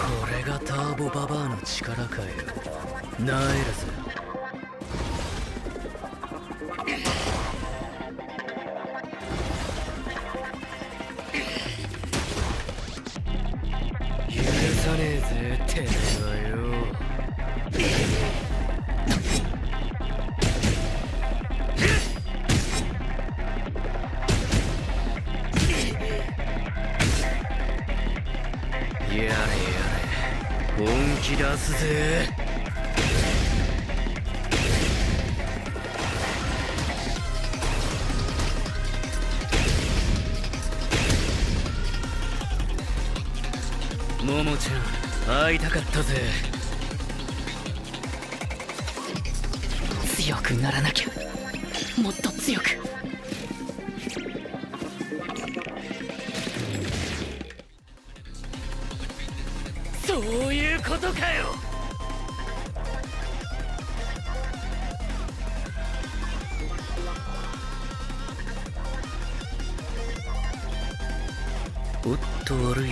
これがターボババアの力かよ。なえるぜ。許さねえぜてめえはよ。やれやれ本気出すぜ。ももちゃん会いたかったぜ。強くならなきゃ、もっと強く。そういうことかよ。おっと悪い。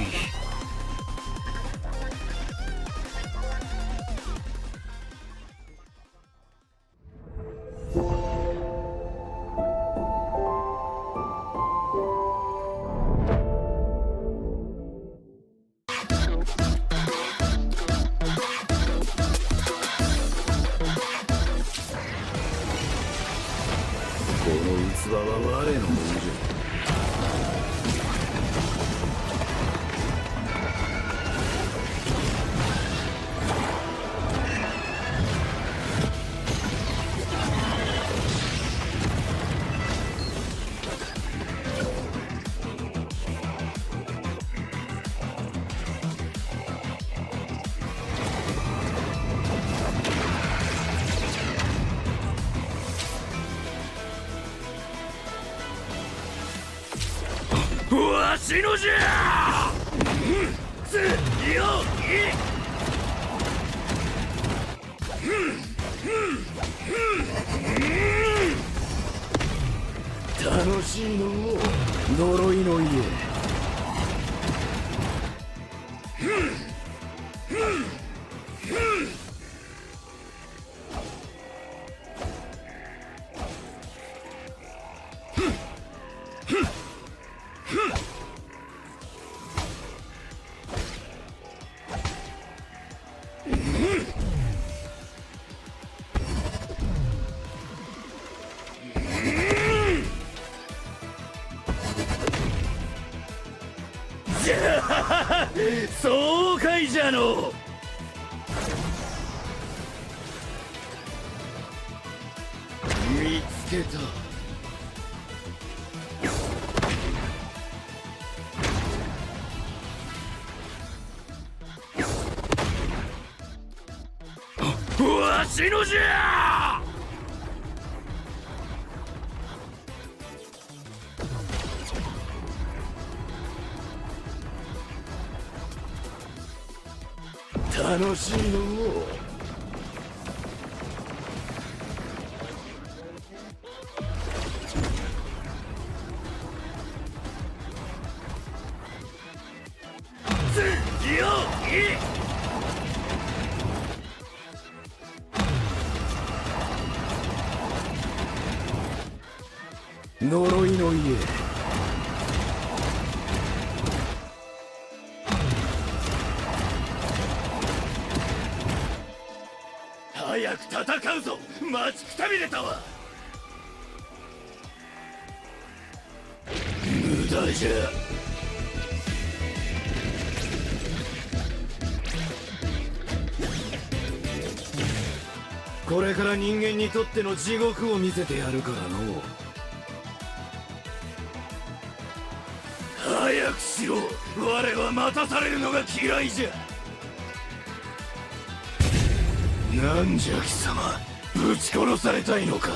この器は我のものじゃ。わしのじゃ。強い。楽しいのう呪いの家。爽快じゃの。見つけた。わしのじゃ。楽しいのう強い。呪いの家。早く戦うぞ。待ちくたびれたわ。無駄じゃ。これから人間にとっての地獄を見せてやるからの。早くしろ。我は待たされるのが嫌いじゃ。なんじゃ貴様、ぶち殺されたいのか。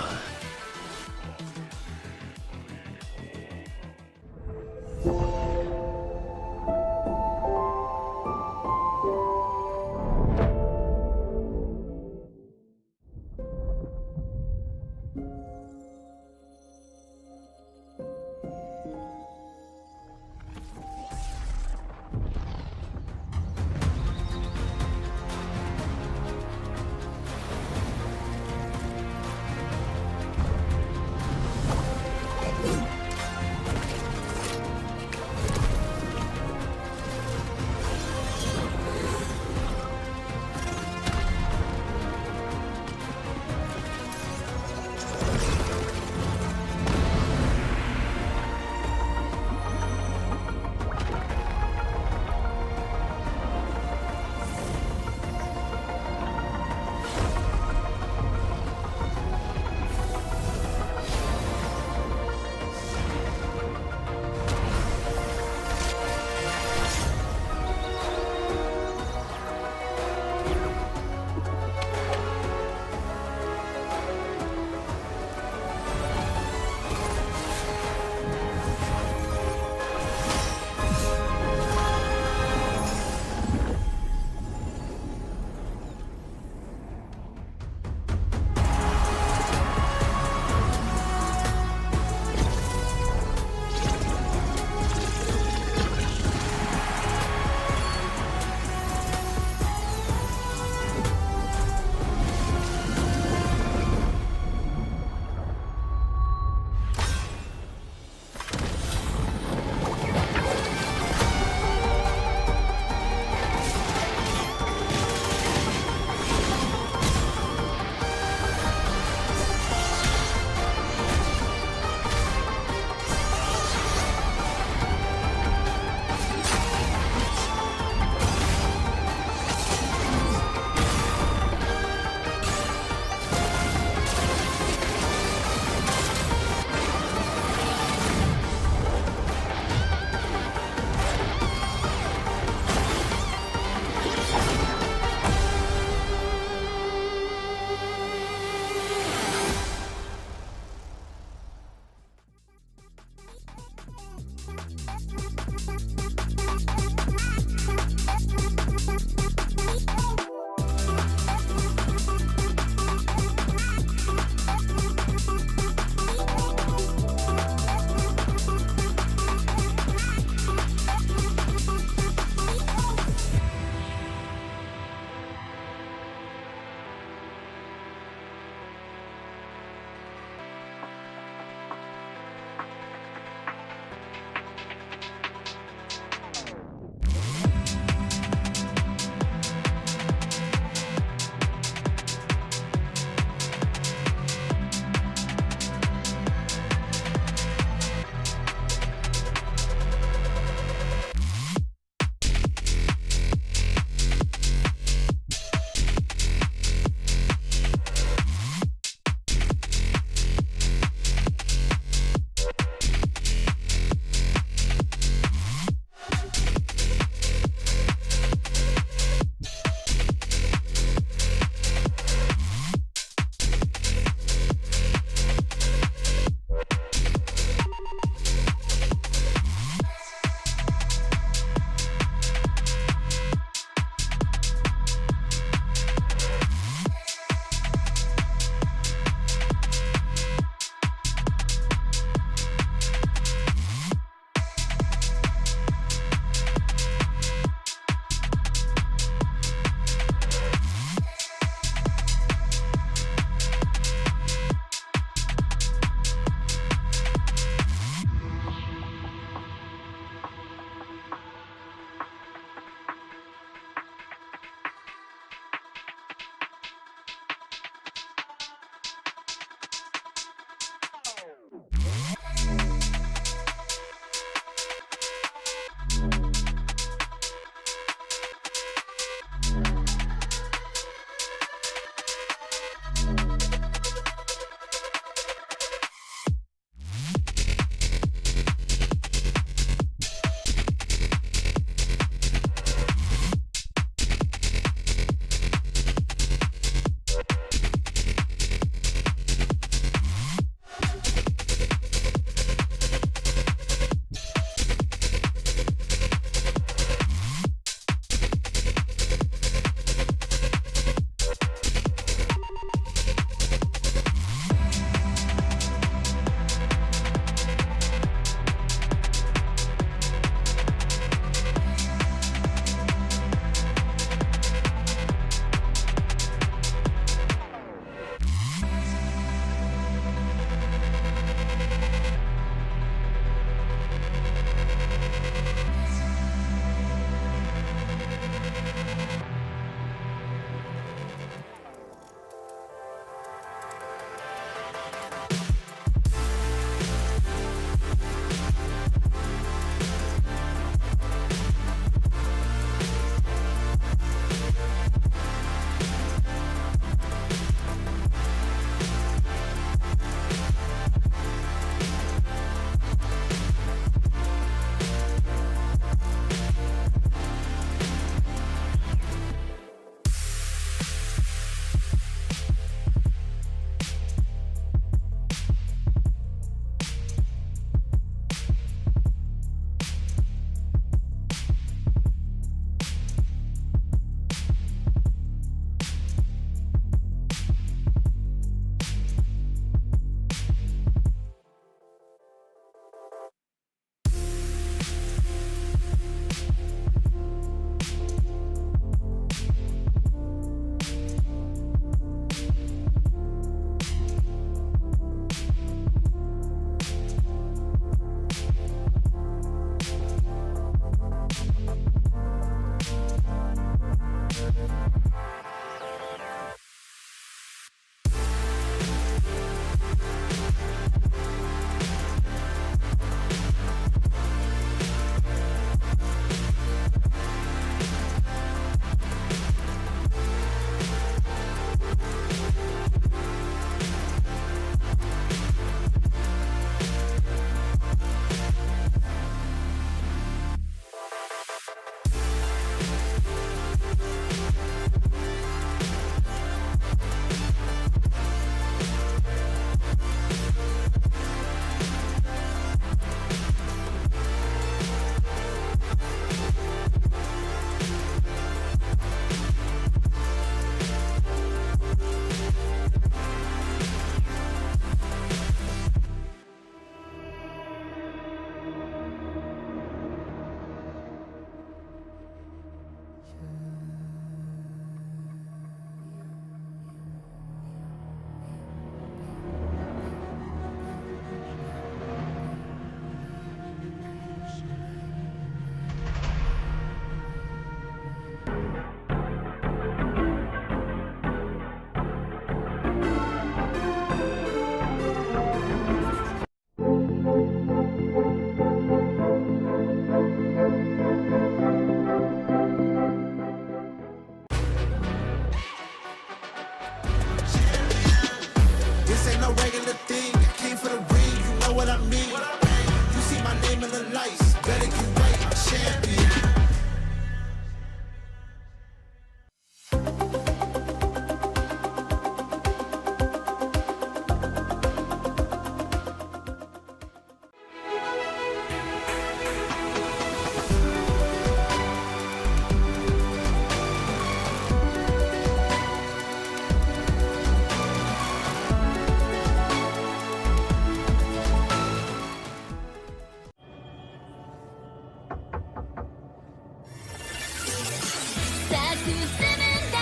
だ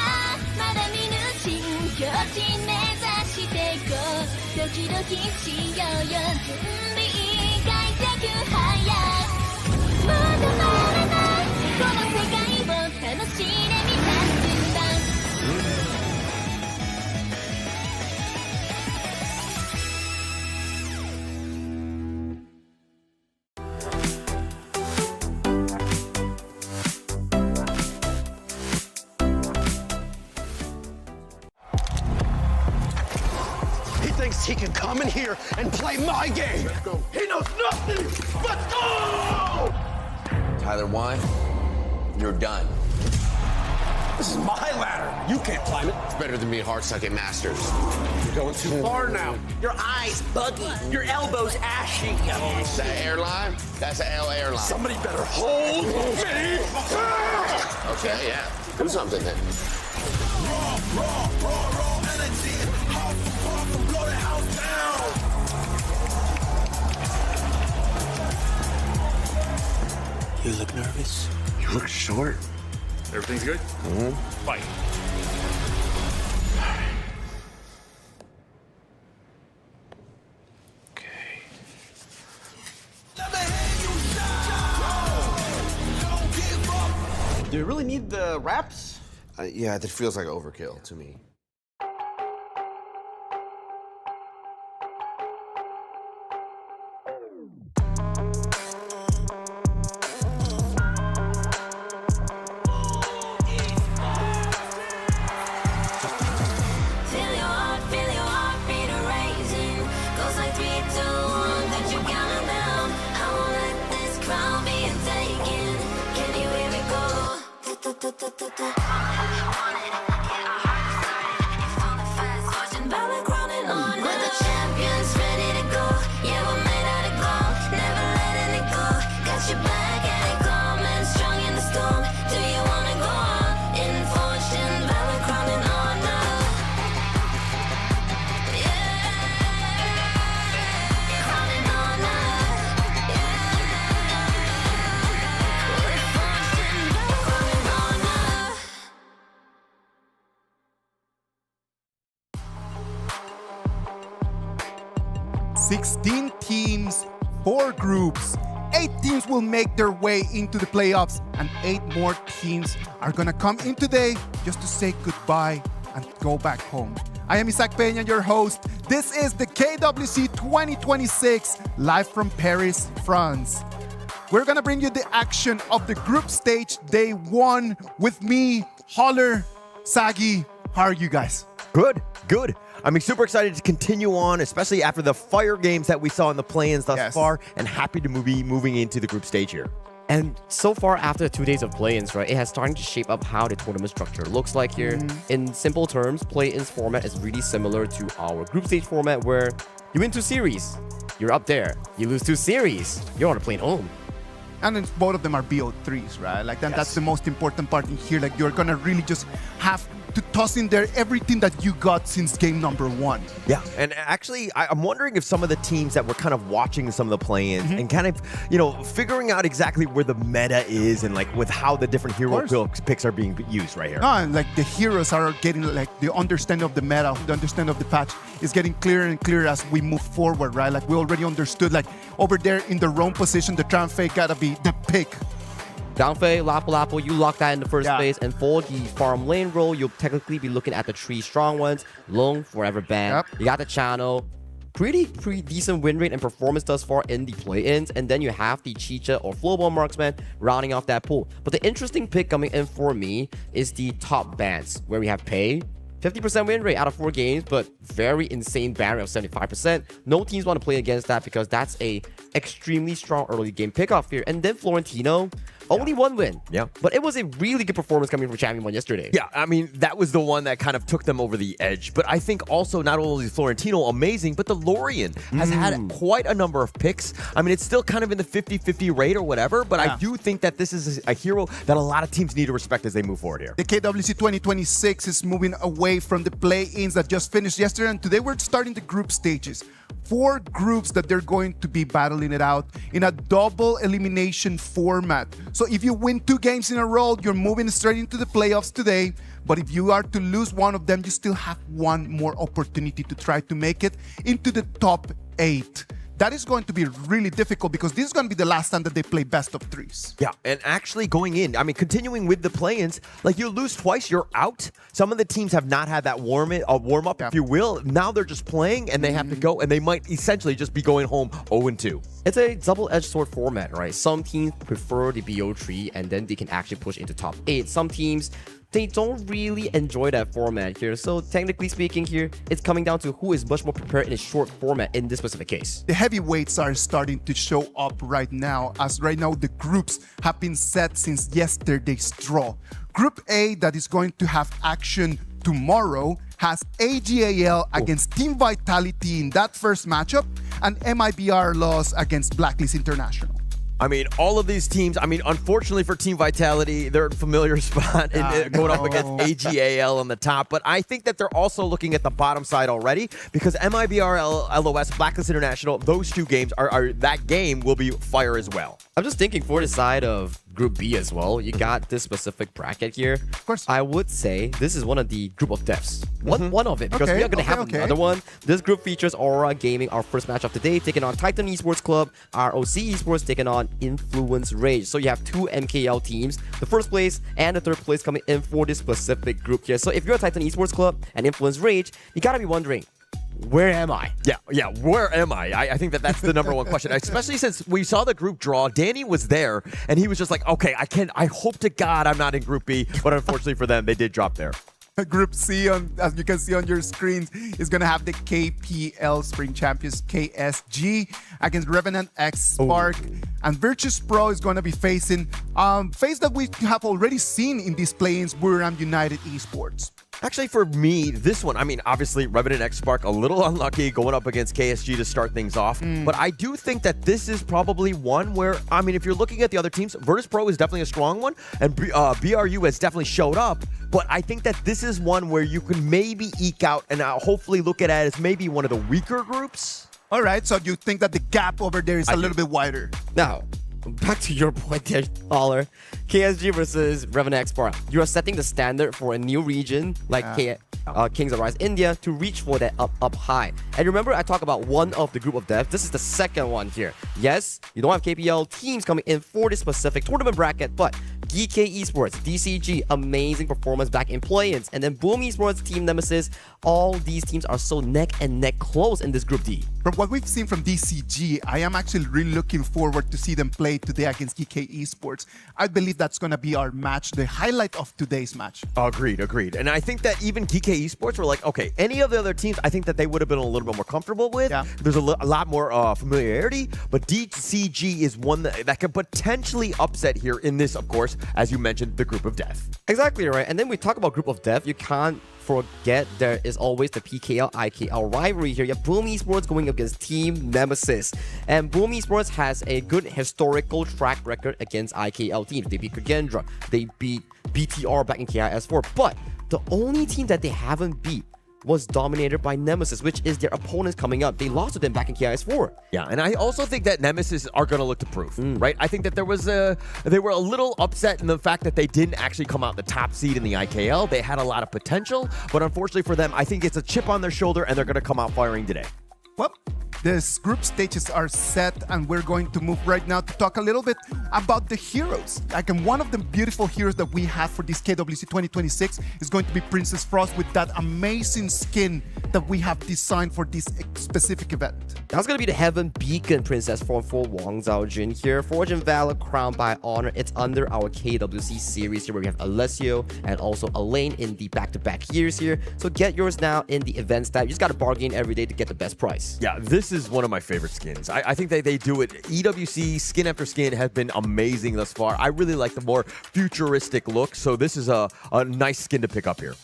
まだ見ぬ新境地目指していこうドキドキしようよ準備快適早もう止まらないこの世界を楽しんでみたんだ He thinks he can come in here and play my game. Let's go. He knows nothing. Let's go! Tyler, why? You're done. This is my ladder. You can't climb it. It's better than being hard-sucking masters. You're going too far now. Your eyes buggy. Your elbows ashy. Is that airline? That's an L airline. Somebody better hold me. Okay, yeah. Do something then. Raw energy. House from blow the house down. You look nervous. You look short. Everything's good? Mm-hmm. Fight. Okay. Do you really need the wraps? Yeah, that feels like overkill to me. Feel your heartbeat racing. Goes like 3, 2, 1, that you counting down. I won't let this crown be taken. Can you hear me go? Watching Valor crowning on. With the champions ready to go. Yeah, we're made out of gold. Never letting it go. Got your back and it coming strong in the storm. Do you wanna go on? In fortune, Valor crowning on now. Yeah. 16 teams, 4 groups. 8 teams will make their way into the playoffs, and 8 more teams are gonna come in today just to say goodbye and go back home. I am Isaac Peña, your host. This is the KWC 2026, live from Paris, France. We're gonna bring you the action of the group stage day 1 with me, Holler, Sagi. How are you guys? Good, good. I'm super excited to continue on, especially after the fire games that we saw in the play-ins thus far, and happy to be moving into the group stage here. And so far, after 2 days of play-ins, right, it has started to shape up how the tournament structure looks like here. In simple terms, play-ins format is really similar to our group stage format, where you win 2 series, you're up there. You lose 2 series, you're on a plane home. And then both of them are BO3s, right? Like that's the most important part in here. Like you're gonna really just have to toss in there everything that you got since game number 1. Yeah, and actually, I'm wondering if some of the teams that were kind of watching some of the play-ins and kind of, you know, figuring out exactly where the meta is and like with how the different hero picks are being used right here. No, and like the heroes are getting like the understanding of the meta, the understanding of the patch is getting clearer and clearer as we move forward, right? Like we already understood, like over there in the roam position, the Tramfei gotta be the pick. Downfei, Lapu, you lock that in the first phase, and for the farm lane role, you'll technically be looking at the 3 strong ones. Long, forever ban. You got the channel. Pretty decent win rate and performance thus far in the play-ins, and then you have the Chicha or Flowball Marksman rounding off that pool. But the interesting pick coming in for me is the top bans, where we have Pei, 50% win rate out of 4 games, but very insane ban rate of 75%. No teams want to play against that because that's a extremely strong early game pickoff here. And then Florentino, only 1 win. Yeah. But it was a really good performance coming from Champion 1 yesterday. Yeah, I mean, that was the one that kind of took them over the edge. But I think also not only is Florentino amazing, but the Lorian has had quite a number of picks. I mean, it's still kind of in the 50-50 rate or whatever, but I do think that this is a hero that a lot of teams need to respect as they move forward here. The KWC 2026 is moving away from the play-ins that just finished yesterday, and today we're starting the group stages. 4 groups that they're going to be battling it out in a double elimination format. So if you win 2 games in a row, you're moving straight into the playoffs today. But if you are to lose one of them, you still have one more opportunity to try to make it into the top 8. That is going to be really difficult because this is going to be the last time that they play best of 3s. Yeah, and actually going in, I mean, continuing with the play-ins, like you lose twice, you're out. Some of the teams have not had that warm-up, if you will. Now they're just playing and they have to go, and they might essentially just be going home 0-2. It's a double-edged sword format, right? Some teams prefer the BO3 and then they can actually push into top 8. Some teams, they don't really enjoy that format here. So technically speaking here, it's coming down to who is much more prepared in a short format in this specific case. The heavyweights are starting to show up right now, as right now the groups have been set since yesterday's draw. Group A, that is going to have action tomorrow, has AGAL against Team Vitality in that first matchup, and MIBR loss against Blacklist International. I mean, all of these teams, I mean, unfortunately for Team Vitality, they're in a familiar spot in going up against AGAL on the top. But I think that they're also looking at the bottom side already because MIBR LOS, Blacklist International, those 2 games that game will be fire as well. I'm just thinking for the side of Group B as well, you got this specific bracket here. Of course. I would say this is one of the group of deaths. One of it, because we are going to have another one. This group features Aurora Gaming, our first match of the day, taking on Titan Esports Club, ROC Esports taking on Influence Rage. So you have 2 MKL teams, the first place and the third place coming in for this specific group here. So if you're a Titan Esports Club and Influence Rage, you got to be wondering, where am I? Yeah, where am I? I think that that's the number one question, especially since we saw the group draw. Danny was there, and he was just like, okay, I hope to God I'm not in Group B, but unfortunately for them, they did drop there. Group C, as you can see on your screens, is going to have the KPL Spring Champions KSG against Revenant X Spark. And Virtus Pro is going to be facing face that we have already seen in these play-ins, Buriram United Esports. Actually, for me, this one, I mean, obviously, Revenant X Spark, a little unlucky going up against KSG to start things off. But I do think that this is probably one where, I mean, if you're looking at the other teams, Virtus Pro is definitely a strong one, and BRU has definitely showed up. But I think that this is one where you can maybe eke out and hopefully look at it as maybe one of the weaker groups. All right, so you think that the gap over there is a little bit wider? Now, back to your point there, Caller. KSG versus Revenant X Spark. You are setting the standard for a new region like Kings of Rise India to reach for that up high. And remember, I talked about one of the group of death. This is the second one here. Yes, you don't have KPL teams coming in for this specific tournament bracket, but Geekay Esports, DCG, amazing performance back in play-ins. And then Boom Esports, Team Nemesis, all these teams are so neck and neck close in this Group D. From what we've seen from DCG, I am actually really looking forward to see them play today against Geekay Esports. I believe that's going to be our match, the highlight of today's match. Agreed. And I think that even Geekay Esports were like, okay, any of the other teams, I think that they would have been a little bit more comfortable with. Yeah. There's a lot more familiarity, but DCG is one that can potentially upset here in this, of course, as you mentioned, the group of death. Exactly, right? And then we talk about group of death, you can't forget there is always the PKL IKL rivalry here. You have Boom Esports going against Team Nemesis, and Boom Esports has a good historical track record against IKL teams. They beat Kagendra, they beat BTR back in KIS4, but the only team that they haven't beat was dominated by Nemesis, which is their opponents coming up. They lost to them back in KIS4. Yeah, and I also think that Nemesis are going to look to prove, right? I think that they were a little upset in the fact that they didn't actually come out the top seed in the IKL. They had a lot of potential, but unfortunately for them, I think it's a chip on their shoulder, and they're going to come out firing today. Well, these group stages are set, and we're going to move right now to talk a little bit about the heroes. Like, and one of the beautiful heroes that we have for this KWC 2026 is going to be Princess Frost with that amazing skin that we have designed for this specific event. That's going to be the Heaven Beacon Princess form for Wang Zhaojun here. Forge and Valor, Crowned by Honor. It's under our KWC series here where we have Alessio and also Elaine in the back-to-back years here. So get yours now in the events tab. You just got to bargain every day to get the best price. Yeah, this is one of my favorite skins. I think that they do it. EWC, skin after skin, has been amazing thus far. I really like the more futuristic look, so this is a nice skin to pick up here.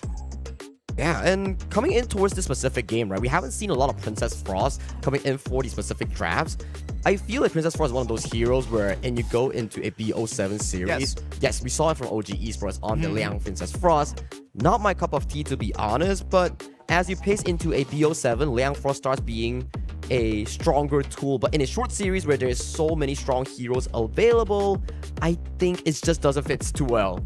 Yeah, and coming in towards this specific game, right, we haven't seen a lot of Princess Frost coming in for these specific drafts. I feel like Princess Frost is one of those heroes where, and you go into a BO7 series. Yes, we saw it from OG Esports on the Liang Princess Frost. Not my cup of tea, to be honest, but as you pace into a BO7, Liang Frost starts being a stronger tool. But in a short series where there's so many strong heroes available, I think it just doesn't fit too well.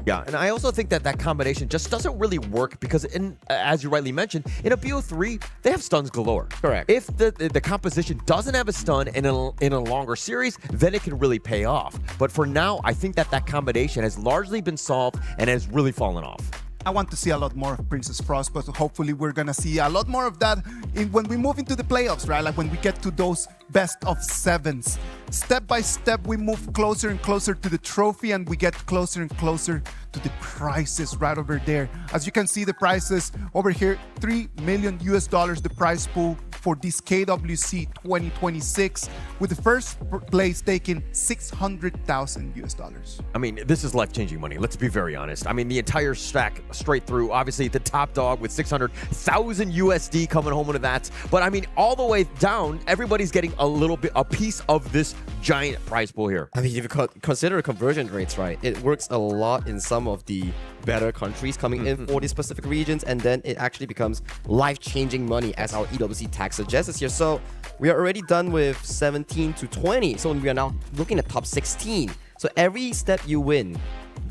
Yeah, and I also think that that combination just doesn't really work because, as you rightly mentioned, in a BO3, they have stuns galore. Correct. If the composition doesn't have a stun in a longer series, then it can really pay off. But for now, I think that that combination has largely been solved and has really fallen off. I want to see a lot more of Princess Frost, but hopefully we're gonna see a lot more of that when we move into the playoffs, right? Like when we get to those best of sevens. Step by step, we move closer and closer to the trophy, and we get closer and closer to the prizes right over there. As you can see, the prizes over here, $3 million, the prize pool for this KWC 2026, with the first place taking $600,000. I mean, this is life-changing money. Let's be very honest. I mean, the entire stack straight through. Obviously, the top dog with 600,000 USD coming home into that. But I mean, all the way down, everybody's getting a piece of this giant prize pool here. I mean, if you consider conversion rates, right, it works a lot in some of the better countries coming in for these specific regions, and then it actually becomes life-changing money, as our EWC tag suggests here. So we are already done with 17 to 20, so we are now looking at top 16. So every step you win,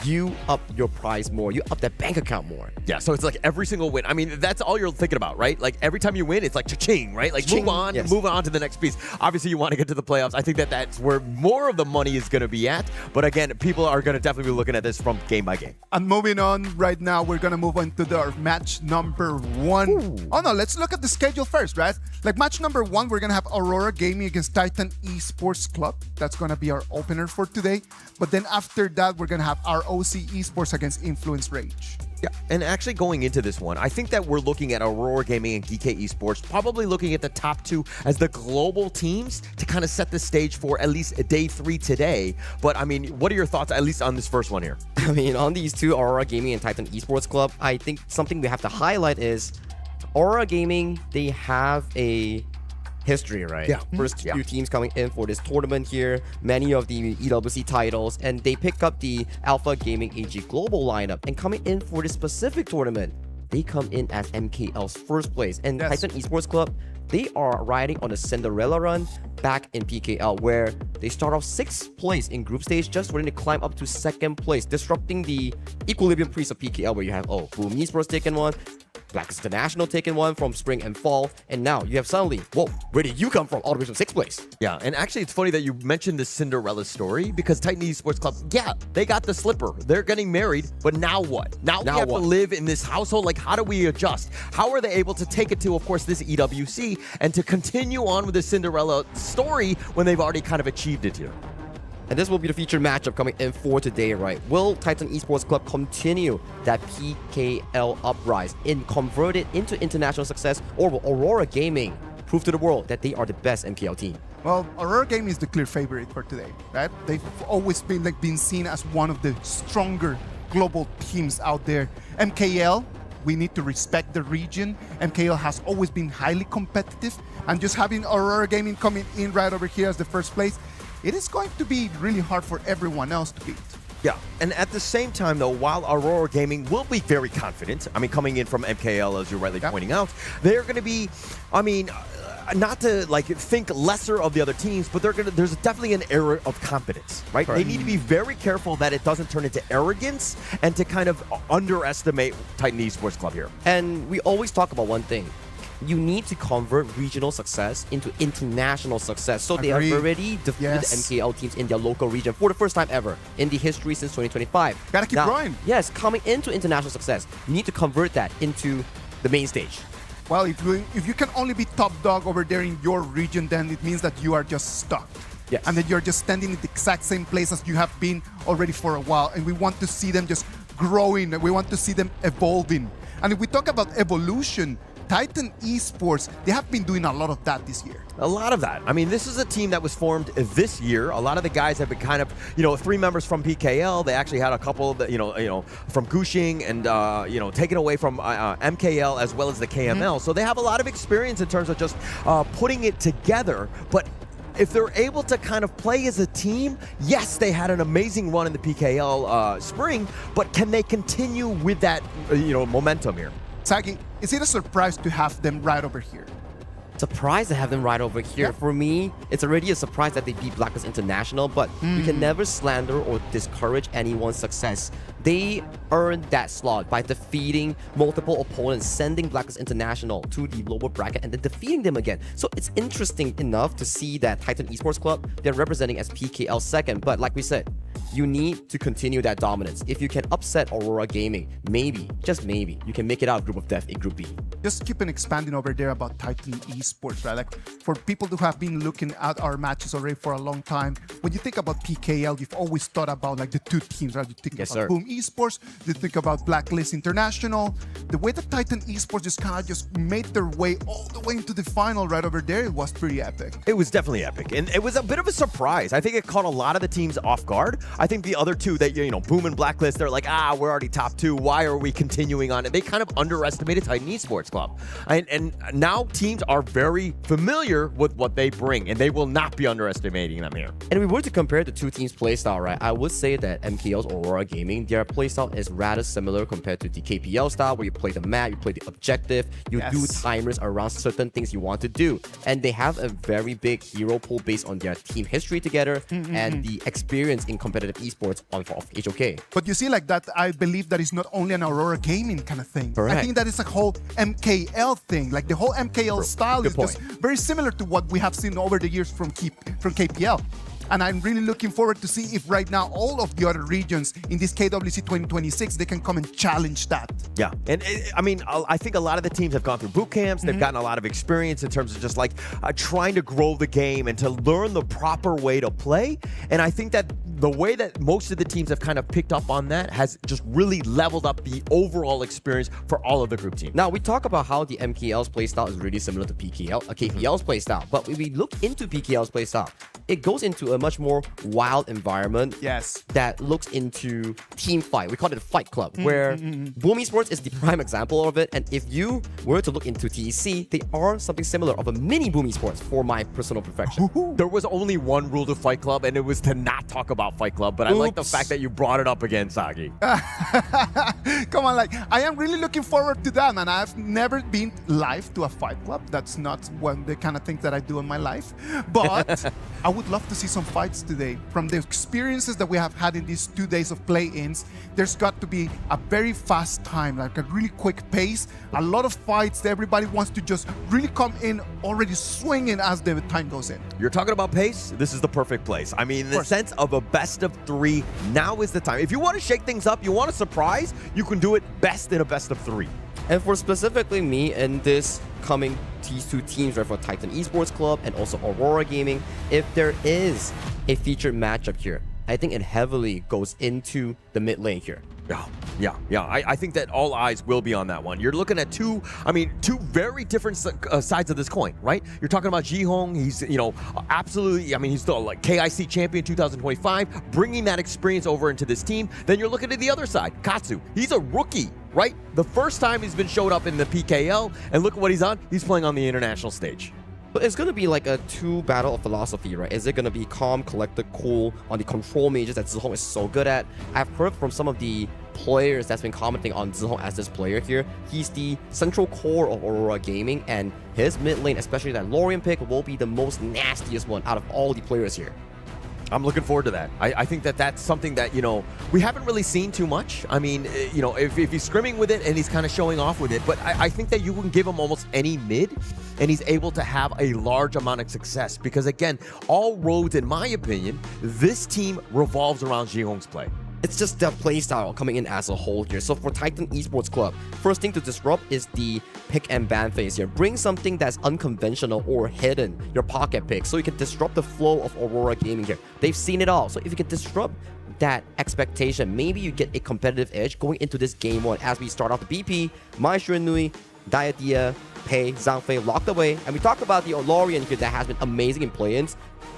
you up your prize more, you up that bank account more. Yeah, so it's like every single win. I mean, that's all you're thinking about, right? Like every time you win, it's like cha-ching, right? Like Cha-ching, move on to the next piece. Obviously, you want to get to the playoffs. I think that that's where more of the money is going to be at. But again, people are going to definitely be looking at this from game by game. And moving on right now, we're going to move on to our match number 1. Ooh. Oh no, let's look at the schedule first, right? Like match number 1, we're going to have Aurora Gaming against Titan Esports Club. That's going to be our opener for today. But then after that, we're going to have our OC Esports against Influence Rage. Yeah, and actually going into this one, I think that we're looking at Aurora Gaming and Geekay Esports, probably looking at the top 2 as the global teams to kind of set the stage for at least day 3 today. But I mean, what are your thoughts, at least on this first one here? I mean, on these two, Aurora Gaming and Titan Esports Club, I think something we have to highlight is Aurora Gaming, they have a history, right? Yeah. First few teams coming in for this tournament here, many of the EWC titles, and they pick up the Alpha Gaming AG Global lineup, and coming in for this specific tournament, they come in as MKL's first place. And Titan Esports Club, they are riding on a Cinderella run back in PKL, where they start off 6th place in group stage, just ready to climb up to 2nd place, disrupting the equilibrium priest of PKL, where you have, Boom Esports taking one, Blackest International taking one from spring and fall, and now you have suddenly, whoa, where did you come from? All the way from 6th place. Yeah, and actually it's funny that you mentioned the Cinderella story, because Titan Esports Club, yeah, they got the slipper. They're getting married, but now what? Now we have to live in this household. Like, how do we adjust? How are they able to take it to, of course, this EWC and to continue on with the Cinderella story when they've already kind of achieved it here? And this will be the featured matchup coming in for today, right? Will Titan Esports Club continue that PKL uprise and convert it into international success, or will Aurora Gaming prove to the world that they are the best MPL team? Well, Aurora Gaming is the clear favorite for today, right? They've always been seen as one of the stronger global teams out there. MKL, we need to respect the region. MKL has always been highly competitive, and just having Aurora Gaming coming in right over here as the first place, it is going to be really hard for everyone else to beat. Yeah, and at the same time, though, while Aurora Gaming will be very confident, I mean, coming in from MKL, as you're rightly pointing out, they're going to be, I mean, not to like think lesser of the other teams, but there's definitely an era of competence, right? They need to be very careful that it doesn't turn into arrogance and to kind of underestimate Titan Esports Club here. And we always talk about one thing. You need to convert regional success into international success. So they have already defeated MKL teams in their local region for the first time ever in the history since 2025. Gotta keep growing. Yes, coming into international success, you need to convert that into the main stage. Well, if you can only be top dog over there in your region, then it means that you are just stuck. Yes. And that you're just standing in the exact same place as you have been already for a while. And we want to see them just growing. We want to see them evolving. And if we talk about evolution, Titan Esports, they have been doing a lot of that this year. A lot of that. I mean, this is a team that was formed this year. A lot of the guys have been kind of, 3 members from PKL. They actually had a couple that, from Gushing and, taken away from MKL as well as the KML. So they have a lot of experience in terms of just putting it together. But if they're able to kind of play as a team, yes, they had an amazing run in the PKL spring, but can they continue with that, momentum here? Sagi, is it a surprise to have them right over here? Surprised to have them right over here. For me, it's already a surprise that they beat Blacklist International, but you can never slander or discourage anyone's success. They earned that slot by defeating multiple opponents, sending Blacklist International to the lower bracket and then defeating them again. So it's interesting enough to see that Titan Esports Club, they're representing as PKL second, but like we said, you need to continue that dominance. If you can upset Aurora Gaming, maybe, just maybe, you can make it out of Group of Death in Group B. Just keep on expanding over there about Titan Esports, right? Like for people who have been looking at our matches already for a long time, when you think about PKL, you've always thought about like the two teams, right? You think about Boom Esports, you think about Blacklist International. The way that Titan Esports just kind of just made their way all the way into the final right over there, it was pretty epic. It was definitely epic, and it was a bit of a surprise. I think it caught a lot of the teams off guard. I think the other two that, you know, Boom and Blacklist, they're like, we're already top two. Why are we continuing on? And they kind of underestimated Titan Esports Club. And now teams are very familiar with what they bring, and they will not be underestimating them here. And if we were to compare the two teams' playstyle, right, I would say that MKL's Aurora Gaming, their playstyle is rather similar compared to the KPL style, where you play the map, you play the objective, you do timers around certain things you want to do. And they have a very big hero pool based on their team history together and the experience in competitive esports on HOK. But you see, like that, I believe that is not only an Aurora Gaming kind of thing. Correct. I think that is a whole MKL thing. Like the whole MKL style is just very similar to what we have seen over the years from KPL. And I'm really looking forward to see if right now all of the other regions in this KWC 2026, they can come and challenge that. Yeah, and I mean, I think a lot of the teams have gone through boot camps. They've gotten a lot of experience in terms of just like trying to grow the game and to learn the proper way to play. And I think that the way that most of the teams have kind of picked up on that has just really leveled up the overall experience for all of the group teams. Now, we talk about how the MKL's playstyle is really similar to KPL's playstyle, but when we look into PKL's playstyle, it goes into a much more wild environment that looks into team fight. We call it a fight club, where Boom Esports is the prime example of it. And if you were to look into TEC, they are something similar of a mini Boom Esports for my personal perfection. There was only one rule to Fight Club, and it was to not talk about Fight Club, but I like the fact that you brought it up again, Sagi. Come on, like, I am really looking forward to that, man. I've never been live to a Fight Club. That's not one of the kind of things that I do in my life. But I would love to see some fights today. From the experiences that we have had in these 2 days of play-ins, there's got to be a very fast time, like a really quick pace, a lot of fights. Everybody wants to just really come in already swinging as the time goes in. You're talking about pace? This is the perfect place. I mean, in the sense of a best of 3, now is the time. If you want to shake things up, you want a surprise, you can do it best in a best of 3. And for specifically me in this coming these two teams, right, for Titan Esports Club and also Aurora Gaming, if there is a featured matchup here, I think it heavily goes into the mid lane here. Yeah. I think that all eyes will be on that one. You're looking at two very different sides of this coin, right? You're talking about Jihong. He's, absolutely, I mean, he's still like KIC champion 2025, bringing that experience over into this team. Then you're looking at the other side, Katsu. He's a rookie, right? The first time he's been showed up in the PKL, and look at what he's on. He's playing on the international stage. But it's going to be like a two battle of philosophy, right? Is it going to be calm, collected, cool on the control mages that Zihong is so good at? I've heard from some of the players that's been commenting on Zihong as this player here. He's the central core of Aurora Gaming, and his mid lane, especially that Lorien pick, will be the most nastiest one out of all the players here. I'm looking forward to that. I think that that's something that, we haven't really seen too much. I mean, if he's scrimming with it and he's kind of showing off with it, but I think that you can give him almost any mid and he's able to have a large amount of success because, again, all roads, in my opinion, this team revolves around Jihong's play. It's just the playstyle coming in as a whole here. So for Titan Esports Club, first thing to disrupt is the pick and ban phase here. Bring something that's unconventional or hidden, your pocket pick, so you can disrupt the flow of Aurora Gaming here. They've seen it all. So if you can disrupt that expectation, maybe you get a competitive edge going into this game one as we start off the BP, Mai Shiranui, Diadia, Pei, Zhangfei locked away. And we talked about the Lorien here that has been amazing in play-ins.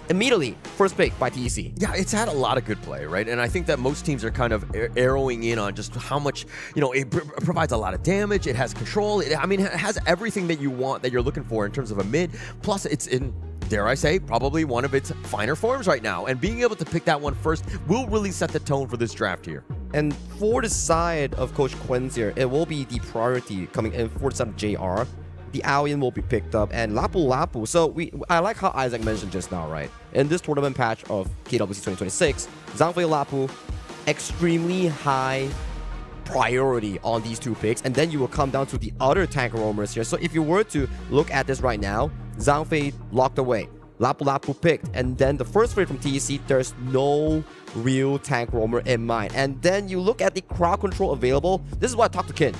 Immediately, first pick by TEC. Yeah, it's had a lot of good play, right? And I think that most teams are kind of arrowing in on just how much, it provides a lot of damage. It has control. It has everything that you want, that you're looking for in terms of a mid. Plus, it's in, dare I say, probably one of its finer forms right now. And being able to pick that one first will really set the tone for this draft here. And for the side of Coach Quinn's here, it will be the priority coming in for the side of JR. the Alien will be picked up, and Lapu Lapu. So I like how Isaac mentioned just now, right? In this tournament patch of KWC 2026, Zhangfei Lapu, extremely high priority on these two picks, and then you will come down to the other tank roamers here. So if you were to look at this right now, Zhangfei locked away, Lapu Lapu picked, and then the first trade from TEC, there's no real tank roamer in mind. And then you look at the crowd control available. This is why I talked to Kin.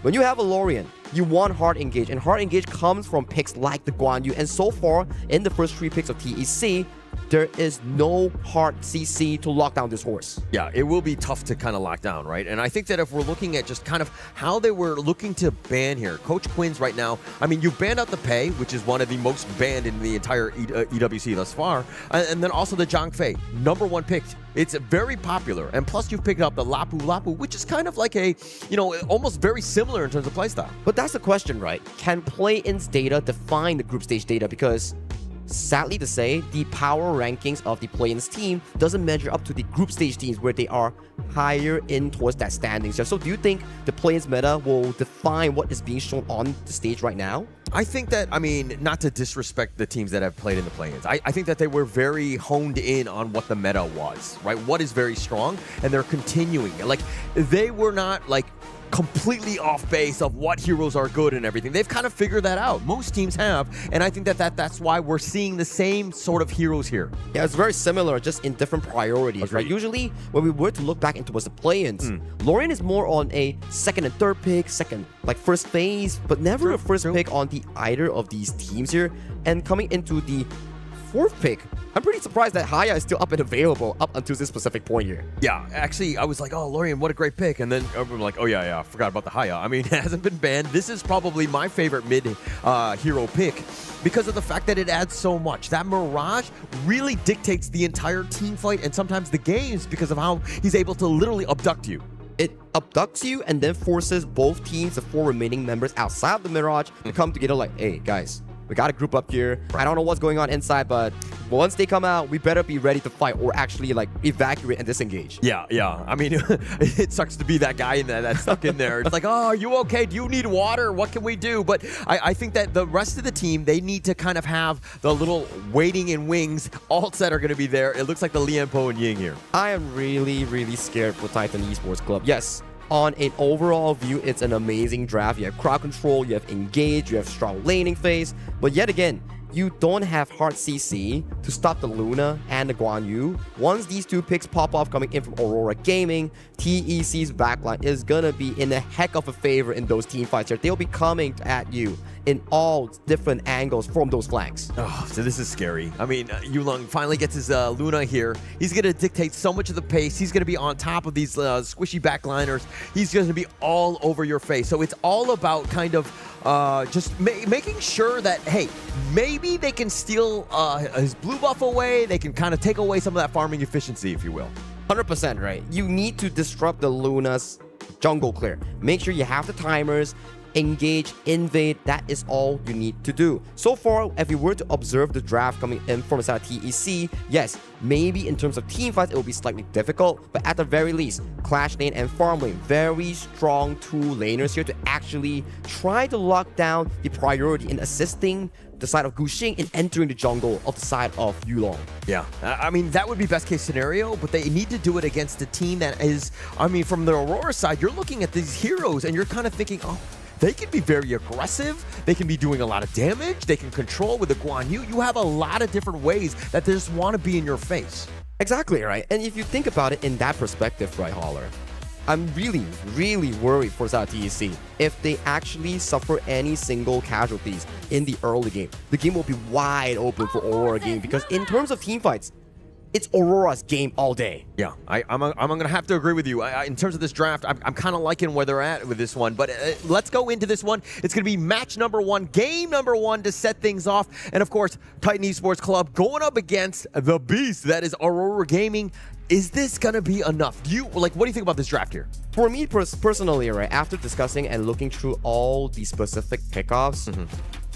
When you have a Lorien, you want hard engage, and hard engage comes from picks like the Guan Yu. And so far, in the first 3 picks of TEC, there is no hard CC to lock down this horse. Yeah, it will be tough to kind of lock down, right? And I think that if we're looking at just kind of how they were looking to ban here, Coach Quinn's right now, I mean, you banned out the Pei, which is one of the most banned in the entire EWC thus far, and then also the Zhang Fei, #1 picked. It's very popular, and plus you've picked up the Lapu Lapu, which is kind of like a, you know, almost very similar in terms of playstyle. But that's the question, right? Can play-ins data define the group stage data? Because sadly to say, the power rankings of the play-ins team doesn't measure up to the group stage teams where they are higher in towards that standings. So do you think the play-ins meta will define what is being shown on the stage right now? I think that, I mean, not to disrespect the teams that have played in the play-ins, I think that they were very honed in on what the meta was, right? What is very strong, and they're continuing. Like, they were not, like, completely off base of what heroes are good and everything. They've kind of figured that out. Most teams have, and I think that's why we're seeing the same sort of heroes here. Yeah, it's very similar, just in different priorities, Agreed. right? Usually, when we were to look back into what's the play-ins, Lorien is more on a second and third pick, first phase, but never a first pick on the either of these teams here. And coming into the 4th pick, I'm pretty surprised that Haya is still up and available up until this specific point here. Yeah, actually, I was like, oh, Lorien, what a great pick. And then everyone like, oh, yeah, I forgot about the Haya. I mean, it hasn't been banned. This is probably my favorite mid-hero pick because of the fact that it adds so much. That Mirage really dictates the entire team fight and sometimes the games because of how he's able to literally abduct you. It abducts you and then forces both teams, the 4 remaining members outside of the Mirage, to come together like, hey, guys, we got a group up here. I don't know what's going on inside, but once they come out, we better be ready to fight or actually like evacuate and disengage. Yeah. I mean, it sucks to be that guy in there that's stuck in there. It's like, oh, are you okay? Do you need water? What can we do? But I think that the rest of the team, they need to kind of have the little waiting in wings alts that are going to be there. It looks like the Lianpo and Ying here. I am really, really scared for Titan Esports Club. Yes, on an overall view, it's an amazing draft. You have crowd control, you have engage, you have strong laning phase, but yet again, you don't have hard CC to stop the Luna and the Guan Yu. Once these 2 picks pop off coming in from Aurora Gaming, TEC's backline is gonna be in a heck of a favor in those team fights here. They'll be coming at you in all different angles from those flanks. Oh, so this is scary. I mean, Yulong finally gets his Luna here. He's going to dictate so much of the pace. He's going to be on top of these squishy backliners. He's going to be all over your face. So it's all about kind of just making sure that, hey, maybe they can steal his blue buff away. They can kind of take away some of that farming efficiency, if you will. 100% right. You need to disrupt the Luna's jungle clear. Make sure you have the timers, engage, invade. That is all you need to do. So far, if you were to observe the draft coming in from inside TEC, yes, maybe in terms of team fights, it will be slightly difficult, but at the very least, Clash Lane and Farm Lane, very strong 2 laners here to actually try to lock down the priority in assisting the side of Guxing in entering the jungle of the side of Yulong. Yeah, I mean, that would be best case scenario, but they need to do it against a team that is, I mean, from the Aurora side, you're looking at these heroes and you're kind of thinking, oh, they can be very aggressive. They can be doing a lot of damage. They can control with the Guan Yu. You have a lot of different ways that they just want to be in your face. Exactly, right? And if you think about it in that perspective, right, Holler, I'm really, really worried for South TEC. If they actually suffer any single casualties in the early game, the game will be wide open for Aurora Gaming because in terms of team fights, it's Aurora's game all day. Yeah, I'm going to have to agree with you. In terms of this draft, I'm kind of liking where they're at with this one. But let's go into this one. It's going to be match #1, game #1 to set things off. And of course, Titan Esports Club going up against the beast that is Aurora Gaming. Is this going to be enough? What do you think about this draft here? For me personally, right, after discussing and looking through all the specific pickoffs,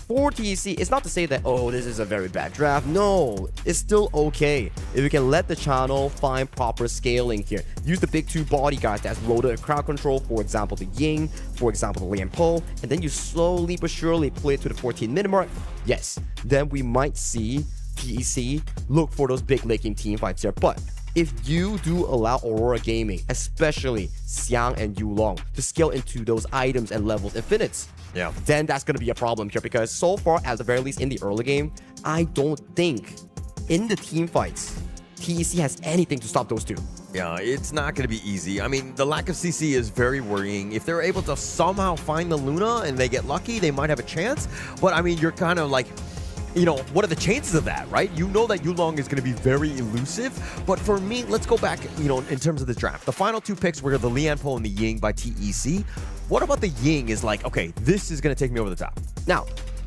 for TEC, it's not to say that, oh, this is a very bad draft. No, it's still okay. If you can let the channel find proper scaling here. Use the big two bodyguards that's loaded at crowd control, for example, the Ying, for example, the Lian Po, and then you slowly but surely play it to the 14-minute mark. Yes, then we might see TEC look for those big late-game team fights here. But if you do allow Aurora Gaming, especially Xiang and Yulong, to scale into those items and levels infinites, then that's going to be a problem here, because so far, at the very least in the early game, I don't think in the team fights, TEC has anything to stop those two. Yeah, it's not going to be easy. I mean, the lack of CC is very worrying. If they're able to somehow find the Luna and they get lucky, they might have a chance. But I mean, you're kind of like, you know, what are the chances of that, right? You know that Yulong is going to be very elusive. But for me, let's go back, you know, in terms of the draft. The final two picks were the Lian Po and the Ying by TEC. What about the Ying is like, okay, this is going to take me over the top. Now,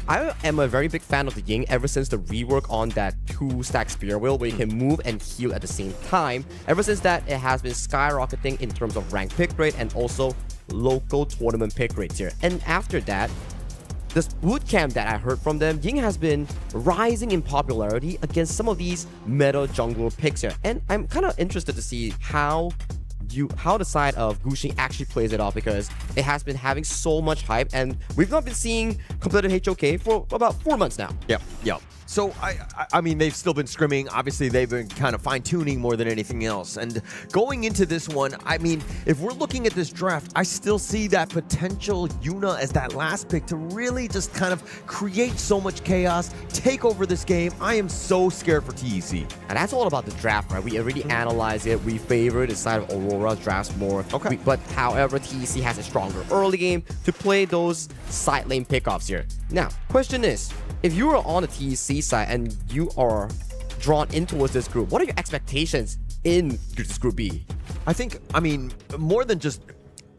I am a very big fan of the Ying ever since the rework on that 2-stack spear wheel where you can move and heal at the same time. Ever since that, it has been skyrocketing in terms of rank pick rate and also local tournament pick rates here. And after that, this bootcamp that I heard from them, Ying has been rising in popularity against some of these meta jungler picks here. And I'm kind of interested to see how the side of Gushing actually plays it off, because it has been having so much hype and we've not been seeing competitive HOK for about 4 months now. Yep. So, I mean, they've still been scrimming. Obviously, they've been kind of fine-tuning more than anything else. And going into this one, I mean, if we're looking at this draft, I still see that potential Yuna as that last pick to really just kind of create so much chaos, take over this game. I am so scared for TEC. And that's all about the draft, right? We already analyzed it. We favor the side of Aurora drafts more. Okay. But however, TEC has a stronger early game to play those side lane pickoffs here. Now, question is, if you are on the TEC side and you are drawn in towards this group, what are your expectations in this group B? I mean, more than just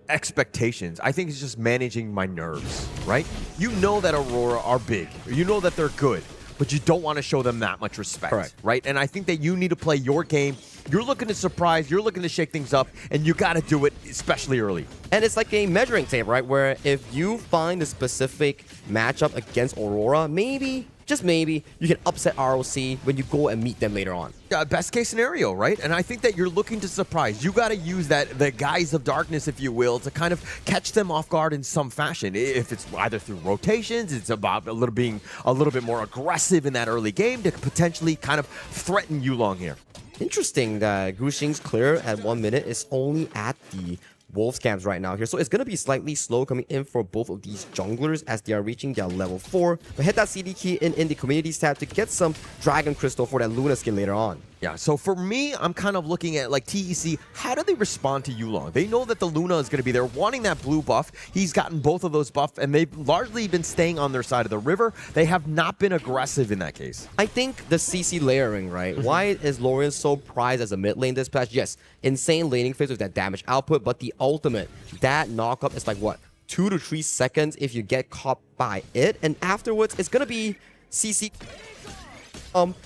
expectations, I think it's just managing my nerves, right? You know that Aurora are big. You know that they're good, but you don't want to show them that much respect, Correct. right? And I think that you need to play your game. You're looking to surprise, you're looking to shake things up, and you got to do it, especially early. And it's like a measuring tape, right? Where if you find a specific matchup against Aurora, maybe, just maybe, you can upset ROC when you go and meet them later on. Best case scenario, right? And I think that you're looking to surprise. You got to use the guise of darkness, if you will, to kind of catch them off guard in some fashion. If it's either through rotations, it's about being a little bit more aggressive in that early game to potentially kind of threaten Yulong here. Interesting that Gushing's clear at 1 minute is only at the Wolves camps right now here. So it's going to be slightly slow coming in for both of these junglers as they are reaching their level 4. But hit that CD key in the communities tab to get some Dragon Crystal for that Luna skin later on. Yeah, so for me, I'm kind of looking at like TEC, how do they respond to Yulong? They know that the Luna is going to be there, wanting that blue buff. He's gotten both of those buffs, and they've largely been staying on their side of the river. They have not been aggressive in that case. I think the CC layering, right? Why is Lorian so prized as a mid lane this patch? Yes, insane laning phase with that damage output, but the ultimate, that knockup is like what? 2 to 3 seconds if you get caught by it, and afterwards, it's going to be CC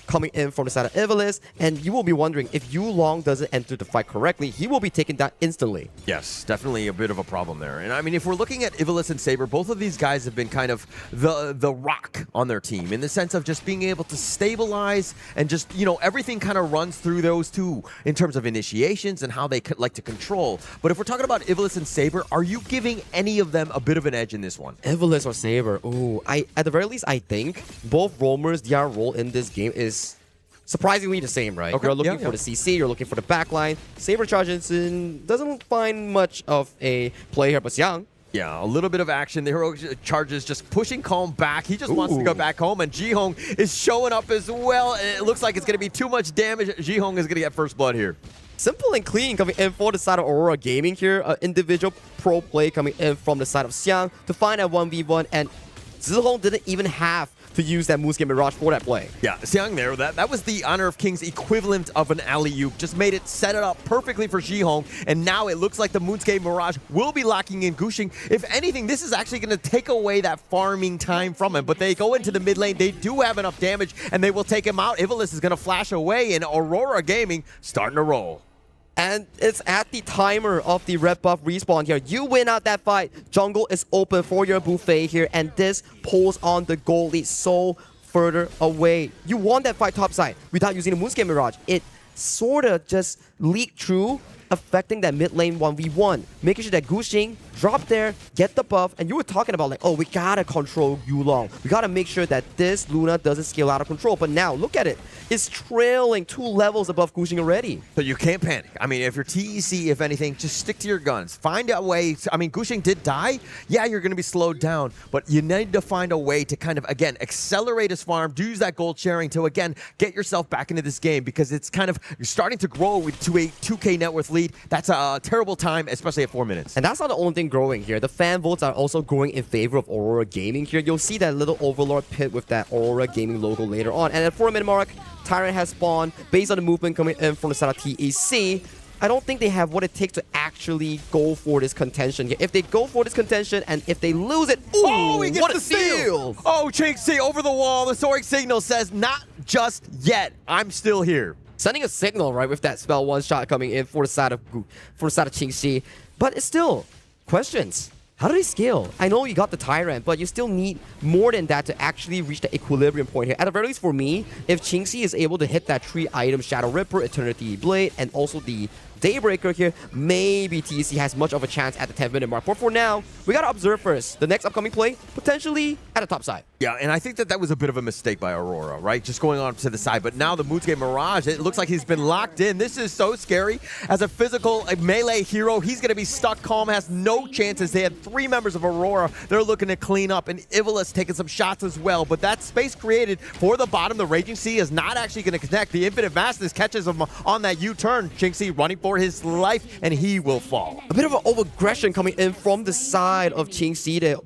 coming in from the side of Ivalice, and you will be wondering if Yulong doesn't enter the fight correctly, he will be taken down instantly. Yes, definitely a bit of a problem there. And I mean, if we're looking at Ivalice and Saber, both of these guys have been kind of the rock on their team in the sense of just being able to stabilize and just, you know, everything kind of runs through those two in terms of initiations and how they like to control. But if we're talking about Ivalice and Saber, are you giving any of them a bit of an edge in this one? Ivalice or Saber? Ooh, at the very least, I think both roamers, their role in this game is surprisingly the same, right? Okay. You're looking for the CC, you're looking for the backline. Saber charges in, doesn't find much of a play here, but Xiang. Yeah, a little bit of action. The hero charges just pushing Calm back. He just wants to go back home, and Jihong is showing up as well. And it looks like it's going to be too much damage. Jihong is going to get first blood here. Simple and clean coming in for the side of Aurora Gaming here. Individual pro play coming in from the side of Xiang to find a 1v1, and Zihong didn't even have to use that Moonscape Mirage for that play. Yeah, Xiang there, that was the Honor of Kings equivalent of an alley-oop. Just made it, set it up perfectly for Jihong, and now it looks like the Moonscape Mirage will be locking in Gushing. If anything, this is actually going to take away that farming time from him, but they go into the mid lane, they do have enough damage, and they will take him out. Ivalice is going to flash away, and Aurora Gaming starting to roll. And it's at the timer of the red buff respawn here. You win out that fight. Jungle is open for your buffet here, and this pulls on the goalie so further away. You won that fight topside without using the Moonscape Mirage. It sort of just leaked through, affecting that mid lane 1v1, making sure that Gushing drop there, get the buff, and you were talking about like, oh, we gotta control Yulong. We gotta make sure that this Luna doesn't scale out of control. But now, look at it. It's trailing 2 levels above Gushing already. So you can't panic. I mean, if you're TEC, if anything, just stick to your guns. Find a way. I mean, Gushing did die. Yeah, you're going to be slowed down, but you need to find a way to kind of, again, accelerate his farm, use that gold sharing to, again, get yourself back into this game because it's kind of, you're starting to grow to a 2K net worth lead. That's a terrible time, especially at 4 minutes. And that's not the only thing growing here. The fan votes are also growing in favor of Aurora Gaming here. You'll see that little Overlord pit with that Aurora Gaming logo later on. And at 4-minute mark, Tyrant has spawned based on the movement coming in from the side of TEC. I don't think they have what it takes to actually go for this contention here. If they go for this contention and if they lose it, ooh, oh, he gets what the a steal! Oh, Chinxi over the wall. The soaring signal says, not just yet. I'm still here. Sending a signal, right, with that spell one shot coming in for the side of Qingxi. But it's still questions. How do they scale? I know you got the Tyrant, but you still need more than that to actually reach the equilibrium point here. At the very least for me, if Qingxi is able to hit that 3-item Shadow Ripper, Eternity Blade, and also the Daybreaker here, maybe TEC has much of a chance at the 10-minute mark. But for now, we gotta observe first. The next upcoming play, potentially at the top side. Yeah, and I think that was a bit of a mistake by Aurora, right? Just going on to the side. But now the Moonscape Mirage, it looks like he's been locked in. This is so scary. As a physical melee hero, he's going to be stuck. Calm has no chances. They had 3 members of Aurora. They're looking to clean up, and Ivilus taking some shots as well. But that space created for the bottom, the Raging Sea, is not actually going to connect. The Infinite Vastness catches him on that U-turn. Qingxi running for his life, and he will fall. A bit of an over-aggression coming in from the side of Qingxi there.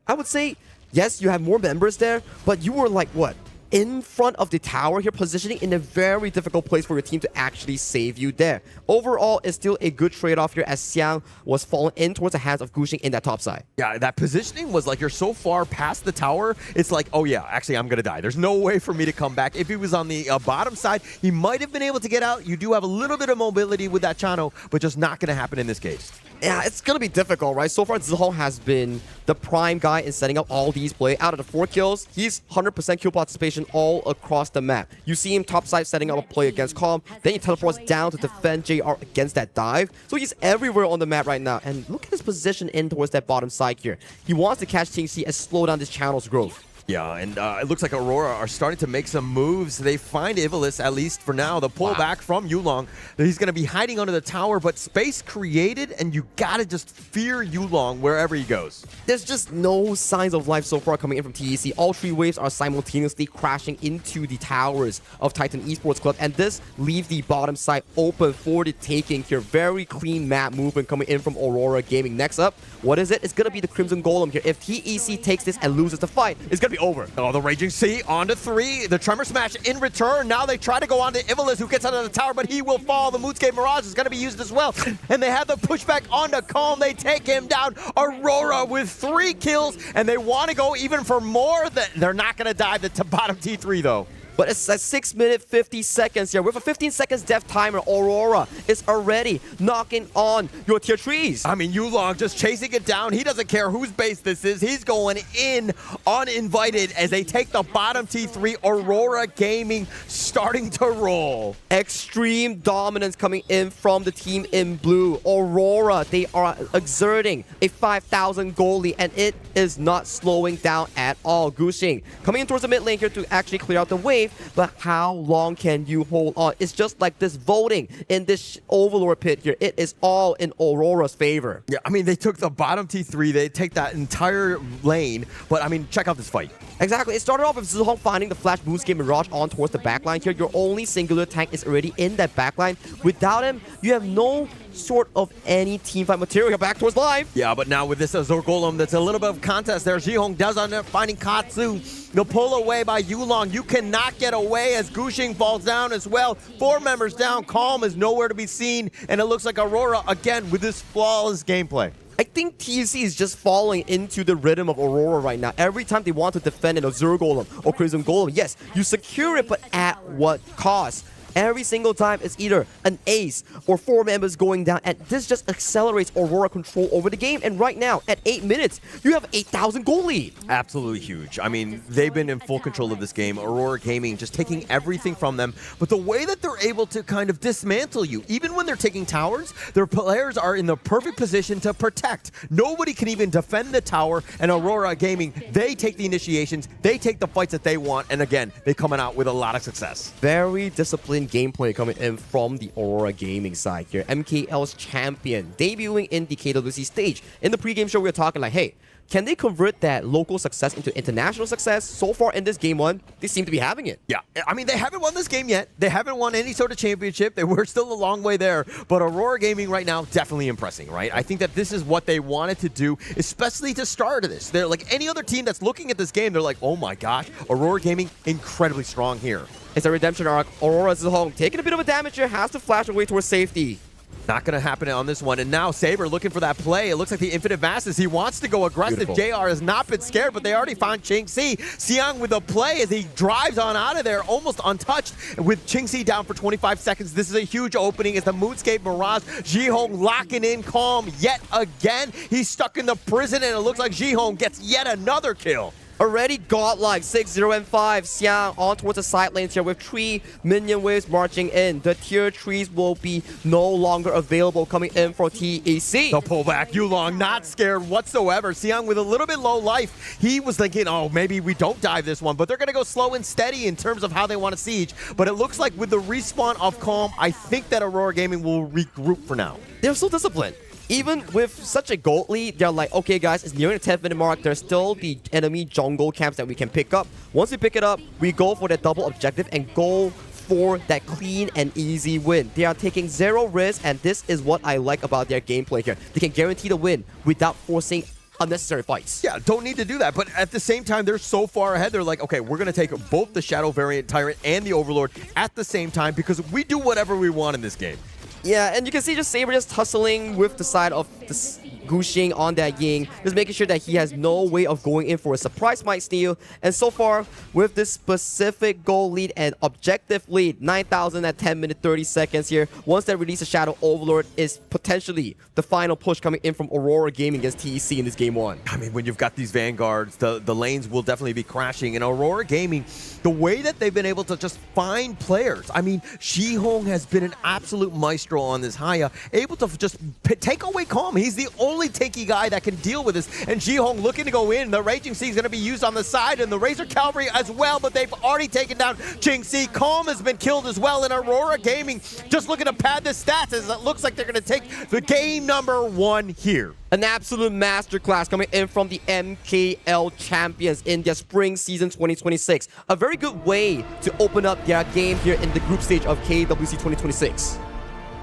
I would say, yes, you have more members there, but you were like, what? In front of the tower here, positioning in a very difficult place for your team to actually save you there. Overall, it's still a good trade-off here as Xiang was falling in towards the hands of Gushing in that top side. Yeah, that positioning was like you're so far past the tower, it's like, oh yeah, actually I'm going to die. There's no way for me to come back. If he was on the bottom side, he might have been able to get out. You do have a little bit of mobility with that Chano, but just not going to happen in this case. Yeah, it's going to be difficult, right? So far, Zihong has been the prime guy in setting up all these plays. Out of the 4 kills, he's 100% kill participation all across the map. You see him topside setting up a play against Calm, then he teleports down to defend JR against that dive. So he's everywhere on the map right now. And look at his position in towards that bottom side here. He wants to catch Qingxi and slow down this channel's growth. Yeah, and it looks like Aurora are starting to make some moves. They find Ivilus, at least for now. The pull back from Yulong. He's going to be hiding under the tower, but space created, and you got to just fear Yulong wherever he goes. There's just no signs of life so far coming in from TEC. All 3 waves are simultaneously crashing into the towers of Titan Esports Club, and this leaves the bottom side open for the taking here. Very clean map movement coming in from Aurora Gaming. Next up, what is it? It's going to be the Crimson Golem here. If TEC takes this and loses the fight, it's going to be over. Oh, the Raging Sea on to 3. The Tremor Smash in return. Now they try to go on to Ivilus, who gets out of the tower, but he will fall. The Moonscape Mirage is going to be used as well. And they have the pushback onto Calm. They take him down. Aurora with 3 kills, and they want to go even for more. They're not going to die the bottom T3, though. But it's at 6 minutes, 50 seconds here. With a 15 seconds death timer, Aurora is already knocking on your tier 3s. I mean, Yulong just chasing it down. He doesn't care whose base this is. He's going in uninvited as they take the bottom T3. Aurora Gaming starting to roll. Extreme dominance coming in from the team in blue. Aurora, they are exerting a 5,000 goalie, and it is not slowing down at all. Gushing coming in towards the mid lane here to actually clear out the wave. But how long can you hold on? It's just like this voting in this Overlord pit here. It is all in Aurora's favor. Yeah, I mean, they took the bottom T3. They take that entire lane. But, I mean, check out this fight. Exactly. It started off with Zihong finding the Flash Moonscape Mirage on towards the backline here. Your only singular tank is already in that backline. Without him, you have no sort of any teamfight material. You're back towards live. Yeah, but now with this Azure Golem, that's a little bit of contest there. Zihong does end up finding Katsu. The pull away by Yulong. You cannot get away as Gushing falls down as well. 4 members down. Calm is nowhere to be seen. And it looks like Aurora, again, with this flawless gameplay. I think TEC is just falling into the rhythm of Aurora right now. Every time they want to defend an Azure Golem or Crimson Golem, yes, you secure it, but at what cost? Every single time it's either an ace or 4 members going down, and this just accelerates Aurora control over the game. And right now, at 8 minutes, you have 8,000 goal lead. Absolutely huge. I mean, they've been in full control of this game. Aurora Gaming just taking everything from them. But the way that they're able to kind of dismantle you, even when they're taking towers, their players are in the perfect position to protect. Nobody can even defend the tower, and Aurora Gaming, they take the initiations, they take the fights that they want, and again, they coming out with a lot of success. Very disciplined gameplay coming in from the Aurora Gaming side here. MKL's champion debuting in the KWC stage. In the pregame show, we were talking like, hey, can they convert that local success into international success? So far in this game one, they seem to be having it. Yeah, I mean, they haven't won this game yet. They haven't won any sort of championship. We're still a long way there. But Aurora Gaming right now, definitely impressing, right? I think that this is what they wanted to do, especially to start this. They're like any other team that's looking at this game, they're like, oh my gosh, Aurora Gaming, incredibly strong here. It's a redemption arc. Aurora is home, taking a bit of a damage here, has to flash away towards safety. Not going to happen on this one. And now Saber looking for that play. It looks like the Infinite Masses. He wants to go aggressive. Beautiful. JR has not been scared, but they already found Ching-Si. Xiang with the play as he drives on out of there, almost untouched, with Ching-Si down for 25 seconds. This is a huge opening as the Moonscape Mirage. Jihong locking in Calm yet again. He's stuck in the prison, and it looks like Jihong gets yet another kill. Already godlike, 6-0 and 5. Xiang on towards the side lanes here with 3 minion waves marching in. The tier 3s will be no longer available coming in for TEC. The pullback, Yulong not scared whatsoever. Xiang with a little bit low life. He was thinking, oh, maybe we don't dive this one, but they're going to go slow and steady in terms of how they want to siege. But it looks like with the respawn of Calm, I think that Aurora Gaming will regroup for now. They're so disciplined. Even with such a gold lead, they're like, okay guys, it's nearing the 10th minute mark. There's still the enemy jungle camps that we can pick up. Once we pick it up, we go for that double objective and go for that clean and easy win. They are taking 0 risk, and this is what I like about their gameplay here. They can guarantee the win without forcing unnecessary fights. Yeah, don't need to do that. But at the same time, they're so far ahead. They're like, okay, we're going to take both the Shadow Variant Tyrant and the Overlord at the same time because we do whatever we want in this game. Yeah, and you can see just Saber just hustling with the side of this Guxing on that Ying, just making sure that he has no way of going in for a surprise might steal. And so far, with this specific goal lead and objective lead, 9,000 at 10 minutes 30 seconds here. Once they release a Shadow Overlord is potentially the final push coming in from Aurora Gaming against TEC in this game one. I mean, when you've got these Vanguards, the lanes will definitely be crashing. And Aurora Gaming, the way that they've been able to just find players. I mean, Jihong has been an absolute maestro on this Haya, able to just take away Calm. He's the only tanky guy that can deal with this. And Jihong looking to go in. The Raging Sea is going to be used on the side, and the Razor Cavalry as well, but they've already taken down Ching-Si. Calm has been killed as well, and Aurora Gaming just looking to pad the stats as it looks like they're going to take the game number 1 here. An absolute masterclass coming in from the MKL champions in their spring season 2026. A very good way to open up their game here in the group stage of KWC 2026.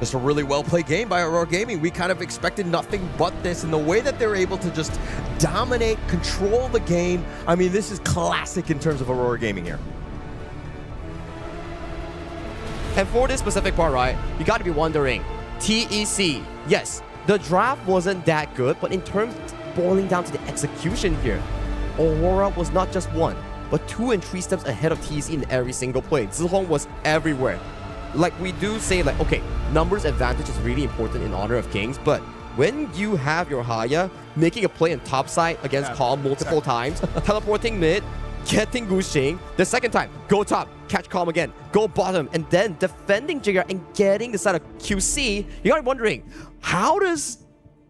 Just a really well-played game by Aurora Gaming. We kind of expected nothing but this, and the way that they're able to just dominate, control the game. I mean, this is classic in terms of Aurora Gaming here. And for this specific part, right, you got to be wondering, TEC, yes, the draft wasn't that good, but in terms of boiling down to the execution here, Aurora was not just 1, but 2 and 3 steps ahead of TEC in every single play. Zihong was everywhere. Like we do say, like, okay, numbers advantage is really important in Honor of Kings, but when you have your Haya making a play in top side against Calm multiple times, teleporting mid, getting Guxing, the second time, go top, catch Calm again, go bottom, and then defending Jigger and getting the side of QC, you gotta be wondering, how does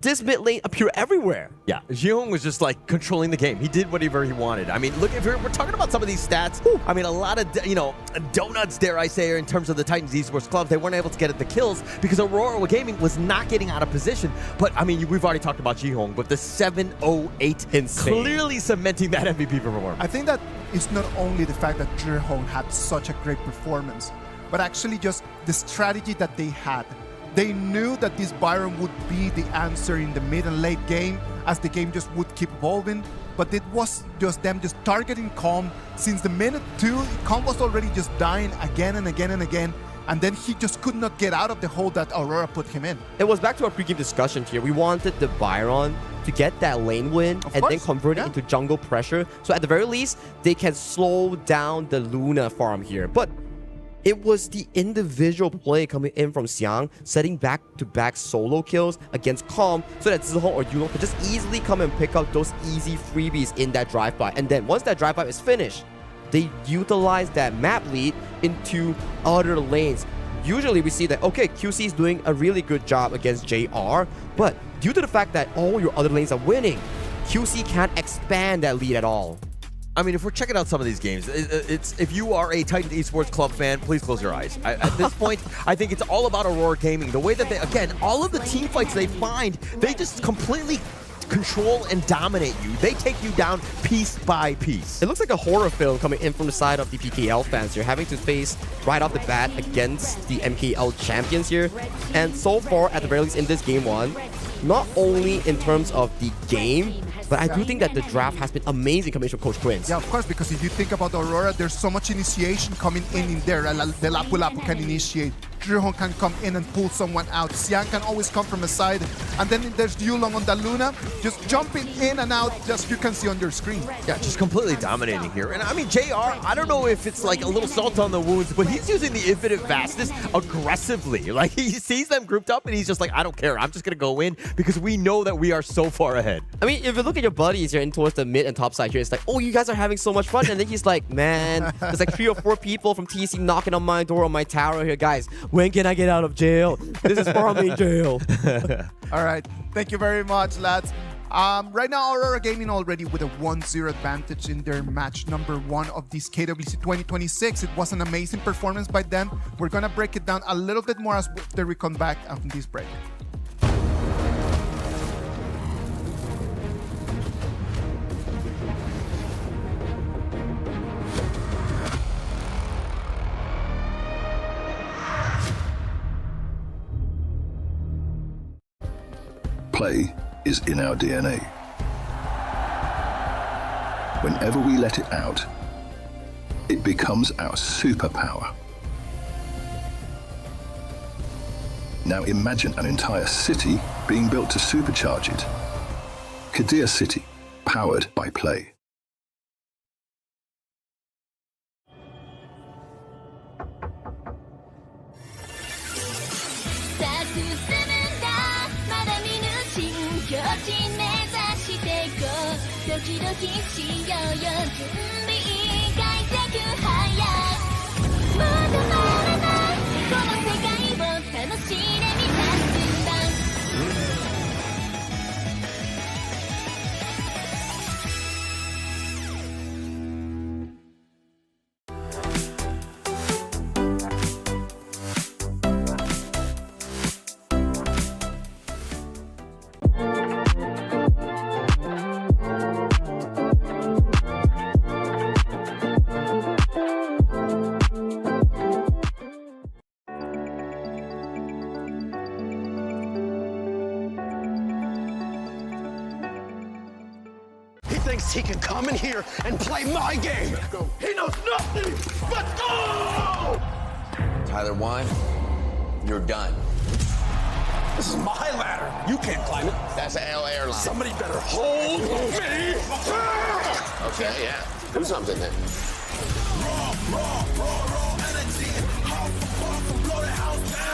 this mid lane appear everywhere? Yeah, Jihong was just like controlling the game. He did whatever he wanted. I mean, look, if we're talking about some of these stats, I mean, a lot of, you know, donuts, dare I say, in terms of the Titans Esports Club, they weren't able to get at the kills because Aurora Gaming was not getting out of position. But, I mean, we've already talked about Jihong, but the 708 insane, clearly cementing that MVP performance. I think that it's not only the fact that Jihong had such a great performance, but actually just the strategy that they had. They knew that this Byron would be the answer in the mid and late game as the game just would keep evolving, but it was just them just targeting Calm. Since the minute 2, Calm was already just dying again and again and again, and then he just could not get out of the hole that Aurora put him in. It was back to our pregame discussion here. We wanted the Byron to get that lane win and then convert it into jungle pressure. So at the very least, they can slow down the Luna farm here. But It was the individual play coming in from Xiang, setting back-to-back solo kills against Calm so that Zihong or Yulong could just easily come and pick up those easy freebies in that drive-by. And then once that drive-by is finished, they utilize that map lead into other lanes. Usually we see that, okay, QC is doing a really good job against JR, but due to the fact that all your other lanes are winning, QC can't expand that lead at all. I mean, if we're checking out some of these games, it's if you are a Titan Esports Club fan, please close your eyes. At this point, I think it's all about Aurora Gaming. The way that they, again, all of the team fights they find, they just completely control and dominate you. They take you down piece by piece. It looks like a horror film coming in from the side of the PKL fans. You're having to face right off the bat against the MKL champions here. And so far, at the very least in this game one, not only in terms of the game, but I do think that the draft has been amazing coming from Coach Quince. Yeah, of course, because if you think about Aurora, there's so much initiation coming in there. The Lapu Lapu can initiate. Zhihong can come in and pull someone out. Xiang can always come from a side. And then there's Yulong on the Luna, just jumping in and out, just you can see on your screen. Yeah, just completely dominating here. And I mean, JR, I don't know if it's like a little salt on the wounds, but he's using the infinite vastness aggressively. Like, he sees them grouped up and he's just like, I don't care. I'm just going to go in because we know that we are so far ahead. I mean, if you look at your buddies here in towards the mid and top side here, it's like, oh, you guys are having so much fun. And then he's like, man, there's like 3 or 4 people from TC knocking on my door on my tower here. Guys, when can I get out of jail? This is farming jail. All right. Thank you very much, lads. Right now, Aurora Gaming already with a 1-0 advantage in their match number 1 of this KWC 2026. It was an amazing performance by them. We're going to break it down a little bit more after we come back from this break. Play is in our DNA. Whenever we let it out, it becomes our superpower. Now imagine an entire city being built to supercharge it. Kadir City, powered by Play. He can come in here and play my game. He knows nothing but go! Tyler 1, you're done. This is my ladder. You can't climb it. That's an L airline. Somebody better hold me. Okay, yeah. Do something then. Raw energy. Blow the house down.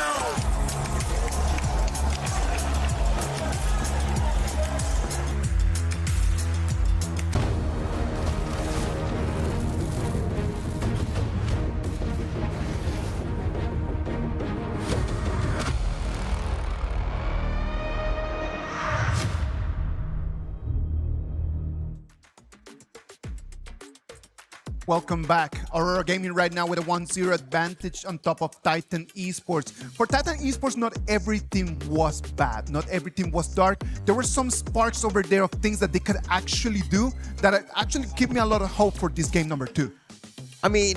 Welcome back. Aurora Gaming right now with a 1-0 advantage on top of Titan Esports. For Titan Esports, not everything was bad. Not everything was dark. There were some sparks over there of things that they could actually do that actually give me a lot of hope for this game number 2. I mean,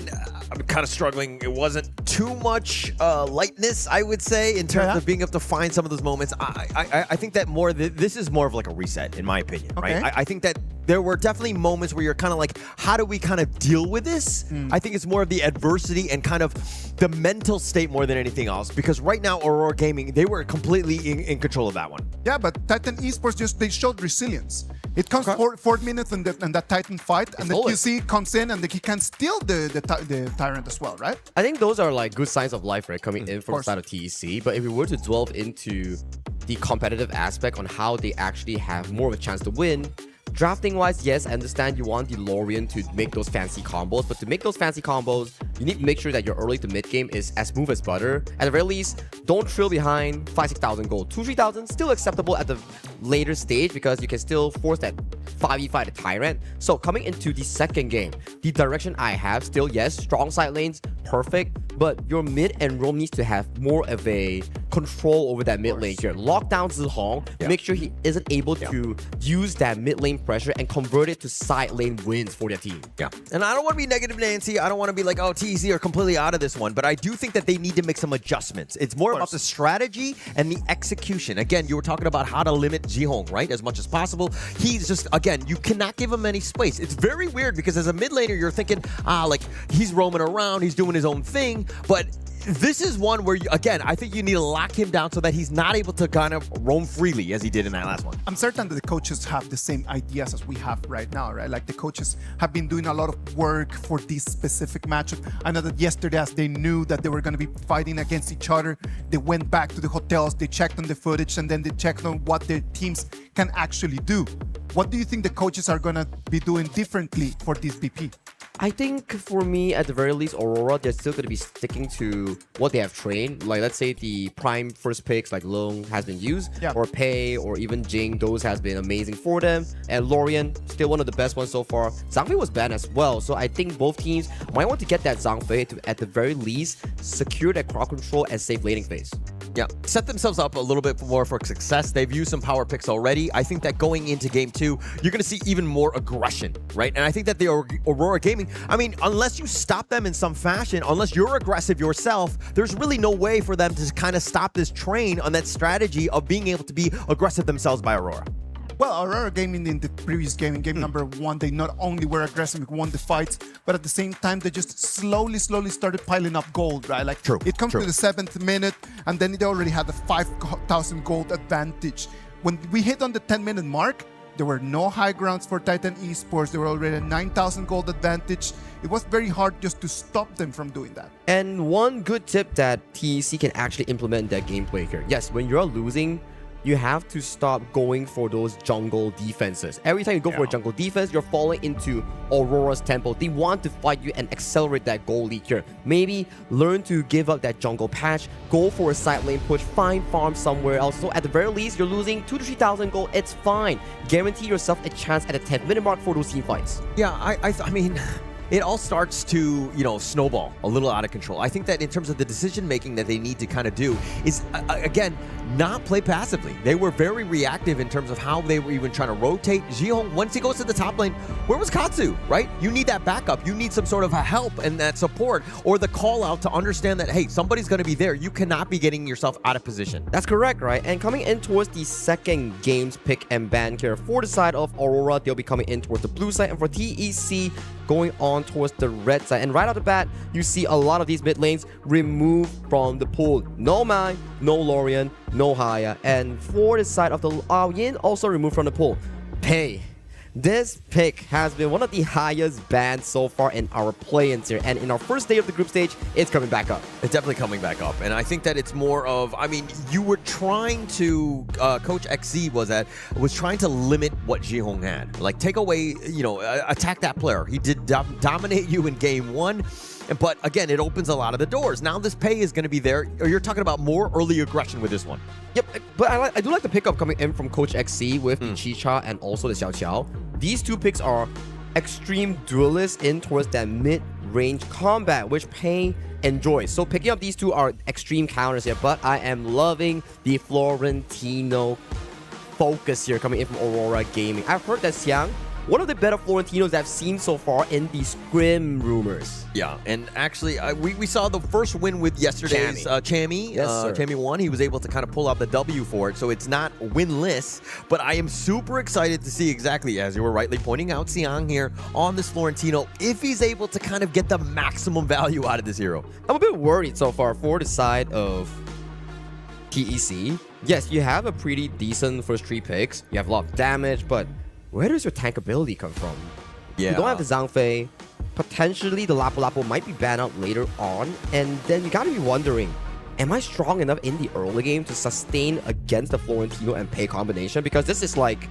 I'm kind of struggling. It wasn't too much lightness, I would say, in terms of being able to find some of those moments. I think that this is more of like a reset, in my opinion, right? I think that there were definitely moments where you're kind of like, how do we kind of deal with this? I think it's more of the adversity and kind of the mental state more than anything else. Because right now, Aurora Gaming, they were completely in control of that one. Yeah, but Titan Esports they showed resilience. It comes 4 minutes in that Titan fight, and the stole it. QC comes in, and he can steal the Tyrant as well, right? I think those are like good signs of life, right? Coming in from the side of TEC. But if we were to delve into the competitive aspect on how they actually have more of a chance to win, drafting wise, yes, I understand you want the Lorien to make those fancy combos, but to make those fancy combos, you need to make sure that your early to mid game is as smooth as butter. At the very least, don't trail behind 5,000-6,000 gold. 2,000-3,000 still acceptable at the later stage because you can still force that 5v5 the Tyrant. So coming into the second game, the direction I have still, yes, strong side lanes, perfect, but your mid and roam needs to have more of a control over that mid lane here. Lock down Zihong, make sure he isn't able to use that mid lane pressure and convert it to side lane wins for their team. Yeah. And I don't want to be negative, Nancy. I don't want to be like, oh, TEC are completely out of this one. But I do think that they need to make some adjustments. It's more about the strategy and the execution. Again, you were talking about how to limit Zihong, right? As much as possible. He's just, again, you cannot give him any space. It's very weird because as a mid laner, you're thinking, like, he's roaming around, he's doing his own thing. But this is one where, again, I think you need to lock him down so that he's not able to kind of roam freely as he did in that last one. I'm certain that the coaches have the same ideas as we have right now, right? Like the coaches have been doing a lot of work for this specific matchup. I know that yesterday, as they knew that they were going to be fighting against each other, they went back to the hotels, they checked on the footage, and then they checked on what their teams can actually do. What do you think the coaches are going to be doing differently for this BP? I think for me, at the very least, Aurora, they're still going to be sticking to what they have trained. Like, let's say the prime first picks like Lung has been used, or Pei, or even Jing, those has been amazing for them. And Lorien, still one of the best ones so far. Zhangfei was banned as well, so I think both teams might want to get that Zhangfei to, at the very least, secure that crowd control and safe laning phase. Yeah, set themselves up a little bit more for success. They've used some power picks already. I think that going into game 2, you're going to see even more aggression, right? And I think that the Aurora Gaming, I mean, unless you stop them in some fashion, unless you're aggressive yourself, there's really no way for them to kind of stop this train on that strategy of being able to be aggressive themselves by Aurora. Well, Aurora Gaming in the previous game, in game number 1, they not only were aggressive, won the fights, but at the same time, they just slowly started piling up gold, right? Like, it comes to the 7th minute, and then they already had a 5,000 gold advantage. When we hit on the 10-minute mark, there were no high grounds for Titan Esports. They were already a 9,000 gold advantage. It was very hard just to stop them from doing that. And one good tip that TEC can actually implement in their gameplay here. Yes, when you're losing, you have to stop going for those jungle defenses. Every time you go for a jungle defense, you're falling into Aurora's tempo. They want to fight you and accelerate that goal lead here. Maybe learn to give up that jungle patch, go for a side lane push, find farm somewhere else. So at the very least, you're losing 2,000 to 3,000 gold. It's fine. Guarantee yourself a chance at a 10-minute mark for those team fights. Yeah, I mean, it all starts to, snowball a little out of control. I think that in terms of the decision making that they need to kind of do is, again, not play passively. They were very reactive in terms of how they were even trying to rotate. Zihong, once he goes to the top lane, where was Katsu, right? You need that backup. You need some sort of a help and that support or the call out to understand that, hey, somebody's going to be there. You cannot be getting yourself out of position. That's correct, right? And coming in towards the second game's pick and ban here, for the side of Aurora, they'll be coming in towards the blue side, and for TEC, going on towards the red side. And right off the bat, you see a lot of these mid lanes removed from the pool. No Mai, no Lorien, no Haya. And for the side of the Yin, also removed from the pool. Pei. This pick has been one of the highest bans so far in our play-ins here. And in our first day of the group stage, it's coming back up. It's definitely coming back up. And I think that it's more of, I mean, you were trying to, Coach XZ was trying to limit what Zihong had. Like, take away, attack that player. He did dominate you in game 1. But again, it opens a lot of the doors. Now this Pei is going to be there. Or you're talking about more early aggression with this one. Yep, but I do like the pickup coming in from Coach XC with the Chicha and also the Xiao Qiao. These two picks are extreme duelists in towards that mid-range combat, which Pei enjoys. So picking up these two are extreme counters here, but I am loving the Florentino focus here coming in from Aurora Gaming. I've heard that Xiang, one of the better Florentinos I've seen so far in the scrim rumors. Yeah, and actually, we saw the first win with yesterday's Chammy. Yes, Chammy won. He was able to kind of pull out the W for it, so it's not winless. But I am super excited to see exactly, as you were rightly pointing out, Xiang here on this Florentino, if he's able to kind of get the maximum value out of this hero. I'm a bit worried so far for the side of TEC. Yes, you have a pretty decent first 3 picks. You have a lot of damage, but where does your tank ability come from? Yeah. You don't have the Zhang Fei. Potentially, the Lapu Lapu might be banned out later on. And then you gotta be wondering, am I strong enough in the early game to sustain against the Florentino and Pei combination? Because this is like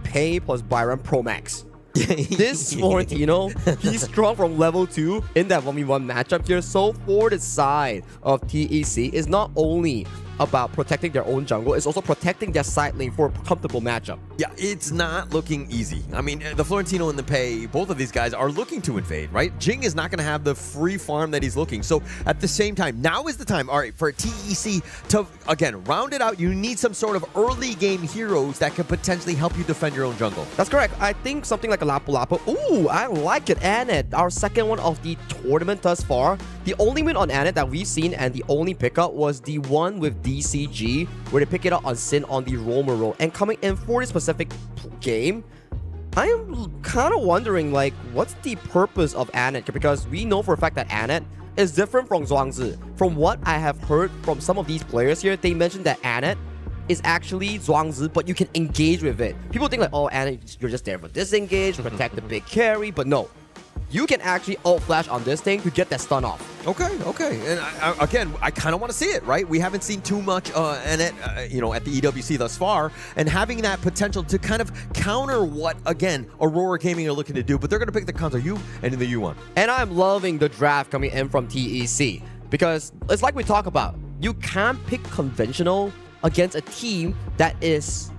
Pei plus Byron Pro Max. This Florentino, he's strong from level 2 in that 1v1 matchup here. So for the side of TEC is not only about protecting their own jungle, it's also protecting their side lane for a comfortable matchup. Yeah, it's not looking easy. I mean, the Florentino and the Pei, both of these guys are looking to invade, right? Jing is not going to have the free farm that he's looking. So at the same time, now is the time, all right, for TEC to, again, round it out. You need some sort of early game heroes that can potentially help you defend your own jungle. That's correct. I think something like a Lapu Lapu. Ooh, I like it. Anet, our second one of the tournament thus far. The only win on Anet that we've seen and the only pickup was the one with DCG, where they pick it up on Sin on the Roamer role. And coming in for this specific game, I am kind of wondering, like, what's the purpose of Anet? Because we know for a fact that Anet is different from Zhuangzi. From what I have heard from some of these players here, they mentioned that Anet is actually Zhuangzi, but you can engage with it. People think like, oh, Anet, you're just there for disengage, protect the big carry, but no. You can actually ult flash on this thing to get that stun off. Okay. And again, I kind of want to see it, right? We haven't seen too much in it, at the EWC thus far, and having that potential to kind of counter what, again, Aurora Gaming are looking to do, but they're going to pick the counter U and the U1. And I'm loving the draft coming in from TEC, because it's like we talk about, you can't pick conventional against a team that is,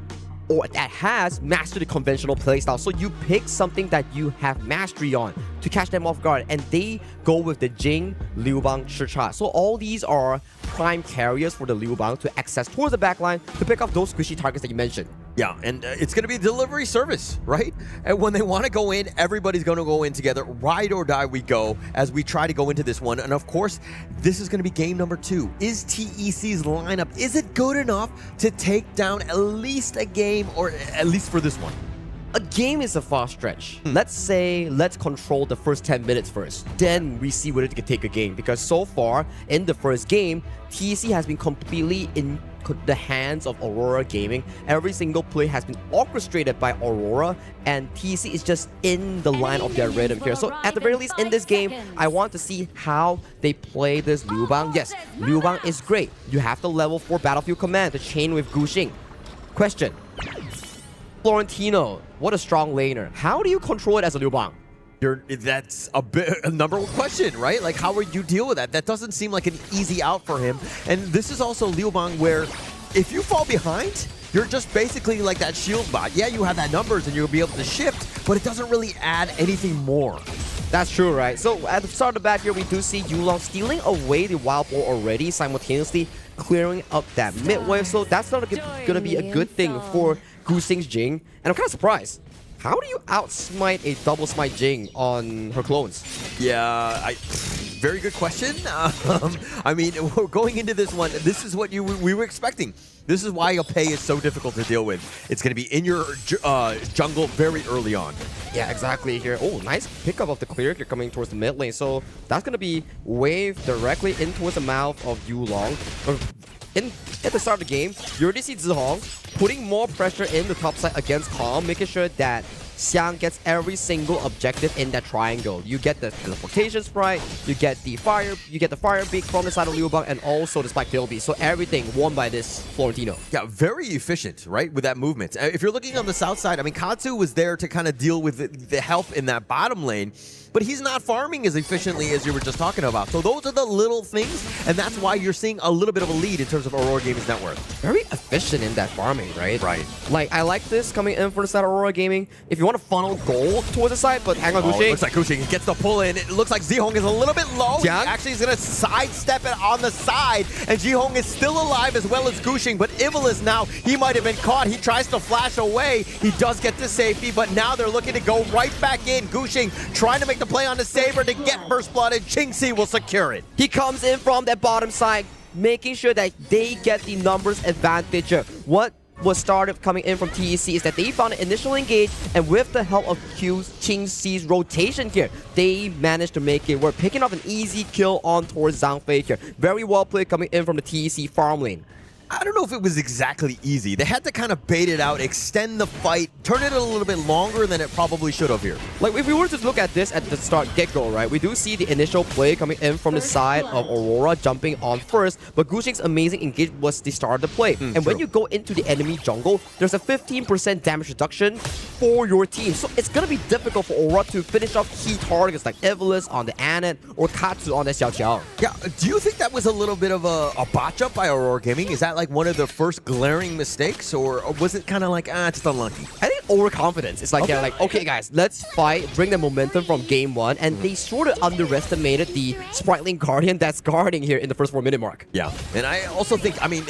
or that has mastered the conventional playstyle. So you pick something that you have mastery on to catch them off guard, and they go with the Jing, Liu Bang, Chicha. So all these are prime carriers for the Liu Bang to access towards the backline to pick up those squishy targets that you mentioned. Yeah, and it's going to be delivery service, right? And when they want to go in, everybody's going to go in together. Ride or die we go as we try to go into this one. And of course, this is going to be game number 2. Is TEC's lineup, is it good enough to take down at least a game, or at least for this one? A game is a far stretch. Let's control the first 10 minutes first. Then we see whether it can take a game. Because so far, in the first game, TEC has been completely in the hands of Aurora Gaming. Every single play has been orchestrated by Aurora, and TEC is just in the line of their rhythm here. So at the very least, in this game, I want to see how they play this Liu Bang. Yes, Liu Bang is great. You have the level 4 Battlefield Command to chain with Guxing. Question. Florentino, what a strong laner. How do you control it as a Liu Bang? That's a number one question, right? Like, how would you deal with that? That doesn't seem like an easy out for him. And this is also Liu Bang where if you fall behind, you're just basically like that shield bot. Yeah, you have that numbers and you'll be able to shift, but it doesn't really add anything more. That's true, right? So at the start of the bat here, we do see Yulong stealing away the Wild Boar already, simultaneously clearing up that mid wave. So that's not going to be a good thing for Guxing's Jing. And I'm kind of surprised. How do you outsmite a double smite Jing on her clones? Yeah, very good question. I mean, going into this one, this is what we were expecting. This is why a Pei is so difficult to deal with. It's going to be in your jungle very early on. Yeah, exactly here. Oh, nice pickup of the clear here coming towards the mid lane. So that's going to be wave directly in towards the mouth of Yulong. At the start of the game, you already see Zihong putting more pressure in the top side against Calm, making sure that Xiang gets every single objective in that triangle. You get the teleportation sprite, you get the fire beak from the side of Liu Bang, and also the spike Bilby. So everything won by this Florentino. Yeah, very efficient, right, with that movement. If you're looking on the south side, I mean, Katsu was there to kind of deal with the help in that bottom lane, but he's not farming as efficiently as you were just talking about. So those are the little things, and that's why you're seeing a little bit of a lead in terms of Aurora Gaming's net worth. Very efficient in that farming, right? Right. Like, I like this coming in for the side of Aurora Gaming. If you want to funnel gold towards the side, but hang on, Guxing. It looks like Guxing gets the pull in. It looks like Zihong is a little bit low. He actually is going to sidestep it on the side, and Zihong is still alive as well as Guxing, but Ivalis now, he might have been caught. He tries to flash away. He does get to safety, but now they're looking to go right back in. Guxing trying to make the play on the Saber to get first blood, and Qingxi will secure it. He comes in from that bottom side, making sure that they get the numbers advantage. What was started coming in from TEC is that they found an initial engage, and with the help of Qingxi's rotation here, they managed to make it. We're picking up an easy kill on towards Zhang Fei here. Very well played coming in from the TEC farm lane. I don't know if it was exactly easy. They had to kind of bait it out, extend the fight, turn it a little bit longer than it probably should have here. Like, if we were to look at this at the start get-go, right, we do see the initial play coming in from the side of Aurora jumping on first, but Gushing's amazing engage was the start of the play. And when you go into the enemy jungle, there's a 15% damage reduction for your team. So it's going to be difficult for Aurora to finish off key targets like Evilus on the Anet or Katsu on the Xiao Qiao. Yeah, do you think that was a little bit of a botch up by Aurora Gaming? Is that like one of the first glaring mistakes, or was it kind of like, just unlucky? I think overconfidence. It's like, they're like, okay, guys, let's fight, bring the momentum from game one, and they sort of underestimated the Spriteling Guardian that's guarding here in the first 4-minute mark. Yeah, and I also think, I mean,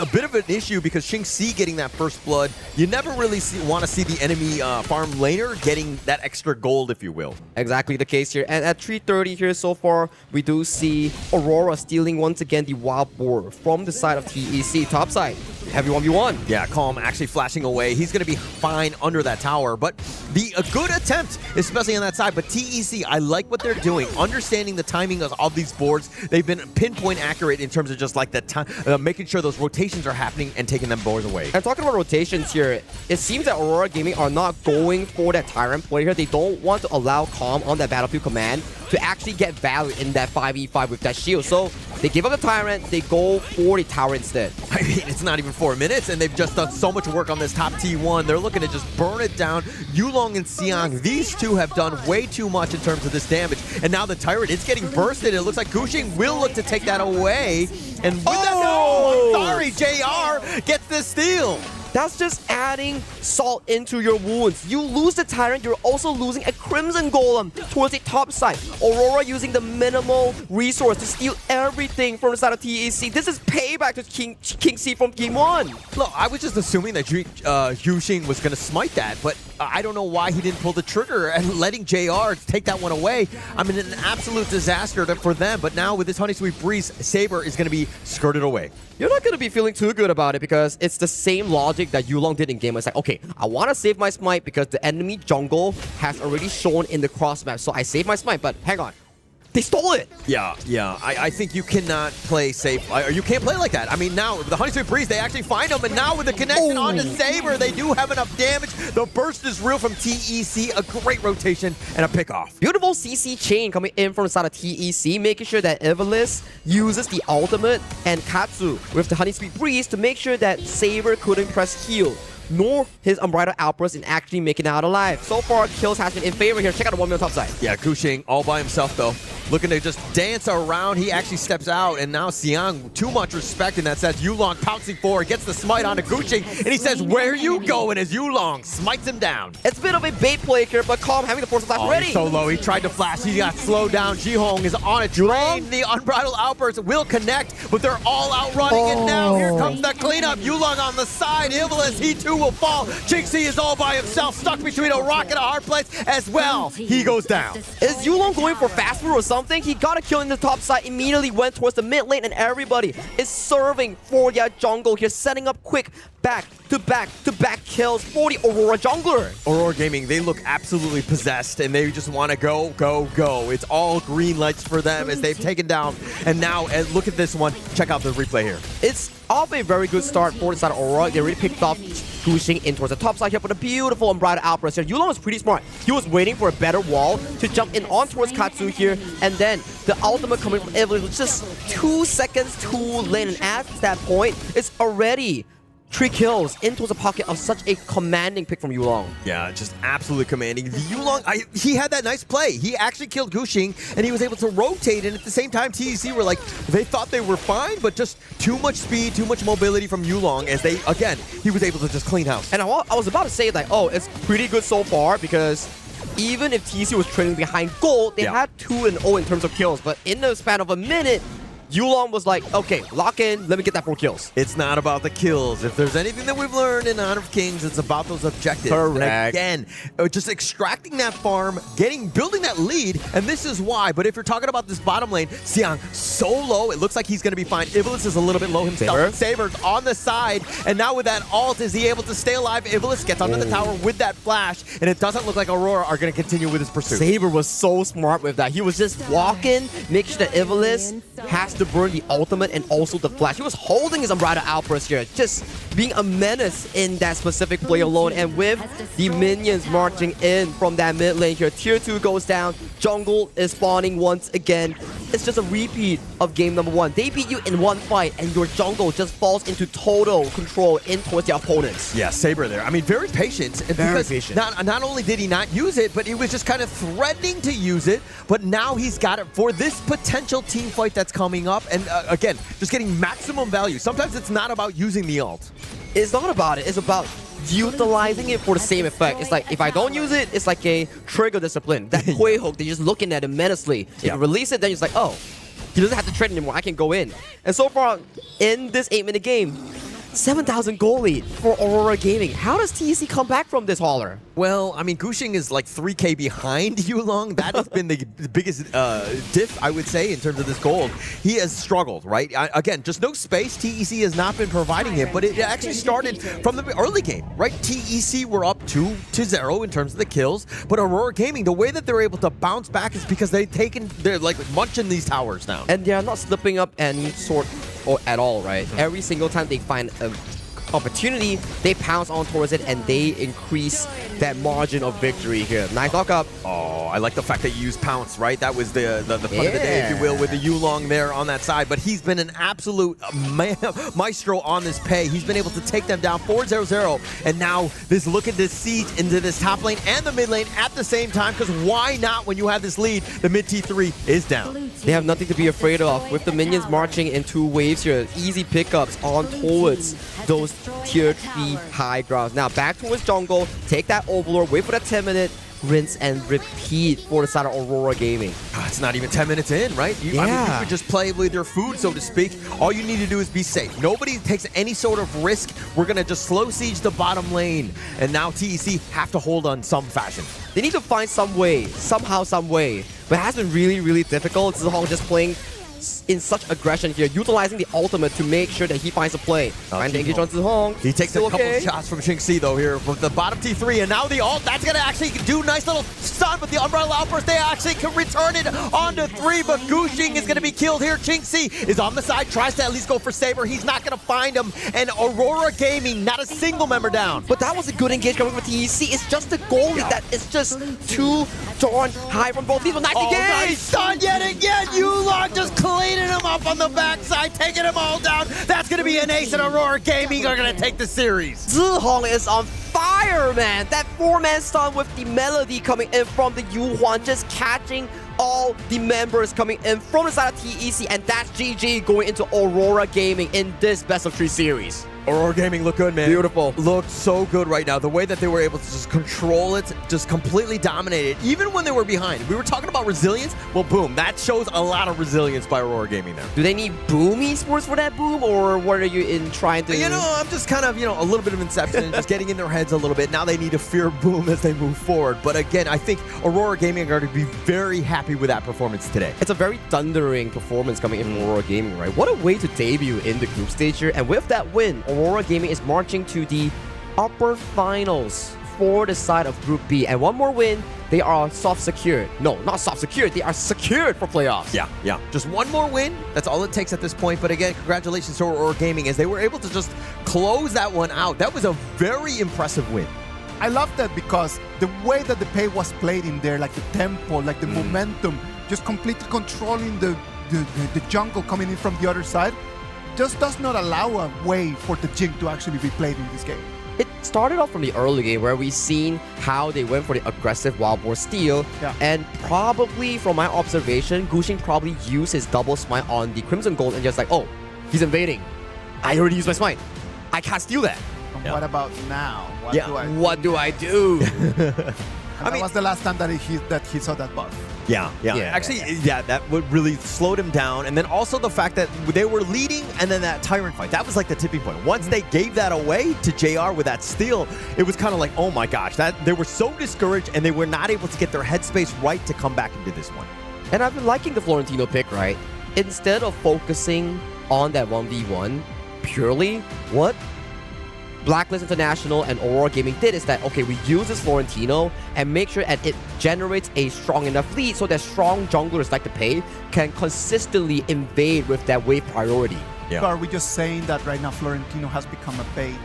a bit of an issue because Xing Si getting that first blood, you never really want to see the enemy farm laner getting that extra gold, if you will. Exactly the case here. And at 3:30 here so far, we do see Aurora stealing once again the wild boar from the side of TEC. Top side, heavy 1v1. Yeah, Calm actually flashing away. He's going to be fine under that tower, but a good attempt, especially on that side. But TEC, I like what they're doing, understanding the timing of these boards. They've been pinpoint accurate in terms of just like the time, making sure those rotations are happening and taking them boards away. And talking about rotations here, it seems that Aurora Gaming are not going for that Tyrant play here. They don't want to allow Calm on that Battlefield command to actually get value in that 5v5 with that shield. So they give up the Tyrant, they go for the tower instead. I mean, it's not even 4 minutes, and they've just done so much work on this top T1. They're looking to just burn it down. Yulong and Xiang, these two have done way too much in terms of this damage. And now the Tyrant, it's getting bursted. It looks like Gushing will look to take that away. And with that, no, I'm sorry, JR gets the steal. That's just adding salt into your wounds. You lose the Tyrant, you're also losing a Crimson Golem towards the top side. Aurora using the minimal resource to steal everything from the side of TEC. This is payback to King C from Game 1. Look, I was just assuming that Yuxing was going to smite that, but I don't know why he didn't pull the trigger and letting JR take that one away. I mean, an absolute disaster for them, but now with this Honey Sweet Breeze, Saber is going to be skirted away. You're not going to be feeling too good about it because it's the same logic that Yulong did in game. It's like, okay, I want to save my smite because the enemy jungle has already shown in the cross map. So I save my smite, but hang on. They stole it! Yeah. I think you cannot play safe. You can't play like that. I mean, now, with the Honey Sweet Breeze, they actually find him, and now with the connection onto Saber, they do have enough damage. The burst is real from TEC. A great rotation and a pick-off. Beautiful CC chain coming in from the side of TEC, making sure that Evilus uses the ultimate and Katsu with the Honey Sweet Breeze to make sure that Saber couldn't press heal, nor his Unbridled Outburst in actually making it out alive. So far, kills has been in favor here. Check out the 1 million top side. Yeah, Gushing all by himself, though. Looking to just dance around. He actually steps out, and now Xiang, too much respect in that sense. Yulong pouncing forward, gets the smite onto Gushing, and he says, "Where you going?" as Yulong smites him down. It's a bit of a bait play here, but Calm having the force of flash ready. He's so low. He tried to flash. He got slowed down. Jihong is on a train. The Unbridled Outburst will connect, but they're all outrunning it now. Here comes the cleanup. Yulong on the side. Ivalis, he too will fall. Jinxie is all by himself, stuck between a rock and a hard place as well. He goes down. Is Yulong going for fast food or something? He got a kill in the top side, immediately went towards the mid lane, and everybody is serving for their jungle here, setting up quick back-to-back kills for the Aurora jungler. Aurora Gaming, they look absolutely possessed, and they just want to go. It's all green lights for them as they've taken down. And now, look at this one. Check out the replay here. It's off a very good start for the side of Aurora. They already picked off Gushing in towards the top side here, but a beautiful Unbridled Outburst here. Yulong was pretty smart. He was waiting for a better wall to jump in on towards Katsu here, and then the ultimate coming from Evelyn was just 2 seconds too late, and at that point, it's already 3 kills into the pocket of such a commanding pick from Yulong. Yeah, just absolutely commanding. The Yulong, he had that nice play. He actually killed Gushing, and he was able to rotate, and at the same time, TEC were like, they thought they were fine, but just too much speed, too much mobility from Yulong as they, again, he was able to just clean house. And I was about to say, like, oh, it's pretty good so far, because even if TEC was trailing behind gold, they had 2-0 in terms of kills, but in the span of a minute, Yulong was like, okay, lock in, let me get that 4 kills. It's not about the kills. If there's anything that we've learned in Honor of Kings, it's about those objectives. Correct. And again, just extracting that farm, building that lead, and this is why. But if you're talking about this bottom lane, Xiang so low, it looks like he's going to be fine. Ivalis is a little bit low himself. Saber's on the side, and now with that ult, is he able to stay alive? Ivalis gets onto the tower with that flash, and it doesn't look like Aurora are going to continue with his pursuit. Saber was so smart with that. He was just walking, make sure that Ivalis has to to burn the ultimate and also the flash. He was holding his Umbrella Outburst here, just being a menace in that specific play alone. And with the minions marching in from that mid lane here, tier 2 goes down, jungle is spawning once again. It's just a repeat of game number 1. They beat you in one fight, and your jungle just falls into total control in towards the opponents. Yeah, Saber there. I mean, very patient. Very patient. Not only did he not use it, but he was just kind of threatening to use it. But now he's got it for this potential team fight that's coming up. And again, just getting maximum value. Sometimes it's not about using the ult. It's not about it. It's about utilizing it for the same effect. It's like, if I don't use it, it's like a trigger discipline. That Quay hook, they're just looking at it menacingly. If you release it, then it's like, oh, he doesn't have to trade anymore. I can go in. And so far, in this 8-minute game, 7,000 goal lead for Aurora Gaming. How does TEC come back from this hauler? Well, I mean, Gushing is like 3K behind Yulong. That has been the biggest diff, I would say, in terms of this gold. He has struggled, right? Again, just no space. TEC has not been providing him, but it actually started from the early game, right? TEC were up 2-0 in terms of the kills, but Aurora Gaming, the way that they're able to bounce back is because they're like munching these towers now. And they're not slipping up any sort or at all, right? Every single time they find an opportunity, they pounce on towards it and they increase that margin of victory here. Nice knock up. Oh, I like the fact that you use pounce, right? That was the fun of the day, if you will, with the Yulong there on that side. But he's been an absolute maestro on this pay. He's been able to take them down 4-0-0. And now look at this siege into this top lane and the mid lane at the same time. Because why not when you have this lead? The mid T3 is down. They have nothing to be afraid of. With the minions marching in 2 waves here, easy pickups on towards those tier 3 high grounds. Now back towards jungle, take that overlord, wait for that 10-minute, rinse and repeat for the side of Aurora Gaming. It's not even 10 minutes in, right? I mean, you could just play with your food, so to speak. All you need to do is be safe. Nobody takes any sort of risk. We're going to just slow siege the bottom lane. And now TEC have to hold on some fashion. They need to find some way, somehow, some way. But it has been really, really difficult. Zihong just playing in such aggression here, utilizing the ultimate to make sure that he finds a play. Find the engage on Zihong. He takes a couple shots from Xingxi though here from the bottom T3, and now the ult, that's going to actually do nice little stun with the Umbrella Outburst. They actually can return it onto 3, but Gushing is going to be killed here. Xingxi is on the side, tries to at least go for Saber. He's not going to find him, and Aurora Gaming, not a single member down. But that was a good engage coming from TEC. It's just the goalie that is just too darn high from both people. Nice engage! Nice stun yet again! Yulong just cleaning him up on the backside, taking them all down. That's going to be an ace, and Aurora Gaming are going to take the series. Zihong is on fire, man. That 4-man stun with the melody coming in from the Yuhuan, just catching all the members coming in from the side of TEC, and that's GG going into Aurora Gaming in this best of 3 series. Aurora Gaming look good, man. Beautiful. Looked so good right now. The way that they were able to just control it, just completely dominate it, even when they were behind. We were talking about resilience. Well, boom. That shows a lot of resilience by Aurora Gaming there. Do they need boom esports for that boom, or what are you in trying to... You know, I'm just kind of, a little bit of inception, just getting in their heads a little bit. Now they need to fear boom as they move forward. But again, I think Aurora Gaming are going to be very happy with that performance today. It's a very thundering performance coming in from Aurora Gaming, right? What a way to debut in the group stage here. And with that win, Aurora Gaming is marching to the upper finals for the side of Group B. And one more win, they are soft secured. No, not soft secured. They are secured for playoffs. Yeah. Just one more win. That's all it takes at this point. But again, congratulations to Aurora Gaming as they were able to just close that one out. That was a very impressive win. I love that because the way that the pay was played in there, like the tempo, like the momentum, just completely controlling the jungle coming in from the other side, just does not allow a way for the Jing to actually be played in this game. It started off from the early game where we've seen how they went for the aggressive wild boar steal, and probably from my observation, Gushing probably used his double smite on the Crimson Gold and just like, oh, he's invading. I already used my smite. I can't steal that. What about now? What do I do? That was the last time that he saw that buff. Yeah. Actually, that would really slowed him down. And then also the fact that they were leading and then that Tyrant fight, that was like the tipping point. Once they gave that away to JR with that steal, it was kind of like, oh my gosh, they were so discouraged and they were not able to get their headspace right to come back into this one. And I've been liking the Florentino pick, right? Instead of focusing on that 1v1 purely, what Blacklist International and Aurora Gaming did is that, okay, we use this Florentino and make sure that it generates a strong enough lead so that strong junglers like the Pei can consistently invade with that wave priority. Yeah. Are we just saying that right now Florentino has become a bait?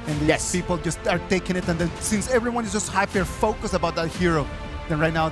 And yes, people just are taking it, and then since everyone is just hyper-focused about that hero, then right now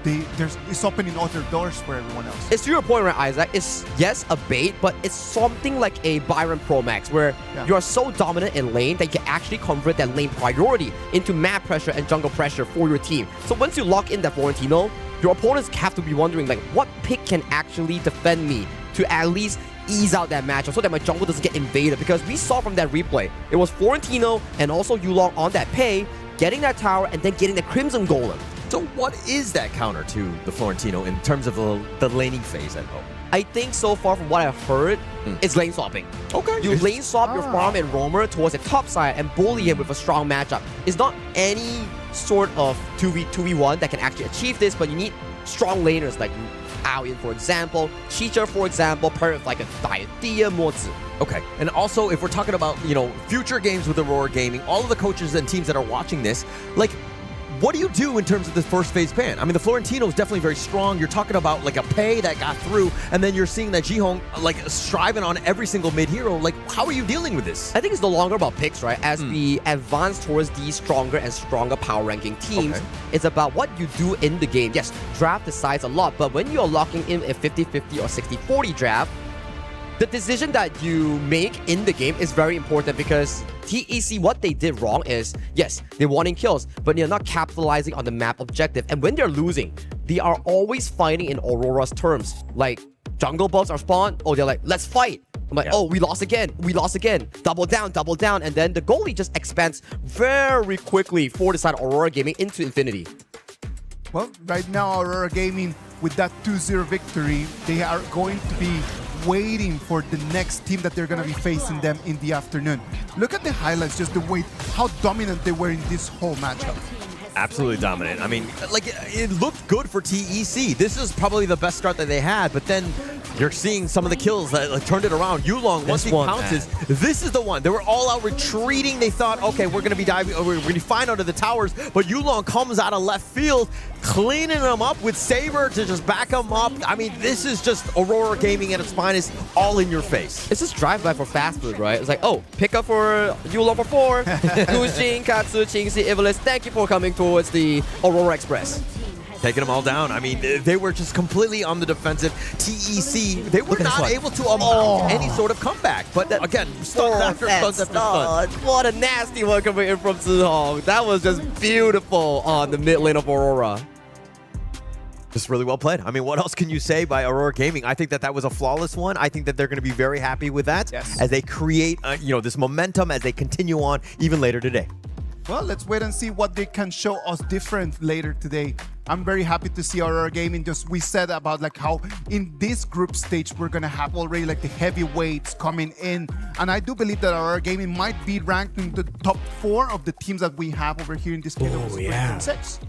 it's opening other doors for everyone else. It's to your point, right, Isaac? It's, yes, a bait, but it's something like a Byron Pro Max, where you are so dominant in lane that you can actually convert that lane priority into map pressure and jungle pressure for your team. So once you lock in that Florentino, your opponents have to be wondering, like, what pick can actually defend me to at least ease out that matchup so that my jungle doesn't get invaded? Because we saw from that replay, it was Florentino and also Yulong on that Pei, getting that tower and then getting the Crimson Golem. So what is that counter to the Florentino in terms of the laning phase at home? I think so far from what I've heard, it's lane swapping. Okay. You lane swap your farm and roamer towards the top side and bully him with a strong matchup. It's not any sort of 2v1 that can actually achieve this, but you need strong laners like Aoyan, for example, Chicha, for example, part of like a Diathea, Mozi. Okay, and also if we're talking about, future games with Aurora Gaming, all of the coaches and teams that are watching this, like, what do you do in terms of this first phase ban? I mean, the Florentino is definitely very strong. You're talking about like a Pei that got through, and then you're seeing that Jihong like striving on every single mid hero. Like, how are you dealing with this? I think it's no longer about picks, right? As we advance towards these stronger and stronger power ranking teams, it's about what you do in the game. Yes, draft decides a lot, but when you're locking in a 50-50 or 60-40 draft, the decision that you make in the game is very important, because TEC, what they did wrong is, yes, they're wanting kills, but they're not capitalizing on the map objective. And when they're losing, they are always fighting in Aurora's terms. Like, jungle buffs are spawned, they're like, let's fight. I'm like, we lost again, double down, and then the goalie just expands very quickly for the side of Aurora Gaming into infinity. Well, right now, Aurora Gaming, with that 2-0 victory, they are going to be waiting for the next team that they're going to be facing them in the afternoon. Look at the highlights, just the way, how dominant they were in this whole matchup. Absolutely dominant. I mean, like, it looked good for TEC. This is probably the best start that they had, but then you're seeing some of the kills that turned it around. Yulong, once he pounces, this is the one. They were all out retreating. They thought, okay, we're going to be diving, we're going to be fine under the towers, but Yulong comes out of left field, cleaning them up with Saber to just back them up. I mean, this is just Aurora Gaming at its finest, all in your face. It's just drive-by for fast food, right? It's like, pick up for Yulong for 4. Guxing, Katsu, Qingxi, Ivalis, thank you for coming towards the Aurora Express. Taking them all down. I mean, they were just completely on the defensive. TEC, they were not able to amount any sort of comeback. But again, stuns after stuns. What a nasty one coming in from Zihong. That was just beautiful on the mid lane of Aurora. Just really well played. I mean, what else can you say by Aurora Gaming? I think that was a flawless one. I think that they're going to be very happy with that as they create, this momentum as they continue on even later today. Well, let's wait and see what they can show us different later today. I'm very happy to see Aurora Gaming. Just we said about like how in this group stage we're gonna have already like the heavyweights coming in, and I do believe that Aurora Gaming might be ranked in the top 4 of the teams that we have over here in this Kingdom 6.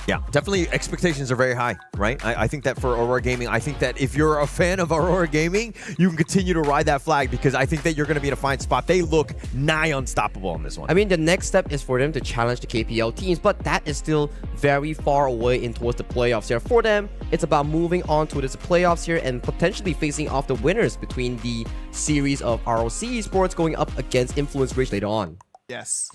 Yeah, definitely expectations are very high, right? I think that for Aurora Gaming, I think that if you're a fan of Aurora Gaming, you can continue to ride that flag, because I think that you're going to be in a fine spot. They look nigh unstoppable on this one. I mean, the next step is for them to challenge the KPL teams, but that is still very far away in towards the playoffs here. For them, it's about moving on to the playoffs here and potentially facing off the winners between the series of ROC Esports going up against Influence Bridge later on. Yes.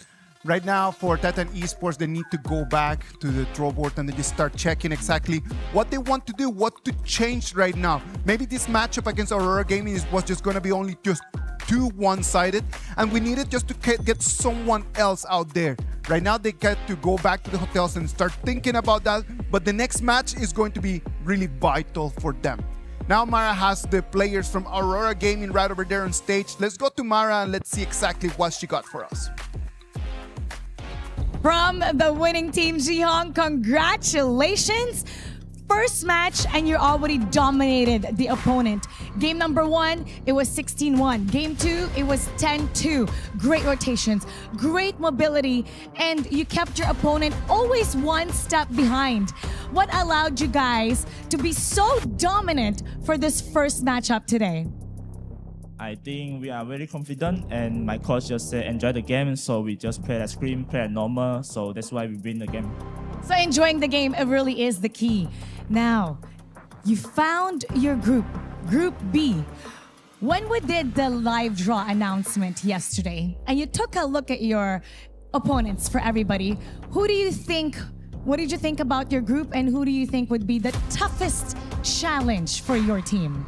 Right now, for Titan Esports, they need to go back to the draw board and they just start checking exactly what they want to do, what to change right now. Maybe this matchup against Aurora Gaming was just going to be only just too one-sided, and we needed just to get someone else out there. Right now, they get to go back to the hotels and start thinking about that, but the next match is going to be really vital for them. Now Mara has the players from Aurora Gaming right over there on stage. Let's go to Mara and let's see exactly what she got for us. From the winning team, Jihong, congratulations! First match and you already dominated the opponent. Game number 1, it was 16-1. Game 2, it was 10-2. Great rotations, great mobility, and you kept your opponent always one step behind. What allowed you guys to be so dominant for this first matchup today? I think we are very confident, and my coach just said enjoy the game, so we just play at screen, play at normal, so that's why we win the game. So enjoying the game, it really is the key. Now, you found your group, Group B. When we did the live draw announcement yesterday, and you took a look at your opponents for everybody, what did you think about your group, and who do you think would be the toughest challenge for your team?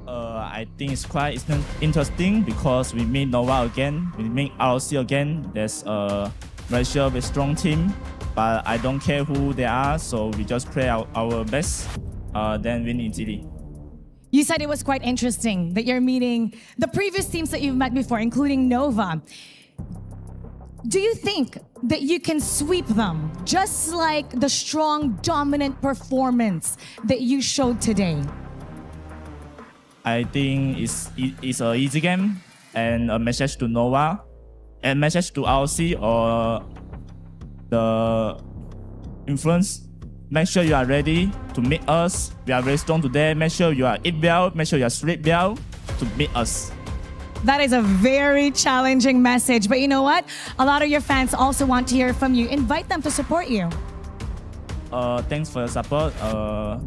I think it's quite interesting because we meet Nova again, we meet ROC again. There's a very sure very strong team, but I don't care who they are, so we just play our best, then win easily. You said it was quite interesting that you're meeting the previous teams that you've met before, including Nova. Do you think that you can sweep them, just like the strong, dominant performance that you showed today? I think it's an easy game, and a message to Nova, and message to ROC or the influence. Make sure you are ready to meet us. We are very strong today. Make sure you are eat well, make sure you are sleep well to meet us. That is a very challenging message, but you know what? A lot of your fans also want to hear from you. Invite them to support you. Thanks for your support.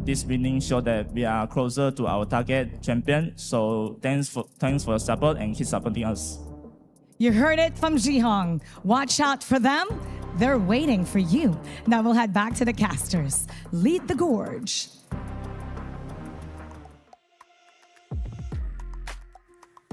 This winning show that we are closer to our target champion. So thanks for your support and keep supporting us. You heard it from Jihong. Watch out for them. They're waiting for you. Now we'll head back to the casters. Lead the gorge.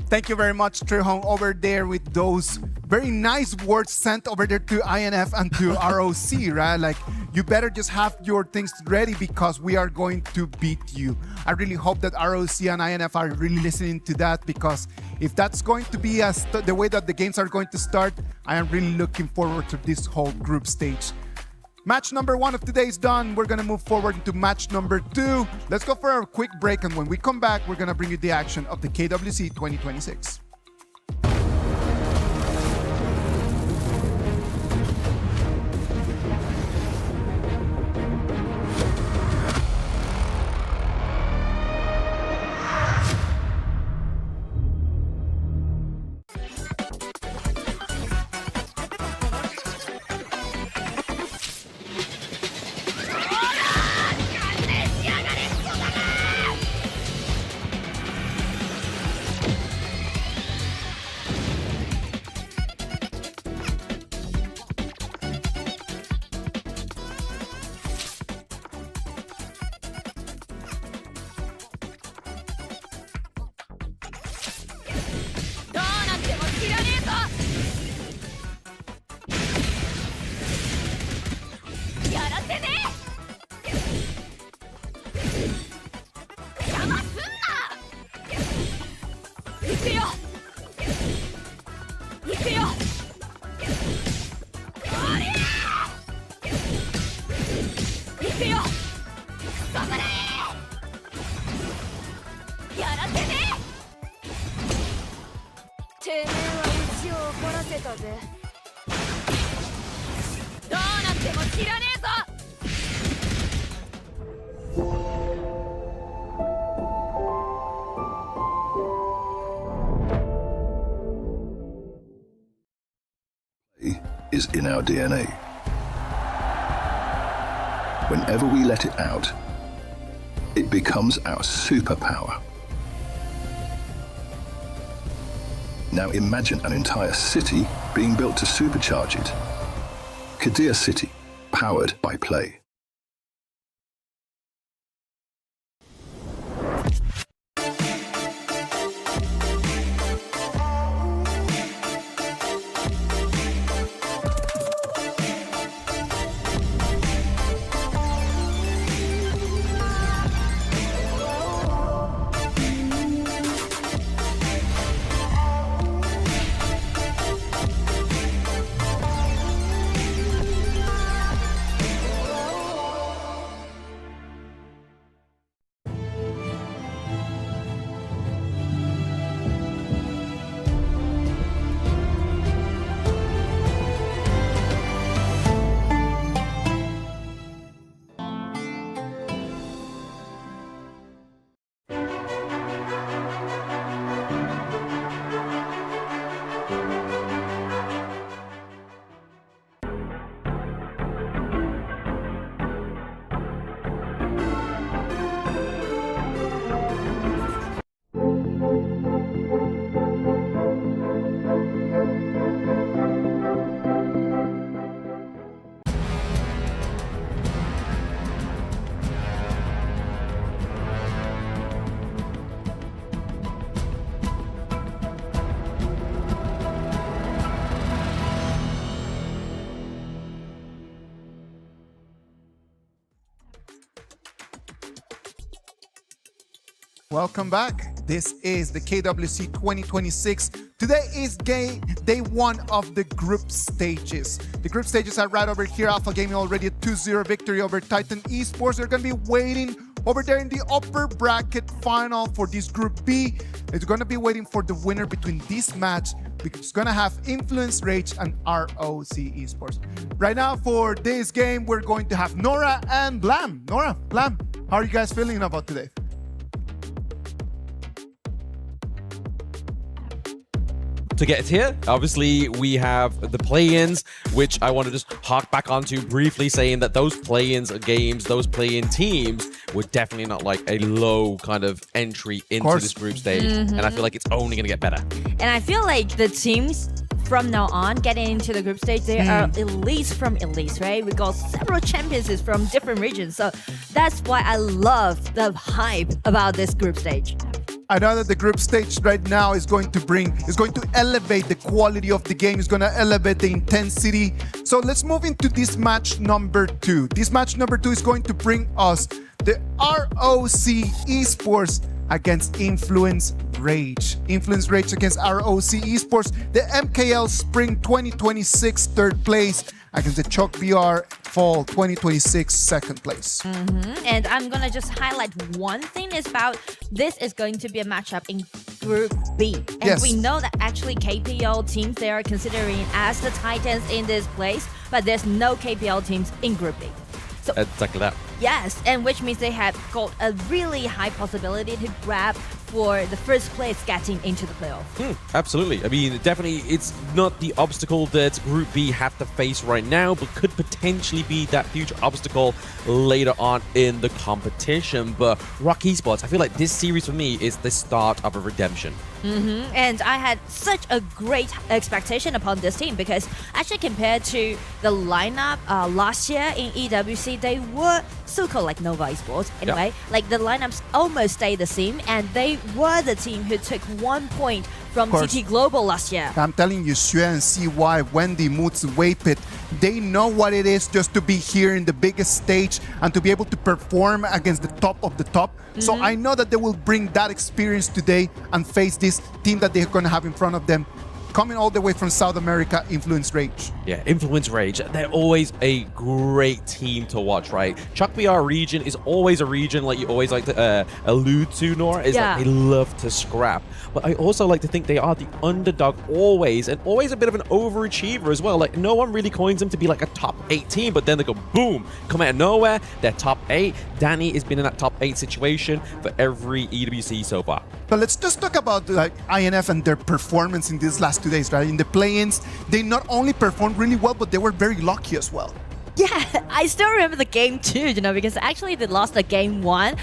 Thank you very much, Trihong, over there with those very nice words sent over there to INF and to ROC, right? Like, you better just have your things ready because we are going to beat you. I really hope that ROC and INF are really listening to that, because if that's going to be the way that the games are going to start, I am really looking forward to this whole group stage. Match number 1 of today is done. We're going to move forward into match number 2. Let's go for a quick break, and when we come back, we're going to bring you the action of the KWC 2026. Is in our DNA. Whenever we let it out, it becomes our superpower. Now imagine an entire city being built to supercharge it. Geekay City, powered by play. Welcome back. This is the KWC 2026. Today is day one of the group stages. The group stages are right over here. Alpha Gaming already a 2-0 victory over Titan Esports. They're going to be waiting over there in the upper bracket final for this Group B. It's going to be waiting for the winner between this match, because it's going to have Influence Rage and ROC Esports. Right now for this game, we're going to have Nora and Blam. Nora, Blam, how are you guys feeling about today? To get here, obviously we have the play-ins, which I want to just hark back onto briefly, saying that those play-ins games, those play-in teams were definitely not like a low kind of entry into this group stage. And I feel like it's only going to get better. And I feel like the teams from now on getting into the group stage, they are elites from elites, right? We got several champions from different regions. So that's why I love the hype about this group stage. I know that the group stage right now is going to elevate the quality of the game, is going to elevate the intensity. So let's move into this match number 2. This match number 2 is going to bring us the ROC Esports against Influence Rage. Influence Rage against ROC Esports. The MKL Spring 2026 third place against the Chalk VR Fall 2026 second place. And I'm gonna just highlight one thing is about this is going to be a matchup in Group B. And we know that actually KPL teams they are considering as the Titans in this place, but there's no KPL teams in Group B. So exactly that. Yes, and which means they have got a really high possibility to grab for the first place getting into the playoff. Absolutely. I mean, definitely it's not the obstacle that Group B have to face right now, but could potentially be that future obstacle later on in the competition. But Rock Esports, I feel like this series for me is the start of a redemption. And I had such a great expectation upon this team because actually compared to the lineup last year in EWC, they were so-called like Nova Esports. Anyway, like the lineups almost stayed the same, and they were the team who took 1 point from TT Global last year. I'm telling you, Xue and CY, Wendy, Moots, Waypit, they know what it is just to be here in the biggest stage and to be able to perform against the top of the top. So I know that they will bring that experience today and face this team that they're going to have in front of them, coming all the way from South America, Influence Rage. Yeah, Influence Rage. They're always a great team to watch, right? Chuck VR region is always a region like you always like to allude to, Nora, is that they love to scrap. But I also like to think they are the underdog always, and always a bit of an overachiever as well. Like, no one really coins them to be like a top 8 team, but then they go boom, come out of nowhere, they're top 8. Danny has been in that top 8 situation for every EWC so far. But let's just talk about like INF and their performance in these last 2 days, right? In the play-ins, they not only performed really well, but they were very lucky as well. Yeah, I still remember the game too, you know, because actually they lost the game 1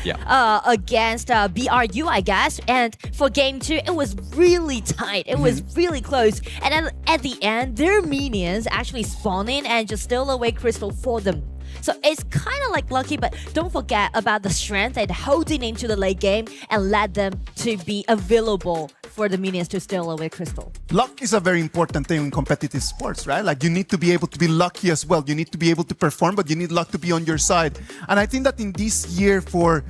against BRU, I guess. And for game 2, it was really tight. It was really close. And then at the end, their minions actually spawned in and just steal away Crystal for them. So it's kind of like lucky, but don't forget about the strength and holding into the late game and let them to be available for the minions to steal away Crystal. Luck is a very important thing in competitive sports, right? Like you need to be able to be lucky as well. You need to be able to perform, but you need luck to be on your side. And I think that in this year for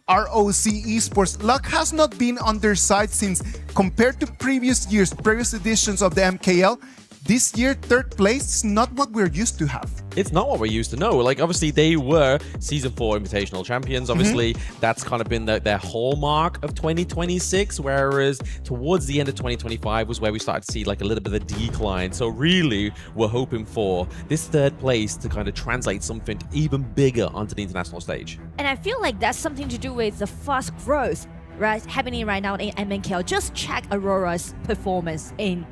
ROC Esports, luck has not been on their side since compared to previous years, previous editions of the MKL. This year, third place is not what we're used to have. It's not what we're used to know. Like, obviously, they were Season 4 Invitational Champions. Obviously, that's kind of been their hallmark of 2026, whereas towards the end of 2025 was where we started to see like a little bit of a decline. So really, we're hoping for this third place to kind of translate something even bigger onto the international stage. And I feel like that's something to do with the fast growth happening right now in MNKL. Just check Aurora's performance in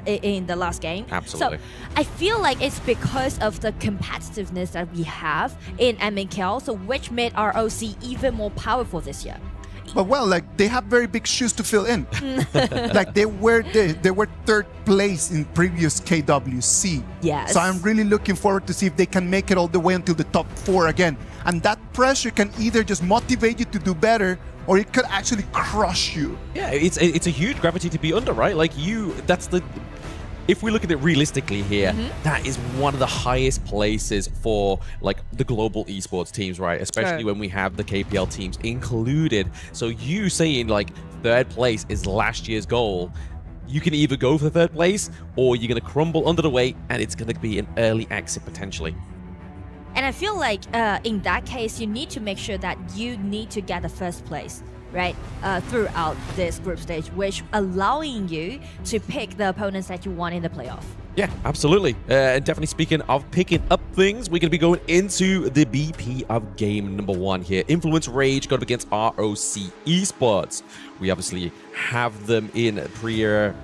in the last game. Absolutely. So I feel like it's because of the competitiveness that we have in MNKL, so which made ROC even more powerful this year. But well, like they have very big shoes to fill in. Like they were third place in previous KWC. Yes. So I'm really looking forward to see if they can make it all the way until the top 4 again. And that pressure can either just motivate you to do better, or it could actually crush you. Yeah, it's a huge gravity to be under, right? Like that's the if we look at it realistically here, that is one of the highest places for like the global esports teams, right? Especially when we have the KPL teams included. So you saying like 3rd place is last year's goal, you can either go for 3rd place or you're going to crumble under the weight and it's going to be an early exit potentially. And I feel like in that case, you need to make sure that you need to get the 1st place, right? Throughout this group stage, which allowing you to pick the opponents that you want in the playoff. Yeah, absolutely. And definitely speaking of picking up things, we're going to be going into the BP of game number 1 here. Influence Rage going up against ROC Esports. We obviously have them in prior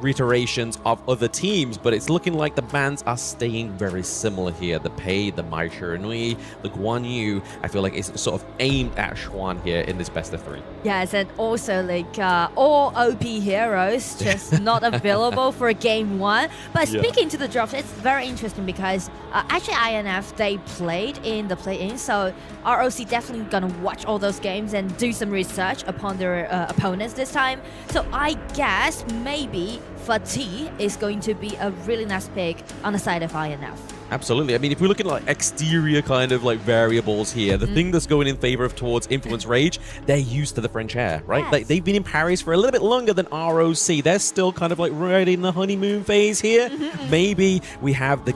reiterations of other teams, but it's looking like the bans are staying very similar here. The Pei, the Mai Shiranui, the Guan Yu, I feel like it's sort of aimed at Xuan here in this best of 3. Yes, and also like all OP heroes just not available for game 1. But speaking to the drops, it's very interesting because actually INF, they played in the play-in, so ROC definitely gonna watch all those games and do some research upon their opponents this time. So I guess maybe Fatih is going to be a really nice pick on the side of INF. Absolutely. I mean, if we look at like exterior kind of like variables here, the thing that's going in favor of towards Influence Rage, they're used to the French air, right? Yes. Like they've been in Paris for a little bit longer than ROC. They're still kind of like right in the honeymoon phase here. Maybe we have the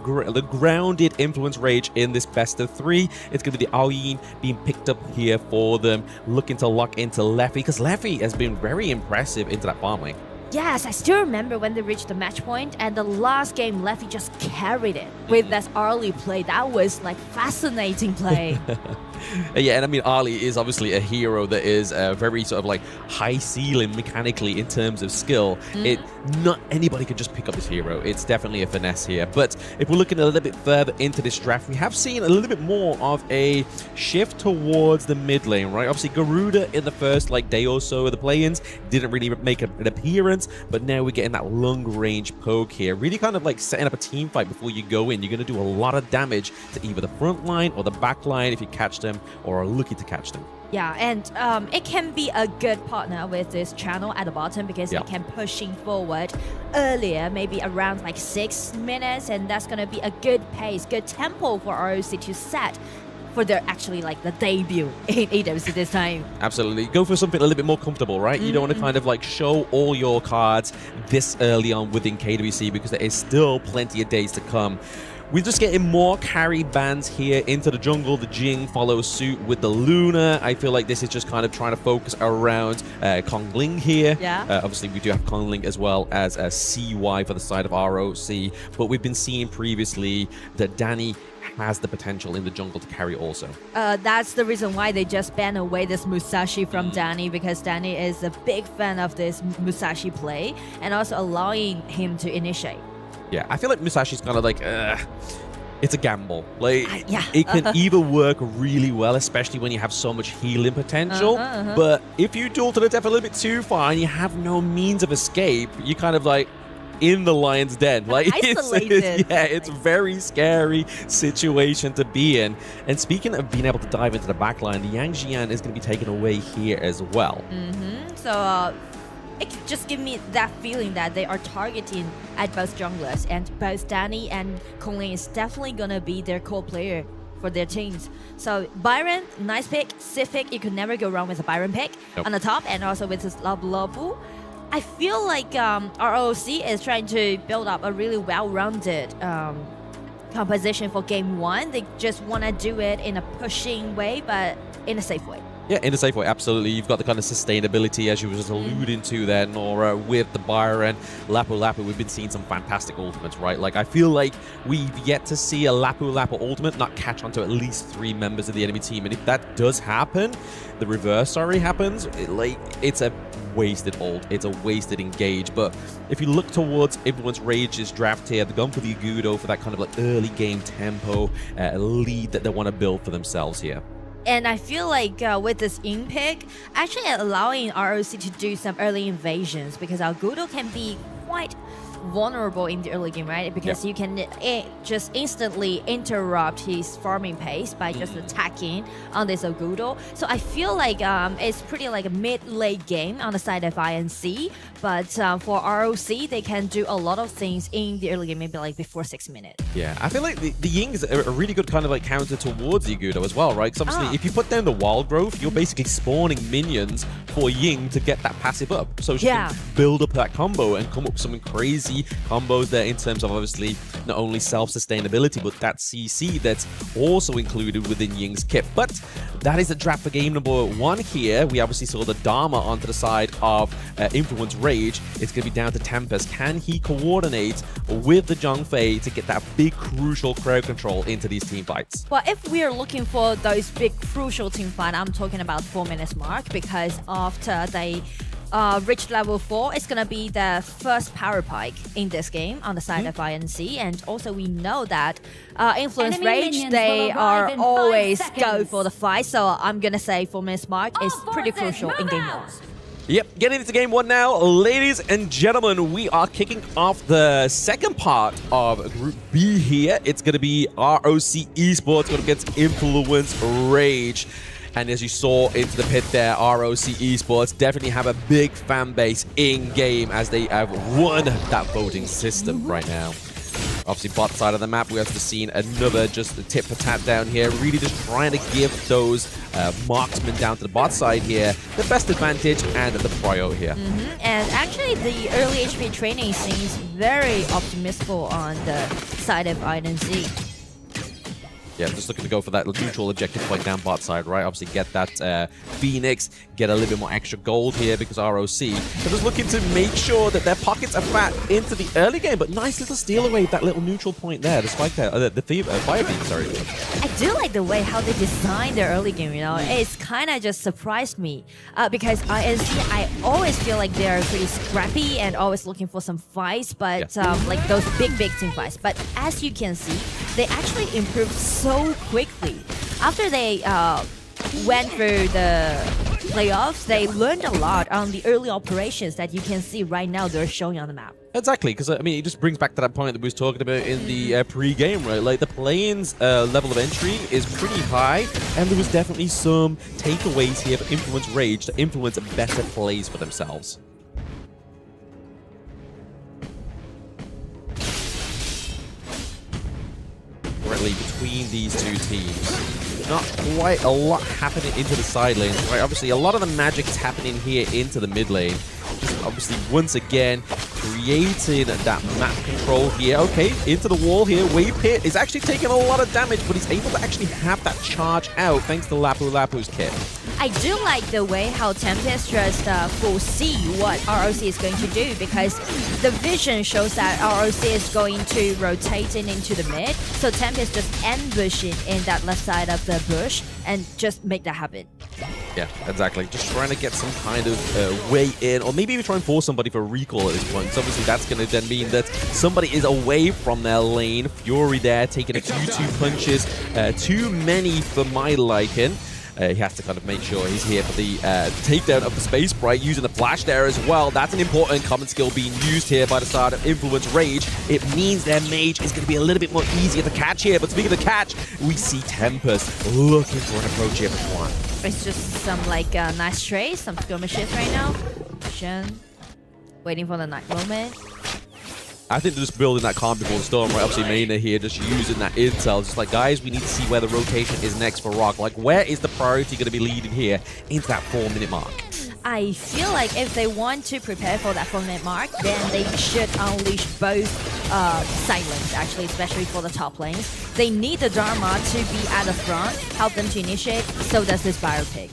grounded Influence Rage in this best of 3. It's going to be the Aoyin being picked up here for them, looking to lock into Leffy, because Leffy has been very impressive into that farm lane. Yes, I still remember when they reached the match point and the last game Leffy just carried it with that early play. That was like fascinating play. Yeah, and I mean, Ali is obviously a hero that is very sort of like high ceiling mechanically in terms of skill. Not anybody can just pick up this hero. It's definitely a finesse here. But if we're looking a little bit further into this draft, we have seen a little bit more of a shift towards the mid lane, right? Obviously, Garuda in the first like day or so of the play-ins didn't really make an appearance, but now we're getting that long range poke here, really kind of like setting up a team fight before you go in. You're going to do a lot of damage to either the front line or the back line if you catch them or are looking to catch them. Yeah, and it can be a good partner with this channel at the bottom because it can pushing forward earlier, maybe around like 6 minutes, and that's going to be a good pace, good tempo for ROC to set for their actually like the debut in AWC this time. Absolutely. Go for something a little bit more comfortable, right? You don't want to kind of like show all your cards this early on within KWC because there is still plenty of days to come. We're just getting more carry bans here into the jungle. The Jing follows suit with the Luna. I feel like this is just kind of trying to focus around Kong Ling here. Obviously, we do have Kong Ling as well as a CY for the side of ROC. But we've been seeing previously that Danny has the potential in the jungle to carry also. That's the reason why they just banned away this Musashi from Danny, because Danny is a big fan of this Musashi play and also allowing him to initiate. Yeah, I feel like Musashi's kind of like, it's a gamble. Like, it can either work really well, especially when you have so much healing potential. But if you duel to the death a little bit too far and you have no means of escape, you're kind of like in the lion's den. Like, it's a very scary situation to be in. And speaking of being able to dive into the back line, the Yang Jian is going to be taken away here as well. So it just gives me that feeling that they are targeting at both junglers, and both Danny and Kong Ling is definitely gonna be their core player for their teams. So Byron, nice pick. Civic, you could never go wrong with a Byron pick on the top, and also with his Labu. I feel like ROC is trying to build up a really well-rounded composition for game 1. They just want to do it in a pushing way, but in a safe way. Yeah, in a safe way, absolutely. You've got the kind of sustainability, as you were just alluding to there, Nora, with the Byron. Lapu Lapu, we've been seeing some fantastic ultimates, right? Like, I feel like we've yet to see a Lapu Lapu ultimate not catch onto at least 3 members of the enemy team. And if that does happen, the reverse, happens, it's a wasted ult. It's a wasted engage. But if you look towards Influence Rage's draft here, they've gone for the Agudo for that kind of like early game tempo lead that they want to build for themselves here. And I feel like with this in pick, actually allowing ROC to do some early invasions, because Agudo can be quite vulnerable in the early game, right? Because you can just instantly interrupt his farming pace by just attacking on this Agudo. So I feel like it's pretty like a mid-late game on the side of INC. But for ROC, they can do a lot of things in the early game, maybe like before 6 minutes. Yeah, I feel like the Ying's a really good kind of like counter towards the Agudo as well, right? Because obviously, if you put down the Wild Growth, you're basically spawning minions for Ying to get that passive up. So she can build up that combo and come up with some crazy combos there in terms of obviously not only self-sustainability, but that CC that's also included within Ying's kit. But that is the draft for game number 1 here. We obviously saw the Dharma onto the side of Influence Rage. It's going to be down to Tempest. Can he coordinate with the Zhongfei to get that big crucial crowd control into these team fights? Well, if we are looking for those big crucial team fight, I'm talking about 4 minutes mark, because after they reach level 4, it's gonna be the first power pike in this game on the side of INC, and also we know that Influence Enemy Rage, minions they will are arrive in 5 always go seconds. for the fight, so I'm gonna say 4 minutes mark is pretty crucial in game 1. Yep, getting into game 1 now. Ladies and gentlemen, we are kicking off the second part of Group B here. It's going to be ROC Esports going against Influence Rage. And as you saw into the pit there, ROC Esports definitely have a big fan base in-game as they have won that voting system right now. Obviously, bot side of the map, we have seen another just tit for tat down here, really just trying to give those marksmen down to the bot side here the best advantage and the prio here. And actually, the early HP training seems very optimistic on the side of INC. Yeah, just looking to go for that neutral objective point down bot side, right? Obviously get that Phoenix, get a little bit more extra gold here because ROC are just looking to make sure that their pockets are fat into the early game, but nice little steal away that little neutral point there, the spike there, the fire beam, sorry. I do like the way how they designed their early game, you know? It's kind of just surprised me because INC, I always feel like they're pretty scrappy and always looking for some fights, but like those big team fights. But as you can see, they actually improved so quickly. After they went through the playoffs, they learned a lot on the early operations that you can see right now they're showing on the map. Exactly, because I mean, it just brings back to that point that we was talking about in the pre-game, right? Like the plane's level of entry is pretty high, and there was definitely some takeaways here for Influence Rage to influence better plays for themselves. Currently between these two teams, not quite a lot happening into the side lanes, right? Obviously, a lot of the magic is happening here into the mid lane. Just obviously, once again, creating that map control here. Okay, into the wall here. Wave Hit is actually taking a lot of damage, but he's able to actually have that charge out thanks to Lapu Lapu's kit. I do like the way how Tempest just foresee what ROC is going to do, because the vision shows that ROC is going to rotate into the mid. So Tempest just ambushing in that left side of the bush and just make that happen. Yeah, exactly. Just trying to get some kind of way in, or maybe even try and force somebody for a recall at this point. So obviously that's going to then mean that somebody is away from their lane. Fury there taking a few 2 punches, too many for my liking. He has to kind of make sure he's here for the takedown of the Space Sprite, using the flash there as well. That's an important common skill being used here by the side of Influence Rage. It means their mage is going to be a little bit more easier to catch here. But speaking of catch, we see Tempest looking for an approach here for Swan. It's just some like nice trace, some skirmishes right now. Shen waiting for the night moment. I think they're just building that calm before the storm, right? Obviously, Mayna here just using that intel. Just like, guys, we need to see where the rotation is next for Rock. Like, where is the priority going to be leading here into that 4-minute mark? I feel like if they want to prepare for that 4-minute mark, then they should unleash both silence, actually, especially for the top lanes. They need the Dharma to be at the front, help them to initiate, so does this Biopic.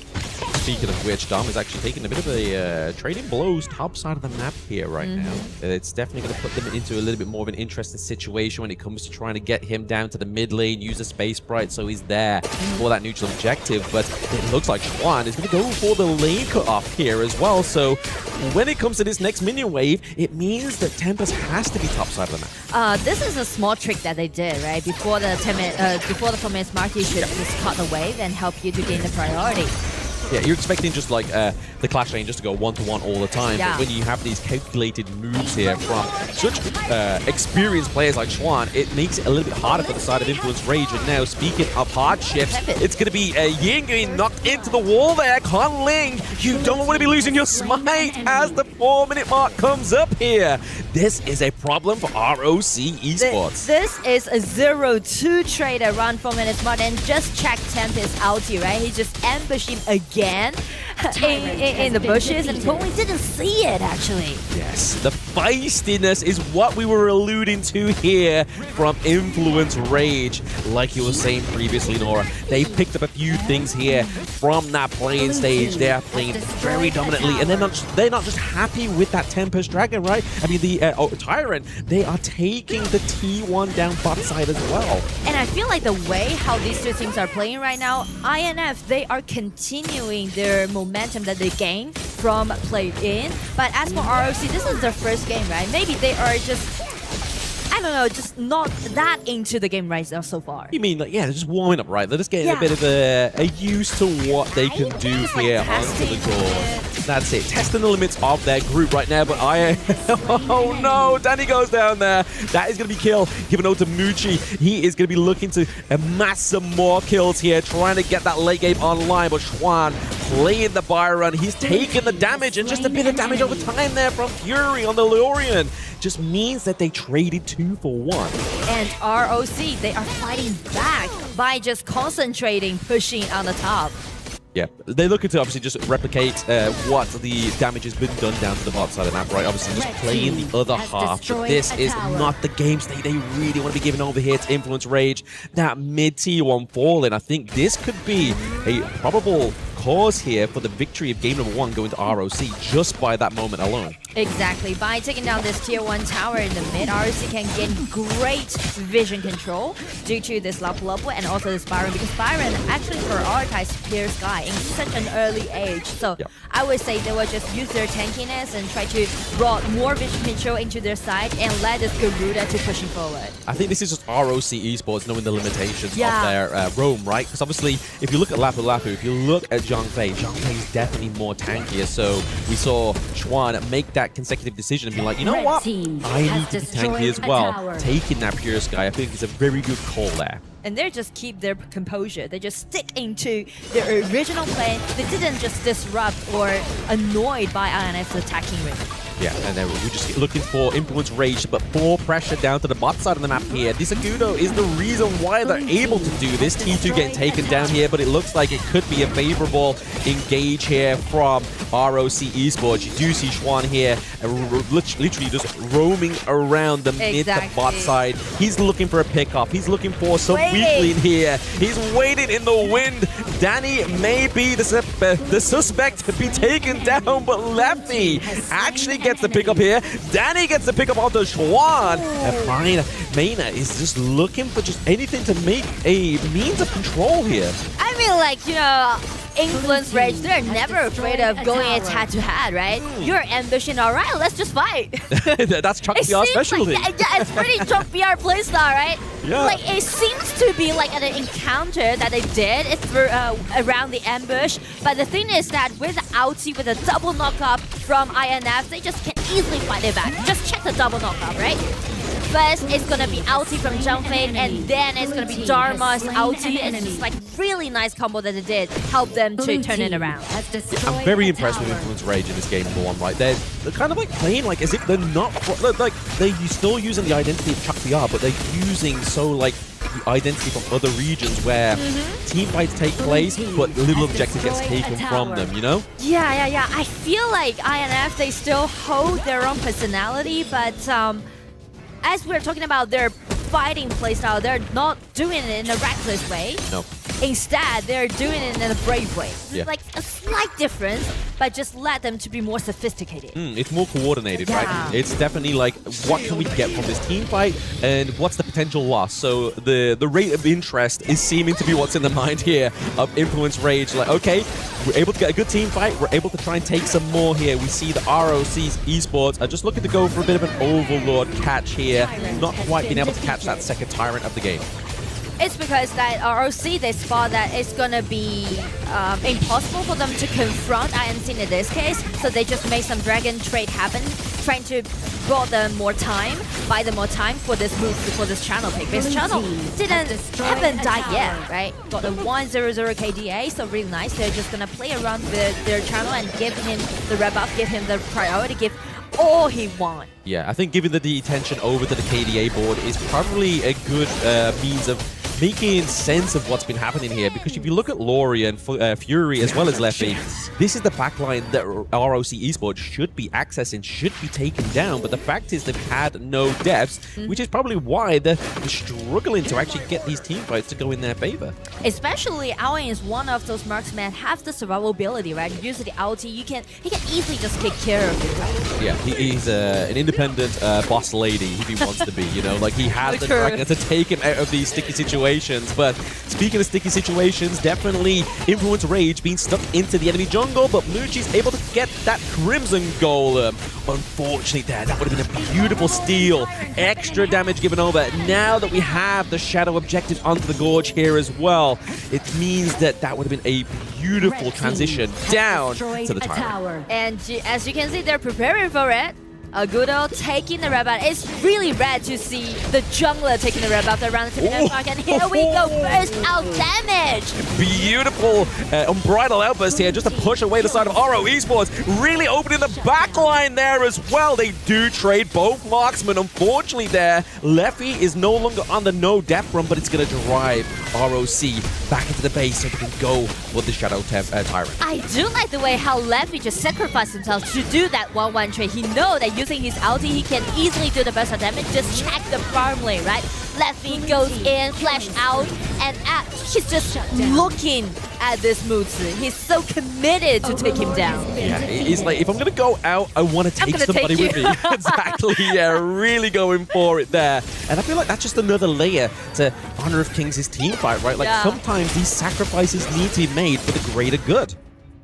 Speaking of which, Dom is actually taking a bit of a trading blows top side of the map here right now. It's definitely going to put them into a little bit more of an interesting situation when it comes to trying to get him down to the mid lane, use the Space Sprite so he's there for that neutral objective. But it looks like Swan is going to go for the lane cut off here as well. So when it comes to this next minion wave, it means that Tempest has to be top side of the map. This is a small trick that they did, right? Before the 4 minutes mark, you should just cut the wave and help you to gain the priority. Yeah, you're expecting just like the Clash Lane just to go one-to-one all the time. Yeah. But when you have these calculated moves here from such experienced players like Schwan, it makes it a little bit harder for the side of Influence Rage. And now, speaking of hardships, it's going to be Ying getting knocked into the wall there. Con Ling, you don't want to be losing your smite as the 4-minute mark comes up here. This is a problem for ROC Esports. This is a 0-2 trade around 4 minutes mark, and just check Tempest ulti, right? He just ambushed him again in the bushes, and Tony didn't see it actually. Yes, the feistiness is what we were alluding to here from Influence Rage. Like you were saying previously, Nora, they picked up a few things here from that playing stage. They are playing very dominantly, and they're not just happy with that Tempest Dragon, right? I mean, the Tyrant, they are taking the T1 down bot side as well. And I feel like the way how these two teams are playing right now, INF, they are continuing their momentum that they gained from play-in. But as for ROC, this is their first game, right? Maybe they are just, I don't know, just not that into the game right now so far. You mean, like, yeah, they're just warming up, right? They're just getting a bit of a use to what they can do here onto the court. That's it, testing the limits of their group right now, but oh no, Danny goes down there. That is going to be kill, given over to Muchi. He is going to be looking to amass some more kills here, trying to get that late game online, but Schwan playing the Byron. He's taking the damage, and just a bit of damage over time there from Fury on the Lurian. Just means that they traded 2 for 1. And ROC, they are fighting back by just concentrating, pushing on the top. Yeah, they're looking to obviously just replicate what the damage has been done down to the bot side of the map, right? Obviously just playing the other half, but this is not the game state they really want to be giving over here to Influence Rage. That mid-tier 1 falling, I think this could be a probable cause here for the victory of game number 1 going to ROC just by that moment alone. Exactly. By taking down this tier 1 tower in the mid, ROC can gain great vision control due to this Lapu-Lapu and also this Byron, because Byron actually prioritized Clear Sky in such an early age. So I would say they will just use their tankiness and try to brought more vision control into their side and let this Garuda to pushing forward. I think this is just ROC Esports knowing the limitations of their roam, right? Because obviously, if you look at Lapu-Lapu, if you look at Zhangfei is definitely more tankier. So we saw Schwan make that consecutive decision and be like, you know what? I need to be tanky as well. Taking that Pure Sky, I think is a very good call there. And they just keep their composure. They just stick into their original play. They didn't just disrupt or annoyed by INF's attacking rhythm. Yeah, and then we're just looking for Influence Rage, but more pressure down to the bot side of the map here. This Agudo is the reason why they're able to do this. T2 getting taken down here, but it looks like it could be a favorable engage here from ROC Esports. You do see Schwan here literally just roaming around the mid to bot side. He's looking for a pickoff. He's looking for some weakling here. He's waiting in the wind. Danny may be the suspect to be taken down, but Lefty actually gets the pickup here. Danny gets the pickup onto Schwan. And Maina is just looking for just anything to make a means of control here. I mean, like, you know, Influence Rage, they're never afraid of going head-to-head, right? You're ambition, all right, let's just fight. That's Chuck BR specialty. Like, yeah, it's pretty Chuck BR playstyle, right? Yeah. Like, it seems to be like an encounter that they did around the ambush. But the thing is that with ulti, with a double knock-up from INF, they just can easily fight it back. Just check the double knock-up, right? First, it's gonna be ulti from Zhangfei, and then it's gonna be Dharma's ulti, and it's like really nice combo that they did, help them to turn it around. I'm very impressed with Influence Rage in this game, number 1, right? They're kind of like playing like as if they're not, like they're still using the identity of Chuck BR, but they're using the identity from other regions where team fights take place, but little objective gets taken from them, you know? Yeah. I feel like INF, they still hold their own personality, but as we're talking about their fighting playstyle, they're not doing it in a reckless way. No. Instead, they're doing it in a brave way. Yeah. Like a slight difference, but just let them to be more sophisticated. It's more coordinated, right? It's definitely like, what can we get from this team fight, and what's the potential loss? So the rate of interest is seeming to be what's in the mind here of Influence Rage. Like, okay, we're able to get a good team fight. We're able to try and take some more here. We see the ROC's Esports are just looking to go for a bit of an Overlord catch here. Not quite being able to catch that second Tyrant of the game. It's because that ROC, they spot that it's gonna be impossible for them to confront INC in this case, so they just make some dragon trade happen, trying to bought them more time, buy them more time for this move, for this channel pick. This channel haven't died yet, right? Got a 1-0-0 KDA, so really nice. They're just gonna play around with their channel and give him the red buff, give him the priority, give all he wants. Yeah, I think giving the attention over to the KDA board is probably a good means of making sense of what's been happening here, because if you look at Lori and Fury as well as Leffy, this is the backline that ROC Esports should be accessing, should be taken down, but the fact is they've had no deaths, which is probably why they're struggling to actually get these team fights to go in their favor. Especially Alwyn is one of those marksmen have the survivability, right? Use the ulti, he can easily just take care of it. Yeah, he's an independent boss lady if he wants to be, you know, like he has the dragon to take him out of these sticky situations. But speaking of sticky situations, definitely Influence Rage being stuck into the enemy jungle, but Muchi's able to get that Crimson Golem. Unfortunately that would have been a beautiful steal. Extra damage given over. Now that we have the Shadow objectives onto the Gorge here as well, it means that would have been a beautiful transition down to the tower. And as you can see, they're preparing for it. Agudo taking the red buff. It's really rare to see the jungler taking the red buff around the tip mark, and here we go, burst out damage. Beautiful unbridled outburst here, just to push away the side of RO Esports. Really opening the backline there as well. They do trade both marksmen. Unfortunately there, Leffy is no longer on the no death run, but it's going to drive ROC back into the base so they can go with the Shadow Tyrant. I do like the way how Leffy just sacrificed himself to do that 1-1 trade. He knows that using his ulti, he can easily do the burst of damage. Just check the farm lane, right? Leffy goes in, flash out, and he's just looking at this Mutsu. He's so committed to take him down. Yeah, he's like, if I'm going to go out, I want to take somebody with me. Exactly, yeah, really going for it there. And I feel like that's just another layer to Honor of Kings' team fight, right? Like sometimes these sacrifices need to be made for the greater good.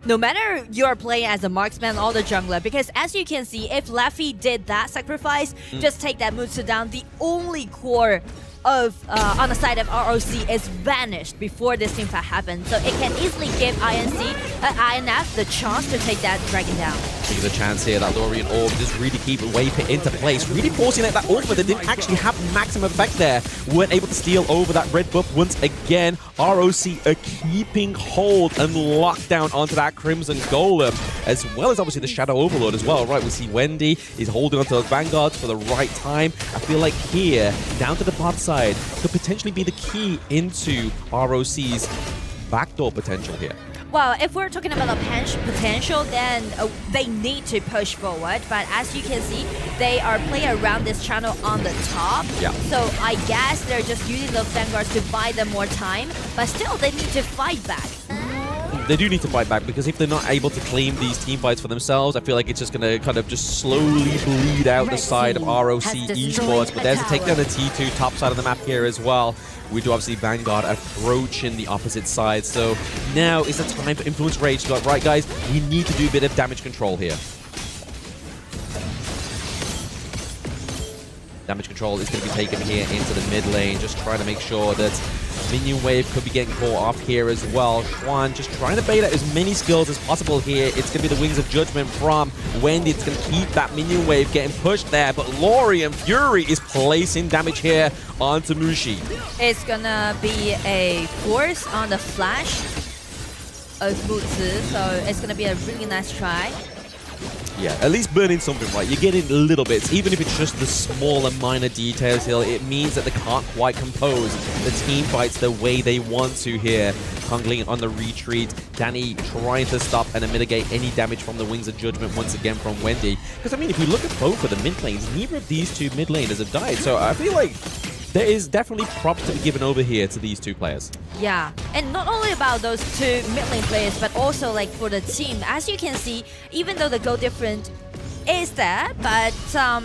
No matter you're playing as a marksman or the jungler, because as you can see, if Leffy did that sacrifice, just take that Mutsu down, the only core of on the side of ROC is vanished before this team fight happens. So it can easily give INF the chance to take that dragon down. Taking the chance here, that Lorien Orb just really keep Wave Pit into place, really forcing out that ultimate that didn't actually have maximum effect there. Weren't able to steal over that red buff once again. ROC are keeping hold and locked down onto that Crimson Golem, as well as obviously the Shadow Overlord as well, right? We see Wendy is holding onto those Vanguards for the right time. I feel like here, down to the bot side, could potentially be the key into ROC's backdoor potential here. Well, if we're talking about the potential, then they need to push forward. But as you can see, they are playing around this channel on the top. Yeah. So I guess they're just using those Vanguards to buy them more time. But still, they need to fight back. They do need to fight back, because if they're not able to claim these team fights for themselves, I feel like it's just going to kind of just slowly bleed out the side of ROC Esports. But there's a takedown of T2, top side of the map here as well. We do obviously Vanguard approaching the opposite side. So now is the time for Influence Rage to go, right guys, we need to do a bit of damage control here. Damage control is going to be taken here into the mid lane, just trying to make sure that minion wave could be getting caught off here as well. Xuan just trying to bait out as many skills as possible here. It's going to be the Wings of Judgment from Wendy. It's going to keep that minion wave getting pushed there, but Lori and Fury is placing damage here onto Mushi. It's going to be a force on the flash of Mutsu, so it's going to be a really nice try. Yeah, at least burning something, right? You're getting little bits, even if it's just the small and minor details here. It means that they can't quite compose the team fights the way they want to here. Kongling on the retreat. Danny trying to stop and mitigate any damage from the Wings of Judgment once again from Wendy. Because, I mean, if you look at both of the mid lanes, neither of these two mid laners have died. So I feel like there is definitely props to be given over here to these two players. Yeah, and not only about those two mid lane players, but also like for the team. As you can see, even though the goal difference is there, but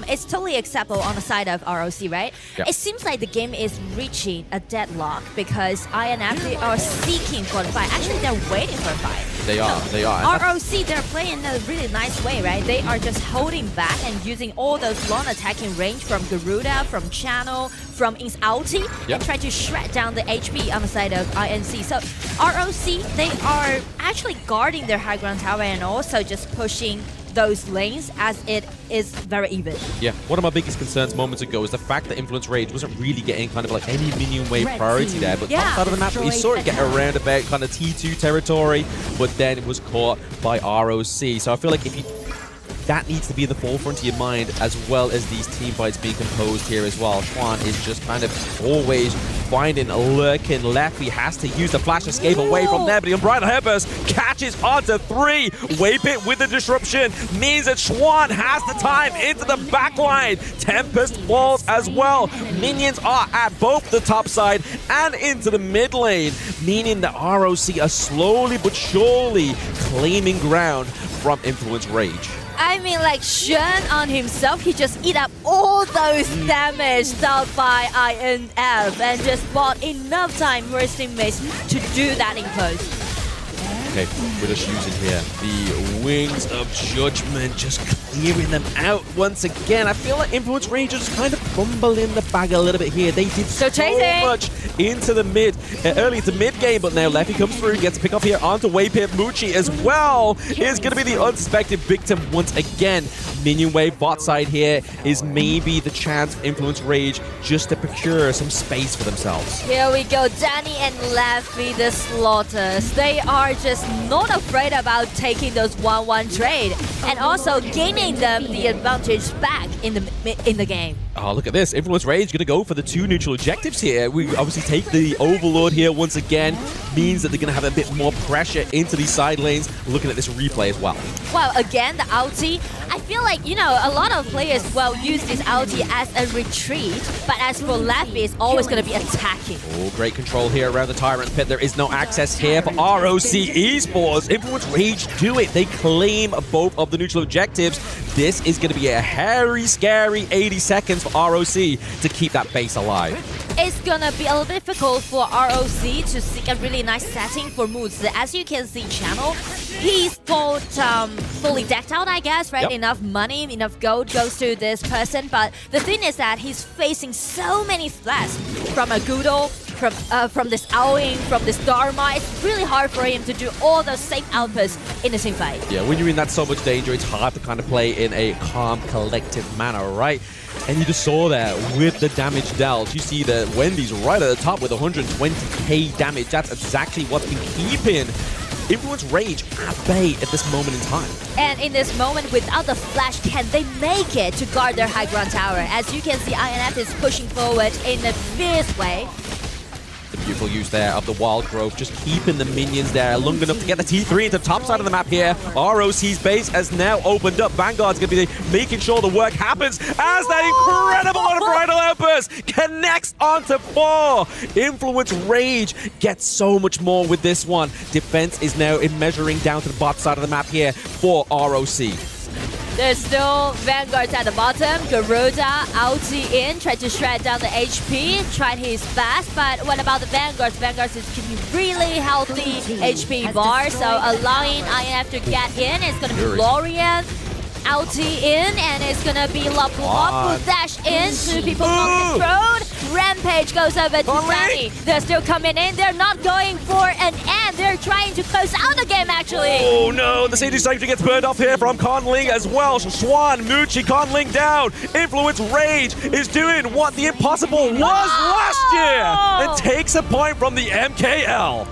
it's totally acceptable on the side of ROC, right? Yep. It seems like the game is reaching a deadlock because INF, they are seeking for the fight. Actually, they're waiting for a fight. They are. ROC, they're playing in a really nice way, right? They are just holding back and using all those long attacking range from Garuda, from Channel, from his ulti, and try to shred down the HP on the side of INC. So ROC, they are actually guarding their high ground tower and also just pushing those lanes as it is very even. Yeah, one of my biggest concerns moments ago is the fact that Influence Rage wasn't really getting kind of like any minion wave priority there, but outside of the map, we saw it get around about kind of T2 territory, but then it was caught by ROC. So I feel like that needs to be in the forefront of your mind, as well as these team fights being composed here as well. Schwan is just kind of always finding a lurking left. He has to use the flash escape away from there, but the Unbridled Headburst catches onto 3. Waypit with the disruption means that Schwan has the time into the backline. Tempest falls as well. Minions are at both the top side and into the mid lane, meaning that ROC are slowly but surely claiming ground from Influence Rage. I mean, like, Shen on himself, he just eat up all those damage dealt by INF and just bought enough time for his teammates to do that in close. Okay, we're just using here the Wings of Judgment, just clearing them out once again. I feel like Influence Rage just kind of fumbling the bag a little bit here. They did so much into the early to mid game, but now Leffy comes through, gets a pick up here onto Waypit. Muchi as well is going to be the unsuspected victim once again. Minion wave bot side here is maybe the chance for Influence Rage just to procure some space for themselves. Here we go, Danny and Leffy, the Slaughters. They are just not afraid about taking those 1-1 trade and also gaining them the advantage back in the game. Oh, look at this. Influence Rage going to go for the 2 neutral objectives here. We obviously take the Overlord here once again. Means that they're going to have a bit more pressure into these side lanes. Looking at this replay as well. Well, again, the ulti. I feel like, you know, a lot of players use this ulti as a retreat. But as for Leffy, it's always going to be attacking. Oh, great control here around the Tyrant Pit. There is no access here for ROC Esports. Influence Rage do it. They claim both of the neutral objectives. This is going to be a hairy, scary 80 seconds for ROC to keep that base alive. It's gonna be a little difficult for ROC to seek a really nice setting for Moods. As you can see, Channel, he's fully decked out, I guess, right? Yep. Enough money, enough gold goes to this person, but the thing is that he's facing so many threats from a Gudo, from this Owing, from this Dharma. It's really hard for him to do all those same outputs in the same fight. Yeah, when you're in that so much danger, it's hard to kind of play in a calm, collected manner, right? And you just saw that with the damage dealt. You see that Wendy's right at the top with 120k damage. That's exactly what's been keeping Influence Rage at bay at this moment in time. And in this moment, without the flash, can they make it to guard their high ground tower? As you can see, INF is pushing forward in a fierce way. The beautiful use there of the Wild Growth, just keeping the minions there long enough to get the T3 into the top side of the map here. ROC's base has now opened up. Vanguard's going to be making sure the work happens as that incredible Unbridled Outburst connects onto 4. Influence Rage gets so much more with this one. Defense is now measuring down to the bot side of the map here for ROC. There's still Vanguards at the bottom. Garuda, ulti in, tried to shred down the HP, tried his best, but what about the Vanguards? Vanguards is keeping really healthy HP bar, so allowing INF to get in. It's going to be Lorian, ulti in, and it's going to be Lop who dash in to people on the road. Rampage goes over to Danny. They're still coming in. They're not going for an end. They're trying to close out the game, actually. Oh, no. The City Sanctuary gets burned off here from Conling as well. Swan, Muchi, Conling down. Influence Rage is doing what the impossible was last year and takes a point from the MKL.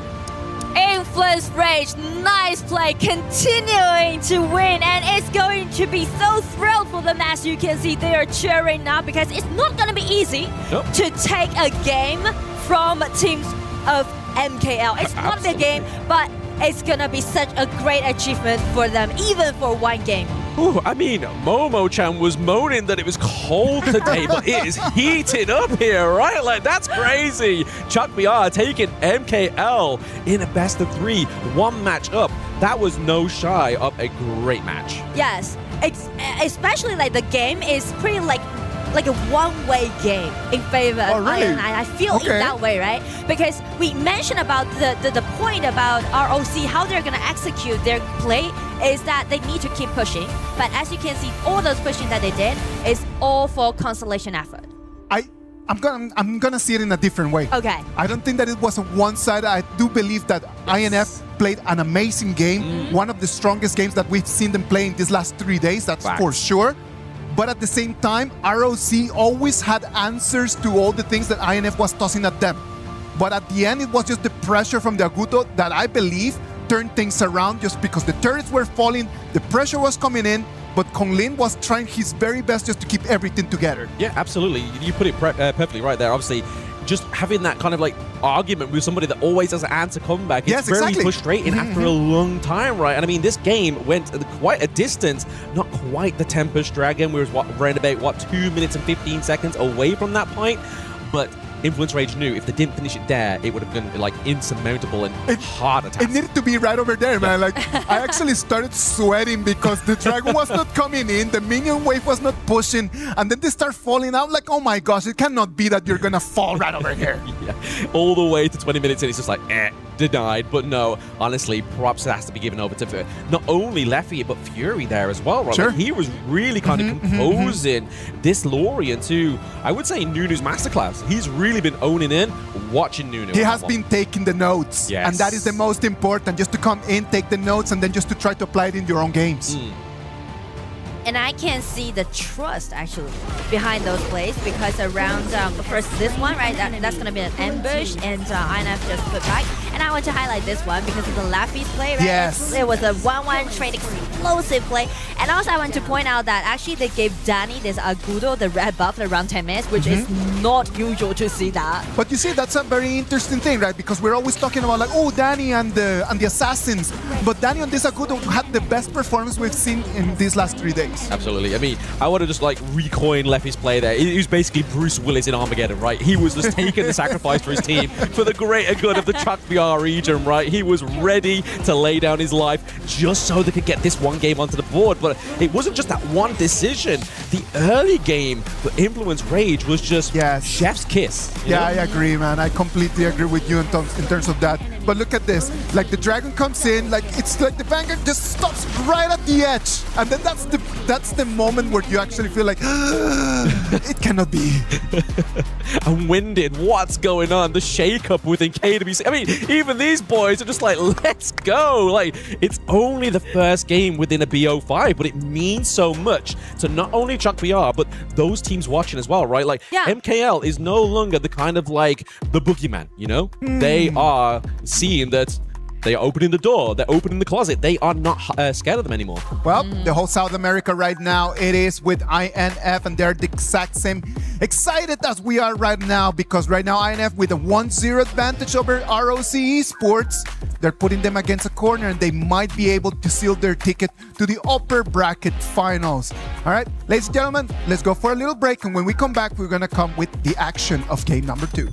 Influence Rage, nice play, continuing to win, and it's going to be so thrilled for them. As you can see, they are cheering now because it's not going to be easy to take a game from teams of MKL. It's not a game, but it's going to be such a great achievement for them, even for one game. Ooh, I mean, Momo-chan was moaning that it was cold today, but it is heating up here, right? Like, that's crazy. Chuck BR taking MKL in a best of 3, 1 match up. That was no shy of a great match. Yes, especially like the game is pretty like like a one-way game in favor of really? INI. I feel in that way, right? Because we mentioned about the point about ROC, how they're going to execute their play is that they need to keep pushing. But as you can see, all those pushing that they did is all for consolation effort. I'm gonna see it in a different way. Okay. I don't think that it was a one-sided. I do believe that INF played an amazing game, one of the strongest games that we've seen them play in these last 3 days. That's for sure. But at the same time, ROC always had answers to all the things that INF was tossing at them. But at the end, it was just the pressure from the Agudo that I believe turned things around, just because the turrets were falling, the pressure was coming in, but Konglin was trying his very best just to keep everything together. Yeah, absolutely. You put it perfectly right there. Obviously, just having that kind of like argument with somebody that always has an answer comeback, it's very frustrating after a long time, right? And I mean, this game went quite a distance, not quite the Tempest Dragon. We were around about 2 minutes and 15 seconds away from that point, but Influence Rage knew if they didn't finish it there, it would have been like insurmountable and hard attack. It needed to be right over there, man. Like, I actually started sweating because the dragon was not coming in, the minion wave was not pushing, and then they start falling out. Like, oh my gosh, it cannot be that you're gonna fall right over here. Yeah, all the way to 20 minutes in, it's just like, denied. But no, honestly, props has to be given over to not only Leffy, but Fury there as well, right? Sure. Like, he was really kind of composing this Lorien to, I would say, Nunu's masterclass. He's really been owning in, watching Nunu. He has been taking the notes, and that is the most important, just to come in, take the notes, and then just to try to apply it in your own games. And I can see the trust actually behind those plays, because around first this one, right, that's going to be an ambush, and INF just put back. And I want to highlight this one because of the Laffy's play, right? Yes. It was a 1-1 trade explosive play. And also I want to point out that actually they gave Danny this Agudo, the red buff around 10 minutes, which is not usual to see that. But you see, that's a very interesting thing, right? Because we're always talking about like, oh, Danny and the assassins. But Danny on this Agudo had the best performance we've seen in these last 3 days. Absolutely. I mean, I want to just like recoin Leffy's play there. He was basically Bruce Willis in Armageddon, right? He was just taking the sacrifice for his team for the greater good of the Chuck VR region, right? He was ready to lay down his life just so they could get this one game onto the board. But it wasn't just that one decision. The early game for Influence Rage was just chef's kiss. Yeah, I agree, man. I completely agree with you in terms of that. But look at this. Like, the dragon comes in, like, it's like the Vanguard just stops right at the edge. And then that's the moment where you actually feel like, it cannot be. And Winded, what's going on? The shake-up within KWC. I mean, even these boys are just like, let's go. Like, it's only the first game within a BO5, but it means so much to not only Chuck VR, but those teams watching as well, right? Like, MKL is no longer the kind of like the boogeyman, you know? They are seeing that they are opening the door, they're opening the closet. They are not scared of them anymore. Well, the whole South America right now, it is with INF, and they're the exact same excited as we are right now, because right now INF with a 1-0 advantage over ROC Esports. They're putting them against a corner, and they might be able to seal their ticket to the upper bracket finals. All right, ladies and gentlemen, let's go for a little break, and when we come back, we're gonna come with the action of game number 2.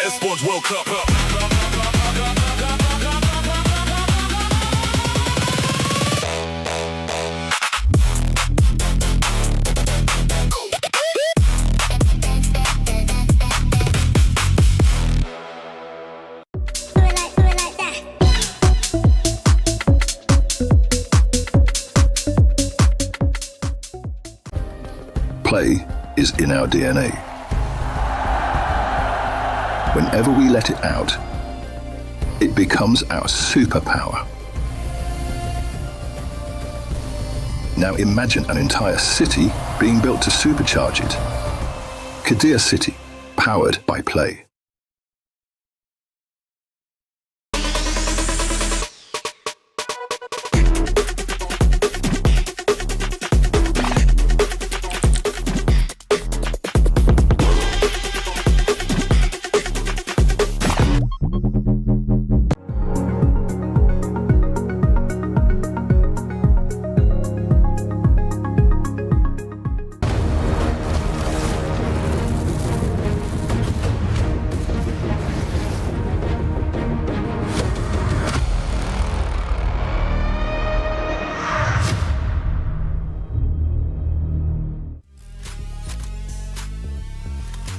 Esports World Cup up. Play is in our DNA. Whenever we let it out, it becomes our superpower. Now imagine an entire city being built to supercharge it. Geekay City, powered by play.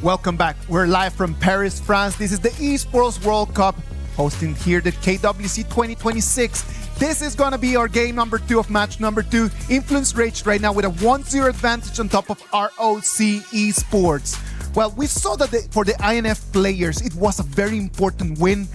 Welcome back. We're live from Paris, France. This is the Esports World Cup, hosting here the KWC 2026. This is going to be our game number 2 of match number 2. Influence Rage right now with a 1-0 advantage on top of ROC Esports. Well, we saw that for the INF players, it was a very important win.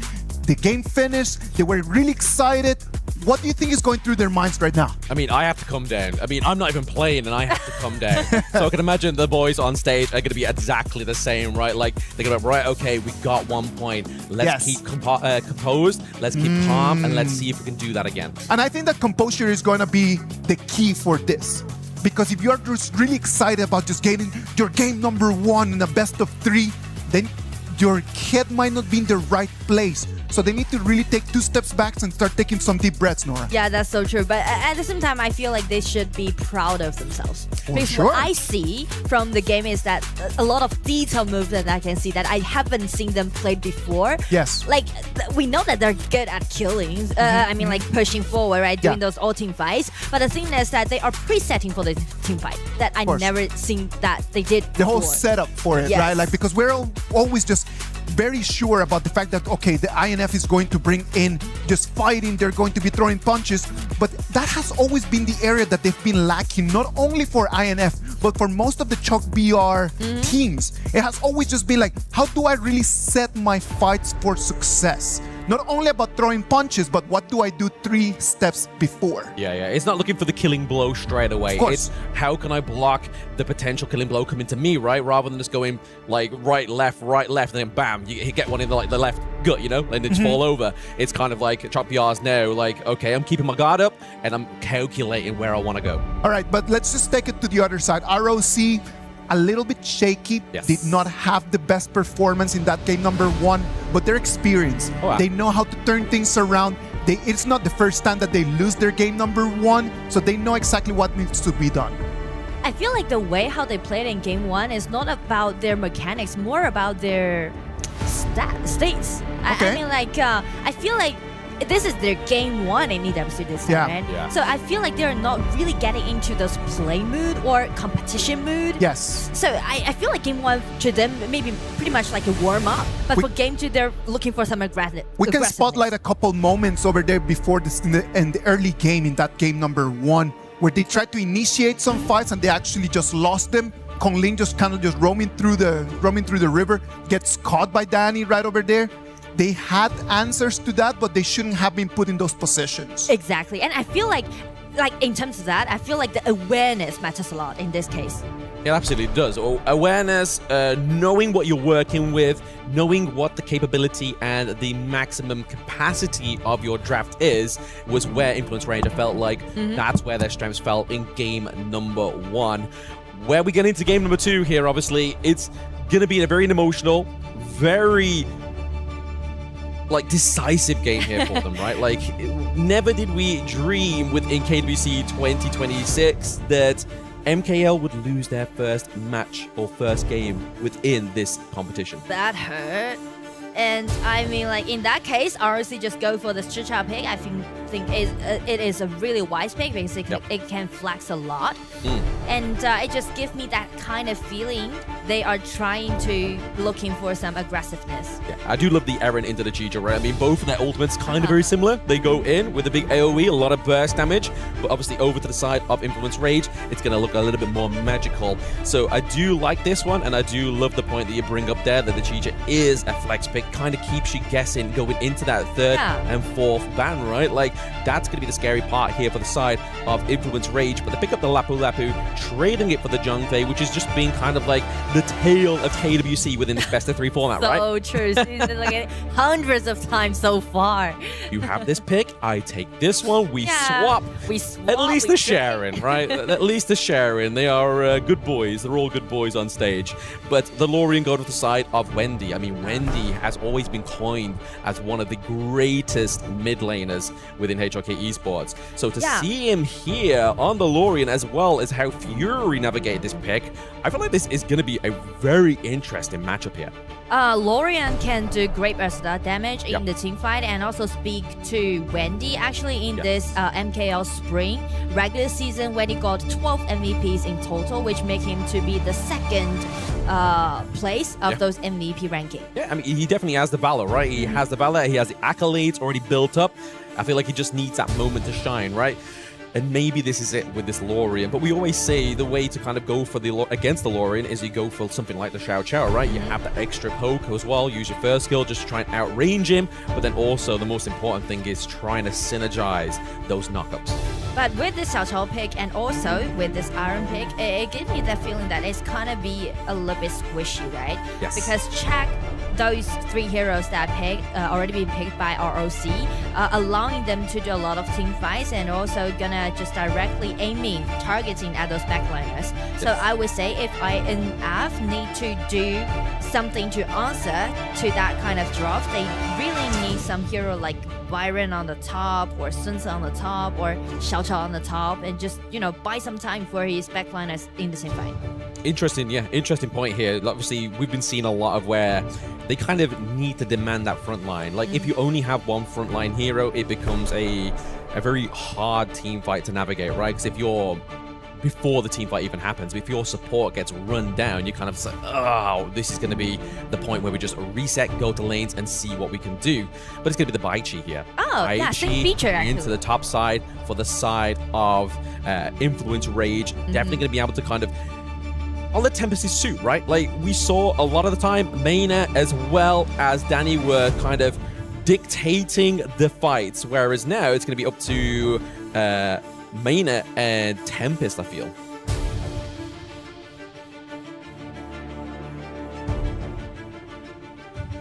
The game finished. They were really excited. What do you think is going through their minds right now? I mean, I have to come down. I mean, I'm not even playing and I have to come down. So I can imagine the boys on stage are going to be exactly the same, right? Like, they're going to be, right, okay, we got 1 point. Let's keep composed, let's keep calm, and let's see if we can do that again. And I think that composure is going to be the key for this. Because if you're just really excited about just getting your game number 1 in a best of 3, then your head might not be in the right place. So they need to really take 2 steps back and start taking some deep breaths, Nora. Yeah, that's so true. But at the same time, I feel like they should be proud of themselves. Because sure. what I see from the game is that a lot of detail moves that I can see that I haven't seen them play before. Yes. Like, we know that they're good at killing. I mean, like pushing forward, right? Doing those all team fights. But the thing is that they are presetting for the team fight. That I never seen that they did before. The whole setup for it, right? Like, because we're always just very sure about the fact that, okay, the INF is going to bring in just fighting, they're going to be throwing punches, but that has always been the area that they've been lacking, not only for INF, but for most of the Chuck BR teams. It has always just been like, how do I really set my fights for success? Not only about throwing punches, but what do I do 3 steps before? Yeah. It's not looking for the killing blow straight away. It's how can I block the potential killing blow coming to me, right? Rather than just going like right, left, and then bam, you get one in the left gut, you know, and then just fall over. It's kind of like Chop BR's now, like, okay, I'm keeping my guard up and I'm calculating where I want to go. All right, but let's just take it to the other side. ROC, a little bit shaky, did not have the best performance in that game number 1, but they're experienced. They know how to turn things around. It's not the first time that they lose their game number 1, so they know exactly what needs to be done. I feel like the way how they played in game 1 is not about their mechanics, more about their states. I mean, like, I feel like this is their game 1 in EWC this time, right? So I feel like they're not really getting into those play mood or competition mood. Yes. So I feel like game 1 to them maybe pretty much like a warm up, but for game 2 they're looking for some aggressive. We can spotlight a couple moments over there before this in the early game in that game number 1, where they tried to initiate some fights and they actually just lost them. Kong Ling just kind of just roaming through the river, gets caught by Danny right over there. They had answers to that, but they shouldn't have been put in those positions. Exactly. And I feel like in terms of that, I feel like the awareness matters a lot in this case. It absolutely does. Awareness, knowing what you're working with, knowing what the capability and the maximum capacity of your draft is, was where Influence Ranger felt like that's where their strengths fell in game number 1. Where we get into game number 2 here, obviously, it's going to be a very emotional, very decisive game here for them, right? Like, never did we dream within KWC 2026 that MKL would lose their first match or first game within this competition. That hurt. And I mean, like, in that case, ROC just go for the Chicha pick. I think it is a really wise pick because it can flex a lot. And it just gives me that kind of feeling they are trying to looking for some aggressiveness. Yeah, I do love the Eren into the Chicha, right? I mean, both of their ultimates kind of very similar. They go in with a big AoE, a lot of burst damage, but obviously over to the side of Influence Rage, it's going to look a little bit more magical. So I do like this one, and I do love the point that you bring up there, that the Chicha is a flex pick, kind of keeps you guessing going into that 3rd and 4th ban, right? Like, that's going to be the scary part here for the side of Influence Rage, but they pick up the Lapu Lapu, trading it for the Jungfei, which is just being kind of like the tail of KWC within this best of 3 format, right? So true. Like hundreds of times so far. You have this pick, I take this one, we swap. At least the sharing, right? At least the sharing. They are good boys. They're all good boys on stage. But the Lorien go to the side of Wendy. I mean, Wendy has always been coined as one of the greatest mid laners within HOK Esports. So to see him here on the Lorien, as well as how Fury navigate this pick, I feel like this is going to be a very interesting matchup here. Lorian can do great versatile damage in the team fight and also speak to Wendy. Actually, in this MKL spring regular season, Wendy got 12 MVPs in total, which make him to be the second place of those MVP ranking. Yeah, I mean, he definitely has the Valor, right? He has the Valor, he has the accolades already built up. I feel like he just needs that moment to shine, right? And maybe this is it with this Lorian. But we always say the way to kind of go for against the Lorian is you go for something like the Xiao Qiao, right? You have the extra poke as well. Use your first skill just to try and outrange him. But then also the most important thing is trying to synergize those knockups. But with this Xiao Qiao pick and also with this Iron pick, it gives me that feeling that it's kind of be a little bit squishy, right? Yes. Because check those 3 heroes that picked already been picked by ROC, allowing them to do a lot of team fights and also gonna just directly aiming, targeting at those backliners. So I would say if INF need to do something to answer to that kind of drop, they really need some hero like Byron on the top or Sun Tzu on the top or Xiao Qiao on the top and just, you know, buy some time for his backliners in the same fight. Interesting, yeah, interesting point here. Obviously, we've been seeing a lot of where they kind of need to demand that front line. Like, if you only have one frontline hero, it becomes a very hard team fight to navigate, right? Because if you're before the team fight even happens, if your support gets run down, you kind of say, oh, this is going to be the point where we just reset, go to lanes, and see what we can do. But it's going to be the Baichi here. Oh, yeah, same feature, actually. Into the top side for the side of Influence Rage. Definitely going to be able to kind of I'll let Tempest's suit, right? Like, we saw a lot of the time, Mayna as well as Danny were kind of dictating the fights, whereas now it's going to be up to Mayna and Tempest, I feel.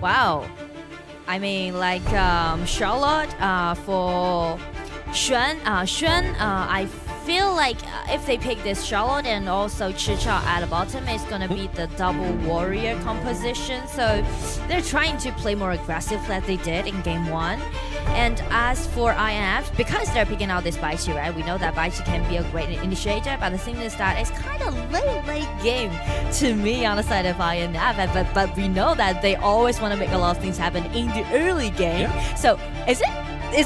Wow. I mean, like, Charlotte for Xuan, I feel like if they pick this Charlotte and also Chicha at the bottom, it's gonna be the double warrior composition. So they're trying to play more aggressive like they did in game 1. And as for INF, because they're picking out this Baichi, right? We know that Baichi can be a great initiator, but the thing is that it's kind of late game to me on the side of INF. But we know that they always want to make a lot of things happen in the early game. Yeah. So is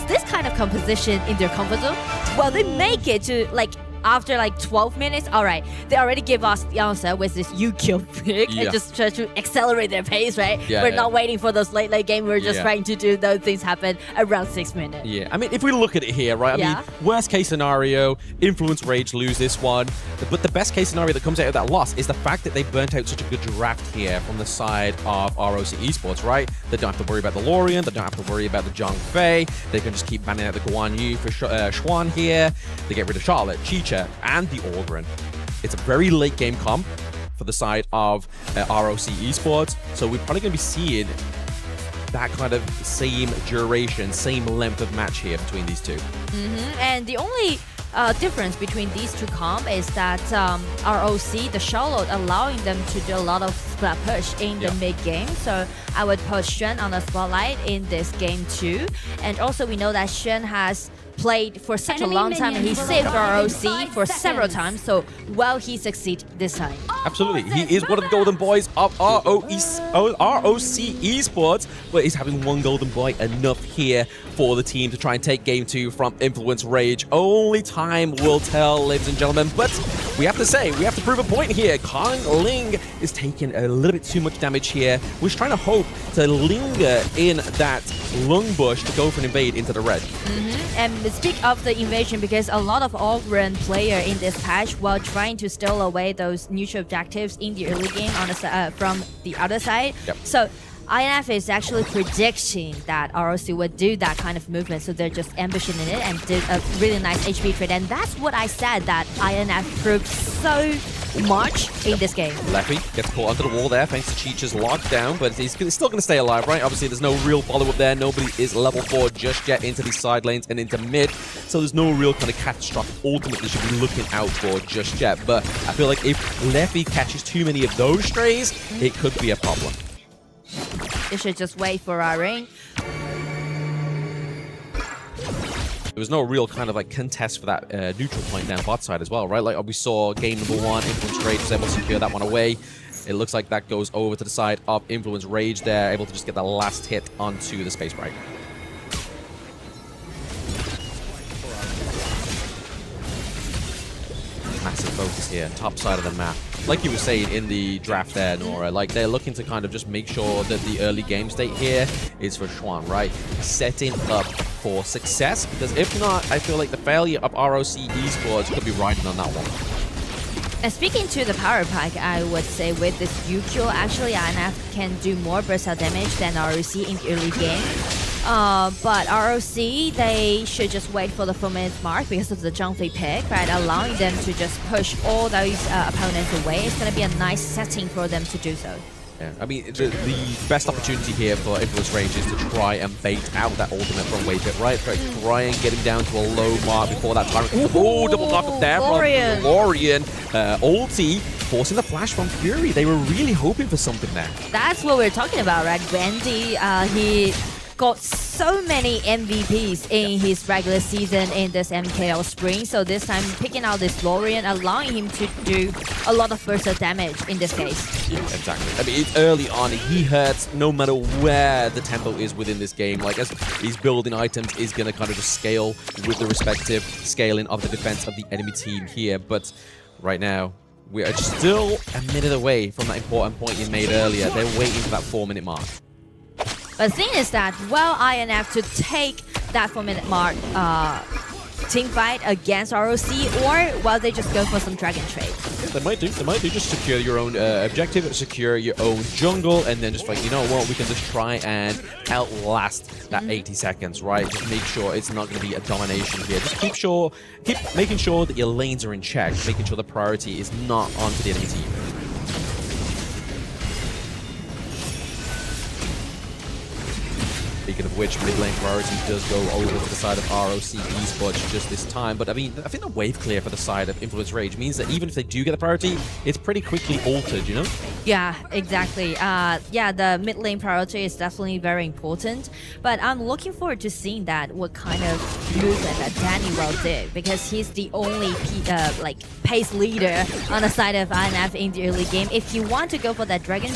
this kind of composition in their comfort zone? Well, they make it to like after like 12 minutes, all right, they already give us the answer with this kill pick and just try to accelerate their pace, right? We're not waiting for those late game. We're just trying to do those things happen around 6 minutes. Yeah, I mean, if we look at it here, right? I mean, worst case scenario, Influence Rage lose this one. But the best case scenario that comes out of that loss is the fact that they burnt out such a good draft here from the side of ROC Esports, right? They don't have to worry about the Lorian. They don't have to worry about the Zhang Fei. They can just keep banning out the Guan Yu for Xuan here. They get rid of Charlotte, Chicha, and the Orgren. It's a very late game comp for the side of ROC Esports, so we're probably going to be seeing that kind of same duration, same length of match here between these two. And the only difference between these two comp is that ROC, the Charlotte, allowing them to do a lot of splat push in the mid game. So I would put Xuan on the spotlight in this game too. And also we know that Xuan has played for such a long time and he saved ROC for several times, so well, he succeeded this time. Absolutely, he is one of the golden boys of ROC Esports, but he's having one golden boy enough here for the team to try and take game 2 from Influence Rage. Only time will tell, ladies and gentlemen, but we have to say, we have to prove a point here. Kong Ling is taking a little bit too much damage here. We're trying to hope to linger in that lung bush to go for an invade into the red. And speak of the invasion, because a lot of Orgren player in this patch while trying to steal away those neutral objectives in the early game on the from the other side. So INF is actually predicting that ROC would do that kind of movement, so they're just ambushing in it and did a really nice HP trade. And that's what I said, that INF proved so much in this game. Leffy gets caught onto the wall there thanks to Cheech's lockdown, but he's still going to stay alive, right? Obviously, there's no real follow-up there. Nobody is level 4 just yet into these side lanes and into mid, so there's no real kind of catastrophic ultimate that should be looking out for just yet. But I feel like if Leffy catches too many of those strays, it could be a problem. They should just wait for our ring. There was no real kind of like contest for that neutral point down bot side as well, right? Like we saw game number 1, Influence Rage was able to secure that one away. It looks like that goes over to the side of Influence Rage there, able to just get the last hit onto the Space Sprite. Massive focus here, top side of the map. Like you were saying in the draft there, Nora, like they're looking to kind of just make sure that the early game state here is for Xuan, right? Setting up for success, because if not, I feel like the failure of ROC Esports could be riding on that one. And speaking to the power pack, I would say with this UQ, actually INF can do more versatile damage than ROC in the early game. But ROC, they should just wait for the 4-minute mark because of the Zhangfei pick, right? Allowing them to just push all those opponents away. It's going to be a nice setting for them to do so. Yeah, I mean, the best opportunity here for Influence Rage is to try and bait out that ultimate from Wave Hit, right? Try and get him down to a low mark before that time. Oh, double knock up there from Lorian. Ulti forcing the flash from Fury. They were really hoping for something there. That's what we're talking about, right? Wendy, he got so many MVPs in his regular season in this MKL Spring. So this time, picking out this Lorian, allowing him to do a lot of versatile damage in this case. Yeah, exactly. I mean, it's early on. He hurts no matter where the tempo is within this game. Like, as he's building items, is going to kind of just scale with the respective scaling of the defense of the enemy team here. But right now, we are still a minute away from that important point you made earlier. They're waiting for that 4-minute mark. But the thing is that, well, INF to take that 4-minute mark team fight against ROC, or, well, they just go for some Dragon Trade. Yeah, they might do. They might do. Just secure your own objective, secure your own jungle, and then just like, you know what, we can just try and outlast that 80 seconds, right? Just make sure it's not going to be a domination here. Just keep making sure that your lanes are in check, making sure the priority is not onto the enemy team. Speaking of which, mid lane priority does go over to the side of ROC Esports just this time. But I mean, I think the wave clear for the side of Influence Rage means that even if they do get the priority, it's pretty quickly altered, you know? Yeah, exactly. Yeah, the mid lane priority is definitely very important. But I'm looking forward to seeing that, what kind of movement that Danny will do, because he's the only pace leader on the side of INF in the early game. If you want to go for that Dragon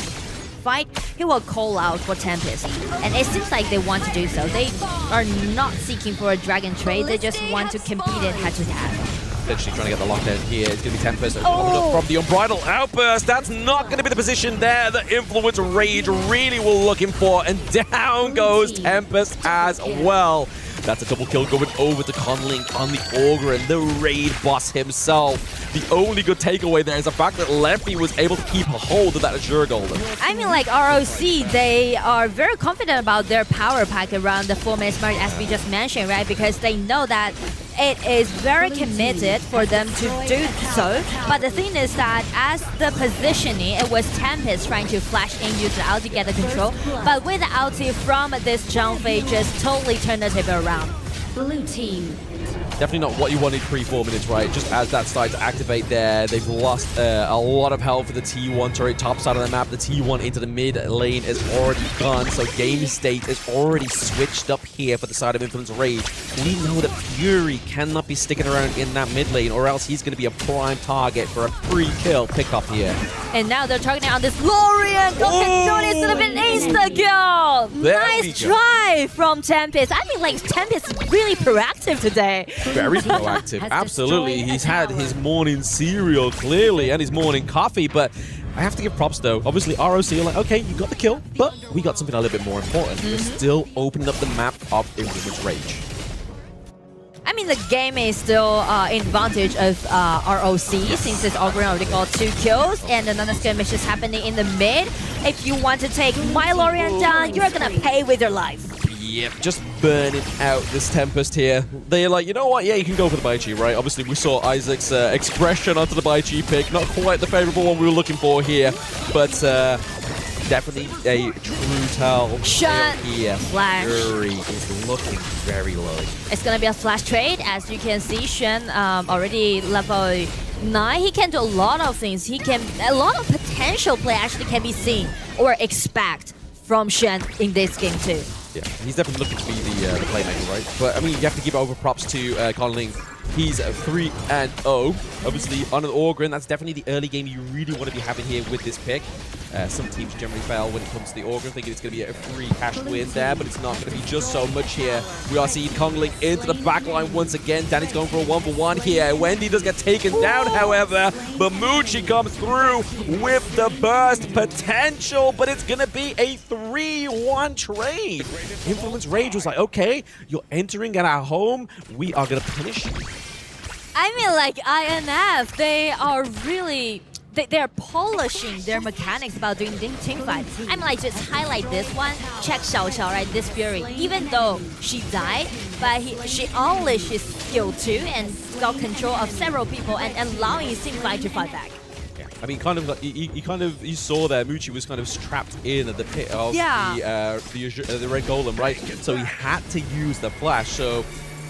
fight, he will call out for Tempest. And it seems like they want to do so. They are not seeking for a Dragon trade, they just want to compete it head-to-head. Potentially trying to get the lockdown here. It's going to be Tempest coming up from the Unbridled Outburst. That's not going to be the position there that Influence Rage really were looking for. And down goes Tempest as well. That's a double kill going over to Conlink on the Ogre, the raid boss himself. The only good takeaway there is the fact that Lefty was able to keep a hold of that Azure Golden. I mean, like ROC, they are very confident about their power pack around the 4-minute mark, as we just mentioned, right? Because they know that it is very committed for them to do so. But the thing is that as the positioning, it was Tempest trying to flash in, use the ulti to get the control. But with the ulti from this Zhangfei, just totally turned the table around. Blue team. Definitely not what you wanted pre-4 minutes, right? Just as that started to activate there, they've lost a lot of health for the T1 turret, top side of the map. The T1 into the mid lane is already gone, so game state is already switched up here for the side of Influence Rage. We know that Fury cannot be sticking around in that mid lane, or else he's going to be a prime target for a pre-kill pickup here. And now they're targeting on this Lorian. Instead of an insta-kill. Nice try from Tempest. I mean, like, Tempest is really proactive today. Very proactive, absolutely. He's had his morning cereal, clearly, and his morning coffee, but I have to give props, though. Obviously, ROC are like, okay, you got the kill, but we got something a little bit more important. We're still opening up the map of Influence Rage. I mean, the game is still in advantage of ROC, since this Ogre already got 2 kills, and another skirmish is happening in the mid. If you want to take my Lorian down, you're gonna pay with your life. Yep, just burning out this Tempest here. They're like, you know what? Yeah, you can go for the Baichi, right? Obviously, we saw Isaac's expression onto the Baichi pick. Not quite the favorable one we were looking for here, but definitely a true tell here. Flash. Fury is looking very low. It's gonna be a flash trade. As you can see, Shen already level 9. He can do a lot of things. A lot of potential play actually can be seen or expect from Shen in this game too. Yeah, he's definitely looking to be the playmaker, right? But I mean, you have to give over props to Conlink. He's 3-0. Obviously, on an Orgrin, that's definitely the early game you really want to be having here with this pick. Some teams generally fail when it comes to the Orgrin, thinking it's going to be a free cash win there, but it's not going to be just so much here. We are seeing Kongling into the backline once again. Danny's going for a 1-for-1 here. Wendy does get taken down, however, but Moochie comes through with the burst potential, but it's going to be a 3-1 trade. Influence Rage was like, okay, you're entering at our home. We are going to punish you. I mean, like, INF, they are really... They're polishing their mechanics about doing team fights. I'm like, just highlight this one. Check Xiao Xiao, right? This Fury. Even though she died, but she unleashed his skill too and got control of several people and allowing his team fight to fight back. I mean, kind of, you saw there, Moochie was kind of trapped in at the pit of the red golem, right? So he had to use the flash. So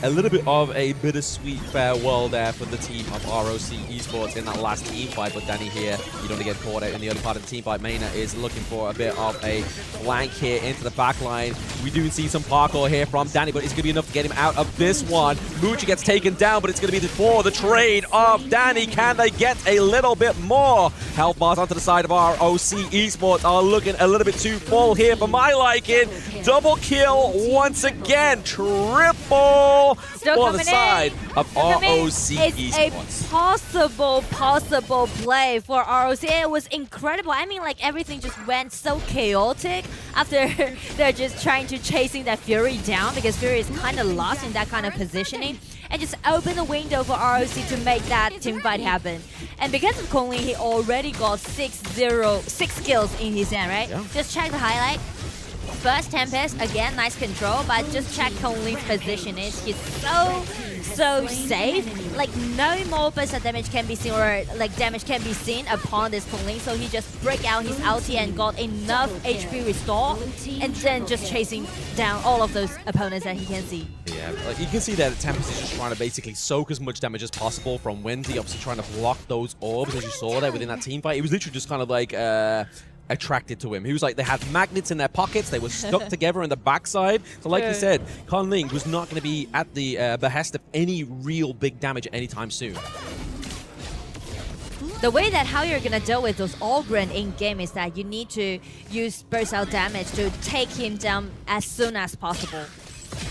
a little bit of a bittersweet farewell there for the team of ROC Esports in that last team fight. But Danny here, you don't want to get caught out in the early part of the team fight. Maina is looking for a bit of a flank here into the back line. We do see some parkour here from Danny, but it's going to be enough to get him out of this one. Moochie gets taken down, but it's going to be for the trade of Danny. Can they get a little bit more? Health bars onto the side of ROC Esports are looking a little bit too full here for my liking. Double kill once again. Triple for the side of ROC Esports. A possible play for ROC. It was incredible. I mean, like, everything just went so chaotic after they're just trying to chasing that Fury down, because Fury is kind of lost in that kind of positioning, and just open the window for ROC to make that team fight happen. And because of Kongling, he already got 6 kills in his hand, right? Yeah. Just check the highlight. First Tempest, again, nice control, but just check Kongling's positioning. He's so safe. Like, no more burst of damage can be seen, or like damage can be seen upon this Kongling, so he just break out his ulti and got enough HP restore, and then just chasing down all of those opponents that he can see. Yeah, like, you can see that Tempest is just trying to basically soak as much damage as possible from Wendy, obviously trying to block those orbs, as you saw there within that team fight. It was literally just kind of like attracted to him. He was like, they had magnets in their pockets, they were stuck together in the backside. So like you said, Kongling was not going to be at the behest of any real big damage anytime soon. The way that how you're gonna deal with those Orgrin in game is that you need to use burst out damage to take him down as soon as possible.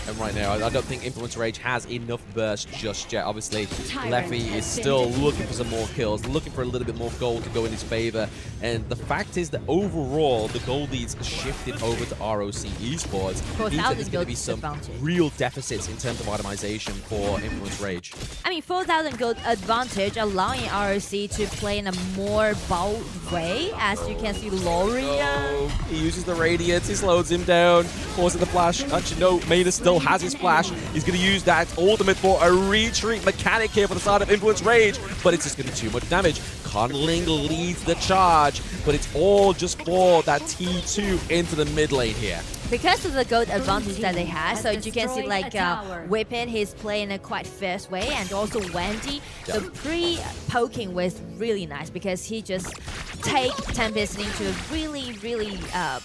And right now, I don't think Influence Rage has enough burst just yet. Obviously, Leffy is still looking for some more kills, looking for a little bit more gold to go in his favor. And the fact is that overall, the gold leads shifted over to ROC Esports. Means that there's going to be some real deficits in terms of itemization for Influence Rage. I mean, 4,000 gold advantage, allowing ROC to play in a more bold way. As you can see, Loria. He uses the Radiance, he slows him down, forcing the flash. Actually, no, Maina still has his flash. He's going to use that ultimate for a retreat mechanic here for the side of Influence Rage, but it's just going to be too much damage. Kongling leads the charge, but it's all just for that T2 into the mid lane here. Because of the gold advantage that they have, so you can see like Whippet, he's playing a quite fierce way, and also Wendy, the pre-poking was really nice because he just take Tempest into a really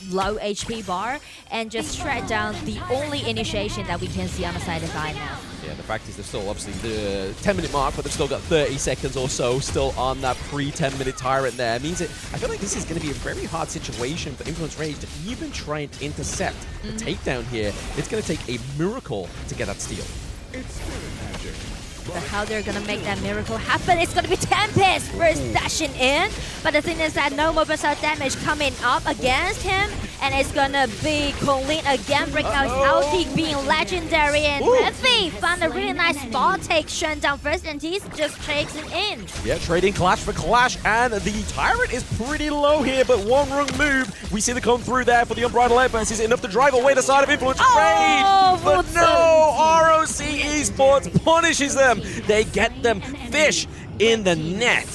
low HP bar and just shred down the only initiation that we can see on the side of INF. Yeah, the fact is they're still obviously the 10-minute mark, but they've still got 30 seconds or so still on that pre-10-minute tyrant there. It means that I feel like this is going to be a very hard situation for Influence Rage to even try and intercept the takedown here. It's going to take a miracle to get that steal. It's magic. But how they're gonna make that miracle happen? It's gonna be Tempest first dashing in, but the thing is that no more burst damage coming up against him, and it's gonna be Kongling again breaking out his ulti, being legendary, and Leffy found a really nice spot take, shut down first, and he's just chasing in. Yeah, trading clash for clash, and the tyrant is pretty low here, but one wrong move. We see the come through there for the Unbridled Advance. Is enough to drive away the side of Influence Rage, but no, ROC Esports punishes them. They get them fish in the net.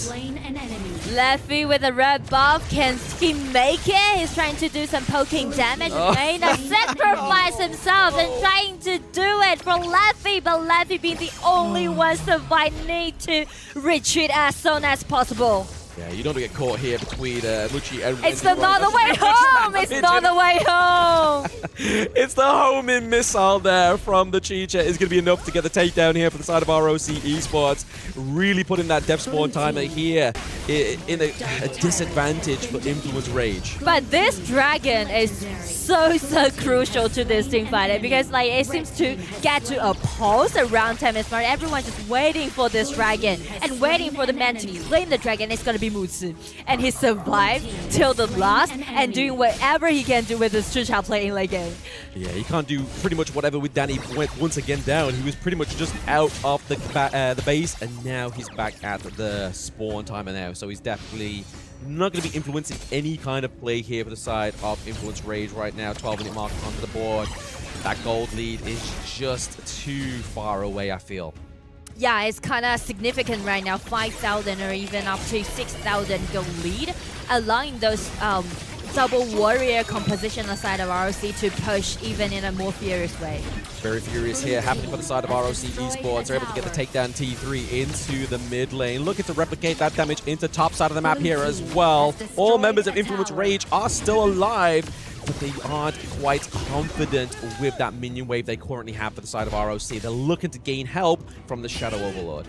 Leffy with a red buff, can he make it? He's trying to do some poking damage. Maina sacrifice himself and trying to do it for Leffy, but Leffy being the only one surviving, need to retreat as soon as possible. Yeah, you don't get caught here between Muchi and It's not the way home! It's not the way home! It's the homing missile there from the Chicha is going to be enough to get the takedown here for the side of ROC Esports. Really putting that death spawn timer here in a disadvantage for Influence Rage. But this dragon is so crucial to this team fight because like it seems to get to a pulse around 10 minutes mark. Everyone's just waiting for this dragon and waiting for the man to claim the dragon. It's gonna be Mutsu. And he survived till the last and doing whatever he can do with his Chucha play in late game. Yeah, he can't do pretty much whatever with Danny went once again down. He was pretty much just out of the base and now he's back at the spawn timer now. So he's definitely not going to be influencing any kind of play here for the side of Influence Rage right now. 12-minute mark onto the board. That gold lead is just too far away, I feel. Yeah, it's kind of significant right now. 5,000 or even up to 6,000 gold lead, allowing those double warrior composition aside of ROC to push even in a more furious way. Very furious here, happening for the side of ROC Esports. They're able to get the takedown T3 into the mid lane. Looking to replicate that damage into top side of the map here as well. All members of Influence Rage are still alive, but they aren't quite confident with that minion wave they currently have for the side of ROC. They're looking to gain help from the Shadow Overlord.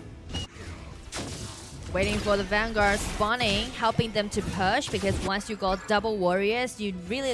Waiting for the Vanguard spawning, helping them to push, because once you got double warriors, you really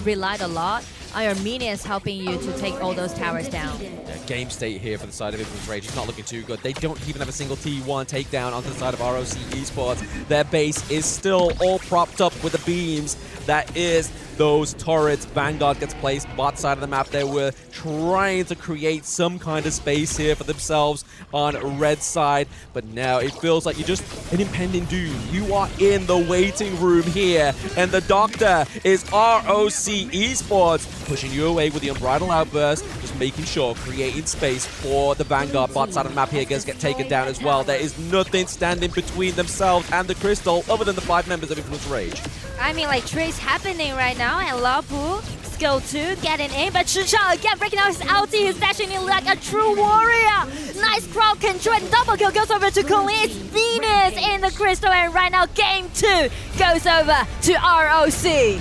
relied a lot on your minions helping you to take all those towers down. Yeah, game state here for the side of Influence Rage. It's not looking too good. They don't even have a single T1 takedown onto the side of ROC Esports. Their base is still all propped up with the beams. That is those turrets. Vanguard gets placed bot side of the map. They were trying to create some kind of space here for themselves on red side, but now it feels like you're just an impending doom. You are in the waiting room here, and the doctor is ROC Esports, pushing you away with the Unbridled Outburst, just making sure, creating space for the Vanguard bot side of the map here. Gonna get taken down as well. There is nothing standing between themselves and the Crystal other than the 5 members of Influence Rage. I mean, like, trade's happening right now, and Lapu, skill 2, getting in, but Chucha again breaking out his ulti, he's dashing in like a true warrior! Nice crowd control, and double kill goes over to Kunlin, it's Venus in the Crystal, and right now game 2 goes over to ROC.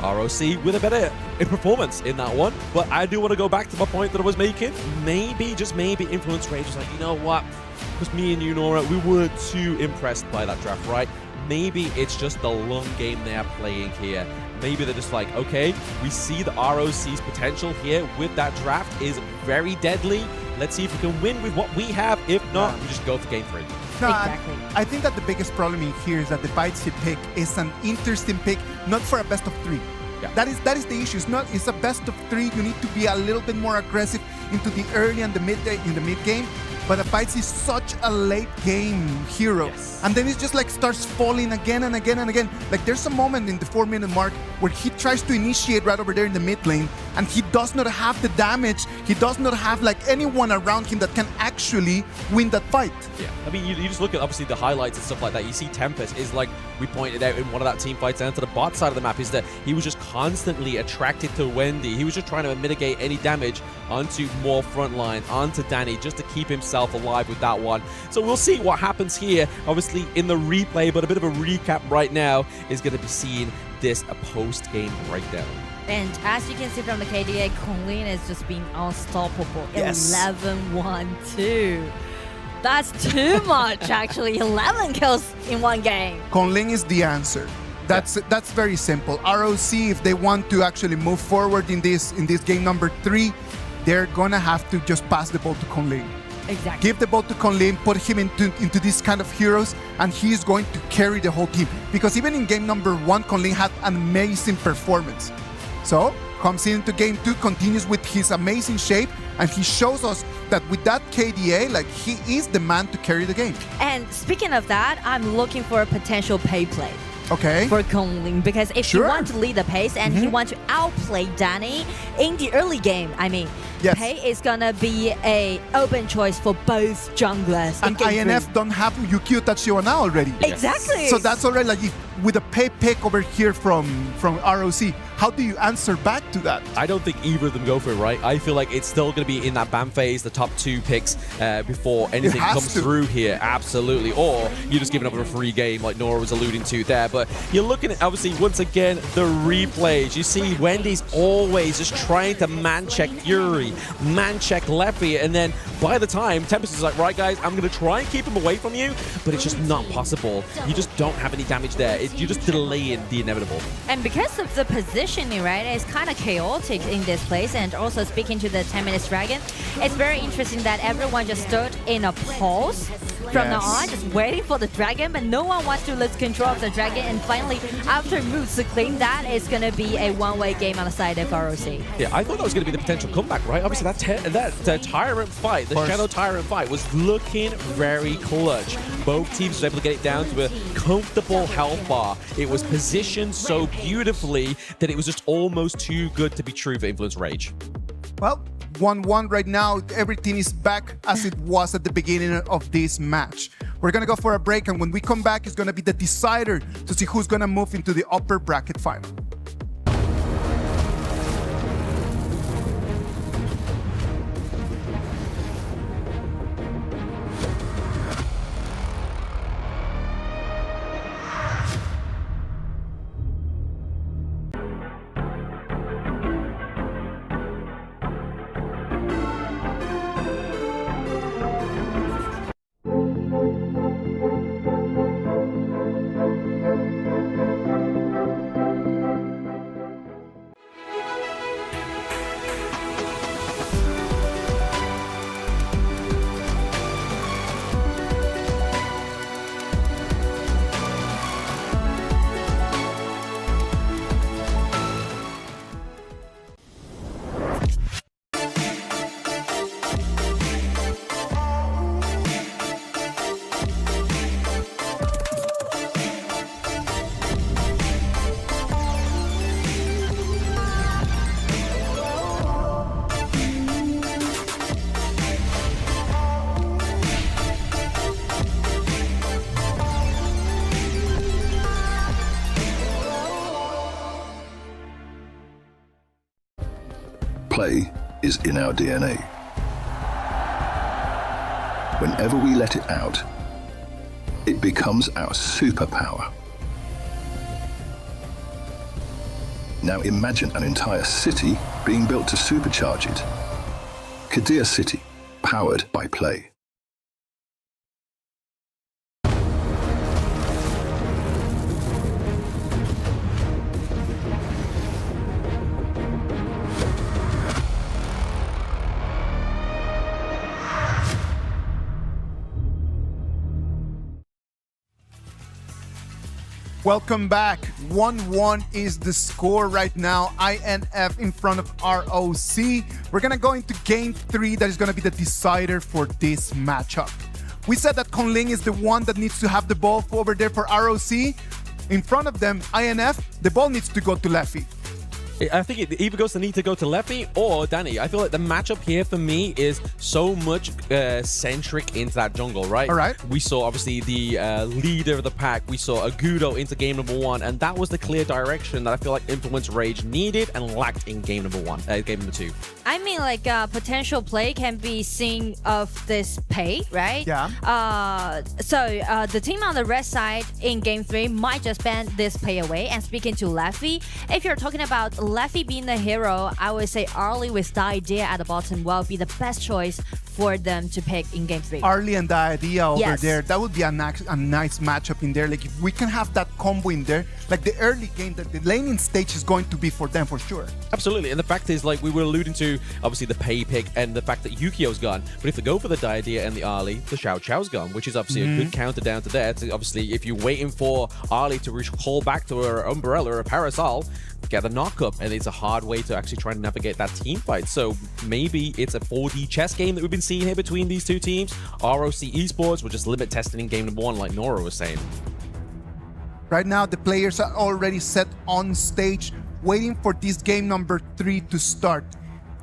ROC with a better performance in that one, but I do want to go back to my point that I was making. Maybe, just maybe, Influence Rage was like, you know what, because me and you, Nora, we weren't too impressed by that draft, right? Maybe it's just the long game they're playing here. Maybe they're just like, okay, we see the ROC's potential here with that draft is very deadly. Let's see if we can win with what we have. If not, we just go for game 3. No, exactly. I think that the biggest problem in here is that the Bitesy pick is an interesting pick, not for a best of 3. Yeah. That is the issue. It's a best of 3. You need to be a little bit more aggressive into the early and the mid game. But the Bites is such a late game hero. Yes. And then it's just like starts falling again and again and again. Like there's a moment in the 4-minute mark where he tries to initiate right over there in the mid lane and he does not have the damage. He does not have like anyone around him that can actually win that fight. Yeah, I mean, you just look at obviously the highlights and stuff like that. You see Tempest is like we pointed out in one of that team fights down to the bot side of the map is that he was just constantly attracted to Wendy. He was just trying to mitigate any damage onto more frontline, onto Danny, just to keep himself alive with that one. So we'll see what happens here, obviously in the replay, but a bit of a recap right now is going to be seeing this a post-game breakdown. And as you can see from the KDA, Kunlin is just being unstoppable. Yes. 11-1-2. That's too much, actually. 11 kills in one game. Kunlin is the answer. That's very simple. ROC, if they want to actually move forward in this game number 3, they're gonna have to just pass the ball to Kunlin. Exactly. Give the ball to Kunlin, put him into these kind of heroes, and he's going to carry the whole team. Because even in game number 1, Kunlin had an amazing performance. So, comes into game 2, continues with his amazing shape, and he shows us that with that KDA, like, he is the man to carry the game. And speaking of that, I'm looking for a potential pay play. Okay. For Kunlin, because if Sure. he wants to lead the pace and he wants to outplay Danny in the early game, I mean, Yes. Pei is gonna be a open choice for both junglers. And INF don't have Yukio Tachioana already. Exactly. So that's already like with a Pei pick over here from ROC. How do you answer back to that? I don't think either of them go for it, right? I feel like it's still going to be in that ban phase, the top 2 picks before anything comes through here. Absolutely. Or you're just giving up a free game like Nora was alluding to there. But you're looking at, obviously, once again, the replays. You see Wendy's always just trying to man-check Yuri, man-check Leffy, and then by the time Tempest is like, right, guys, I'm going to try and keep him away from you, but it's just not possible. You just don't have any damage there. You're just delaying the inevitable. And because of the positioning, right, it's kind of chaotic in this place. And also speaking to the 10 minutes dragon, it's very interesting that everyone just stood in a pause from now on, just waiting for the dragon, but no one wants to lose control of the dragon. And finally, after moves to claim that, it's going to be a one-way game on the side of ROC. Yeah, I thought that was going to be the potential comeback, right? Obviously, that Tyrant fight, the Shadow Tyrant fight, was looking very clutch. Both teams were able to get it down to a comfortable health bar. It was positioned so beautifully that it was just almost too good to be true for Influence Rage. Well, 1-1 right now. Everything is back as it was at the beginning of this match. We're going to go for a break, and when we come back, it's going to be the decider to see who's going to move into the upper bracket final. Play is in our DNA. Whenever we let it out, it becomes our superpower. Now imagine an entire city being built to supercharge it. Geekay City, powered by Play. Welcome back. 1-1 is the score right now. INF in front of ROC. We're going to go into game 3. That is going to be the decider for this matchup. We said that Konling is the one that needs to have the ball over there for ROC. In front of them, INF, the ball needs to go to Leffy. I think it either goes to need to go to Leffy or Danny. I feel like the matchup here for me is so much centric into that jungle, right? All right. We saw obviously the leader of the pack. We saw Agudo into game number 1, and that was the clear direction that I feel like Influence Rage needed and lacked in game number 2. I mean, like potential play can be seen of this Pei, right? Yeah. So the team on the red side in game 3 might just ban this Pei away. And speaking to Leffy, if you're talking about Leffy being the hero, I would say Arlie with the idea at the bottom will be the best choice for them to pick in game 3. Arlie and the idea over there, that would be a nice matchup in there. Like if we can have that combo in there, like the early game, that the laning stage is going to be for them for sure. Absolutely, and the fact is, like we were alluding to, obviously the Pei pick and the fact that Yukio's gone. But if they go for the Diadea and the Arlie, the Xiao Chao's gone, which is obviously a good counter down to there. So obviously, if you're waiting for Arlie to call back to her umbrella or a parasol, get the knock-up, and it's a hard way to actually try and navigate that team fight. So maybe it's a 4D chess game that we've been seeing here between these two teams. ROC Esports will just limit testing in game number 1, like Nora was saying. Right now, the players are already set on stage, waiting for this game number 3 to start.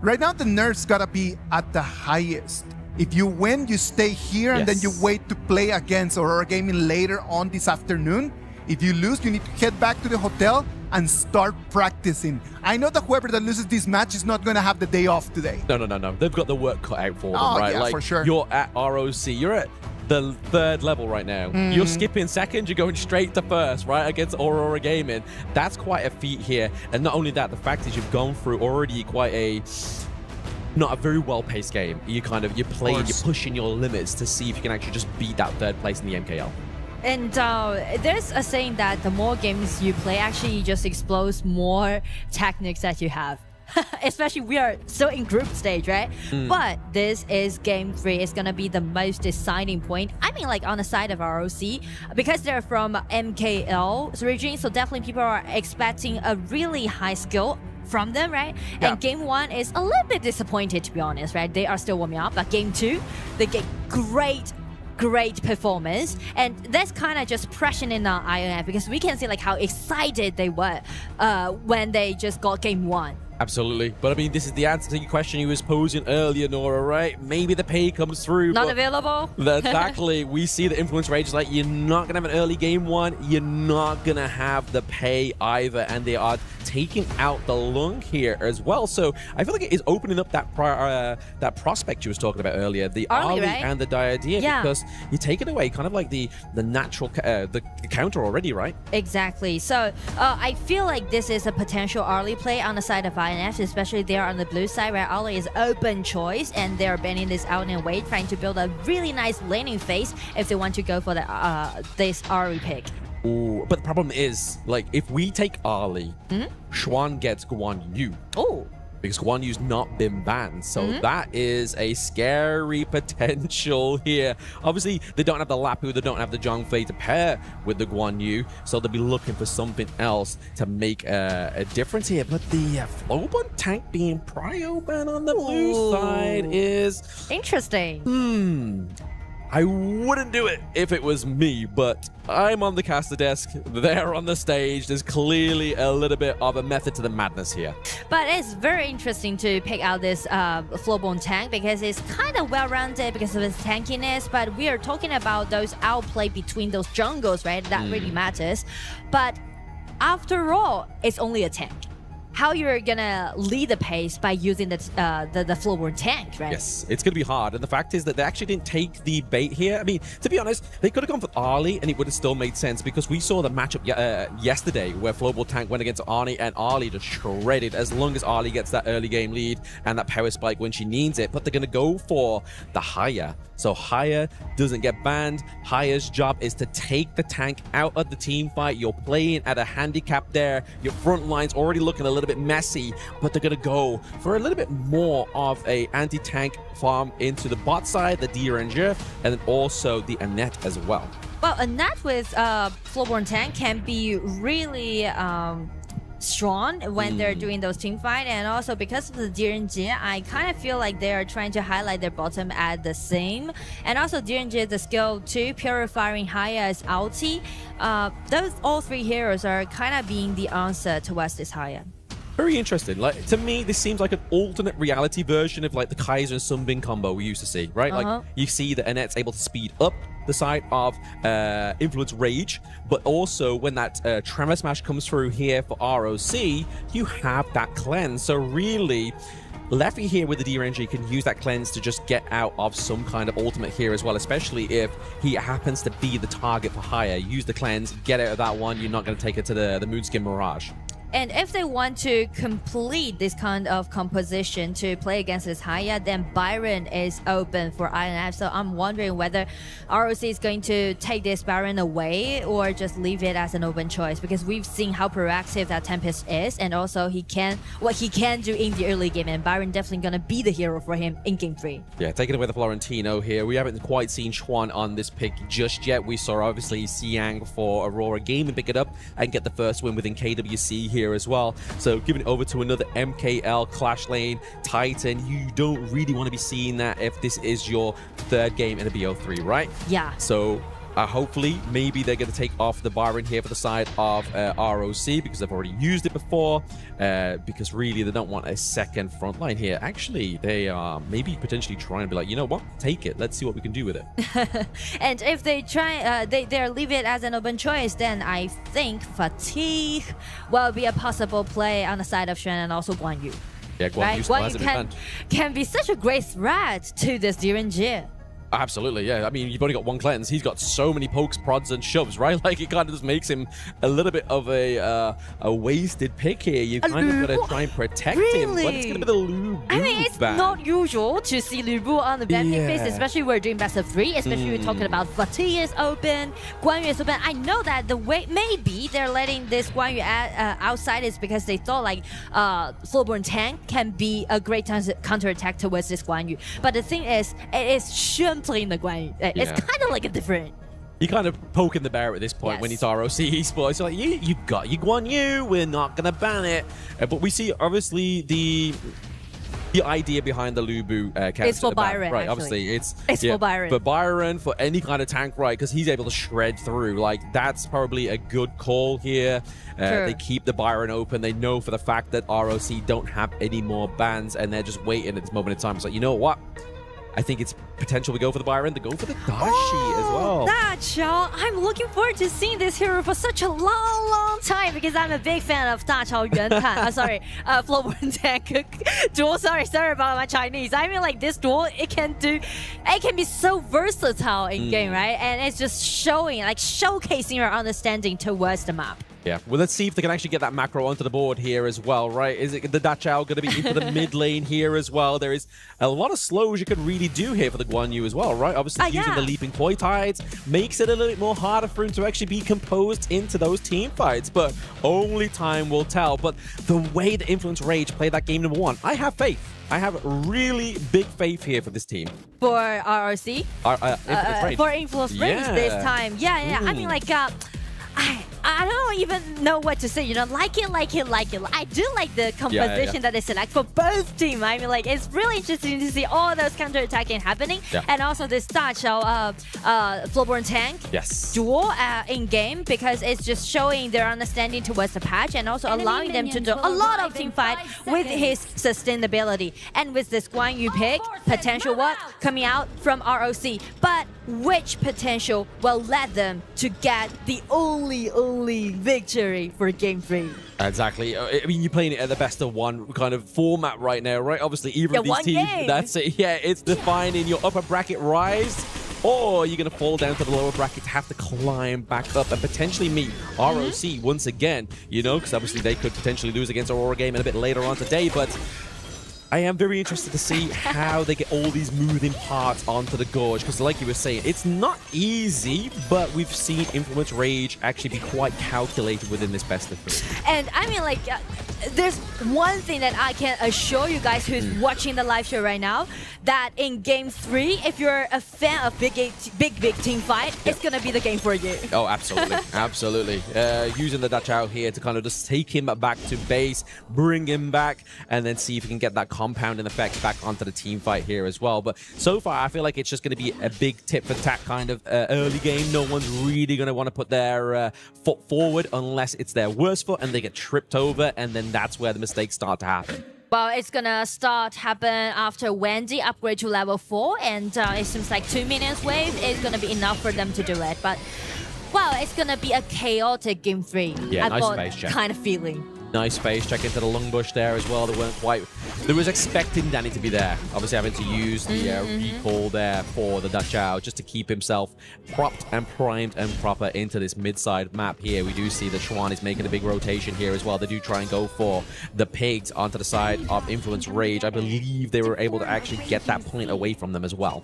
Right now, the nerf's gotta be at the highest. If you win, you stay here and then you wait to play against Aurora Gaming later on this afternoon. If you lose, you need to head back to the hotel and start practicing. I know that whoever that loses this match is not going to have the day off today. No. They've got the work cut out for them, right? Yeah, for sure. You're at ROC. You're at the 3rd level right now. You're skipping 2nd. You're going straight to 1st, right? Against Aurora Gaming. That's quite a feat here. And not only that, the fact is you've gone through already quite a... not a very well-paced game. You're playing, you're pushing your limits to see if you can actually just beat that 3rd place in the MKL. And there's a saying that the more games you play, actually you just expose more techniques that you have. Especially we are still in group stage, right? But this is game 3. It's gonna be the most deciding point. I mean, like on the side of ROC, because they're from MKL region, so definitely people are expecting a really high skill from them, right? Yeah. And game 1 is a little bit disappointed, to be honest, right? They are still warming up, but game 2, they get great performance, and that's kind of just pressuring in our INF because we can see like how excited they were when they just got game 1. Absolutely. But I mean, this is the answer to your question you was posing earlier, Nora, right? Maybe the pay comes through. Not available? Exactly. We see the influence rage is like, you're not going to have an early game 1. You're not going to have the pay either. And they are taking out the lung here as well. So I feel like it is opening up that prospect you was talking about earlier, the Ali right? and the Diadem, because you're taking away kind of like the natural the counter already, right? Exactly. So I feel like this is a potential early play on the side of INF, especially there on the blue side where Ali is open choice and they're banning this out and wait, trying to build a really nice laning phase if they want to go for the this Ari pick. Ooh, but the problem is, like, if we take Ali, Xuan gets Guan Yu. Oh. Because Guan Yu's not been banned. So that is a scary potential here. Obviously, they don't have the Lapu, they don't have the Zhongfei to pair with the Guan Yu. So they'll be looking for something else to make a difference here. But the Flowbun tank being prio ban on the blue side is... interesting. I wouldn't do it if it was me, but I'm on the caster desk, they're on the stage. There's clearly a little bit of a method to the madness here. But it's very interesting to pick out this Flowbone tank because it's kind of well-rounded because of its tankiness, but we are talking about those outplay between those jungles, right? That really matters. But after all, it's only a tank. How you're gonna lead the pace by using the Flowborn tank, right? Yes, it's gonna be hard. And the fact is that they actually didn't take the bait here. I mean, to be honest, they could have gone for Arlie and it would have still made sense because we saw the matchup yesterday where Flowborn tank went against Arnie and Arlie just shredded as long as Arlie gets that early game lead and that power spike when she needs it. But they're gonna go for the Haya. So Haya doesn't get banned. Haya's job is to take the tank out of the team fight. You're playing at a handicap there. Your front line's already looking a little bit messy, but they're gonna go for a little bit more of a anti-tank farm into the bot side, the D-Ranger, and then also the Annette as well. Well, Annette with Flowborn tank can be really strong when they're doing those team fight, and also because of the DRNG, I kind of feel like they're trying to highlight their bottom at the same, and also DRNG the skill 2 purifying Haya's ulti. Those all 3 heroes are kind of being the answer towards this Haya. Very interesting. Like, to me, this seems like an alternate reality version of like the Kaiser and Sunbin combo we used to see, right? Like, you see that Annette's able to speed up the side of Influence Rage, but also when that Tremor Smash comes through here for ROC, you have that cleanse. So really, Leffy here with the DRNG can use that cleanse to just get out of some kind of ultimate here as well, especially if he happens to be the target for Haya. Use the cleanse, get out of that one, you're not going to take it to the Moonskin Mirage. And if they want to complete this kind of composition to play against this Haya, then Byron is open for INF. So I'm wondering whether ROC is going to take this Byron away or just leave it as an open choice, because we've seen how proactive that Tempest is, and also what he can do in the early game, and Byron definitely going to be the hero for him in game 3. Yeah, taking away the Florentino here. We haven't quite seen Xuan on this pick just yet. We saw obviously Siang for Aurora Gaming pick it up and get the first win within KWC here as well. So giving it over to another MKL Clash Lane Titan. You don't really want to be seeing that if this is your 3rd game in a BO3, right? Yeah. So Hopefully, maybe they're going to take off the Byron here for the side of ROC because they've already used it before. Because really, they don't want a second front line here. Actually, they are maybe potentially trying to be like, you know what? Take it. Let's see what we can do with it. And if they try, they leave it as an open choice, then I think Fatigue will be a possible play on the side of Shen and also Guan Yu. Yeah, Guan Yu still hasn't been banned. Can be such a great threat to this Duran-Jie. Absolutely, yeah. I mean, you've only got one cleanse. He's got so many pokes, prods, and shoves, right? Like, it kind of just makes him a little bit of a wasted pick here. You kind of got to try and protect him, but it's going to be the Lu Bu I mean, it's ban. not usual to see Lu Bu on the ban pick phase, especially we're doing best of 3, especially we're talking about Fatigue is open, Guan Yu is open. I know that the way maybe they're letting this Guan Yu outside is because they thought like Flowborn Tank can be a great counterattack towards this Guan Yu. But the thing is, it is Shen playing the Guan Yu. It's kind of like a different. You kind of poking the bear at this point when it's ROC Esports. You're like, you got your Guan Yu. We're not going to ban it. But we see, obviously, the idea behind the Lu Bu counter. It's for Byron, right? actually. Obviously, it's for Byron. For Byron, for any kind of tank, right? Because he's able to shred through. Like, that's probably a good call here. They keep the Byron open. They know for the fact that ROC don't have any more bans, and they're just waiting at this moment in time. It's like, you know what? I think it's potential we go for the Byron, to go for the Dashi as well. Dachao, I'm looking forward to seeing this hero for such a long time because I'm a big fan of Dachao Yuan Tan. Flowborn Tank duel. Sorry about my Chinese. I mean, like this duel, it can be so versatile in game, right? And it's just showcasing your understanding towards the map. Yeah, well, let's see if they can actually get that macro onto the board here as well, right? Is it the Dachao going to be into the mid lane here as well? There is a lot of slows you could really do here for the Guan Yu as well, right? Obviously, using the Leaping Koi Tides makes it a little bit more harder for him to actually be composed into those team fights, but only time will tell. But the way the Influence Rage played that game number 1, I have faith. I have really big faith here for this team. For RRC? Influence Rage. For Influence Rage this time. Yeah. I mean, like, I don't even know what to say. You know, like it. I do like the composition that they select for both teams. I mean, like, it's really interesting to see all those counterattacking happening. And also this Dachao Flowborn Tank duel in game, because it's just showing their understanding towards the patch and also allowing them to do a lot of team fight with his sustainability. And with this Guan Yu pick, potential what? Coming out from ROC. But which potential will let them to get the only victory for Game 3? Exactly. I mean, you're playing it at the best of 1 kind of format right now, right? Obviously, either of these teams, that's it. Yeah, it's defining your upper bracket rise, or you're going to fall down to the lower bracket to have to climb back up and potentially meet ROC once again, you know, because obviously they could potentially lose against Aurora game a bit later on today, but I am very interested to see how they get all these moving parts onto the Gorge, because like you were saying, it's not easy, but we've seen Influence Rage actually be quite calculated within this best of 3. And I mean, like, there's one thing that I can assure you guys who's watching the live show right now, that in Game 3, if you're a fan of big team fight, it's going to be the game for you. Oh, absolutely. Absolutely. Using the Dachao here to kind of just take him back to base, bring him back, and then see if he can get that compounding effect back onto the team fight here as well. But so far, I feel like it's just going to be a big tip for tack kind of early game. No one's really going to want to put their foot forward unless it's their worst foot and they get tripped over, and then that's where the mistakes start to happen. Well, it's gonna happen after Wendy upgrade to level 4, and it seems like 2 minions wave is gonna be enough for them to do it. But, well, it's gonna be a chaotic Game 3. Yeah, I've nice got space check. kind of feeling. Nice space check into the lung bush there as well. They weren't quite... They was expecting Danny to be there. Obviously having to use the recall there for the Dachao just to keep himself propped and primed and proper into this mid-side map here. We do see that Chuan is making a big rotation here as well. They do try and go for the pigs onto the side of Influence Rage. I believe they were able to actually get that point away from them as well.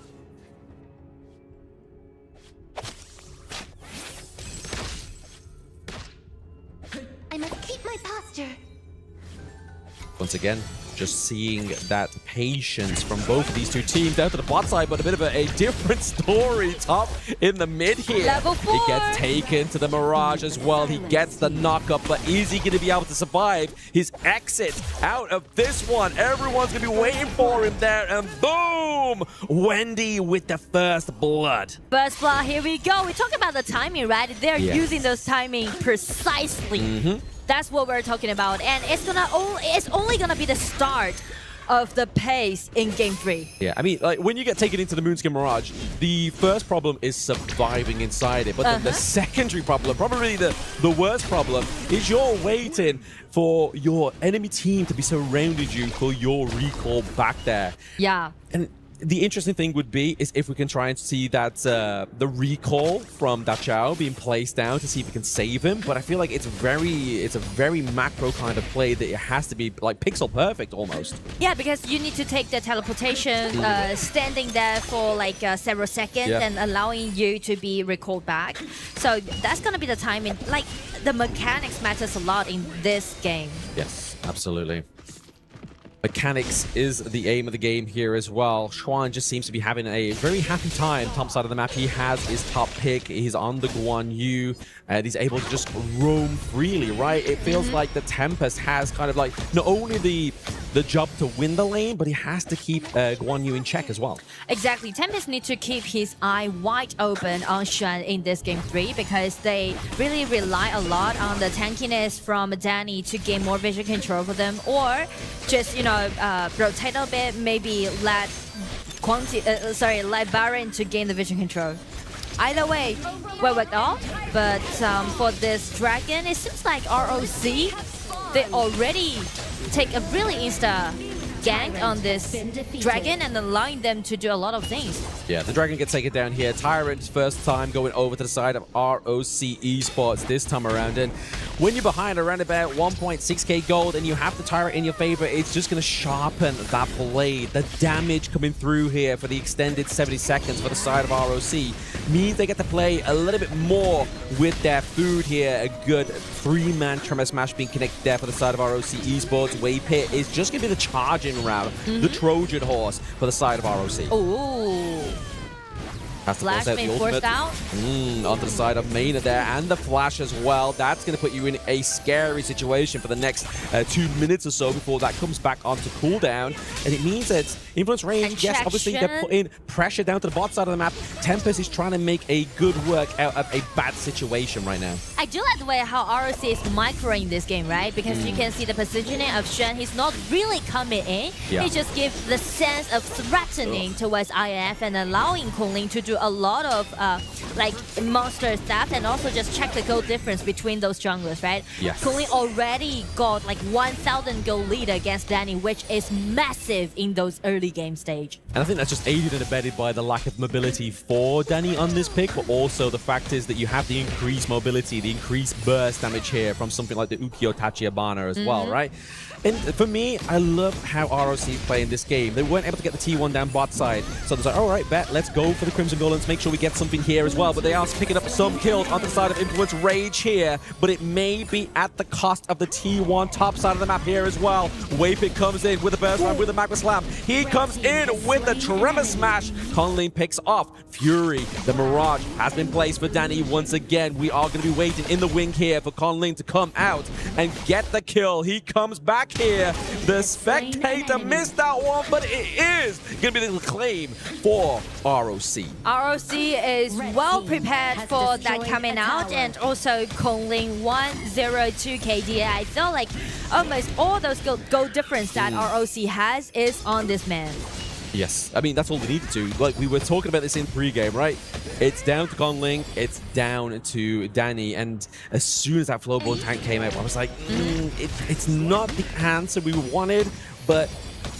I must keep my posture. Once again, Just seeing that patience from both of these two teams down to the bot side, but a bit of a different story. Top in the mid here. Level 4. He gets taken to the Mirage as well. He gets the knock-up, but is he going to be able to survive his exit out of this one? Everyone's going to be waiting for him there, and boom! Wendy with the first blood. First blood, here we go. We talk about the timing, right? They're using those timing precisely. That's what we're talking about, and it's only gonna be the start of the pace in Game 3. Yeah, I mean, like, when you get taken into the Moonskin Mirage, the first problem is surviving inside it, but then the secondary problem, probably the worst problem, is you're waiting for your enemy team to be surrounded you for your recall back there. Yeah. And the interesting thing would be is if we can try and see that the recall from Da Chao being placed down to see if we can save him. But I feel like it's a very macro kind of play that it has to be like pixel perfect almost. Yeah, because you need to take the teleportation, standing there for like several seconds and allowing you to be recalled back. So that's gonna be the timing. Like the mechanics matters a lot in this game. Yes, absolutely. Mechanics is the aim of the game here as well. Xuan just seems to be having a very happy time. Top side of the map, he has his top pick. He's on the Guan Yu, and he's able to just roam freely, right? It feels like the Tempest has kind of like not only the job to win the lane, but he has to keep Guan Yu in check as well. Exactly. Tempest needs to keep his eye wide open on Xuan in this Game 3 because they really rely a lot on the tankiness from Danny to gain more vision control for them, or just, you know, rotate a bit, maybe let Baron to gain the vision control. Either way, well worked out. But for this Dragon, it seems like ROC, they already take a really insta gank on this Dragon and allowing them to do a lot of things. Yeah, the Dragon gets taken down here. Tyrant's first time going over to the side of ROC Esports this time around. And when you're behind around about 1.6k gold and you have the Tyrant in your favor, it's just going to sharpen that blade. The damage coming through here for the extended 70 seconds for the side of ROC means they get to play a little bit more with their food here. A good 3-man Tremor Smash being connected there for the side of ROC Esports. Wave Pit is just going to be the charging round, the Trojan horse for the side of ROC. Ooh. Flash being forced out. Onto the side of Maynard there, and the flash as well. That's going to put you in a scary situation for the next 2 minutes or so before that comes back onto cooldown. And it means that Influence range, yes, obviously they're putting pressure down to the bot side of the map. Tempest is trying to make a good work out of a bad situation right now. I do like the way how ROC is microing this game, right? Because you can see the positioning of Xuan. He's not really coming in. He just gives the sense of threatening towards IF and allowing Kunling to do a lot of like monster stuff and also just check the gold difference between those junglers, right? Yes. Kunling already got like 1,000 gold lead against Danny, which is massive in those early game stage. And I think that's just aided and abetted by the lack of mobility for Danny on this pick, but also the fact is that you have the increased mobility, the increased burst damage here from something like the Ukiyo Tachibana as well, right? And for me, I love how ROC play in this game. They weren't able to get the T1 down bot side, so they're like, all right, bet, let's go for the Crimson Golems, make sure we get something here as well. But they are picking up some kills on the side of Influence Rage here, but it may be at the cost of the T1 top side of the map here as well. Waypick comes in with a burst round, with a Magma Slam. He comes in with the Tremor Smash. Conley picks off Fury. The Mirage has been placed for Danny once again. We are going to be waiting in the wing here for Conley to come out and get the kill. He comes back here. The Spectator missed that one, but it is going to be the claim for ROC. ROC is well prepared for that coming out, and also Conling 102 KD. I feel like almost all those gold difference that ROC has is on this man. Yes, I mean, that's all they needed to. Like, we were talking about this in pre-game, right? It's down to Conling, it's down to Danny, and as soon as that Flowborn tank came out, I was like, it's not the answer we wanted, but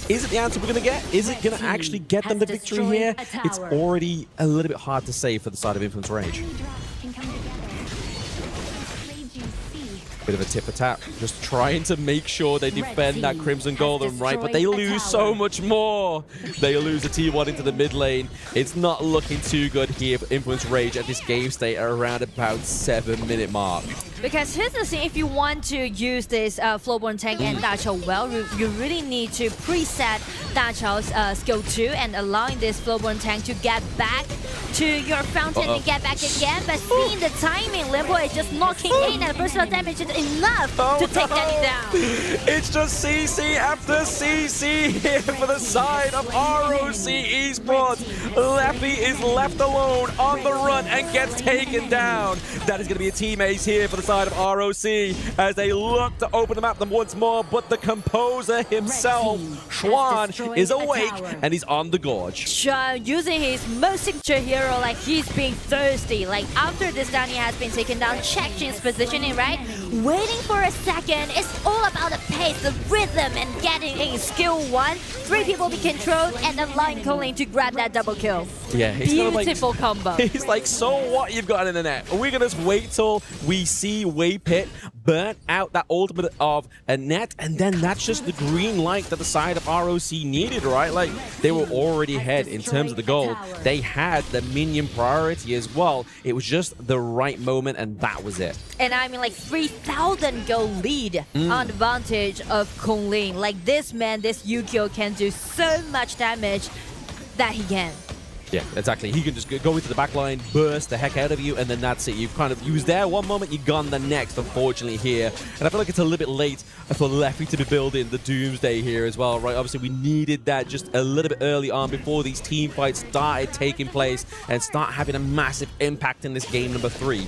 is it the answer we're going to get? Is it going to actually get them the victory here? It's already a little bit hard to say for the side of Influence Rage. Bit of a tip for tap, just trying to make sure they defend that Crimson Golden, right? But they lose so much more. They lose a T1 into the mid lane. It's not looking too good here for Influence Rage at this game state at around about 7-minute mark. Because here's the thing, if you want to use this Flowborn tank and Da Chao well, you really need to preset Da Chao's skill 2 and allowing this Flowborn tank to get back to your fountain and get back again. But seeing the timing, Limbo is just knocking in and personal damage is enough to take Danny down. It's just CC after CC here for the side of ROC Esports. Leffy is left alone on the run and gets taken down. That is going to be a team ace here for the side of ROC as they look to open the map once more, but the composer himself, Schwan, is awake and he's on the gorge. Schwan using his most signature hero, like he's being thirsty. Like after this Danny has been taken down, check his positioning, right? Waiting for a second. It's all about the pace, the rhythm, and getting in skill 1. 3 people be controlled and allowing Colleen to grab that double kill. Yeah, he's beautiful combo. He's like, so what you've got in the net? We're gonna just wait till we see Waypit burn out that ultimate of a net, and then that's just the green light that the side of ROC needed, right? Like, they were already ahead in terms of the gold. They had the minion priority as well. It was just the right moment, and that was it. And I mean, like 3,000 gold lead on advantage of Kunlin. Like this man, this Yukio can do so much damage that he can. Yeah, exactly. He can just go into the back line, burst the heck out of you, and then that's it. You've kind of used there one moment, you're gone the next, unfortunately, here. And I feel like it's a little bit late for Leffy to be building the Doomsday here as well, right? Obviously, we needed that just a little bit early on before these team fights started taking place and start having a massive impact in this game number 3.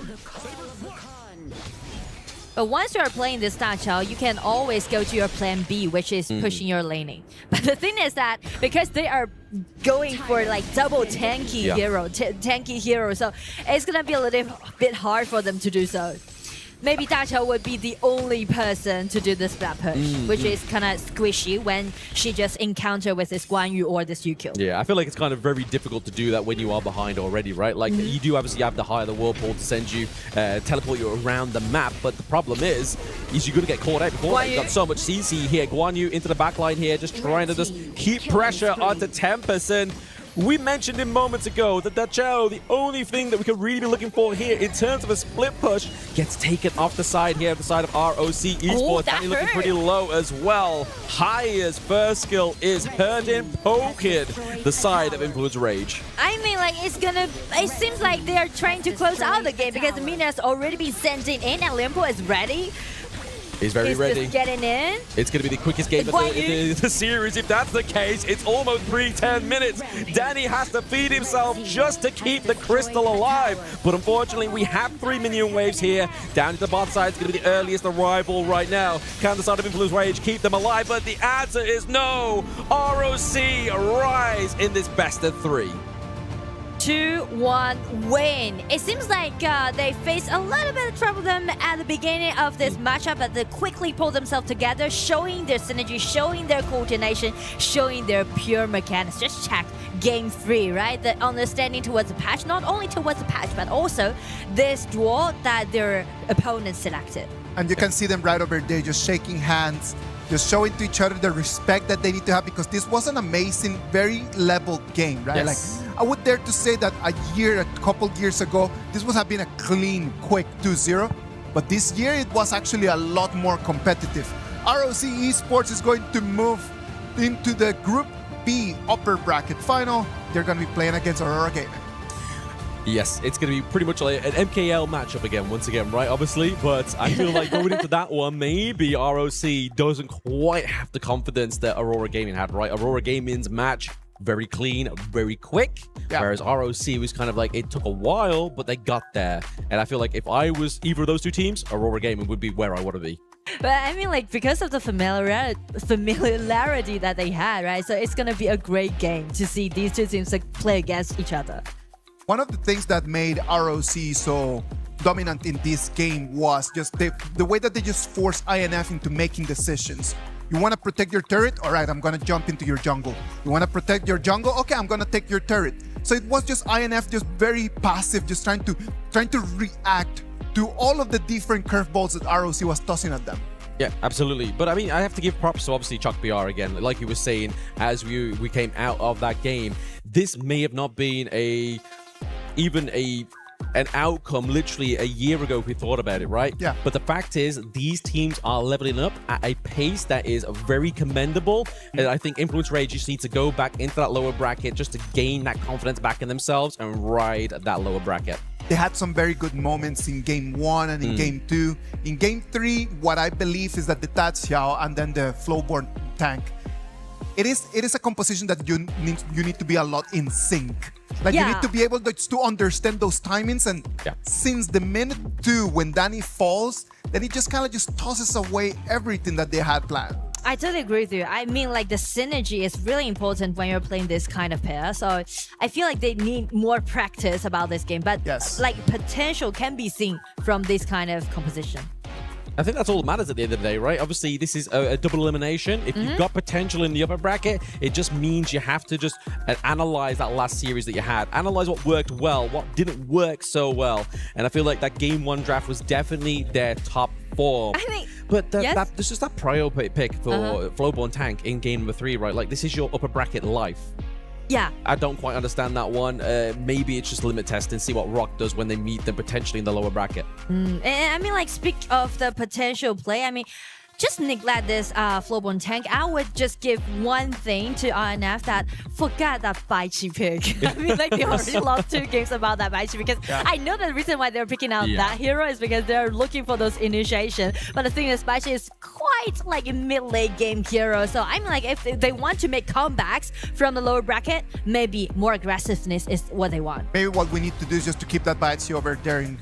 But once you are playing this Da Chao, you can always go to your plan B, which is pushing your laning. But the thing is that because they are going for like double tanky hero, so it's gonna be a little bit hard for them to do so. Maybe Da Chao would be the only person to do this flat push, which is kind of squishy when she just encounter with this Guan Yu or this Yukio. Yeah, I feel like it's kind of very difficult to do that when you are behind already, right? Like, you do obviously have the High of the Whirlpool to send you, teleport you around the map, but the problem is you're going to get caught out before. You've got so much CC here. Guan Yu into the backline here, just trying to just keep pressure onto Tempest. And we mentioned in moments ago that Da Chao, the only thing that we could really be looking for here in terms of a split push, gets taken off the side here, the side of ROC Esports. Danny looking pretty low as well. Highest first skill is hurting, poking the side of Influence Rage. I mean, like, it seems like they are trying to close out the game because Mina has already been sent in and Limbo is ready. He's very ready. Just getting in. It's going to be the quickest game of the series. If that's the case, it's almost 3-10 minutes. Danny has to feed himself just to keep the crystal alive. But unfortunately, we have 3 minion waves here. Down to the bot side, it's going to be the earliest arrival right now. Can the side of Influence Rage keep them alive? But the answer is no. ROC rise in this best of 3. 2-1 win. It seems like they faced a little bit of trouble them at the beginning of this matchup, but they quickly pulled themselves together, showing their synergy, showing their coordination, showing their pure mechanics. Just check game 3, right? The understanding towards the patch, not only towards the patch, but also this duel that their opponents selected. And you can see them right over there just shaking hands, just showing to each other the respect that they need to have, because this was an amazing, very level game, right? Yes. Like, I would dare to say that a couple years ago, this would have been a clean, quick 2-0. But this year, it was actually a lot more competitive. ROC Esports is going to move into the Group B upper bracket final. They're going to be playing against Aurora Gaming. Yes, it's going to be pretty much like an MKL matchup again, once again, right? Obviously, but I feel like going into that one, maybe ROC doesn't quite have the confidence that Aurora Gaming had, right? Aurora Gaming's match, very clean, very quick, whereas ROC was kind of like, it took a while, but they got there. And I feel like if I was either of those two teams, Aurora Gaming would be where I want to be. But I mean, like, because of the familiarity that they had, right? So it's going to be a great game to see these two teams like, play against each other. One of the things that made ROC so dominant in this game was just the way that they just forced INF into making decisions. You want to protect your turret? All right, I'm going to jump into your jungle. You want to protect your jungle? Okay, I'm going to take your turret. So it was just INF just very passive, just trying to react to all of the different curveballs that ROC was tossing at them. Yeah, absolutely. But I mean, I have to give props to obviously Chuck BR again. Like you were saying, as we came out of that game, this may have not been an outcome literally a year ago if we thought about it, right? Yeah. But the fact is, these teams are leveling up at a pace that is very commendable. And I think Influence Rage just needs to go back into that lower bracket just to gain that confidence back in themselves and ride that lower bracket. They had some very good moments in Game 1 and in Game 2. In Game 3, what I believe is that the Xiao and then the Flowborn tank, it is a composition that you need to be a lot in sync. Like you need to be able to understand those timings. And since the minute 2 when Danny falls, then he just kind of just tosses away everything that they had planned. I totally agree with you. I mean, like, the synergy is really important when you're playing this kind of pair. So I feel like they need more practice about this game. But like, potential can be seen from this kind of composition. I think that's all that matters at the end of the day, right? Obviously, this is a double elimination. If you've got potential in the upper bracket, it just means you have to just analyze that last series that you had. Analyze what worked well, what didn't work so well. And I feel like that Game 1 draft was definitely their top 4. I think, but this is that prio pick for Flowborn Tank in Game number 3, right? Like, this is your upper bracket life. Yeah. I don't quite understand that one. Maybe it's just limit test and see what Rock does when they meet them potentially in the lower bracket. And I mean, like, speak of the potential play, I mean, just neglect this Flowborn tank. I would just give one thing to RNF, that forget that Baichi pick. I mean, like, they already lost 2 games about that Baichi, because I know the reason why they're picking out that hero is because they're looking for those initiation. But the thing is, Baichi is quite like a mid-late game hero. So I mean, like, if they want to make comebacks from the lower bracket, maybe more aggressiveness is what they want. Maybe what we need to do is just to keep that Baichi over there in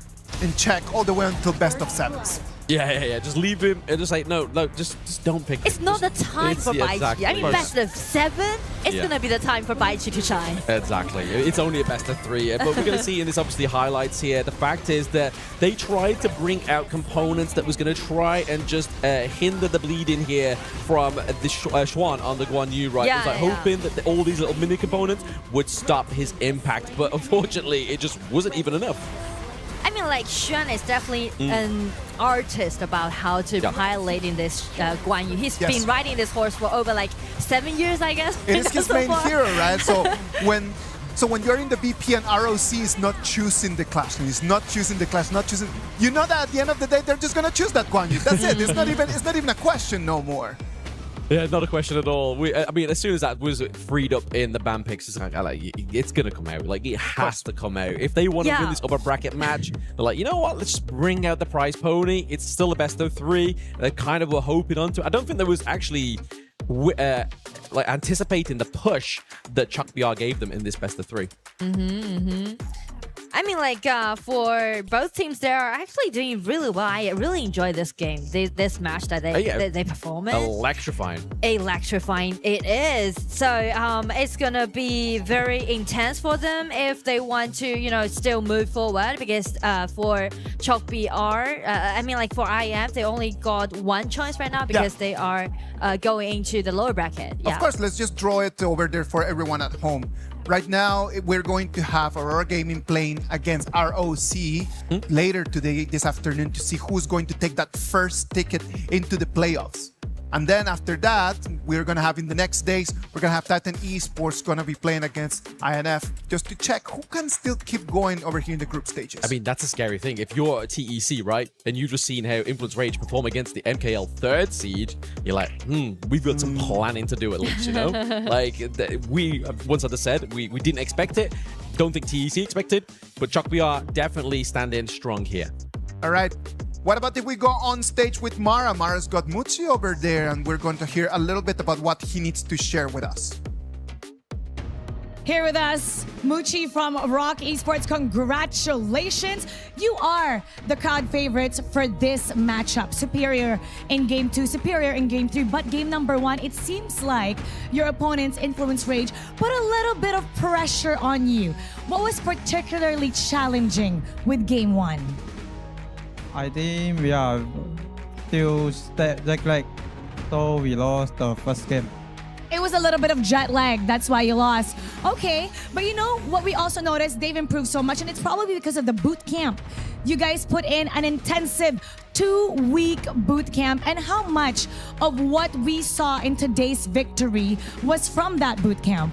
check all the way until best of 7s. Yeah. Just leave him and just like, no, just don't pick him. It's not the time for Baichi. Exactly. I mean, best of 7, it's going to be the time for Baichi to shine. Exactly. It's only a best of 3. But we're going to see in this, obviously, highlights here. The fact is that they tried to bring out components that was going to try and just hinder the bleeding here from the Xuan on the Guan Yu, right? Yeah, it was like hoping that all these little mini components would stop his impact. But unfortunately, it just wasn't even enough. I mean, like, Xuan is definitely an artist about how to pilot in this Guan Yu. He's been riding this horse for over like 7 years, I guess. It is his main hero, right? So when you're in the VP and ROC is not choosing the clash, and he's not choosing the clash, you know that at the end of the day they're just gonna choose that Guan Yu. That's it. It's not even a question no more. Yeah, not a question at all. I mean, as soon as that was freed up in the ban picks, it's going to come out. Like, it has to come out. If they want to win this upper bracket match, they're like, you know what? Let's just bring out the prize pony. It's still a best of 3. They kind of were hoping onto it. I don't think there was actually like anticipating the push that Chuck BR gave them in this best of 3. I mean, like, for both teams, they are actually doing really well. I really enjoy this game, this match that they perform in. Electrifying it is. So it's gonna be very intense for them if they want to, you know, still move forward, because for Chalk BR, I mean, like, for IF, they only got one choice right now because they are going into the lower bracket. Of course, let's just draw it over there for everyone at home. Right now, we're going to have Aurora Gaming playing against ROC later today, this afternoon, to see who's going to take that first ticket into the playoffs. And then after that, we're going to have in the next days, we're going to have Titan Esports going to be playing against INF just to check who can still keep going over here in the group stages. I mean, that's a scary thing. If you're a TEC, right, and you've just seen how Influence Rage perform against the MKL 3rd seed, you're like, we've got some planning to do at least, you know? Like, we, once I just said, we didn't expect it. Don't think TEC expected, but Chuck BR definitely standing strong here. All right. What about if we go on stage with Mara? Mara's got Muchi over there, and we're going to hear a little bit about what he needs to share with us. Here with us, Muchi from Rock Esports. Congratulations. You are the crowd favorites for this matchup. Superior in Game 2, superior in Game 3. But Game number 1, it seems like your opponent's Influence Rage put a little bit of pressure on you. What was particularly challenging with Game 1? I think we are still like so we lost the first game. It was a little bit of jet lag. That's why you lost. Okay, but you know what we also noticed? They've improved so much, and it's probably because of the boot camp. You guys put in an intensive 2-week boot camp, and how much of what we saw in today's victory was from that boot camp?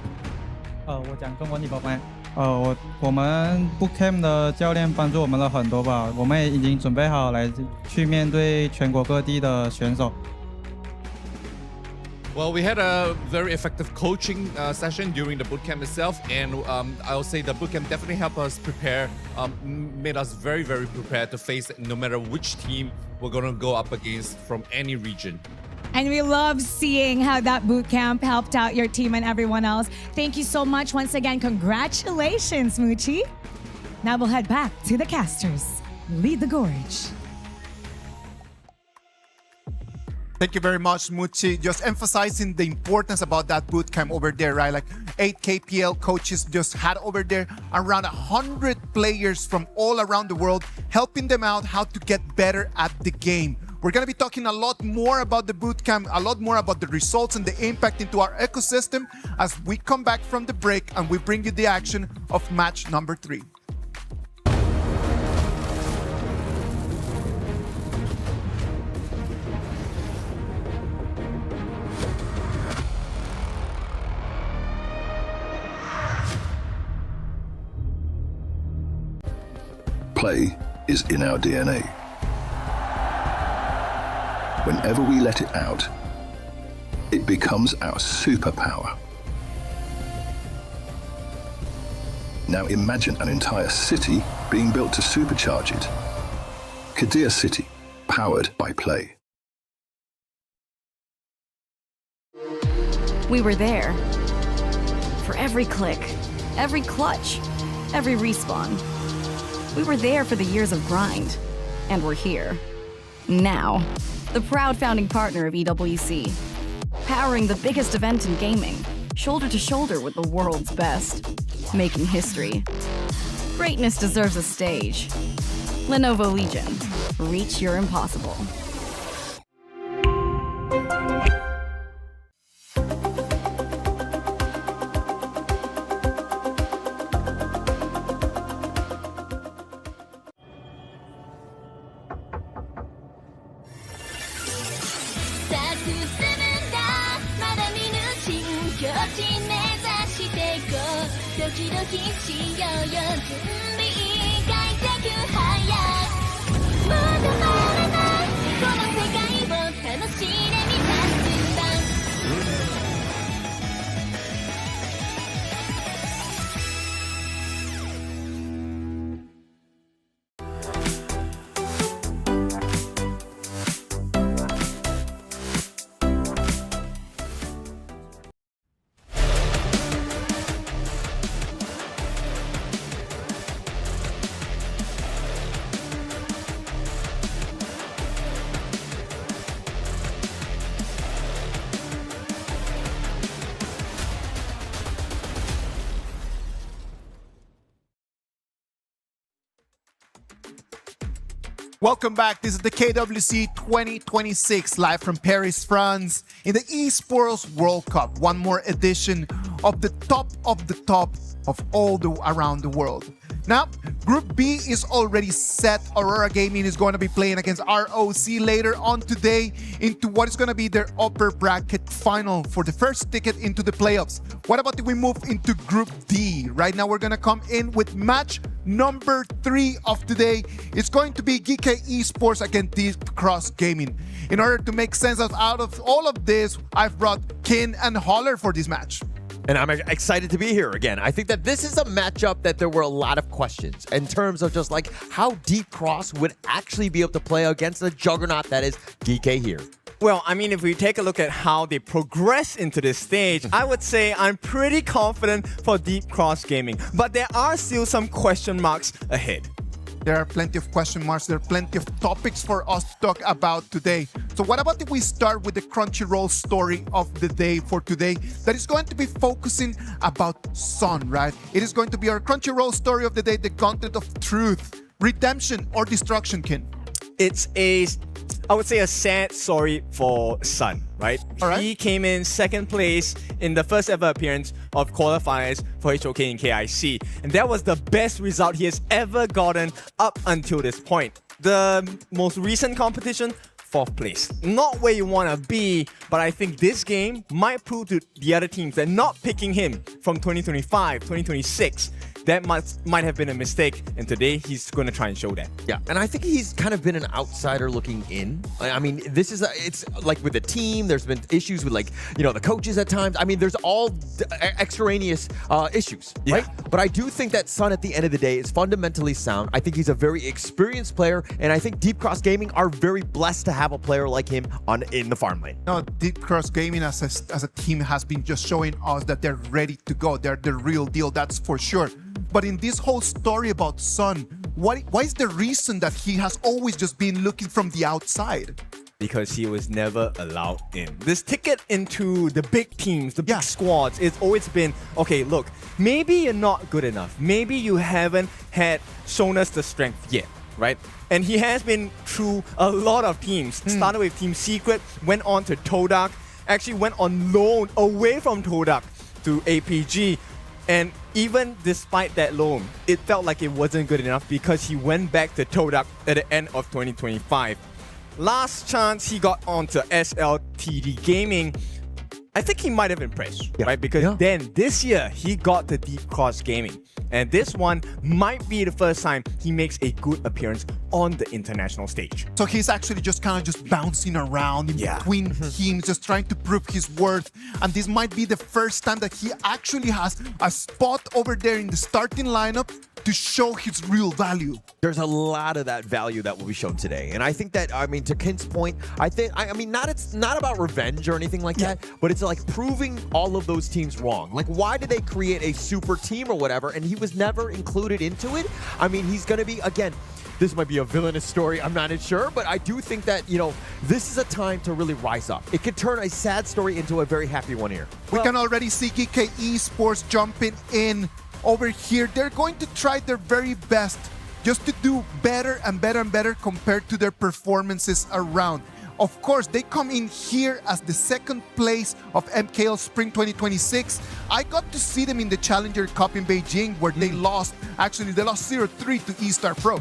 我讲中文你宝贝。我们 bootcamp 的教练帮助我们了很多吧，我们也已经准备好来去面对全国各地的选手。Well, we had a very effective coaching session during the bootcamp itself, and I'll say the bootcamp definitely helped us prepare, made us very, very prepared to face no matter which team we're going to go up against from any region. And we love seeing how that boot camp helped out your team and everyone else. Thank you so much once again. Congratulations, Moochie. Now we'll head back to the casters. Lead the gorge. Thank you very much, Muchi. Just emphasizing the importance about that bootcamp over there, right? Like 8 KPL coaches just had over there around 100 players from all around the world, helping them out how to get better at the game. We're going to be talking a lot more about the bootcamp, a lot more about the results and the impact into our ecosystem as we come back from the break and we bring you the action of match number 3. Play is in our DNA. Whenever we let it out, it becomes our superpower. Now imagine an entire city being built to supercharge it. Geekay City, powered by play. We were there. For every click, every clutch, every respawn. We were there for the years of grind, and we're here. Now, the proud founding partner of EWC, powering the biggest event in gaming, shoulder to shoulder with the world's best, making history. Greatness deserves a stage. Lenovo Legion, reach your impossible. Welcome back. This is the KWC 2026 live from Paris, France in the Esports World Cup. One more edition of the top of all around the world. Now, Group B is already set. Aurora Gaming is going to be playing against ROC later on today into what is going to be their upper bracket final for the first ticket into the playoffs. What about if we move into Group D? Right now, we're going to come in with match number 3 of today. It's going to be Geekay Esports against Deep Cross Gaming. In order to make sense out of all of this, I've brought Kin and Holler for this match. And I'm excited to be here again. I think that this is a matchup that there were a lot of questions in terms of just like how Deep Cross would actually be able to play against the juggernaut that is Geekay here. Well, I mean, if we take a look at how they progress into this stage, I would say I'm pretty confident for Deep Cross Gaming. But there are still some question marks ahead. There are plenty of question marks. There are plenty of topics for us to talk about today. So what about if we start with the Crunchyroll story of the day for today that is going to be focusing about Sun, right? It is going to be our Crunchyroll story of the day, the content of truth, redemption, or destruction, Kin. it's I would say a sad story for Sun, right? He came in second place in the first ever appearance of qualifiers for HOK and KIC. And that was the best result he has ever gotten up until this point. The most recent competition, 4th place. Not where you want to be, but I think this game might prove to the other teams that not picking him from 2025, 2026, that might have been a mistake, and today he's going to try and show that. Yeah, and I think he's kind of been an outsider looking in. I mean, it's like with the team, there's been issues with the coaches at times. I mean, there's all extraneous issues, right? But I do think that Sun at the end of the day is fundamentally sound. I think he's a very experienced player, and I think Deep Cross Gaming are very blessed to have a player like him in the farm lane. No, Deep Cross Gaming as a team has been just showing us that they're ready to go. They're the real deal, that's for sure. But in this whole story about Sun, why is the reason that he has always just been looking from the outside? Because he was never allowed in. This ticket into the big teams, the big squads, it's always been, okay, look, maybe you're not good enough. Maybe you haven't shown us the strength yet, right? And he has been through a lot of teams. Started with Team Secret, went on to Todak, actually went on loan away from Todak to APG. And even despite that loan, it felt like it wasn't good enough because he went back to Todak at the end of 2025. Last chance he got onto SLTD Gaming, I think he might have impressed, right? Because then this year he got to Deep Cross Gaming. And this one might be the first time he makes a good appearance on the international stage. So he's actually just kind of bouncing around in between teams, just trying to prove his worth. And this might be the first time that he actually has a spot over there in the starting lineup to show his real value. There's a lot of that value that will be shown today. And I think that, to Kin's point, it's not about revenge or anything like that, but it's like proving all of those teams wrong. Like, why did they create a super team or whatever, and he was never included into it? I mean, he's going to be, again, this might be a villainous story, I'm not sure, but I do think that, this is a time to really rise up. It could turn a sad story into a very happy one here. We can already see Geekay Esports jumping in over here. They're going to try their very best just to do better and better and better compared to their performances around. Of course, they come in here as the second place of MKL Spring 2026. I got to see them in the Challenger Cup in Beijing where they lost 0-3 to E-Star Pro.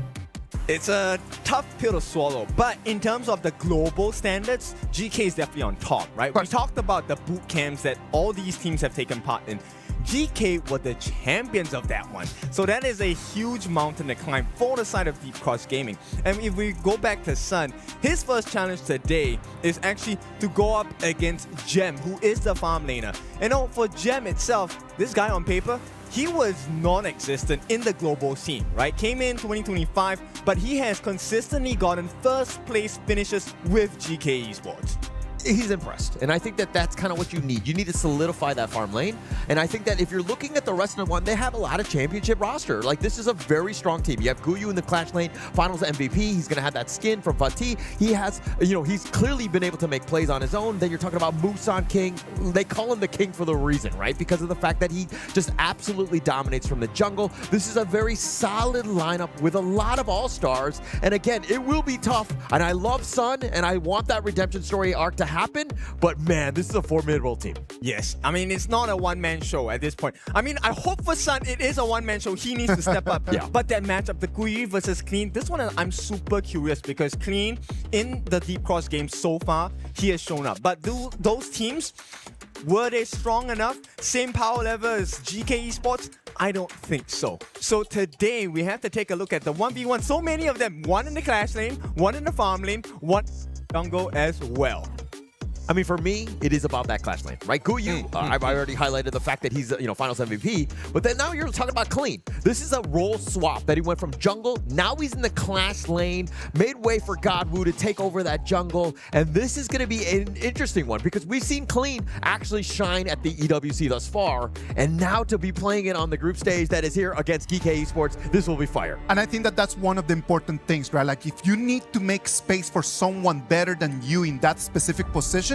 It's a tough pill to swallow, but in terms of the global standards, GK is definitely on top, right? We talked about the boot camps that all these teams have taken part in. GK were the champions of that one. So that is a huge mountain to climb for the side of Deep Cross Gaming. And if we go back to Sun, his first challenge today is actually to go up against Gem, who is the farm laner. And for Gem itself, this guy on paper, he was non-existent in the global scene, right? Came in 2025, but he has consistently gotten first place finishes with GK Esports. He's impressed, and I think that that's kind of what you need. You need to solidify that farm lane, and I think that if you're looking at the rest of the one, they have a lot of championship roster. Like, this is a very strong team. You have Guyu in the Clash lane, Finals MVP. He's going to have that skin from Fatih. He has, he's clearly been able to make plays on his own. Then you're talking about Musan King. They call him the king for the reason, right? Because of the fact that he just absolutely dominates from the jungle. This is a very solid lineup with a lot of all-stars, and again, it will be tough, and I love Sun, and I want that redemption story arc to happen, but man, this is a formidable team. Yes, I mean, it's not a one-man show at this point. I mean, I hope for Sun it is a one-man show. He needs to step up. But that matchup, the Guyu versus Clean, this one I'm super curious because Clean in the Deep Cross game so far, he has shown up. But those teams, were they strong enough? Same power level as GK Esports? I don't think so. So today we have to take a look at the 1v1. So many of them, one in the Clash lane, one in the farm lane, one jungle as well. I mean, for me, it is about that Clash lane, right? Guyu, I've already highlighted the fact that he's, Finals MVP, but then now you're talking about Clean. This is a role swap that he went from jungle, now he's in the Clash lane, made way for Godwoo to take over that jungle, and this is going to be an interesting one because we've seen Clean actually shine at the EWC thus far, and now to be playing it on the group stage that is here against Geekay Esports, this will be fire. And I think that that's one of the important things, right? Like, if you need to make space for someone better than you in that specific position,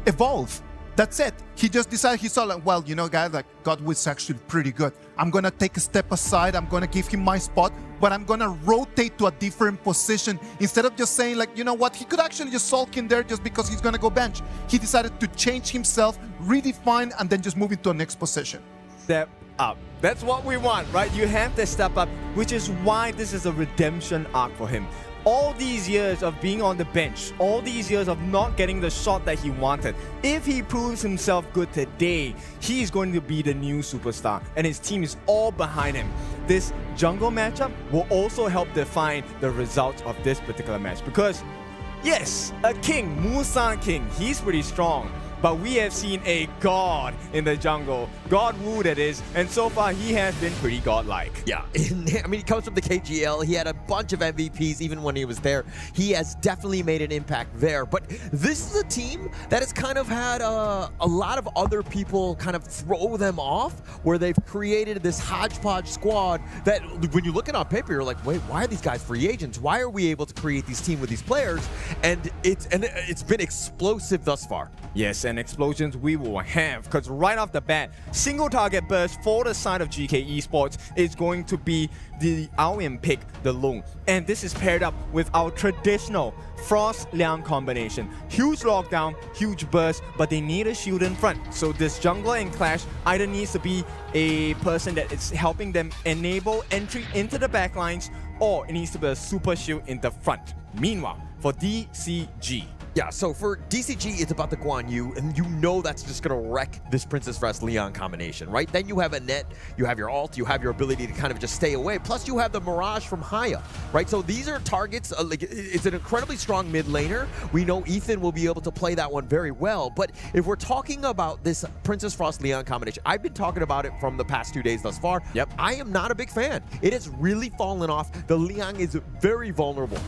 evolve. That's it. He just decided, he saw like, well, guys, like Godwoo is actually pretty good. I'm going to take a step aside. I'm going to give him my spot, but I'm going to rotate to a different position. Instead of just saying, like, you know what, he could actually just sulk in there just because he's going to go bench. He decided to change himself, redefine, and then just move into the next position. Step up. That's what we want, right? You have to step up, which is why this is a redemption arc for him. All these years of being on the bench, all these years of not getting the shot that he wanted, if he proves himself good today, he is going to be the new superstar, and his team is all behind him. This jungle matchup will also help define the results of this particular match, because yes, a king, Musan King, he's pretty strong, but we have seen a god in the jungle, God Wu that is, and so far he has been pretty godlike. Yeah, I mean, he comes from the KGL. He had a bunch of MVPs even when he was there. He has definitely made an impact there. But this is a team that has kind of had a lot of other people kind of throw them off, where they've created this hodgepodge squad that when you look at it on paper, you're like, wait, why are these guys free agents? Why are we able to create these teams with these players? And it's been explosive thus far. Yes, and explosions we will have, because right off the bat, single target burst for the side of Geekay Esports is going to be the Aoyan pick, the Lung. And this is paired up with our traditional Frost Liang combination. Huge lockdown, huge burst, but they need a shield in front. So this jungler and Clash either needs to be a person that is helping them enable entry into the backlines, or it needs to be a super shield in the front. Meanwhile, for DCG, yeah, so for DCG, it's about the Guan Yu, and you know that's just going to wreck this Princess Frost Leon combination, right? Then you have a net, you have your ult, you have your ability to kind of just stay away, plus you have the Mirage from Haya, right? So these are targets, like it's an incredibly strong mid laner. We know Ethan will be able to play that one very well, but if we're talking about this Princess Frost Leon combination, I've been talking about it from the past 2 days thus far. Yep. I am not a big fan. It has really fallen off. The Liang is very vulnerable.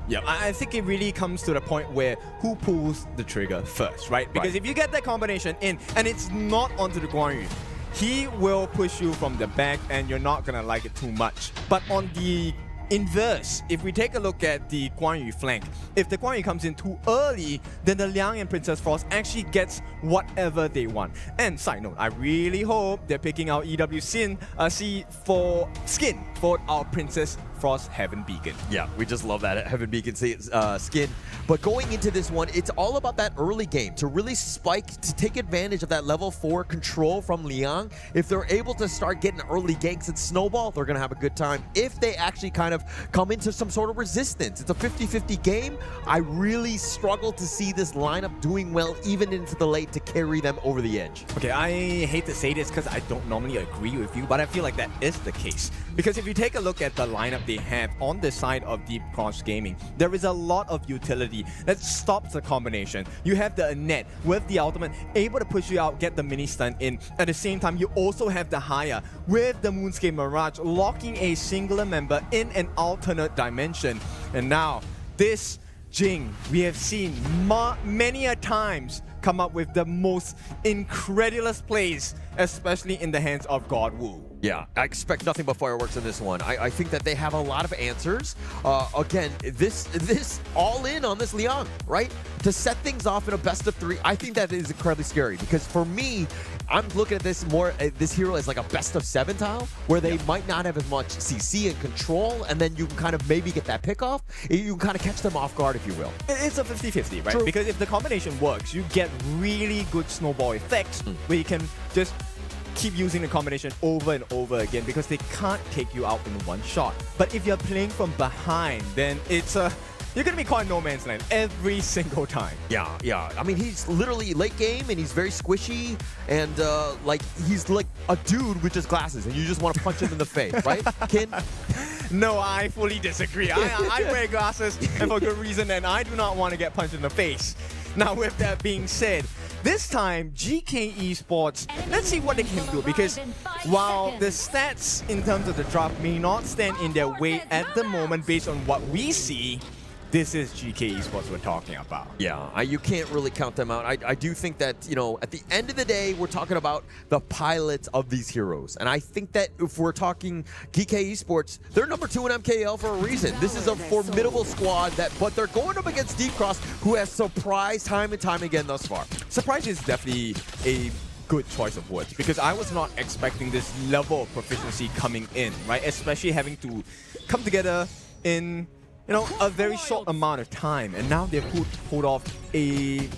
Yeah, I think it really comes to the point where who pulls the trigger first, right? Because if you get that combination in and it's not onto the Guan Yu, he will push you from the back and you're not gonna like it too much. But on the inverse, if we take a look at the Guan Yu flank, if the Guan Yu comes in too early, then the Liang and Princess Frost actually gets whatever they want. And side note, I really hope they're picking out EW Sin, for skin for our Princess Frost Heaven Beacon. Yeah, we just love that Heaven Beacon skin. But going into this one, it's all about that early game to really spike, to take advantage of that level 4 control from Liang. If they're able to start getting early ganks and snowball, they're going to have a good time. If they actually kind of come into some sort of resistance, it's a 50-50 game. I really struggle to see this lineup doing well even into the late to carry them over the edge. Okay, I hate to say this because I don't normally agree with you, but I feel like that is the case. Because if you take a look at the lineup they have on the side of Deep Cross Gaming, there is a lot of utility that stops the combination. You have the net with the ultimate able to push you out, get the mini stun in. At the same time, you also have the Haya with the Moonscape Mirage locking a singular member in an alternate dimension. And now this Jing, we have seen many a times come up with the most incredulous plays, especially in the hands of God Wu. Yeah, I expect nothing but fireworks in this one. I think that they have a lot of answers. Again, this all in on this Liang, right? To set things off in a best of 3, I think that is incredibly scary because for me, I'm looking at this more, this hero as like a best of 7 tile, where they might not have as much CC and control, and then you can kind of maybe get that pick off. You can kind of catch them off guard, if you will. It's a 50-50, right? True. Because if the combination works, you get really good snowball effects where you can just keep using the combination over and over again because they can't take you out in one shot. But if you're playing from behind, then it's you're gonna be caught in no man's land every single time. Yeah. I mean, he's literally late game and he's very squishy and like he's like a dude with just glasses and you just want to punch him in the face, right, Kin? No, I fully disagree. I wear glasses and for good reason, and I do not want to get punched in the face. Now, with that being said, this time, Geekay Esports, let's see what they can do, because while the stats in terms of the draft may not stand in their way at the moment based on what we see, this is Geekay Esports we're talking about. Yeah, you can't really count them out. I do think that, you know, at the end of the day, we're talking about the pilots of these heroes. And I think that if we're talking Geekay Esports, they're number 2 in MKL for a reason. This is a formidable squad, but they're going up against Deep Cross, who has surprised time and time again thus far. Surprise is definitely a good choice of words because I was not expecting this level of proficiency coming in, right? Especially having to come together in, a very short amount of time. And now they've pulled off a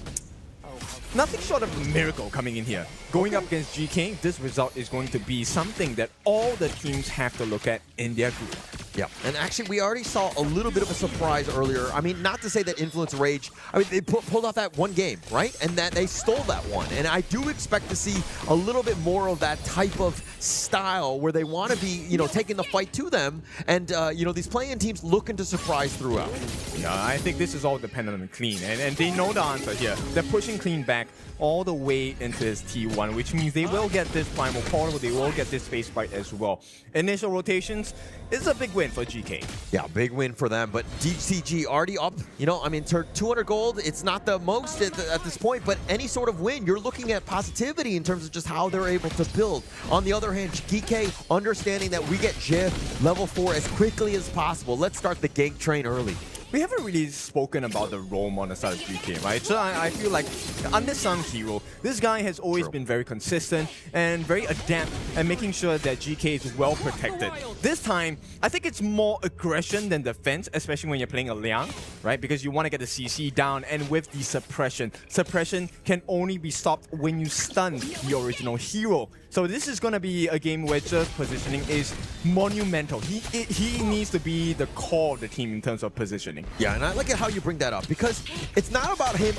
nothing short of a miracle coming in here. Going up against Geekay, this result is going to be something that all the teams have to look at in their group. Yeah, and actually we already saw a little bit of a surprise earlier. I mean, not to say that Influence Rage, I mean, they pulled off that one game, right? And that they stole that one. And I do expect to see a little bit more of that type of style where they want to be, taking the fight to them. And, these play-in teams looking to surprise throughout. Yeah, I think this is all dependent on Clean. And they know the answer here. They're pushing Clean back all the way into his T1, which means they will get this Primal Portal, they will get this Space Fight as well. Initial rotations is a big win for Geekay. Yeah, big win for them, but DCG already up, 200 gold, it's not the most at this point, but any sort of win, you're looking at positivity in terms of just how they're able to build. On the other hand, Geekay understanding that we get Jih level 4 as quickly as possible. Let's start the gank train early. We haven't really spoken about the roam on the side of Geekay, right? So I feel like unsung hero, this guy has always been very consistent and very adept at making sure that Geekay is well protected. This time, I think it's more aggression than defense, especially when you're playing a Liang, right? Because you want to get the CC down, and with the suppression can only be stopped when you stun the original hero. So this is going to be a game where just positioning is monumental. He needs to be the core of the team in terms of positioning. Yeah, and I like how you bring that up because it's not about him.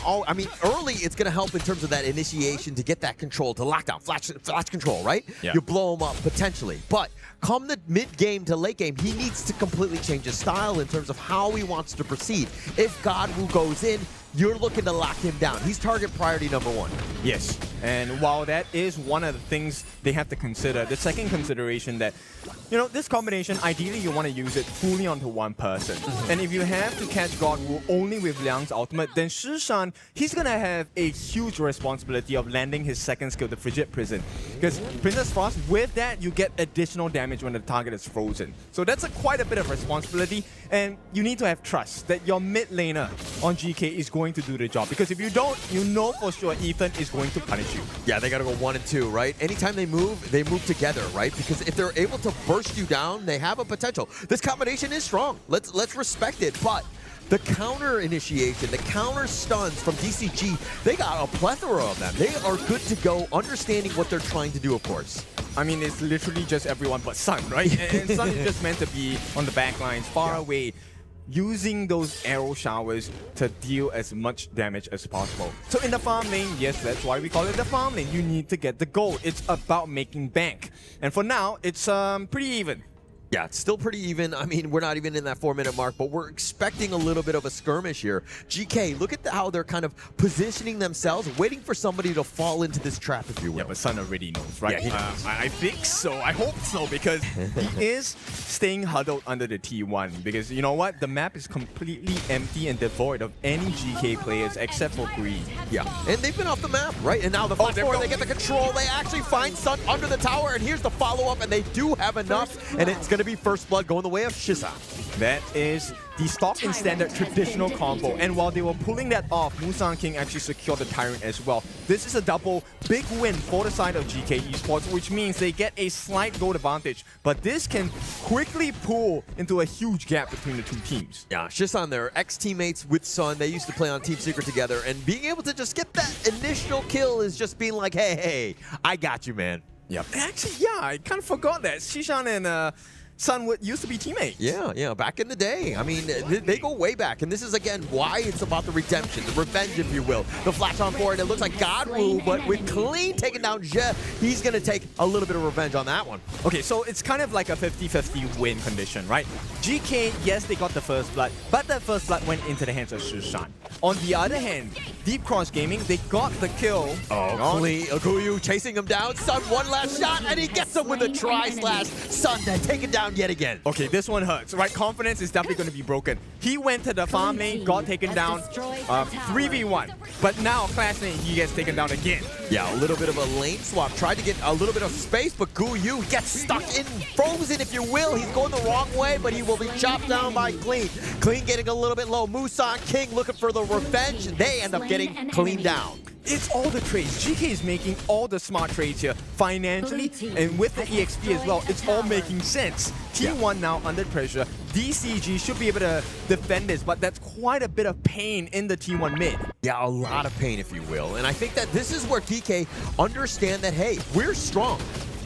Early it's going to help in terms of that initiation to get that control, to lock down, flash control, right? Yeah. You blow him up potentially. But come the mid-game to late game, he needs to completely change his style in terms of how he wants to proceed. If Godwu goes in, you're looking to lock him down. He's target priority number 1. Yes, and while that is one of the things they have to consider, the second consideration that, this combination, ideally you want to use it fully onto one person. And if you have to catch Godwu only with Liang's ultimate, then Shishan, he's going to have a huge responsibility of landing his second skill, the Frigid Prison. Because Princess Frost, with that, you get additional damage when the target is frozen. So that's quite a bit of responsibility, and you need to have trust that your mid laner on Geekay is going to do the job. Because if you don't, you know for sure Ethan is going to punish you. Yeah, they got to go 1 and 2, right? Anytime they move together, right? Because if they're able to burst you down, they have a potential. This combination is strong. Let's respect it, but the counter initiation, the counter stuns from DCG, they got a plethora of them. They are good to go, understanding what they're trying to do, of course. I mean, it's literally just everyone but Sun, right? And Sun is just meant to be on the back lines, far away, using those arrow showers to deal as much damage as possible. So in the farm lane, yes, that's why we call it the farm lane. You need to get the gold. It's about making bank. And for now, it's pretty even. Yeah, it's still pretty even. I mean, we're not even in that 4-minute mark, but we're expecting a little bit of a skirmish here. Geekay, look at how they're kind of positioning themselves, waiting for somebody to fall into this trap, if you will. Yeah, but Sun already knows, right? Yeah, I think so. I hope so, because he is staying huddled under the T1. Because you know what? The map is completely empty and devoid of any Geekay players except for Green. Yeah, and they've been off the map, right? And now the Flash Forward, they get the control. They actually find Sun under the tower, and here's the follow-up, and they do have enough, and it's going to be first blood going the way of Shisa. That is the stock and standard traditional combo, and while they were pulling that off, Musang King actually secured the Tyrant as well. This is a double big win for the side of Geekay Esports, which means they get a slight goal advantage, but this can quickly pull into a huge gap between the two teams. Yeah, Shisan, their ex-teammates with Sun, they used to play on Team Secret together, and being able to just get that initial kill is just being like, hey, I got you, man. Yep. Actually, yeah, I kind of forgot that Shishan and Sun used to be teammates. Yeah, back in the day. I mean, they go way back, and this is, again, why it's about the redemption, the revenge, if you will. The flash on board, it looks like Godwu, but with Clean taking down Jih, he's going to take a little bit of revenge on that one. Okay, so it's kind of like a 50-50 win condition, right? Geekay, yes, they got the first blood, but that first blood went into the hands of Shishan. On the other hand, Deep Cross Gaming, they got the kill. Oh, Clean, Aguyu chasing him down. Sun, one last shot, and he gets him with a tri-slash. Sun then taken down yet again. Okay, this one hurts, right? Confidence is definitely going to be broken. He went to the farm lane, got taken down, 3v1. But now, Clash lane, he gets taken down again. Yeah, a little bit of a lane swap. Tried to get a little bit of space, but Guyu gets stuck in, frozen, if you will. He's going the wrong way, but he will be chopped down by Clean. Clean getting a little bit low. Musang King looking for the revenge. They end up getting Clean down. it's all the trades. GK is making all the smart trades here financially, and with the EXP as well, it's all making sense. T1 now under pressure. DCG should be able to defend this, but that's quite a bit of pain in the T1 mid. Yeah, a lot of pain, if you will. And I think that this is where Geekay understand that, hey, we're strong.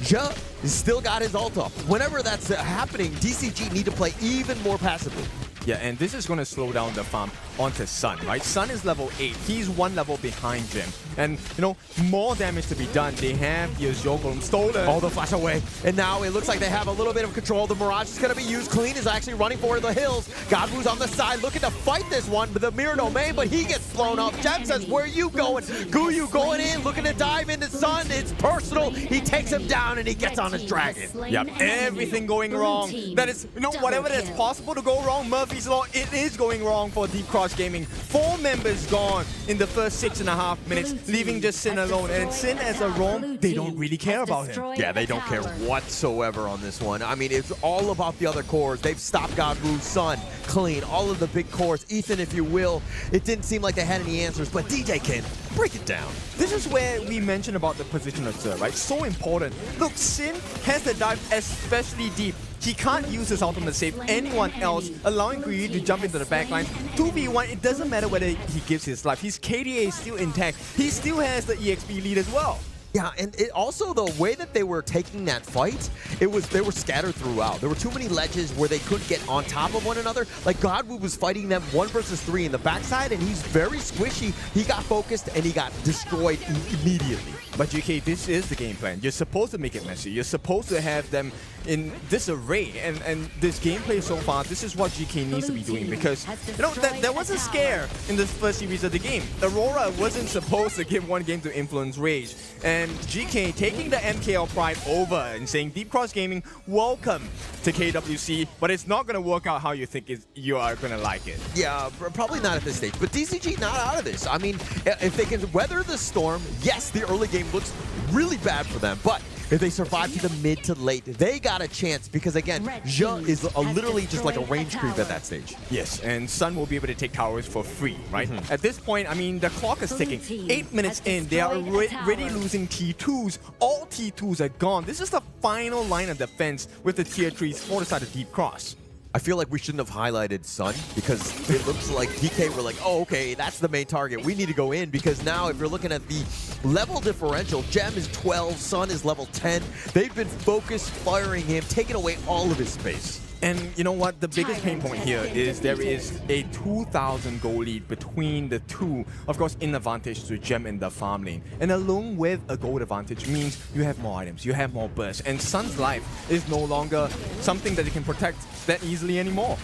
Ja still got his ult up. Whenever that's happening, DCG need to play even more passively. Yeah, and this is going to slow down the farm onto Sun, right? Sun is level 8. He's 1 level behind Jim. And, you know, more damage to be done. They have Yogolem stolen. All the flash away. And now it looks like they have a little bit of control. The Mirage is going to be used. Clean is actually running for the hills. Godwoo's on the side looking to fight this one with the mirror domain, but he gets thrown off. Jem says, where are you going? Guyu going in, looking to dive into Sun. It's personal. He takes him down and he gets on his dragon. Yep, everything going wrong. That is, you know, whatever that's possible to go wrong, Murphy's Law, it is going wrong for Deep Cross Gaming. 4 members gone in the first 6.5 minutes, leaving just Sin alone. And Sin as a roam, they don't really care about him. Yeah, they don't care whatsoever on this one. I mean, it's all about the other cores. They've stopped Godwoo, Sun, Clean, all of the big cores. Ethan, if you will. It didn't seem like they had any answers, but DJ can break it down. This is where we mentioned about the position of Sir, right? So important. Look, Sin has the dive especially deep. He can't use his ultimate to save anyone else, allowing Guyu to jump into the backline. 2v1, it doesn't matter whether he gives his life. His KDA is still intact. He still has the EXP lead as well. Yeah, and it also the way that they were taking that fight, they were scattered throughout. There were too many ledges where they couldn't get on top of one another. Like Godwoo was fighting them 1 versus 3 in the backside, and he's very squishy. He got focused and he got destroyed immediately. But GK, this is the game plan. You're supposed to make it messy. You're supposed to have them in disarray. And this gameplay so far, this is what GK needs to be doing, because, you know, there was a scare in the first series of the game. Aurora wasn't supposed to give one game to Influence Rage. And GK taking the MKL pride over and saying, Deep Cross Gaming, welcome to KWC, but it's not going to work out how you think you are going to like it. Yeah, probably not at this stage. But DCG not out of this. I mean, if they can weather the storm, yes, the early game looks really bad for them, but if they survive to the mid to late, they got a chance, because again, Ja is literally just like a range creep at that stage. Yes, and Sun will be able to take towers for free, right? At this point, I mean, the clock is ticking. 8 minutes in, they are already losing T2s. All T2s are gone. This is the final line of defense with the tier 3s for the side of Deep Cross. I feel like we shouldn't have highlighted Sun, because it looks like DK were like, oh, okay, that's the main target. We need to go in, because now if you're looking at the level differential, Gem is 12, Sun is level 10. They've been focused firing him, taking away all of his space. And you know what? The biggest pain point here is there is a 2,000 gold lead between the two. Of course, in advantage to Gem in the farm lane. And along with a gold advantage means you have more items, you have more bursts. And Sun's life is no longer something that you can protect that easily anymore.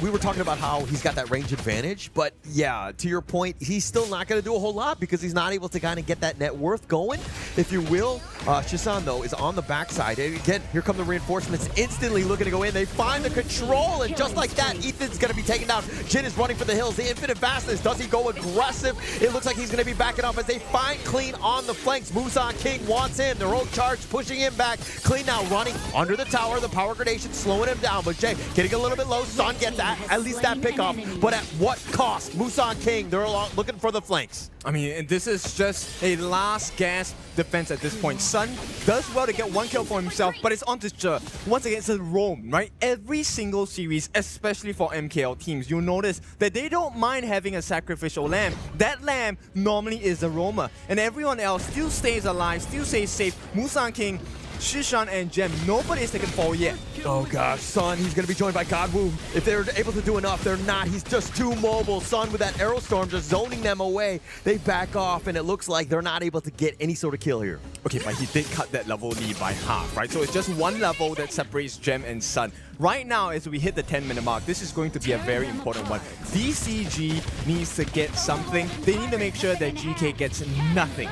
We were talking about how he's got that range advantage, but yeah, to your point, he's still not going to do a whole lot because he's not able to kind of get that net worth going, if you will. Shisan, though, is on the backside. And again, here come the reinforcements, instantly looking to go in. They find the control, and just like that, Ethan's going to be taken down. Jin is running for the hills. The infinite fastness. Does he go aggressive? It looks like he's going to be backing off as they find Clean on the flanks. Musan King wants in. Their own charge pushing him back. Clean now running under the tower. The power gradation slowing him down, but Jay getting a little bit low. Sun gets that, at least that pickoff, but at what cost? Musan King, they're looking for the flanks. I mean, this is just a last gasp defense at this point. Sun does well to get one kill for himself, but it's onto Ja. Once again, it's a roam, right? Every single series, especially for MKL teams, you'll notice that they don't mind having a sacrificial lamb. That lamb normally is a roamer, and everyone else still stays alive, still stays safe. Musan King, Shishan, and Gem, nobody is taken fall yet. Oh gosh, Sun, he's going to be joined by Godwoo. If they're able to do enough, they're not. He's just too mobile. Sun with that arrow storm just zoning them away. They back off, and it looks like they're not able to get any sort of kill here. Okay, but he did cut that level lead by half, right? So it's just one level that separates Gem and Sun. Right now, as we hit the 10-minute mark, this is going to be a very important one. DCG needs to get something. They need to make sure that GK gets nothing.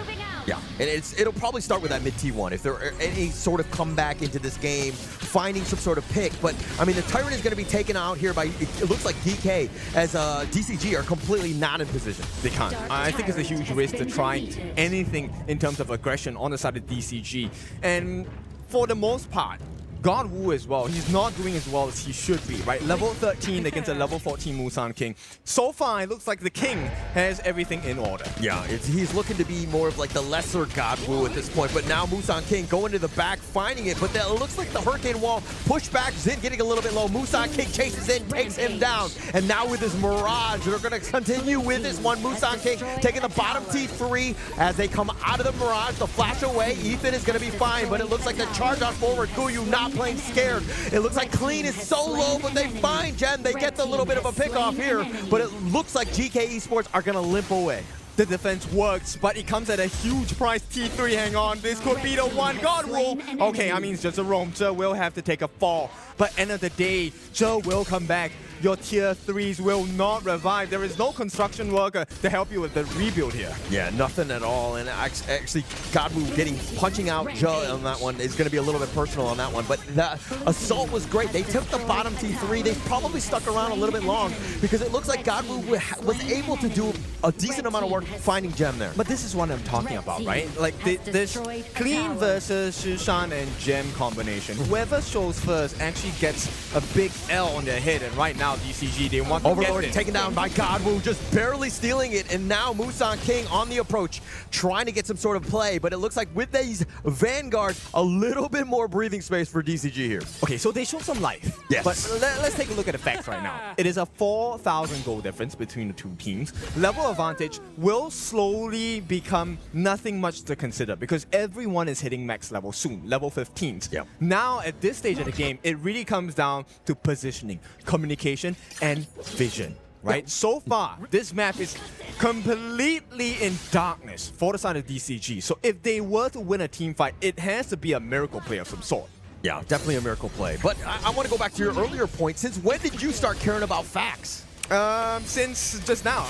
Yeah, and it'll probably start with that mid T1 if there are any sort of comeback into this game, finding some sort of pick. But I mean, the Tyrant is going to be taken out here by, it looks like Geekay, as DCG are completely not in position. They can't. I think it's a huge risk to try anything in terms of aggression on the side of DCG. And for the most part, God Wu as well, he's not doing as well as he should be, right? Level 13 against a level 14 Musan King. So far, it looks like the King has everything in order. Yeah, he's looking to be more of like the lesser God Wu at this point, but now Musan King going to the back, finding it, but it looks like the Hurricane Wall push back, Zin getting a little bit low. Musan King chases in, takes him down, and now with his Mirage, they're going to continue with this one. Musan King taking the bottom T3 as they come out of the Mirage, the flash away. Ethan is going to be fine, but it looks like the charge on forward. Guyu not playing scared. It looks like Clean is so low, but they find Gen. They get the little bit of a pick off here, but it looks like Geekay Esports are going to limp away. The defense works, but it comes at a huge price. T3, hang on. This could be the one. God rule. Okay, I mean, it's just a roam. Zhe will have to take a fall. But end of the day, Zhe will come back. Your tier 3s will not revive. There is no construction worker to help you with the rebuild here. Yeah, nothing at all. And actually, Godwu punching out Zhe on that one is going to be a little bit personal on that one. But the assault was great. They took the bottom T3. They probably stuck around a little bit long because it looks like Godwu was able to do a decent amount of work finding Gem there. But this is what I'm talking about, right? Like this Clean versus Shishan and Gem combination. Whoever shows first actually gets a big L on their head, and right now DCG, they want to Overlord get taken down by Godwu, just barely stealing it, and now Musan King on the approach, trying to get some sort of play, but it looks like with these Vanguards, a little bit more breathing space for DCG here. Okay, so they show some life. Yes. But let's take a look at the facts right now. It is a 4,000 gold difference between the two teams. Level advantage will slowly become nothing much to consider because everyone is hitting max level soon, level 15s. Yep. Now, at this stage of the game, it really comes down to positioning, communication, and vision. Right? Yep. So far, this map is completely in darkness for the side of DCG. So if they were to win a team fight, it has to be a miracle play of some sort. Yeah, definitely a miracle play. But I want to go back to your earlier point. Since when did you start caring about facts? Since just now.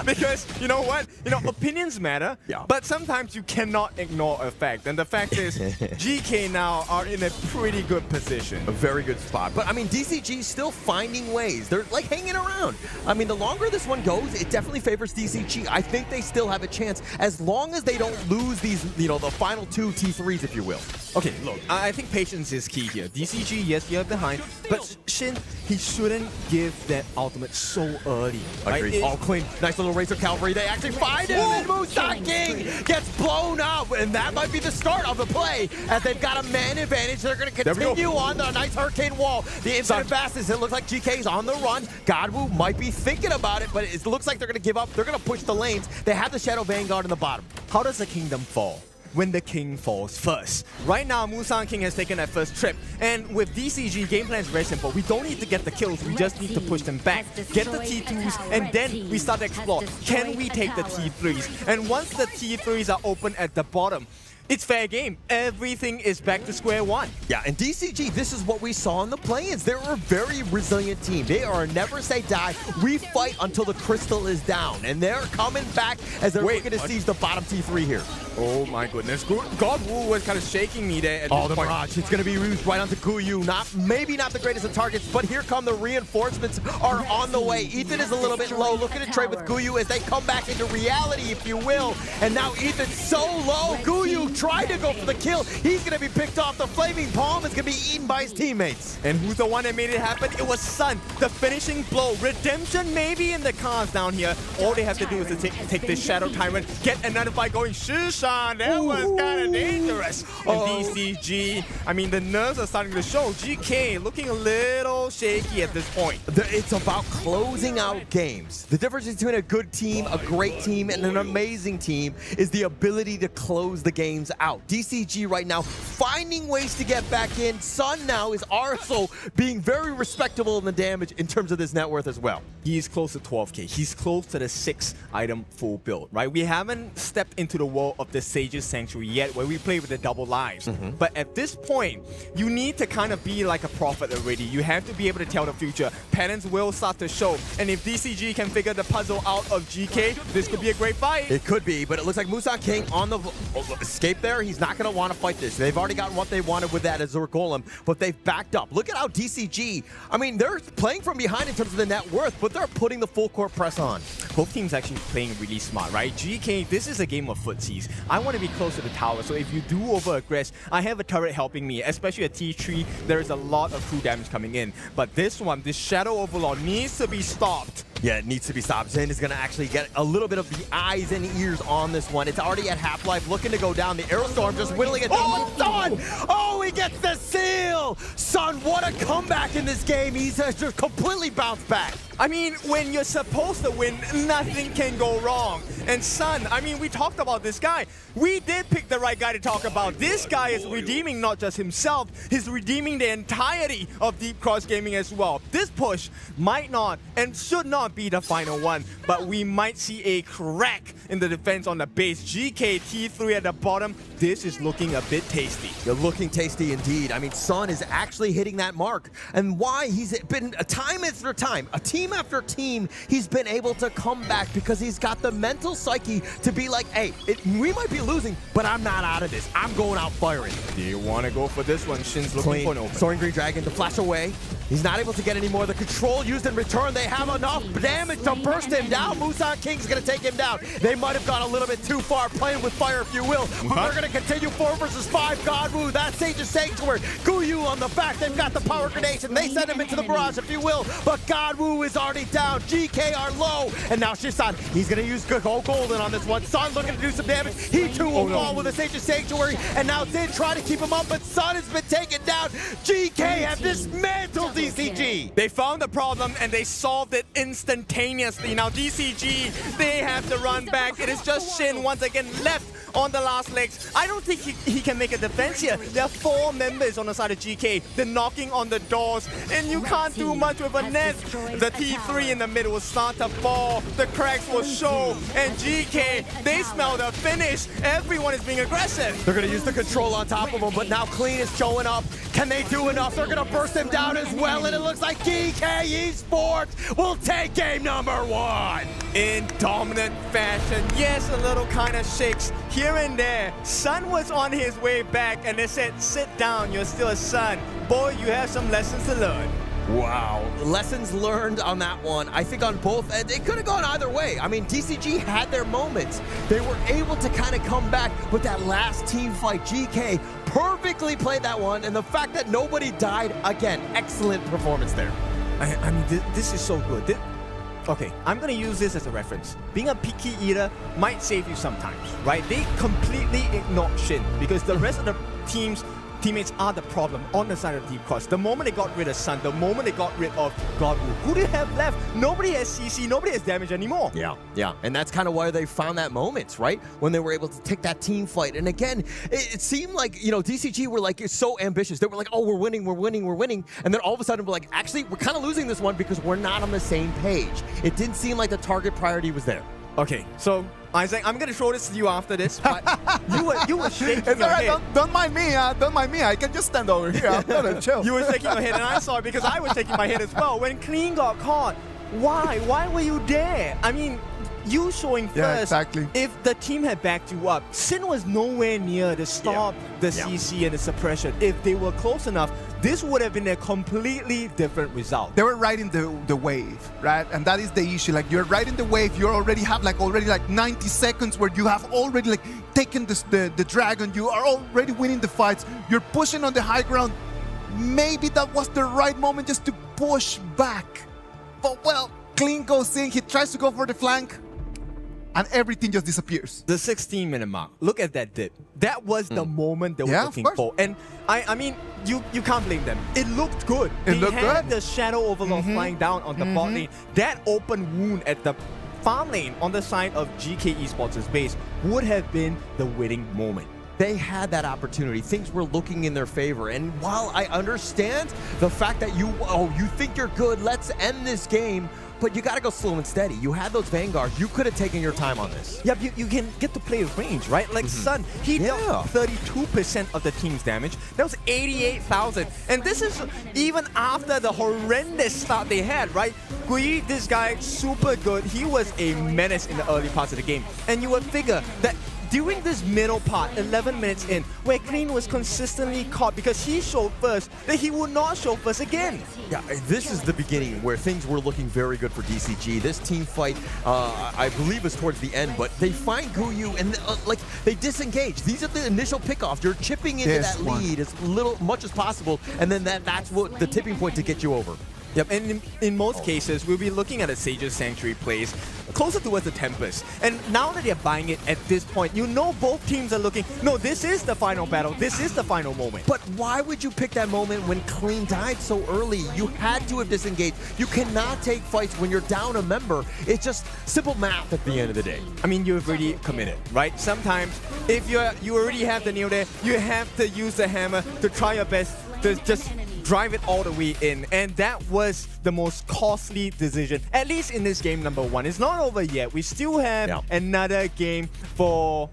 Because, you know what? You know, opinions matter, but sometimes you cannot ignore a fact. And the fact is, GK now are in a pretty good position. A very good spot. But, I mean, DCG still finding ways. They're, like, hanging around. I mean, the longer this one goes, it definitely favors DCG. I think they still have a chance as long as they don't lose these, you know, the final two T3s, if you will. Okay, look, I think patience is key here. DCG, yes, you're behind, but Shin, he shouldn't give that ultimate so early. Agreed. All clean. Nice little Razor Cavalry. They actually find him, and Musan King gets blown up, and that might be the start of the play as they've got a man advantage. They're going to continue on the nice Hurricane Wall. The infinite fastest. It looks like GK's on the run. Godwu might be thinking about it, but it looks like they're going to give up. They're going to push the lanes. They have the Shadow Vanguard in the bottom. How does the kingdom fall? When the king falls first. Right now, Musan King has taken that first trip, and with DCG, game plan is very simple. We don't need to get the kills, we just need to push them back, get the T2s, and then we start to explore. Can we take the T3s? And once the T3s are open at the bottom, it's fair game. Everything is back to square one. Yeah, and DCG, this is what we saw in the play-ins. They're a very resilient team. They are a never say die. We fight until the crystal is down, and they're coming back as they're looking to seize the bottom T3 here. Oh my goodness. God Wu was kind of shaking me there at this the point. Mirage. It's going to be used right onto Guyu. Maybe not the greatest of targets, but here come the reinforcements are on the way. Ethan is a little bit low, looking to trade with Guyu as they come back into reality, if you will. And now Ethan's so low. Guyu tried to go for the kill. He's going to be picked off. The Flaming Palm is going to be eaten by his teammates. And who's the one that made it happen? It was Sun. The finishing blow. Redemption maybe in the cards down here. All they have to do is to take this Shadow Tyrant, get another fight going. Shishan, that was kind of dangerous. And DCG, I mean, the nerves are starting to show. GK looking a little shaky at this point. It's about closing out games. The difference between a good team, a great team, and an amazing team is the ability to close the games out. DCG right now finding ways to get back in. Sun now is also being very respectable in the damage in terms of this net worth as well. He's close to 12k. He's close to the 6-item full build, right? We haven't stepped into the world of the Sage's Sanctuary yet where we play with the double lives. But at this point, you need to kind of be like a prophet already. You have to be able to tell the future. Patterns will start to show. And if DCG can figure the puzzle out of GK, this could be a great fight. It could be, but it looks like Musan King on the escape right there. He's not going to want to fight this. They've already gotten what they wanted with that Azure Golem, but they've backed up. Look at how DCG, I mean, they're playing from behind in terms of the net worth, but they're putting the full court press on. Both teams actually playing really smart, right? GK, this is a game of footsies. I want to be close to the tower, so if you do over-aggress, I have a turret helping me, especially at T3, there is a lot of true damage coming in. But this one, this Shadow Overlord needs to be stopped. Yeah, it needs to be stopped. Zen is going to actually get a little bit of the eyes and ears on this one. It's already at half-life, looking to go down. The Aerostorm just whittling it. Oh, Sun! Oh, he gets the seal! Sun, what a comeback in this game. He's just completely bounced back. I mean, when you're supposed to win, nothing can go wrong. And Sun, I mean, we talked about this guy. We did pick the right guy to talk about. This guy is redeeming not just himself, he's redeeming the entirety of Deep Cross Gaming as well. This push might not and should not be the final one, but we might see a crack in the defense on the base. GK T3 at the bottom. This is looking a bit tasty. You're looking tasty indeed. I mean, Sun is actually hitting that mark. And why? He's been time after time, a team after team, he's been able to come back because he's got the mental psyche to be like, hey, we might be losing, but I'm not out of this. I'm going out firing. Do you want to go for this one? Shin's looking for an open. Soaring Green Dragon to flash away. He's not able to get any more. The control used in return. They have enough damage to burst him down. Musan King's going to take him down. They might have gone a little bit too far playing with fire, if you will. But they're going to continue 4 versus 5. Godwoo, that Sage's Sanctuary. Guyu on the back. They've got the power grenades, and they send him into the barrage, if you will. But Godwoo is already down. GK are low. And now Shisan, he's going to use Gold Golden on this one. Sun looking to do some damage. He too will fall with the Sage's Sanctuary. And now Zin trying to keep him up, but Sun has been taken down. GK have dismantled DCG. They found the problem and they solved it instantaneously. Now DCG, they have to run back. It is just Shin once again left on the last legs. I don't think he can make a defense here. There are 4 members on the side of GK. They're knocking on the doors and you can't do much with a net. The T3 in the middle will start to fall. The cracks will show. And GK, they smell the finish. Everyone is being aggressive. They're going to use the control on top of him, but now Clean is showing up. Can they do enough? They're going to burst him down as well, and it looks like Geekay Esports will take game number 1. In dominant fashion. Yes, a little kind of shakes here and there. Sun was on his way back, and they said, sit down, you're still a Sun. Boy, you have some lessons to learn. Wow. Lessons learned on that one. I think on both ends, it could have gone either way. I mean, DCG had their moments. They were able to kind of come back with that last team fight. GK perfectly played that one, and the fact that nobody died, again, excellent performance there. I mean, this is so good. Okay, I'm gonna use this as a reference. Being a picky eater might save you sometimes, right? They completely ignored Shin because the rest of the teammates are the problem on the side of Deep Cross. The moment they got rid of Sun, the moment they got rid of Godwoo, who do they have left? Nobody has CC, nobody has damage anymore. Yeah, and that's kind of why they found that moment, right? When they were able to take that team fight. And again, it seemed like, you know, DCG were like so ambitious. They were like, oh, we're winning. And then all of a sudden we're like, actually, we're kind of losing this one because we're not on the same page. It didn't seem like the target priority was there. Okay, so Isaac, I'm gonna throw this to you after this, but you were shaking your head. Don't mind me, don't mind me. I can just stand over here. I'm gonna chill. You were shaking your head, and I saw it because I was shaking my head as well. When Clean got caught, why? Why were you there? I mean, you showing first. Yeah, exactly. If the team had backed you up, Sin was nowhere near to stop the CC and the suppression. If they were close enough, this would have been a completely different result. They were riding the wave, right? And that is the issue. Like, you're riding the wave, you already have like 90 seconds where you have already like taken the dragon, you are already winning the fights, you're pushing on the high ground. Maybe that was the right moment just to push back. But well, Clean goes in, he tries to go for the flank, and everything just disappears. The 16-minute mark, look at that dip. That was the moment they were looking for. And I mean, you can't blame them. It looked good. They had the Shadow Overlord flying down on the bot lane. That open wound at the farm lane on the side of GK Esports' base would have been the winning moment. They had that opportunity. Things were looking in their favor. And while I understand the fact that you think you're good, let's end this game, but you got to go slow and steady. You had those Vanguards. You could have taken your time on this. Yeah, you can get to play range, right? Like Sun, he dealt 32% of the team's damage. That was 88,000. And this is even after the horrendous start they had, right? Gui, this guy, super good. He was a menace in the early parts of the game. And you would figure that during this middle part, 11 minutes in, where Clean was consistently caught because he showed first, that he would not show first again. Yeah, this is the beginning where things were looking very good for DCG. This team fight, I believe, is towards the end, but they find Guyu and like they disengage. These are the initial pickoffs. You're chipping into that lead as much as possible, and then that's what the tipping point to get you over. Yep, and in most cases, we'll be looking at a Sage's Sanctuary plays closer towards the Tempest. And now that they're buying it at this point, you know both teams are looking, no, this is the final battle, this is the final moment. But why would you pick that moment when Clean died so early? You had to have disengaged. You cannot take fights when you're down a member. It's just simple math at the end of the day. I mean, you've already committed, right? Sometimes, if you already have the nail there, you have to use the hammer to try your best to just drive it all the way in, and that was the most costly decision, at least in this game number 1. It's not over yet. We still have another game for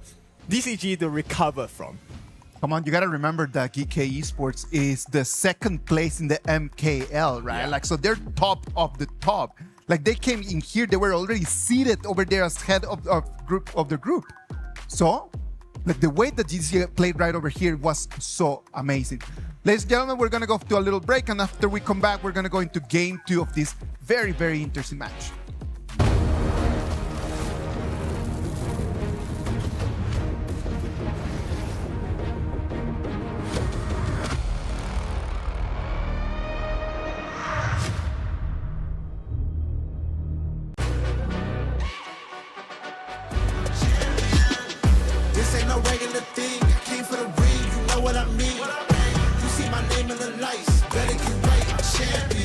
DCG to recover from. Come on, you gotta remember that Geekay Esports is the second place in the MKL, right? Yeah. Like, so they're top of the top. Like, they came in here, they were already seated over there as head of the group. So, like, the way that DCG played right over here was so amazing. Ladies and gentlemen, we're gonna go to a little break, and after we come back, we're gonna go into game 2 of this very, very interesting match. This ain't no regular thing. I came for the ring, you know what I mean. You see my name in the lights, better get right, I'm champion.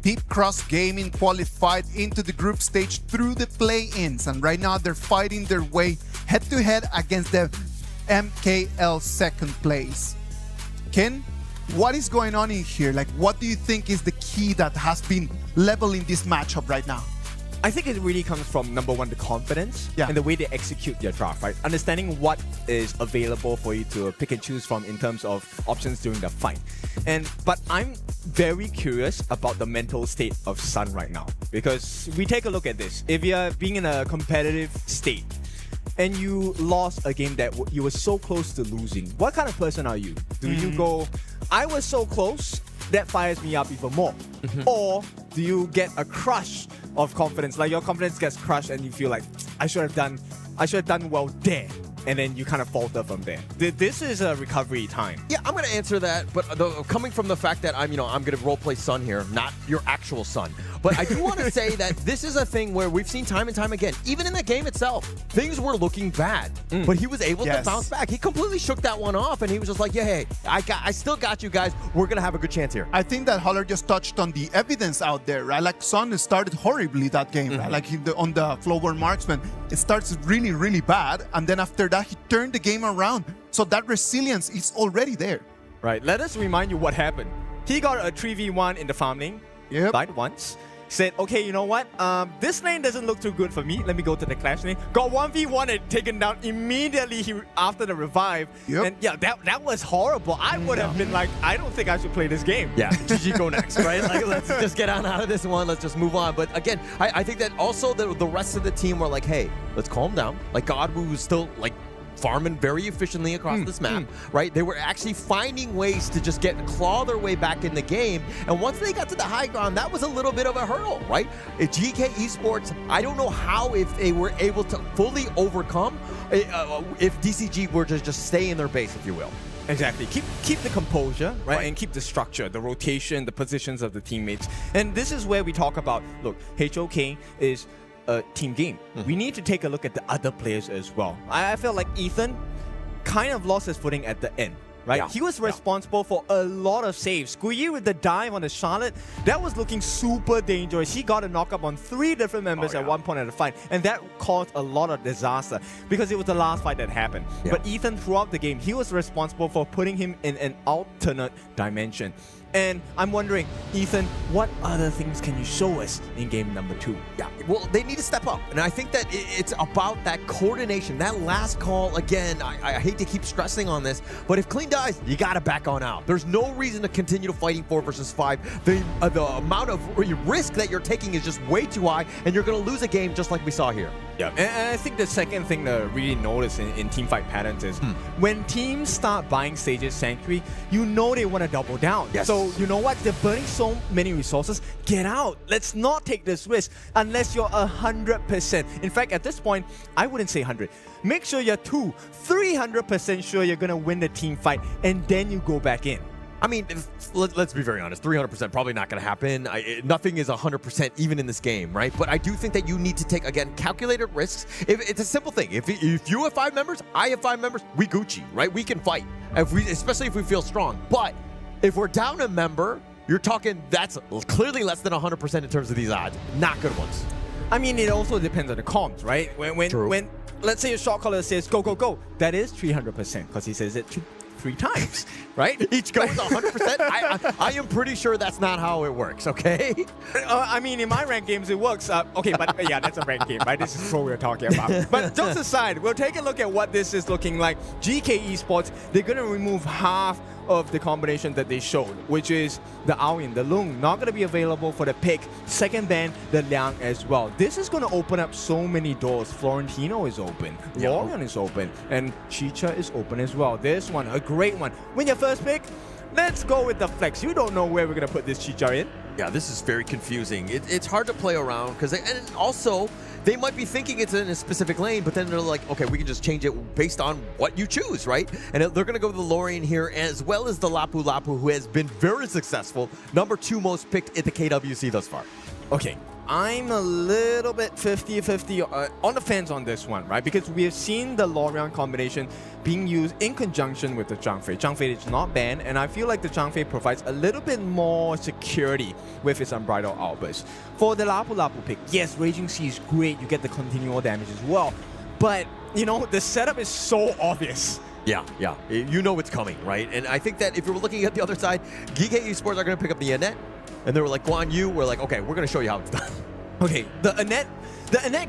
Deep Cross Gaming qualified into the group stage through the play-ins, and right now they're fighting their way head-to-head against the MKL second place. Ken, what is going on in here? Like, what do you think is the key that has been leveling this matchup right now? I think it really comes from, number one, the confidence and the way they execute their draft, right? Understanding what is available for you to pick and choose from in terms of options during the fight. But I'm very curious about the mental state of Sun right now, because we take a look at this. If you're being in a competitive state and you lost a game that you were so close to losing, what kind of person are you? Do you go, I was so close, that fires me up even more? Or do you get a crush of confidence, like your confidence gets crushed and you feel like, I should have done well there, and then you kind of falter from there? This is a recovery time. Yeah, I'm going to answer that, but coming from the fact that I'm going to roleplay Sun here, not your actual son. But I do want to say that this is a thing where we've seen time and time again, even in the game itself, things were looking bad, but he was able to bounce back. He completely shook that one off, and he was just like, yeah, hey, I still got you guys. We're going to have a good chance here. I think that Holler just touched on the evidence out there, right? Like, Sun started horribly that game, right? Like, on the Flower Marksman, it starts really, really bad, and then after that, he turned the game around. So that resilience is already there. Right, let us remind you what happened. He got a 3v1 in the farm lane, died once. said, okay, you know what? This lane doesn't look too good for me. Let me go to the Clash lane. Got 1v1 and taken down immediately after the revive. And yeah, that was horrible. I would have been like, I don't think I should play this game. Yeah, GG go next, right? Like, let's just get on out of this one. Let's just move on. But again, I think that also the rest of the team were like, hey, let's calm down. Like, Godwoo was still like farming very efficiently across this map, right? They were actually finding ways to just claw their way back in the game. And once they got to the high ground, that was a little bit of a hurdle, right? If Geekay Esports, I don't know how if they were able to fully overcome if DCG were to just stay in their base, if you will. Exactly. Keep the composure, right? And keep the structure, the rotation, the positions of the teammates. And this is where we talk about, look, HOK is a team game. We need to take a look at the other players as well. I felt like Ethan kind of lost his footing at the end, right? Yeah. He was responsible for a lot of saves. Guyi with the dive on the Charlotte, that was looking super dangerous. He got a knock-up on 3 different members at one point of the fight, and that caused a lot of disaster because it was the last fight that happened. But Ethan, throughout the game, he was responsible for putting him in an alternate dimension. And I'm wondering, Ethan, what other things can you show us in game number 2? Yeah, well, they need to step up. And I think that it's about that coordination, that last call. Again, I hate to keep stressing on this, but if Clean dies, you got to back on out. There's no reason to continue to fighting 4 versus 5. The amount of risk that you're taking is just way too high, and you're going to lose a game just like we saw here. Yeah, and I think the second thing to really notice in teamfight patterns is when teams start buying Sage's Sanctuary, you know they want to double down. Yes. So you know what? They're burning so many resources. Get out. Let's not take this risk unless you're 100%. In fact, at this point, I wouldn't say 100. Make sure you're 300% sure you're going to win the team fight, and then you go back in. I mean, let's be very honest. 300% probably not going to happen. Nothing is 100% even in this game, right? But I do think that you need to take, again, calculated risks. It's a simple thing. If you have 5 members, I have 5 members, we Gucci, right? We can fight, especially if we feel strong. But if we're down a member, you're talking that's clearly less than 100% in terms of these odds. Not good ones. I mean, it also depends on the comms, right? When let's say a shot caller says go, go, go, that is 300% because he says it 3 times, right? Each go is 100%. I am pretty sure that's not how it works, okay? I mean, in my ranked games, it works. Okay, but yeah, that's a ranked game, right? This is what we're talking about. But jokes aside, we'll take a look at what this is looking like. Geekay Esports, they're going to remove half of the combination that they showed, which is the Aoyin, the Lung, not going to be available for the pick. Second ban, the Liang as well. This is going to open up so many doors. Florentino is open, Lorian is open, and Chicha is open as well. This one, a great one. Win your first pick. Let's go with the flex. You don't know where we're going to put this Chicha in. Yeah, this is very confusing. It's hard to play around because, and also, they might be thinking it's in a specific lane, but then they're like, okay, we can just change it based on what you choose, right? And they're going to go with the Lorian here, as well as the Lapu Lapu, who has been very successful. Number 2 most picked at the KWC thus far. Okay, I'm a little bit 50-50 on the fence on this one, right? Because we have seen the Lorian combination being used in conjunction with the Zhangfei. Zhangfei is not banned, and I feel like the Zhangfei provides a little bit more security with its Unbridled Outburst. For the Lapu Lapu pick, yes, Raging Sea is great. You get the continual damage as well. But, you know, the setup is so obvious. Yeah, you know it's coming, right? And I think that if you're looking at the other side, Geekay Esports are going to pick up the Annette, and they were like, Guan Yu, we're like, okay, we're going to show you how it's done. Okay, the Annette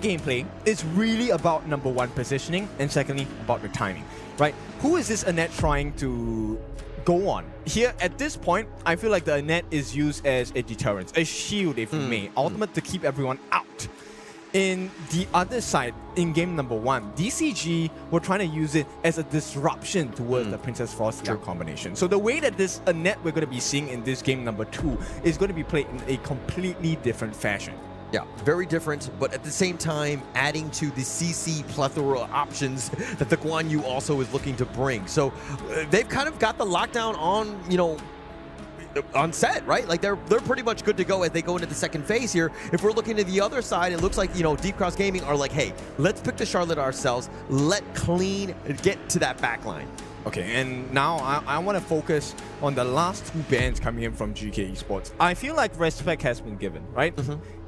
gameplay is really about number 1, positioning, and secondly, about the timing, right? Who is this Annette trying to go on? Here, at this point, I feel like the Annette is used as a deterrent, a shield, if you may, ultimate to keep everyone out. In the other side, in game number 1, DCG were trying to use it as a disruption towards the Princess Frost combination. So the way that this Annette we're going to be seeing in this game number 2 is going to be played in a completely different fashion. Yeah, very different, but at the same time, adding to the CC plethora options that the Guan Yu also is looking to bring. So they've kind of got the lockdown on, you know, on set, right? Like they're pretty much good to go as they go into the second phase here. If we're looking to the other side, it looks like, you know, Deep Cross Gaming are like, hey, let's pick the Charlotte ourselves. Let Clean get to that back line. Okay, and now I want to focus on the last 2 bans coming in from Geekay Esports. I feel like respect has been given, right?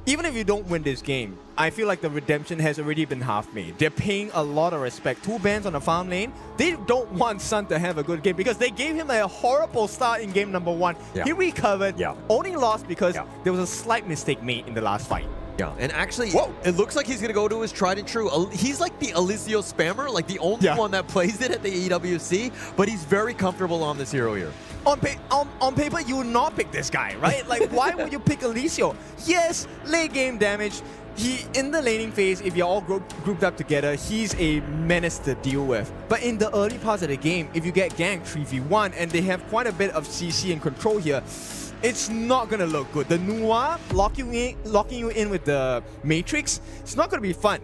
even if you don't win this game, I feel like the redemption has already been half made. They're paying a lot of respect. 2 bans on the farm lane. They don't want Sun to have a good game because they gave him a horrible start in game number 1. Yeah. He recovered, only lost because there was a slight mistake made in the last fight. Yeah, and actually, it looks like he's going to go to his tried and true. He's like the Alizio spammer, like the only one that plays it at the EWC, but he's very comfortable on this hero here. On paper, you would not pick this guy, right? Like, why would you pick Alizio? Yes, late game damage. He, in the laning phase, if you're all grouped up together, he's a menace to deal with. But in the early parts of the game, if you get ganked 3v1 and they have quite a bit of CC and control here, it's not gonna look good. The Noir locking you in with the Matrix, it's not gonna be fun.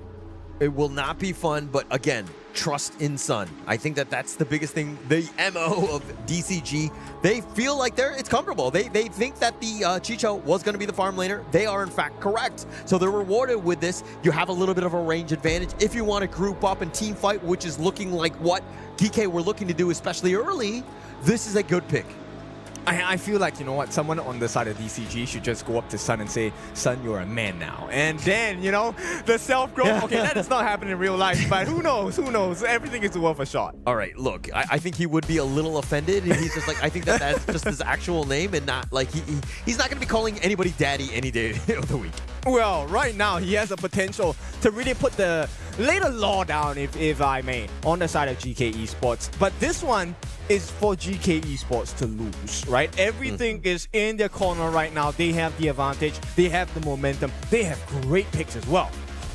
It will not be fun, but again, trust in Sun. I think that's the biggest thing. The MO of DCG, they feel like it's comfortable. They think that the Chicho was going to be the farm laner. They are in fact correct. So they're rewarded with this. You have a little bit of a range advantage. If you want to group up and team fight, which is looking like what Geekay were looking to do, especially early, this is a good pick. I feel like, you know what, someone on the side of DCG should just go up to Sun and say, Sun, you're a man now. And then, you know, the self-growth, okay, that does not happen in real life, but who knows, everything is worth a shot. All right, look, I think he would be a little offended if he's just like, I think that's just his actual name and not like, he's not going to be calling anybody daddy any day of the week. Well, right now, he has the potential to really lay the law down, if I may, on the side of Geekay Esports. But this one is for Geekay Esports to lose, right? Everything is in their corner right now. They have the advantage. They have the momentum. They have great picks as well.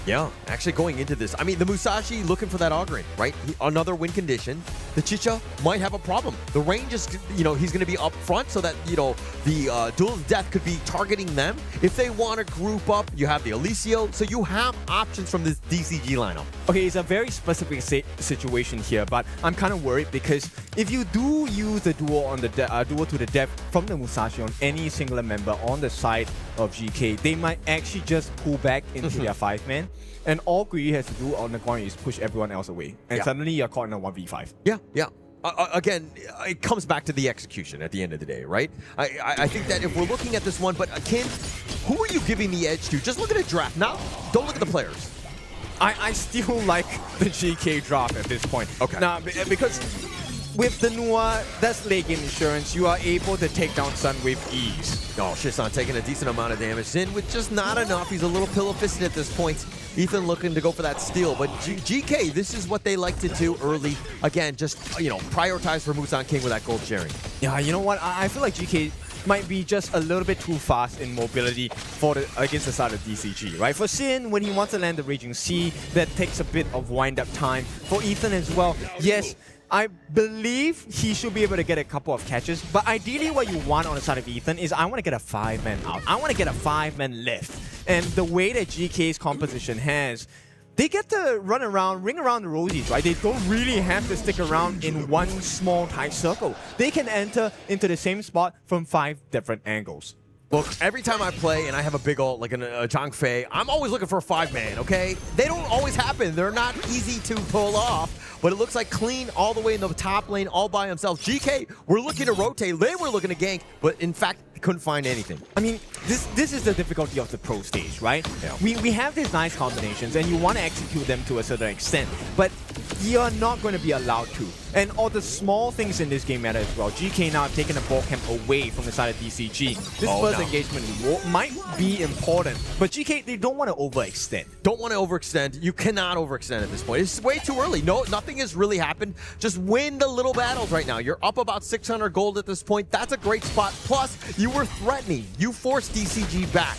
Yeah, actually going into this, I mean, the Musashi looking for that Ogre, right? Another win condition. The Chicha might have a problem. The range is, you know, he's going to be up front so that, you know, the Duel of Death could be targeting them. If they want to group up, you have the Alizio. So you have options from this DCG lineup. Okay, it's a very specific situation here, but I'm kind of worried because if you do use the duel to the death from the Musashi on any singular member on the side of GK, they might actually just pull back into their 5-man. And all Gui has to do on the ground is push everyone else away. And suddenly you're caught in a 1v5. Yeah. Again, it comes back to the execution at the end of the day, right? I think that if we're looking at this one, but Kin, who are you giving the edge to? Just look at the draft. Now, don't look at the players. I still like the GK draft at this point. Okay. Now, because with the Noir, that's late game insurance. You are able to take down Sun with ease. Oh, Shisan taking a decent amount of damage. Xin with just not enough. He's a little pillow-fisted at this point. Ethan looking to go for that steal. But GK, this is what they like to do early. Again, just, you know, prioritize for Musan King with that gold sharing. Yeah, you know what? I feel like GK might be just a little bit too fast in mobility against the side of DCG, right? For Xin, when he wants to land the Raging Sea, that takes a bit of wind-up time. For Ethan as well, yes, I believe he should be able to get a couple of catches, but ideally what you want on the side of Ethan is I want to get a 5-man out. I want to get a 5-man lift. And the way that GK's composition has, they get to run around, ring around the rosies, right? They don't really have to stick around in one small tight circle. They can enter into the same spot from 5 different angles. Look, every time I play and I have a big ult like a Zhang Fei, I'm always looking for a 5-man, okay? They don't always happen. They're not easy to pull off, but it looks like Clean all the way in the top lane all by himself. GK, we're looking to rotate. They were looking to gank, but in fact, couldn't find anything. I mean, this is the difficulty of the pro stage, right? Yeah. We have these nice combinations and you want to execute them to a certain extent, but you're not going to be allowed to. And all the small things in this game matter as well. GK now taking the ball camp away from the side of DCG. This first engagement might be important, but GK, they don't want to overextend. Don't want to overextend. You cannot overextend at this point. It's way too early. No, nothing has really happened. Just win the little battles right now. You're up about 600 gold at this point. That's a great spot. Plus, you were threatening. You forced DCG back.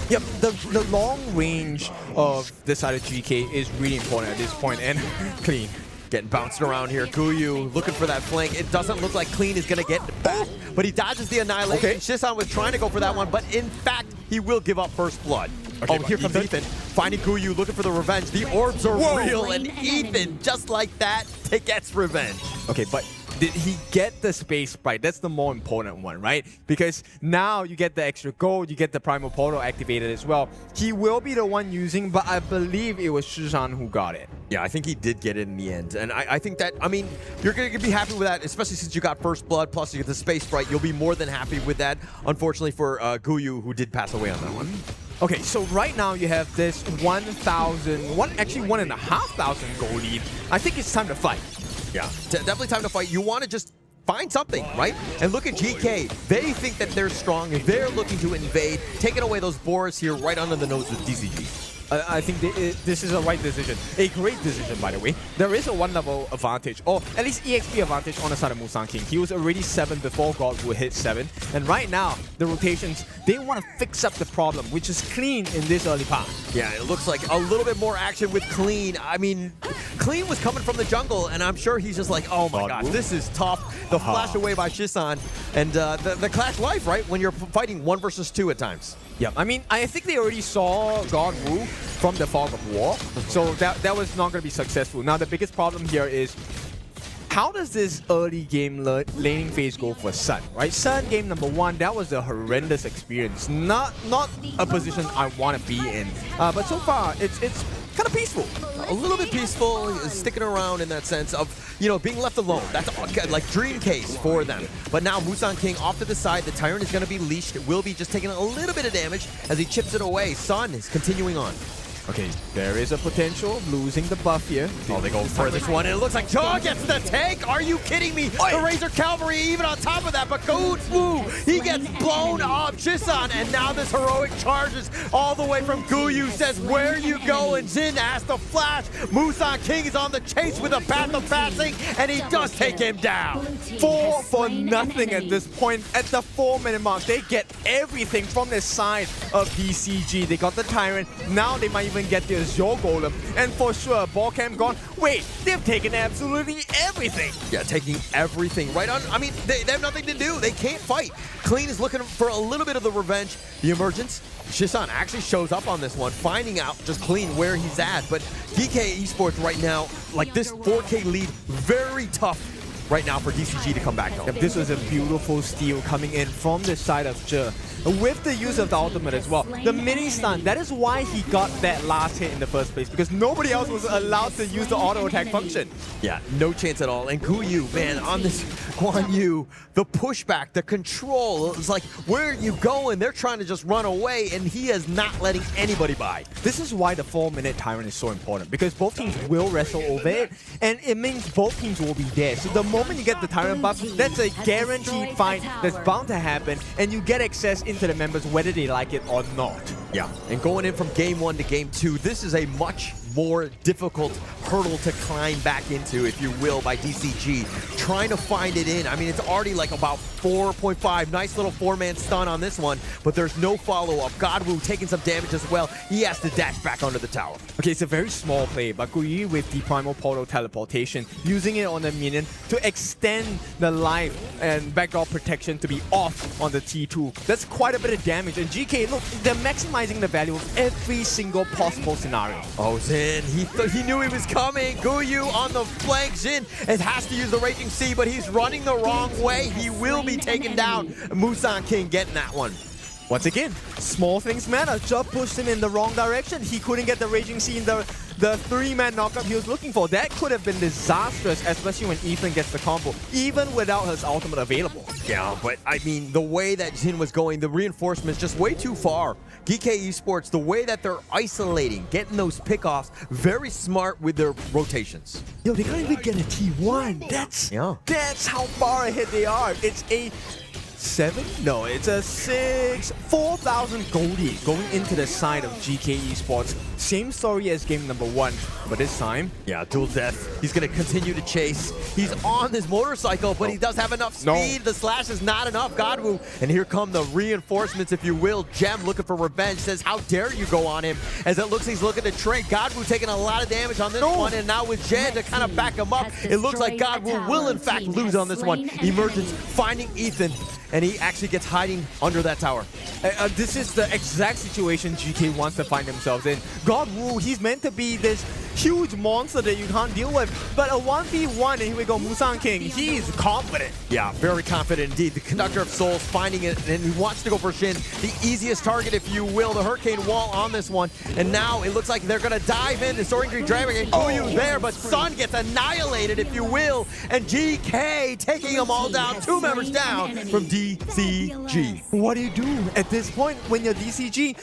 Yep, the long range of the side of GK is really important at this point, and Clean. Getting bounced around here. Guyu looking for that flank. It doesn't look like Clean is going to get back, but he dodges the Annihilation. Okay. Shisan was trying to go for that one, but in fact, he will give up first blood. Okay, here comes Ethan. Finding Guyu, looking for the revenge. The orbs are real, and Ethan, just like that, gets revenge. Okay, but did he get the space sprite? That's the more important one, right? Because now you get the extra gold, you get the primal portal activated as well. He will be the one using, but I believe it was Shisan who got it. Yeah, I think he did get it in the end. And I think that, I mean, you're going to be happy with that, especially since you got first blood, plus you get the space sprite. You'll be more than happy with that. Unfortunately for Guyu, who did pass away on that one. Okay, so right now you have this 1,500 goal lead. I think it's time to fight. Yeah, definitely time to fight. You want to just find something, right? And look at GK. They think that they're strong and they're looking to invade, taking away those boars here right under the nose with DCG. I think this is a right decision. A great decision, by the way. There is a 1-level advantage, or at least EXP advantage on the side of Musang King. He was already 7 before God would hit 7. And right now, the rotations, they want to fix up the problem, which is Clean in this early part. Yeah, it looks like a little bit more action with Clean. I mean, Clean was coming from the jungle, and I'm sure he's just like, oh my gosh, this is tough. The flash away by Shisan, and the clash life, right? When you're fighting 1 versus 2 at times. Yeah, I mean, I think they already saw God Wu from the Fog of War, so that was not going to be successful. Now, the biggest problem here is, how does this early game laning phase go for Sun, right? Sun game number 1, that was a horrendous experience. Not a position I want to be in. But so far, it's kind of peaceful. A little bit peaceful, sticking around in that sense of, you know, being left alone. That's like dream case for them. But now Musang King off to the side. The Tyrant is going to be leashed. It will be just taking a little bit of damage as he chips it away. Sun is continuing on. Okay, there is a potential losing the buff here. Oh, they go for this one, and it looks like Jaw gets the take. Are you kidding me? The Razor Cavalry even on top of that, but Wu, he gets blown up. Shisan, and now this heroic charges all the way from Guyu, says, where you going? Jin asks the flash. Musang King is on the chase with a path of passing, and he does take him down. 4 for nothing at this point. At the 4-minute mark, they get everything from the side of DCG. They got the Tyrant. Now they might even get the Azure Golem. And for sure, Ballcam gone. Wait, they've taken absolutely everything. Yeah, taking everything right on. I mean, they have nothing to do. They can't fight. Clean is looking for a little bit of the revenge. The emergence. Shisan actually shows up on this one, finding out just Clean where he's at. But Geekay Esports right now, like this 4K lead, very tough right now for DCG to come back home. This was a beautiful steal coming in from the side of Zhe, with the use of the ultimate as well. The mini stun, that is why he got that last hit in the first place, because nobody else was allowed to use the auto attack function. Yeah, no chance at all. And Guyu, man, on this Guan Yu, the pushback, the control, it's like, where are you going? They're trying to just run away, and he is not letting anybody by. This is why the 4-minute Tyrant is so important, because both teams will wrestle over it, and it means both teams will be there. So the moment you get the Tyrant buff, that's a guaranteed fight that's bound to happen, and you get access into the members whether they like it or not. Yeah, and going in from game 1 to game 2, this is a much more difficult hurdle to climb back into, if you will, by DCG. Trying to find it in. I mean, it's already like about 4.5. Nice little 4-man stun on this one, but there's no follow-up. Godwu taking some damage as well. He has to dash back under the tower. Okay, it's a very small play, but Guyu with the Primal Portal teleportation, using it on the minion to extend the life and backdoor protection to be off on the T2. That's quite a bit of damage. And GK, look, they're maximizing the value of every single possible scenario. Oh, Zin, he knew he was coming. Guyu on the flank. Zin has to use the Raging Sea, but he's running the wrong way. He will be taken down. Musang King getting that one. Once again, small things matter. Just pushed him in the wrong direction. He couldn't get the Raging Sea in the 3-man knockup he was looking for. That could have been disastrous, especially when Ethan gets the combo, even without his ultimate available. Yeah, but I mean, the way that Jin was going, the reinforcements just way too far. Geekay Esports, the way that they're isolating, getting those pickoffs, very smart with their rotations. Yo, they can't even get a T1. That's how far ahead they are. It's a 7? No, it's a 6. 4,000 goldie going into the side of Geekay Esports. Same story as game number 1, but this time, yeah, dual death. He's going to continue to chase. He's on this motorcycle, but he does have enough speed. The slash is not enough. Godwu, and here come the reinforcements, if you will. Gem looking for revenge, says, how dare you go on him? As it looks, he's looking to trade. Godwu taking a lot of damage on this one, and now with Jen to kind of back him up, it looks like Godwu will in fact lose on this one. Emergence finding Ethan, and he actually gets hiding under that tower. This is the exact situation GK wants to find themselves in. God Wu, he's meant to be this huge monster that you can't deal with. But a 1v1, and here we go, Musang King, he's confident. Yeah, very confident indeed. The Conductor of Souls finding it, and he wants to go for Shin. The easiest target, if you will, the Hurricane Wall on this one. And now it looks like they're going to dive in. The Soaring Green Dragon and Kuyu there, but Sun gets annihilated, if you will. And GK taking them all down. 2 members down from DCG. What do you do at this point when you're DCG?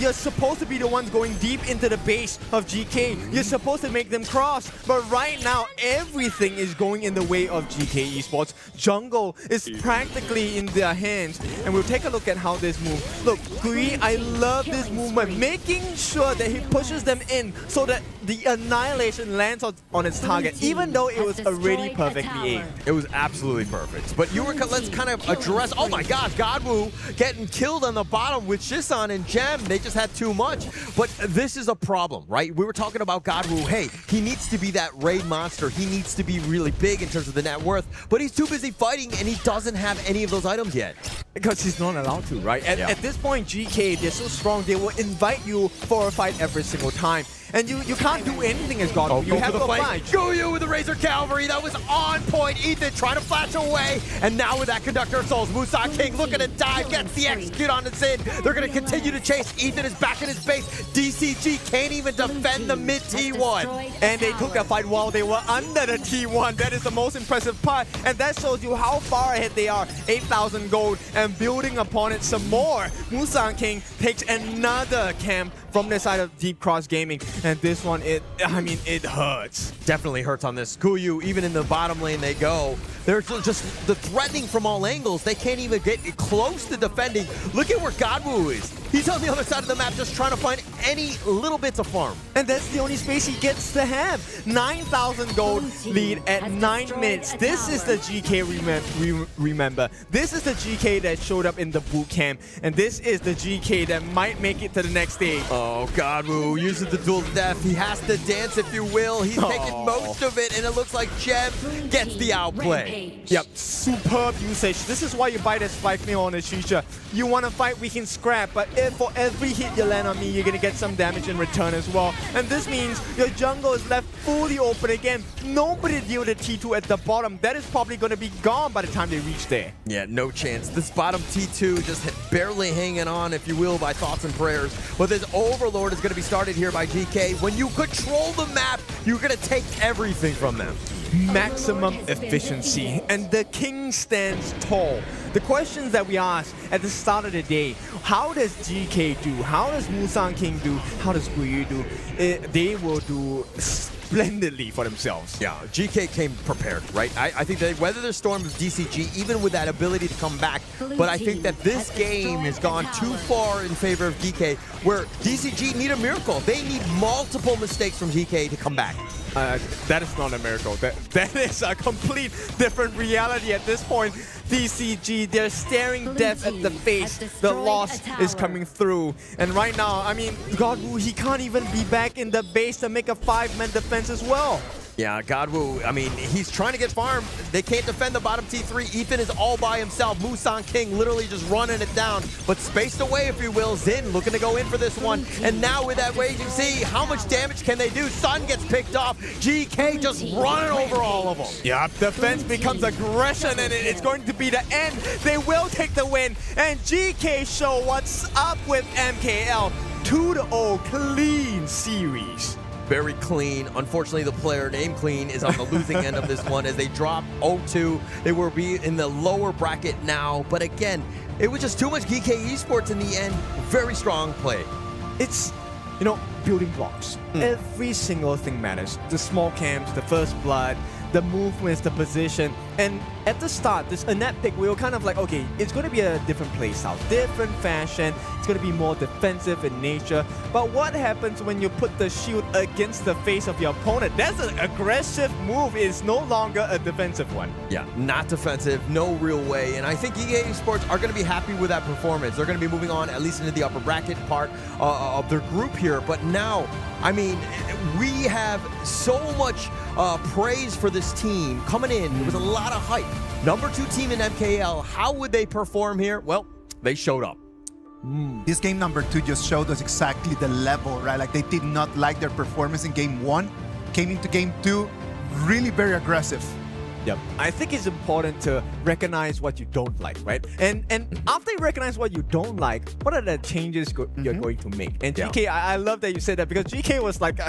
You're supposed to be the ones going deep into the base of GK. You're supposed to make them cross. But right now, everything is going in the way of GK Esports. Jungle is practically in their hands. And we'll take a look at how this moves. Look, Kui, I love this movement. Making sure that he pushes them in so that the annihilation lands on its target, even though it was already perfectly aimed. It was absolutely perfect. But let's kind of address, oh my gosh, Godwoo getting killed on the bottom with Shisan and Gem. They just had too much. But this is a problem, right? We were talking about Godwoo. Hey, he needs to be that raid monster. He needs to be really big in terms of the net worth. But he's too busy fighting, and he doesn't have any of those items yet. Because he's not allowed to, right? At this point, GK, they're so strong, they will invite you for a fight every single time. And you can't do anything as God. You have to fight. Goyu with the Razor Cavalry. That was on point. Ethan trying to flash away. And now with that Conductor of Souls, Musang King looking to dive, gets the execute on the Zin. They're going to continue to chase. Ethan is back in his base. DCG can't even defend the mid T1. And they took that fight while they were under the T1. That is the most impressive part. And that shows you how far ahead they are. 8,000 gold and building upon it some more. Musang King takes another camp from the side of Deep Cross Gaming. And this one, it hurts. Definitely hurts on this. Kuyu, even in the bottom lane they go. They're just the threatening from all angles. They can't even get close to defending. Look at where Godwoo is. He's on the other side of the map just trying to find any little bits of farm. And that's the only space he gets to have. 9,000 gold lead at 9 minutes. This is the GK remember. This is the GK that showed up in the boot camp. And this is the GK that might make it to the next stage. Oh, Godwoo uses the dual death. He has to dance, if you will. He's taking most of it, and it looks like Gem gets the outplay. Yep, superb usage. This is why you buy the spike meal on the Shisha. You want to fight, we can scrap, but if for every hit you land on me, you're going to get some damage in return as well. And this means your jungle is left fully open again. Nobody deal with T2 at the bottom. That is probably going to be gone by the time they reach there. Yeah, no chance. This bottom T2 just barely hanging on, if you will, by thoughts and prayers. But this Overlord is going to be started here by GK. When you control the map, you're going to take everything from them. Maximum efficiency, and the king stands tall. The questions that we asked at the start of the day, how does GK do? How does Musang King do? How does Guyu do? They will do splendidly for themselves. Yeah, GK came prepared, right? I think they weathered the storm of DCG, even with that ability to come back. But I think that this game has gone too far in favor of GK, where DCG need a miracle. They need multiple mistakes from GK to come back. That is not a miracle. That is a complete different reality at this point. DCG, they're staring death at the face. The loss is coming through. And right now, I mean, Godwoo, he can't even be back in the base to make a 5-man defense as well. Yeah, Godwoo, I mean, he's trying to get farm. They can't defend the bottom T3. Ethan is all by himself. Musang King literally just running it down, but spaced away, if you will. Zin looking to go in for this one. And now with that wage, you see how much damage can they do. Sun gets picked off. GK just running over all of them. Yeah, defense becomes aggression, and it's going to be the end. They will take the win. And GK show what's up with MKL. 2-0 clean series. Very clean. Unfortunately, the player named Clean is on the losing end of this one as they drop 0-2. They will be in the lower bracket now. But again, it was just too much Geekay Esports in the end. Very strong play. It's, building blocks. Every single thing matters. The small camps, the first blood, the movements, the position. And at the start, this Annette pick, we were kind of like, okay, it's going to be a different playstyle, different fashion. It's going to be more defensive in nature. But what happens when you put the shield against the face of your opponent? That's an aggressive move. It's no longer a defensive one. Yeah, not defensive, no real way. And I think Geekay Esports are going to be happy with that performance. They're going to be moving on at least into the upper bracket part of their group here. But now, I mean, we have so much praise for this team coming in with a lot of hype. Number 2 team in MKL, how would they perform here? Well, they showed up. This game number 2 just showed us exactly the level, right? Like they did not like their performance in game 1, came into game 2, really very aggressive. Yep. I think it's important to recognize what you don't like, right? And after you recognize what you don't like, what are the changes you're going to make? And GK, I love that you said that because GK was like,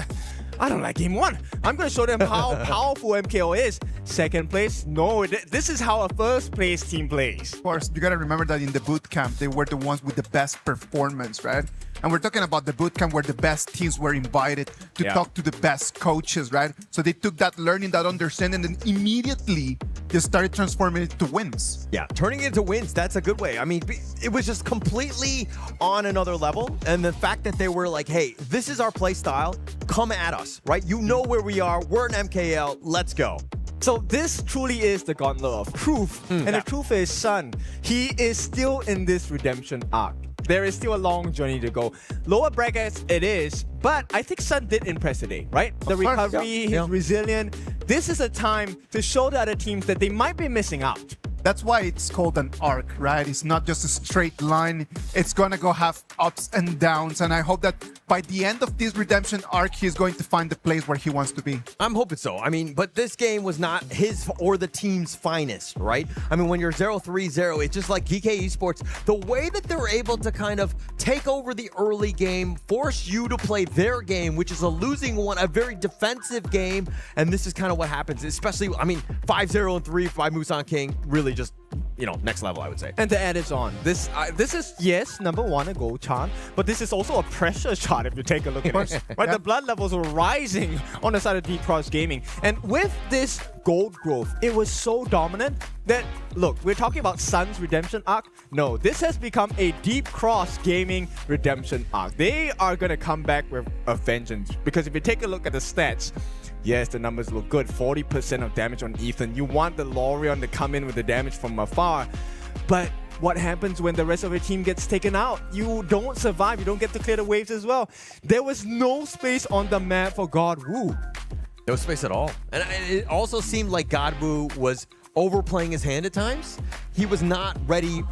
I don't like game 1. I'm going to show them how powerful MKO is. Second place, no, this is how a first place team plays. Of course, you got to remember that in the boot camp, they were the ones with the best performance, right? And we're talking about the boot camp where the best teams were invited to talk to the best coaches, right? So they took that learning, that understanding, and immediately they started transforming it to wins. Yeah, turning it into wins, that's a good way. I mean, it was just completely on another level. And the fact that they were like, hey, this is our play style, come at us, right? You know where we are, we're an MKL, let's go. So this truly is the gauntlet of truth. And the truth is, Sun, he is still in this redemption arc. There is still a long journey to go. Lower brackets it is, but I think Sun did impress today, right? The recovery, he's resilient. This is a time to show the other teams that they might be missing out. That's why it's called an arc, right? It's not just a straight line. It's gonna go have ups and downs, and I hope that by the end of this redemption arc, he's going to find the place where he wants to be. I'm hoping so. I mean, but this game was not his or the team's finest, right? I mean, when you're 0-3-0, it's just like Geekay Esports, the way that they're able to kind of take over the early game, force you to play their game, which is a losing one, a very defensive game, and this is kind of what happens, especially, I mean, 5-0-3 by Musan King, really just, you know, next level, I would say. And to add it on, this is, yes, number 1, a gold chart, but this is also a pressure chart if you take a look at it. Right? The blood levels were rising on the side of Deep Cross Gaming. And with this gold growth, it was so dominant that, look, we're talking about Sun's redemption arc. No, this has become a Deep Cross Gaming redemption arc. They are going to come back with a vengeance, because if you take a look at the stats, yes, the numbers look good. 40% of damage on Ethan. You want the Lorion to come in with the damage from afar. But what happens when the rest of your team gets taken out? You don't survive. You don't get to clear the waves as well. There was no space on the map for God Wu. No space at all. And it also seemed like Godwu was overplaying his hand at times. He was not ready,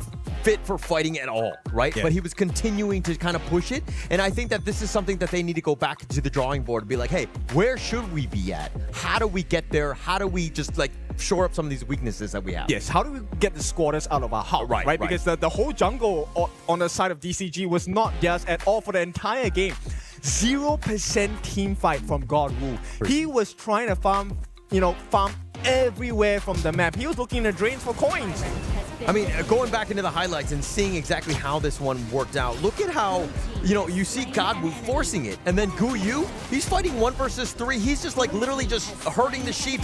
fit for fighting at all, right? But he was continuing to kind of push it. And I think that this is something that they need to go back to the drawing board and be like, hey, where should we be at? How do we get there? How do we just like shore up some of these weaknesses that we have? Yes, how do we get the squatters out of our house? Right. Because the whole jungle on the side of DCG was not theirs at all for the entire game. 0% team fight from God Wu. He was trying to farm everywhere from the map. He was looking in the drains for coins. I mean, going back into the highlights and seeing exactly how this one worked out, look at how, you see Godwu forcing it, and then Guyu, he's fighting 1 versus 3. He's just like literally just herding the sheep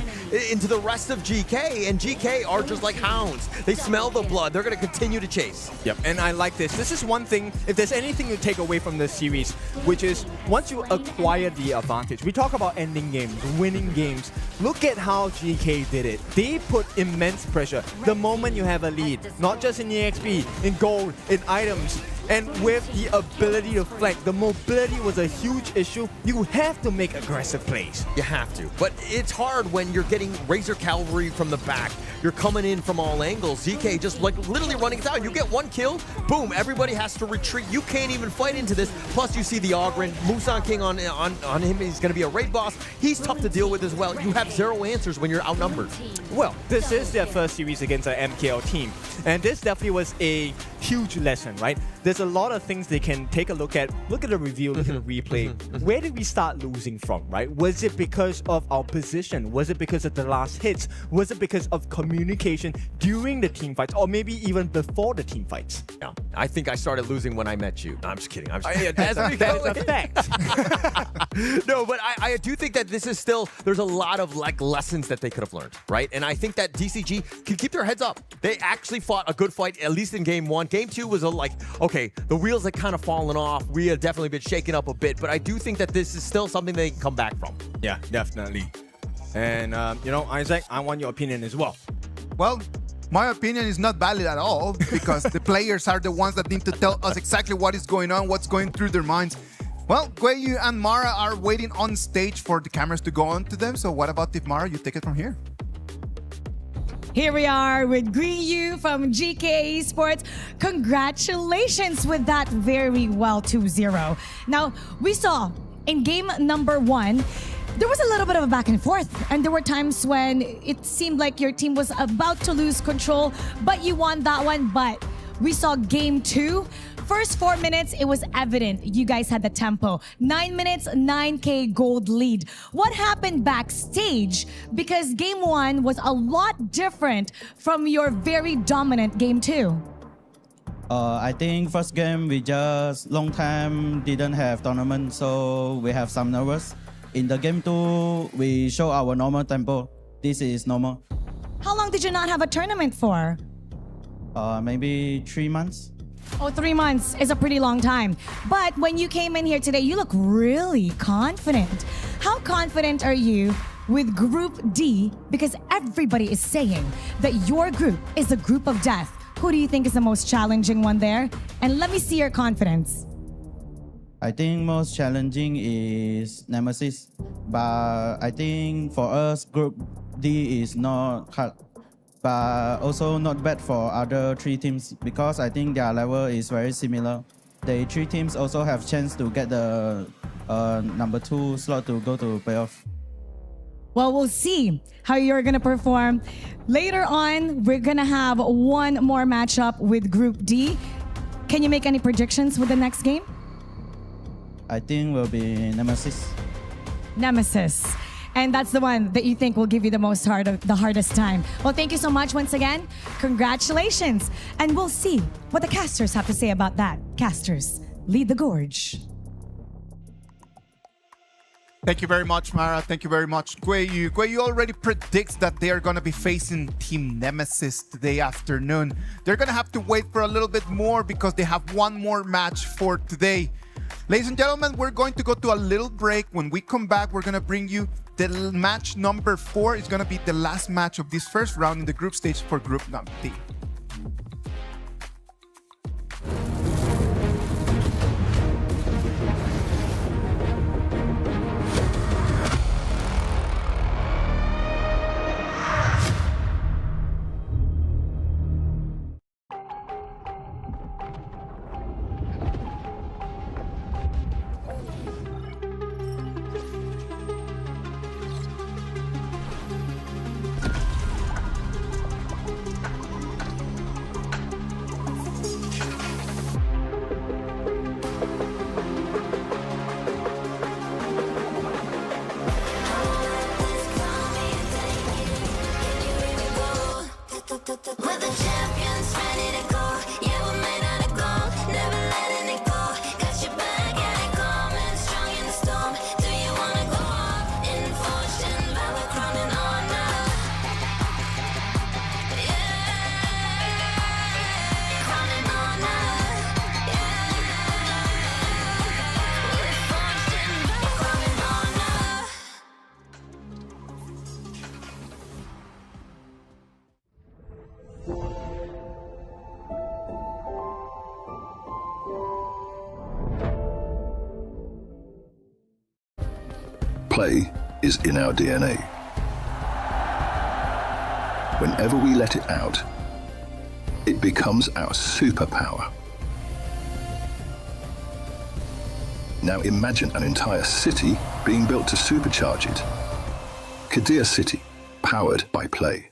into the rest of GK, and GK are just like hounds. They smell the blood. They're going to continue to chase. Yep, and I like this. This is one thing, if there's anything you take away from this series, which is once you acquire the advantage, we talk about ending games, winning games. Look at how GK did it. They put immense pressure the moment you have a lead, not just in EXP, in gold, in items. And with the ability to flank, the mobility was a huge issue. You have to make aggressive plays. You have to. But it's hard when you're getting Razor Cavalry from the back. You're coming in from all angles. ZK just like literally running down. You get 1 kill, boom, everybody has to retreat. You can't even fight into this. Plus you see the Ogren, Musan King on him. He's going to be a raid boss. He's tough to deal with as well. You have 0 answers when you're outnumbered. Well, this is their first series against an MKL team. And this definitely was a huge lesson, right? There's a lot of things they can take a look at. Look at the review, look at the replay. Where did we start losing from, right? Was it because of our position? Was it because of the last hits? Was it because of communication during the team fights? Or maybe even before the team fights? Yeah, I think I started losing when I met you. No, I'm just kidding. That is a fact. No, but I do think that this is still, there's a lot of like lessons that they could have learned, right? And I think that DCG can keep their heads up. They actually fought a good fight, at least in game 1. Game 2 was okay, the wheels had kind of fallen off. We have definitely been shaken up a bit, but I do think that this is still something they can come back from. Yeah, definitely. And, Isaac, I want your opinion as well. Well, my opinion is not valid at all because the players are the ones that need to tell us exactly what is going on, what's going through their minds. Well, Guiyu and Mara are waiting on stage for the cameras to go on to them. So what about if Mara, you take it from here? Here we are with Yu from Geekay Esports. Congratulations with that very well 2-0. Now, we saw in game number 1, there was a little bit of a back and forth, and there were times when it seemed like your team was about to lose control, but you won that one. But we saw game 2. First 4 minutes, it was evident you guys had the tempo. 9 minutes, 9K gold lead. What happened backstage? Because game 1 was a lot different from your very dominant game 2. I think first game we just long time didn't have tournament, so we have some nervous. In the game 2, we show our normal tempo. This is normal. How long did you not have a tournament for? Maybe 3 months. Oh, 3 months is a pretty long time. But when you came in here today, you look really confident. How confident are you with Group D? Because everybody is saying that your group is a group of death. Who do you think is the most challenging one there? And let me see your confidence. I think most challenging is NMSS. But I think for us, Group D is not hard. But also not bad for other 3 teams because I think their level is very similar. The 3 teams also have chance to get the number 2 slot to go to playoff. Well, we'll see how you're going to perform. Later on, we're going to have one more matchup with Group D. Can you make any predictions with the next game? I think will be NMSS. Nemesis. And that's the one that you think will give you the hardest time. Well, thank you so much once again. Congratulations. And we'll see what the casters have to say about that. Casters, lead the gorge. Thank you very much, Mara. Thank you very much, Guiyu. Guiyu already predicts that they are going to be facing Team Nemesis today afternoon. They're going to have to wait for a little bit more because they have one more match for today. Ladies and gentlemen, we're going to go to a little break. When we come back, we're going to bring you the match number 4. It's going to be the last match of this first round in the group stage for Group D. We're the champions, ready to go. Yeah, we're made out of gold, never letting it go. Got your back, yeah, they coming, strong in the storm. Do you wanna go up in fortune, Valor, crown and honor? Yeah, crown and honor. Yeah, with fortune, Valor, crown and honor. Play is in our DNA. Whenever we let it out, it becomes our superpower. Now imagine an entire city being built to supercharge it. Geekay City, powered by play.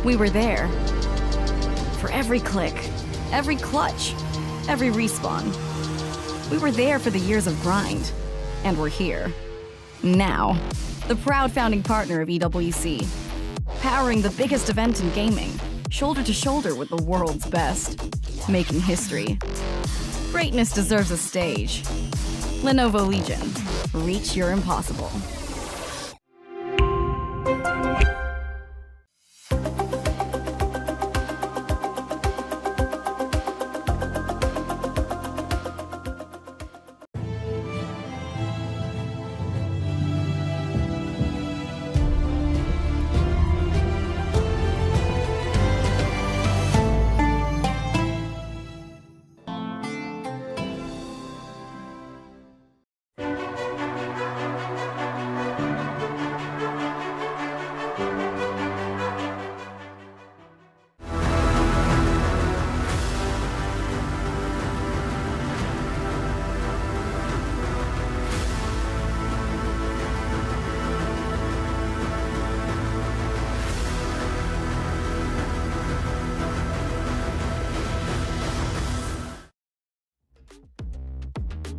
We were there. For every click, every clutch, every respawn. We were there for the years of grind, and we're here. Now, the proud founding partner of EWC, powering the biggest event in gaming, shoulder to shoulder with the world's best, making history. Greatness deserves a stage. Lenovo Legion, reach your impossible.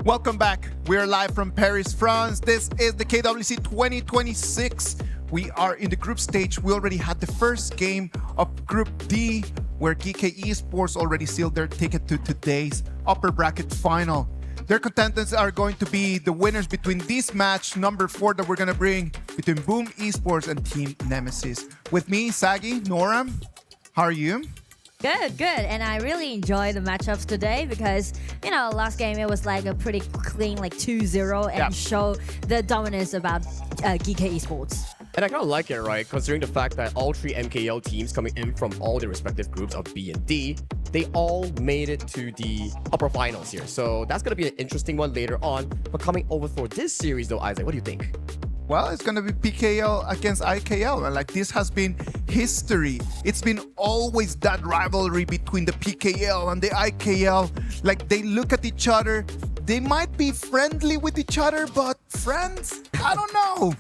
Welcome back. We're live from Paris, France. This is the KWC 2026. We are in the group stage. We already had the first game of Group D, where Geekay Esports already sealed their ticket to today's upper bracket final. Their contenders are going to be the winners between this match number 4 that we're going to bring between Boom Esports and Team Nemesis. With me, Sagi, Noram. How are you? Good. And I really enjoy the matchups today because, last game it was like a pretty clean, like 2-0 and show the dominance about Geekay Esports. And I kind of like it, right? Considering the fact that all 3 MKL teams coming in from all their respective groups of B and D, they all made it to the upper finals here. So that's going to be an interesting one later on. But coming over for this series though, Isaac, what do you think? Well, it's going to be PKL against IKL. And like this has been history. It's been always that rivalry between the PKL and the IKL. Like they look at each other. They might be friendly with each other, but friends? I don't know.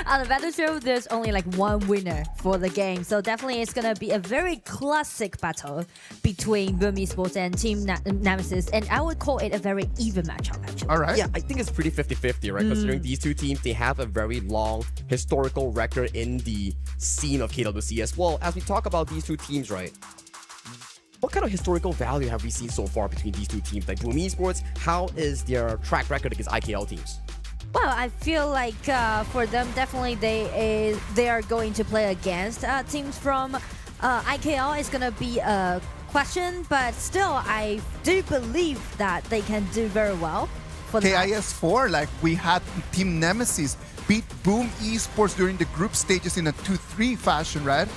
On the battlefield, there's only like one winner for the game. So definitely it's going to be a very classic battle between Boom Esports and Team Nemesis. And I would call it a very even matchup, actually. All right. Yeah, I think it's pretty 50-50, right? Considering these 2 teams, they have a very long historical record in the scene of KWC as well. As we talk about these 2 teams, right? What kind of historical value have we seen so far between these 2 teams? Like Boom Esports, how is their track record against IKL teams? Well, I feel like for them, definitely they are going to play against teams from IKL. It's going to be a question, but still, I do believe that they can do very well. For KIS4, like we had Team Nemesis beat Boom Esports during the group stages in a 2-3 fashion, right?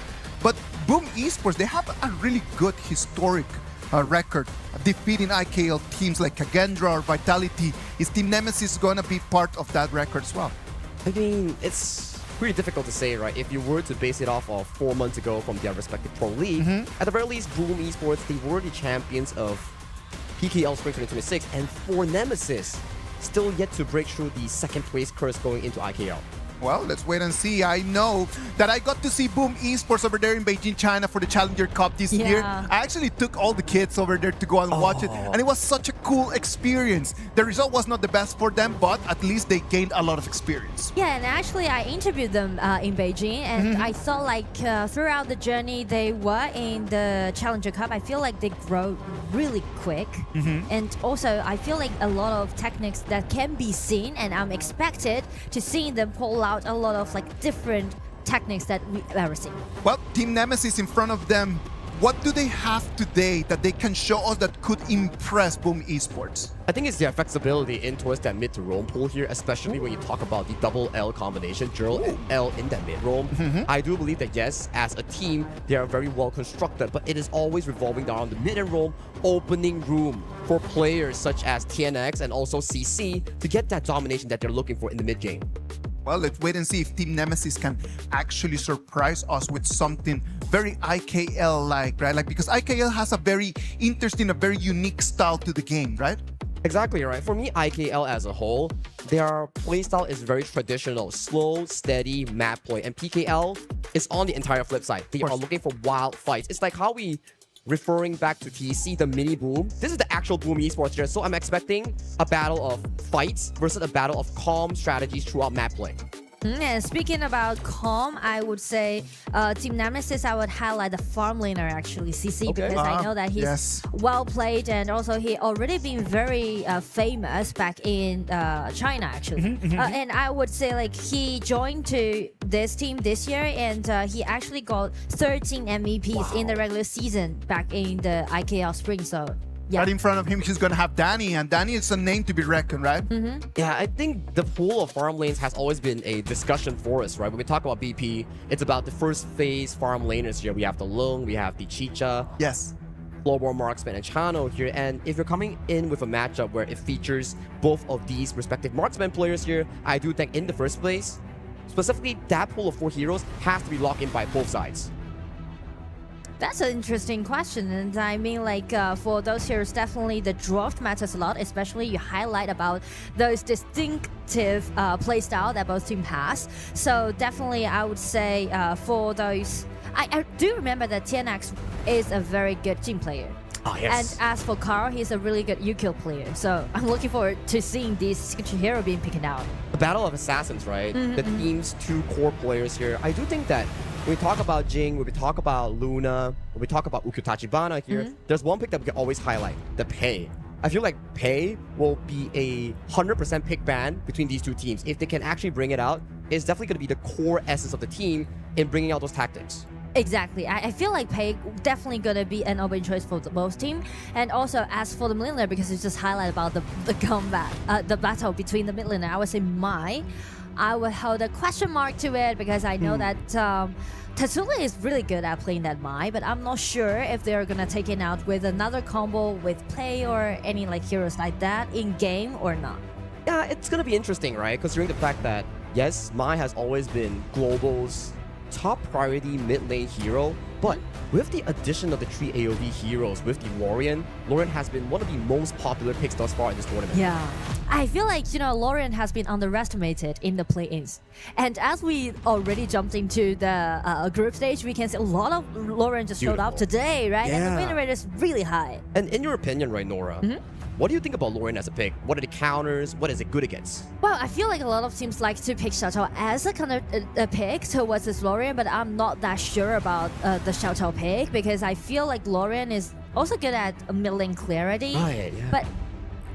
But Boom Esports, they have a really good historic record defeating IKL teams like Kagendra or Vitality. Is Team Nemesis going to be part of that record as well? I mean, it's pretty difficult to say, right? If you were to base it off of 4 months ago from their respective pro league, at the very least, Boom Esports, they were the champions of PKL Spring 2026, and for Nemesis, still yet to break through the second place curse going into IKL. Well, let's wait and see. I know that I got to see Boom Esports over there in Beijing, China for the Challenger Cup this year. I actually took all the kids over there to go and watch it, and it was such a cool experience. The result was not the best for them, but at least they gained a lot of experience. Yeah, and actually I interviewed them in Beijing, and I thought like throughout the journey they were in the Challenger Cup, I feel like they grow really quick. And also I feel like a lot of techniques that can be seen, and I'm expected to see them pull out a lot of like different techniques that we've ever seen. Well, Team Nemesis in front of them, what do they have today that they can show us that could impress Boom Esports? I think it's their flexibility in towards that mid to roam pool here, especially when you talk about the double L combination, Gerald and L in that mid roam. I do believe that yes, as a team, they are very well constructed, but it is always revolving around the mid and roam, opening room for players such as TNX and also CC to get that domination that they're looking for in the mid game. Well, let's wait and see if Team Nemesis can actually surprise us with something very IKL-like, right? Like, because IKL has a very interesting, a very unique style to the game, right? Exactly, right? For me, IKL as a whole, their playstyle is very traditional, slow, steady map play. And PKL is on the entire flip side. They are looking for wild fights. It's like how we referring back to TC, the mini Boom. This is the actual Boom Esports here. So I'm expecting a battle of fights versus a battle of calm strategies throughout map play. And speaking about calm, I would say Team Nemesis, I would highlight the farm laner actually, CC, because I know that he's well played, and also he already been very famous back in China actually. And I would say like he joined to this team this year, and he actually got 13 MVPs in the regular season back in the IKL Spring. So yeah. Right in front of him, he's going to have Danny, and Danny is a name to be reckoned, right? Yeah, I think the pool of farm lanes has always been a discussion for us, right? When we talk about BP, it's about the first phase farm laners here. We have the Lung, we have the Chicha. Yes. Floorborn Marksman and Chano here. And if you're coming in with a matchup where it features both of these respective Marksman players here, I do think in the first place, specifically that pool of 4 heroes has to be locked in by both sides. That's an interesting question, and I mean like for those heroes, definitely the draft matters a lot, especially you highlight about those distinctive playstyle that both teams has. So definitely I would say for those, I do remember that TNX is a very good team player. Oh, yes. And as for Carl, he's a really good UQ player. So I'm looking forward to seeing this signature hero being picked out. The Battle of Assassins, right? The team's two core players here. I do think that when we talk about Jing, when we talk about Luna, when we talk about Ukutachibana here, there's one pick that we can always highlight, the Pei. I feel like Pei will be a 100% pick band between these two teams. If they can actually bring it out, it's definitely going to be the core essence of the team in bringing out those tactics. Exactly. I feel like Pei definitely gonna be an open choice for both team. And also as for the mid laner, because you just highlight about the combat, the battle between the mid laner, I would say I would hold a question mark to it because I know that Tatsula is really good at playing that Mai, but I'm not sure if they're gonna take it out with another combo with Pei or any like heroes like that in game or not. Yeah, it's gonna be interesting, right? Considering the fact that yes, Mai has always been Global's top priority mid lane hero, but with the addition of the 3 AoV heroes with the Lorien has been one of the most popular picks thus far in this tournament. Yeah, I feel like, Lorien has been underestimated in the play-ins. And as we already jumped into the group stage, we can see a lot of Lorien just showed up today, right? And the win rate is really high. And in your opinion, right, Nora, what do you think about Lorien as a pick? What are the counters? What is it good against? Well, I feel like a lot of teams like to pick Xiao Chao as a kind of a pick towards this Lorien, but I'm not that sure about the Xiao Chao pick because I feel like Lorien is also good at mid lane clarity. Right, yeah. But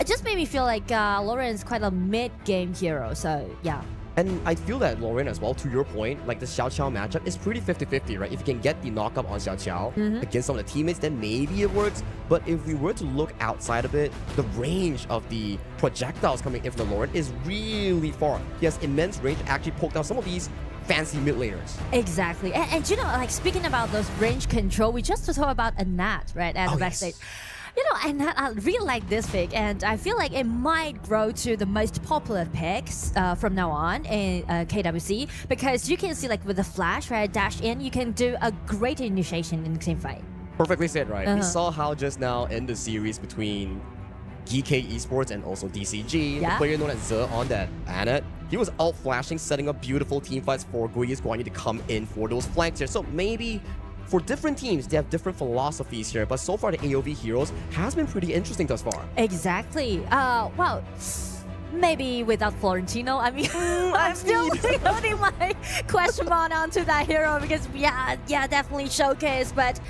it just made me feel like Lorien is quite a mid-game hero, so yeah. And I feel that Lorien as well, to your point, like the Xiao Chao matchup is pretty 50-50, right? If you can get the knockup on Xiao Chao against some of the teammates, then maybe it works. But if we were to look outside of it, the range of the projectiles coming in from the Lorien is really far. He has immense range to actually poke down some of these fancy mid laners. Exactly. And like speaking about those range control, we just talked about Anat, right, at the backstage. And I really like this pick, and I feel like it might grow to the most popular picks from now on in KWC, because you can see like with the flash, right, dash in, you can do a great initiation in the team fight. Perfectly said, right? We saw how just now in the series between Geekay Esports and also DCG, the player known as Ze on that Anet, he was out flashing, setting up beautiful team fights for Guiyu's Guanyu to come in for those flanks here. So maybe for different teams, they have different philosophies here, but so far the AoV heroes has been pretty interesting thus far. Exactly. Well, maybe without Florentino. I mean, I'm still holding my question mark onto that hero because, yeah, definitely showcase, but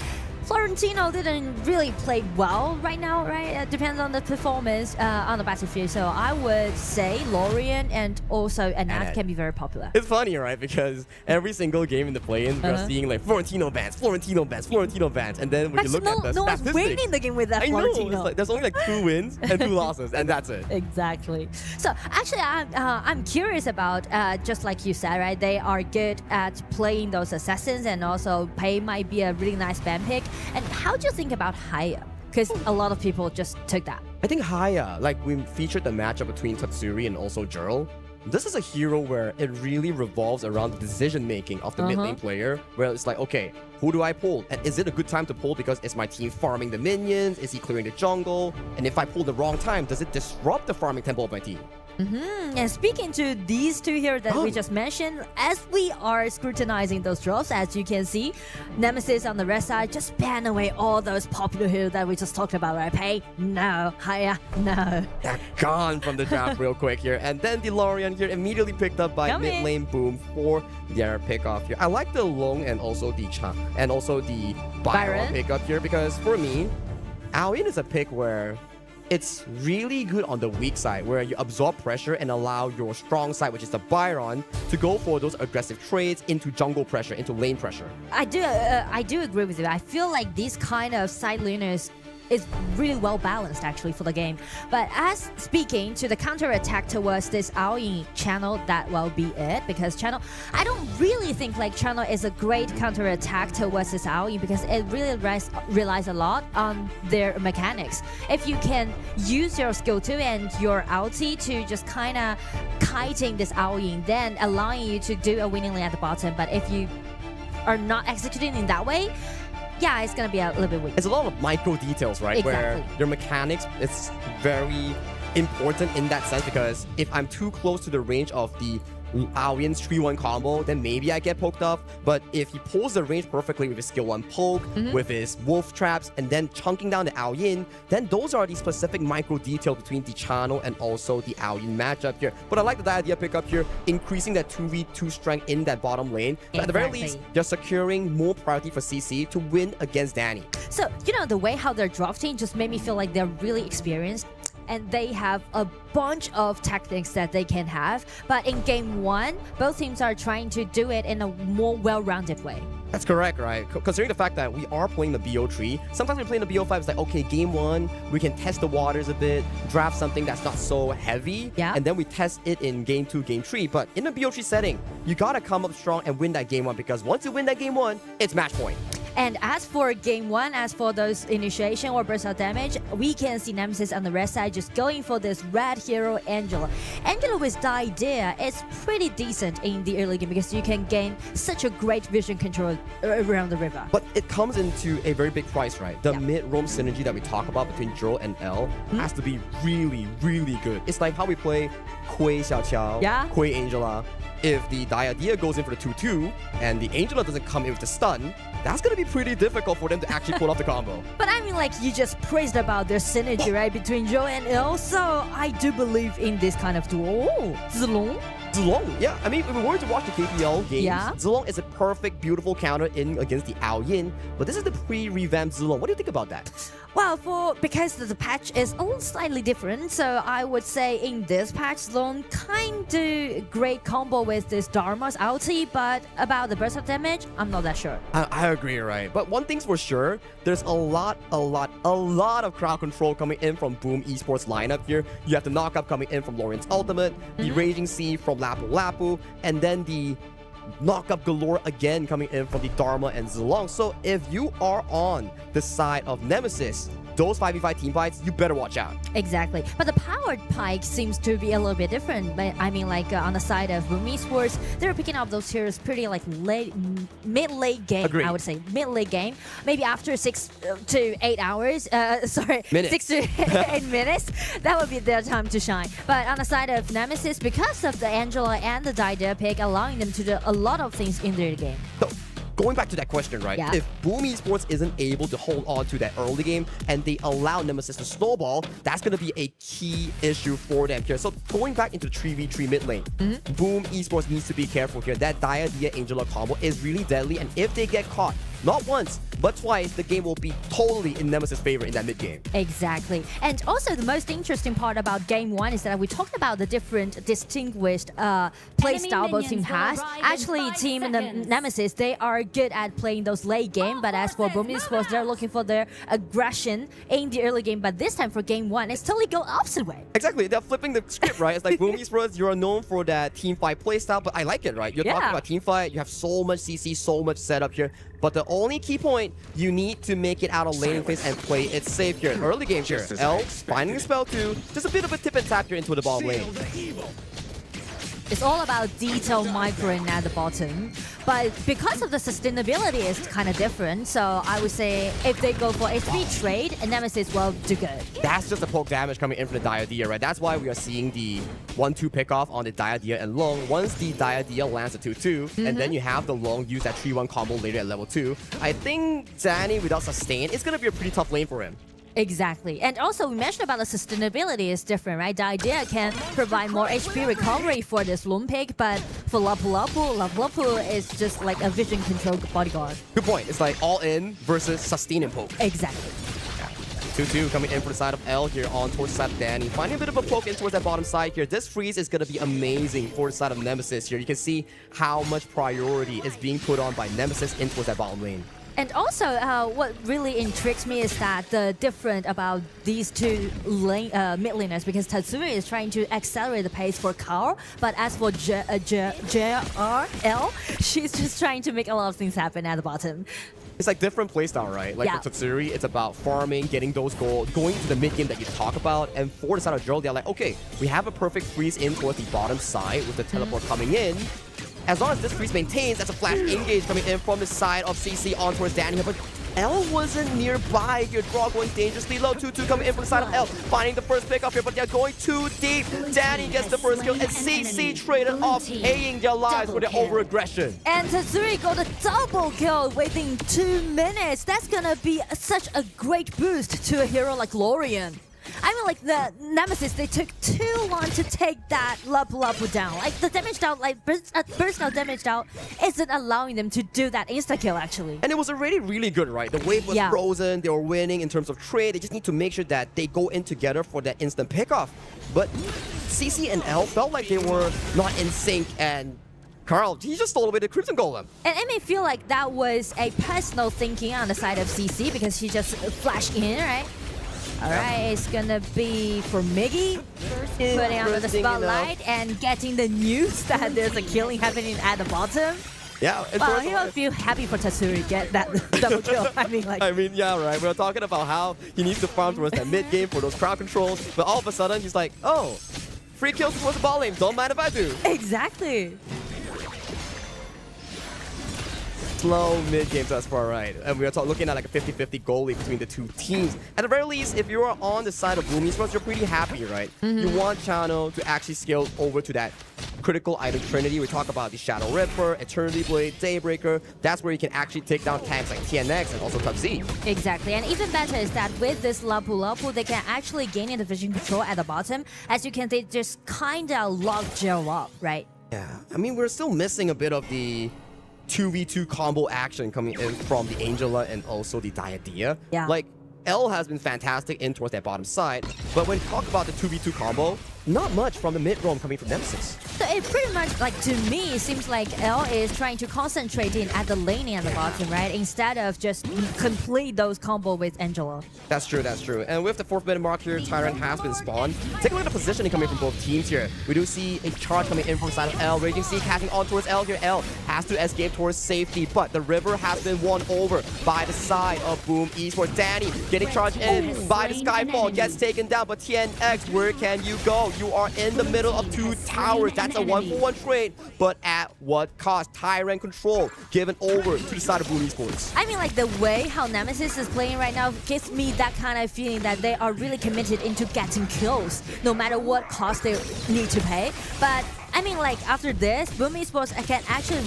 Florentino didn't really play well right now, right? It depends on the performance on the battlefield. So I would say Lorien and also Anat can be very popular. It's funny, right? Because every single game in the play-ins, we're seeing like Florentino bans, and then when you look at the no statistics, one's winning the game with that Florentino. I know, it's like, there's only like 2 wins and 2 losses, and that's it. Exactly. So actually, I'm curious about just like you said, right? They are good at playing those assassins, and also Pei might be a really nice ban pick. And how do you think about Haya? Because a lot of people just took that. I think Haya, like we featured the matchup between Tatsuri and also Jurl. This is a hero where it really revolves around the decision making of the mid lane player, where it's like, okay, who do I pull? And is it a good time to pull because is my team farming the minions? Is he clearing the jungle? And if I pull the wrong time, does it disrupt the farming tempo of my team? And speaking to these two here that we just mentioned, as we are scrutinizing those drops, as you can see, Nemesis on the red side just ban away all those popular heroes that we just talked about, right? Pei, no. Haya, no. They're gone from the draft real quick here. And then the Lorien here immediately picked up by mid lane Boom for their pick off here. I like the Long and also the Byron pick up here because for me, Aoyin is a pick where it's really good on the weak side, where you absorb pressure and allow your strong side, which is the Byron, to go for those aggressive trades into jungle pressure, into lane pressure. I do agree with you. I feel like these kind of side laners is really well balanced actually for the game. But as speaking to the counter attack towards this Aoyin channel, that will be it, because channel, I don't really think like channel is a great counter attack towards this Aoyin because it really relies a lot on their mechanics. If you can use your skill 2 and your ulti to just kind of kiting this Aoyin, then allowing you to do a winning lane at the bottom. But if you are not executing in that way, yeah, it's gonna be a little bit weak. It's a lot of micro details, right? Exactly. Where your mechanics is very important in that sense, because if I'm too close to the range of the Aoyin's 3-1 combo, then maybe I get poked off. But if he pulls the range perfectly with his skill 1 poke, with his wolf traps, and then chunking down the Aoyin, then those are the specific micro details between the channel and also the Aoyin matchup here. But I like the idea pickup here, increasing that 2v2 strength in that bottom lane. But at the very least, you're securing more priority for CC to win against Danny. So, you know, the way how they're drafting just made me feel like they're really experienced. And they have a bunch of tactics that they can have. But in game 1, both teams are trying to do it in a more well-rounded way. That's correct, right? Considering the fact that we are playing the BO3, sometimes we're playing the BO5, it's like, okay, game 1, we can test the waters a bit, draft something that's not so heavy, and then we test it in game 2, game 3. But in the BO3 setting, you gotta come up strong and win that game 1, because once you win that game 1, it's match point. And as for game 1, as for those initiation or burst out damage, we can see Nemesis on the red side just going for this red hero Angela. Angela with the idea is pretty decent in the early game because you can gain such a great vision control around the river. But it comes into a very big price, right? The mid-roam synergy that we talk about between Zhou and L has to be really, really good. It's like how we play Kui Xiaoqiao, Kui Angela. If the Diadea goes in for the 2-2 and the Angela doesn't come in with the stun, that's going to be pretty difficult for them to actually pull off the combo. But I mean, like, you just praised about their synergy, right, between Zhou and Il, so I do believe in this kind of duo. Oh, Zilong? Zilong, yeah. I mean, if we were to watch the KPL games, Zilong is a perfect, beautiful counter in against the Aoyin, but this is the pre-revamped Zilong. What do you think about that? Well, because the patch is a little slightly different, so I would say in this patch, Zilong kind of great combo with this Dharma's ulti, but about the burst of damage, I'm not that sure. I agree, right? But one thing's for sure, there's a lot of crowd control coming in from Boom Esports lineup here. You have the knockup coming in from Lawrence Ultimate, the Raging Sea from Lapu Lapu, and then the knockup galore again coming in from the Dharma and Zilong. So if you are on the side of Nemesis, those 5v5 team fights, you better watch out. Exactly. But the powered pike seems to be a little bit different. But I mean, like on the side of Boom Esports, they're picking up those heroes pretty like mid-late game. Agreed. I would say mid-late game. Maybe after 6 to 8 hours. Minutes. 6 to 8 minutes. That would be their time to shine. But on the side of Nemesis, because of the Angela and the Diadea pick, allowing them to do a lot of things in their game. So, going back to that question, right? Yeah. If Boom Esports isn't able to hold on to that early game and they allow Nemesis to snowball, that's going to be a key issue for them here. So going back into the 3v3 mid lane, Boom Esports needs to be careful here. That Diadea Angela combo is really deadly, and if they get caught, not once, but twice, the game will be totally in Nemesis' favor in that mid game. Exactly. And also the most interesting part about game 1 is that we talked about the different distinguished play style both team has. Actually, team Nemesis, they are good at playing those late game, but as for Boom Esports, they're looking for their aggression in the early game. But this time for game 1, it's totally go opposite way. Exactly. They're flipping the script, right? It's like Boom Esports, you're known for that team fight play style, but I like it, right? You're talking about team fight, you have so much CC, so much setup here. But the only key point, you need to make it out of laning phase and play it safe here. Early game here. L finding a spell too. Just a bit of a tip and tap here into the bottom lane. It's all about detail microing at the bottom. But because of the sustainability, it's kind of different. So I would say if they go for HP trade, Nemesis will do good. That's just the poke damage coming in from the Diadea, right? That's why we are seeing the 1-2 pickoff on the Diadea and Long. Once the Diadea lands a 2-2, and then you have the Long use that 3-1 combo later at level 2, I think Danny without sustain, it's going to be a pretty tough lane for him. Exactly. And also, we mentioned about the sustainability is different, right? The idea can provide more HP recovery for this Loom pick, but for Lapu Lapu is just like a vision control bodyguard. Good point. It's like all in versus sustain and poke. Exactly. 2-2 coming in for the side of L here on towards the side of Danny. Finding a bit of a poke in towards that bottom side here. This freeze is going to be amazing for the side of Nemesis here. You can see how much priority is being put on by Nemesis in towards that bottom lane. And also, what really intrigues me is that the different about these two mid laners, because Tatsumi is trying to accelerate the pace for Carl, but as for JRL, she's just trying to make a lot of things happen at the bottom. It's like different playstyle, right? Like for Tatsuri, it's about farming, getting those goals, going to the mid game that you talk about. And for the side of Joel, they're like, okay, we have a perfect freeze in towards the bottom side with the teleport coming in. As long as this freeze maintains, that's a flash engage coming in from the side of CC on towards Danny. But L wasn't nearby here. Draw going dangerously low. 2-2 coming in from the side of L. Finding the first pick up here, but they're going too deep. Danny gets the first kill, and CC traded off, paying their lives for their over-aggression. And Tatsuri got a double kill within 2 minutes. That's gonna be such a great boost to a hero like Lorian. I mean, like, the Nemesis, they took too long to take that Lapu down. Like, the damage down, like, personal damage down isn't allowing them to do that insta-kill, actually. And it was already really good, right? The wave was frozen, they were winning in terms of trade. They just need to make sure that they go in together for that instant pickoff. But CC and L felt like they were not in sync, and Carl, he just stole away the Crimson Golem. And it may feel like that was a personal thinking on the side of CC because he just flashed in, right? Alright, it's gonna be for Miggy, putting on the spotlight and getting the news that there's a killing happening at the bottom. Yeah, well, he'll feel happy for Tatsuri get that double kill. I mean, yeah, right. We're talking about how he needs to farm towards that mid game for those crowd controls, but all of a sudden he's like, oh, free kills towards the ball lane. Don't mind if I do. Exactly. Slow mid-game thus far, right? And we are looking at like a 50-50 goal lead between the two teams. At the very least, if you are on the side of Boom Esports, you're pretty happy, right? You want Channel to actually scale over to that critical item trinity. We talk about the Shadow Ripper, Eternity Blade, Daybreaker. That's where you can actually take down tanks like TNX and also Top Z. Exactly, and even better is that with this Lapu, they can actually gain in the vision control at the bottom. As you can, they just kinda lock Gel up, right? Yeah, I mean, we're still missing a bit of the 2v2 combo action coming in from the Angela and also the Diadea. Yeah. Like, L has been fantastic in towards that bottom side, but when you talk about the 2v2 combo, not much from the mid roam coming from Nemesis. So it pretty much, like, to me, it seems like L is trying to concentrate in at the laning at the bottom, right? Instead of just complete those combo with Angela. That's true, that's true. And with the 4th minute mark here, Tyrant has been spawned. Take a look at the positioning coming from both teams here. We do see a charge coming in from the side of L. Raging Sea casting on towards L here. L has to escape towards safety, but the river has been won over by the side of Boom Esports. Danny getting charged in by the Skyfall, gets taken down, but TNX, where can you go? You are in the middle of 2 towers. That's a 1-for-1 trade, but at what cost? Tyrant control given over to the side of Boom Esports. I mean, like, the way how Nemesis is playing right now gives me that kind of feeling that they are really committed into getting kills, no matter what cost they need to pay. But I mean, like, after this, Boom Esports can actually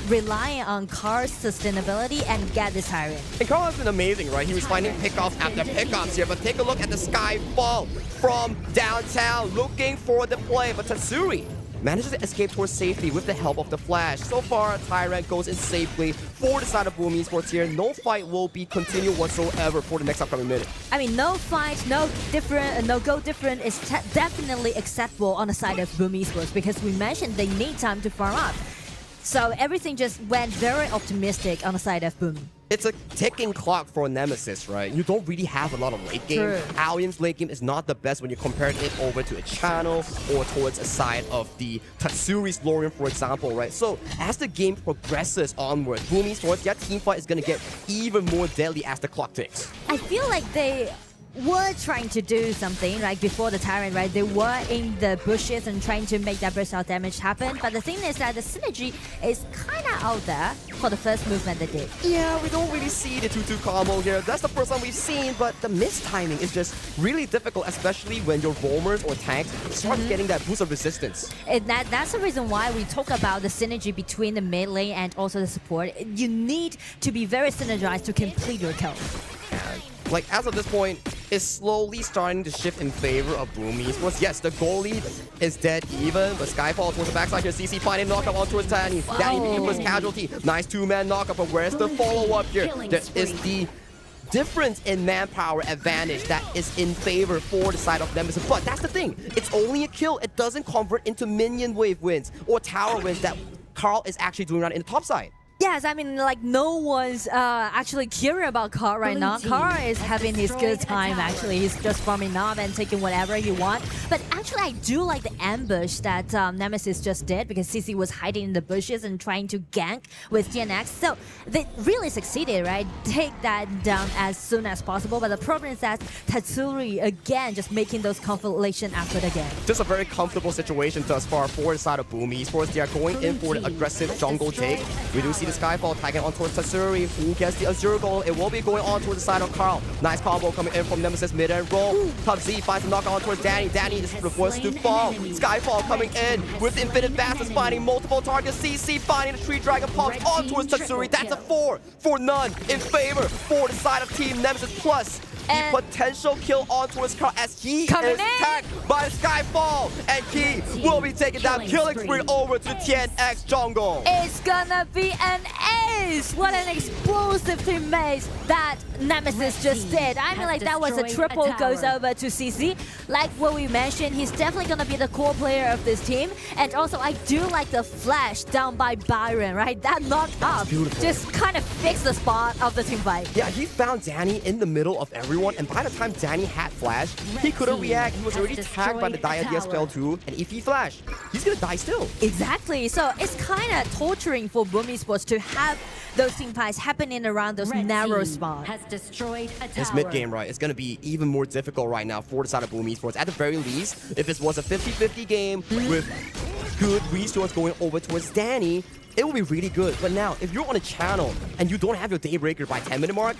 rely on Carl's sustainability and get this Tyrant. And Carl has been amazing, right? He was finding pickoffs after pickoffs here, but take a look at the Skyfall from downtown, looking for the play, but Tatsuri manages to escape towards safety with the help of the flash. So far, Tyrant goes in safely for the side of Boom Esports here. No fight will be continued whatsoever for the next upcoming minute. I mean, no fight, no go different is definitely acceptable on the side of Boom Esports because we mentioned they need time to farm up. So everything just went very optimistic on the side of Boom. It's a ticking clock for Nemesis, right? You don't really have a lot of late game. True. Allian's late game is not the best when you compare it over to a Channel or towards a side of the Tatsuri's Lorian, for example, right? So as the game progresses onward, Boom Esports, that team fight is going to get even more deadly as the clock ticks. I feel like they were trying to do something right before the Tyrant, right? They were in the bushes and trying to make that burst out damage happen. But the thing is that the synergy is kind of out there for the first movement they did. Yeah, we don't really see the 2-2 combo here. That's the first time we've seen, but the mistiming is just really difficult, especially when your roamers or tanks start getting that boost of resistance. And that's the reason why we talk about the synergy between the mid lane and also the support. You need to be very synergized to complete your kill. Like, as of this point, it's slowly starting to shift in favor of Boom Esports. Yes, the goal lead is dead even, but Skyfall towards the backside here. CC finding knockup on towards Danny. Danny being first casualty. Nice 2-man knockup, but where's the follow-up here? There is the difference in manpower advantage that is in favor for the side of Nemesis. But that's the thing. It's only a kill. It doesn't convert into minion wave wins or tower wins that Carl is actually doing right in the top side. Yes, I mean, like, no one's actually curious about Carl right now. Carl is having his good time, actually. He's just farming up and taking whatever he wants. But actually, I do like the ambush that Nemesis just did because CC was hiding in the bushes and trying to gank with TNX. So they really succeeded, right? Take that down as soon as possible. But the problem is that Tatsuri, again, just making those conflation effort again. Just a very comfortable situation thus far for the side of Boom Esports. They are going in for the aggressive jungle take. We do see the Skyfall tagging on towards Tatsuri. Who gets the Azure goal? It will be going on towards the side of Carl. Nice combo coming in from Nemesis mid-end roll. Top Z finds a knock on towards Danny. Danny is forced to fall. Skyfall coming in with infinite fastness, finding multiple targets. CC finding the Tree Dragon pops on towards Tatsuri. That's a 4 for none in favor for the side of Team Nemesis. Plus the potential kill on towards Carl as he is tagged by Skyfall. And he will be taking that killing spree over to TNX jungle. It's gonna be an ace! What an explosive teammate that Nemesis just did. I mean, like, that was a triple goes over to CC. Like what we mentioned, he's definitely gonna be the core player of this team. And also, I do like the flash down by Byron, right? That knock up just kind of fixed the spot of the team fight. Yeah, he found Danny in the middle of everyone, and by the time Danny had flash, he couldn't react. He was already tagged by the Diadea spell too, and if he flashed, he's gonna die still. Exactly. So it's kind of torturing for Boom Esports to have those team fights happening around those narrow spots. This mid game, right, it's gonna be even more difficult right now for the side of Boom Esports. At the very least, if this was a 50-50 game with good resource going over towards Danny, it will be really good. But now, if you're on a channel and you don't have your Daybreaker by 10-minute mark,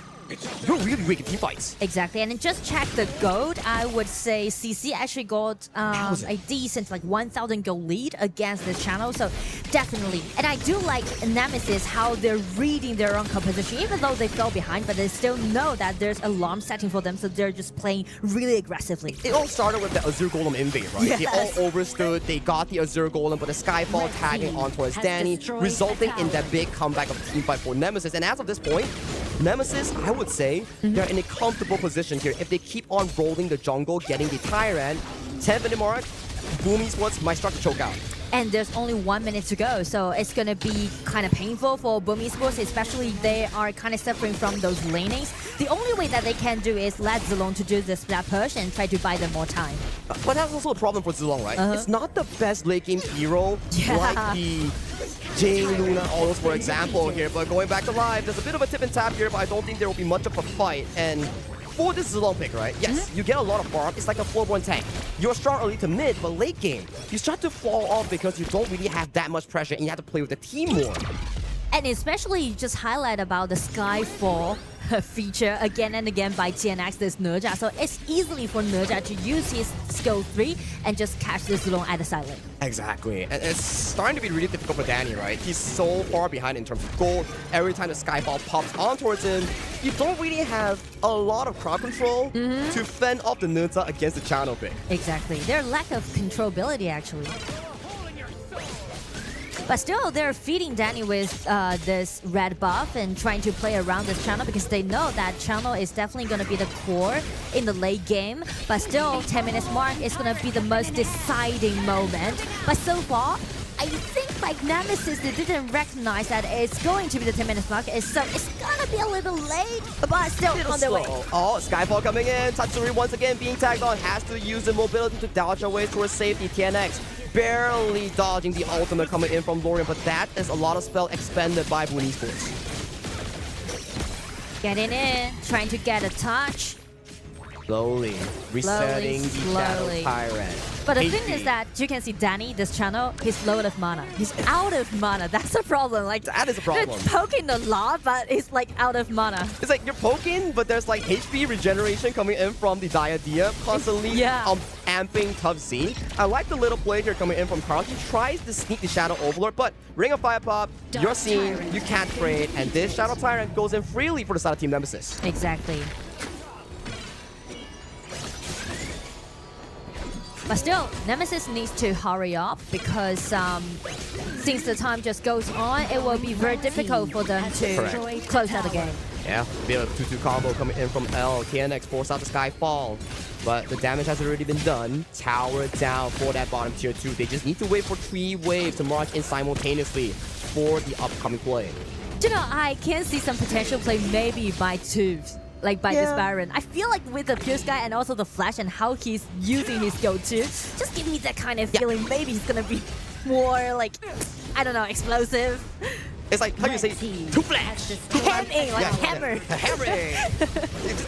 you're really weak in team fights. Exactly, and then just check the gold. I would say CC actually got a decent, like 1,000 gold lead against this channel, so definitely. And I do like Nemesis, how they're reading their own composition, even though they fell behind, but they still know that there's alarm setting for them, so they're just playing really aggressively. It all started with the Azure Golem invade, right? Yes. They all overstood, they got the Azure Golem, but the Skyfall tagging on towards Danny, resulting in that big comeback of team fight for Nemesis. And as of this point, Nemesis, I would say, they're in a comfortable position here. If they keep on rolling the jungle, getting the Tyrant, 10-minute mark, Boom Esports might start to choke out. And there's only 1 minute to go, so it's gonna be kind of painful for Boom Esports, especially they are kind of suffering from those lanings. The only way that they can do is let Zilong to do the splat push and try to buy them more time. But that's also a problem for Zilong, right? It's not the best late game hero like the Jane, Luna, all those, for example, here. But going back to live, there's a bit of a tip and tap here, but I don't think there will be much of a fight. And for this Zilong pick, right? Yes, you get a lot of farm. It's like a floorborne tank. You're strong early to mid, but late game, you start to fall off because you don't really have that much pressure and you have to play with the team more. And especially you just highlight about the Skyfall feature again and again by TNX, this Nerja. So it's easily for Nerja to use his skill 3 and just catch this Zilong at the side lane. Exactly. And it's starting to be really difficult for Danny, right? He's so far behind in terms of gold. Every time the Skyfall pops on towards him, you don't really have a lot of crowd control to fend off the Nerja against the channel pick. Exactly. Their lack of controllability, actually. But still, they're feeding Danny with this red buff and trying to play around this channel because they know that channel is definitely going to be the core in the late game. But still, 10 minutes mark is going to be the most deciding moment. But so far, I think like Nemesis, they didn't recognize that it's going to be the 10 minutes mark. So it's going to be a little late, but still on their way. Oh, Skyfall coming in. Tatsuri once again being tagged on. Has to use the mobility to dodge away towards safety. TNX barely dodging the ultimate coming in from Lorian, but that is a lot of spell expended by Boom Esports. Getting in, trying to get a touch. Slowly resetting the Shadow Tyrant. But the thing is that you can see Danny, this channel, he's low of mana. He's out of mana. That's the problem. Like, that is a problem. They're poking a lot, but it's like out of mana. It's like you're poking, but there's like HP regeneration coming in from the Diadea, constantly amping Tough Z. I like the little play here coming in from Carl. He tries to sneak the Shadow Overlord, but Ring of Fire pop, you're seen, you can't trade, and this Shadow Tyrant goes in freely for the side of Team Nemesis. Exactly. But still, Nemesis needs to hurry up because since the time just goes on, it will be very difficult for them to close out the game. Yeah, a bit of 2-2 combo coming in from L. TNX force out the Skyfall. But the damage has already been done. Tower down for that bottom tier 2. They just need to wait for 3 waves to march in simultaneously for the upcoming play. You know, I can see some potential play maybe by Tubes. Like by this Baron. I feel like with the Pure Sky and also the Flash and how he's using his go-to, just give me that kind of feeling maybe he's gonna be more like, I don't know, explosive. It's like how you say too flash. Hammering, like hammer. Hammering.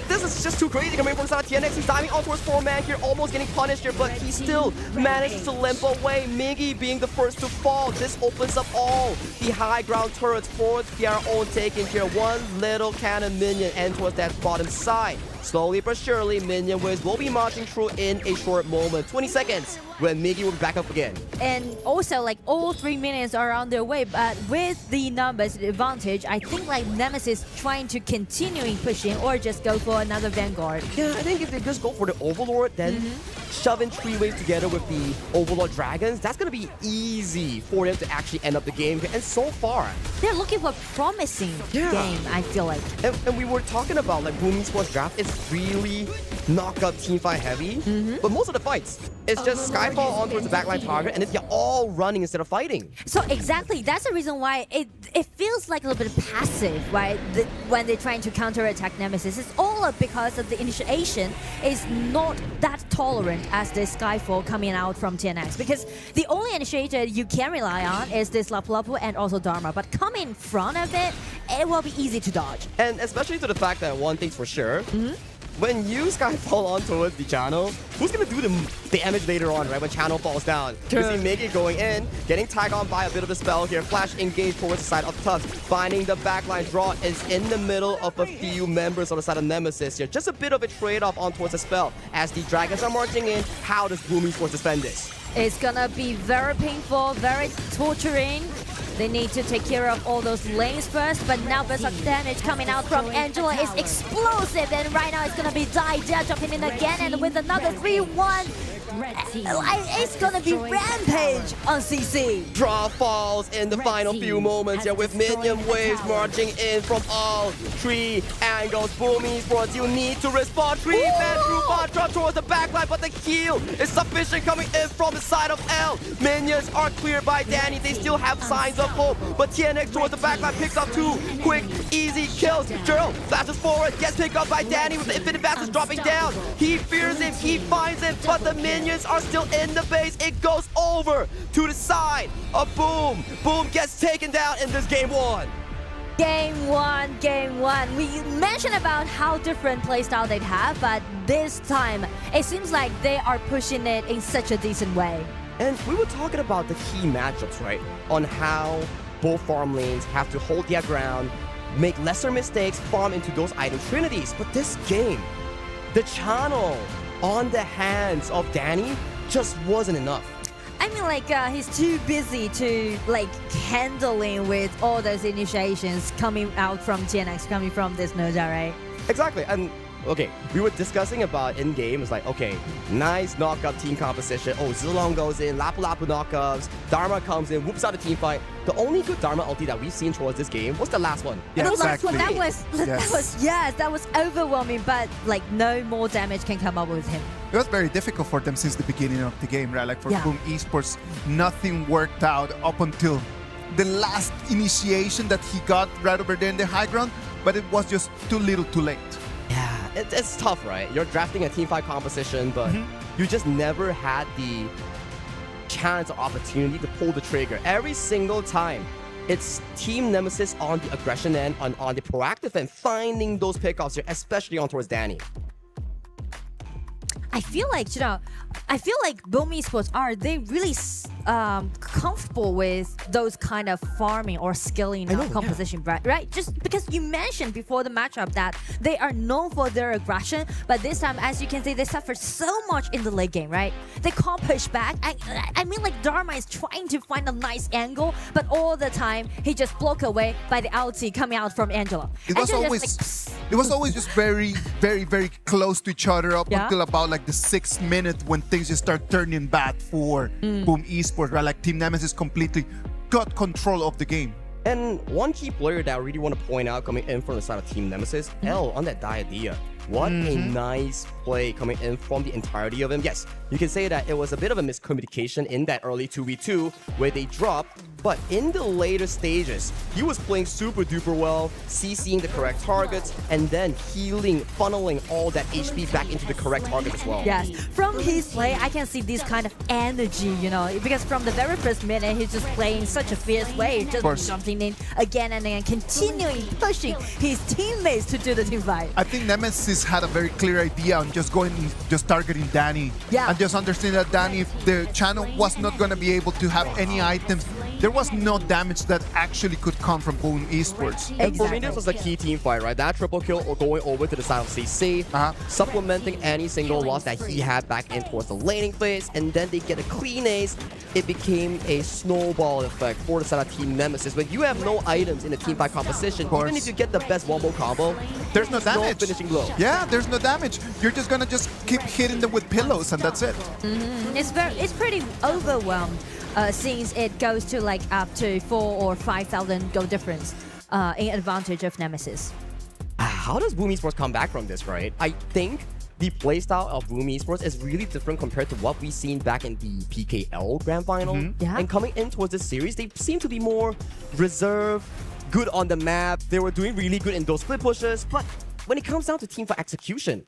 This is just too crazy coming from side of TNX. He's diving on towards 4-man here, almost getting punished here, but he still manages to limp away. Miggy being the first to fall. This opens up all the high ground turrets for their own taking here. One little cannon minion and towards that bottom side. Slowly but surely, minion waves will be marching through in a short moment. 20 seconds when Miggy will be back up again. And also, like, all 3 minions are on their way, but with the numbers advantage, I think like Nemesis trying to continuing pushing or just go for another Vanguard. Yeah, I think if they just go for the Overlord, then shove in 3 waves together with the Overlord Dragons, that's gonna be easy for them to actually end up the game. And so far, they're looking for a promising game, I feel like. And we were talking about like Boom Esports draft, it's really knockup teamfight heavy, but most of the fights, it's just Skyfall on towards the backline target, and they're all running instead of fighting. So exactly, that's the reason why it feels like a little bit passive, right? When they're trying to counterattack Nemesis, it's all because of the initiation is not that tolerant as the Skyfall coming out from TNX. Because the only initiator you can rely on is this Lapu Lapu and also Dharma, but coming in front of it, it will be easy to dodge. And especially to the fact that one thing's for sure, when you Skyfall on towards the channel, who's gonna do the damage later on, right? When channel falls down. You see Miggy going in, getting tagged on by a bit of a spell here. Flash engage towards the side of Tusk. Finding the backline draw is in the middle of a few members on the side of Nemesis here. Just a bit of a trade-off on towards the spell. As the Dragons are marching in, how does Boom Esports defend this? It's gonna be very painful, very torturing. They need to take care of all those lanes first, but now Berserk damage coming out from Angela is explosive, and right now it's gonna be Die Dead jumping in again, and with another 3-1, it's gonna be Rampage on CC. Draw falls in the final few moments here with minion waves marching in from all 3 angles. Boom Esports, you need to respond. 3-man through drop towards the backline, but the kill is sufficient coming in from the side of L. Minions are cleared by Danny. They still have signs of hope, but TNX towards the backline picks up 2 quick, easy kills. Gerald flashes forward, gets picked up by Danny with the infinite fastest dropping down. He fears him, he finds him, but the minions are still in the base. It goes over to the side of Boom. Boom gets taken down in this game 1. Game one. We mentioned about how different playstyle they'd have, but this time, it seems like they are pushing it in such a decent way. And we were talking about the key matchups, right? On how both farm lanes have to hold their ground, make lesser mistakes, farm into those item trinities. But this game, the channel on the hands of Danny just wasn't enough. I mean, like, he's too busy to, like, handling with all those initiations coming out from TNX, coming from this Noja, right? Exactly, and okay, we were discussing about in-game, it's like, okay, nice knockup team composition. Oh, Zilong goes in, Lapu Lapu knockups, Dharma comes in, whoops out the team fight. The only good Dharma ulti that we've seen towards this game was the last one. Yeah, the last one, that was overwhelming, but like no more damage can come up with him. It was very difficult for them since the beginning of the game, right? Like for Boom Esports, nothing worked out up until the last initiation that he got right over there in the high ground, but it was just too little too late. Yeah, it's tough, right? You're drafting a team fight composition, but you just never had the chance or opportunity to pull the trigger. Every single time, it's Team Nemesis on the aggression end, on the proactive end, finding those pickoffs here, especially on towards Danny. I feel like, Boom Esports they really comfortable with those kind of farming or skilling composition, right? Just because you mentioned before the matchup that they are known for their aggression, but this time, as you can see, they suffered so much in the late game, right? They can't push back. I mean, like, Dharma is trying to find a nice angle, but all the time, he just blocked away by the ulti coming out from Angela. It was always just very, very, very close to each other up until about like the 6th minute when things just start turning bad for Boom Esports, right? Like Team Nemesis completely got control of the game. And one key player that I really want to point out coming in from the side of Team Nemesis, L on that Diadea. What a nice play coming in from the entirety of him. Yes, you can say that it was a bit of a miscommunication in that early 2v2 where they dropped, but in the later stages, he was playing super duper well, CCing the correct targets, and then healing, funneling all that HP back into the correct target as well. Yes, from his play, I can see this kind of energy, you know, because from the very first minute, he's just playing such a fierce way, just jumping in again and again, continuing pushing his teammates to do the team fight. I think Nemesis had a very clear idea on just targeting Danny. Yeah. And just understanding that Danny, if the channel was not going to be able to have any items, there was no damage that actually could come from Boom Esports. And for me, this was a key team fight, right? That triple kill or going over to the side of CC, supplementing any single loss that he had back in towards the laning phase, and then they get a clean ace. It became a snowball effect for the side of Team Nemesis. When you have no items in the team fight composition, even if you get the best wombo combo, there's no damage. No finishing blow. Yeah, there's no damage. You're just gonna just keep hitting them with pillows, and that's it. It's pretty overwhelmed. Since it goes to like up to 4,000 or 5,000 goal difference in advantage of Nemesis. How does Boom Esports come back from this, right? I think the playstyle of Boom Esports is really different compared to what we've seen back in the PKL Grand Final. Yeah. And coming in towards this series, they seem to be more reserved, good on the map. They were doing really good in those split pushes, but when it comes down to team fight execution,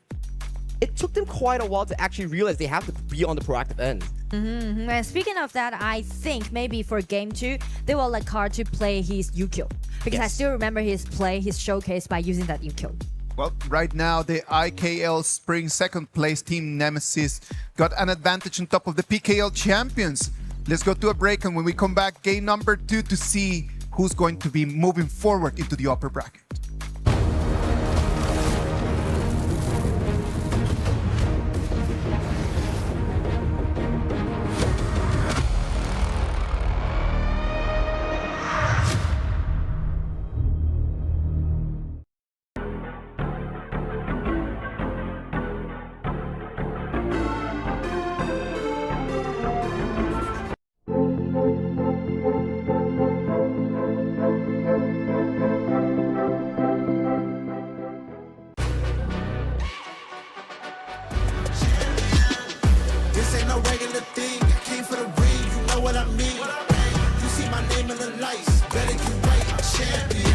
it took them quite a while to actually realize they have to be on the proactive end. And speaking of that, I think maybe for game 2, they will like hard to play his UQ. Because I still remember his play, his showcase by using that UQ. Well, right now, the IKL Spring second place team Nemesis got an advantage on top of the PKL champions. Let's go to a break, and when we come back, game number 2 to see who's going to be moving forward into the upper bracket. This ain't no regular thing. I came for the ring, you know what I mean. You see my name in the lights, better get right, I'm champion.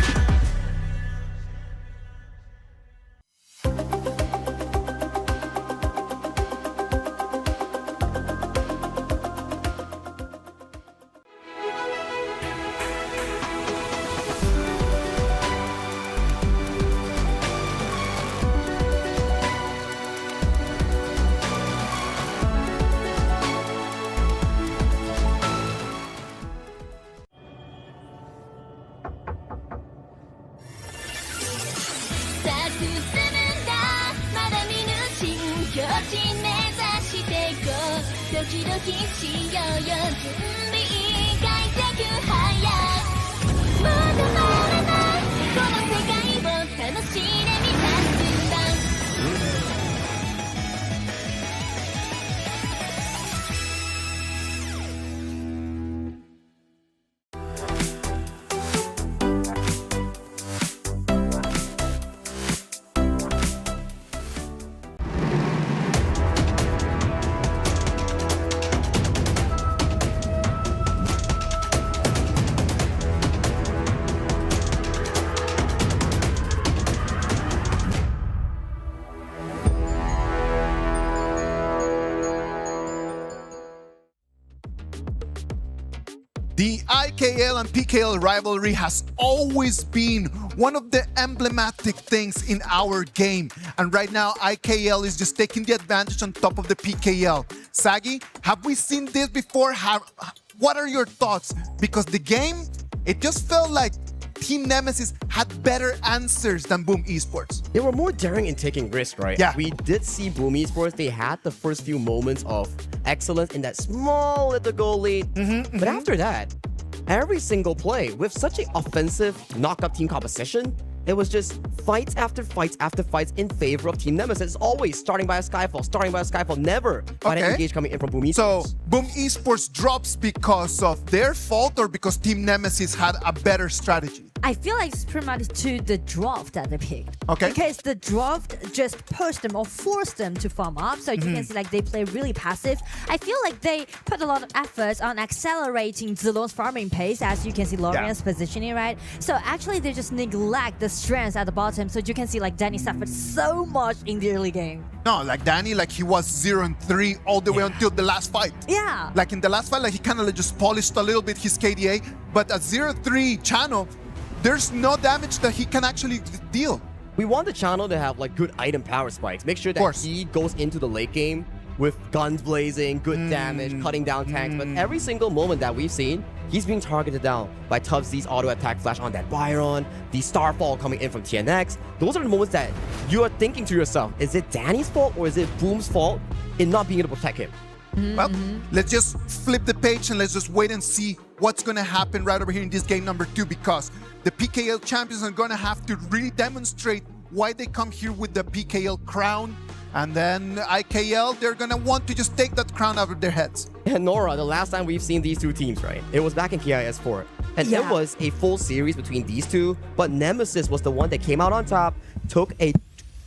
The IKL and PKL rivalry has always been one of the emblematic things in our game. And right now, IKL is just taking the advantage on top of the PKL. Sagi, have we seen this before? What are your thoughts? Because the game, it just felt like Team Nemesis had better answers than Boom Esports. They were more daring in taking risks, right? Yeah. We did see Boom Esports, they had the first few moments of excellence in that small little goal lead. But after that, every single play with such an offensive knockup team composition, it was just fights after fights after fights in favor of Team Nemesis. Always starting by a Skyfall, never an engage coming in from Boom Esports. So, Boom Esports drops because of their fault or because Team Nemesis had a better strategy? I feel like it's pretty much to the draft that they picked. Okay. Because the draft just pushed them or forced them to farm up. So you can see like they play really passive. I feel like they put a lot of efforts on accelerating Zilong's farming pace, as you can see Lorian's positioning, right? So actually they just neglect the strengths at the bottom. So you can see like Danny suffered so much in the early game. No, like Danny, like he was 0-3 all the way until the last fight. Yeah. Like in the last fight, like he kind of like just polished a little bit his KDA, but at 0-3 channel, there's no damage that he can actually deal. We want the channel to have like good item power spikes. Make sure that he goes into the late game with guns blazing, good damage, cutting down tanks. But every single moment that we've seen, he's being targeted down by Tuff Z's auto attack flash on that Byron, the Starfall coming in from TNX. Those are the moments that you are thinking to yourself, is it Danny's fault or is it Boom's fault in not being able to protect him? Well, let's just flip the page and let's just wait and see what's going to happen right over here in this game number 2, because the PKL champions are going to have to really demonstrate why they come here with the PKL crown. And then IKL, they're going to want to just take that crown out of their heads. And Nora, the last time we've seen these two teams, right? It was back in KIS4. And it was a full series between these two. But NMSS was the one that came out on top, took a,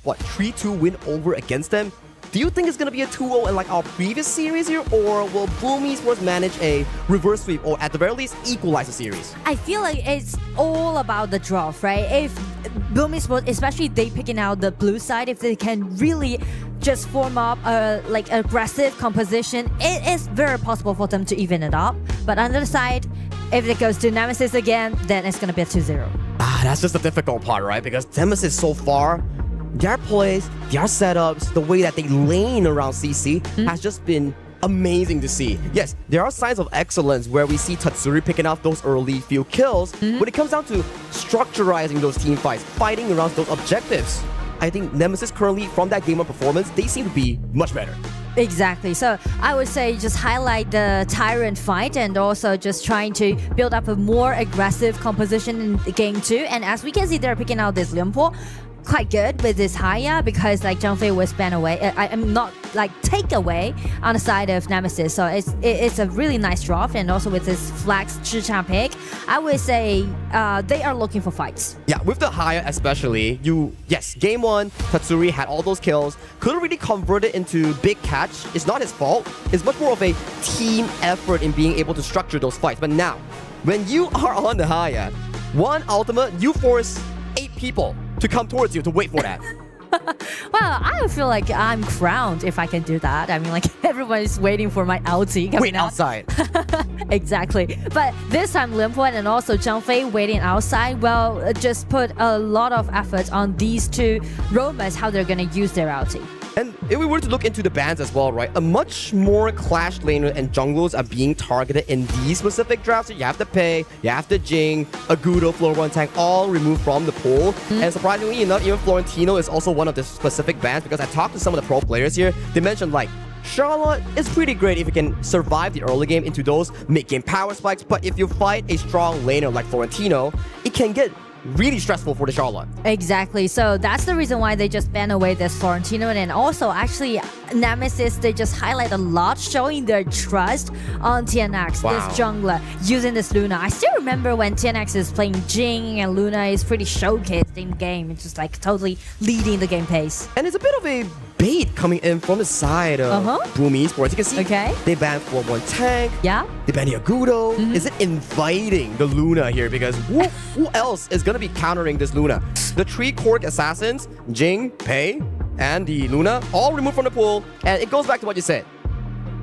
3-2 win over against them. Do you think it's going to be a 2-0 in like our previous series here? Or will Boom Esports manage a reverse sweep or at the very least equalize the series? I feel like it's all about the draft, right? If Boom Esports, especially they picking out the blue side, if they can really just form up a like aggressive composition, it is very possible for them to even it up. But on the other side, if it goes to NMSS again, then it's going to be a 2-0. That's just the difficult part, right? Because NMSS so far, their plays, their setups, the way that they lane around CC has just been amazing to see. Yes, there are signs of excellence where we see Tatsuri picking up those early few kills. When it comes down to structurizing those team fights, fighting around those objectives, I think NMSS currently, from that game of performance, they seem to be much better. Exactly. So I would say just highlight the Tyrant fight and also just trying to build up a more aggressive composition in game 2. And as we can see, they're picking out this Limpo quite good with this Haya, because like Zhang Fei was banned away. I'm not like take away on the side of NMSS. So it's a really nice draft, and also with this Flax Chicha pick, I would say they are looking for fights. Yeah, with the Haya especially, yes, game 1, Tatsuri had all those kills, couldn't really convert it into big catch. It's not his fault. It's much more of a team effort in being able to structure those fights. But now, when you are on the Haya, one ultimate, you force 8 people to come towards you to wait for that. Well, I feel like I'm crowned if I can do that. I mean, like everyone is waiting for my ulti. Wait outside. Exactly. But this time, Limpo and also Zhang Fei waiting outside. Well, just put a lot of effort on these two roamers, how they're gonna use their ulti. And if we were to look into the bans as well, right, a much more Clash laner and junglers are being targeted in these specific drafts. You have to Pei, you have to Jing, Agudo, Floor 1 Tank, all removed from the pool. And surprisingly enough, even Florentino is also one of the specific bans, because I talked to some of the pro players here. They mentioned like, Charlotte is pretty great if you can survive the early game into those mid-game power spikes, but if you fight a strong laner like Florentino, it can get really stressful for the Charlotte. Exactly. So that's the reason why they just ban away this Florentino. And also, actually, NMSS, they just highlight a lot, showing their trust on TNX, this jungler, using this Luna. I still remember when TNX is playing Jing and Luna is pretty showcased in the game. It's just like totally leading the game pace. And it's a bit of a bait coming in from the side of Boom Esports. You can see they banned Floor 1 Tank. Yeah. They banned Agudo. Is it inviting the Luna here? Because who else is going to be countering this Luna? The 3 Korg assassins, Jing, Pei, and the Luna, all removed from the pool. And it goes back to what you said.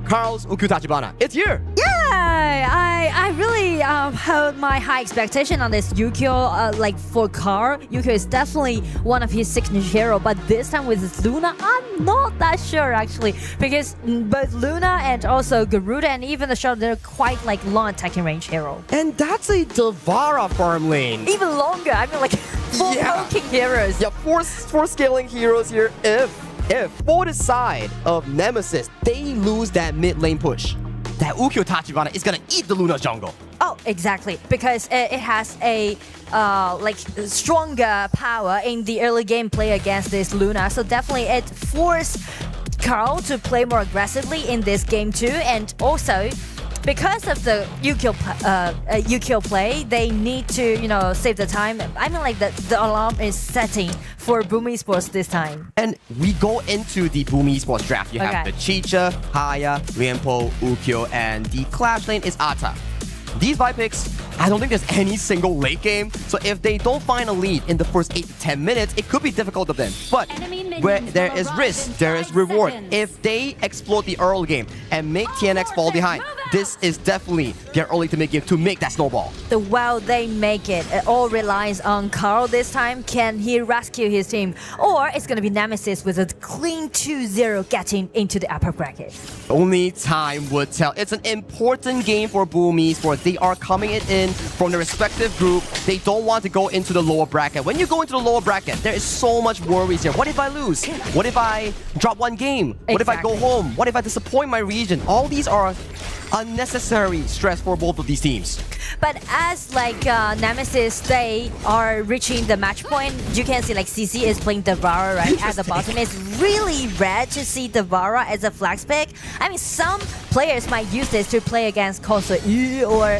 Carl's Ukyu Tachibana. It's here. Yeah, I really held my high expectation on this Yukio. Like for Carl, Yukio is definitely one of his signature hero. But this time with this Luna, I'm not that sure actually, because both Luna and also Garuda and even the Shadow, they're quite like long attacking range hero. And that's a Devara farm lane. Even longer. I mean, like full poking heroes. Yeah, four scaling heroes here. If for the side of NMSS, they lose that mid lane push, that Ukyu Tachibana is gonna eat the Luna jungle. Oh, exactly, because it has a like stronger power in the early game play against this Luna. So definitely it forced Carl to play more aggressively in this game too, and also because of the UQ play, they need to, save the time. I mean, like the alarm is setting for Boom Esports this time. And we go into the Boom Esports draft. You have the Chicha, Haya, Rienpo, Ukyo, and the Clash lane is Ata. These 5 picks, I don't think there's any single late game. So if they don't find a lead in the first 8 to 10 minutes, it could be difficult of them. But where there is risk, there is reward. If they explode the early game and make TNX fall behind, this is definitely their early to mid game to make that snowball. So while they make it, it all relies on Carl this time. Can he rescue his team? Or it's going to be Nemesis with a clean 2-0 getting into the upper bracket. Only time would tell. It's an important game for Boom Esports. They are coming in from the respective group. They don't want to go into the lower bracket. When you go into the lower bracket, there is so much worries here. What if I lose? What if I drop one game? What if I go home? What if I disappoint my region? All these are unnecessary stress for both of these teams. But as Nemesis, they are reaching the match point. You can see CC is playing Devara right at the bottom. It's really rare to see Devara as a flex pick. I mean, some players might use this to play against Koso or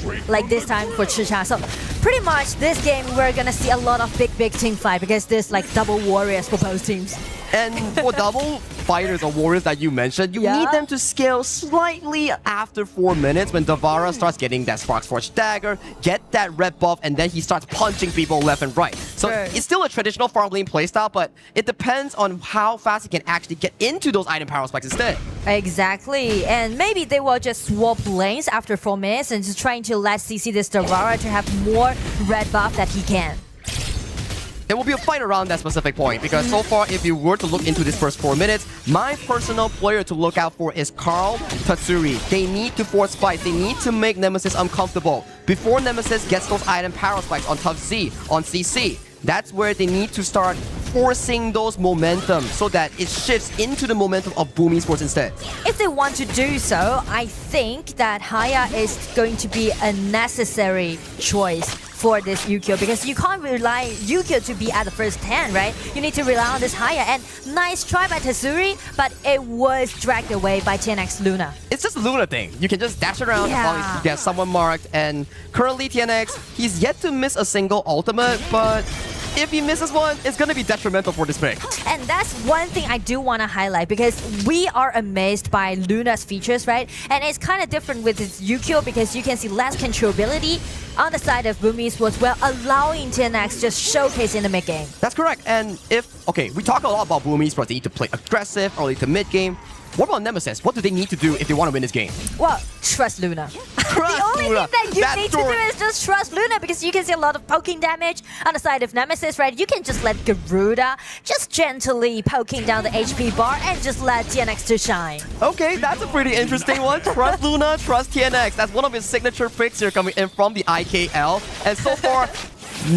this time for Chicha. So pretty much this game we're gonna see a lot of big team fight because there's double warriors for both teams. And for double fighters or warriors that you mentioned, you need them to scale slightly after 4 minutes when Devara starts getting that Sparks Forge dagger, get that red buff, and then he starts punching people left and right. So it's still a traditional farm lane playstyle, but it depends on how fast he can actually get into those item power spikes instead. Exactly, and maybe they will just swap lanes after 4 minutes and just trying to let CC this Devara to have more red buff that he can. There will be a fight around that specific point because so far, if you were to look into this first 4 minutes, my personal player to look out for is Carl, Tatsuri. They need to force fight. They need to make Nemesis uncomfortable. Before Nemesis gets those item power spikes on Tough Z, on CC, that's where they need to start forcing those momentum so that it shifts into the momentum of Boom Esports instead. If they want to do so, I think that Haya is going to be a necessary choice for this Yukio because you can't rely Yukio to be at the first 10, right? You need to rely on this Haya, and nice try by Tatsuri, but it was dragged away by TNX Luna. It's just a Luna thing. You can just dash around and get someone marked, and currently TNX, he's yet to miss a single ultimate, but if he misses one, it's going to be detrimental for this pick. And that's one thing I do want to highlight because we are amazed by Luna's features, right? And it's kind of different with its Yukio because you can see less controllability on the side of Boom Esports while allowing TNX just showcase in the mid game. That's correct. And we talk a lot about Boom Esports. They need to play aggressive early to mid game. What about Nemesis? What do they need to do if they want to win this game? Well, trust Luna. Trust the only Luna. thing that you need to do is just trust Luna because you can see a lot of poking damage on the side of Nemesis, right? You can just let Garuda just gently poking down the HP bar and just let TNX to shine. Okay, that's a pretty interesting one. Trust Luna, trust TNX. That's one of his signature picks here coming in from the IKL. And so far,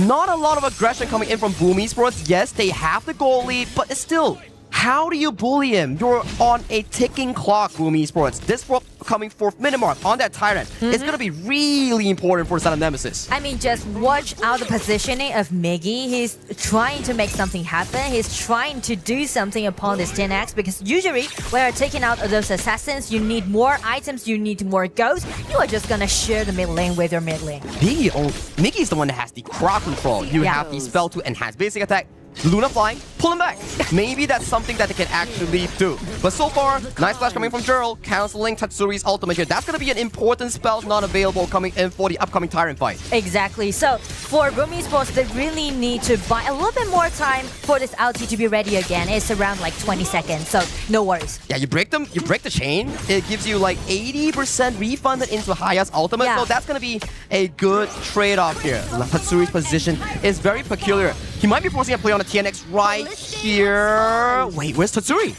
not a lot of aggression coming in from Boom Esports. Yes, they have the goal lead, but it's still... How do you bully him? You're on a ticking clock, Boom Esports. This coming 4th minute mark on that Tyrant is going to be really important for the side of Nemesis. I mean, just watch out the positioning of Miggy. He's trying to make something happen. He's trying to do something upon this 10x because usually when you're taking out those assassins, you need more items, you need more ghosts. You are just going to share the mid lane with your mid lane. Miggy is the one that has the crowd control. You have the spell to enhance basic attack. Luna flying, pull him back. Maybe that's something that they can actually do. But so far, nice flash coming from Gerald, canceling Tatsuri's ultimate here. That's going to be an important spell not available coming in for the upcoming Tyrant fight. Exactly. So for Boom Esports, they really need to buy a little bit more time for this LT to be ready again. It's around 20 seconds, so no worries. Yeah, you break the chain. It gives you 80% refunded into Haya's ultimate. So that's going to be a good trade-off here. Tatsuri's position is very peculiar. He might be forcing a play on the TNX right here. Wait, where's Tatsuri?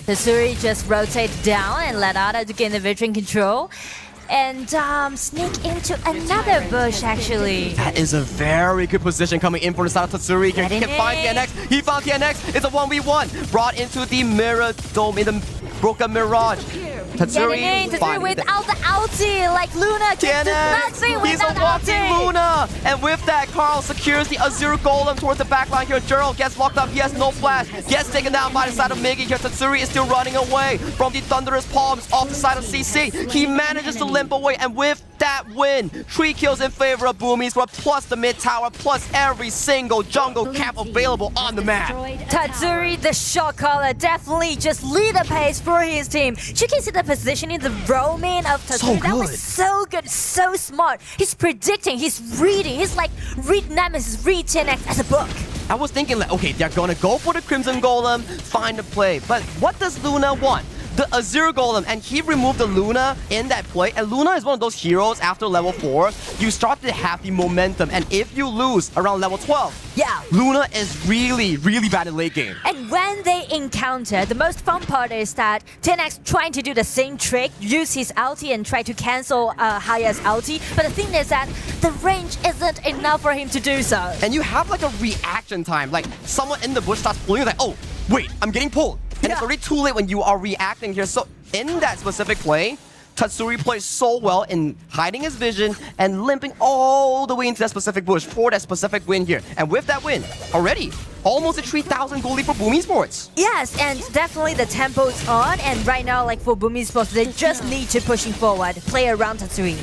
Tatsuri just rotates down and let Ada to gain the veteran control. And sneak into another bush, actually. That is a very good position coming in for the side of Tatsuri. He can find TNX. He found TNX. It's a 1v1. Brought into the Mirror Dome in the Broken Mirage. Tatsuri, Tatsuri without the ulti, like Luna can do nothing He's a without walking ulti. Luna! And with that, Carl secures the Azure Golem towards the backline here. Gerald gets locked up, he has no flash. Gets taken down by the side of Miggy here. Tatsuri is still running away from the thunderous palms off the side of CC. He manages to limp away, and with that win, 3 kills in favor of Boom Esports, plus the mid tower, plus every single jungle camp available on the map. Tatsuri, the shot caller, definitely just lead the pace for his team. You can see the positioning, the roaming of Tatsuri. That was so good, so smart. He's predicting, he's reading. He's like, read Nemesis, read 10x as a book. I was thinking like, okay, they're gonna go for the Crimson Golem, find a play. But what does Luna want? The Azure Golem, and he removed the Luna in that play. And Luna is one of those heroes after level 4. You start to have the momentum, and if you lose around level 12, yeah, Luna is really, really bad in late game. And when they encounter, the most fun part is that 10x trying to do the same trick, use his ulti and try to cancel Haya's ulti. But the thing is that the range isn't enough for him to do so. And you have like a reaction time, like someone in the bush starts pulling you, like, oh, wait, I'm getting pulled. And it's already too late when you are reacting here. So in that specific play, Tatsuri plays so well in hiding his vision and limping all the way into that specific bush for that specific win here. And with that win, already almost a 3,000 goal lead for Boom Esports. Yes, and definitely the tempo's on. And right now, like for Boom Esports, they just need to pushing forward, play around Tatsuri.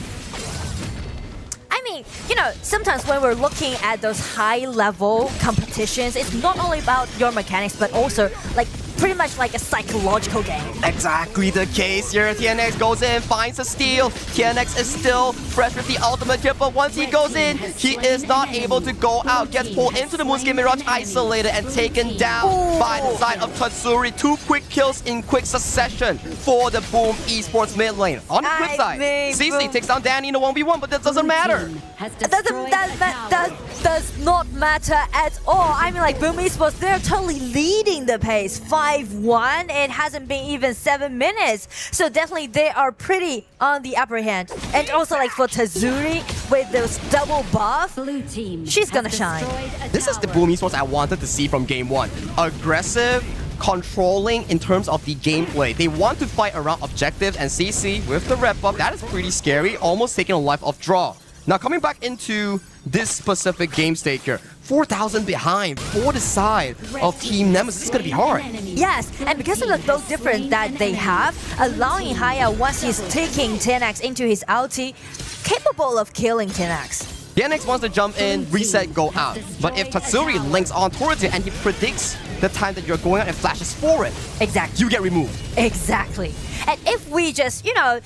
I mean, you know, sometimes when we're looking at those high-level competitions, it's not only about your mechanics, but also like pretty much like a psychological game. Exactly the case here. TNX goes in, finds a steal. TNX is still fresh with the ultimate here, but once he goes in, he is not able to go out. Gets pulled into the Moonscape Mirage, isolated and taken down by the side of Tatsuri. 2 quick kills in quick succession for the Boom Esports mid lane. On the flip side, CC takes down Danny in a 1v1, but that doesn't matter. That does not matter at all. I mean, like Boom Esports, they're totally leading the pace. 5-1. It hasn't been even 7 minutes. So definitely they are pretty on the upper hand. And also like for Tatsuri with those double buff, she's gonna shine. This is the Boom Esports I wanted to see from game 1. Aggressive, controlling in terms of the gameplay. They want to fight around objectives, and CC with the rep up, that is pretty scary, almost taking a life of draw. Now coming back into this specific game state here, 4,000 behind for the side of Team Nemesis. It's gonna be hard. Yes, and because of the build difference that they have, allowing Haya, once he's taking 10x into his ulti, capable of killing 10x. TNX wants to jump in, reset, go out. But if Tatsuri links on towards it and he predicts the time that you're going out and flashes forward, exactly, you get removed. Exactly. And if we just, you know,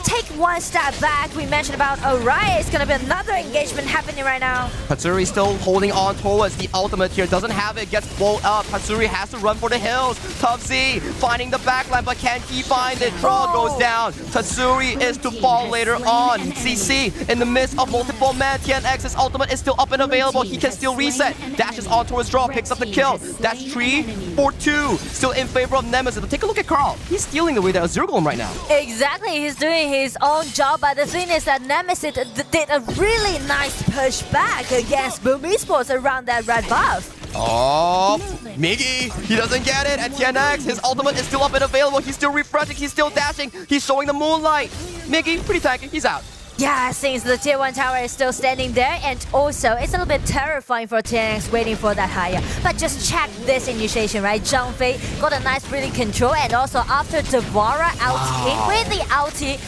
take one step back, we mentioned about Aurora, it's gonna be another engagement happening right now. Tatsuri still holding on towards the ultimate here, doesn't have it, gets blown up. Tatsuri has to run for the hills. Tough Z finding the backline, but can he find it? Draw goes down. Tatsuri is to fall later on. CC in the midst of multiple men. TNX's ultimate is still up and available. He can still reset. Dashes on towards Draw, picks up the kill. That's 3-4-2. Still in favor of Nemesis. But take a look at Carl. He's stealing away the Azure Golem right now. Exactly, he's doing his own job, but the thing is that Nemesis did a really nice pushback against Boom Esports around that red buff. Oh, Miggy, he doesn't get it. And TNX, his ultimate is still up and available. He's still refreshing, he's still dashing, he's showing the moonlight. Miggy, pretty tanky, he's out. Yeah, since the tier 1 tower is still standing there, and also it's a little bit terrifying for TNX waiting for that higher. But just check this initiation, right? Zhang Fei got a nice breathing control, and also after Devora ulting with the ulti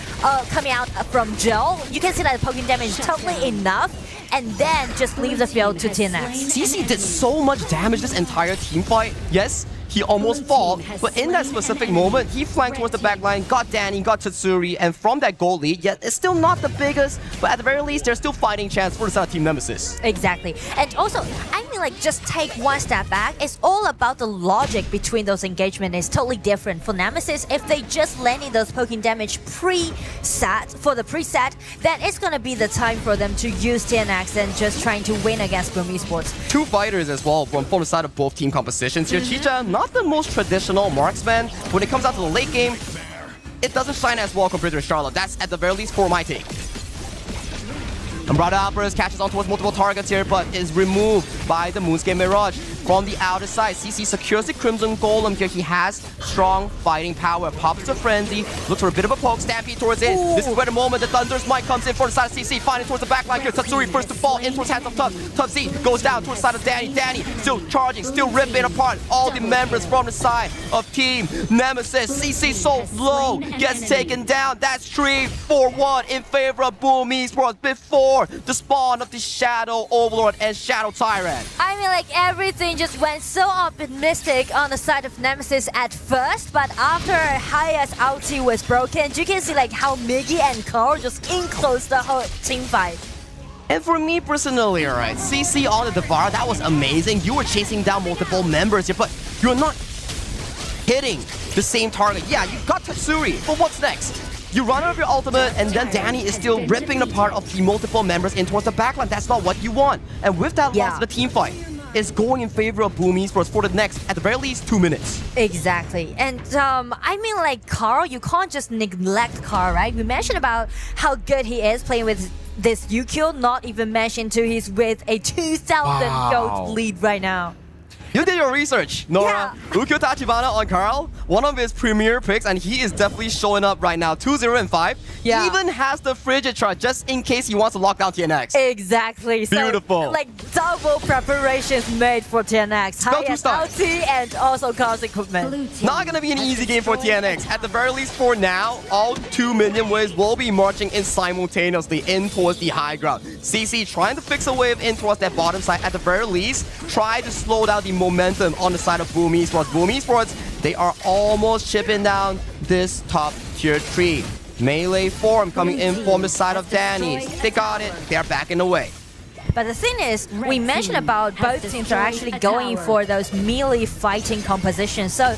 coming out from Joe, you can see that the poking damage is totally enough, and then just leave the field to TNX. CC did so much damage this entire team fight. Yes, he almost fought, but in that specific moment, he flanked towards the backline, got Danny, got Tatsuri, and from that goal lead, yet it's still not the biggest, but at the very least, there's still fighting chance for the side of Team Nemesis. Exactly. And also, I mean, like, just take one step back. It's all about the logic between those engagements. It's totally different. For Nemesis, if they just landing those poking damage preset, for the preset, then it's gonna be the time for them to use TNX and just trying to win against Boom Esports. 2 fighters as well from the side of both team compositions here. Chicha, not the most traditional marksman. When it comes out to the late game, it doesn't shine as well compared to Charlotte. That's at the very least for my take. Umbrella Outburst catches on towards multiple targets here, but is removed by the Moonscape Mirage. From the outer side, CC secures the Crimson Golem here. He has strong fighting power. Pops to Frenzy, looks for a bit of a poke, stampede towards it. This is where the moment the Thunder's Might comes in for the side of CC, finding towards the backline here. Tatsuri first to fall in towards hands of Tubbs. Tubbsy goes down towards the side of Danny. Danny still charging, still ripping apart all the members from the side of Team Nemesis. CC so low, gets taken down. That's 3-4-1 in favor of Boom Esports before the spawn of the Shadow Overlord and Shadow Tyrant. I mean, like, everything just went so optimistic on the side of Nemesis at first, but after Haya's ulti was broken, you can see like how Miggy and Carl just enclosed the whole team fight. And for me personally, alright, CC on the Devourer, that was amazing. You were chasing down multiple members here, but you're not hitting the same target. Yeah, you got Tatsuri, but what's next? You run out of your ultimate, and then Danny is still ripping apart of the multiple members in towards the backline. That's not what you want. And with that loss to the team fight, it's going in favor of Boom Esports for the next, at the very least, 2 minutes. Exactly. And I mean, like, Carl, you can't just neglect Carl, right? We mentioned about how good he is playing with this Yukio, not even mentioned to he's with a 2,000 gold lead right now. You did your research, Nora. Ukyo Tachibana on Carl, one of his premier picks, and he is definitely showing up right now. 2-0 and 5. Yeah. He even has the frigid chart just in case he wants to lock down TNX. Exactly. Beautiful. So, like, double preparations made for TNX. Highest ulti and also Carl's equipment. Not gonna be an easy game for TNX. At the very least for now, all 2 minion waves will be marching in simultaneously in towards the high ground. CC trying to fix a wave in towards that bottom side. At the very least, try to slow down the momentum on the side of Boom Esports. Boom Esports, they are almost chipping down this top tier tree. Melee form coming in from the side of Danny. They got it. They're backing away. But the thing is, we mentioned about both teams are actually going for those melee fighting compositions. So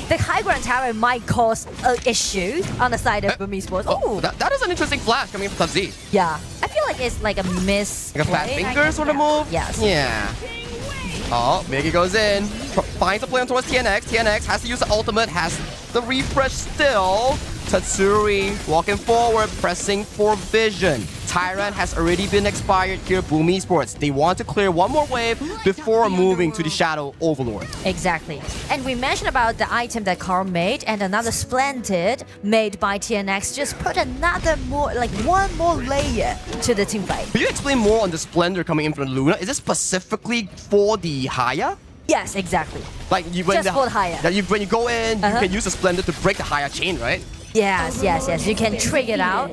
the high ground tower might cause an issue on the side of Boom Esports. Oh, that is an interesting flash coming from Z. Yeah, I feel like it's like a miss. Like a flat finger sort of move? Yes. Yeah. Oh, Miggy goes in, finds a play on towards TNX. TNX has to use the ultimate, has the refresh still. Tatsuri walking forward, pressing for vision. Tyrant has already been expired here, Boom Esports. They want to clear one more wave before moving to the Shadow Overlord. Exactly. And we mentioned about the item that Carl made, and another Splendid made by TNX just put another more, like one more layer to the team fight. Can you explain more on the Splendor coming in from Luna? Is this specifically for the Haya? Yes, exactly. Like you, when just for the Haya. When you go in, you can use the Splendor to break the Haya chain, right? Yes, yes, yes. You can trigger it out,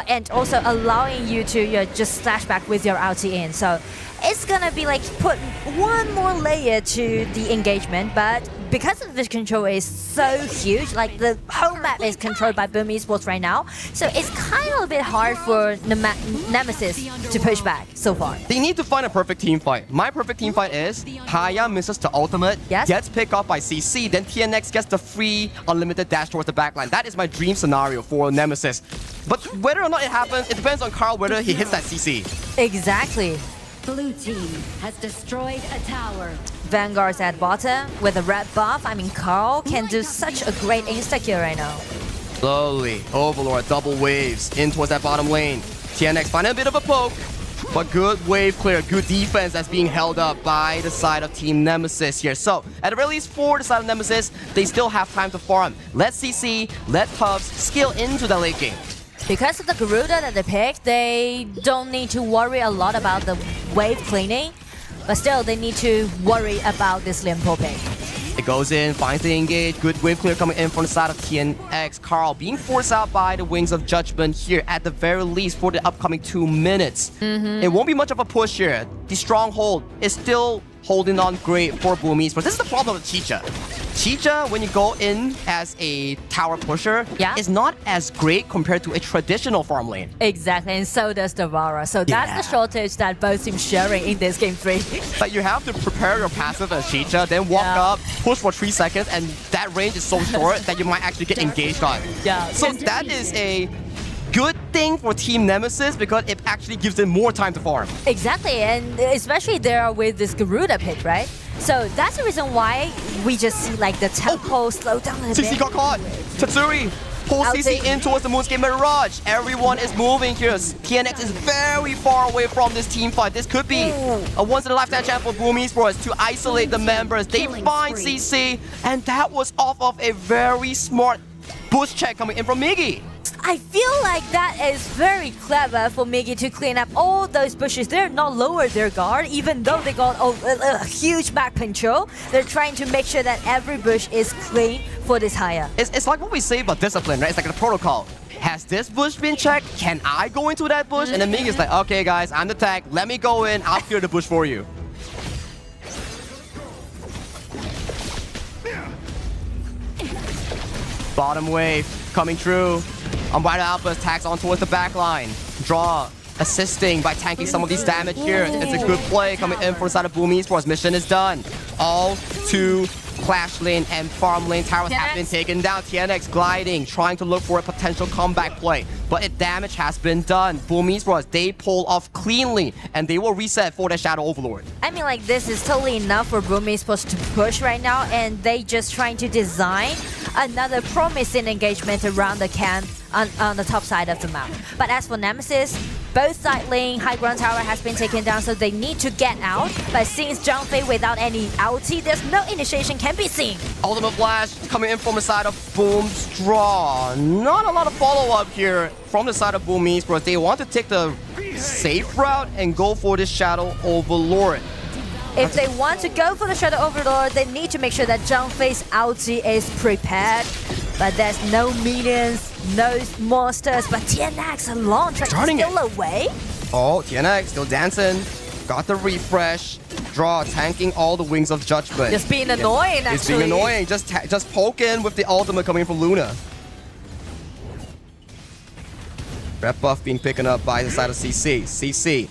and also allowing you to just slash back with your ulti in. So it's gonna be like put one more layer to the engagement, but because the vision control is so huge, like the whole map is controlled by Boom Esports right now, so it's kind of a bit hard for Nemesis to push back so far. They need to find a perfect team fight. My perfect team fight is Haya misses the ultimate, gets picked up by CC, then TNX gets the free unlimited dash towards the backline. That is my dream scenario for Nemesis. But whether or not it happens, it depends on Carl whether he hits that CC. Exactly. Blue team has destroyed a tower. Vanguard's at bottom with a red buff. I mean, Carl can do such a great insta-kill right now. Slowly, Overlord double waves in towards that bottom lane. TNX finding a bit of a poke, but good wave clear, good defense that's being held up by the side of Team Nemesis here. So, at the very least for the side of Nemesis, they still have time to farm. Let CC, let Tubbs skill into the late game. Because of the Garuda that they picked, they don't need to worry a lot about the wave cleaning, but still they need to worry about this Limpo pick. It goes in, finds the engage, good wave clear coming in from the side of TNX. Carl being forced out by the Wings of Judgment here at the very least for the upcoming 2 minutes. It won't be much of a push here. The Stronghold is still holding on great for Boom Esports. This is the problem with Chicha. Chicha, when you go in as a tower pusher, is not as great compared to a traditional farm lane. Exactly, and so does Aurora. So that's the shortage that both teams sharing in this game 3. But you have to prepare your passive as Chicha, then walk up, push for 3 seconds, and that range is so short that you might actually get engaged on. So that is a good thing for Team Nemesis because it actually gives them more time to farm. Exactly, and especially there with this Garuda pick, right? So that's the reason why we just see like the tempo slow down a bit. CC got caught. Tatsuri Pull CC in towards the Moonscape Mirage. Everyone is moving here. TNX is very far away from this team fight. This could be a once-in-a-lifetime chance for Boom Esports to isolate the members. They find CC, and that was off of a very smart bush check coming in from Miggy. I feel like that is very clever for Miggy to clean up all those bushes. They're not lower their guard, even though they got a huge back control. They're trying to make sure that every bush is clean for this hire. It's like what we say about discipline, right? It's like the protocol. Has this bush been checked? Can I go into that bush? And then Miggy's like, okay guys, I'm the tag. Let me go in. I'll clear the bush for you. Bottom wave coming through. Unbridled Outburst tags on towards the back line. Draw assisting by tanking some of these damage here. It's a good play coming in from the side of Boom Esports. Mission is done. All two Clash Lane and Farm Lane towers have been taken down. TNX gliding, trying to look for a potential comeback play. But damage has been done. Boom Esports, they pull off cleanly, and they will reset for the Shadow Overlord. I mean, like, this is totally enough for Boom Esports to push right now, and they just trying to design another promising engagement around the camp on the top side of the map. But as for Nemesis, both side lane, high ground tower has been taken down, so they need to get out. But since Zhangfei without any ulti, there's no initiation can be seen. Ultimate Flash coming in from the side of Boom's draw. Not a lot of follow-up here from the side of Boom Esports. They want to take the safe route and go for this Shadow Overlord. If they want to go for the Shadow Overlord, they need to make sure that Zhangfei's ulti is prepared. But there's no minions, no monsters, but TNX and launch are still away. Oh, TNX still dancing. Got the refresh. Draw, tanking all the Wings of Judgment. Just being annoying, actually. It's being annoying. Just poke in with the ultimate coming from Luna. Red buff being picked up by the side of CC. CC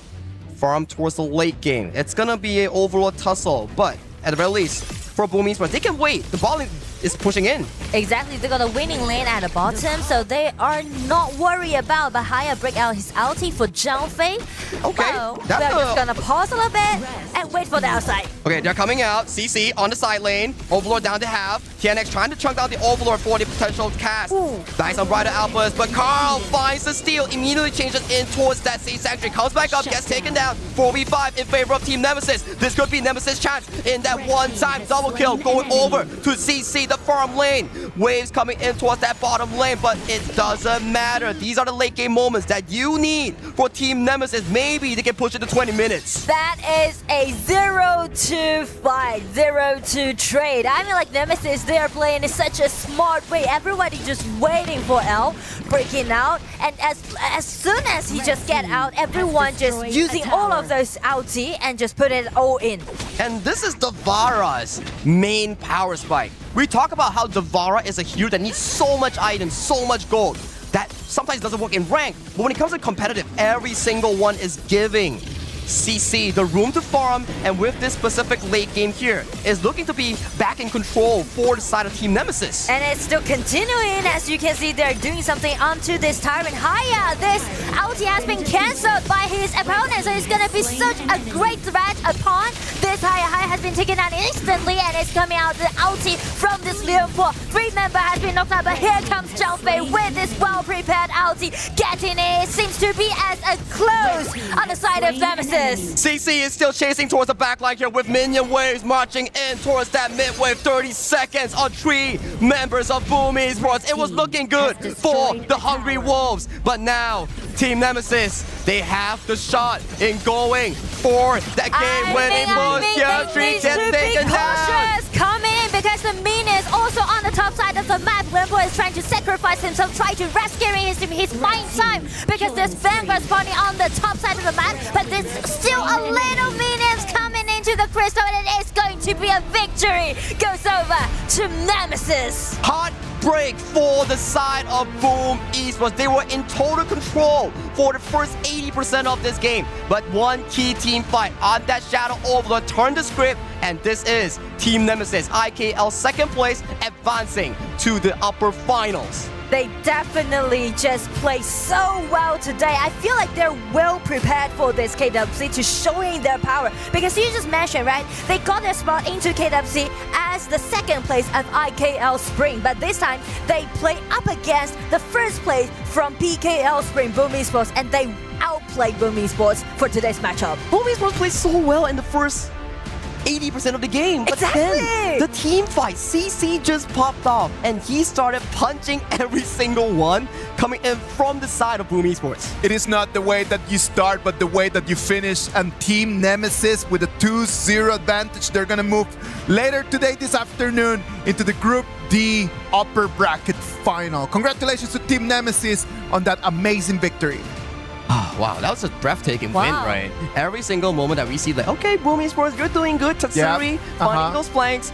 farm towards the late game. It's gonna be an overall tussle, but at the very least, for Boom Esports, they can wait. The ball is pushing in. Exactly, they got a winning lane at the bottom, so they are not worried about Bahaya break out his ulti for Zhangfei. Okay, so they're just gonna pause a little bit and wait for the outside. Okay, they're coming out. CC on the side lane. Overlord down to half. TNX trying to chunk out the Overlord for the potential cast. Nice Unbridled Outburst, but Carl finds the steal. Immediately changes in towards that Safe Sanctuary. Comes back up, gets taken down. 4v5 in favor of Team Nemesis. This could be Nemesis' chance in that one-time double kill going over to CC, the farm lane. Waves coming in towards that bottom lane, but it doesn't matter. These are the late game moments that you need for Team Nemesis. Maybe they can push it to 20 minutes. That is a 0-2 fight, 0-2 trade. I mean, like, Nemesis, they are playing in such a smart way. Everybody just waiting for L breaking out, and as soon as he just get out, everyone just using all of those ulti and just put it all in. And this is Devara's main power spike. We talk about how Devara is a hero that needs so much items, so much gold, that sometimes doesn't work in rank. But when it comes to competitive, every single one is giving CC the room to farm, and with this specific late game here, is looking to be back in control for the side of Team Nemesis. And it's still continuing. As you can see, they're doing something onto this Tyrant Haya. This ulti has been cancelled by his opponent, so it's gonna be such a great threat upon this Haya. Haya has been taken out instantly, and it's coming out the ulti from this Leon 4. 3 member has been knocked out, but here comes Zhangfei with this well-prepared ulti. Getting it seems to be as a close on the side of Nemesis. CC is still chasing towards the backline here with minion waves marching in towards that mid wave. 30 seconds on 3 members of Boom Esports. It was looking good for the Hungry Wolves, but now Team Nemesis, they have the shot in going for that game-winning push. Yeah, 3 gets taken down. Come in, because the minion is also on the top side of the map. Limbo is trying to sacrifice himself, trying to rescue his buying time, because there's Vanguard spawning on the top side of the map, but there's still a little minions coming into the crystal, and it is going to be a victory. Goes over to Nemesis. Heartbreak for the side of Boom Esports. They were in total control for the first 80% of this game, but one key team fight on that Shadow Overlord turned the script, and this is Team Nemesis, IKL second place, advancing to the upper finals. They definitely just play so well today. I feel like they're well prepared for this KWC to showing their power. Because you just mentioned, right? They got their spot into KWC as the second place of IKL Spring. But this time, they play up against the first place from PKL Spring, Boom Esports. And they outplayed Boom Esports for today's matchup. Boom Esports played so well in the first 80% of the game. But then the team fight, CC just popped off and he started punching every single one coming in from the side of Boom Esports. It is not the way that you start, but the way that you finish. And Team Nemesis with a 2-0 advantage. They're gonna move later today, this afternoon, into the Group D upper bracket final. Congratulations to Team Nemesis on that amazing victory. Oh, wow, that was a breathtaking win, right? Every single moment that we see, like, okay, Boom Esports, you're doing good, Tatsuri, finding those flanks.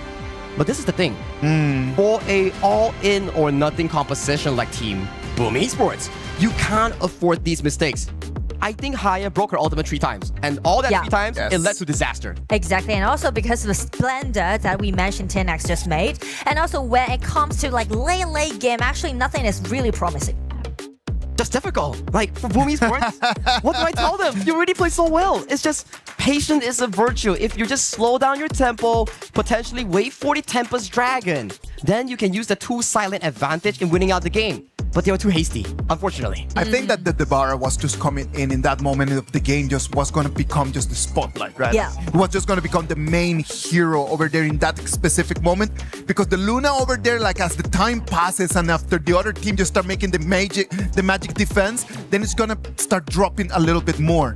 But this is the thing. For a all-in or nothing composition like Team Boom Esports, you can't afford these mistakes. I think Haya broke her ultimate 3 times. And all that 3 times, it led to disaster. Exactly, and also because of the splendor that we mentioned 10x just made. And also when it comes to like late game, actually nothing is really promising. That's difficult. Like, for Boom Esports, what do I tell them? You already play so well. It's just, patience is a virtue. If you just slow down your tempo, potentially wait for the Tempest Dragon, then you can use the 2 silent advantage in winning out the game. But they were too hasty, unfortunately. I think that the Devara was just coming in that moment of the game, just was going to become just the spotlight, right? Yeah. It was just going to become the main hero over there in that specific moment, because the Luna over there, like as the time passes and after the other team just start making the magic defense, then it's going to start dropping a little bit more.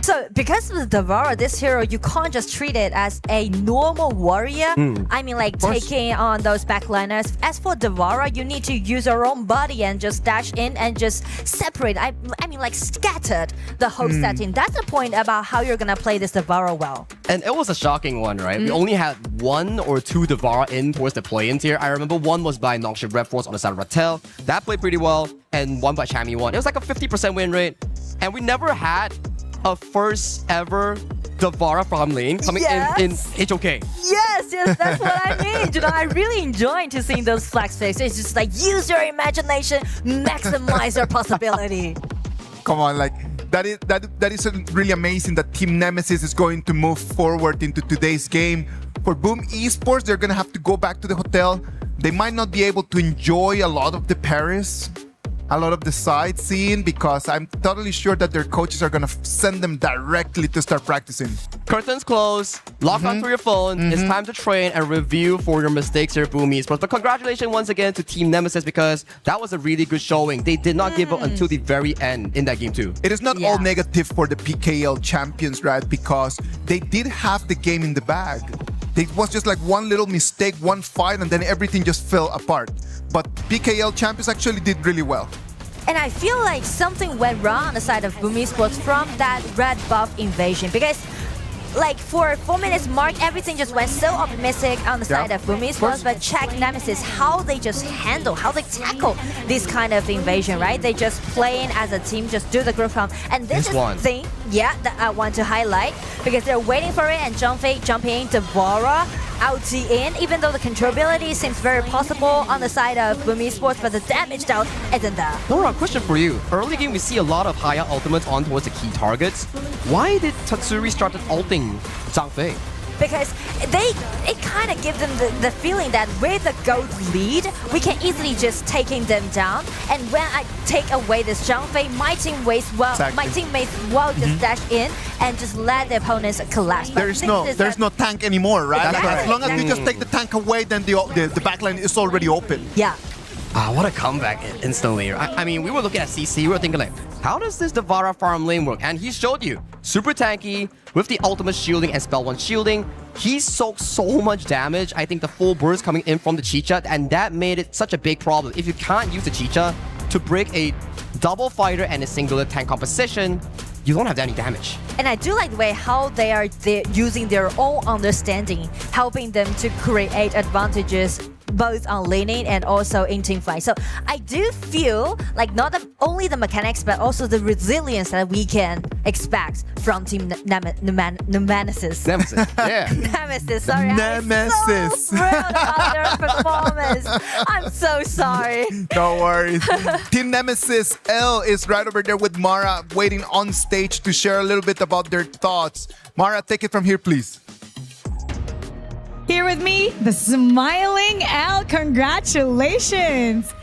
So, because of the Devara, this hero, you can't just treat it as a normal warrior. I mean, like, taking on those backliners. As for Devara, you need to use your own body and just dash in and just separate. I mean, like, scattered the whole setting. That's the point about how you're gonna play this Devara well. And it was a shocking one, right? We only had 1 or 2 Devara in towards the play-in tier. I remember one was by Noxious Red Force on the side of Rattel. That played pretty well. And one by Chami won. It was like a 50% win rate. And we never had a first ever Devara from lane coming in HOK. Yes, that's what I mean. You know, I really enjoy to seeing those flex picks. It's just like, use your imagination, maximize your possibility. Come on, like, that is really amazing that Team Nemesis is going to move forward into today's game. For Boom Esports, they're gonna have to go back to the hotel. They might not be able to enjoy a lot of the Paris, a lot of the sightseeing, because I'm totally sure that their coaches are gonna send them directly to start practicing. Curtains closed, log onto your phone. It's time to train and review for your mistakes here, Boom Esports. But congratulations once again to Team Nemesis, because that was a really good showing. They did not give up until the very end in that game too. It is not all negative for the PKL champions, right? Because they did have the game in the bag. It was just like one little mistake, one fight, and then everything just fell apart. But PKL champions actually did really well. And I feel like something went wrong on the side of Boom Esports from that red buff invasion, because like for 4 minutes mark, everything just went so optimistic on the side of Boom Esports, but check Nemesis, how they just handle, how they tackle this kind of invasion, right? They just playing as a team, just do the group round. And this is the thing, that I want to highlight, because they're waiting for it, and jumping in, Devara, ulti in, even though the controllability seems very possible on the side of Boom Esports, but the damage down isn't there. Laura, question for you. Early game, we see a lot of higher ultimates on towards the key targets. Why did Tatsuri start ulting Zhang Fei? Because it kind of gives them the feeling that with the gold lead, we can easily just taking them down. And when I take away this Zhang Fei, my teammates will just dash in and just let the opponents collapse. There's no tank anymore, right? As long as we just take the tank away, then the backline is already open. Yeah. What a comeback instantly. I mean, we were looking at CC, we were thinking like, how does this Devara farm lane work? And he showed you. Super tanky, with the ultimate shielding and spell 1 shielding. He soaked so much damage. I think the full burst coming in from the Chicha, and that made it such a big problem. If you can't use the Chicha to break a double fighter and a singular tank composition, you don't have any damage. And I do like the way how they're using their own understanding, helping them to create advantages both on laning and also in teamfight. So I do feel like not only the mechanics but also the resilience that we can expect from Team NMSS. Nemesis, yeah. Nemesis, sorry. Nemesis. I'm so thrilled about their performance. I'm so sorry. No worries. Team Nemesis L is right over there with Mara, waiting on stage to share a little bit about their thoughts. Mara, take it from here, please. Here with me, the smiling L. Congratulations.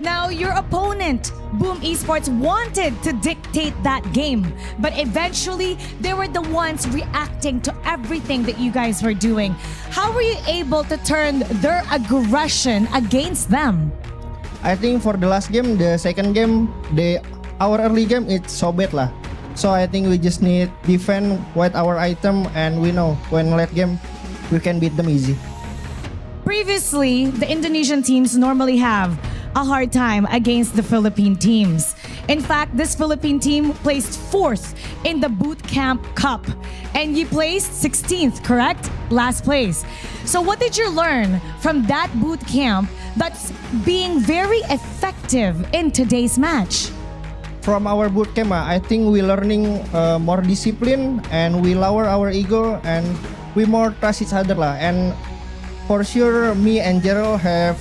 Now, your opponent, Boom Esports, wanted to dictate that game, but eventually they were the ones reacting to everything that you guys were doing. How were you able to turn their aggression against them? I think for the last game, the second game, our early game, it's so bad lah. So I think we just need defend with our item, and we know when late game, we can beat them easy. Previously, the Indonesian teams normally have a hard time against the Philippine teams. In fact, this Philippine team placed 4th in the Boot Camp Cup, and you placed 16th, correct? Last place. So what did you learn from that boot camp that's being very effective in today's match? From our boot camp, I think we learning more discipline, and we lower our ego, and we more trust each other lah. And for sure, me and Jero have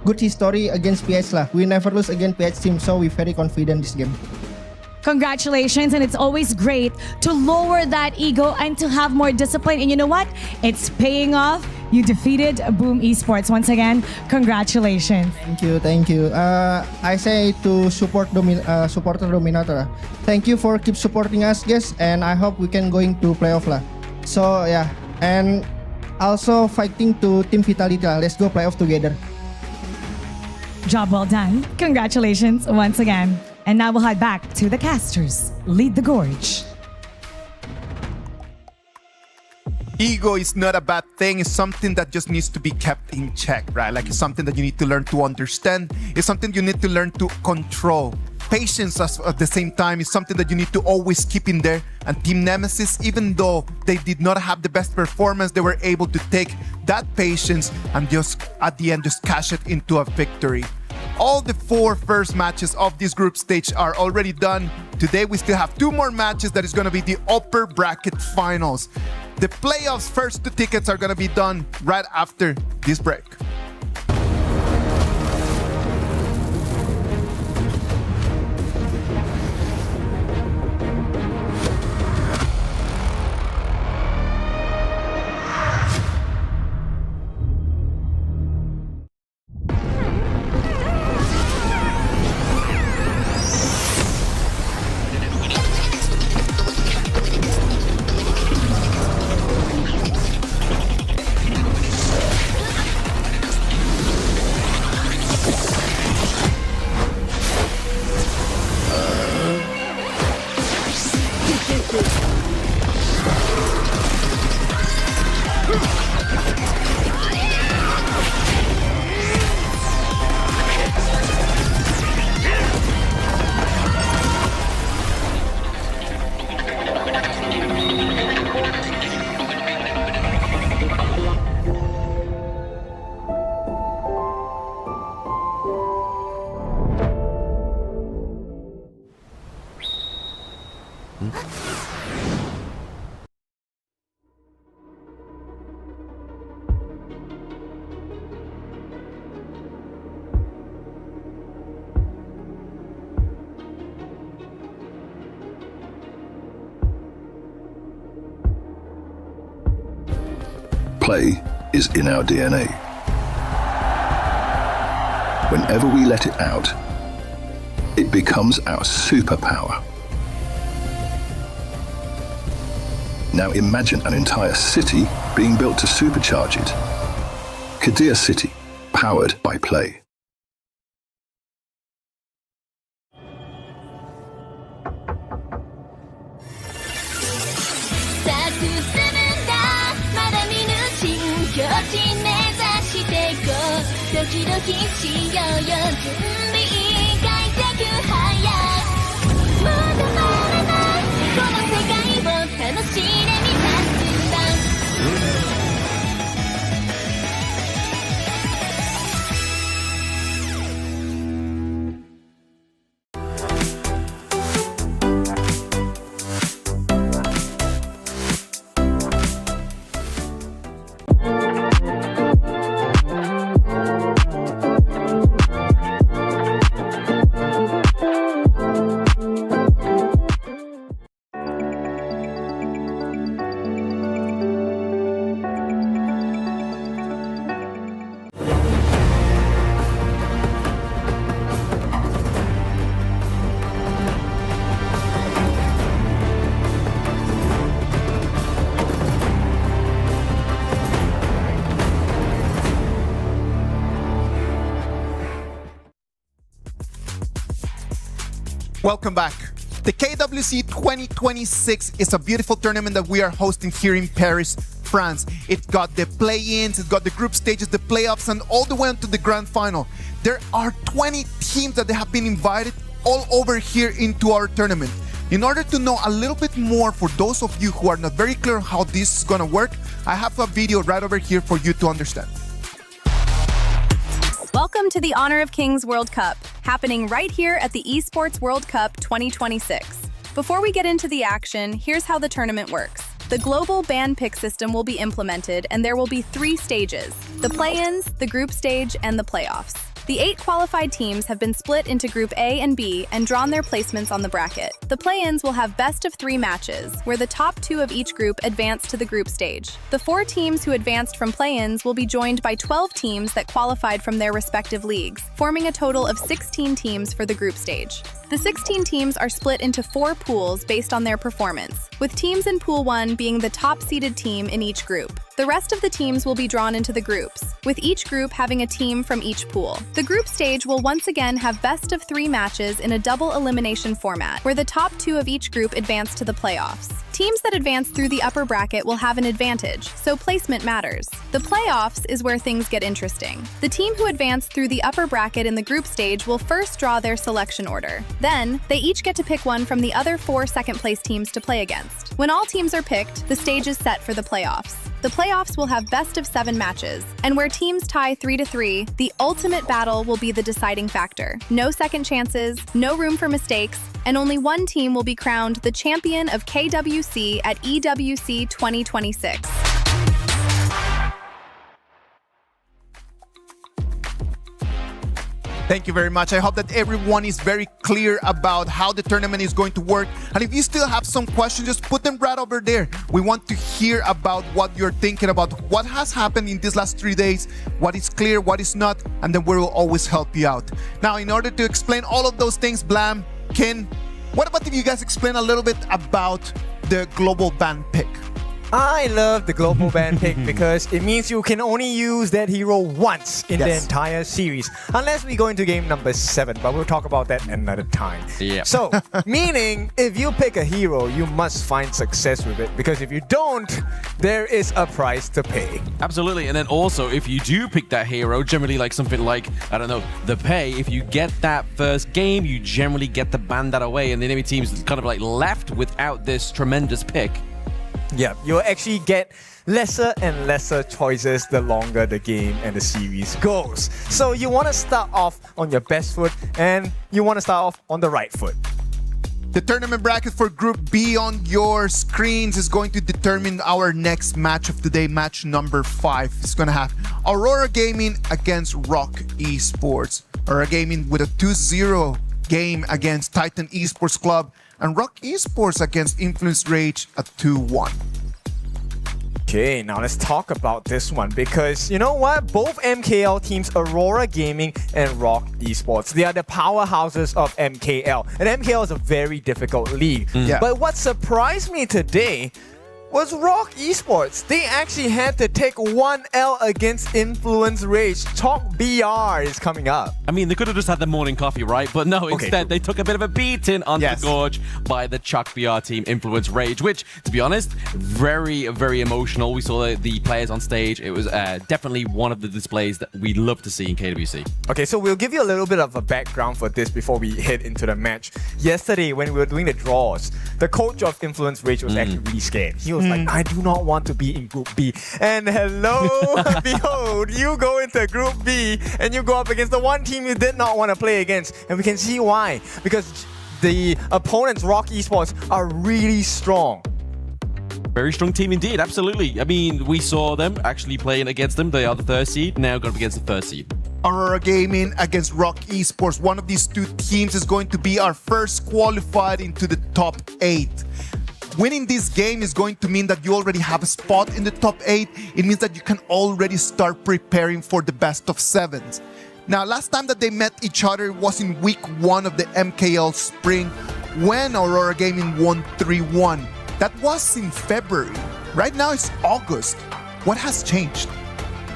good history against PH lah. We never lose against PH team, so we're very confident this game. Congratulations, and it's always great to lower that ego and to have more discipline. And you know what? It's paying off. You defeated Boom Esports once again. Congratulations. Thank you. I say to supporter Dominator. Thank you for keep supporting us, guys, and I hope we can going to playoff lah. So yeah, and also fighting to Team Vitality lah. Let's go playoff together. Job well done. Congratulations once again. And now we'll head back to the casters. Lead the gorge. Ego is not a bad thing. It's something that just needs to be kept in check, right? Like, it's something that you need to learn to understand. It's something you need to learn to control. Patience at the same time is something that you need to always keep in there. And Team Nemesis, even though they did not have the best performance, they were able to take that patience and just at the end just cash it into a victory. All the 4 first matches of this group stage are already done. Today we still have 2 more matches that is going to be the upper bracket finals. The playoffs first 2 tickets are going to be done right after this break. Play is in our DNA. Whenever we let it out, it becomes our superpower. Now imagine an entire city being built to supercharge it. Geekay City, powered by play. Welcome back. The KWC 2026 is a beautiful tournament that we are hosting here in Paris, France. It got the play-ins, it got the group stages, the playoffs, and all the way to the grand final. There are 20 teams that they have been invited all over here into our tournament. In order to know a little bit more for those of you who are not very clear how this is going to work, I have a video right over here for you to understand. Welcome to the Honor of Kings World Cup, happening right here at the Esports World Cup 2026. Before we get into the action, here's how the tournament works. The global ban pick system will be implemented, and there will be 3 stages: the play-ins, the group stage, and the playoffs. The 8 qualified teams have been split into Group A and B and drawn their placements on the bracket. The play-ins will have best of 3 matches, where the top 2 of each group advance to the group stage. The 4 teams who advanced from play-ins will be joined by 12 teams that qualified from their respective leagues, forming a total of 16 teams for the group stage. The 16 teams are split into 4 pools based on their performance, with teams in Pool 1 being the top-seeded team in each group. The rest of the teams will be drawn into the groups, with each group having a team from each pool. The group stage will once again have best of 3 matches in a double-elimination format, where the top 2 of each group advance to the playoffs. Teams that advance through the upper bracket will have an advantage, so placement matters. The playoffs is where things get interesting. The team who advanced through the upper bracket in the group stage will first draw their selection order. Then, they each get to pick one from the other 4 second-place teams to play against. When all teams are picked, the stage is set for the playoffs. The playoffs will have best of 7 matches, and where teams tie 3-3, the ultimate battle will be the deciding factor. No second chances, no room for mistakes, and only one team will be crowned the champion of KWC at EWC 2026. Thank you very much. I hope that everyone is very clear about how the tournament is going to work. And if you still have some questions, just put them right over there. We want to hear about what you're thinking about, what has happened in these last 3 days, what is clear, what is not, and then we will always help you out. Now, in order to explain all of those things, Blam, Ken, what about if you guys explain a little bit about the global ban pick? I love the global ban pick because it means you can only use that hero once in the entire series, unless we go into game number 7, but we'll talk about that another time. Yeah. So, meaning if you pick a hero, you must find success with it, because if you don't, there is a price to pay. Absolutely. And then also, if you do pick that hero, generally like something like, I don't know, the pay, if you get that first game, you generally get to ban that away, and the enemy team's kind of like left without this tremendous pick. Yeah, you'll actually get lesser and lesser choices the longer the game and the series goes. So you want to start off on your best foot, and you want to start off on the right foot. The tournament bracket for Group B on your screens is going to determine our next match of the day, match number 5. It's going to have Aurora Gaming against Rock Esports. Aurora Gaming with a 2-0 game against Titan Esports Club, and Rock Esports against Influence Rage at 2-1. Okay, now let's talk about this one, because you know what? Both MKL teams, Aurora Gaming and Rock Esports, they are the powerhouses of MKL. And MKL is a very difficult league. Yeah. But what surprised me today was Rock Esports. They actually had to take 1 L against Influence Rage. Talk BR is coming up. I mean, they could have just had the morning coffee, right? But no, instead they took a bit of a beating on the gorge by the Chuck BR team, Influence Rage, which, to be honest, very, very emotional. We saw the players on stage. It was definitely one of the displays that we love to see in KWC. Okay, so we'll give you a little bit of a background for this before we head into the match. Yesterday, when we were doing the draws, the coach of Influence Rage was actually really scared. He was like, I do not want to be in Group B. And hello, behold, you go into Group B and you go up against the one team you did not want to play against. And we can see why. Because the opponents, Rock Esports, are really strong. Very strong team indeed, absolutely. I mean, we saw them actually playing against them. They are the 3rd seed, now going up against the 1st seed. Aurora Gaming against Rock Esports. One of these 2 teams is going to be our first qualified into the top 8. Winning this game is going to mean that you already have a spot in the top 8. It means that you can already start preparing for the best of 7s. Now, last time that they met each other was in week 1 of the MKL Spring, when Aurora Gaming won 3-1. That was in February. Right now it's August. What has changed?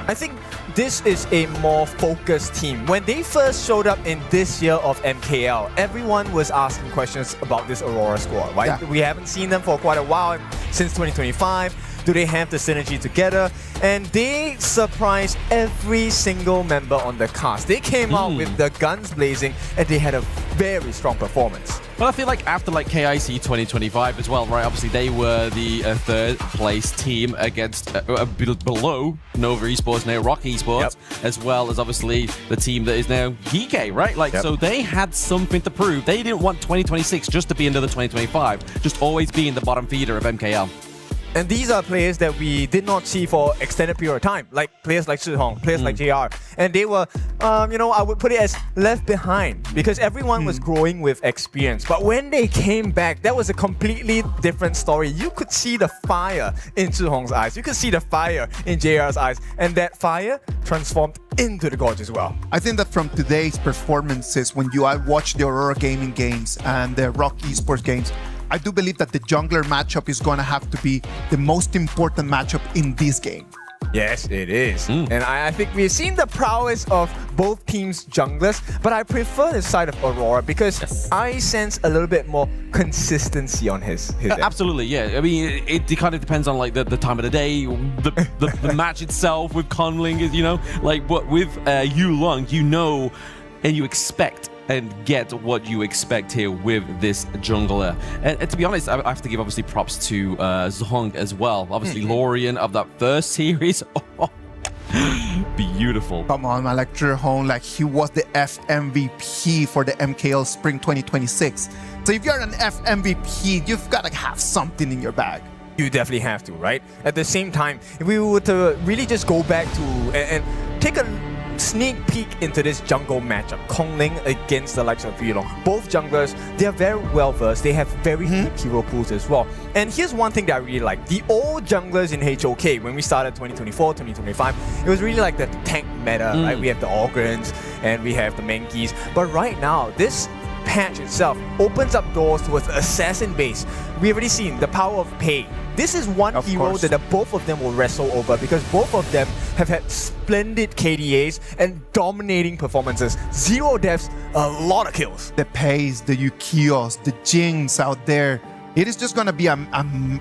I think this is a more focused team. When they first showed up in this year of MKL, everyone was asking questions about this Aurora squad, right? Yeah. We haven't seen them for quite a while, since 2025. Do they have the synergy together? And they surprised every single member on the cast. They came out with the guns blazing, and they had a very strong performance. Well, I feel like after KIC 2025 as well, right? Obviously, they were the third place team against below Nova Esports, now Rock Esports, as well as obviously the team that is now Geekay, right? So they had something to prove. They didn't want 2026 just to be another 2025, just always being the bottom feeder of MKL. And these are players that we did not see for extended period of time, like players like Zhihong, players like JR. And they were, I would put it as left behind because everyone was growing with experience. But when they came back, that was a completely different story. You could see the fire in Zhihong's eyes. You could see the fire in JR's eyes. And that fire transformed into the Gorge as well. I think that from today's performances, when I watch the Aurora Gaming games and the Rock Esports games, I do believe that the jungler matchup is going to have to be the most important matchup in this game. Yes, it is. And I think we've seen the prowess of both teams' junglers, but I prefer the side of Aurora because I sense a little bit more consistency on his end. Absolutely, yeah. I mean, it kind of depends on the time of the day, the match itself with Conling is, but with Yulong, and you expect and get what you expect here with this jungler. And to be honest, I have to give obviously props to Zhong as well. Obviously, Lorian of that first series. Beautiful. Come on, man. Zhihong, he was the FMVP for the MKL Spring 2026. So if you're an FMVP, you've got to have something in your bag. You definitely have to, right? At the same time, if we were to really just go back to and take a sneak peek into this jungle matchup, Conling against the likes of Yulong. Both junglers, they're very well versed. They have very deep hero pools as well. And here's one thing that I really like. The old junglers in HOK, when we started 2024, 2025, it was really like the tank meta, right? We have the Ogrins and we have the Menkeys. But right now, this patch itself opens up doors towards the assassin base. We've already seen the power of Pei. This is one hero that both of them will wrestle over because both of them have had splendid KDAs and dominating performances. 0 deaths, a lot of kills. The Peis, the Yukios, the Jings out there. It is just going to be a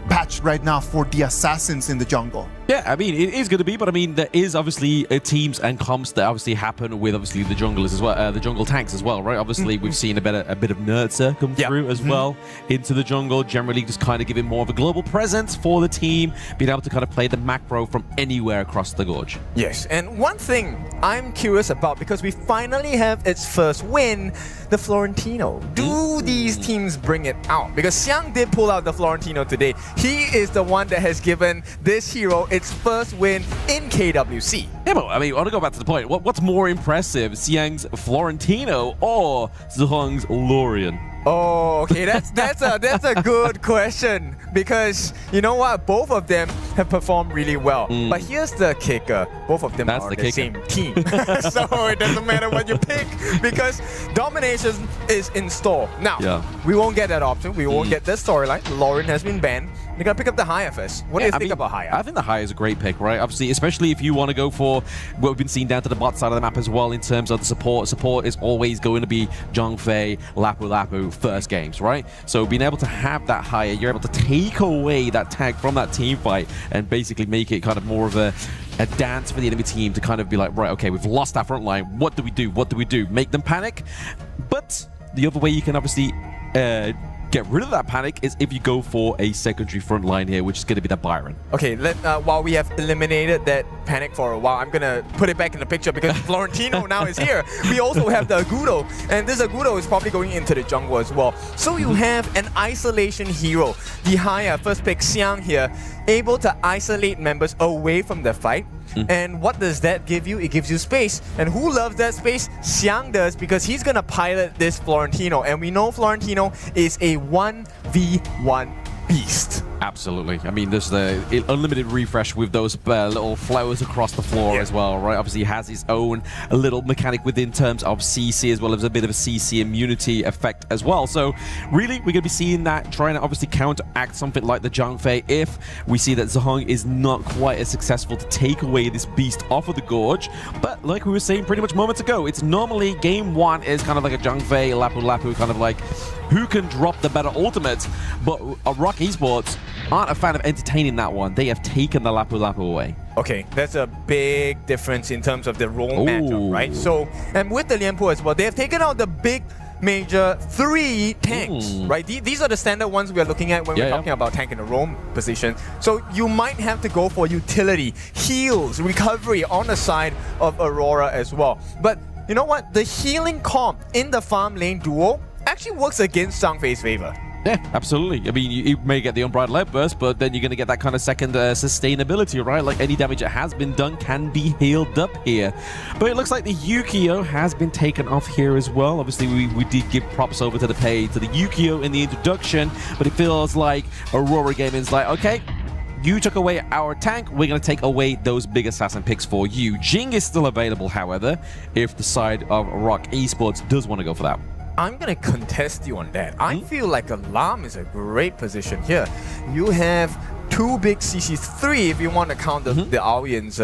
patch right now for the assassins in the jungle. Yeah, I mean, it is going to be, but I mean, there is obviously teams and comps that obviously happen with obviously the junglers as well, the jungle tanks as well, right? Obviously, we've seen a bit of Nurture come through as well into the jungle, generally just kind of giving more of a global presence for the team, being able to kind of play the macro from anywhere across the gorge. Yes, and one thing I'm curious about, because we finally have its first win, the Florentino. Do these teams bring it out? Because Xiang did pull out the Florentino today. He is the one that has given this hero its first win in KWC. Yeah, but I mean, I want to go back to the point. What's more impressive, Xiang's Florentino or Zhong's Lorian? Oh, okay, that's a good question, because you know what, both of them have performed really well. But here's the kicker: both of them are on the same team, so it doesn't matter what you pick because domination is in store. Now, we won't get that option. We won't get this storyline. Lauren has been banned. They're gonna pick up the Haya first. What do you think about Haya? I think the Haya is a great pick, right? Obviously, especially if you want to go for what we've been seeing down to the bot side of the map as well in terms of the support. Support is always going to be Zhongfei, Lapu Lapu first games, right? So being able to have that Haya, you're able to take away that tag from that team fight and basically make it kind of more of a dance for the enemy team to kind of be like, right, okay, we've lost our front line. What do we do? What do we do? Make them panic? But the other way you can obviously get rid of that panic is if you go for a secondary front line here, which is going to be the Byron. Okay, while we have eliminated that panic for a while, I'm going to put it back in the picture because Florentino now is here. We also have the Agudo, and this Agudo is probably going into the jungle as well. So you have an isolation hero. The Haya, first pick Xiang here, able to isolate members away from the fight. And what does that give you? It gives you space. And who loves that space? Xiang does, because he's going to pilot this Florentino. And we know Florentino is a 1v1 beast. Absolutely. I mean, there's the unlimited refresh with those little flowers across the floor as well, right? Obviously, he has his own little mechanic within terms of CC, as well as a bit of a CC immunity effect as well. So, really, we're going to be seeing that, trying to obviously counteract something like the Zhang Fei if we see that Zhong is not quite as successful to take away this beast off of the Gorge. But, like we were saying pretty much moments ago, it's normally game one is kind of like a Zhang Fei, Lapu Lapu, kind of like who can drop the better ultimates. But Rock Esports aren't a fan of entertaining that one. They have taken the Lapu Lapu away. Okay, that's a big difference in terms of the role matchup, right? So, and with the Lianpo as well, they have taken out the big major 3 tanks, right? These are the standard ones we are looking at when we're talking about tank in the roam position. So you might have to go for utility, heals, recovery on the side of Aurora as well. But you know what? The healing comp in the farm lane duo actually works against Zhang Fei's favor. Yeah, absolutely. I mean, you may get the unbridled lead burst, but then you're going to get that kind of second sustainability, right? Like any damage that has been done can be healed up here. But it looks like the Yukio has been taken off here as well. Obviously, we did give props over to the Yukio in the introduction, but it feels like Aurora Gaming's like, okay, you took away our tank, we're going to take away those big assassin picks for you. Jing is still available, however, if the side of Rock Esports does want to go for that. I'm going to contest you on that. I feel like Alarm is a great position here. You have 2 big CCs, 3 if you want to count the Aoyans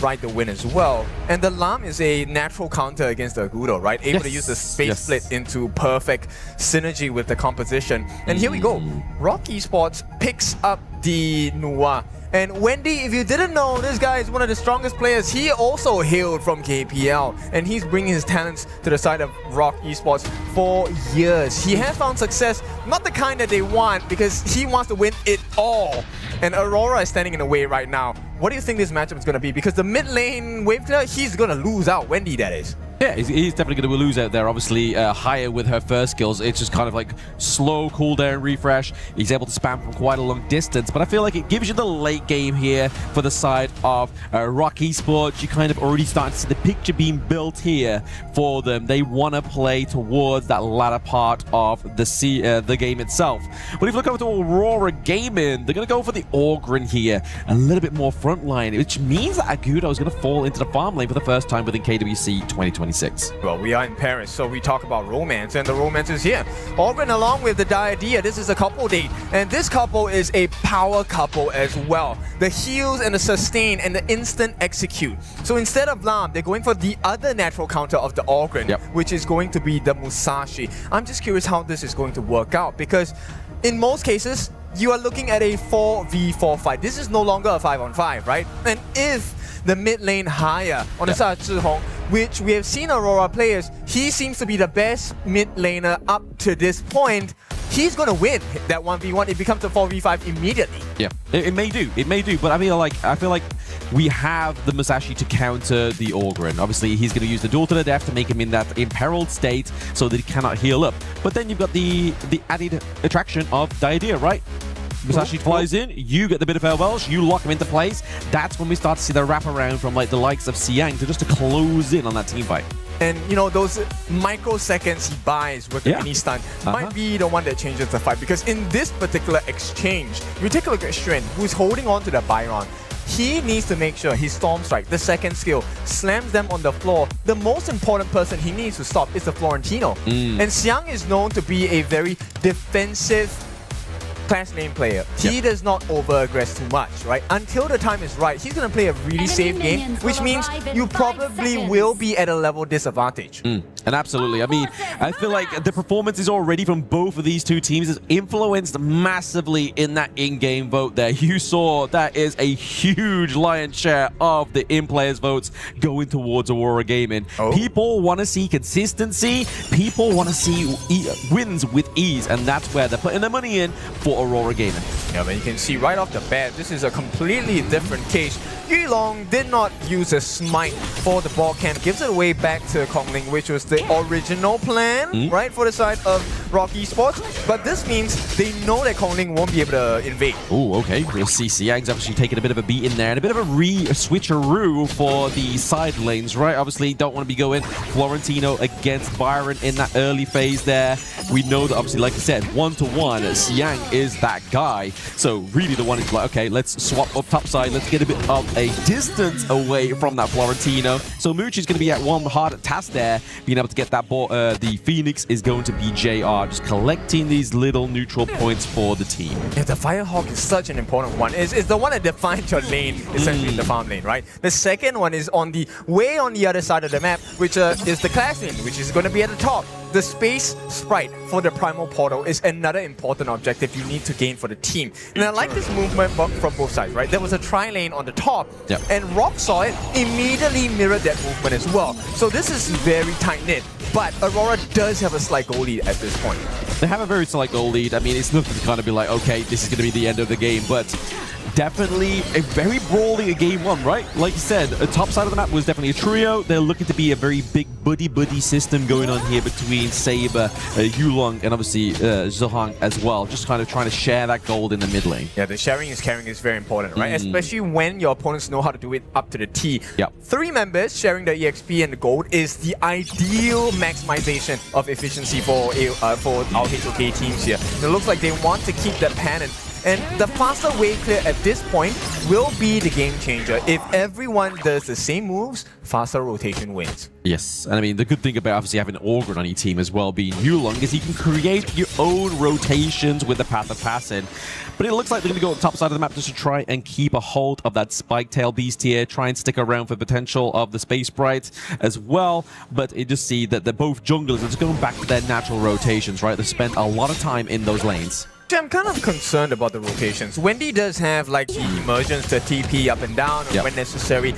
ride the win as well. And the Lam is a natural counter against the Agudo, right? Able to use the space split into perfect synergy with the composition. And here we go. Rock Esports picks up the Nuwa. And Wendy, if you didn't know, this guy is one of the strongest players. He also hailed from KPL, and he's bringing his talents to the side of Rock Esports for years. He has found success, not the kind that they want, because he wants to win it all. And Aurora is standing in the way right now. What do you think this matchup is going to be? Because the mid lane wave clear, he's going to lose out. Wendy, that is. Yeah, he's definitely going to lose out there. Obviously, higher with her first skills. It's just kind of like slow cooldown refresh. He's able to spam from quite a long distance. But I feel like it gives you the late game here for the side of Rock Esports. You kind of already starting to see the picture being built here for them. They want to play towards that latter part of the game itself. But if you look over to Aurora Gaming, they're going to go for the Orgrin here. A little bit more frontline, which means that Agudo is going to fall into the farm lane for the first time within KWC 2020. Well, we are in Paris, so we talk about romance, and the romance is here. Orgrin along with the Diadea, this is a couple date, and this couple is a power couple as well. The heals and the sustain and the instant execute. So instead of Lam, they're going for the other natural counter of the Orgrin, which is going to be the Musashi. I'm just curious how this is going to work out, because in most cases, you are looking at a 4v4 fight. This is no longer a 5-on-5, right? And if the mid lane higher on the side of Zhihong, which we have seen Aurora players, he seems to be the best mid laner up to this point. He's going to win that 1v1. It becomes a 4v5 immediately. Yeah, it may do. It may do. But I feel like we have the Musashi to counter the Orgrin. Obviously, he's going to use the duel to the death to make him in that imperiled state so that he cannot heal up. But then you've got the added attraction of Diadea, right? Musashi flies in, you get the bit of farewells, you lock him into place. That's when we start to see the wraparound from like the likes of Siang to just to close in on that team fight. And you know, those microseconds he buys with the mini stun might be the one that changes the fight. Because in this particular exchange, you take a look at Shren, who's holding on to the Byron. He needs to make sure his Storm Strike, the second skill, slams them on the floor. The most important person he needs to stop is the Florentino. And Siang is known to be a very defensive class lane player. He does not over-aggress too much, right? Until the time is right, he's going to play a really safe game, which means you probably will be at a level disadvantage. And absolutely. I mean, I feel like the performances already from both of these two teams is influenced massively in that in-game vote there. You saw that is a huge lion's share of the in-players votes going towards Aurora Gaming. People want to see consistency. People want to see wins with ease, and that's where they're putting their money in for Aurora Gaming. Yeah, but you can see right off the bat, this is a completely different case Yulong did not use a smite for the ball camp, gives it away back to Kongling, which was the original plan, right, for the side of Rock Esports. But this means they know that Kongling won't be able to invade. Oh, okay. We'll see Siang's actually taking a bit of a beat in there and a bit of a switcheroo for the side lanes, right? Obviously, don't want to be going Florentino against Byron in that early phase there. We know that, obviously, like I said, 1-to-1, Siang is that guy. So really the one is like, okay, let's swap up top side. Let's get a bit of a distance away from that Florentino. So Muchi's going to be at one hard task there, being able to get that ball. The Phoenix is going to be JR, just collecting these little neutral points for the team. Yeah, the Firehawk is such an important one. It's the one that defines your lane, essentially the farm lane, right? The second one is on the way on the other side of the map, which is the class lane, which is going to be at the top. The space sprite for the primal portal is another important objective you need to gain for the team. And I like this movement from both sides, right? There was a tri-lane on the top, and Rock saw it, immediately mirrored that movement as well. So this is very tight-knit, but Aurora does have a slight goal lead at this point. They have a very slight goal lead. I mean, it's nothing to kind of be like, okay, this is going to be the end of the game, but definitely a very brawling game one, right? Like you said, the top side of the map was definitely a trio. They're looking to be a very big buddy system going on here between Saber, Yulong, and obviously Zhang as well. Just kind of trying to share that gold in the mid lane. Yeah, the sharing is caring is very important, right? Especially when your opponents know how to do it up to the T. Yep. 3 members sharing the EXP and the gold is the ideal maximization of efficiency for our HOK teams here. It looks like they want to keep that pennant. And the faster wave clear at this point will be the game changer. If everyone does the same moves, faster rotation wins. Yes, and I mean, the good thing about obviously having Orgren on your team as well, being Yulong, is you can create your own rotations with the Path of Passing. But it looks like they're going to go on the top side of the map just to try and keep a hold of that Spike Tail Beast here, try and stick around for the potential of the Space Sprite as well. But you just see that they're both junglers are just going back to their natural rotations, right? They spent a lot of time in those lanes. I'm kind of concerned about the rotations. Wendy does have like the emergence to TP up and down when necessary.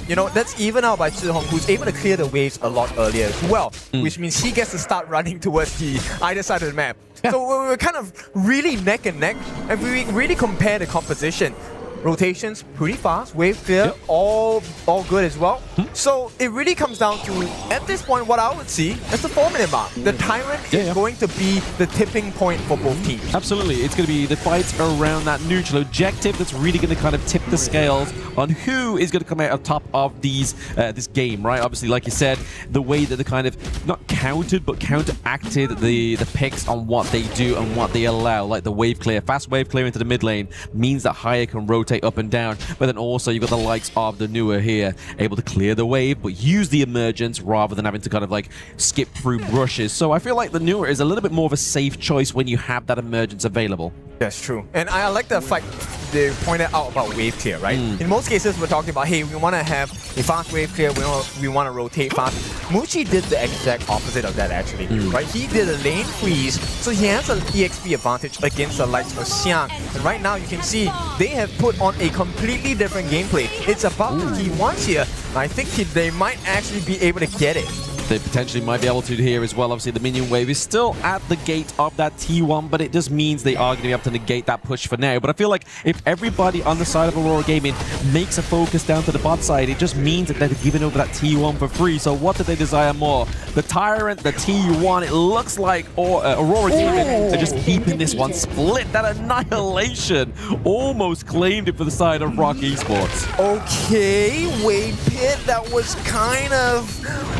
You know, that's even out by Zhihong, who's able to clear the waves a lot earlier as well, which means he gets to start running towards the either side of the map. So we're kind of really neck and neck, and we really compare the composition. Rotations pretty fast, wave clear, all good as well. So it really comes down to, at this point, what I would see as the 4-minute mark. The Tyrant is going to be the tipping point for both teams. Absolutely, it's going to be the fights around that neutral objective that's really going to kind of tip the scales on who is going to come out on top of these this game, right? Obviously, like you said, the way that they kind of not countered but counteracted the picks on what they do and what they allow, like the wave clear, fast wave clear into the mid lane means that Haya can rotate up and down, but then also you've got the likes of the Newer here, able to clear the wave, but use the emergence rather than having to kind of like skip through brushes. So I feel like the Newer is a little bit more of a safe choice when you have that emergence available. That's true. And I like the fact they pointed out about wave clear, right? In most cases, we're talking about, hey, we want to have a fast wave clear, we want to rotate fast. Muchi did the exact opposite of that, actually, right? He did a lane freeze, so he has an EXP advantage against the likes of Xiang. And right now, you can see they have put on a completely different gameplay. It's about the T1s here. I think they might actually be able to get it. They potentially might be able to here as well. Obviously, the minion wave is still at the gate of that T1, but it just means they are going to be able to negate that push for now. But I feel like if everybody on the side of Aurora Gaming makes a focus down to the bot side, it just means that they're giving over that T1 for free. So what do they desire more? The Tyrant, the T1, it looks like Aurora Gaming are just keeping this one split. That Annihilation almost claimed it for the side of Rock Esports. Okay, Wave Pit, that was kind of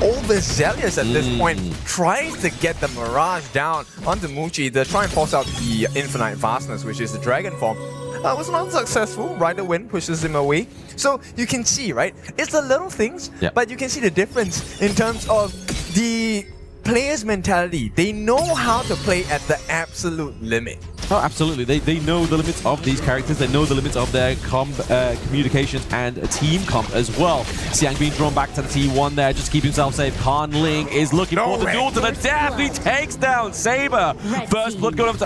overzealous at this point. Tries to get the Mirage down onto Muchi to try and force out the Infinite Vastness, which is the Dragon form. Was not successful. Rider Wind pushes him away. So you can see, right? It's the little things, but you can see the difference in terms of the players' mentality. They know how to play at the absolute limit. Oh, absolutely. They know the limits of these characters. They know the limits of their communications and team comp as well. Xiang being drawn back to the T1 there, just keep himself safe. Han Ling is looking for the duel to the death. He takes down Saber. First blood going up to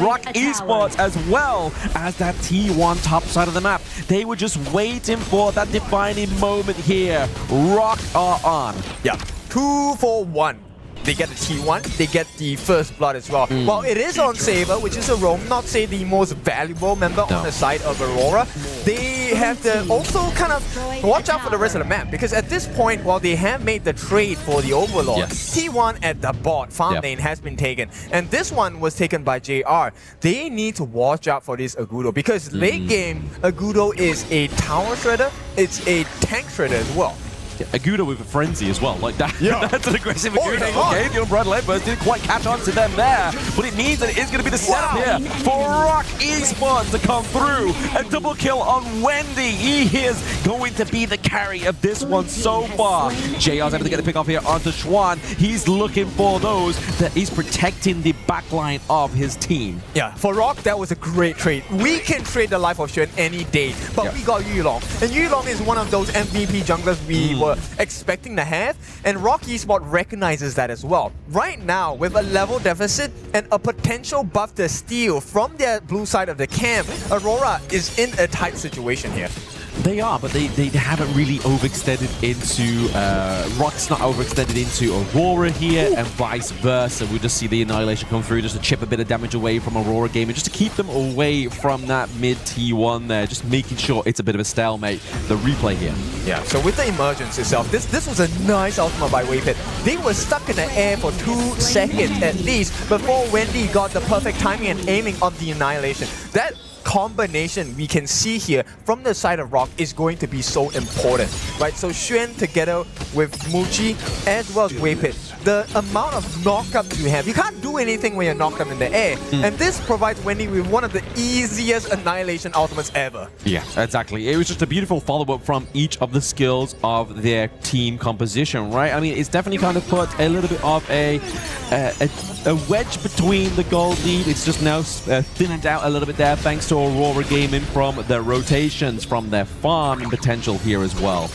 Rock Esports as well as that T1 top side of the map. They were just waiting for that defining moment here. Rock are on. Yeah, 2 for 1. they get the T1, they get the first blood as well. While it is on Saber, which is a roam, not say the most valuable member on the side of Aurora, they have to also kind of watch out for the rest of the map, because at this point, while they have made the trade for the Overlord, T1 at the bot farm lane has been taken, and this one was taken by JR. They need to watch out for this Agudo, because late game, Agudo is a tower shredder, it's a tank shredder as well. Agudo with a frenzy as well, like that. That's an aggressive Agudo. Okay, the Umbrella Lightburst didn't quite catch on to them there, but it means that it is going to be the setup here for Rock Esports to come through. A double kill on Wendy. He is going to be the carry of this one so far. JR's able to get the pick off here onto Schwan. He's looking for those that he's protecting the backline of his team. Yeah, for Rock, that was a great trade. We can trade the life of Xuan any day, but we got Yulong. And Yulong is one of those MVP junglers we were expecting to have, and Rock Esports recognizes that as well. Right now, with a level deficit and a potential buff to steal from their blue side of the camp, Aurora is in a tight situation here. They are, but they haven't really overextended into... Rock's not overextended into Aurora here, and vice versa. We just see the Annihilation come through just to chip a bit of damage away from Aurora Gaming, just to keep them away from that mid T1 there, just making sure it's a bit of a stalemate. The replay here. Yeah, so with the emergence itself, this was a nice ultimate by Wavehit. They were stuck in the air for 2 seconds at least before Wendy got the perfect timing and aiming on the Annihilation. That combination we can see here from the side of Rock is going to be so important, right? So Xuan together with Muchi as well as Wavehit, the amount of knockups you have, you can't do anything when you're knocked up in the air, and this provides Wendy with one of the easiest Annihilation ultimates ever. Yeah, exactly. It was just a beautiful follow-up from each of the skills of their team composition, right? I mean, it's definitely kind of put a little bit of a wedge between the gold lead. It's just now thinned out a little bit there thanks to Aurora Gaming from their rotations, from their farming potential here as well.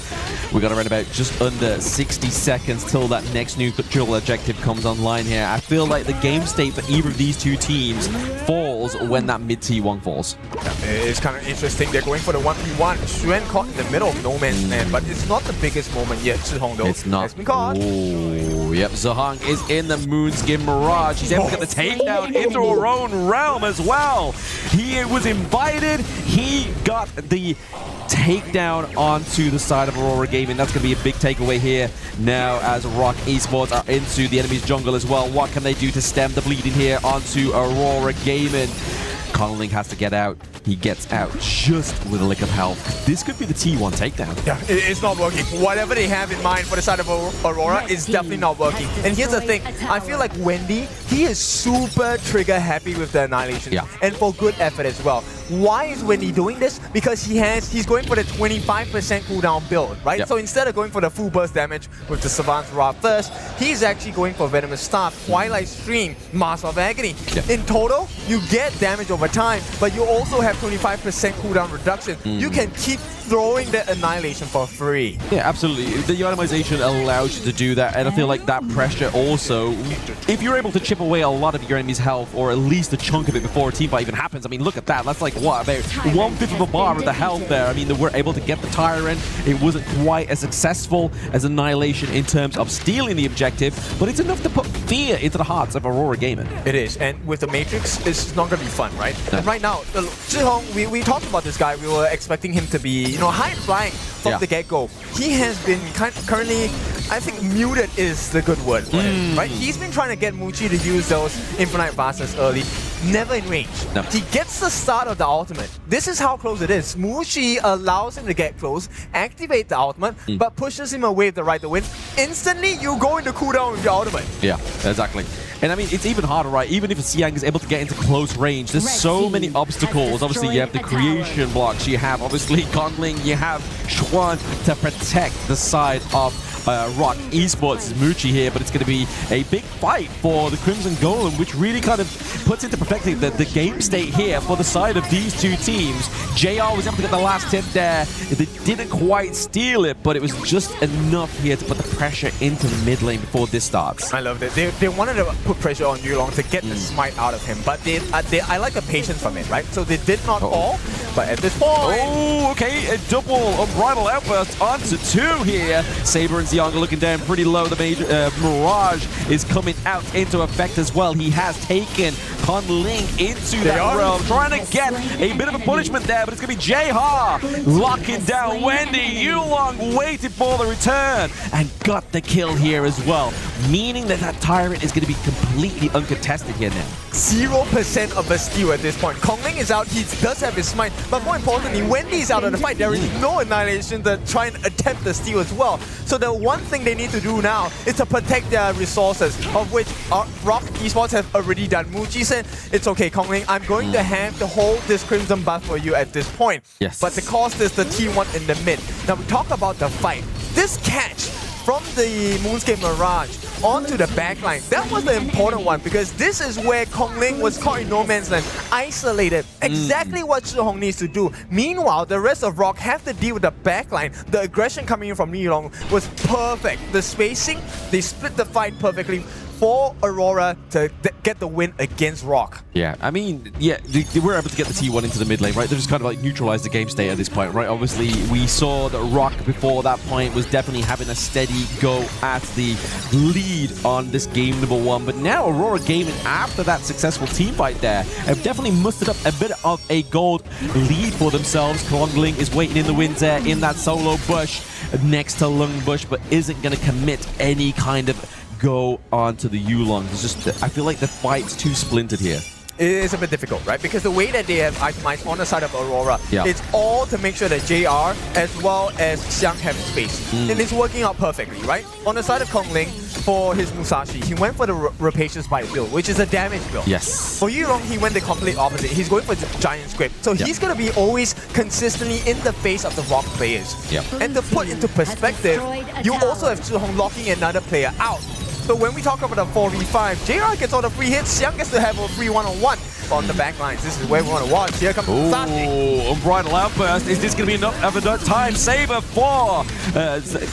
We got around about just under 60 seconds till that next new dual objective comes online here. I feel like the game state for either of these two teams falls when that mid T1 falls. Yeah, it's kind of interesting. They're going for the 1v1. Xuan caught in the middle of no man's land, but it's not the biggest moment yet. Zhihong though it's not. Has been caught. Ooh, yep, Zhihong is in the Moonskin Mirage. He's able to get the takedown into her own realm as well. He was invited. He got the takedown onto the side of Aurora Gaming. That's going to be a big takeaway here now as Rock Esports are into the enemy's jungle as well. What can they do to stem the bleeding here onto Aurora Gaming? Conlink has to get out. He gets out just with a lick of health. This could be the T1 takedown. Yeah, it's not working. Whatever they have in mind for the side of Aurora is definitely not working. And here's the thing. I feel like Wendy, he is super trigger happy with the Annihilation. Yeah. And for good effort as well. Why is Wendy doing this? Because he's going for the 25% cooldown build, right? Yep. So instead of going for the full burst damage with the Savant's Ra first, he's actually going for Venomous Staff, Twilight Stream, Mask of Agony. Yep. In total, you get damage over time, but you also have 25% cooldown reduction. You can keep throwing the Annihilation for free. Yeah, absolutely. The Unimization allows you to do that, and I feel like that pressure also, if you're able to chip away a lot of your enemy's health, or at least a chunk of it before a team fight even happens, I mean, look at that. That's like, what, about 1/5 of a bar of the health there. I mean, they were able to get the Tyrant. It wasn't quite as successful as Annihilation in terms of stealing the objective, but it's enough to put fear into the hearts of Aurora Gaming. It is, and with the Matrix, it's not going to be fun, right? No. And right now, Zhihong, we talked about this guy. We were expecting him to be, high flying from the get-go. He has been currently, I think muted is the good word for him, right? He's been trying to get Muchi to use those Infinite Vases early. Never in range. No. He gets the start of the ultimate. This is how close it is. Muchi allows him to get close, activate the ultimate, but pushes him away with the right to win. Instantly, you go into cooldown with your ultimate. Yeah, exactly. And I mean, it's even harder, right? Even if a Xiang is able to get into close range, there's so many obstacles. Obviously, you have the creation blocks. You have, obviously, Conling. You have Schwan to protect the side of Rock Esports' Muchi here, but it's going to be a big fight for the Crimson Golem, which really kind of puts into perspective the game state here for the side of these two teams. JR was able to get the last tip there. They didn't quite steal it, but it was just enough here to put the pressure into the mid lane before this starts. I love it. They wanted to put pressure on Yulong to get the smite out of him, but I like the patience from it, right? So they did not all, But at this point... Oh, okay, a double unbridled outburst onto 2 here. Saber and Xiang are looking down pretty low. The major Mirage is coming out into effect as well. He has taken Conling into that realm, trying to get a bit of a punishment there, but it's going to be Jehar locking down Wendy. Yulong waited for the return and got the kill here as well, meaning that that Tyrant is going to be completely uncontested here now. 0% of a steal at this point. Conling is out, he does have his smite, but more importantly, Wendy is out of the fight. There is no Annihilation to try and attempt the steal as well. So the one thing they need to do now is to protect their resources, of which Rock Esports have already done. Muji said, it's okay, Conling, I'm going to have to hold this Crimson buff for you at this point. Yes. But the cost is the T1 in the mid. Now we talk about the fight. This catch from the Moonscape Mirage onto the backline, that was the important one, because this is where Conling was caught in no man's land, isolated. Exactly what Zhihong needs to do. Meanwhile, the rest of Rock have to deal with the backline. The aggression coming in from Yulong was perfect. The spacing, they split the fight perfectly for Aurora to get the win against Rock. Yeah, I mean, yeah, they were able to get the T1 into the mid lane, right? They just kind of like neutralized the game state at this point, right? Obviously, we saw that Rock before that point was definitely having a steady go at the lead on this game number 1, but now Aurora Gaming, after that successful team fight there, have definitely mustered up a bit of a gold lead for themselves. Conling is waiting in the wings there in that solo bush next to Lung Bush, but isn't going to commit any kind of go on to the Yulong. It's just, I feel like the fight's too splintered here. It is a bit difficult, right? Because the way that they have itemized on the side of Aurora, it's all to make sure that JR as well as Xiang have space. And it's working out perfectly, right? On the side of Conling, for his Musashi, he went for the Rapacious Bite build, which is a damage build. Yes. For Yulong, he went the complete opposite. He's going for the Giant Script. So he's going to be always consistently in the face of the Rock players. And to put into perspective, you also have Zhihong locking another player out. So when we talk about the 4v5, JR gets all the free hits, Xiang gets to have a free one-on-one on the backlines. This is where we want to watch. Here comes Musashi. Oh, Unbridled Outburst. Is this going to be enough of a time saver for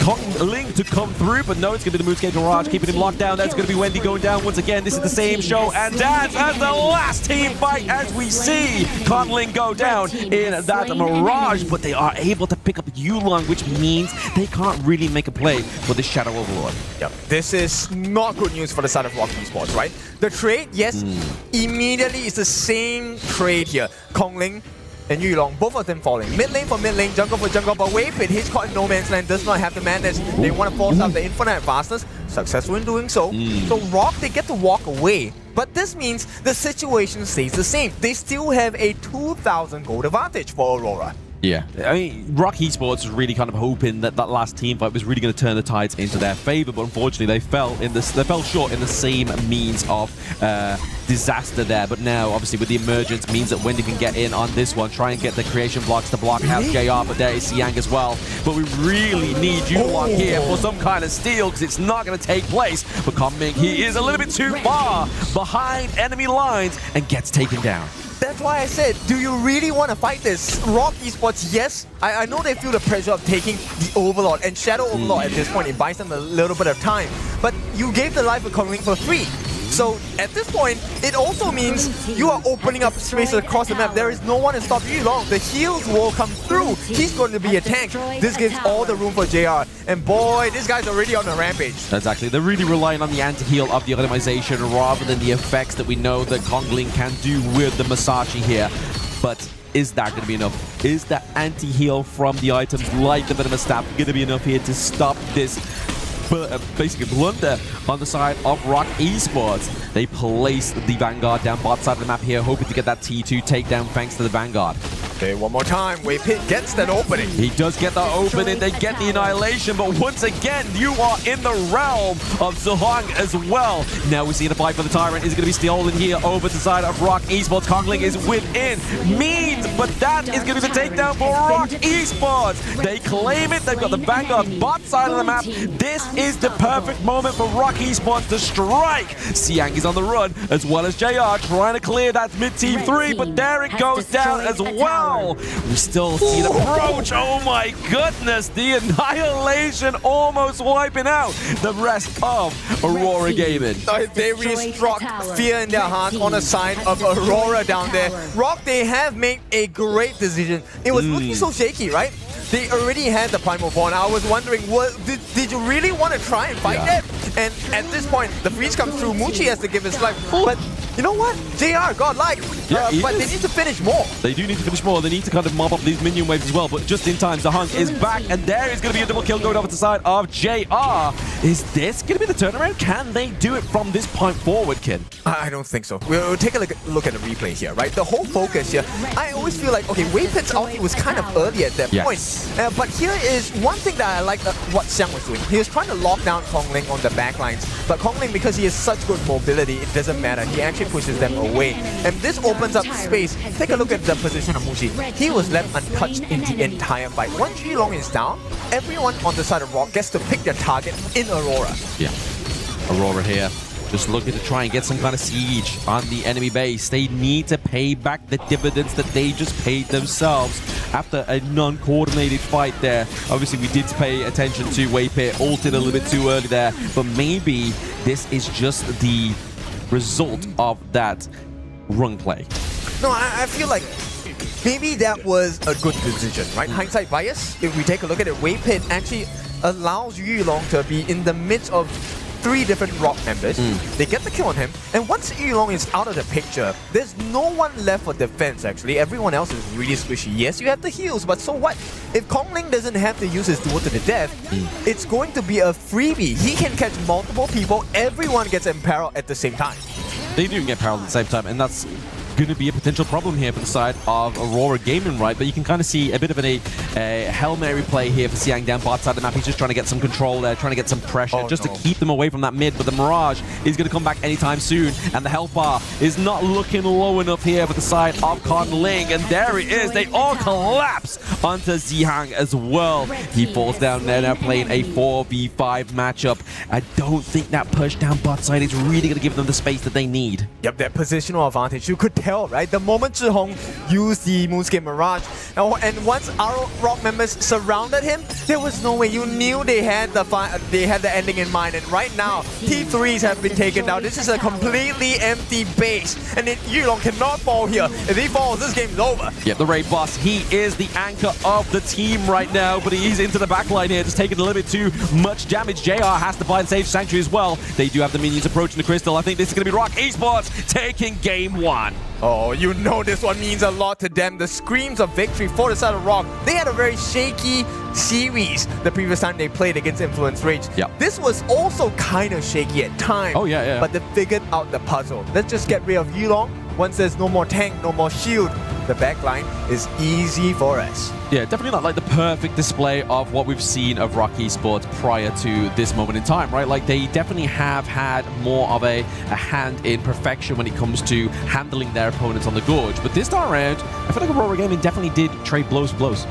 Conling to come through? But no, it's going to be the Moonscape Mirage keeping him locked down. That's going to be Wendy going down once again. This is the same show and dance as the last team fight as we see Conling go down in that Mirage. But they are able to pick up Yulong, which means they can't really make a play for the Shadow Overlord. Yep. This is not good news for the side of Rock Esports, right? The trade, yes, immediately is the same trade here. Conling and Yulong, both of them falling. Mid lane for mid lane, jungle for jungle, but Waypit, he's caught in no man's land, does not have the manage. They want to force out the infinite fastness, successful in doing so. So Rock, they get to walk away. But this means the situation stays the same. They still have a 2,000 gold advantage for Aurora. Yeah, I mean, Rock Esports was really kind of hoping that that last team fight was really going to turn the tides into their favor, but unfortunately they fell short in the same means of disaster there. But now, obviously, with the emergence, means that Wendy can get in on this one, try and get the creation blocks to block out JR, but there is Xiang as well. But we really need Yulong here for some kind of steal, because it's not going to take place. But Conling, he is a little bit too far behind enemy lines and gets taken down. That's why I said, do you really want to fight this? Rock Esports, yes, I know they feel the pressure of taking the Overlord, and Shadow Overlord at this point, it buys them a little bit of time. But you gave the life of Conling for free. So at this point, it also means you are opening up spaces across the map. There is no one to stop you long. The heals will come through. He's going to be a tank. This gives all the room for JR. And boy, this guy's already on a rampage. Exactly. They're really relying on the anti-heal of the optimization rather than the effects that we know that Conling can do with the Musashi here. But is that going to be enough? Is the anti-heal from the items like the Venomous Staff going to be enough here to stop this basically blunder on the side of Rock Esports? They place the Vanguard down bot side of the map here, hoping to get that T2 takedown thanks to the Vanguard. Okay, one more time. Waypit gets that opening. He does get the opening. They get the annihilation, but once again, you are in the realm of Zhihong as well. Now we see the fight for the Tyrant is going to be stolen here over to the side of Rock Esports. Conling is within means, but that is going to be the takedown for Rock Esports. They claim it. They've got the Vanguard bot side of the map. This is the perfect moment for Rock Esports to strike. Xiang is on the run, as well as JR trying to clear that mid team 3, but there it goes down as well. now. We still see the approach. Oh my goodness. The annihilation almost wiping out the rest of Aurora Gaming. They really struck fear in their hearts on the side of Aurora down there. Rock, they have made a great decision. It was looking so shaky, right? They already had the Primal Pawn. I was wondering, did you really want to try and fight that? And at this point, the freeze comes through. Muchi has to give his life. But you know what? JR, godlike. But they need to finish more. They do need to finish more. They need to kind of mop up these minion waves as well. But just in time, Zahang is back. And there is going to be a double kill going over to the side of JR. Is this going to be the turnaround? Can they do it from this point forward, Kin? I don't think so. We'll take a look at the replay here, right? The whole focus here, I always feel like, okay, Waypit's ulti was kind of early at that point. But here is one thing that I like what Xiang was doing. He was trying to lock down Kongling on the backlines. But Kongling, because he has such good mobility, it doesn't matter. He actually pushes them away. And this opens up space. Take a look at the position of Mushi. He was left untouched in the entire fight. Once Yulong is down, everyone on the side of Rock gets to pick their target in Aurora. Yeah. Aurora here. Just looking to try and get some kind of siege on the enemy base. They need to pay back the dividends that they just paid themselves after a non-coordinated fight there. Obviously, we did pay attention to Waypit, ulted a little bit too early there, but maybe this is just the result of that run play. No, I feel like maybe that was a good decision, right? Hindsight bias, if we take a look at it, Waypit actually allows Yulong to be in the midst of 3 different Rock members. They get the kill on him, and once Yulong is out of the picture, there's no one left for defense actually. Everyone else is really squishy. Yes, you have the heals, but so what? If Kongling doesn't have to use his duel to the death, it's going to be a freebie. He can catch multiple people, everyone gets imperiled at the same time. They do get imperiled at the same time, and that's going to be a potential problem here for the side of Aurora Gaming, right? But you can kind of see a bit of a Hail Mary play here for Xiang down bot side of the map. He's just trying to get some control there, trying to get some pressure to keep them away from that mid. But the Mirage is going to come back anytime soon, and the health bar is not looking low enough here for the side of Kongling. And there it is. They all collapse onto Zihang as well. He falls down there now playing a 4v5 matchup. I don't think that push down bot side is really going to give them the space that they need. Yep, that positional advantage. You could tell, right? The moment Zhihong used the Moonscape Mirage, and once our Rock members surrounded him, there was no way. You knew they had the ending in mind. And right now, T3s have been taken down. This is a completely empty base, and Yulong cannot fall here. If he falls, this game's over. Yeah, the raid boss, he is the anchor of the team right now, but he's into the backline here, just taking a little bit too much damage. JR has to buy and save Sanctuary as well. They do have the minions approaching the crystal. I think this is going to be Rock Esports taking game 1. Oh, you know this one means a lot to them. The screams of victory for the side of Rock. They had a very shaky series the previous time they played against Influence Rage. This was also kind of shaky at times. Oh, yeah. But they figured out the puzzle. Let's just get rid of Yulong. Once there's no more tank, no more shield, the backline is easy for us. Yeah, definitely not like the perfect display of what we've seen of Rock Esports prior to this moment in time, right? Like, they definitely have had more of a hand in perfection when it comes to handling their opponents on the Gorge. But this time around, I feel like Aurora Gaming definitely did trade blows for blows.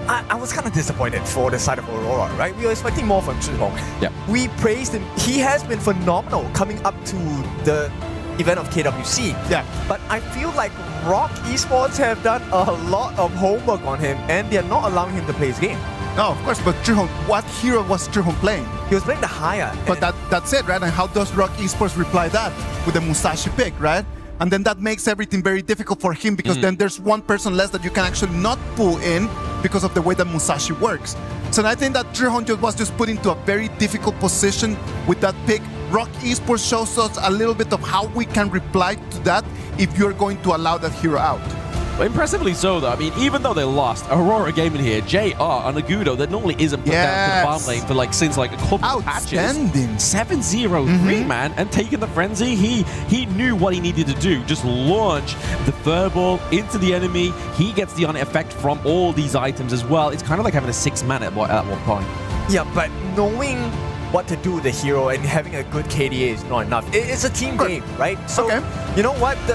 I was kind of disappointed for the side of Aurora, right? We were expecting more from Zhihong. Yeah. We praised him. He has been phenomenal coming up to the event of KWC. Yeah. But I feel like Rock Esports have done a lot of homework on him, and they're not allowing him to play his game. No, of course, but Zhihong, what hero was Zhihong playing? He was playing the higher. But that's it, right? And how does Rock Esports reply that? With the Musashi pick, right? And then that makes everything very difficult for him, because then there's one person less that you can actually not pull in because of the way that Musashi works. So I think that Zhihong was just put into a very difficult position with that pick. Rock Esports shows us a little bit of how we can reply to that if you're going to allow that hero out. But impressively so, though. I mean, even though they lost, Aurora Gaming here, JR on Agudo, that normally isn't put down to the farm lane for like since like a couple of patches. 7-0-3, man, and taking the frenzy, he knew what he needed to do. Just launch the furball into the enemy. He gets the on effect from all these items as well. It's kind of like having a 6-man at one point. Yeah, but knowing what to do with the hero and having a good KDA is not enough. It's a team game, right? So, you know what? The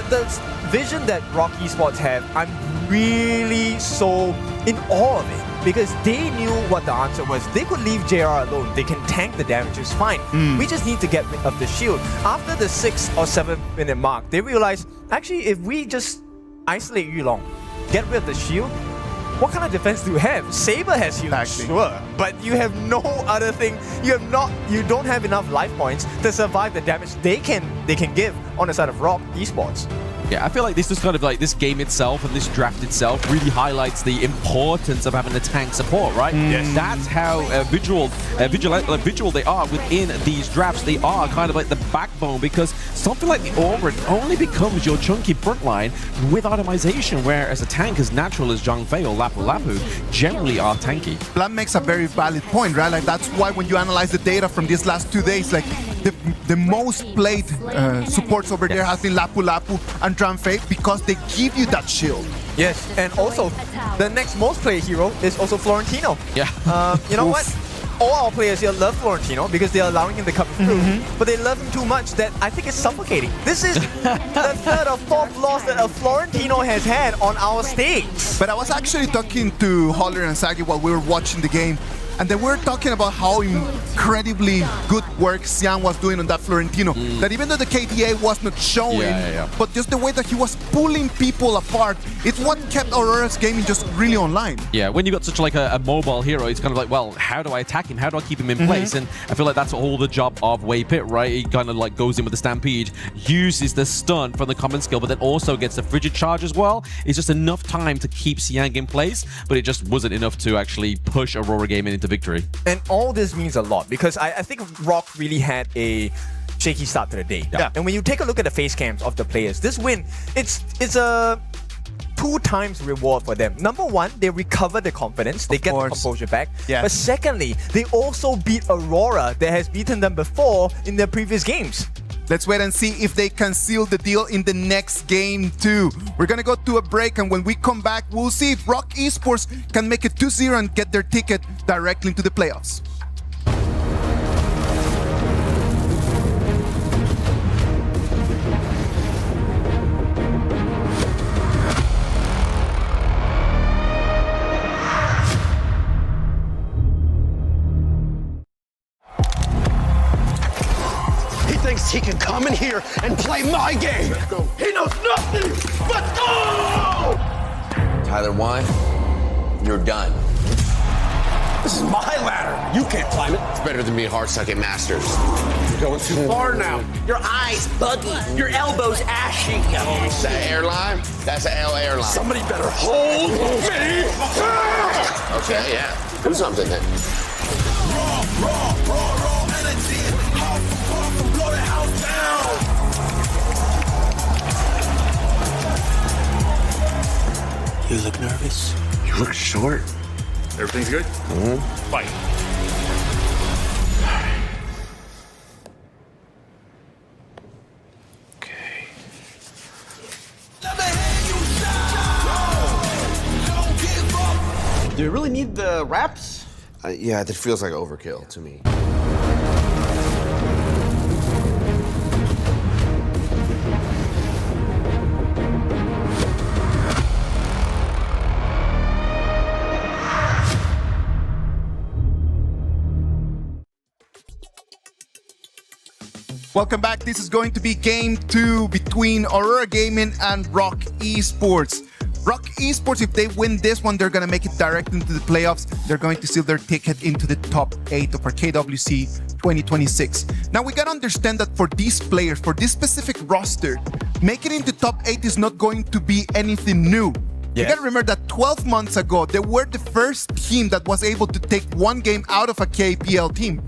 vision that Rock Esports have, I'm really so in awe of it, because they knew what the answer was. They could leave JR alone. They can tank the damage. It's fine. We just need to get rid of the shield. After the 6 or 7 minute mark, they realized, actually, if we just isolate Yulong, get rid of the shield, what kind of defense do you have? Saber has healed, sure, but you have no other thing. You don't have enough life points to survive the damage they can give on the side of Rock Esports. Yeah, I feel like this is kind of like this game itself and this draft itself really highlights the importance of having a tank support, right? Yes. That's how vigilant they are within these drafts. They are kind of like the backbone, because something like the Aurora only becomes your chunky front line with automation, whereas a tank as natural as Zhang Fei or Lapu Lapu generally are tanky. Blam makes a very valid point, right? Like that's why when you analyze the data from these last 2 days, like the most played supports over there has been Lapu Lapu and Zhang Fei, because they give you that shield. Yes, and also the next most played hero is also Florentino. Yeah. You know what? All our players here love Florentino because they're allowing him to come through, but they love him too much that I think it's suffocating. This is the third or fourth loss that a Florentino has had on our stage. But I was actually talking to Holler and Sagi while we were watching the game, and they were talking about how incredibly good work Xiang was doing on that Florentino. That even though the KDA was not showing, but just the way that he was pulling people apart, it's what kept Aurora's gaming just really online. Yeah, when you got such like a mobile hero, it's kind of like, well, how do I attack him? How do I keep him in place? And I feel like that's all the job of Wei Pit, right? He kind of like goes in with the Stampede, uses the stun from the common skill, but then also gets the Frigid Charge as well. It's just enough time to keep Xiang in place, but it just wasn't enough to actually push Aurora gaming into victory. And all this means a lot because I think Rock really had a shaky start to the day. Yeah. And when you take a look at the face cams of the players, this win, it's a 2 times reward for them. Number one, they recover the confidence. They get the composure back. Yes. But secondly, they also beat Aurora that has beaten them before in their previous games. Let's wait and see if they can seal the deal in the next game too. We're gonna go to a break, and when we come back, we'll see if Rock Esports can make it 2-0 and get their ticket directly into the playoffs. He can come in here and play my game. He knows nothing but go! Tyler, why? You're done. This is my ladder. You can't climb it. It's better than being hard-sucking masters. You're going too far now. Your eyes buggy. Your elbows ashy. That airline? That's an L airline. Somebody better hold me. Okay, yeah. Do something then. Raw energy. Blow the house down. You look nervous. You look short. Everything's good? Fight. Okay. Do you really need the wraps? Yeah, that feels like overkill to me. Welcome back. This is going to be game 2 between Aurora Gaming and Rock Esports. Rock Esports, if they win this one, they're going to make it direct into the playoffs. They're going to seal their ticket into the top 8 of our KWC 2026. Now, we got to understand that for these players, for this specific roster, making it into top 8 is not going to be anything new. You got to remember that 12 months ago, they were the first team that was able to take one game out of a KPL team.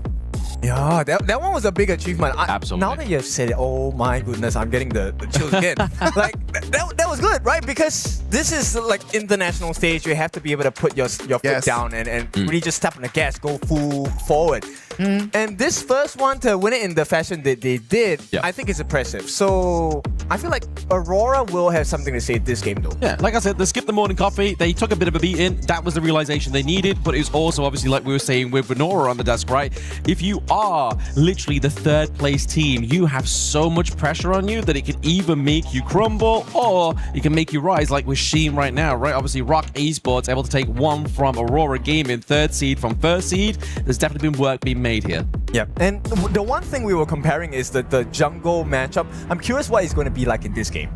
Yeah, that one was a big achievement. Absolutely. Now that you've said it, oh my goodness, I'm getting the chills again. Like, that was good, right? Because this is like international stage. You have to be able to put your foot down and really just step on the gas, go full forward. And this first one to win it in the fashion that they did, I think is impressive. So I feel like Aurora will have something to say this game though. Yeah, like I said, they skipped the morning coffee. They took a bit of a beating. That was the realization they needed, but it's also obviously like we were saying with Aurora on the desk, right? If you are literally the 3rd place team, you have so much pressure on you that it can either make you crumble or it can make you rise, like with Sheen right now, right? Obviously, Rock Esports able to take 1 from Aurora Gaming, 3rd seed from 1st seed. There's definitely been work being made here. Yeah, and the one thing we were comparing is the jungle matchup. I'm curious what it's going to be like in this game.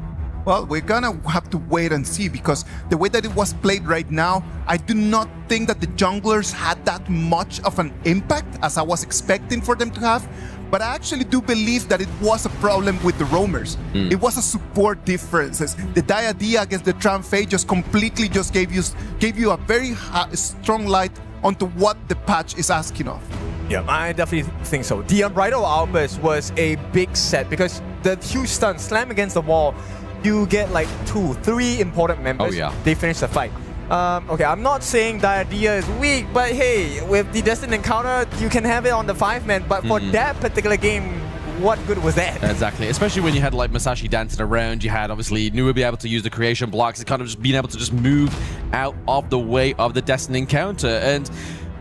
Well, we're gonna have to wait and see, because the way that it was played right now, I do not think that the junglers had that much of an impact as I was expecting for them to have. But I actually do believe that it was a problem with the roamers. It was a support differences. The Dia against the Tramfei just completely just gave you a very strong light onto what the patch is asking of. Yeah, I definitely think so. The Unbridled Outburst was a big set because the huge stun slam against the wall, you get like 2-3 important members. Oh, yeah. They finish the fight. Okay, I'm not saying Dia is weak, but hey, with the Destined Encounter, you can have it on the 5-man, but for that particular game, what good was that? Exactly, especially when you had like Masashi dancing around, you had obviously Nua be able to use the creation blocks, and kind of just being able to just move out of the way of the Destined Encounter. And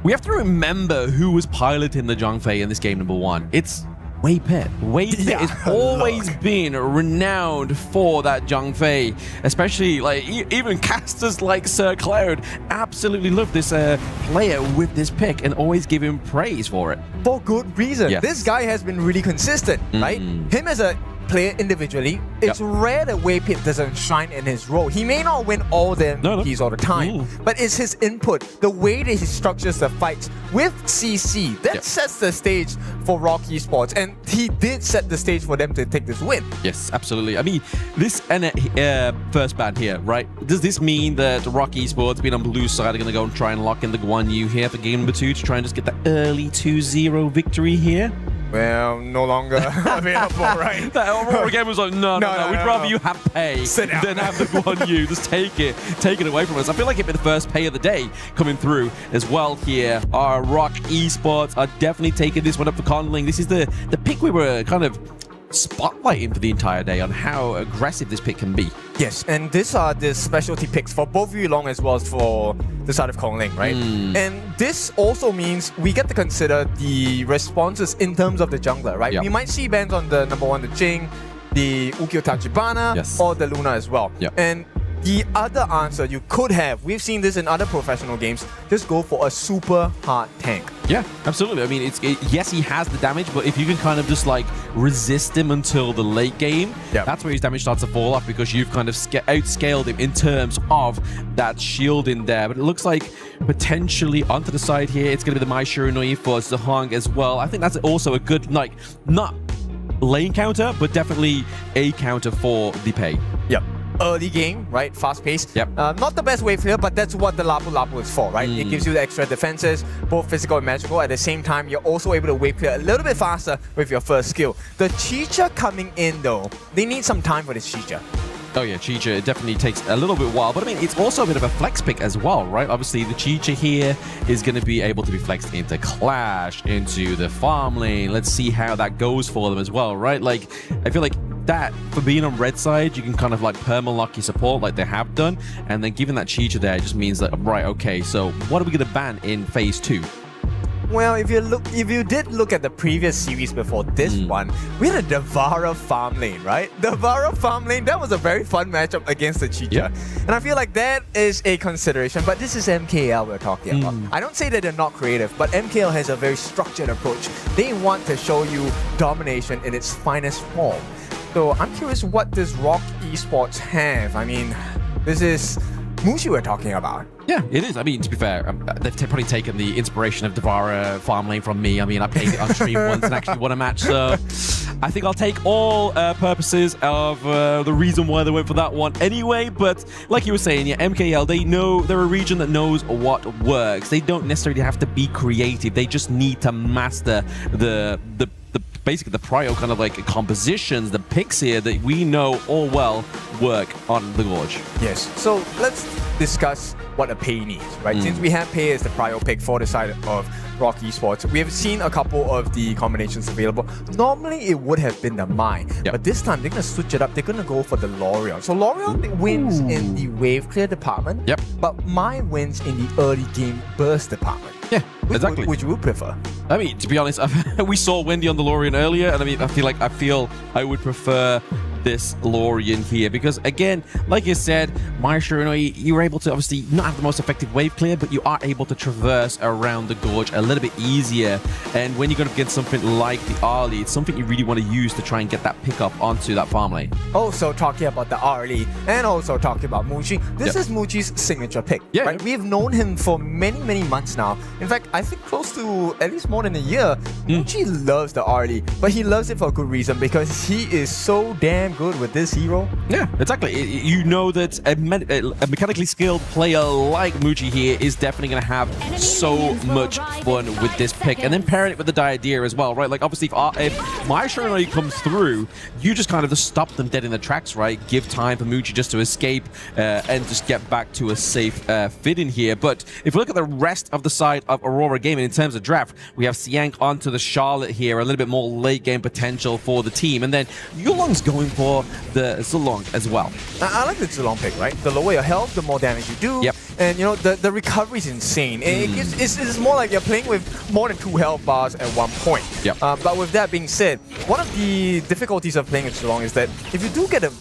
we have to remember who was piloting the Zhongfei in this game number 1. It's Wei Pit. Wei Pit has always been renowned for that Zhongfei, especially like even casters like Sir Cloud absolutely love this player with this pick and always give him praise for it. For good reason. Yes. This guy has been really consistent, right? Him as a player individually, it's rare that Wei Pit doesn't shine in his role. He may not win all the MVPs all the time, but it's his input, the way that he structures the fights with CC, that sets the stage for Rock Esports, and he did set the stage for them to take this win. Yes, absolutely. I mean, this first ban here, right? Does this mean that Rock Esports, being on blue side, are going to go and try and lock in the Guan Yu here for game number 2 to try and just get that early 2-0 victory here? Well, no longer available, right? That Aurora game was like, no, we'd rather you have pay than have the Guan Yu. Just take it away from us. I feel like it'd be the first pay of the day coming through as well here. Our Rock Esports are definitely taking this one up for Conling. This is the pick we were kind of spotlighting for the entire day on how aggressive this pick can be. Yes, and these are the specialty picks for both Yulong as well as for the side of Kongling, right? And this also means we get to consider the responses in terms of the jungler, right? We might see bans on the number 1, the Jing, the Ukyo Tachibana, or the Luna as well. And the other answer you could have, we've seen this in other professional games, just go for a super hard tank. Yeah, absolutely. I mean, yes, he has the damage, but if you can kind of just like resist him until the late game, that's where his damage starts to fall off, because you've kind of outscaled him in terms of that shield in there. But it looks like potentially onto the side here, it's going to be the Mai Shirunoi for Zahong as well. I think that's also a good, like, not lane counter, but definitely a counter for the pay. Yep. Early game, right? Fast paced. Not the best wave clear, but that's what the Lapu Lapu is for, right? It gives you the extra defenses, both physical and magical. At the same time, you're also able to wave clear a little bit faster with your first skill. The Chicha coming in though, they need some time for this Chicha. Oh yeah, Chicha, it definitely takes a little bit while, but I mean, it's also a bit of a flex pick as well, right? Obviously, the Chicha here is going to be able to be flexed into Clash, into the farm lane. Let's see how that goes for them as well, right? Like, I feel like that, for being on red side, you can kind of like perma-lock your support like they have done, and then giving that Chicha there just means that, right, okay, so what are we going to ban in phase 2? Well, if you did look at the previous series before this one, we had a Devara farm lane, right? Devara farm lane, that was a very fun matchup against the Chicha. And I feel like that is a consideration, but this is MKL we're talking about. I don't say that they're not creative, but MKL has a very structured approach. They want to show you domination in its finest form. So I'm curious what does Rock Esports have? I mean, this is Mushi we're talking about. Yeah, it is. I mean, to be fair, they've probably taken the inspiration of Devara farm lane from me. I mean, I played it on stream once and actually won a match, so I think I'll take all purposes of the reason why they went for that one anyway. But like you were saying, yeah, MKL, they know they're a region that knows what works. They don't necessarily have to be creative. They just need to master the basically the prio kind of like compositions, the picks here that we know all well work on the Gorge. Yes. So let's discuss what a pay needs, right? Since we have pay as the prio pick for the side of Rock Esports, we have seen a couple of the combinations available. Normally it would have been the Mai, but this time they're going to switch it up. They're going to go for the Lorion. So Lorion wins in the wave clear department, but Mai wins in the early game burst department. Yeah, exactly. Which you would prefer? I mean, to be honest, we saw Wendy on the Lorion earlier, and I mean, I feel I would prefer this Lorien here, because again, like you said, Maestro, you were able to obviously not have the most effective wave clear, but you are able to traverse around the gorge a little bit easier. And when you're going to get something like the R lead, it's something you really want to use to try and get that pickup onto that farm lane. Also talking about the R lead and also talking about Muji, this is Muji's signature pick. Yeah. Right? We've known him for many months now. In fact, I think close to at least more than a year. Muji loves the R lead, but he loves it for a good reason, because he is so damn good with this hero. Yeah, exactly. You know that a mechanically skilled player like Muji here is definitely going to have so much fun with this pick, and then pairing it with the Diadea as well, right? Like obviously if Maestro comes through, you just kind of just stop them dead in the tracks, right? Give time for Muji just to escape and just get back to a safe fit in here. But if we look at the rest of the side of Aurora Gaming in terms of draft, we have Siang onto the Charlotte here, a little bit more late game potential for the team, and then Yulong's going for the Zulong as well. I like the Zulong pick, right? The lower your health, the more damage you do. Yep. And you know, the recovery is insane. It's more like you're playing with more than 2 health bars at one point. Yep. But with that being said, one of the difficulties of playing with Zulong is that if you do get a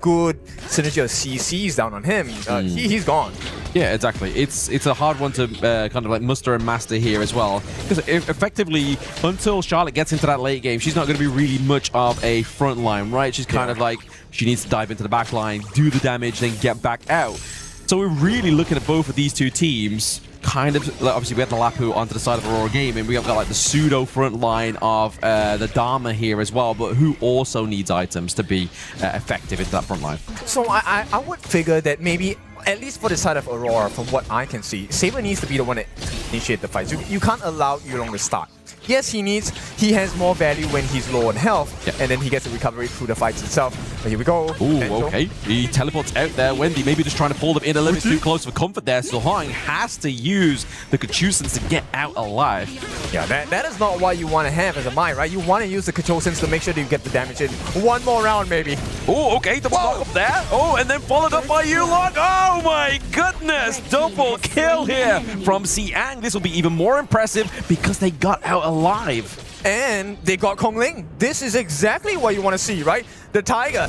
good synergy of CCs down on him, he's gone. Yeah, exactly. It's a hard one to kind of like muster and master here as well, because effectively, until Charlotte gets into that late game, she's not going to be really much of a front line, right? She's kind of like, she needs to dive into the back line, do the damage, then get back out. So we're really looking at both of these two teams. Kind of, obviously we have the Lapu onto the side of Aurora Gaming. We have got like the pseudo front line of the Dharma here as well, but who also needs items to be effective into that front line. So I would figure that maybe, at least for the side of Aurora, from what I can see, Saber needs to be the one that initiate the fight. You can't allow Yulong to start. Yes, he has more value when he's low on health, and then he gets a recovery through the fights itself. But here we go. Ooh, okay. He teleports out there. Wendy maybe just trying to pull them in a little bit too close for comfort there. So Hong has to use the Kachusans to get out alive. Yeah, that is not what you want to have as a Mai, right? You want to use the Kachusans to make sure that you get the damage in. One more round, maybe. Oh, okay. Double knock up there. Oh, and then followed up by Yulong. Oh my goodness. Double kill here from Siang. This will be even more impressive because they got out alive. And they got Kong Ling. This is exactly what you want to see, right? The Tiger,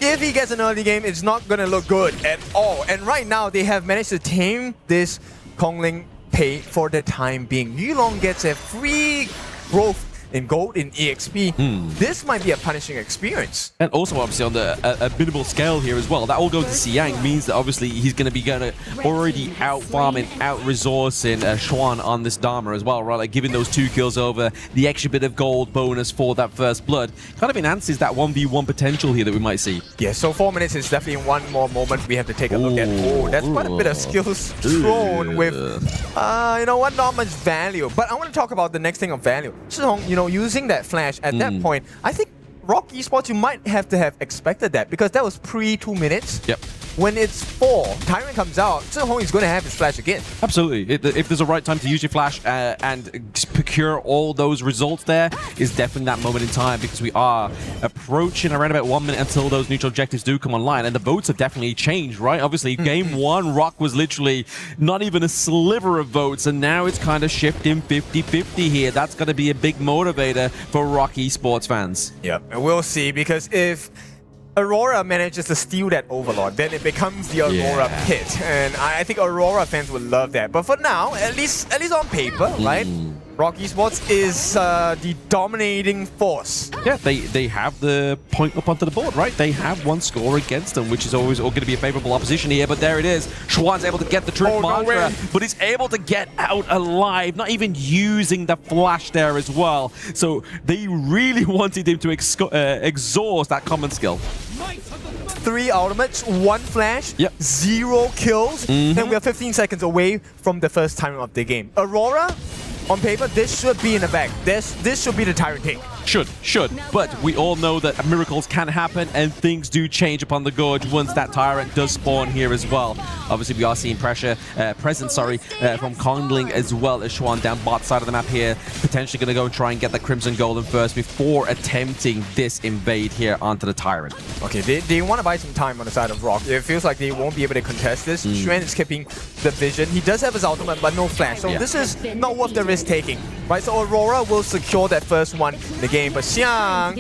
if he gets an early game, it's not going to look good at all. And right now, they have managed to tame this Kong Ling pay for the time being. Yulong gets a free growth in gold, in EXP. This might be a punishing experience. And also, obviously, on a minimal scale here as well, that all goes to Siang, means that obviously he's going to be already out-farming, out-resourcing Xuan on this Dharma as well, right? Like giving those 2 kills over, the extra bit of gold bonus for that first blood, kind of enhances that 1v1 potential here that we might see. Yeah, so 4 minutes is definitely one more moment we have to take a look at. Oh, that's quite a bit of skills thrown with, you know what, not much value. But I want to talk about the next thing of value. Shihong, using that flash at that point, I think Rock Esports, you might have to have expected that, because that was pre-2 minutes. Yep. When it's 4, Tyrant comes out, Zhihong is going to have his flash again. Absolutely. If there's a right time to use your flash and procure all those results, there is definitely that moment in time, because we are approaching around about 1 minute until those neutral objectives do come online, and the votes have definitely changed, right? Obviously, game 1, Rock was literally not even a sliver of votes, and now it's kind of shifting 50-50 here. That's going to be a big motivator for Rock Esports fans. Yep, and we'll see, because if Aurora manages to steal that Overlord, then it becomes the Aurora pit, and I think Aurora fans would love that. But for now, at least on paper, right? Rock Esports is the dominating force. Yeah, they have the point up onto the board, right? They have 1 score against them, which is always going to be a favorable opposition here. But there it is. Xuan's able to get the trick mantra, but he's able to get out alive, not even using the flash there as well. So they really wanted him to exhaust that common skill. 3 ultimates, 1 flash, 0 kills, and we are 15 seconds away from the first time of the game. Aurora, on paper, this should be in the bag. This should be the Tyrant King. Should. But we all know that miracles can happen and things do change upon the gorge once that Tyrant does spawn here as well. Obviously, we are seeing presence from Kongling as well as Xuan down bot side of the map here. Potentially going to go and try and get the Crimson Golden first before attempting this invade here onto the Tyrant. Okay, they want to buy some time on the side of Rock. It feels like they won't be able to contest this. Xuan is keeping the vision. He does have his ultimate, but no flash. So this is not worth the risk taking. Right, so Aurora will secure that first one in the game. game, but Xiang...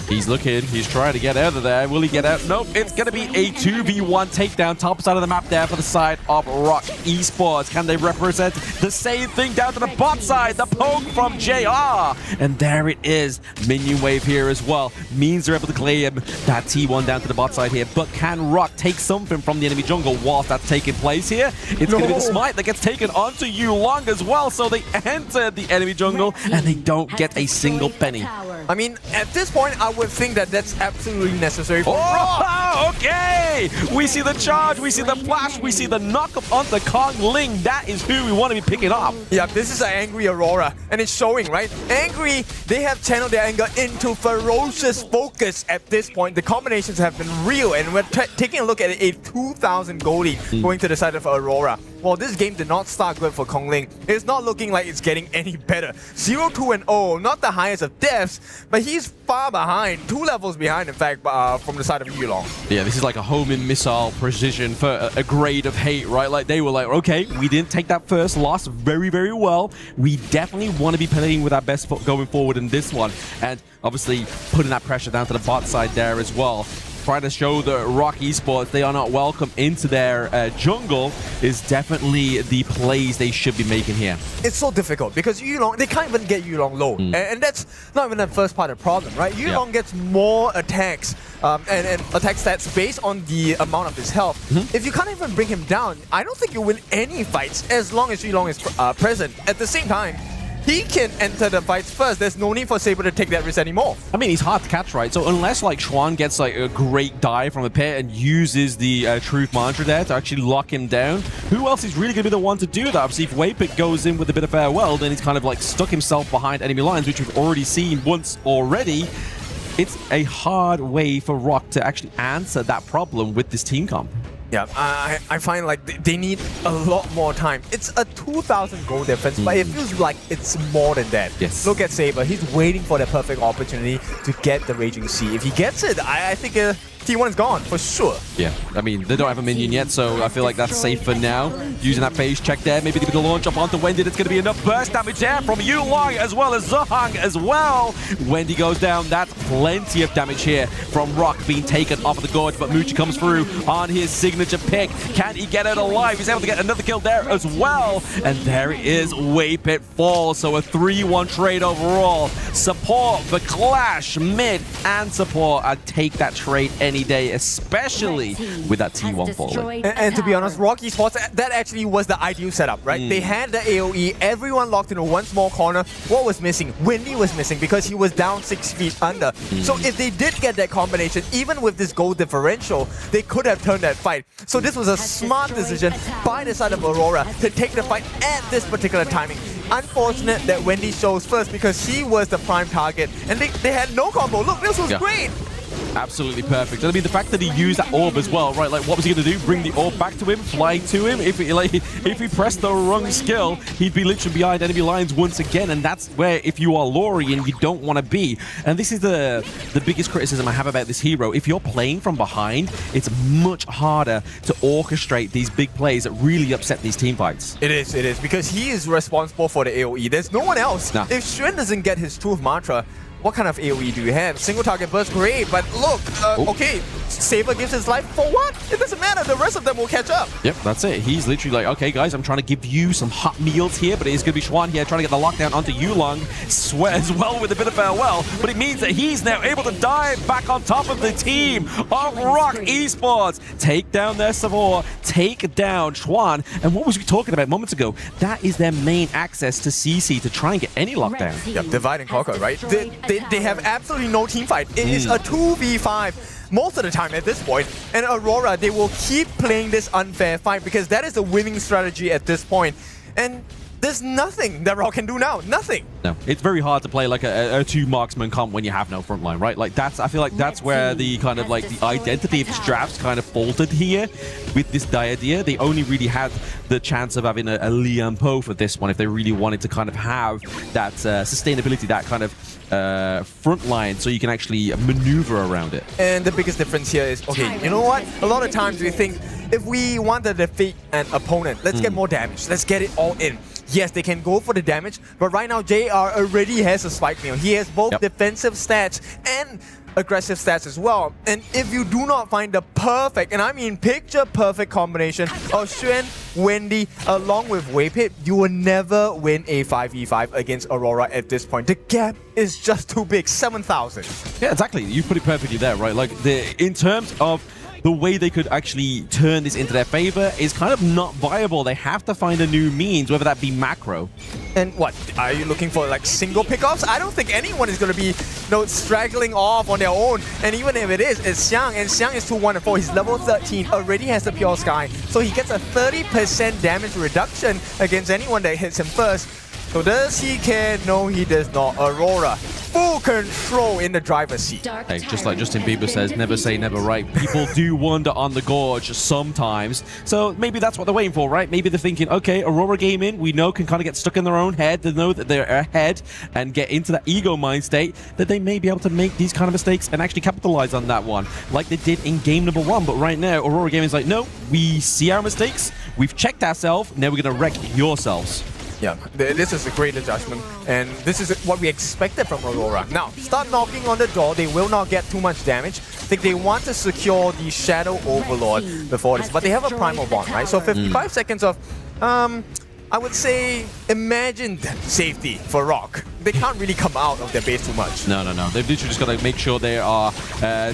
He's looking. He's trying to get out of there. Will he get out? Nope. It's going to be a 2v1 takedown. Top side of the map there for the side of Rock Esports. Can they represent the same thing down to the bot side? The poke from JR. And there it is. Minion wave here as well. Means they're able to claim that T1 down to the bot side here. But can Rock take something from the enemy jungle whilst that's taking place here? It's going to be the smite that gets taken onto Yulong as well. So they enter the enemy jungle and they don't get a single penny. I mean, at this point, I would think that that's absolutely necessary for Rock. Oh, okay! We see the charge, we see the flash, we see the knock-up onto Kong Ling. That is who we want to be picking up. Yeah, this is an angry Aurora, and it's showing, right? Angry, they have channeled their anger into ferocious focus at this point. The combinations have been real, and we're taking a look at a 2,000 goal lead going to the side of Aurora. Well, this game did not start good for Kong Ling. It's not looking like it's getting any better. 0-2-0, not the highest of deaths, but he's far behind, 2 levels behind, in fact, from the side of Yulong. Yeah, this is like a homing missile precision for a grade of hate, right? Like, they were like, okay, we didn't take that first loss very, very well. We definitely want to be playing with our best foot going forward in this one. And obviously, putting that pressure down to the bot side there as well. Trying to show the Rock Esports they are not welcome into their jungle is definitely the plays they should be making here. It's so difficult because Yulong, they can't even get Yulong low. And that's not even the first part of the problem, right? Yulong gets more attacks and attack stats based on the amount of his health. If you can't even bring him down, I don't think you win any fights as long as Yulong is present. At the same time, he can enter the fights first. There's no need for Saber to take that risk anymore. I mean, he's hard to catch, right? So unless like Chuan gets like a great dive from the pit and uses the Truth Mantra there to actually lock him down, who else is really going to be the one to do that? Obviously, if Waypick goes in with a bit of farewell, then he's kind of like stuck himself behind enemy lines, which we've already seen once already. It's a hard way for Rock to actually answer that problem with this team comp. Yeah, I find like they need a lot more time. It's a 2,000 goal difference, but it feels like it's more than that. Yes. Look at Saber. He's waiting for the perfect opportunity to get the Raging Sea. If he gets it, I think T1 is gone for sure. Yeah, I mean, they don't have a minion yet, so I feel like that's safe for now. Using that phase check there, maybe the launch up onto Wendy. It's going to be enough burst damage there from Yulong as well as Zhang as well. Wendy goes down. That's plenty of damage here from Rock being taken off of the gorge, but Muchi comes through on his signature pick. Can he get it alive? He's able to get another kill there as well. And there it is. Waypit falls, so a 3-1 trade overall. Support, the clash, mid and support. I'd take that trade any day, especially with that T1 falling. And to be honest, Rock Esports, that actually was the ideal setup, right? They had the AoE, everyone locked into one small corner. What was missing? Wendy was missing because he was down 6 feet under. So if they did get that combination, even with this goal differential, they could have turned that fight. So this was a smart decision by the side of Aurora to take the fight at this particular timing. Unfortunate that Wendy shows first because he was the prime target and they had no combo. Look, this was great. Absolutely perfect. I mean, the fact that he used that orb as well, right? Like, what was he going to do? Bring the orb back to him? Fly to him? If he pressed the wrong skill, he'd be literally behind enemy lines once again, and that's where, if you are Lorian, you don't want to be. And this is the biggest criticism I have about this hero. If you're playing from behind, it's much harder to orchestrate these big plays that really upset these team fights. It is, because he is responsible for the AoE. There's no one else. Nah. If Xuan doesn't get his Truth Mantra, what kind of AoE do you have? Single target burst, great, but look, okay, Saber gives his life for what? It doesn't matter, the rest of them will catch up. Yep, that's it. He's literally like, okay, guys, I'm trying to give you some hot meals here, but it's going to be Xuan here trying to get the lockdown onto Yulong. Sweat as well with a bit of farewell, but it means that he's now able to dive back on top of the team of Rock Esports. Take down their Savor, take down Xuan, and what was we talking about moments ago? That is their main access to CC to try and get any lockdown. Yep, divide and conquer, right? They have absolutely no team fight. It is a 2v5 most of the time at this point. And Aurora, they will keep playing this unfair fight because that is the winning strategy at this point. And there's nothing that Rock can do now. Nothing. No, it's very hard to play like a two marksman comp when you have no front line, right? Like I feel like that's where the kind of like the identity of this draft kind of faltered here with this idea. They only really had the chance of having a Liam Poe for this one if they really wanted to kind of have that sustainability, that kind of front line, so you can actually maneuver around it. And the biggest difference here is, okay, you know what? A lot of times we think if we want to defeat an opponent, let's get more damage. Let's get it all in. yes, they can go for the damage, but right now JR already has a spike meal. He has both defensive stats and aggressive stats as well. And if you do not find the perfect, and I mean picture perfect combination of Xuan, Wendy, along with Waypit, you will never win a 5v5 against Aurora at this point. The gap is just too big, 7,000. Yeah, exactly. You put it perfectly there, right? Like, in terms of the way they could actually turn this into their favor is kind of not viable. They have to find a new means, whether that be macro. And what, are you looking for like single pickoffs? I don't think anyone is going to be straggling off on their own. And even if it is, it's Xiang. And Xiang is 2-1-4. He's level 13, already has the Pure Sky. So he gets a 30% damage reduction against anyone that hits him first. So does he care? No, he does not. Aurora, full control in the driver's seat. Hey, just like Justin Bieber says, never say never, right? People do wander on the gorge sometimes. So maybe that's what they're waiting for, right? Maybe they're thinking, okay, Aurora Gaming, we know can kind of get stuck in their own head. They know that they're ahead and get into that ego mind state that they may be able to make these kind of mistakes and actually capitalize on that one like they did in game number 1. But right now, Aurora Gaming is like, no, we see our mistakes. We've checked ourselves. Now we're going to wreck yourselves. Yeah, this is a great adjustment, and this is what we expected from Aurora. Now, start knocking on the door. They will not get too much damage. I think they want to secure the Shadow Overlord before this, but they have a Primal Bond, right? So 55 seconds of, I would say, imagined safety for Rock. They can't really come out of their base too much. No. They've literally just got to make sure they are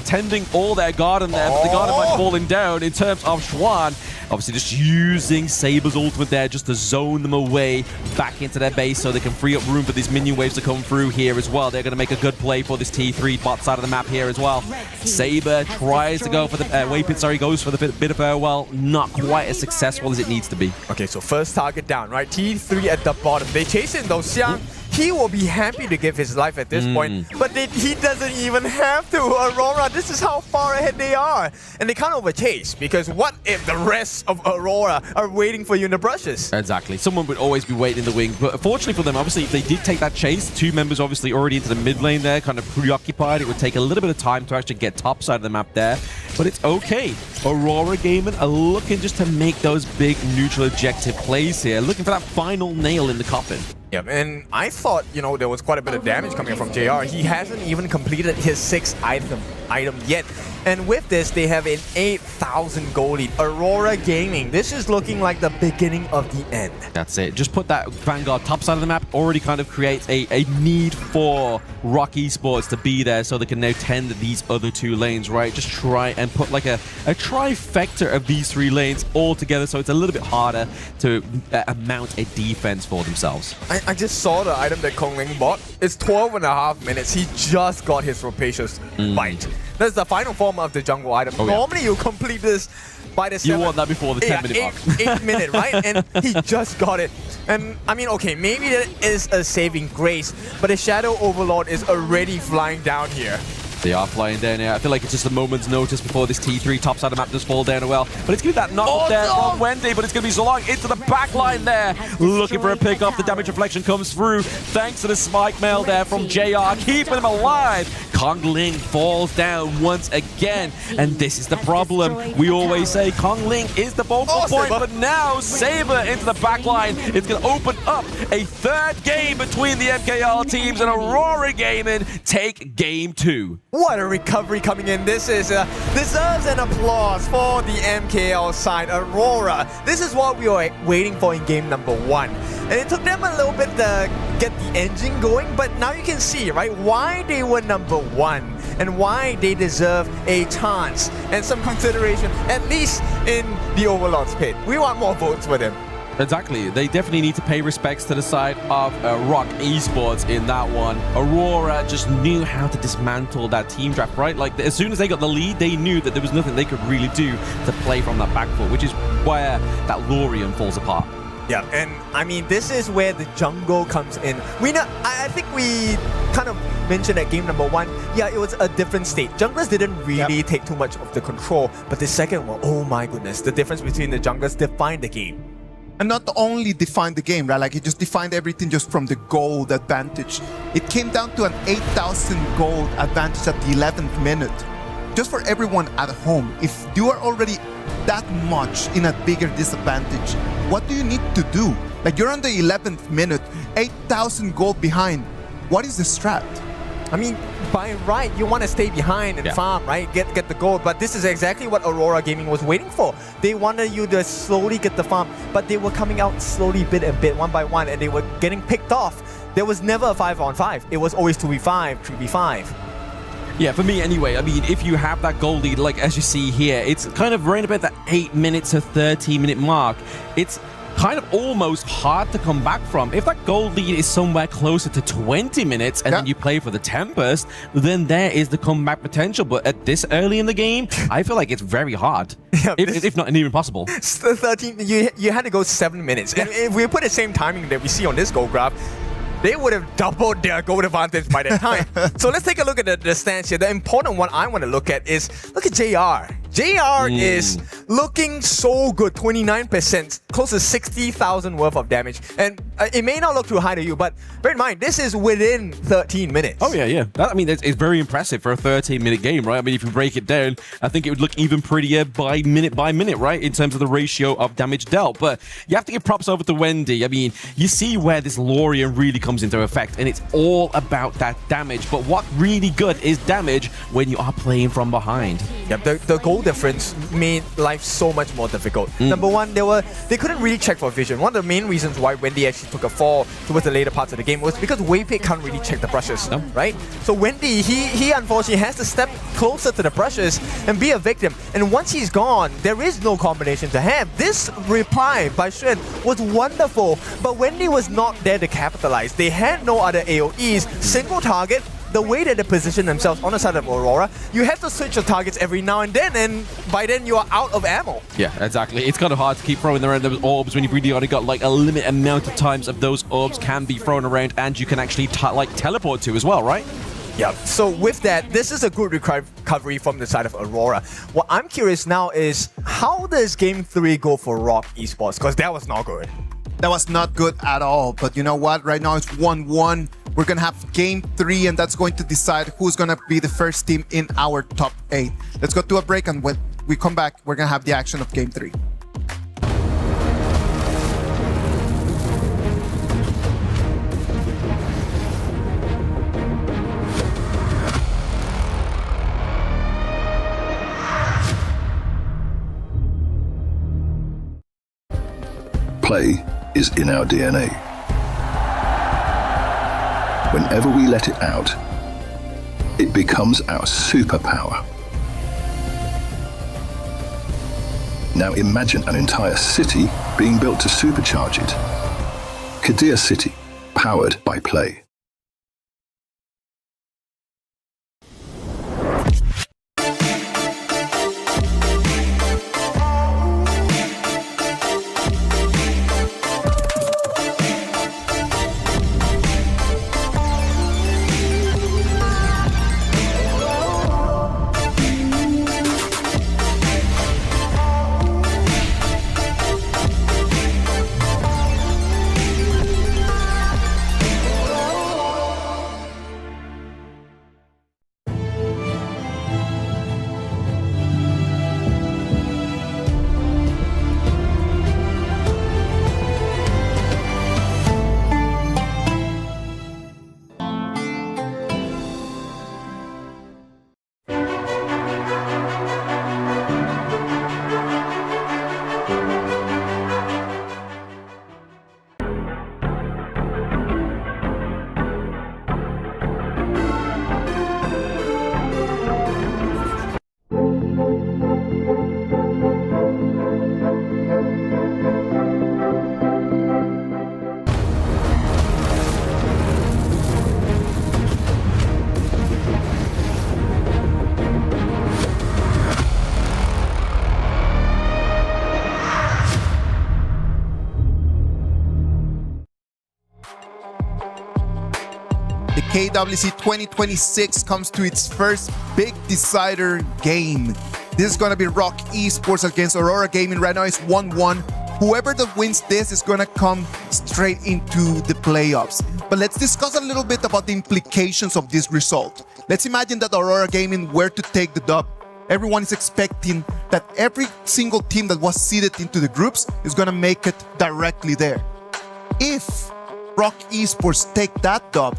tending all their garden there. But the garden might falling down in terms of Xuan. Obviously just using Saber's ultimate there just to zone them away back into their base so they can free up room for these minion waves to come through here as well. They're going to make a good play for this T3 bot side of the map here as well. Saber tries to go for the Waypit, goes for the bit of farewell. Not quite as successful as it needs to be. Okay, so first target down, right? T3 at the bottom. They chase in though. Xiang, he will be happy to give his life at this point, but he doesn't even have to. Aurora, this is how far ahead they are. And they can't overchase, because what if the rest of Aurora are waiting for you in the brushes? Exactly. Someone would always be waiting in the wing. But fortunately for them, obviously, if they did take that chase, 2 members obviously already into the mid lane there, kind of preoccupied. It would take a little bit of time to actually get top side of the map there. But it's okay. Aurora Gaming are looking just to make those big neutral objective plays here, looking for that final nail in the coffin. Yeah, and I thought, there was quite a bit of damage coming from JR. He hasn't even completed his 6th item yet. And with this, they have an 8,000 gold lead. Aurora Gaming, this is looking like the beginning of the end. That's it. Just put that Vanguard top side of the map, already kind of creates a need for Rock Esports to be there so they can now tend these other 2 lanes, right? Just try and put like a trifecta of these 3 lanes all together so it's a little bit harder to mount a defense for themselves. I just saw the item that Kong Ling bought. It's 12.5 minutes. He just got his Rapacious Bite. That's the final form of the jungle item. Normally you complete this by the 7th. You want that before the 10-minute mark. 8 minute, right? And he just got it. And I mean, okay, maybe that is a saving grace, but the Shadow Overlord is already flying down here. They are flying down here. I feel like it's just a moment's notice before this T3 top side of the map does fall down as well. But it's going to be that knock there from Wendy, but it's going to be Zolong into the back line there. Looking for a pick off. The damage reflection comes through thanks to the spike mail there from JR, keeping him alive. Kong Ling falls down once again. And this is the problem. We always say Kong Ling is the focal point, but now Saber into the back line. It's going to open up a 3rd game between the MKL teams, and Aurora Gaming take game 2. What a recovery coming in. This is deserves an applause for the MKL side, Aurora. This is what we were waiting for in game number 1. And it took them a little bit to get the engine going, but now you can see, right, why they were number 1 and why they deserve a chance and some consideration, at least in the Overlord's pit. We want more votes for them. Exactly. They definitely need to pay respects to the side of Rock Esports in that one. Aurora just knew how to dismantle that team draft, right? Like, as soon as they got the lead, they knew that there was nothing they could really do to play from that back foot, which is where that Lorien falls apart. Yeah, and I mean, this is where the jungle comes in. I think we kind of mentioned at game number 1, yeah, it was a different state. Junglers didn't really take too much of the control, but the second one, oh my goodness, the difference between the junglers defined the game. And not only defined the game, right? Like, it just defined everything just from the gold advantage. It came down to an 8,000 gold advantage at the 11th minute. Just for everyone at home, if you are already that much in a bigger disadvantage, what do you need to do? Like, you're on the 11th minute, 8,000 gold behind. What is the strat? I mean, by right, you want to stay behind and farm, right? Get the gold. But this is exactly what Aurora Gaming was waiting for. They wanted you to slowly get the farm, but they were coming out slowly, bit and bit, one by one, and they were getting picked off. There was never a 5-on-5. It was always 2v5, 3v5. Yeah, for me anyway, I mean, if you have that goal lead, like as you see here, it's kind of right about that 8 minute to 13-minute mark. It's kind of almost hard to come back from. If that goal lead is somewhere closer to 20 minutes and then you play for the Tempest, then there is the comeback potential. But at this early in the game, I feel like it's very hard, if not even possible. 13, you had to go 7 minutes. And if we put the same timing that we see on this goal graph, they would have doubled their goal advantage by that time. So let's take a look at the stance here. The important one I want to look at is, look at JR. JR is looking so good, 29%, close to 60,000 worth of damage. And it may not look too high to you, but bear in mind, this is within 13 minutes. Oh, yeah. I mean, it's very impressive for a 13-minute game, right? I mean, if you break it down, I think it would look even prettier by minute, right? In terms of the ratio of damage dealt. But you have to give props over to Wendy. I mean, you see where this Lorian really comes into effect, and it's all about that damage. But what really good is damage when you are playing from behind. Yep, the goal difference made life so much more difficult. Number one, they couldn't really check for vision. One of the main reasons why Wendy actually took a fall towards the later parts of the game was because Waypick can't really check the brushes, right? So Wendy, he unfortunately has to step closer to the brushes and be a victim. And once he's gone, there is no combination to have. This reply by Xuan was wonderful, but Wendy was not there to capitalize. They had no other AoEs, single target. The way that they position themselves on the side of Aurora, you have to switch your targets every now and then, and by then you are out of ammo. Yeah, exactly. It's kind of hard to keep throwing around those orbs when you've really only got like a limited amount of times of those orbs can be thrown around, and you can actually teleport to as well, right? Yeah, so with that, this is a good recovery from the side of Aurora. What I'm curious now is, how does Game 3 go for Rock Esports? Because that was not good. That was not good at all. But you know what? Right now it's 1-1. We're going to have Game 3, and that's going to decide who's going to be the first team in our top 8. Let's go to a break, and when we come back, we're going to have the action of Game 3. Play is in our DNA. Whenever we let it out, it becomes our superpower. Now imagine an entire city being built to supercharge it. Geekay City, powered by play. The KWC 2026 comes to its first big decider game. This is going to be Rock Esports against Aurora Gaming. Right now it's 1-1. Whoever that wins this is going to come straight into the playoffs. But let's discuss a little bit about the implications of this result. Let's imagine that Aurora Gaming were to take the dub. Everyone is expecting that every single team that was seeded into the groups is going to make it directly there. if Rock Esports take that dub,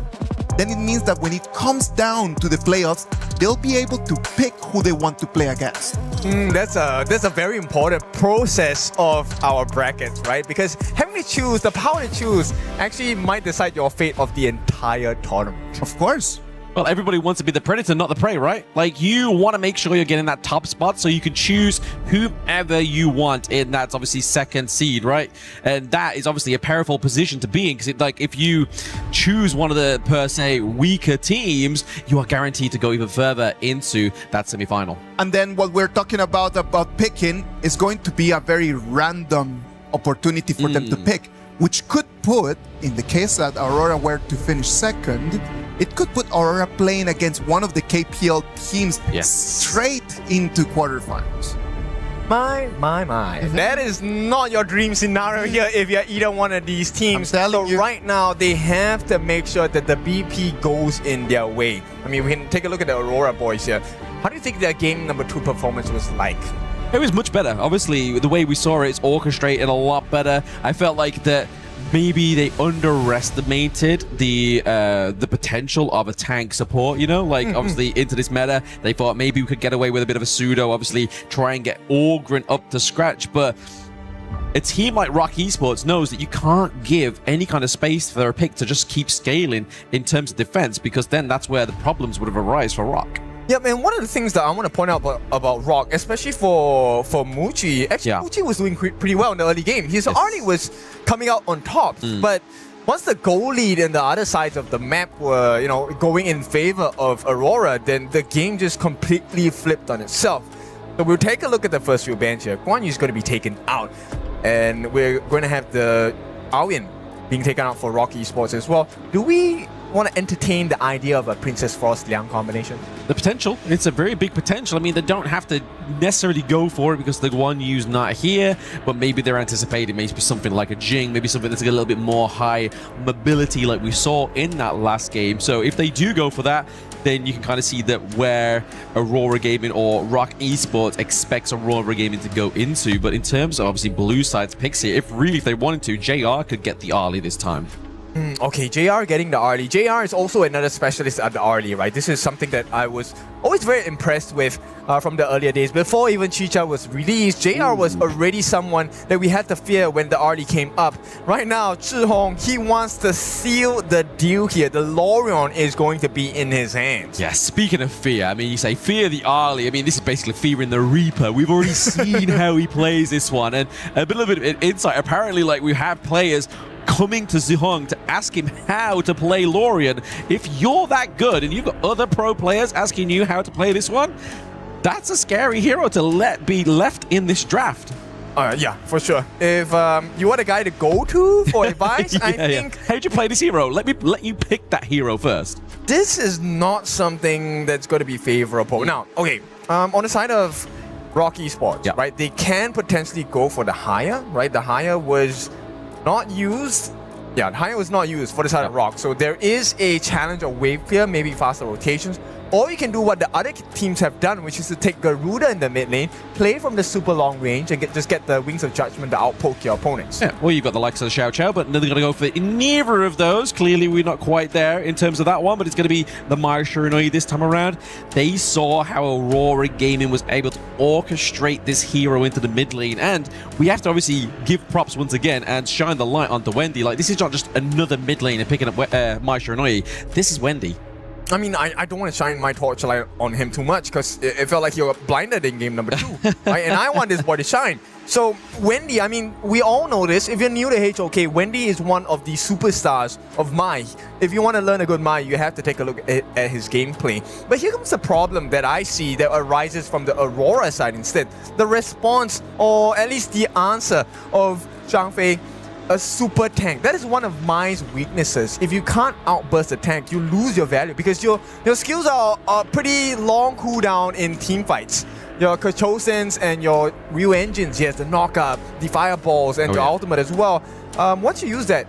then it means that when it comes down to the playoffs, they'll be able to pick who they want to play against. That's a very important process of our brackets, right? Because having to choose, the power to choose, actually might decide your fate of the entire tournament. Of course. Well, everybody wants to be the predator, not the prey, right? Like, you want to make sure you're getting that top spot so you can choose whomever you want, and that's obviously second seed, right? And that is obviously a powerful position to be in, because like, if you choose one of the, per se, weaker teams, you are guaranteed to go even further into that semi-final. And then what we're talking about picking is going to be a very random opportunity for them to pick, which could put, in the case that Aurora were to finish second, it could put Aurora playing against one of the KPL teams straight into quarterfinals. My. That is not your dream scenario here if you're either one of these teams. So right now, they have to make sure that the BP goes in their way. I mean, we can take a look at the Aurora boys here. How do you think their game number 2 performance was like? It was much better. Obviously, the way we saw it, it's orchestrated a lot better. I felt like that maybe they underestimated the potential of a tank support, you know? Like, obviously, into this meta, they thought maybe we could get away with a bit of a pseudo, obviously, try and get Orgrin up to scratch, but a team like Rock Esports knows that you can't give any kind of space for their pick to just keep scaling in terms of defense, because then that's where the problems would have arisen for Rock. Yeah, man, one of the things that I want to point out about Rock, especially for Muchi, actually Muchi was doing pretty well in the early game. His early was coming out on top, but once the goal lead and the other sides of the map were, you know, going in favor of Aurora, then the game just completely flipped on itself. So we'll take a look at the first few bans here. Guan Yu is going to be taken out, and we're going to have the Aoyan being taken out for Rock Esports as well. Do we want to entertain the idea of a Princess Frost Liang combination? The potential, it's a very big potential. I mean, they don't have to necessarily go for it because the Guan Yu's not here, but maybe they're anticipating maybe something like a Jing, maybe something that's a little bit more high mobility like we saw in that last game. So if they do go for that, then you can kind of see that where Aurora Gaming or Rock Esports expects Aurora Gaming to go into. But in terms of obviously blue side's picks here, if they wanted to, JR could get the early this time. Okay, JR getting the early. JR is also another specialist at the early, right? This is something that I was always very impressed with from the earlier days. Before even Chicha was released, JR was already someone that we had to fear when the early came up. Right now, Zhihong, he wants to seal the deal here. The Lorion is going to be in his hands. Yeah, speaking of fear, I mean, you say fear the early. I mean, this is basically fearing the Reaper. We've already seen how he plays this one. And a bit of insight, apparently, like, we have players coming to Zhihong to ask him how to play Lorian. If you're that good and you've got other pro players asking you how to play this one, that's a scary hero to be left in this draft. Yeah, for sure. If you want a guy to go to for advice, I think... How'd you play this hero? Let you pick that hero first. This is not something that's going to be favorable. Now, okay, on the side of Rock Esports, right, they can potentially go for the Haya, right? The Haya was not used. Yeah, Haya was not used for the side of Rock. So there is a challenge of wave clear, maybe faster rotations. Or you can do what the other teams have done, which is to take Garuda in the mid lane, play from the super long range, and just get the Wings of Judgment to outpoke your opponents. Yeah, well, you've got the likes of the Xiao Qiao, but they're going to go for neither of those. Clearly, we're not quite there in terms of that one, but it's going to be the Mai Shiranui this time around. They saw how Aurora Gaming was able to orchestrate this hero into the mid lane, and we have to obviously give props once again and shine the light onto Wendy. Like, this is not just another mid lane and picking up Mai Shiranui. This is Wendy. I mean, I don't want to shine my torchlight on him too much because it felt like he was blinded in game number 2. Right? And I want this boy to shine. So, Wendy, I mean, we all know this. If you're new to HOK, Wendy is one of the superstars of Mai. If you want to learn a good Mai, you have to take a look at his gameplay. But here comes the problem that I see that arises from the Aurora side instead. The response, or at least the answer of Zhang Fei, a super tank. That is one of Mai's weaknesses. If you can't outburst a tank, you lose your value because your skills are pretty long cooldown in team fights. Your Kachosens and your Ryu engines, yes, the knockup, the fireballs, and your ultimate as well. Once you use that,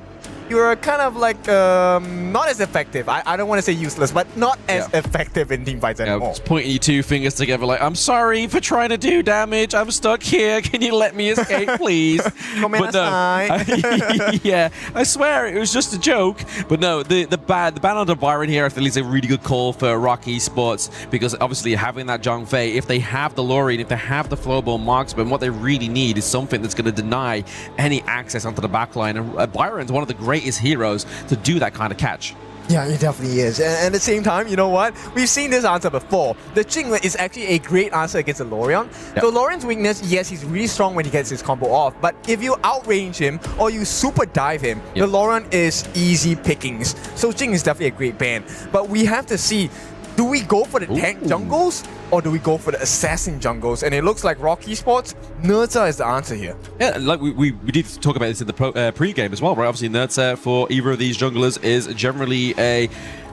you're kind of like not as effective. I don't want to say useless, but not as effective in team fights anymore. Just pointing your two fingers together like, I'm sorry for trying to do damage. I'm stuck here. Can you let me escape, please? But no, yeah, I swear it was just a joke. But no, the ban on Byron here I feel is a really good call for Rock Esports, because obviously having that Zhang Fei, if they have the Lorien, if they have the Flowball Marksman, what they really need is something that's going to deny any access onto the backline. And Byron's one of the greatest heroes to do that kind of catch. Yeah, it definitely is. And at the same time, you know what? We've seen this answer before. The Jinglet is actually a great answer against the Lorien. Yep. So Lorien's weakness, yes, he's really strong when he gets his combo off. But if you outrange him or you super dive him, the Lorien is easy pickings. So Jing is definitely a great ban. But we have to see, do we go for the tank jungles or do we go for the assassin jungles? And it looks like Rock Esports, Nerza is the answer here. Yeah, like we did talk about this in the pre-game as well, right? Obviously, Nerza for either of these junglers is generally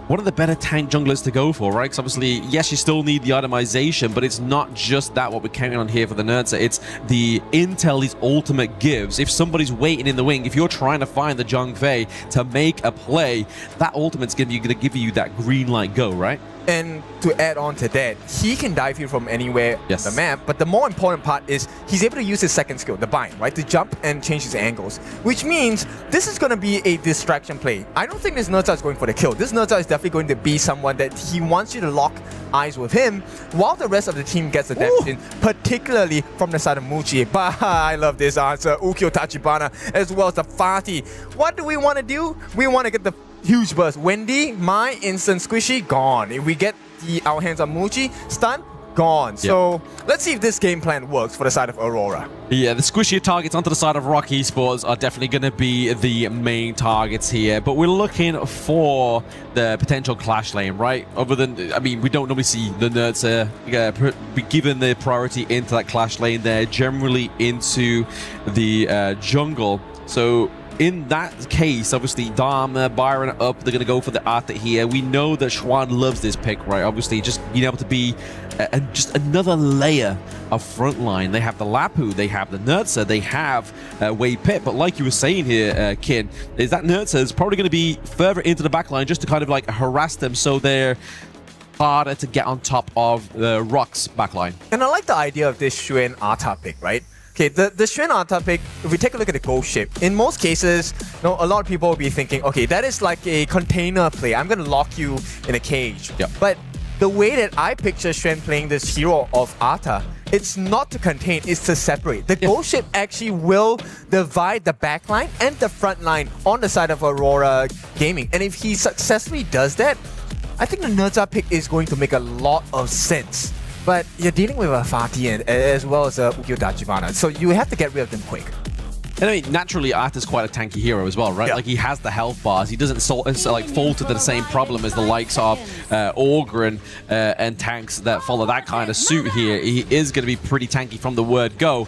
one of the better tank junglers to go for, right? Because obviously, yes, you still need the itemization, but it's not just that what we're counting on here for the Nerza. It's the intel his ultimate gives. If somebody's waiting in the wing, if you're trying to find the Zhang Fei to make a play, that ultimate's going to give you that green light go, right? And to add on to that, he can dive here from anywhere on the map, but the more important part is he's able to use his second skill, the bind, right? To jump and change his angles, which means this is going to be a distraction play. I don't think this Nerza is going for the kill. This Nerza is definitely going to be someone that he wants you to lock eyes with him while the rest of the team gets the damage in, particularly from the side of Muchi. But I love this answer. Ukyo Tachibana as well as the Fati. What do we want to do? We want to get the huge burst. Wendy, my instant squishy, gone. If we get our hands on Muchi, stun, gone. So let's see if this game plan works for the side of Aurora. Yeah, the squishier targets onto the side of Rock Esports are definitely going to be the main targets here, but we're looking for the potential clash lane, right? Other than, I mean, we don't normally see the Nerza be given the priority into that clash lane. They're generally into the jungle. So in that case, obviously, Dharma, Byron up, they're going to go for the Arthur here. We know that Schwan loves this pick, right? Obviously, just being able to be just another layer of frontline. They have the Lapu, they have the Nerza, they have Wei Pit. But like you were saying here, Kin, is that Nerza is probably going to be further into the backline just to kind of like harass them so they're harder to get on top of the Rock's backline. And I like the idea of this Xuan Arta pick, right? Okay, the Xuan Arta pick, if we take a look at the ghost ship, in most cases, a lot of people will be thinking, okay, that is like a container play. I'm going to lock you in a cage. But the way that I picture Xuan playing this hero of Arta, it's not to contain, it's to separate. The ghost ship actually will divide the backline and the front line on the side of Aurora Gaming. And if he successfully does that, I think the Nerza pick is going to make a lot of sense. But you're dealing with a Fati as well as a Ukyo Tachibana, so you have to get rid of them quick. And I mean, naturally, Arthur's quite a tanky hero as well, right? Like, he has the health bars. He doesn't like fall to the same problem as the likes of Ogre and tanks that follow that kind of suit here. He is going to be pretty tanky from the word go.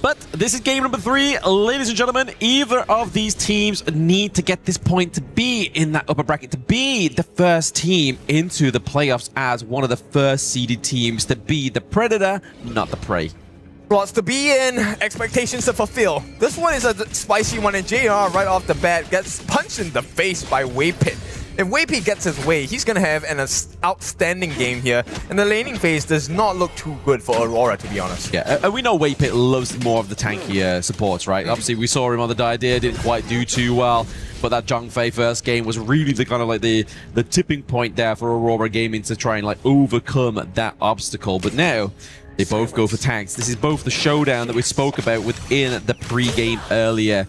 But this is game number 3. Ladies and gentlemen, either of these teams need to get this point to be in that upper bracket, to be the first team into the playoffs as one of the first seeded teams, to be the predator, not the prey. Lots to be in, expectations to fulfill. This one is a spicy one, and JR right off the bat gets punched in the face by Wei Pit. If Wei Pit gets his way, he's going to have an outstanding game here. And the laning phase does not look too good for Aurora, to be honest. Yeah, and we know Wei Pit loves more of the tanky supports, right? Obviously, we saw him on the Diadea, didn't quite do too well. But that Zhang Fei first game was really the kind of like the tipping point there for Aurora Gaming to try and like overcome that obstacle. But now they both go for tanks. This is both the showdown that we spoke about within the pre-game earlier.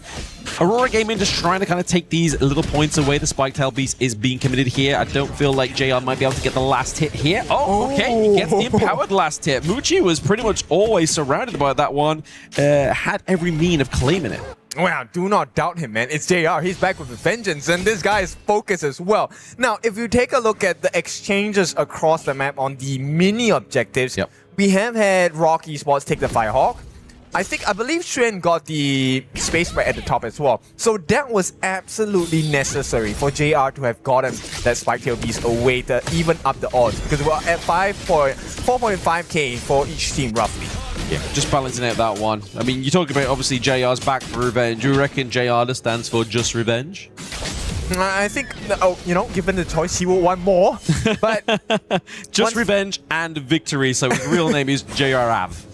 Aurora Gaming just trying to kind of take these little points away. The Spiketail Beast is being committed here. I don't feel like JR might be able to get the last hit here. Oh, okay, he gets the empowered last hit. Muchi was pretty much always surrounded by that one. Had every mean of claiming it. Wow, do not doubt him, man. It's JR. He's back with a vengeance, and this guy is focused as well. Now, if you take a look at the exchanges across the map on the mini objectives, we have had Rock Esports take the Firehawk. I believe Xuan got the space right at the top as well. So that was absolutely necessary for JR to have gotten that Spiketail Beast away to even up the odds, because we're at 4.5k for each team roughly. Yeah, just balancing out that one. I mean, you talk about obviously JR's back for revenge. Do you reckon JR stands for just revenge? I think, given the choice, he will want more. But just revenge and victory. So his real name is JR Av.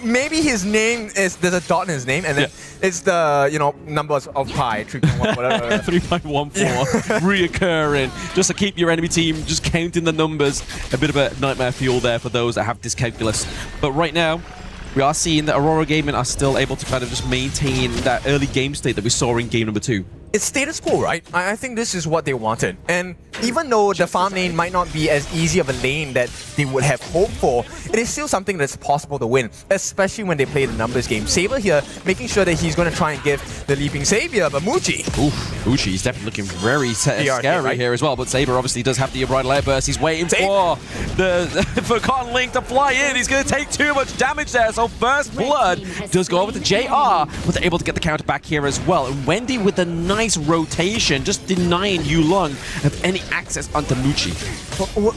Maybe his name is, there's a dot in his name, and then it's the numbers of pi, 3.1 whatever. 3.14 reoccurring, just to keep your enemy team just counting the numbers. A bit of a nightmare fuel there for those that have dyscalculus. But right now, we are seeing that Aurora Gaming are still able to kind of just maintain that early game state that we saw in game number 2. It's status quo, right? I think this is what they wanted. And even though the farm lane might not be as easy of a lane that they would have hoped for, it is still something that's possible to win, especially when they play the numbers game. Saber here, making sure that he's going to try and give the Leaping Savior, but Muchi. Oof, Muchi is definitely looking very scary here as well, but Saber obviously does have the Unbridled Outburst. He's waiting for Cotton Link to fly in. He's going to take too much damage there, so First Blood does go over to JR, but they're able to get the counter back here as well. And Wendy with the nice rotation, just denying Yulong of any access onto Muchi.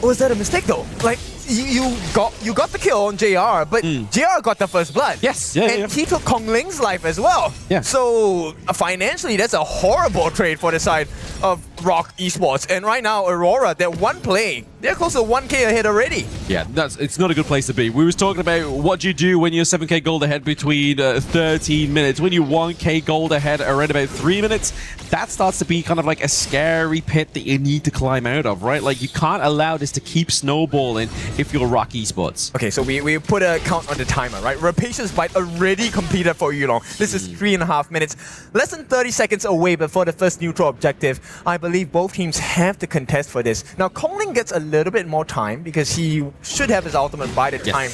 Was that a mistake though? Like, you got the kill on JR, but JR got the First Blood. Yes. And he took Kong Ling's life as well. Yeah. So financially, that's a horrible trade for the side of Rock Esports. And right now, Aurora, that one play, they're close to 1K ahead already. Yeah, it's not a good place to be. We was talking about what you do when you're 7K gold ahead between 13 minutes. When you're 1K gold ahead around about 3 minutes, that starts to be kind of like a scary pit that you need to climb out of, right? Like, you can't allow this to keep snowballing if you're Rock Esports. Okay, so we put a count on the timer, right? Rapacious Bite already completed for Yulong. This is 3.5 minutes. Less than 30 seconds away before the first neutral objective. I believe both teams have to contest for this. Now, Kongling gets a little bit more time because he should have his ultimate by the time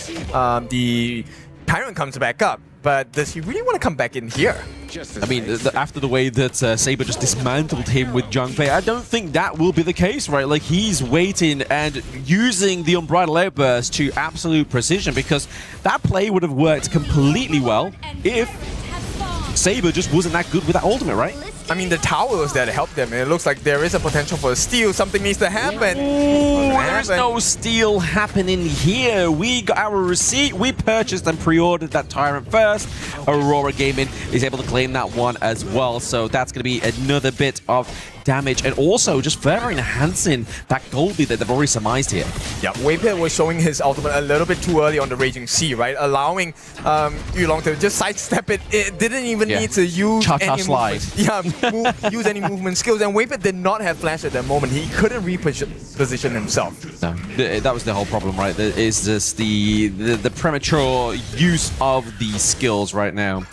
the Tyrant comes back up. But does he really want to come back in here? I mean, after the way that Saber just dismantled him with Zhangfei, I don't think that will be the case, right? Like, he's waiting and using the Unbridled Outburst to absolute precision, because that play would have worked completely well if Saber just wasn't that good with that ultimate, right? I mean, the tower was there to help them, and it looks like there is a potential for a steal. Something needs to happen. There's no steal happening here. We got our receipt. We purchased and pre-ordered that Tyrant first. Aurora Gaming is able to claim that one as well. So that's going to be another bit of damage, and also just further enhancing that gold lead that they've already surmised here. Yeah, Waypit was showing his ultimate a little bit too early on the Raging Sea, right? Allowing Yulong to just sidestep it. It didn't even need to use any slide. use any movement skills, and Waypit did not have flash at that moment. He couldn't reposition himself. No, that was the whole problem, right? It's just the premature use of these skills right now.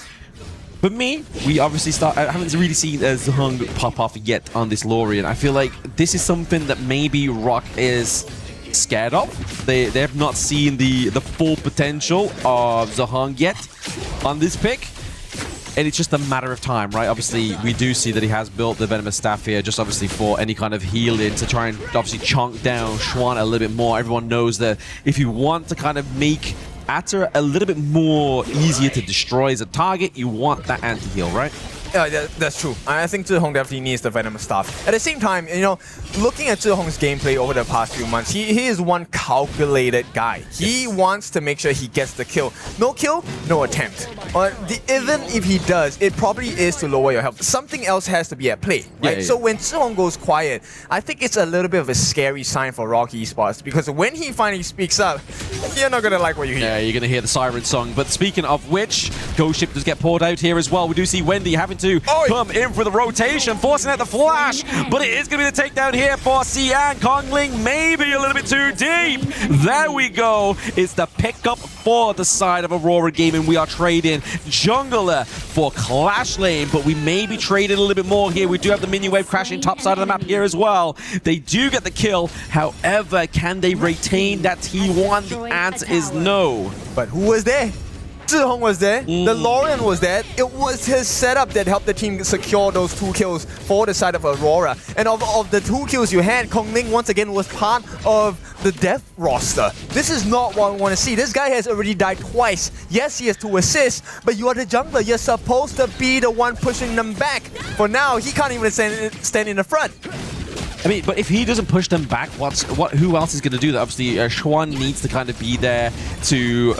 For me, we obviously I haven't really seen Zhong pop off yet on this Lorien. I feel like this is something that maybe Rock is scared of. They have not seen the full potential of Zhong yet on this pick. And it's just a matter of time, right? Obviously, we do see that he has built the Venomous Staff here, just obviously for any kind of healing, to try and obviously chunk down Xuan a little bit more. Everyone knows that if you want to kind of make Atter a little bit more easier to destroy as a target, you want that anti-heal, right? Yeah, that's true. I think Zhong definitely needs the Venomous Staff. At the same time, looking at Zhong's gameplay over the past few months, he is one calculated guy. He wants to make sure he gets the kill. No kill, no attempt. Even if he does, it probably is to lower your health. Something else has to be at play, right? So when Zhong goes quiet, I think it's a little bit of a scary sign for Rock Esports, because when he finally speaks up, you're not going to like what you hear. Yeah, you're going to hear the siren song. But speaking of which, Ghost Ship does get poured out here as well. We do see Wendy having to come in for the rotation, forcing out the flash, but it is going to be the takedown here for Xian. Kongling maybe a little bit too deep. There we go. It's the pickup for the side of Aurora Gaming. We are trading Jungler for Clash Lane, but we may be trading a little bit more here. We do have the minion wave crashing top side of the map here as well. They do get the kill. However, can they retain that T1? The answer is no. But who was there? Zhong was there, the Lorien was there. It was his setup that helped the team secure those 2 kills for the side of Aurora. And of the 2 kills you had, Kongling once again was part of the death roster. This is not what we want to see. This guy has already died twice. Yes, he has 2 assists, but you are the jungler. You're supposed to be the one pushing them back. For now, he can't even stand in the front. I mean, but if he doesn't push them back, who else is going to do that? Obviously, Schwan needs to kind of be there to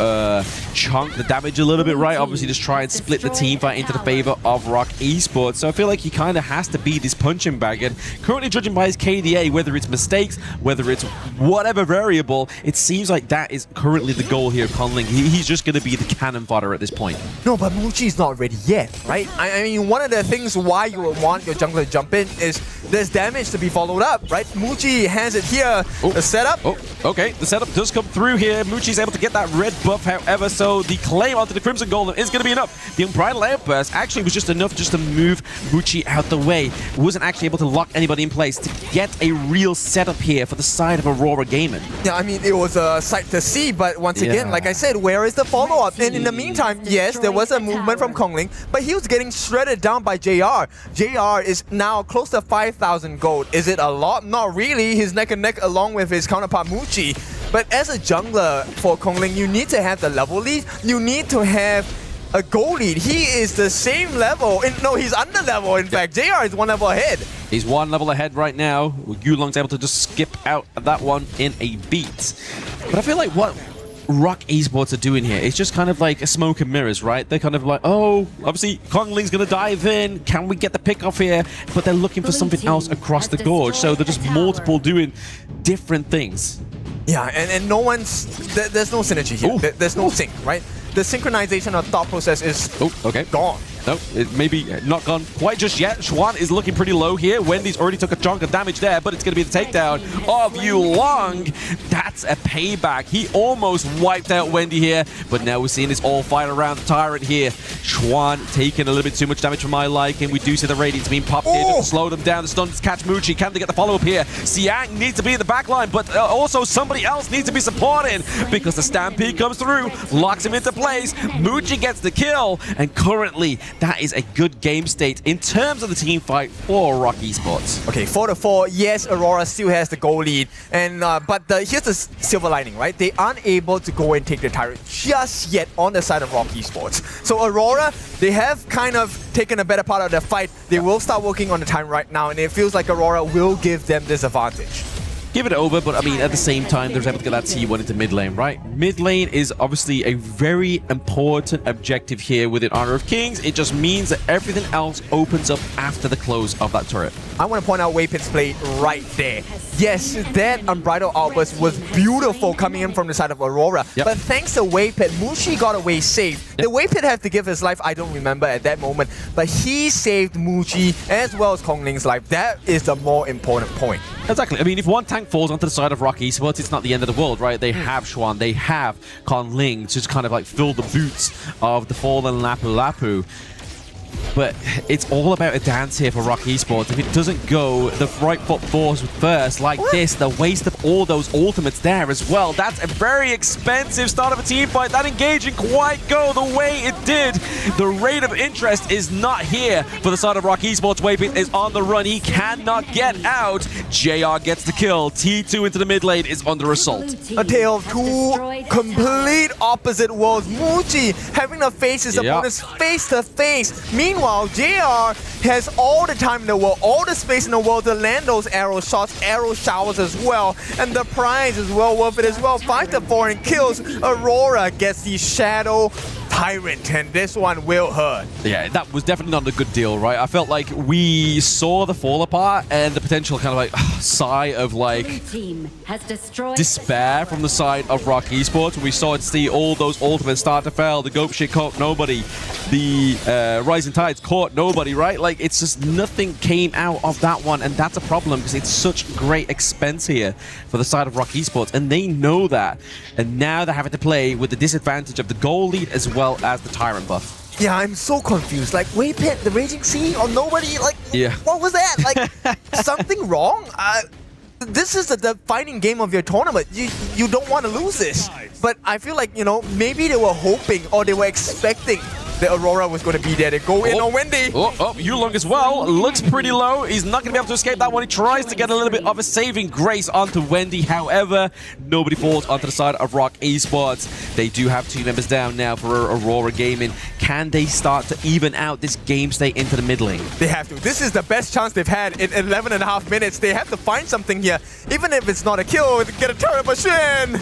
chunk the damage a little bit, right? Obviously, just try and split the team fight into the favor of Rock Esports. So I feel like he kind of has to be this punching bag. And currently, judging by his KDA, whether it's mistakes, whether it's whatever variable, it seems like that is currently the goal here of Conling. He's just going to be the cannon fodder at this point. No, but Muchi's not ready yet, right? I mean, one of the things why you would want your jungler to jump in is there's damage to be followed up, right? Muchi has it here. The setup. Oh, okay. The setup does come through here. Muchi's able to get that red buff, however, so the claim onto the Crimson Golem is going to be enough. The Unbridled Outburst actually was just enough just to move Muchi out the way. Wasn't actually able to lock anybody in place to get a real setup here for the side of Aurora Gaming. Yeah, I mean, it was a sight to see, but once again, like I said, where is the follow-up? And in the meantime, yes, there was a movement from Conling, but he was getting shredded down by JR. JR is now close to 5,000 gold. Is it a lot? Not really. He's neck and neck along with his counterpart Muchi. But as a jungler for Conling, you need to have the level lead. You need to have a gold lead. He is the same level. No, he's under level, in fact. JR is one level ahead. He's one level ahead right now. Yulong's able to just skip out of that one in a beat. But I feel like what Rock Esports are doing here is just kind of like a smoke and mirrors, right? They're kind of like, oh, obviously Congling's gonna dive in. Can we get the pick off here? But they're looking for something else across the gorge. So they're just multiple doing different things. Yeah, and no one's... There's no synergy here. There's no sync, right? The synchronization of thought process is gone. No, it may be not gone quite just yet. Schwan is looking pretty low here. Wendy's already took a chunk of damage there, but it's going to be the takedown of Yulong. That's a payback. He almost wiped out Wendy here, but now we're seeing this all fight around the Tyrant here. Schwan taking a little bit too much damage for my liking. We do see the Radiance being popped here to slow them down. The stuns catch Muchi. Can they get the follow-up here? Siang needs to be in the back line, but also somebody else needs to be supporting because the Stampede comes through, locks him into place. Muchi gets the kill, and currently that is a good game state in terms of the team fight for Rock Esports. Okay, 4-4. Yes, Aurora still has the goal lead, and but here's the silver lining, right? They aren't able to go and take the Tyrant just yet on the side of Rock Esports. So Aurora, they have kind of taken a better part of the fight. They will start working on the time right now, and it feels like Aurora will give them this advantage. Give it over, but I mean, at the same time, they're able to get that T1 into mid lane, right? Mid lane is obviously a very important objective here within Honor of Kings. It just means that everything else opens up after the close of that turret. I want to point out Waypit's play right there. Yes, that Unbridled Outburst was beautiful coming in from the side of Aurora. But thanks to Waypit, Muchi got away safe. The Waypit had to give his life, I don't remember at that moment, but he saved Muchi as well as Kongling's life. That is the more important point. Exactly. I mean, if one tank falls onto the side of Rock Esports, it's not the end of the world, right? They have Schwan, they have Conling to just kind of like fill the boots of the fallen Lapu Lapu. But it's all about a dance here for Rock Esports. If it doesn't go the right foot first like this, the waste of all those ultimates there as well. That's a very expensive start of a team fight. That engage didn't quite go the way it did. The rate of interest is not here for the side of Rock Esports. Waypit is on the run. He cannot get out. JR gets the kill. T2 into the mid lane is under assault. A tale of two complete opposite worlds. Muchi having to face his opponents face to face. Meanwhile, JR has all the time in the world, all the space in the world to land those arrow shots, arrow showers as well. And the prize is well worth it as well. 5-4 and kills. Aurora gets the Shadow Tyrant, and this one will hurt. Yeah, that was definitely not a good deal, right? I felt like we saw the fall apart and the potential kind of like sigh of like despair from the side of Rock Esports. We saw it see all those ultimates start to fail. The Gope shit caught nobody. The Rising Tides caught nobody, right? Like, it's just nothing came out of that one, and that's a problem because it's such great expense here for the side of Rock Esports, and they know that. And now they're having to play with the disadvantage of the goal lead as well as the Tyrant buff. Yeah, I'm so confused. Like, Waypit, the Raging Sea, or nobody? Like, what was that? Like, something wrong? This is the defining game of your tournament. You don't want to lose this. But I feel like, you know, maybe they were hoping or they were expecting that Aurora was going to be there. They go in on Wendy. Oh, Yulong as well. Looks pretty low. He's not going to be able to escape that one. He tries to get a little bit of a saving grace onto Wendy. However, nobody falls onto the side of Rock Esports. They do have 2 members down now for Aurora Gaming. Can they start to even out this game state into the mid lane? They have to. This is the best chance they've had in 11.5 minutes. They have to find something here. Even if it's not a kill, get a turret machine.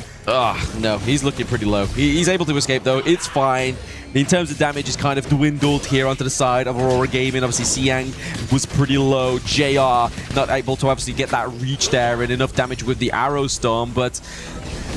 No, he's looking pretty low. He's able to escape though. It's fine. In terms of damage, it's kind of dwindled here onto the side of Aurora Gaming. Obviously, Siang was pretty low. JR not able to obviously get that reach there and enough damage with the Arrow Storm, but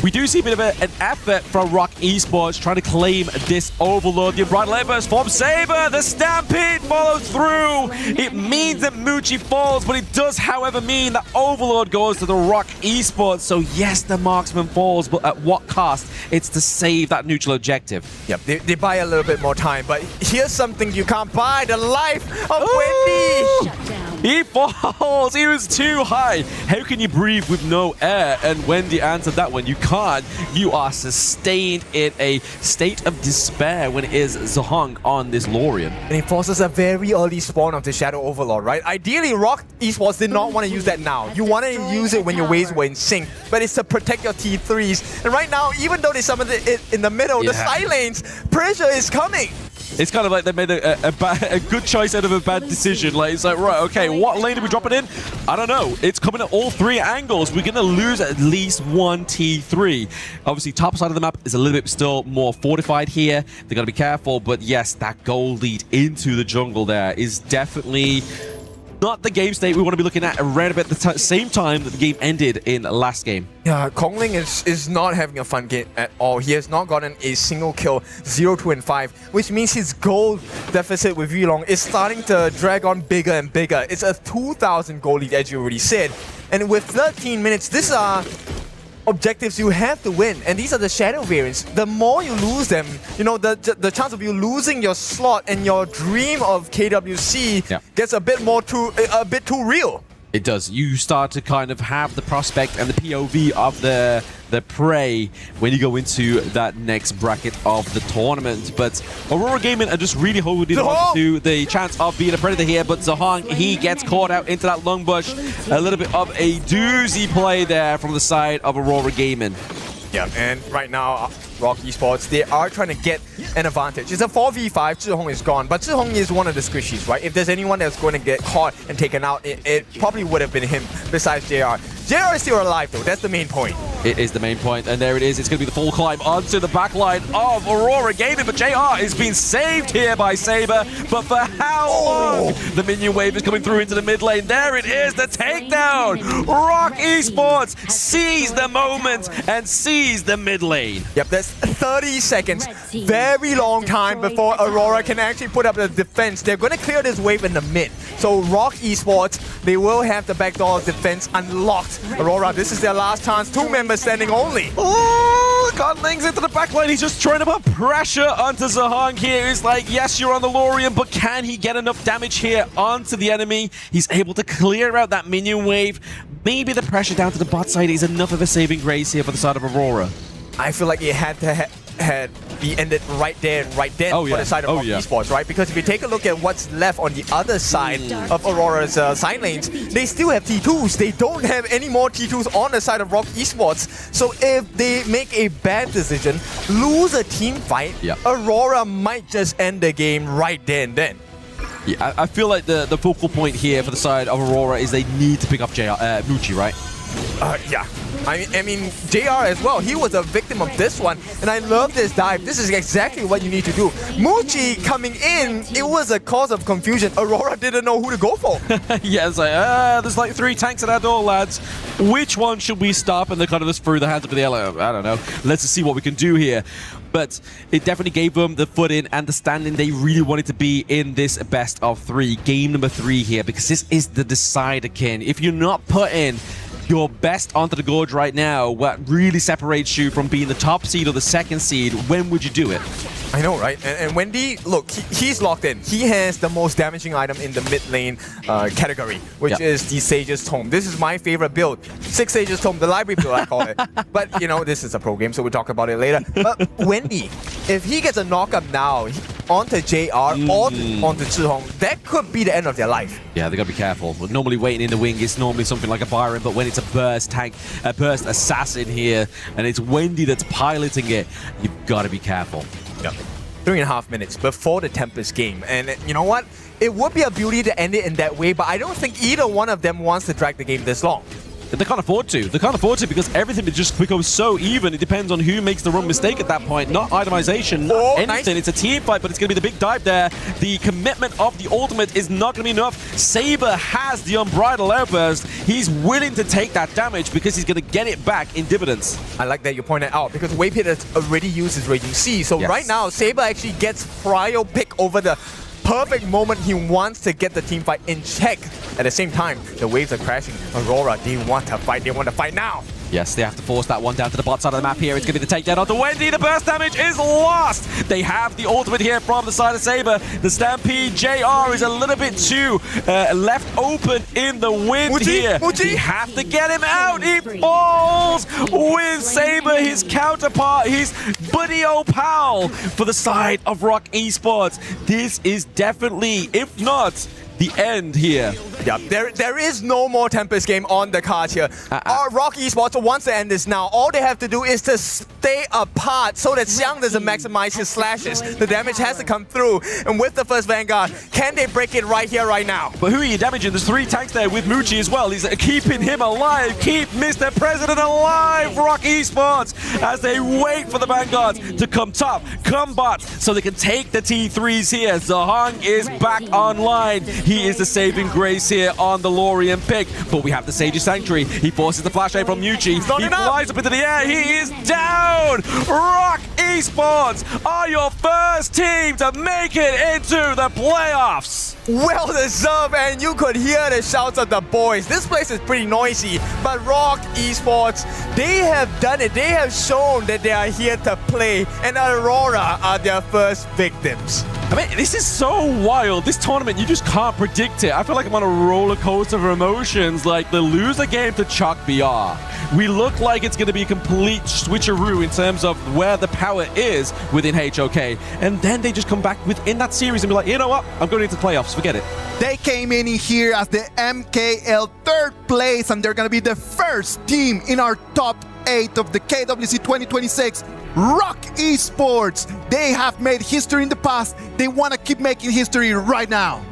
we do see a bit of an effort from Rock Esports trying to claim this Overlord. The Unbridled Embers from Saber. The Stampede follows through. It means that Muchi falls, but it does, however, mean that Overlord goes to the Rock Esports. So yes, the Marksman falls, but at what cost? It's to save that neutral objective. Yep, they buy a little bit more time, but here's something you can't buy: the life of Wendy. He falls. He was too high. How can you breathe with no air? And Wendy answered that one. You can't. You are sustained in a state of despair when it is Zhong on this Lorien. And it forces a very early spawn of the Shadow Overlord, right? Ideally, Rock Esports did not want to use that now. You want to use it when your waves were in sync, but it's to protect your T3s. And right now, even though they summoned it in the middle, the side lanes, pressure is coming. It's kind of like they made a good choice out of a bad decision. Like, it's like, right, okay, what lane are we dropping in? I don't know. It's coming at all 3 angles. We're going to lose at least 1 T3. Obviously, top side of the map is a little bit still more fortified here. They've got to be careful. But yes, that gold lead into the jungle there is definitely not the game state we want to be looking at around about the same time that the game ended in last game. Yeah, Kongling is not having a fun game at all. He has not gotten a single kill, 0, 2, and 5, which means his gold deficit with Yulong is starting to drag on bigger and bigger. It's a 2,000 gold lead, as you already said. And with 13 minutes, these are objectives you have to win, and these are the shadow variants. The more you lose them, you know, the chance of you losing your slot and your dream of KWC gets a bit too real. It does. You start to kind of have the prospect and the POV of the prey when you go into that next bracket of the tournament. But Aurora Gaming are just really holding on to the chance of being a predator here. But Zhong, he gets caught out into that lung bush. A little bit of a doozy play there from the side of Aurora Gaming. Yeah, and right now, Rock Esports, they are trying to get an advantage. It's a 4v5, Zhihong is gone, but Zhihong is one of the squishies, right? If there's anyone that's going to get caught and taken out, it probably would have been him besides JR. JR is still alive though, that's the main point. It is the main point, and there it is. It's going to be the full climb onto the backline of Aurora Gaming, but JR is being saved here by Saber, but for how long? The minion wave is coming through into the mid lane. There it is, the takedown! Rock Esports seize the moment and seize the mid lane. Yep, that's 30 seconds. Very long time before Aurora can actually put up the defense. They're going to clear this wave in the mid. So Rock Esports, they will have the backdoor defense unlocked. Aurora, this is their last chance. 2 members standing only. Oh, Godling's into the backline. He's just trying to put pressure onto Zhong here. He's like, yes, you're on the Lorien, but can he get enough damage here onto the enemy? He's able to clear out that minion wave. Maybe the pressure down to the bot side is enough of a saving grace here for the side of Aurora. I feel like it had to be ended right there and right then for the side of Rock Esports, right? Because if you take a look at what's left on the other side of Aurora's side lanes, they still have T2s. They don't have any more T2s on the side of Rock Esports. So if they make a bad decision, lose a team fight, Aurora might just end the game right there and then. Yeah, I feel like the focal point here for the side of Aurora is they need to pick up Muchi, right? Yeah. I mean, JR as well, he was a victim of this one, and I love this dive. This is exactly what you need to do. Muchi coming in, it was a cause of confusion. Aurora didn't know who to go for. Yeah, it's like, there's like 3 tanks at our door, lads. Which one should we stop? And they kind of just threw their hands up in the air like, I don't know. Let's just see what we can do here. But it definitely gave them the footing and the standing they really wanted to be in this best of 3. Game number 3 here, because this is the decider, Ken. If you're not putting your best onto the gorge right now, what really separates you from being the top seed or the second seed, when would you do it? I know, right? And Wendy, look, he's locked in. He has the most damaging item in the mid lane category, which is the Sage's Tome. This is my favorite build. 6 Sage's Tome, the library build, I call it. But, you know, this is a pro game, so we'll talk about it later. But Wendy, if he gets a knockup now, onto JR or onto Zhihong, that could be the end of their life. Yeah, they got to be careful. But normally waiting in the wing is normally something like a Byron, but when it's a burst tank, a burst assassin here, and it's Wendy that's piloting it, you've got to be careful. Yeah. 3.5 minutes before the Tempest game. And you know what? It would be a beauty to end it in that way, but I don't think either one of them wants to drag the game this long. They can't afford to. They can't afford to because everything just becomes so even. It depends on who makes the wrong mistake at that point. Not itemization, not anything. Nice. It's a team fight, but it's going to be the big dive there. The commitment of the ultimate is not going to be enough. Saber has the unbridled outburst. He's willing to take that damage because he's going to get it back in dividends. I like that you pointed out because Waypit has already used his Raging Sea. So right now, Saber actually gets prio pick over the perfect moment he wants to get the team fight in check. At the same time, the waves are crashing. Aurora, they want to fight. They want to fight now. Yes, they have to force that one down to the bot side of the map here. It's going to be the takedown onto Wendy. The burst damage is lost. They have the ultimate here from the side of Saber. The Stampede JR is a little bit too left open in the wind here. They have to get him out. He falls with Saber, his counterpart, his buddy pal for the side of Rock Esports. This is definitely, if not the end here. Yeah, there is no more Tempest game on the card here. Rock Esports wants to end this now. All they have to do is to stay apart so that Xiang doesn't maximize his slashes. The damage has to come through. And with the first Vanguard, can they break it right here, right now? But who are you damaging? There's 3 tanks there with Muchi as well. He's keeping him alive. Keep Mr. President alive, Rock Esports, as they wait for the Vanguards to come top, come bot, so they can take the T3s here. Zhihong is back online. He is the saving grace here on the Lorien pick, but we have the Sage's Sanctuary. He forces the flash from Muchi. He flies up into the air. He is down. Rock Esports are your first team to make it into the playoffs. Well deserved, and you could hear the shouts of the boys. This place is pretty noisy, but Rock Esports, they have done it. They have shown that they are here to play, and Aurora are their first victims. I mean, this is so wild. This tournament, you just can't predict it. I feel like I'm on a roller coaster of emotions. Like the loser game to Chuck BR. We look like it's going to be a complete switcheroo in terms of where the power is within HOK. And then they just come back within that series and be like, you know what? I'm going into the playoffs. Forget it. They came in here as the MKL 3rd place, and they're going to be the first team in our top 8 of the KWC 2026. Rock Esports. They have made history in the past. They want to keep making history right now.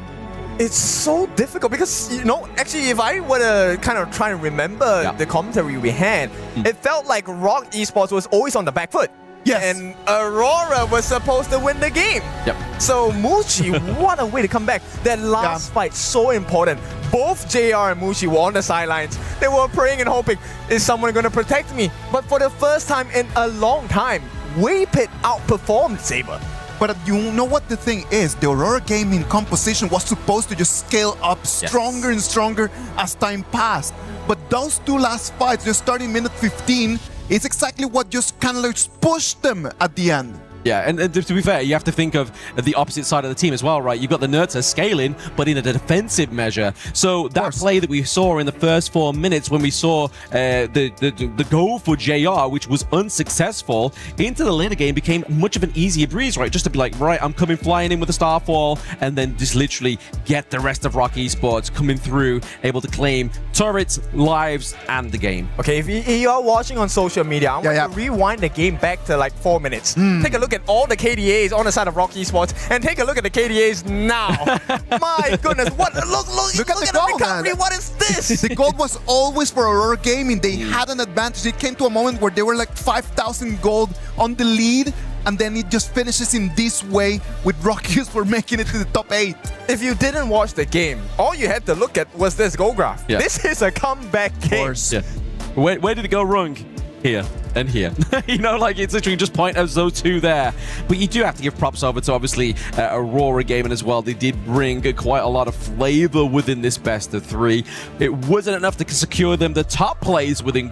It's so difficult because, you know, actually, if I were to kind of try and remember the commentary we had, it felt like Rock Esports was always on the back foot. Yes. And Aurora was supposed to win the game. Yep. So Muchi, what a way to come back. That last fight, so important. Both JR and Muchi were on the sidelines. They were praying and hoping, is someone going to protect me? But for the first time in a long time, Waypit outperformed Saber. But you know what the thing is? The Aurora gaming composition was supposed to just scale up stronger and stronger as time passed. But those 2 last fights, just starting minute 15, is exactly what just kind of like pushed them at the end. Yeah, and to be fair, you have to think of the opposite side of the team as well, right? You've got the Nerds scaling, but in a defensive measure. So that play that we saw in the first 4 minutes when we saw the goal for JR, which was unsuccessful, into the later game became much of an easier breeze, right? Just to be like, right, I'm coming flying in with a Starfall, and then just literally get the rest of Rock Esports coming through, able to claim turrets, lives, and the game. Okay, if you are watching on social media, I want to rewind the game back to like 4 minutes. Take a look at all the KDAs on the side of Rock Esports and take a look at the KDAs now. My goodness, what look at the goal, recovery, man. What is this? The gold was always for Aurora Gaming. They had an advantage. It came to a moment where they were like 5,000 gold on the lead, and then it just finishes in this way with Rock Esports making it to the top 8. If you didn't watch the game, all you had to look at was this goal graph. Yeah. This is a comeback game. Yeah. Where did it go wrong? Here and here. You know, like it's literally just point as those 2 there. But you do have to give props over to obviously Aurora Gaming as well. They did bring quite a lot of flavor within this best of 3. It wasn't enough to secure them the top plays within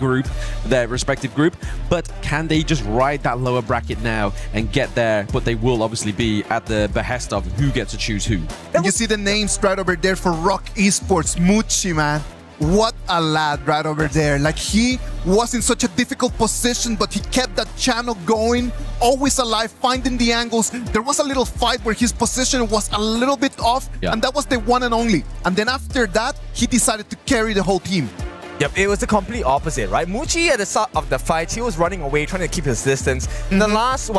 their respective group, but can they just ride that lower bracket now and get there? But they will obviously be at the behest of who gets to choose who. And you see the names right over there for Rock Esports. Muchi, man. what a lad right over there. Like, he was in such a difficult position, but he kept that channel going, always alive, finding the angles. There was a little fight where his position was a little bit off, and that was the one and only. And then after that, he decided to carry the whole team. Yep, it was the complete opposite, right? Muchi at the start of the fight, he was running away, trying to keep his distance. In the last,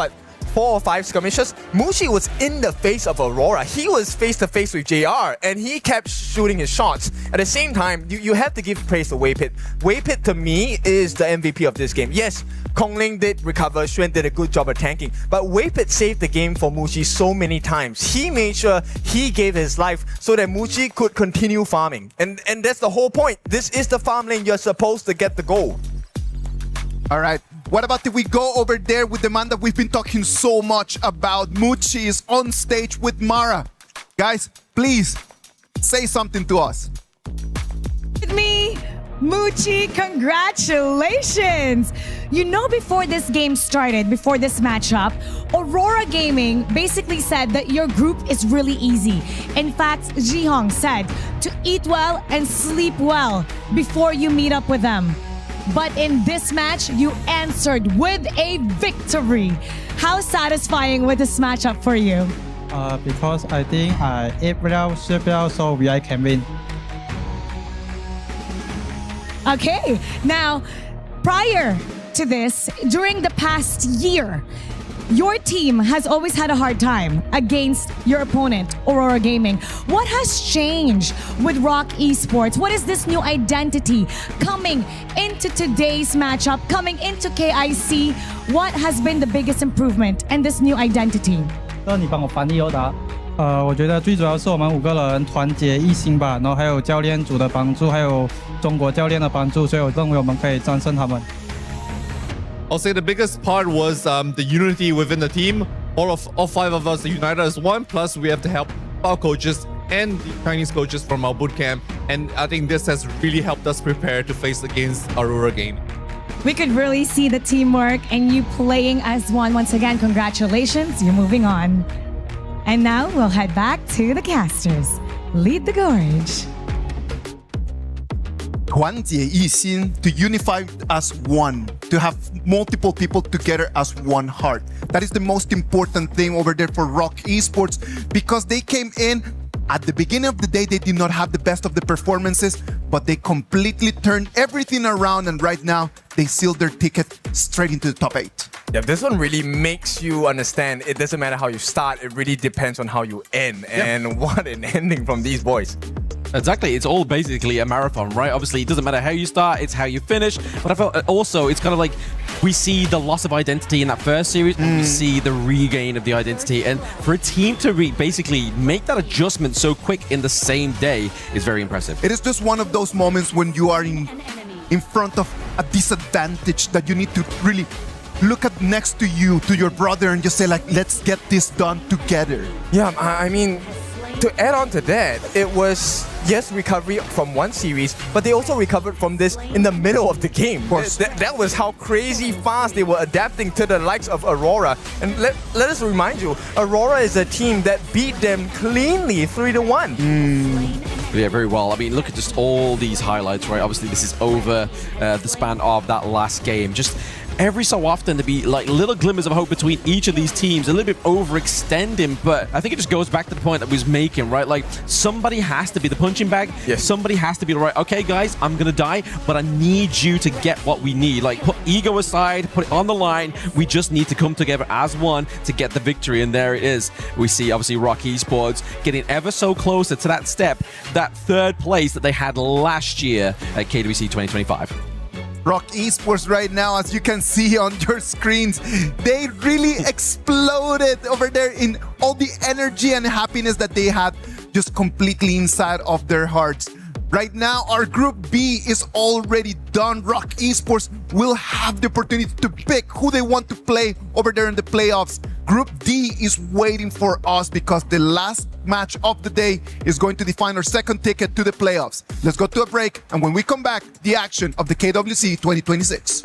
4 or 5 skirmishes, Muchi was in the face of Aurora. He was face to face with JR, and he kept shooting his shots. At the same time, you have to give praise to Waypit. Waypit, to me, is the MVP of this game. Yes, Kongling did recover, Xuan did a good job of tanking, but Waypit saved the game for Muchi so many times. He made sure he gave his life so that Muchi could continue farming. And that's the whole point. This is the farm lane. You're supposed to get the gold. All right. What about if we go over there with the man that we've been talking so much about? Muchi is on stage with Mara. Guys, please say something to us. With me, Muchi, congratulations! You know, before this game started, before this matchup, Aurora Gaming basically said that your group is really easy. In fact, Jihong said to eat well and sleep well before you meet up with them. But in this match, you answered with a victory. How satisfying was this matchup for you? Because I think I ate well, sleep well, so I can win. Okay, now, prior to this, during the past year, your team has always had a hard time against your opponent, Aurora Gaming. What has changed with Rock Esports? What is this new identity coming into today's matchup, coming into KIC? What has been the biggest improvement in this new identity? 你帮我翻译我觉得最主要是我们5个人团结一心吧，然后还有教练组的帮助，还有中国教练的帮助，所以我认为我们可以战胜他们。I'll say the biggest part was the unity within the team. All 5 of us are united as one. Plus, we have to help our coaches and the Chinese coaches from our bootcamp. And I think this has really helped us prepare to face against Aurora Game. We could really see the teamwork and you playing as one. Once again, congratulations. You're moving on. And now we'll head back to the casters. Lead the gorge. 团结一心, to unify as one, to have multiple people together as one heart. That is the most important thing over there for Rock Esports, because they came in at the beginning of the day, they did not have the best of the performances, but they completely turned everything around, and right now they sealed their ticket straight into the top 8. Yeah, this one really makes you understand it doesn't matter how you start, it really depends on how you end. And what an ending from these boys. Exactly, it's all basically a marathon, right? Obviously, it doesn't matter how you start, it's how you finish. But I felt also, it's kind of like we see the loss of identity in that first series, and we see the regain of the identity. And for a team to basically make that adjustment so quick in the same day is very impressive. It is just one of those moments when you are in front of a disadvantage that you need to really look at next to you, to your brother, and just say like, let's get this done together. Yeah, I mean, to add on to that, it was, yes, recovery from one series, but they also recovered from this in the middle of the game. Of course. That was how crazy fast they were adapting to the likes of Aurora. And let us remind you, Aurora is a team that beat them cleanly 3-1. Yeah, very well. I mean, look at just all these highlights, right? Obviously, this is over the span of that last game. Just every so often to be like little glimmers of hope between each of these teams, a little bit overextending, but I think it just goes back to the point that we was making, right? Like, somebody has to be the punching bag. Yes. Somebody has to be right. Okay, guys, I'm gonna die, but I need you to get what we need. Like, put ego aside, put it on the line. We just need to come together as one to get the victory, and there it is. We see, obviously, Rock Esports getting ever so closer to that step, that 3rd place that they had last year at KWC 2025. Rock Esports right now, as you can see on your screens, they really exploded over there in all the energy and happiness that they had just completely inside of their hearts. Right now, our Group B is already done. Rock Esports will have the opportunity to pick who they want to play over there in the playoffs. Group D is waiting for us because the last match of the day is going to define our 2nd ticket to the playoffs. Let's go to a break, and when we come back, the action of the KWC 2026.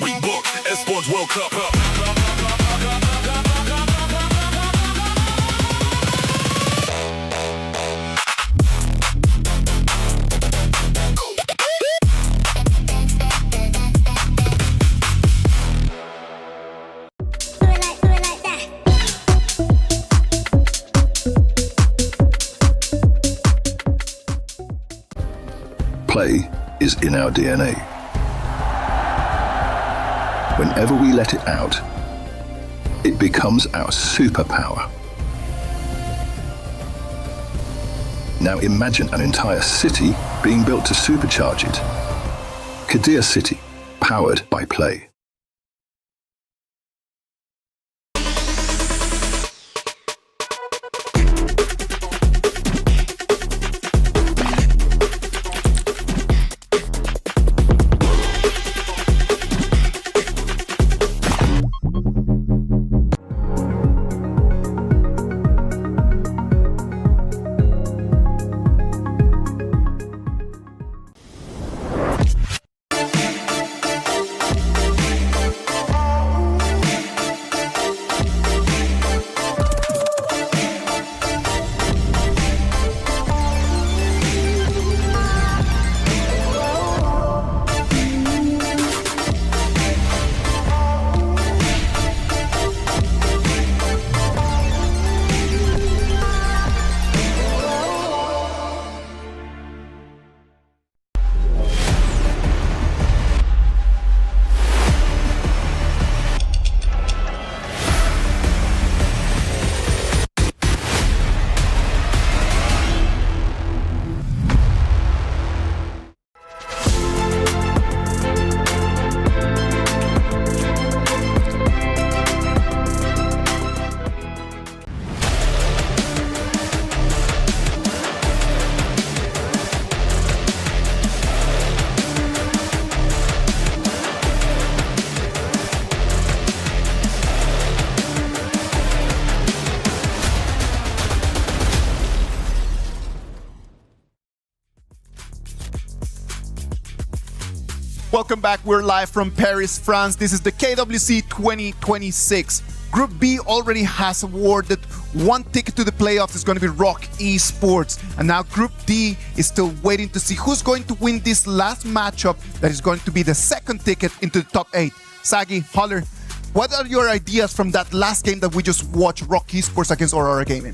We book Esports World Cup. Play is in our DNA. Whenever we let it out, it becomes our superpower. Now imagine an entire city being built to supercharge it. Geekay City, powered by play. Welcome back. We're live from Paris, France. This is the KWC 2026. Group B already has awarded one ticket to the playoffs. It's going to be Rock Esports. And now Group D is still waiting to see who's going to win this last matchup that is going to be the second ticket into the top 8. Sagi, Holler, what are your ideas from that last game that we just watched, Rock Esports against Aurora Gaming?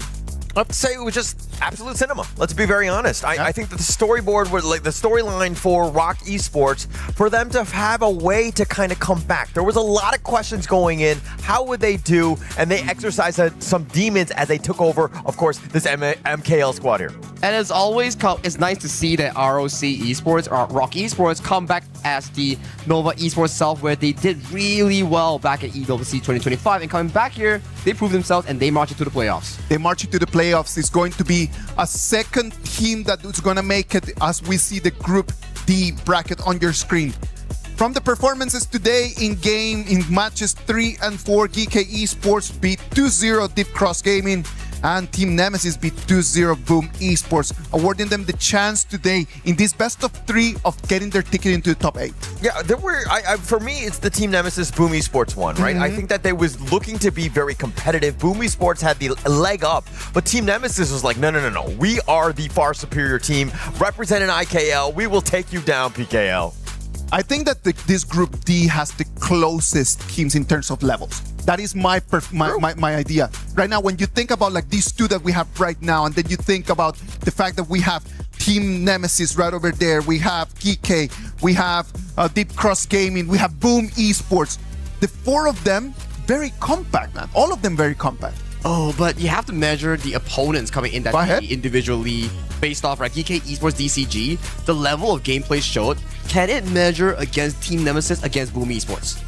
I'd say it was just absolute cinema. Let's be very honest. I think that the storyboard was like the storyline for Rock Esports, for them to have a way to kind of come back. There was a lot of questions going in. How would they do? And they exercised some demons as they took over, of course, this MKL squad here. And as always, it's nice to see that ROC Esports or Rock Esports come back as the Nova Esports self, where they did really well back at EWC 2025, and coming back here, they proved themselves and they march into the playoffs. They march into the playoffs. It's going to be a second team that is going to make it, as we see the Group D bracket on your screen. From the performances today in matches 3 and 4, Geekay Esports beat 2-0 Deep Cross Gaming, and Team Nemesis beat 2-0 Boom Esports, awarding them the chance today in this best of 3 of getting their ticket into the top 8. Yeah, there were. For me, it's the Team Nemesis Boom Esports one, right? I think that they was looking to be very competitive. Boom Esports had the leg up, but Team Nemesis was like, no. We are the far superior team. Representing IKL, we will take you down, PKL. I think that this Group D has the closest teams in terms of levels. That is my idea. Right now, when you think about like these two that we have right now, and then you think about the fact that we have Team Nemesis right over there, we have Geekay, we have Deep Cross Gaming, we have Boom Esports. The 4 of them, very compact, man. All of them very compact. Oh, but you have to measure the opponents coming in that individually based off, right? Geekay Esports DCG, the level of gameplay showed. Can it measure against Team Nemesis against Boom Esports?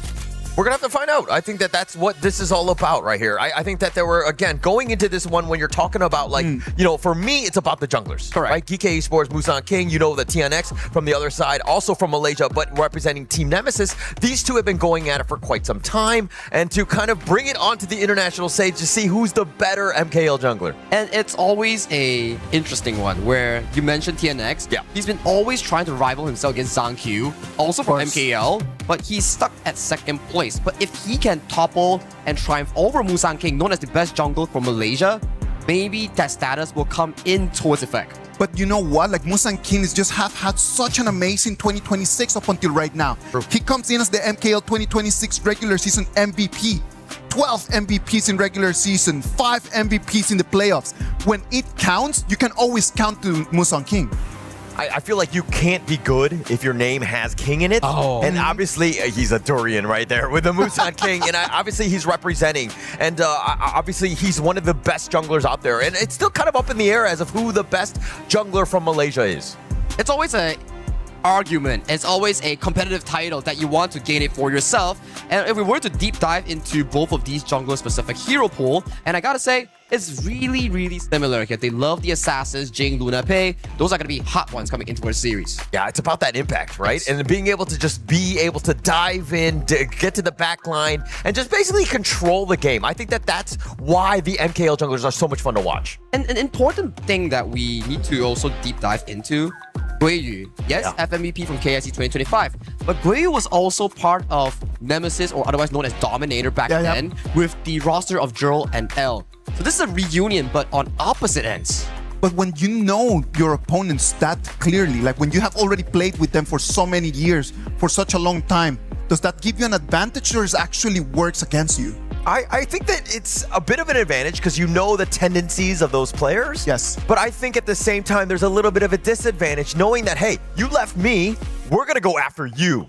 We're going to have to find out. I think that that's what this is all about right here. I think that there were, again, going into this one when you're talking about, like, you know, for me, it's about the junglers. Correct. Right? Geekay Esports, Musang King, you know, the TNX from the other side, also from Malaysia, but representing Team Nemesis. These two have been going at it for quite some time. And to kind of bring it onto the international stage to see who's the better MKL jungler. And it's always a interesting one where you mentioned TNX. Yeah. He's been always trying to rival himself against Zhang Q, also from MKL, but he's stuck at second place. But if he can topple and triumph over Musang King, known as the best jungle from Malaysia, maybe that status will come in towards effect. But you know what? Like, Musang King is just have had such an amazing 2026 up until right now. He comes in as the MKL 2026 regular season MVP. 12 MVPs in regular season, 5 MVPs in the playoffs. When it counts, you can always count to Musang King. I feel like you can't be good if your name has King in it. Oh. And obviously, he's a durian right there with the Musang King. And obviously, he's representing. And obviously, he's one of the best junglers out there. And it's still kind of up in the air as of who the best jungler from Malaysia is. It's always a argument. It's always a competitive title that you want to gain it for yourself. And if we were to deep dive into both of these jungler-specific hero pool, and I gotta say, it's really, really similar here. They love the assassins, Jing, Luna, Pei. Those are going to be hot ones coming into our series. Yeah, it's about that impact, right? Yes. And being able to just be able to dive in, to get to the back line, and just basically control the game. I think that that's why the MKL junglers are so much fun to watch. And an important thing that we need to also deep dive into, Guiyu. Yes, FMVP from KSC 2025. But Guiyu was also part of Nemesis, or otherwise known as Dominator back then, with the roster of Jurl and L. So this is a reunion, but on opposite ends. But when you know your opponents that clearly, like when you have already played with them for so many years, for such a long time, does that give you an advantage or it actually works against you? I think that it's a bit of an advantage because you know the tendencies of those players. Yes. But I think at the same time, there's a little bit of a disadvantage knowing that, hey, you left me, we're going to go after you.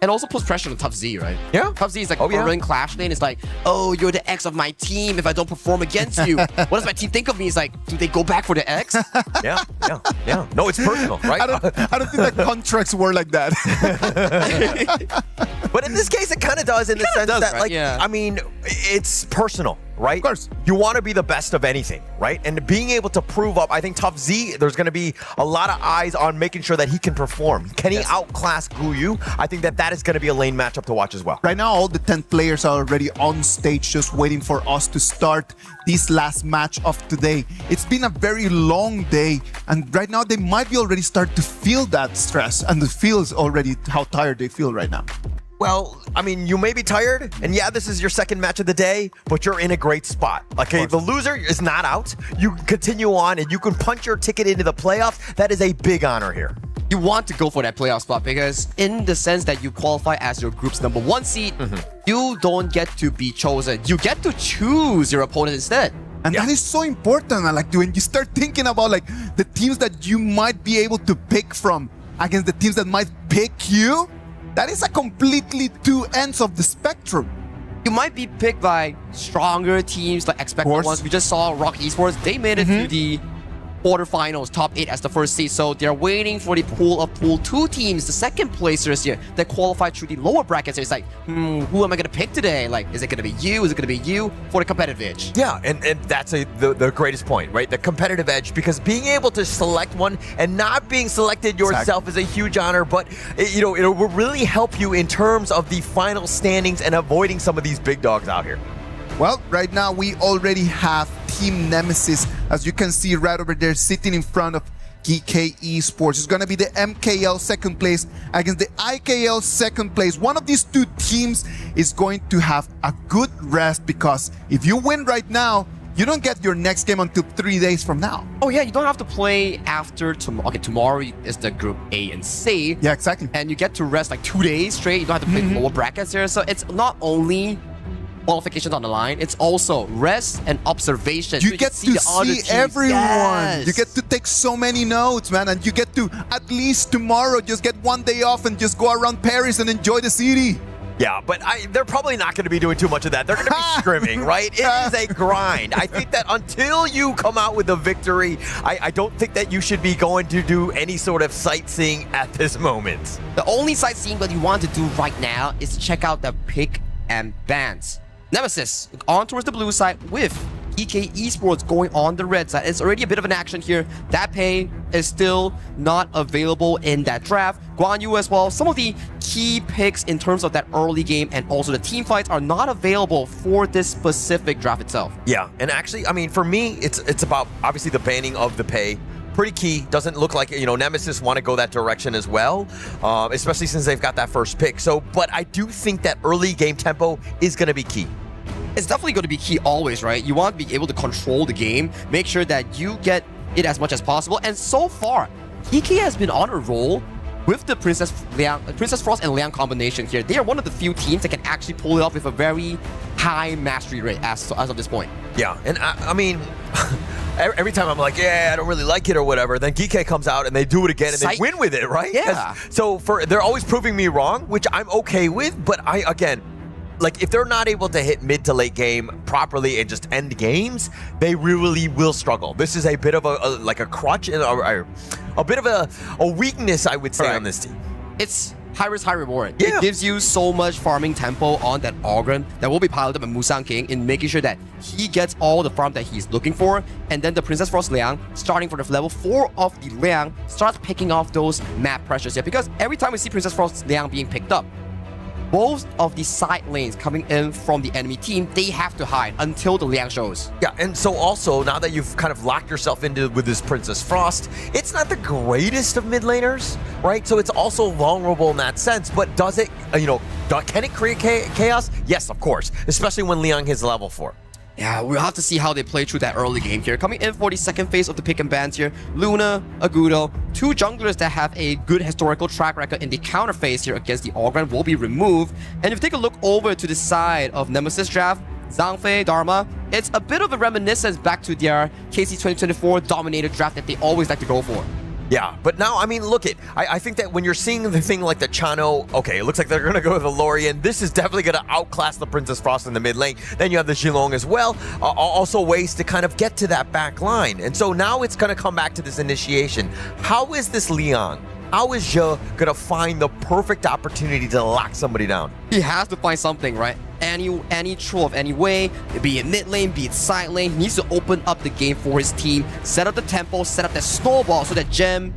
And also puts pressure on Tough Z, right? Yeah. Tough Z is like running Clash lane. It's like, oh, you're the X of my team if I don't perform against you. What does my team think of me? It's like, do they go back for the X? Yeah. No, it's personal, right? I don't think the contracts were like that. But in this case, it kind of does in the sense that, right? like, I mean, it's personal, right? Of course. You want to be the best of anything, right? And being able to prove up, I think Tough Z, there's going to be a lot of eyes on making sure that he can perform. Can he outclass Guiyu? I think that is going to be a lane matchup to watch as well. Right now, all the 10 players are already on stage just waiting for us to start this last match of today. It's been a very long day, and right now they might be already start to feel that stress and feels already how tired they feel right now. Well, I mean, you may be tired, and yeah, this is your second match of the day, but you're in a great spot. Okay, the loser is not out. You can continue on, and you can punch your ticket into the playoffs. That is a big honor here. You want to go for that playoff spot because in the sense that you qualify as your group's #1 seed, you don't get to be chosen. You get to choose your opponent instead. And that is so important. Like, when you start thinking about like the teams that you might be able to pick from against the teams that might pick you, that is a completely two ends of the spectrum. You might be picked by stronger teams like expected ones. We just saw Rock Esports. They made it to the quarterfinals, top 8 as the first seed. So they're waiting for the pool of Pool 2 teams, the second placers here, that qualify through the lower brackets. So it's like, who am I going to pick today? Like, is it going to be you? Is it going to be you for the competitive edge? Yeah, and that's the greatest point, right? The competitive edge, because being able to select one and not being selected yourself is a huge honor, but it will really help you in terms of the final standings and avoiding some of these big dogs out here. Well, right now we already have Team Nemesis, as you can see right over there, sitting in front of Geekay Esports. It's going to be the MKL second place against the IKL second place. One of these two teams is going to have a good rest, because if you win right now, you don't get your next game until 3 days from now. Oh yeah, you don't have to play after tomorrow. Okay, tomorrow is the group A and C. Yeah, exactly. And you get to rest like 2 days straight. You don't have to play the lower brackets here. So it's not only qualifications on the line, it's also rest and observation. You get to see everyone. Yes. You get to take so many notes, man, and you get to at least tomorrow just get 1 day off and just go around Paris and enjoy the city. Yeah, but they're probably not going to be doing too much of that. They're going to be scrimming, right? It is a grind. I think that until you come out with a victory, I don't think that you should be going to do any sort of sightseeing at this moment. The only sightseeing that you want to do right now is check out the pick and bans. NMSS on towards the blue side with Geekay Esports going on the red side. It's already a bit of an action here. That pay is still not available in that draft. Guan Yu as well. Some of the key picks in terms of that early game and also the team fights are not available for this specific draft itself. Yeah, and actually, I mean, for me, it's about obviously the banning of the pay. Pretty key. Doesn't look like, NMSS want to go that direction as well, especially since they've got that first pick. So, but I do think that early game tempo is going to be key. It's definitely going to be key always, right? You want to be able to control the game, make sure that you get it as much as possible. And so far, Geekay has been on a roll with the Princess Frost and Liang combination here. They are one of the few teams that can actually pull it off with a very high mastery rate as of this point. Yeah, and I mean, every time I'm like, yeah, I don't really like it or whatever, then Geekay comes out and they do it again and they win with it, right? Yeah. So they're always proving me wrong, which I'm okay with, but again, like, if they're not able to hit mid to late game properly and just end games, they really will struggle. This is a bit of a crutch and a bit of a weakness, I would say, on this team. It's high risk, high reward. Yeah. It gives you so much farming tempo on that Ogren that will be piloted by Musang King in making sure that he gets all the farm that he's looking for. And then the Princess Frost Liang, starting from the level 4 of the Liang, starts picking off those map pressures here. Because every time we see Princess Frost Liang being picked up, both of the side lanes coming in from the enemy team, they have to hide until the Liang shows. Yeah, and so also, now that you've kind of locked yourself into with this Princess Frost, it's not the greatest of mid laners, right? So it's also vulnerable in that sense, but does it, can it create chaos? Yes, of course, especially when Liang hits level 4. Yeah, we'll have to see how they play through that early game here. Coming in for the second phase of the pick and bans here, Luna, Agudo, two junglers that have a good historical track record in the counter phase here against the Ogren will be removed. And if you take a look over to the side of NMSS draft, Zhangfei, Dharma, it's a bit of a reminiscence back to their KC 2024 dominated draft that they always like to go for. Yeah, but now, I mean, look I think that when you're seeing the thing like the Chano, okay, it looks like they're going to go with the Lorien. This is definitely going to outclass the Princess Frost in the mid lane. Then you have the Zhilong as well. Also ways to kind of get to that back line. And so now it's going to come back to this initiation. How is this Leon? How is Zhe going to find the perfect opportunity to lock somebody down? He has to find something, right? Any troll of any way, be it mid lane, be it side lane, he needs to open up the game for his team, set up the tempo, set up the snowball so that Gem,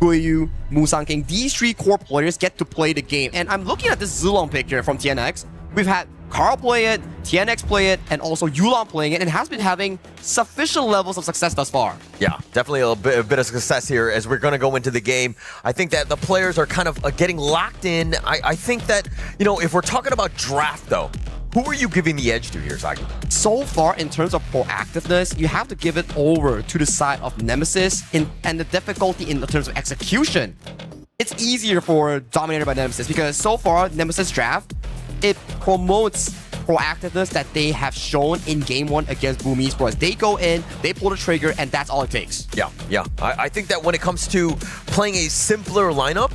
Guiyu, Musang King, these three core players get to play the game. And I'm looking at this Zulong pick here from TNX. We've had Carl play it, TNX play it, and also Yulon playing it, and has been having sufficient levels of success thus far. Yeah, definitely a bit of success here as we're going to go into the game. I think that the players are kind of getting locked in. I think that, if we're talking about draft, though, who are you giving the edge to here, Sagi? So far, in terms of proactiveness, you have to give it over to the side of NMSS, and the difficulty in terms of execution. It's easier for Dominated by NMSS because so far, NMSS draft, it promotes proactiveness that they have shown in Game 1 against Boom Esports. They go in, they pull the trigger, and that's all it takes. Yeah. I think that when it comes to playing a simpler lineup,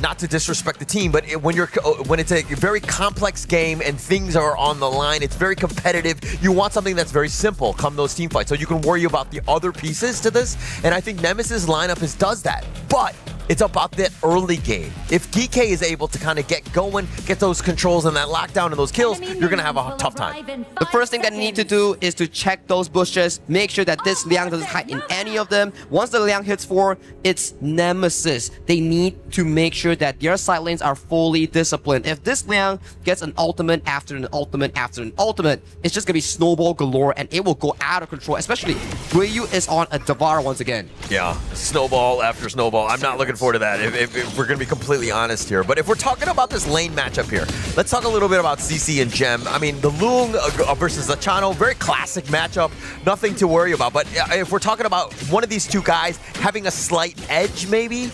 not to disrespect the team, but when it's a very complex game and things are on the line, it's very competitive. You want something that's very simple come those team fights, so you can worry about the other pieces to this. And I think Nemesis lineup does that, but it's about that early game. If Geekay is able to kind of get going, get those controls and that lockdown and those kills, you're going to have a tough time. The first thing that you need to do is to check those bushes, make sure that this Liang doesn't hide in any of them. Once the Liang hits 4, it's Nemesis. They need to make sure that their side lanes are fully disciplined. If this Liang gets an ultimate after an ultimate after an ultimate, it's just going to be snowball galore and it will go out of control, especially Guiyu is on a Devour once again. Yeah, snowball after snowball. I'm not looking forward to that if we're going to be completely honest here. But if we're talking about this lane matchup here, let's talk a little bit about CC and Gem. I mean, the Lung versus the Chano, very classic matchup, nothing to worry about. But if we're talking about one of these two guys having a slight edge, maybe?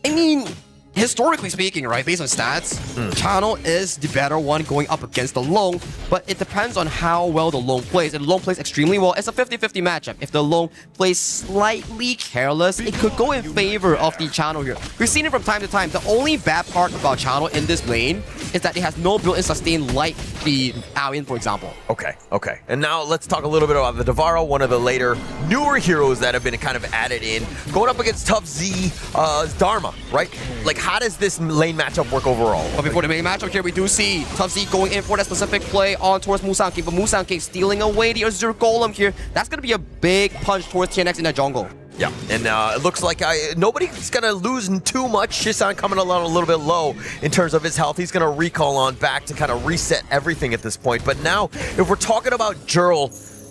I mean, historically speaking, right, based on stats, Channel is the better one going up against the Long, but it depends on how well the Long plays. If the Long plays extremely well, it's a 50-50 matchup. If the Long plays slightly careless, it could go in favor of the Channel here. We've seen it from time to time. The only bad part about Channel in this lane is that it has no built-in sustain like the Alien, for example. Okay. And now let's talk a little bit about the Devaro, one of the later, newer heroes that have been kind of added in. Going up against Tough Z, Dharma, right? Like, how does this lane matchup work overall? But before the main matchup here, we do see Tough Z going in for that specific play on towards Musang King, but Musang King stealing away the Azure Golem here. That's going to be a big punch towards TNX in that jungle. Yeah, and it looks like nobody's going to lose too much. Shisan coming along a little bit low in terms of his health. He's going to recall on back to kind of reset everything at this point. But now, if we're talking about Jurl,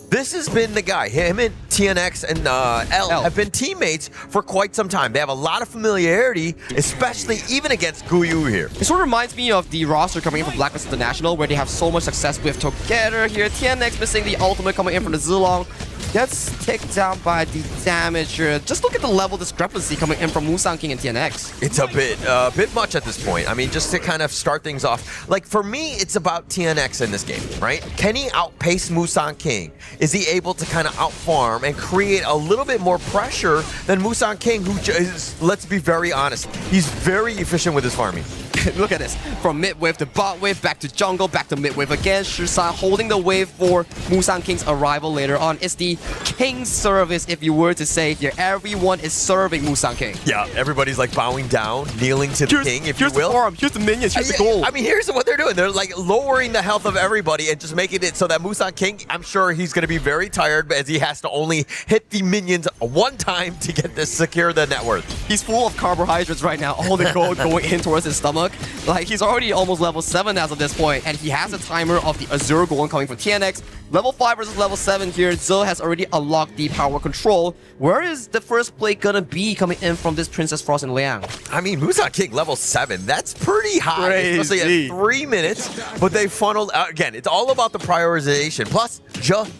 this has been the guy. Him and TNX and L have been teammates for quite some time. They have a lot of familiarity, especially even against Guyu here. It sort of reminds me of the roster coming in from Blacklist International, where they have so much success with together here. TNX missing the ultimate coming in from the Zilong. Gets taken down by the damage here. Just look at the level discrepancy coming in from Musang King and TNX. It's a bit much at this point. I mean, just to kind of start things off, like for me, it's about TNX in this game, right? Can he outpace Musang King? Is he able to kind of outfarm and create a little bit more pressure than Musang King, who is, let's be very honest, he's very efficient with his farming. Look at this. From mid-wave to bot wave, back to jungle, back to mid-wave again. Shisan holding the wave for Musang King's arrival later on. It's the King's service, if you were to say here. Everyone is serving Musang King. Yeah, everybody's like bowing down, kneeling to the king, if you will. Here's the farm, here's the minions, here's the gold. I mean, here's what they're doing. They're like lowering the health of everybody and just making it so that Musang King, I'm sure he's going to be very tired as he has to only hit the minions one time to get this secure the net worth. He's full of carbohydrates right now. All the gold going in towards his stomach. Like, he's already almost level 7 as of this point, and he has a timer of the Azure Golem coming from TNX. Level 5 versus level 7 here. Zill has already unlocked the power control. Where is the first play gonna be coming in from this Princess Frost and Liang? I mean, Musang King level 7, that's pretty high, Crazy. especially at 3 minutes. But they funneled, again, it's all about the prioritization. Plus,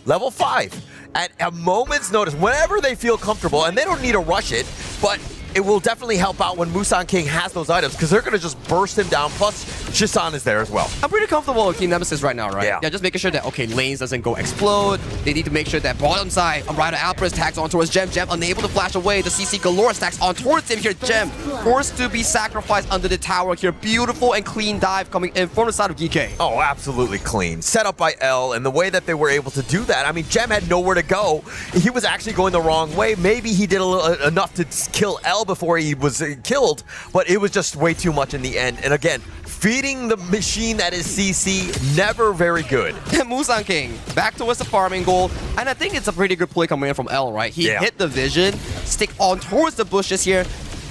level 5. At a moment's notice, whenever they feel comfortable, and they don't need to rush it, but it will definitely help out when Musang King has those items, because they're going to just burst him down. Plus, Shisan is there as well. I'm pretty comfortable with Team Nemesis right now, right? Yeah. Just making sure that, okay, lanes doesn't go explode. They need to make sure that bottom side, Rider Alpers tags on towards Gem. Gem unable to flash away. The CC Galore stacks on towards him here. Gem forced to be sacrificed under the tower here. Beautiful and clean dive coming in from the side of Geekay. Oh, absolutely clean. Set up by L, and the way that they were able to do that, I mean, Gem had nowhere to go. He was actually going the wrong way. Maybe he did enough to kill L before he was killed, but it was just way too much in the end. And again, feeding the machine that is CC, never very good. Musang King back towards the farming goal, and I think it's a pretty good play coming in from L, right? He hit the vision, stick on towards the bushes here,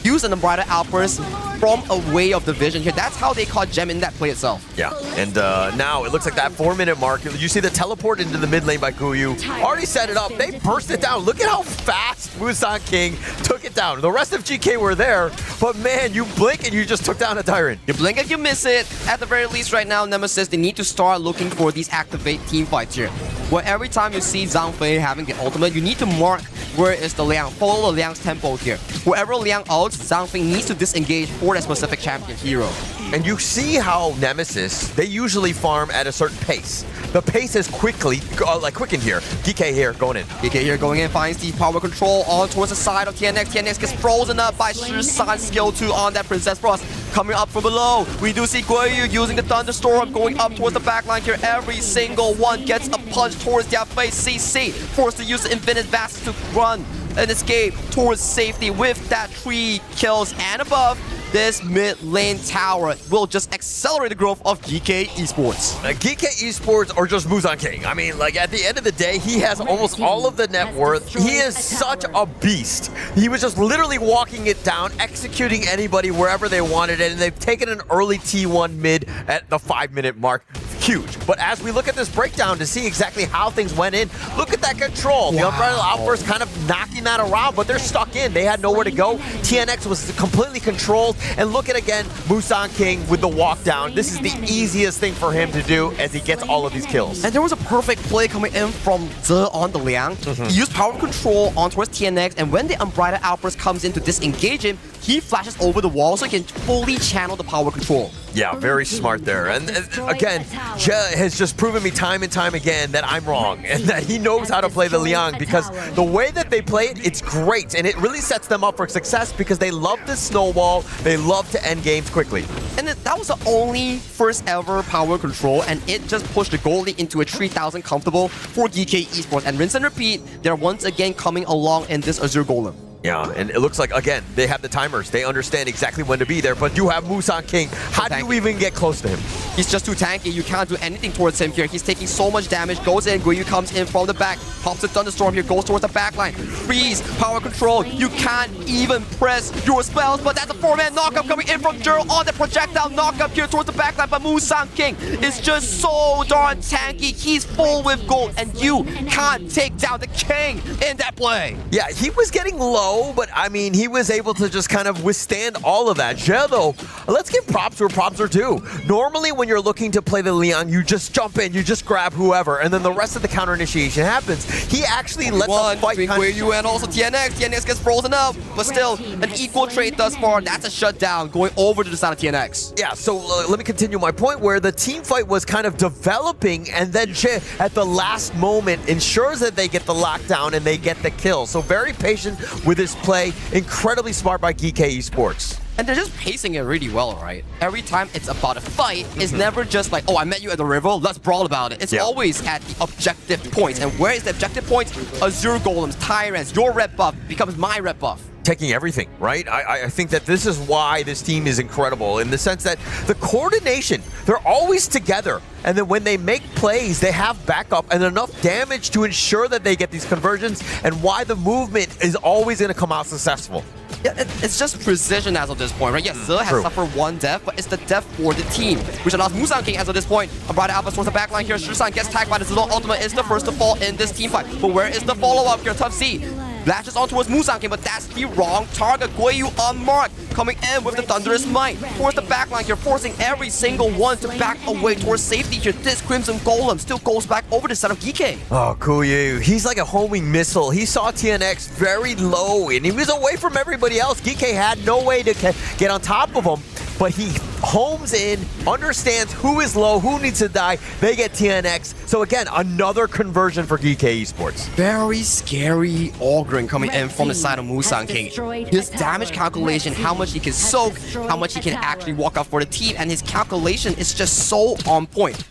use an Umbrella Outburst from away of the vision here. That's how they caught Gem in that play itself. Yeah, and now it looks like that 4-minute mark. You see the teleport into the mid lane by Guyu. Already set it up. They burst it down. Look at how fast Musang King took it down. The rest of GK were there, but man, you blink and you just took down a Tyrant. You blink and you miss it. At the very least right now, Nemesis, they need to start looking for these activate team fights here. Where every time you see Zhang Fei having the ultimate, you need to mark where is the Liang. Follow the Liang's tempo here. Wherever Liang ults, Zhang Fei needs to disengage for that specific champion hero. And you see how Nemesis, they usually farm at a certain pace. The pace is quickened here. Geekay here, going in. Geekay here going in, finds the power control on towards the side of TNX. TNX gets frozen up by Shisan's skill 2 on that Princess Frost. Coming up from below, we do see Guoyu using the Thunderstorm going up towards the backline here. Every single one gets a punch towards their face. CC forced to use the Infinite Vast to run and escape towards safety with that 3 kills and above. This mid lane tower will just accelerate the growth of Geekay Esports. Geekay Esports or just Musang King. I mean, like at the end of the day, he has almost all of the net worth. He is such a beast. He was just literally walking it down, executing anybody wherever they wanted it, and they've taken an early T1 mid at the 5-minute mark. huge. But as we look at this breakdown to see exactly how things went in, look at that control. The Unbridled Outburst kind of knocking that around, but they're stuck in. They had nowhere to go. TNX was completely controlled. And look at, again, Musang King with the walk down. This is the easiest thing for him to do as he gets all of these kills. And there was a perfect play coming in from Ze on the Liang. He used power control on towards TNX, and when the Unbridled Outburst comes in to disengage him, he flashes over the wall so he can fully channel the power control. Yeah, very smart there. And again, Je has just proven me time and time again that I'm wrong and that he knows how to play the Liang, because the way that they play it, it's great. And it really sets them up for success because they love to snowball. They love to end games quickly. And that was the only first ever power control, and it just pushed the goalie into a 3,000 comfortable for Geekay Esports. And rinse and repeat, they're once again coming along in this Azure Golem. Yeah, and it looks like, again, they have the timers. They understand exactly when to be there, but you have Musang King. How do you even get close to him? He's just too tanky. You can't do anything towards him here. He's taking so much damage. Goes in. Guiyu comes in from the back. Pops a Thunderstorm here. Goes towards the back line. Freeze. Power control. You can't even press your spells, but that's a 4-man knockup coming in from Gerald on the projectile knockup here towards the back line. But Musang King is just so darn tanky. He's full with gold, and you can't take down the king in that play. Yeah, he was getting low, but I mean, he was able to just kind of withstand all of that. Je, though, let's give props where props are due. Normally, when you're looking to play the Liang, you just jump in, you just grab whoever, and then the rest of the counter initiation happens. He actually let the fight between Guiyu and also TNX. TNX gets frozen up, but still an equal trade thus far. That's a shutdown going over to the side of TNX. Yeah, so let me continue my point where the team fight was kind of developing, and then Je, at the last moment, ensures that they get the lockdown and they get the kill. So very patient with his play. Incredibly smart by Geekay Esports. And they're just pacing it really well, right? Every time it's about a fight, it's never just like, oh, I met you at the river, let's brawl about it. It's always at the objective points. And where is the objective points? Azure Golems, Tyrants, your red buff becomes my red buff. Taking everything, right? I think that this is why this team is incredible, in the sense that the coordination, they're always together. And then when they make plays, they have backup and enough damage to ensure that they get these conversions, and why the movement is always going to come out successful. Yeah, it's just precision as of this point, right? Yes, Ze has suffered one death, but it's the death for the team, which allows Musang King as of this point. Unbridled Alpha towards the backline here. Shisan gets tagged by the Zilong Ultimate, is the first to fall in this team fight. But where is the follow-up here? Tough Z lashes on towards Musang King, but that's the wrong target. Guiyu unmarked, coming in with the Thunderous Might towards the backline here, forcing every single one to back away towards safety here. This Crimson Golem still goes back over the side of Geekay. Oh, Guiyu, he's like a homing missile. He saw TNX very low, and he was away from everybody else. Geekay had no way to get on top of him, but he homes in, understands who is low, who needs to die. They get TNX. So again, another conversion for Geekay Esports. Very scary Ogren coming in from the side of Musang King. His damage calculation, how much he can soak, how much he can actually walk out for the team, and his calculation is just so on point.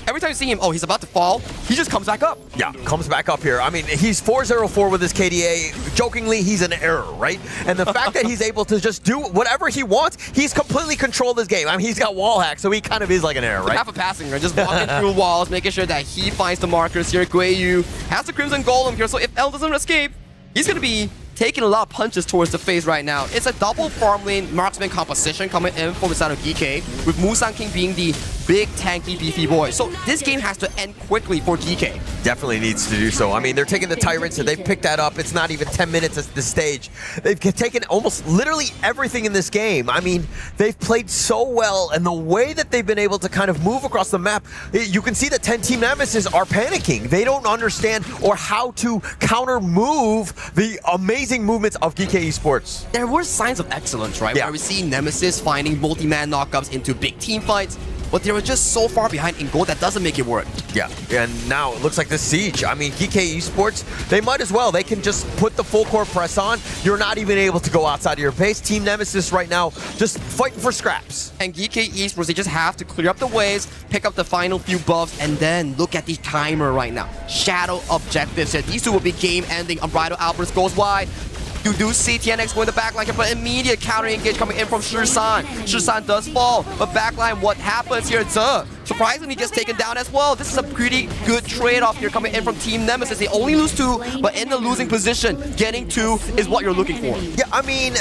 Every time you see him, oh, he's about to fall, he just comes back up. Yeah, comes back up here. I mean, he's 4-0-4 with his KDA. Jokingly, he's an error, right? And the fact that he's able to just do whatever he wants, he's completely controlled this game. I mean, he's got wall hack, so he kind of is like an error, right? Half a passing, right? Just walking through walls, making sure that he finds the markers here. Guiyu has the Crimson Golem here, so if L doesn't escape, he's going to be taking a lot of punches towards the face right now. It's a double farm lane marksman composition coming in from the side of Geekay, with Musang King being the big, tanky, beefy boy. So this game has to end quickly for Geekay. Definitely needs to do so. I mean, they're taking the Tyrants and they've picked that up. It's not even 10 minutes at this stage. They've taken almost literally everything in this game. I mean, they've played so well, and the way that they've been able to kind of move across the map, you can see that 10 Team Nemesis are panicking. They don't understand or how to counter move the amazing movements of Geekay Esports. There were signs of excellence, right? Where we see Nemesis finding multi-man knockups into big team fights, but they were just so far behind in gold that doesn't make it work. Yeah, and now it looks like the Siege. I mean, Geekay Esports, they might as well. They can just put the full court press on. You're not even able to go outside of your base. Team Nemesis right now just fighting for scraps. And Geekay Esports, they just have to clear up the waves, pick up the final few buffs, and then look at the timer right now. Shadow objectives here. These two will be game ending. Unbridled Outburst goes wide. You do see TNX going the backline here, but immediate counter engage coming in from Shisan. Shisan does fall, but backline, what happens here? Ze surprisingly gets taken down as well. This is a pretty good trade-off here coming in from Team Nemesis. They only lose 2, but in the losing position, getting 2 is what you're looking for. Yeah, I mean,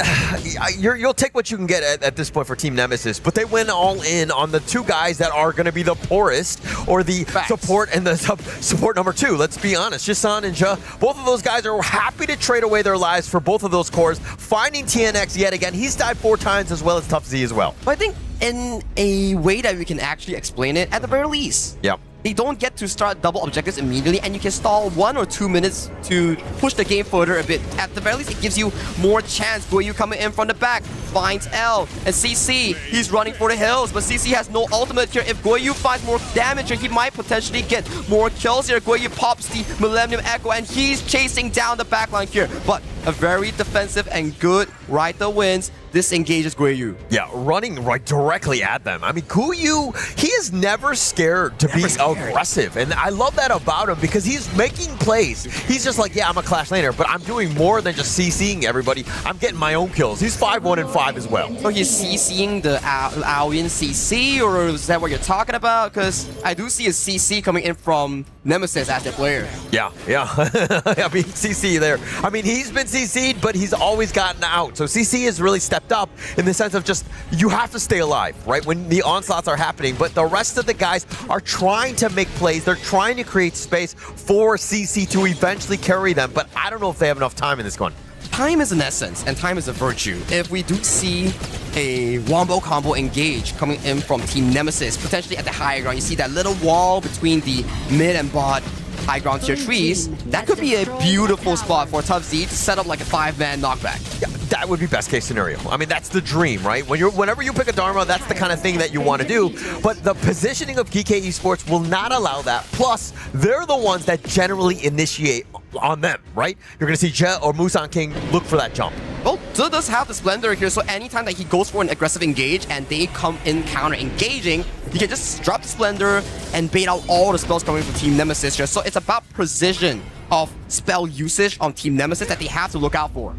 you'll take what you can get at this point for Team Nemesis, but they went all in on the 2 guys that are going to be the poorest, or the support and the support number 2. Let's be honest, Jisan and Ja, both of those guys are happy to trade away their lives for both of those cores. Finding TNX yet again, he's died 4 times as well as Tough Z as well. But I think in a way that we can actually explain it, at the very least, yep, they don't get to start double objectives immediately, and you can stall 1 or 2 minutes to push the game further a bit. At the very least, it gives you more chance. Guoyu coming in from the back, finds L, and CC, he's running for the hills, but CC has no ultimate here. If Guoyu finds more damage here, he might potentially get more kills here. Guoyu pops the Millennium Echo, and he's chasing down the backline here. But a very defensive and good Raita wins. This engages Guoyu. Yeah, running right directly at them. I mean, Guoyu, he is never scared to be aggressive. And I love that about him because he's making plays. He's just like, yeah, I'm a Clash laner, but I'm doing more than just CCing everybody. I'm getting my own kills. He's 5-1 and 5 as well. So he's CCing the Aoyin CC, or is that what you're talking about? Because I do see a CC coming in from Nemesis as their player. Yeah. I mean, CC there. I mean, he's been CC'd, but he's always gotten out. So CC has really stepped up in the sense of just, you have to stay alive, right? When the onslaughts are happening, but the rest of the guys are trying to make plays. They're trying to create space for CC to eventually carry them, but I don't know if they have enough time in this one. Time is an essence, and time is a virtue. If we do see a wombo combo engage coming in from Team Nemesis, potentially at the higher ground, you see that little wall between the mid and bot high ground tier trees, that could be a beautiful spot for Tough Z to set up like a 5-man knockback. Yeah, that would be best case scenario. I mean, that's the dream, right? Whenever you pick a Dharma, that's the kind of thing that you want to do. But the positioning of Geekay Esports will not allow that. Plus, they're the ones that generally initiate on them, right? You're going to see Jet or Musan King look for that jump. Well, Zhe does have the Splendor here, so anytime that he goes for an aggressive engage and they come in counter-engaging, he can just drop the Splendor and bait out all the spells coming from Team Nemesis here. So it's about precision of spell usage on Team Nemesis that they have to look out for.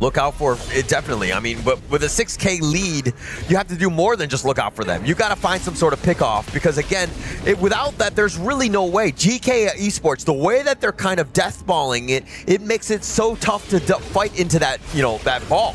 Look out for it, definitely. I mean, but with a 6K lead, you have to do more than just look out for them. You got to find some sort of pick-off because, again, without that, there's really no way. Geekay Esports, the way that they're kind of deathballing it, it makes it so tough to fight into that, that ball.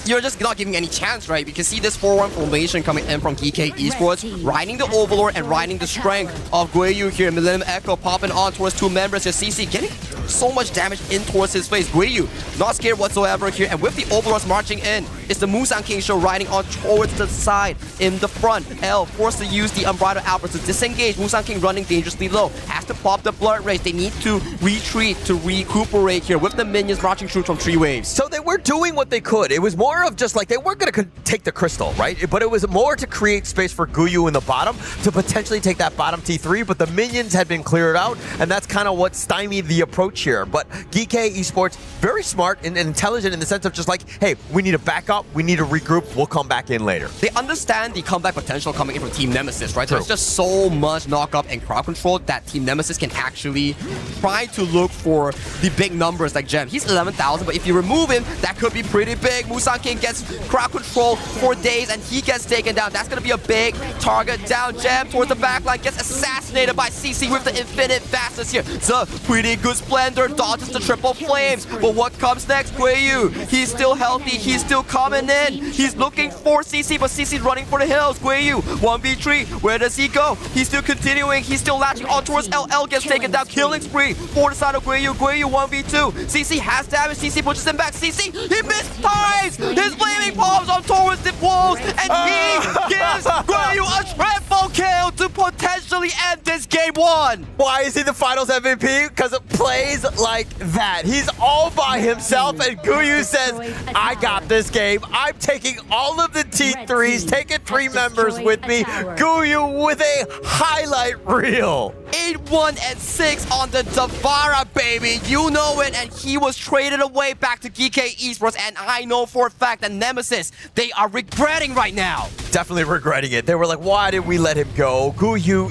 You're just not giving any chance, right? You can see this 4-1 formation coming in from Geekay Esports, riding the Overlord and riding the strength of Guoyu here. Millennium Echo popping on towards 2 members here. CC getting so much damage in towards his face. Guoyu not scared whatsoever here. And with the Overlords marching in, it's the Musan King show riding on towards the side in the front. L forced to use the Unbridled Outburst to disengage. Musan King running dangerously low. Has to pop the Blood Rage. They need to retreat to recuperate here with the minions marching through from 3 waves. So they were doing what they could. It was more of just like, they weren't going to take the crystal, right? But it was more to create space for Guoyu in the bottom to potentially take that bottom T3, but the minions had been cleared out, and that's kind of what stymied the approach here. But Geekay Esports, very smart and intelligent in the sense of just like, hey, we need to back up, we need to regroup, we'll come back in later. They understand the comeback potential coming in from Team Nemesis, right? True. There's just so much knock-up and crowd control that Team Nemesis can actually try to look for the big numbers like Gem. He's 11,000, but if you remove him, that could be pretty big. Musan King gets crowd control for days and he gets taken down. That's going to be a big target down. Gem towards the backline gets assassinated by CC with the infinite fastness here. So pretty good Splendor, dodges the triple flames. But what comes next? Guoyu, he's still healthy, he's still coming in. He's looking for CC, but CC's running for the hills. Guoyu, 1v3, where does he go? He's still continuing, he's still latching on towards LL, gets taken down, killing spree for the side of Guoyu. Guoyu 1v2, CC has damage, CC pushes him back, CC, he missed times! His flaming palms on towards the walls, and he gives Guoyu a triple kill to potentially end this game 1. Why is he the finals MVP? Because it plays like that. He's all by himself, and Guoyu says, I got this game. I'm taking all of the T3s, taking 3 members with me. Guoyu with a highlight reel. 8-1 and 6 on the Davara, baby. You know it, and he was traded away back to Geekay Esports, and I know for a fact that NMSS, they are regretting right now. Definitely regretting it. They were like, why did we let him go? Guyu,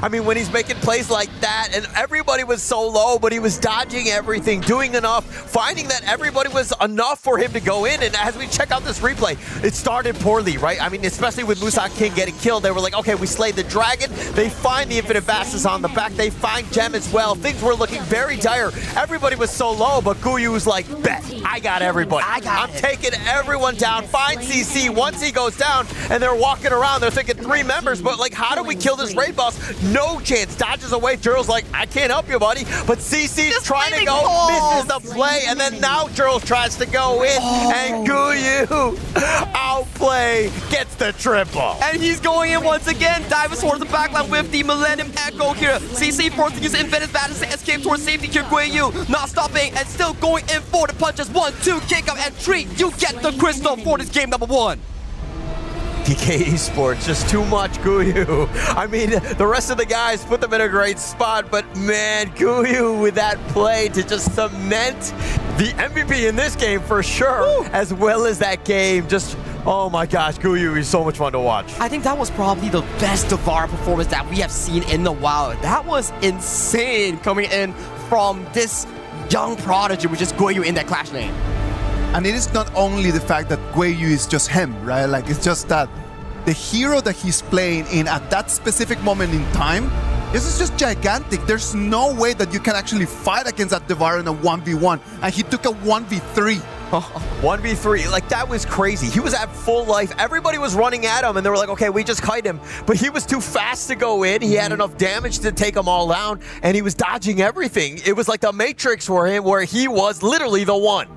I mean, when he's making plays like that, and everybody was so low, but he was dodging everything, doing enough, finding that everybody was enough for him to go in, and as we check out this replay, it started poorly, right? I mean, especially with Musang King getting killed, they were like, okay, we slayed the dragon, they find the Infinite Bastards on the back, they find Gem as well. Things were looking very dire. Everybody was so low, but Guyu was like, bet, I got everybody. I'm taking everyone down, find CC once he goes down, and they're walking around, they're thinking 3 members, but like, how do we kill this raid boss? No chance, dodges away, Jural's like, I can't help you, buddy, but CC's trying to go, misses the play, and then now Jural tries to go in, and Guyu, outplay, gets the triple. And he's going in once again, dives towards the backline with the Millennium Echo here. CC forced to use Infinite Battle to escape towards safety here. Guyu not stopping and still going in for the punches. 1, 2, kick up and 3. You get the crystal for this game number 1. Geekay Esports, just too much Guyu. I mean, the rest of the guys put them in a great spot, but man, Guyu with that play to just cement the MVP in this game for sure, as well as that game. Just, oh my gosh, Guyu is so much fun to watch. I think that was probably the best Davara performance that we have seen in a while. That was insane coming in from this young prodigy, which is Guyu in that Clash lane. And it is not only the fact that Guyu is just him, right? Like, it's just that the hero that he's playing in at that specific moment in time, this is just gigantic. There's no way that you can actually fight against that Davara in a 1v1. And he took a 1v3. 1v3, like that was crazy. He was at full life. Everybody was running at him and they were like, okay, we just kite him. But he was too fast to go in. He had enough damage to take them all down and he was dodging everything. It was like the Matrix for him where he was literally the one.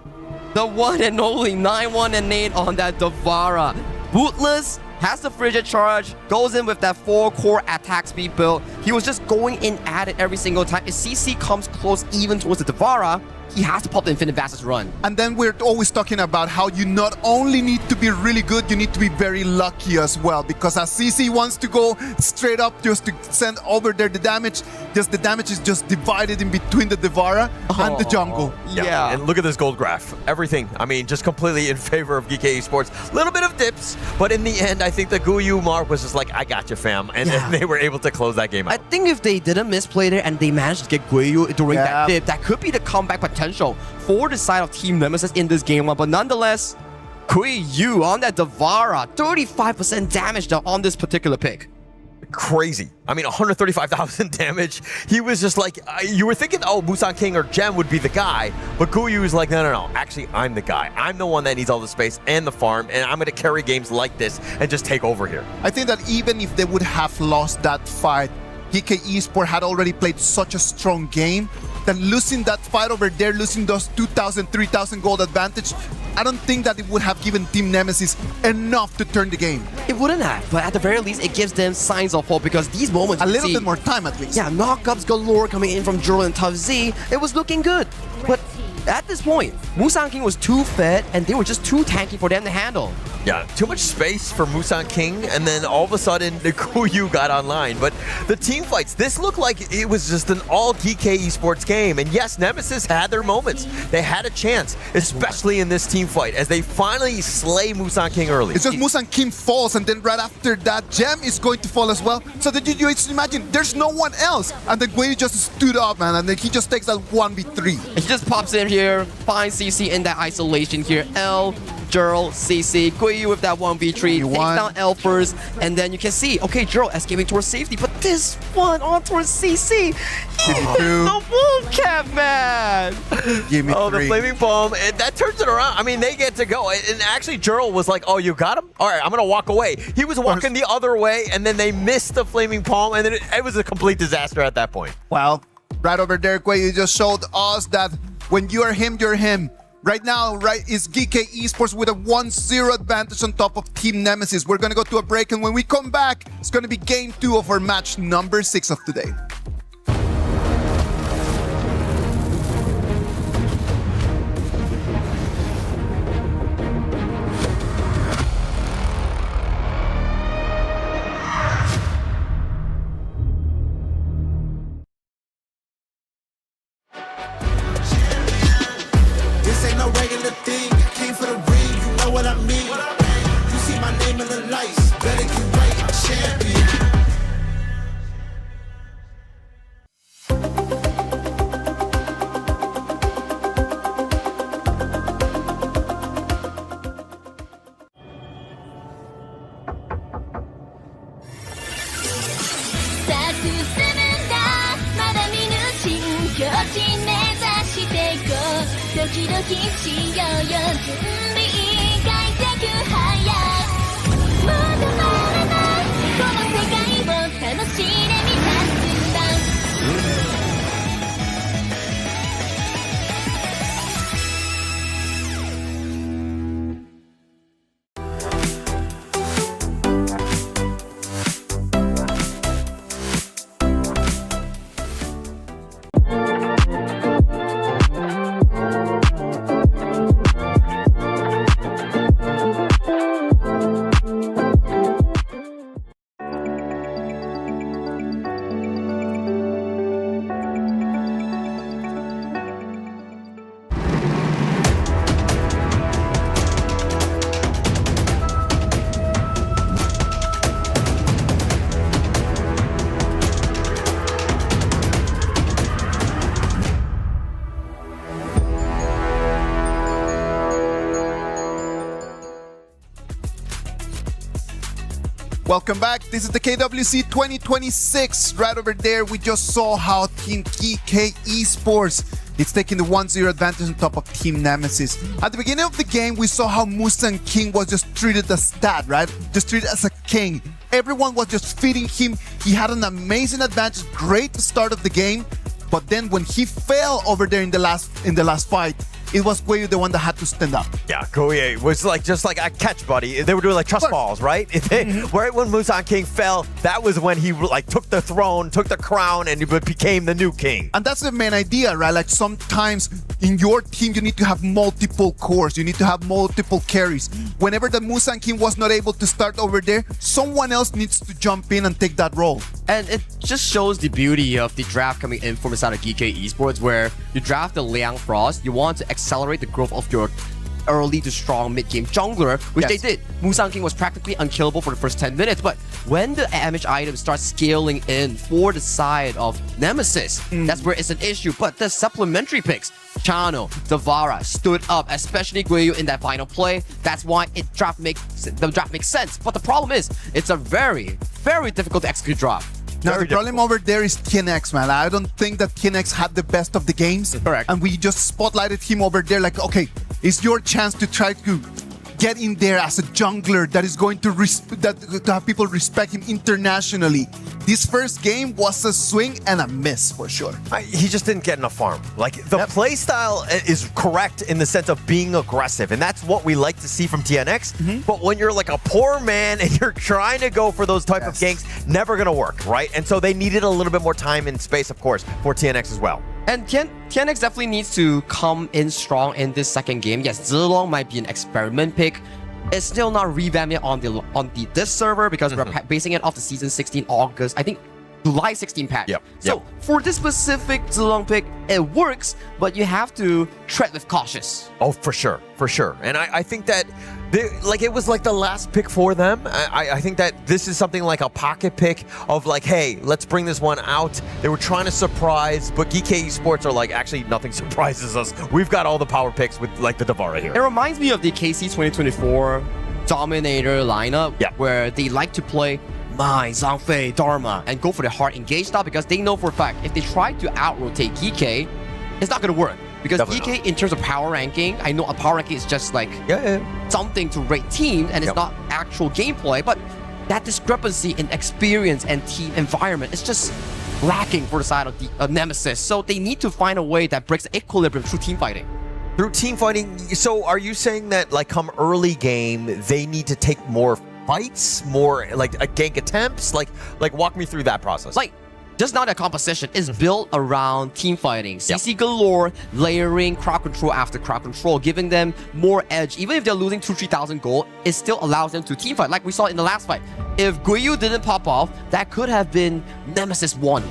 The one and only 9-1 and 8 on that Davara. Bootless has the frigid charge, goes in with that 4-core attack speed build. He was just going in at it every single time. If CC comes close even towards the Davara, he has to pop the Infinite Bastards run. And then we're always talking about how you not only need to be really good, you need to be very lucky as well. Because as CC wants to go straight up just to send over there the damage, just the damage is just divided in between the Davara and the jungle. Yeah, and look at this gold graph. Everything, I mean, just completely in favor of Geekay Esports. Little bit of dips, but in the end, I think the Guyu mark was just like, I got you, fam. And they were able to close that game out. I think if they didn't misplay there and they managed to get Guyu during that dip, that could be the comeback potential for the side of Team NMSS in this game one. But nonetheless, Guyu on that Davara, 35% damage though on this particular pick. Crazy. I mean, 135,000 damage. He was just like, you were thinking, oh, Musang King or Gem would be the guy, but Guyu was like, no. Actually, I'm the guy. I'm the one that needs all the space and the farm, and I'm going to carry games like this and just take over here. I think that even if they would have lost that fight, Geekay Esports had already played such a strong game that losing that fight over there, losing those 2,000, 3,000 gold advantage, I don't think that it would have given Team NMSS enough to turn the game. It wouldn't have, but at the very least, it gives them signs of hope because these moments... A little bit more time at least. Yeah, knockups galore coming in from Jural and Tough Z. It was looking good. But at this point, Musang King was too fed and they were just too tanky for them to handle. Yeah, too much space for Musang King, and then all of a sudden, the Guyu got online. But the team fights, this looked like it was just an all Geekay Esports game. And yes, NMSS had their moments. They had a chance, especially in this team fight, as they finally slay Musang King early. It's just Musang King falls, and then right after that, Gem is going to fall as well. So that you just imagine, there's no one else. And then Guyu just stood up, man, and then he just takes that 1v3. He just pops in here, finds CC in that isolation here. L, Jural, CC, Guyu with that 1v3, takes down L first, and then you can see, okay, Jural escaping towards safety, but this one on towards CC, the wolf cap, man! Give me the flaming palm, and that turns it around. I mean, they get to go, and actually Jural was like, oh, you got him? All right, I'm gonna walk away. He was walking the other way, and then they missed the flaming palm, and then it was a complete disaster at that point. Well, right over there, Guyu just showed us that when you are him, you're him. Right now, is Geekay Esports with a 1-0 advantage on top of Team NMSS. We're going to go to a break, and when we come back, it's going to be game 2 of our match number 6 of today. キドキしようよ準備快適早まだまだないこの世界を楽しんでみたすんだWelcome back. This is the KWC 2026. Right over there, we just saw how Team Geekay Esports is taking the 1-0 advantage on top of Team Nemesis. At the beginning of the game, we saw how Mustang King was just treated as that, right? Just treated as a king. Everyone was just feeding him. He had an amazing advantage, great start of the game. But then when he fell over there in the last fight, it was Guiyu the one that had to stand up. Yeah, Guiyu was like just like a catch, buddy. They were doing like trust falls, right? Right when Mustang King fell, that was when he like took the throne, took the crown, and he became the new king. And that's the main idea, right? Like sometimes in your team, you need to have multiple cores. You need to have multiple carries. Whenever the Mustang King was not able to start over there, someone else needs to jump in and take that role. And it just shows the beauty of the draft coming in from inside of Geekay Esports, where you draft the Liang Frost, you want to accelerate the growth of your early to strong mid-game jungler, which they did. Mustang King was practically unkillable for the first 10 minutes, but when the damage items start scaling in for the side of Nemesis, that's where it's an issue. But the supplementary picks, Chano, Zavara, stood up, especially Guiyu in that final play. That's why the draft makes sense. But the problem is, it's a very, very difficult to execute draft. Now, the problem over there is TNX, man. I don't think that TNX had the best of the games. Correct. And we just spotlighted him over there like, okay, it's your chance to try to get in there as a jungler that is going to have people respect him internationally. This first game was a swing and a miss for sure. He just didn't get enough farm. Like the play style is correct in the sense of being aggressive, and that's what we like to see from TNX. But when you're like a poor man and you're trying to go for those type of ganks, never gonna work, right? And so they needed a little bit more time and space, of course, for TNX as well. And TNX definitely needs to come in strong in this second game. Yes, Zilong might be an experiment pick. It's still not revamping on this server because we're basing it off the season 16 August, I think July 16 patch. So for this specific Zilong pick, it works, but you have to tread with cautious. Oh, for sure, for sure. And I think that it was like the last pick for them. I think that this is something like a pocket pick of like, hey, let's bring this one out. They were trying to surprise, but Geekay Esports are like, actually nothing surprises us. We've got all the power picks with like the Davara here. It reminds me of the KC 2024 Dominator lineup, where they like to play Mai, Zhangfei, Dharma, and go for the hard engage style because they know for a fact if they try to out-rotate Geekay, it's not going to work. Because Geekay, in terms of power ranking, I know a power ranking is just like something to rate teams and it's not actual gameplay, but that discrepancy in experience and team environment is just lacking for the side of the Nemesis. So they need to find a way that breaks the equilibrium through team fighting. Through team fighting, so are you saying that like come early game, they need to take more fights, more like gank attempts? Like walk me through that process. Like, just now the composition is built around team fighting. CC galore, layering crowd control after crowd control, giving them more edge. Even if they're losing 2,000-3,000 gold, it still allows them to team fight, like we saw in the last fight. If Guiyu didn't pop off, that could have been Nemesis win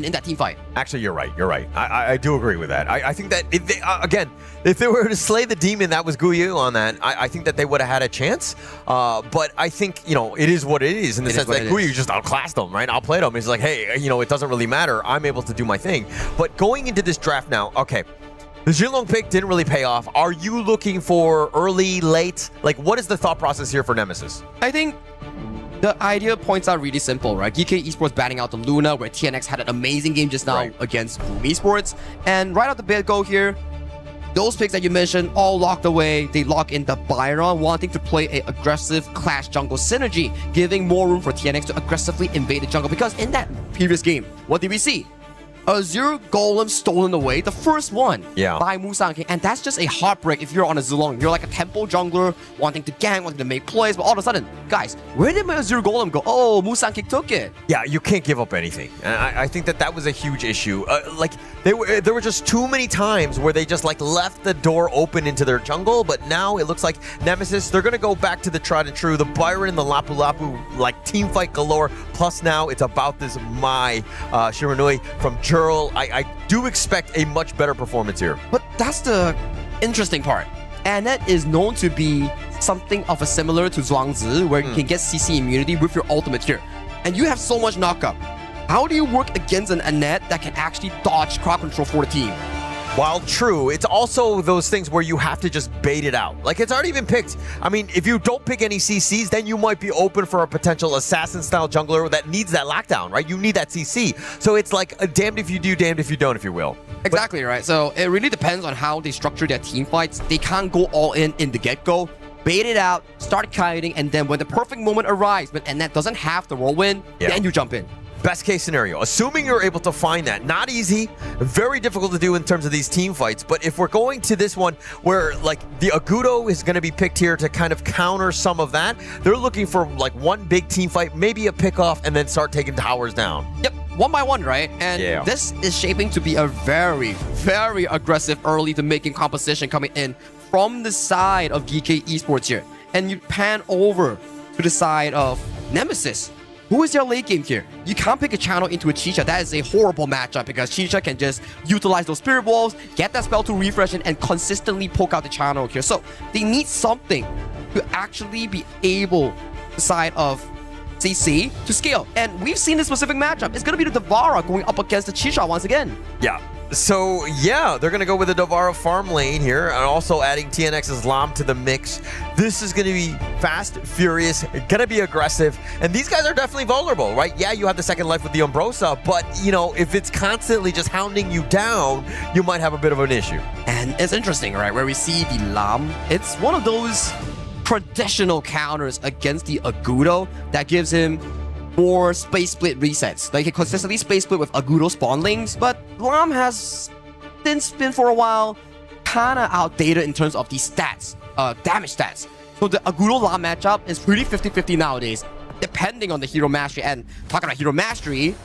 in that team fight. Actually, you're right. You're right. I do agree with that. I think that if they, again, if they were to slay the demon that was Guiyu on that, I think that they would have had a chance. But I think, you know, it is what it is in the sense that Guiyu just outclassed them, right? Outplayed them. It's like, hey, you know, it doesn't really matter. I'm able to do my thing. But going into this draft now, okay, the Zilong pick didn't really pay off. Are you looking for early, late? Like, what is the thought process here for Nemesis? I think the idea points out really simple, right? Geekay Esports batting out the Luna, where TNX had an amazing game just now against Boom Esports. And right out the get-go here, those picks that you mentioned all locked away. They lock in the Byron, wanting to play an aggressive Clash jungle synergy, giving more room for TNX to aggressively invade the jungle. Because in that previous game, what did we see? Azure Golem stolen away, the first one by Musang King. And that's just a heartbreak if you're on a Zilong. You're like a tempo jungler, wanting to gank, wanting to make plays, but all of a sudden, guys, where did my Azure Golem go? Oh, Musang King took it. Yeah, you can't give up anything. And I think that was a huge issue. Like, there were just too many times where they just like left the door open into their jungle, but now it looks like NMSS, they're going to go back to the tried and true, the Byron and the Lapu Lapu, like team fight galore. Plus now it's about this Mai Shiranui from Jurl. I do expect a much better performance here. But that's the interesting part. Annette is known to be something of a similar to Zhuangzi, where you can get CC immunity with your ultimate here. And you have so much knockup. How do you work against an Annette that can actually dodge crowd control for the team? While true, it's also those things where you have to just bait it out. Like, it's already been picked. I mean, if you don't pick any CCs, then you might be open for a potential assassin-style jungler that needs that lockdown, right? You need that CC. So it's like, damned if you do, damned if you don't, if you will. Exactly, right? So it really depends on how they structure their team fights. They can't go all in the get-go. Bait it out, start kiting, and then when the perfect moment arrives, but Annette doesn't have the whirlwind, then you jump in. Best case scenario, assuming you're able to find that. Not easy, very difficult to do in terms of these team fights, but if we're going to this one where like the Agudo is going to be picked here to kind of counter some of that, they're looking for like one big team fight, maybe a pick-off, and then start taking towers down. Yep, one by one, right? And this is shaping to be a very, very aggressive early to making composition coming in from the side of Geekay Esports here. And you pan over to the side of NMSS. Who is your late game here? You can't pick a channel into a Chicha. That is a horrible matchup because Chicha can just utilize those spirit walls, get that spell to refresh it, and consistently poke out the channel here. So they need something to actually be able to side of CC to scale. And we've seen this specific matchup. It's going to be the Devara going up against the Chicha once again. Yeah. So, yeah, they're going to go with the Devara farm lane here and also adding TNX's Lam to the mix. This is going to be fast, furious, going to be aggressive, and these guys are definitely vulnerable, right? Yeah, you have the second life with the Umbrosa, but, you know, if it's constantly just hounding you down, you might have a bit of an issue. And it's interesting, right, where we see the Lam. It's one of those traditional counters against the Agudo that gives him more space split resets. Like, he consistently space split with Agudo spawnlings, but Lam has since been for a while kind of outdated in terms of the stats, damage stats. So the Agudo Lam matchup is pretty 50-50 nowadays, depending on the hero mastery. And talking about hero mastery,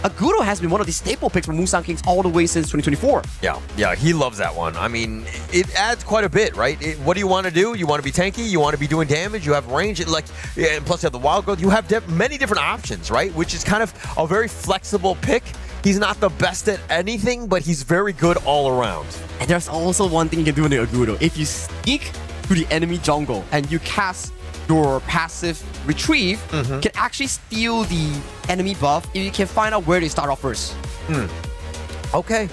Agudo has been one of the staple picks for Musang Kings all the way since 2024. Yeah, he loves that one. I mean, it adds quite a bit, right? What do you want to do? You want to be tanky? You want to be doing damage? You have range? And plus you have the wild growth. You have many different options, right? Which is kind of a very flexible pick. He's not the best at anything, but he's very good all around. And there's also one thing you can do in the Agudo. If you sneak to the enemy jungle and you cast your passive retrieve, can actually steal the enemy buff if you can find out where they start off first. Okay.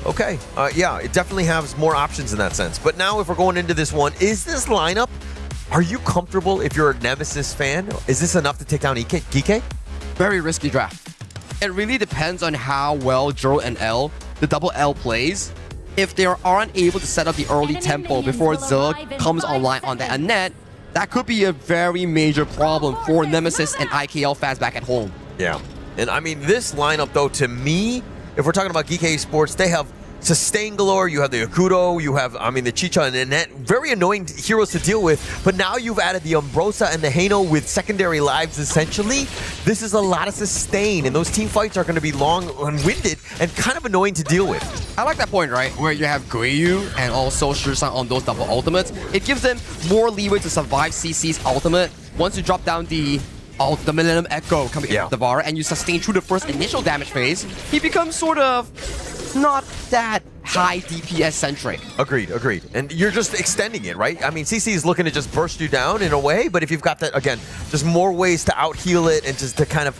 Yeah, it definitely has more options in that sense. But now if we're going into this one, is this lineup, are you comfortable if you're a NMSS fan? Is this enough to take down Geekay? Very risky draft. It really depends on how well Juro and L, the double L plays. If they aren't able to set up the early tempo before Zerg comes online on the Annette, that could be a very major problem for NMSS and IKL fans back at home. Yeah. And I mean, this lineup, though, to me, if we're talking about Geekay Esports, they have Sustain galore, you have the Agudo, you have, I mean, the Chicha and Annette, very annoying heroes to deal with, but now you've added the Umbrosa and the Haino with secondary lives, essentially. This is a lot of sustain, and those team fights are going to be long and winded and kind of annoying to deal with. I like that point, right? Where you have Guiyu and also Shirsang on those double ultimates. It gives them more leeway to survive CC's ultimate. Once you drop down the Millennium Echo coming in the bar and you sustain through the first initial damage phase, he becomes sort of not that high DPS centric. Agreed. And you're just extending it, right? I mean, CC is looking to just burst you down in a way, but if you've got that, again, just more ways to out-heal it and just to kind of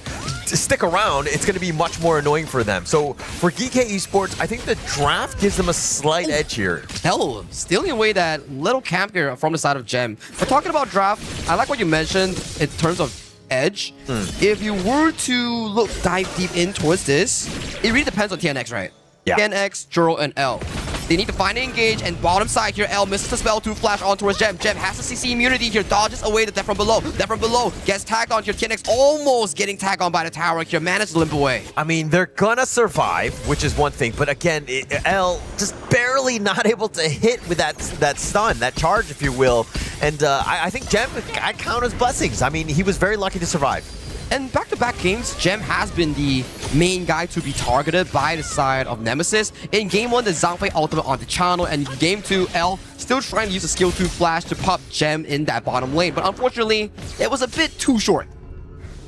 stick around, it's going to be much more annoying for them. So for Geekay Esports, I think the draft gives them a slight edge here. Hell, stealing away that little camp here from the side of Gem. But talking about draft, I like what you mentioned in terms of edge. If you were to dive deep in towards this, it really depends on TNX, right? Yeah. TNX, Juro, and L. They need to find an engage, and bottom side here, L misses the spell to flash on towards Gem. Gem has the CC immunity here, dodges away the death from below. Death from below gets tagged on here. TNX almost getting tagged on by the tower here, managed to limp away. I mean, they're gonna survive, which is one thing, but again, L just barely not able to hit with that stun, that charge, if you will. And I think Gem, I count as blessings. I mean, he was very lucky to survive. And back-to-back games, Gem has been the main guy to be targeted by the side of Nemesis. In Game 1, the Zhangfei ultimate on the channel, and in Game 2, L still trying to use the skill 2 flash to pop Gem in that bottom lane. But unfortunately, it was a bit too short.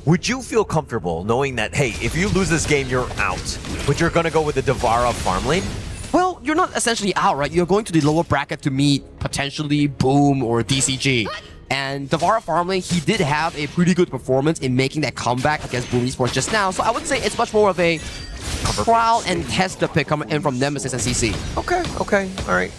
Would you feel comfortable knowing that, hey, if you lose this game, you're out, but you're going to go with the Devara farm lane? Well, you're not essentially out, right? You're going to the lower bracket to meet potentially Boom or DCG. And Devara farm lane, he did have a pretty good performance in making that comeback against Boom Esports just now. So I would say it's much more of a trial and test the pick coming in from Nemesis and CC. Okay, all right.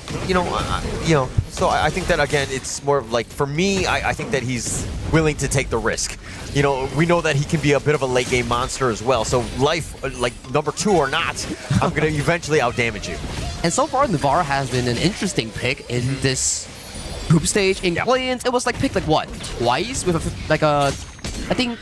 So I think that, again, it's more of like, for me, I think that he's willing to take the risk. We know that he can be a bit of a late game monster as well. So life, like number 2 or not, I'm going to eventually outdamage you. And so far, Navarra has been an interesting pick in this group stage. In play-ins, it was like picked like what? Twice with I think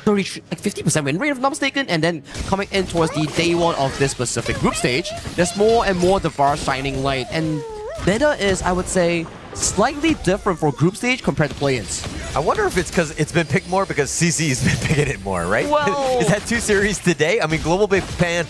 50% win rate if I'm not mistaken, and then coming in towards the day 1 of this specific group stage, there's more and more Devara shining light, and meta is, I would say, slightly different for group stage compared to play-ins. I wonder if it's because it's been picked more because CC's been picking it more, right? Well, is that 2 series today? I mean, global big ban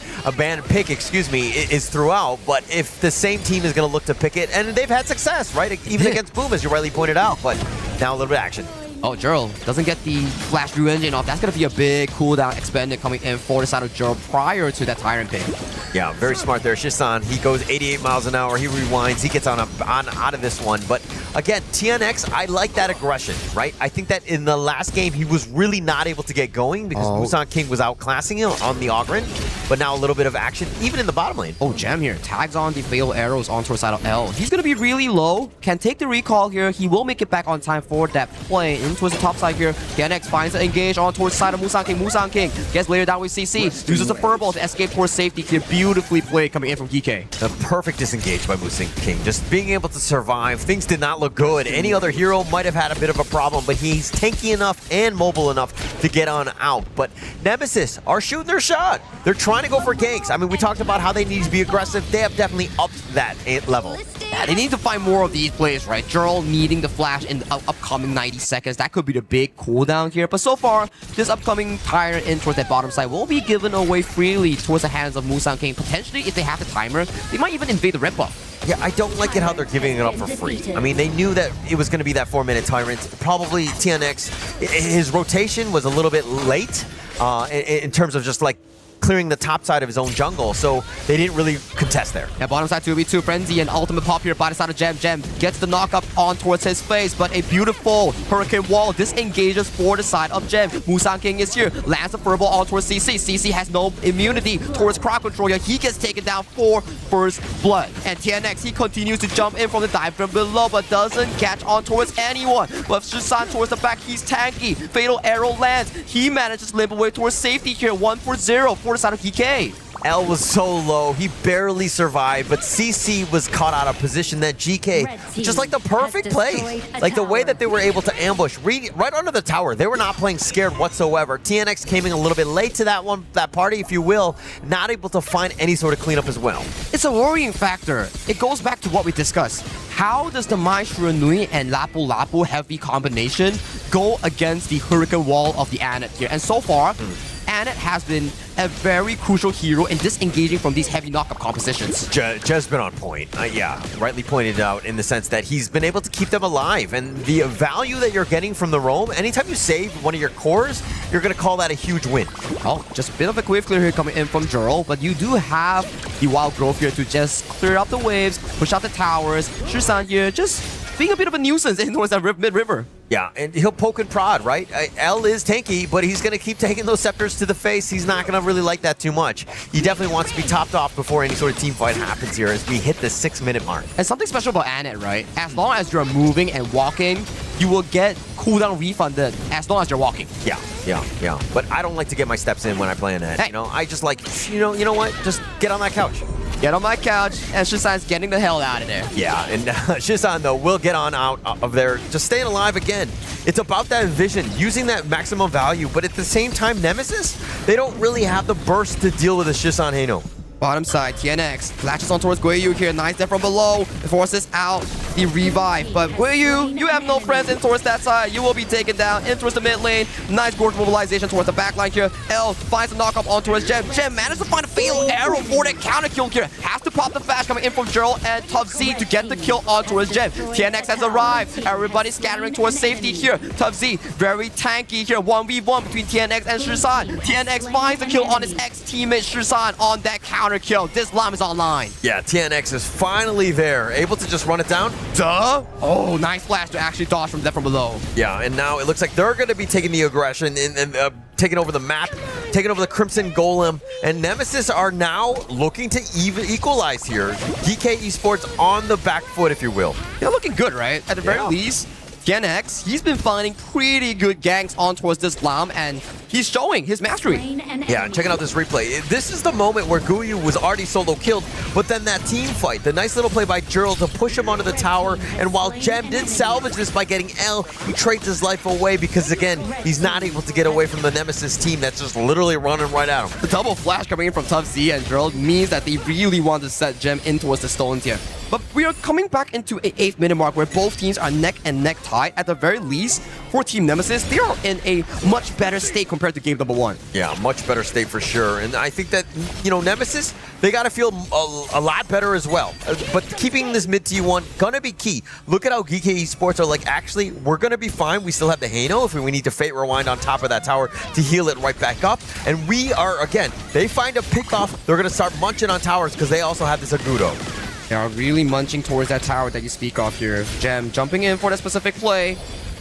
pick, is throughout, but if the same team is going to look to pick it, and they've had success, right? Even against Boom, as you rightly pointed out, but now a little bit of action. Oh, Gerald doesn't get the Flash Blue Engine off. That's going to be a big cooldown expended coming in for the side of Gerald prior to that Tyrant pick. Yeah, very smart there. Shisan, he goes 88 miles an hour. He rewinds. He gets on out of this one. But again, TNX, I like that aggression, right? I think that in the last game, he was really not able to get going because Busan King was outclassing him on the Ogren. But now a little bit of action, even in the bottom lane. Oh, Jam here. Tags on the fatal arrows onto the side of L. He's going to be really low. Can take the recall here. He will make it back on time for that play. In towards the top side here. TNX finds the engage on towards the side of Musan King. Musan King gets later down with CC. Uses the furball to escape towards safety here. Beautifully played coming in from Geekay. A perfect disengage by Musan King. Just being able to survive. Things did not look good. Any other hero might have had a bit of a problem, but he's tanky enough and mobile enough to get on out. But Nemesis are shooting their shot. They're trying to go for ganks. I mean, we talked about how they need to be aggressive. They have definitely upped that level. Yeah, they need to find more of these plays, right? Gerald needing the flash in the upcoming 90 seconds. That could be the big cooldown here. But so far, this upcoming Tyrant in towards that bottom side will be given away freely towards the hands of Musan King. Potentially, if they have the timer, they might even invade the red buff. Yeah, I don't like it how they're giving it up for free. I mean, they knew that it was going to be that 4-minute Tyrant. Probably TNX, his rotation was a little bit late in terms of just like clearing the top side of his own jungle, so they didn't really contest there. Yeah, bottom side 2v2 Frenzy and ultimate pop here by the side of Gem. Gem gets the knock up on towards his face, but a beautiful Hurricane Wall disengages for the side of Gem. Musan King is here, lands a furball on towards CC. CC has no immunity towards crowd control here. He gets taken down for first blood. And TNX, he continues to jump in from the dive from below, but doesn't catch on towards anyone. But Shisan towards the back, he's tanky. Fatal arrow lands. He manages to limp away towards safety here. 1-for-0 for the side of Geekay. L was so low, he barely survived, but CC was caught out of position. That GK, just like the perfect play. Like the way that they were able to ambush right under the tower. They were not playing scared whatsoever. TNX came in a little bit late to that party, if you will, not able to find any sort of cleanup as well. It's a worrying factor. It goes back to what we discussed. How does the Maestro Nui and Lapu Lapu heavy combination go against the Hurricane Wall of the Anet here? And so far, Anet has been a very crucial hero in disengaging from these heavy knockup compositions. Just been on point. Yeah, rightly pointed out in the sense that he's been able to keep them alive. And the value that you're getting from the roam, anytime you save one of your cores, you're going to call that a huge win. Oh, just a bit of a wave clear here coming in from Gerald, but you do have the Wild Growth here to just clear up the waves, push out the towers. Shisan here just being a bit of a nuisance in towards that mid-river. Yeah, and he'll poke and prod, right? L is tanky, but he's going to keep taking those scepters to the face. He's not going to really like that too much. He definitely wants to be topped off before any sort of team fight happens here as we hit the 6-minute mark. And something special about Anet, right? As long as you're moving and walking, you will get cooldown refunded as long as you're walking. Yeah. But I don't like to get my steps in when I play Anet. Hey. I just like, you know what? Just get on that couch. Get on my couch, and Shisan's getting the hell out of there. Yeah, and Shisan, though, will get on out of there, just staying alive again. It's about that vision, using that maximum value, but at the same time, Nemesis, they don't really have the burst to deal with the Shisan Heino. Bottom side, TNX flashes on towards Guiyu here. Nice there from below. Forces out the revive. But Guiyu, you have no friends in towards that side. You will be taken down in towards the mid lane. Nice gorge mobilization towards the back line here. L finds a knock-up on towards Gem. Gem managed to find a fatal arrow for that counter kill here. Has to pop the flash coming in from Gerald and Tough Z to get the kill on towards Gem. TNX has arrived. Everybody scattering towards safety here. Tough Z, very tanky here. 1v1 between TNX and Shisan. TNX finds the kill on his ex-teammate Shisan on that counter kill. This Lam is online. Yeah, TNX is finally there, able to just run it down. Duh! Oh, nice flash to actually dodge from that from below. Yeah, and now it looks like they're going to be taking the aggression and taking over the map, taking over the Crimson Golem, and Nemesis are now looking to equalize here. Geekay Esports on the back foot, if you will. They're looking good, right? At the very least, GenX, he's been finding pretty good ganks on towards this Lam, and he's showing his mastery. Yeah, checking out this replay. This is the moment where Guiyu was already solo killed, but then that team fight, the nice little play by Gerald to push him onto the tower, and while Gem did salvage this by getting L, he trades his life away because, again, he's not able to get away from the Nemesis team that's just literally running right at him. The double flash coming in from Tough Z and Gerald means that they really want to set Gem in towards the stones here. But we are coming back into an 8th minute mark where both teams are neck and neck tied. At the very least, for Team Nemesis, they are in a much better state compared to game number 1. Yeah, much better state for sure. And I think that, you know, Nemesis, they got to feel a lot better as well. But keeping this mid T1 gonna be key. Look at how Geekay Esports are like, actually, we're gonna be fine. We still have the Heino if we need to Fate Rewind on top of that tower to heal it right back up. And we are, again, they find a pick off, they're gonna start munching on towers because they also have this Agudo. They are really munching towards that tower that you speak of here. Gem jumping in for that specific play.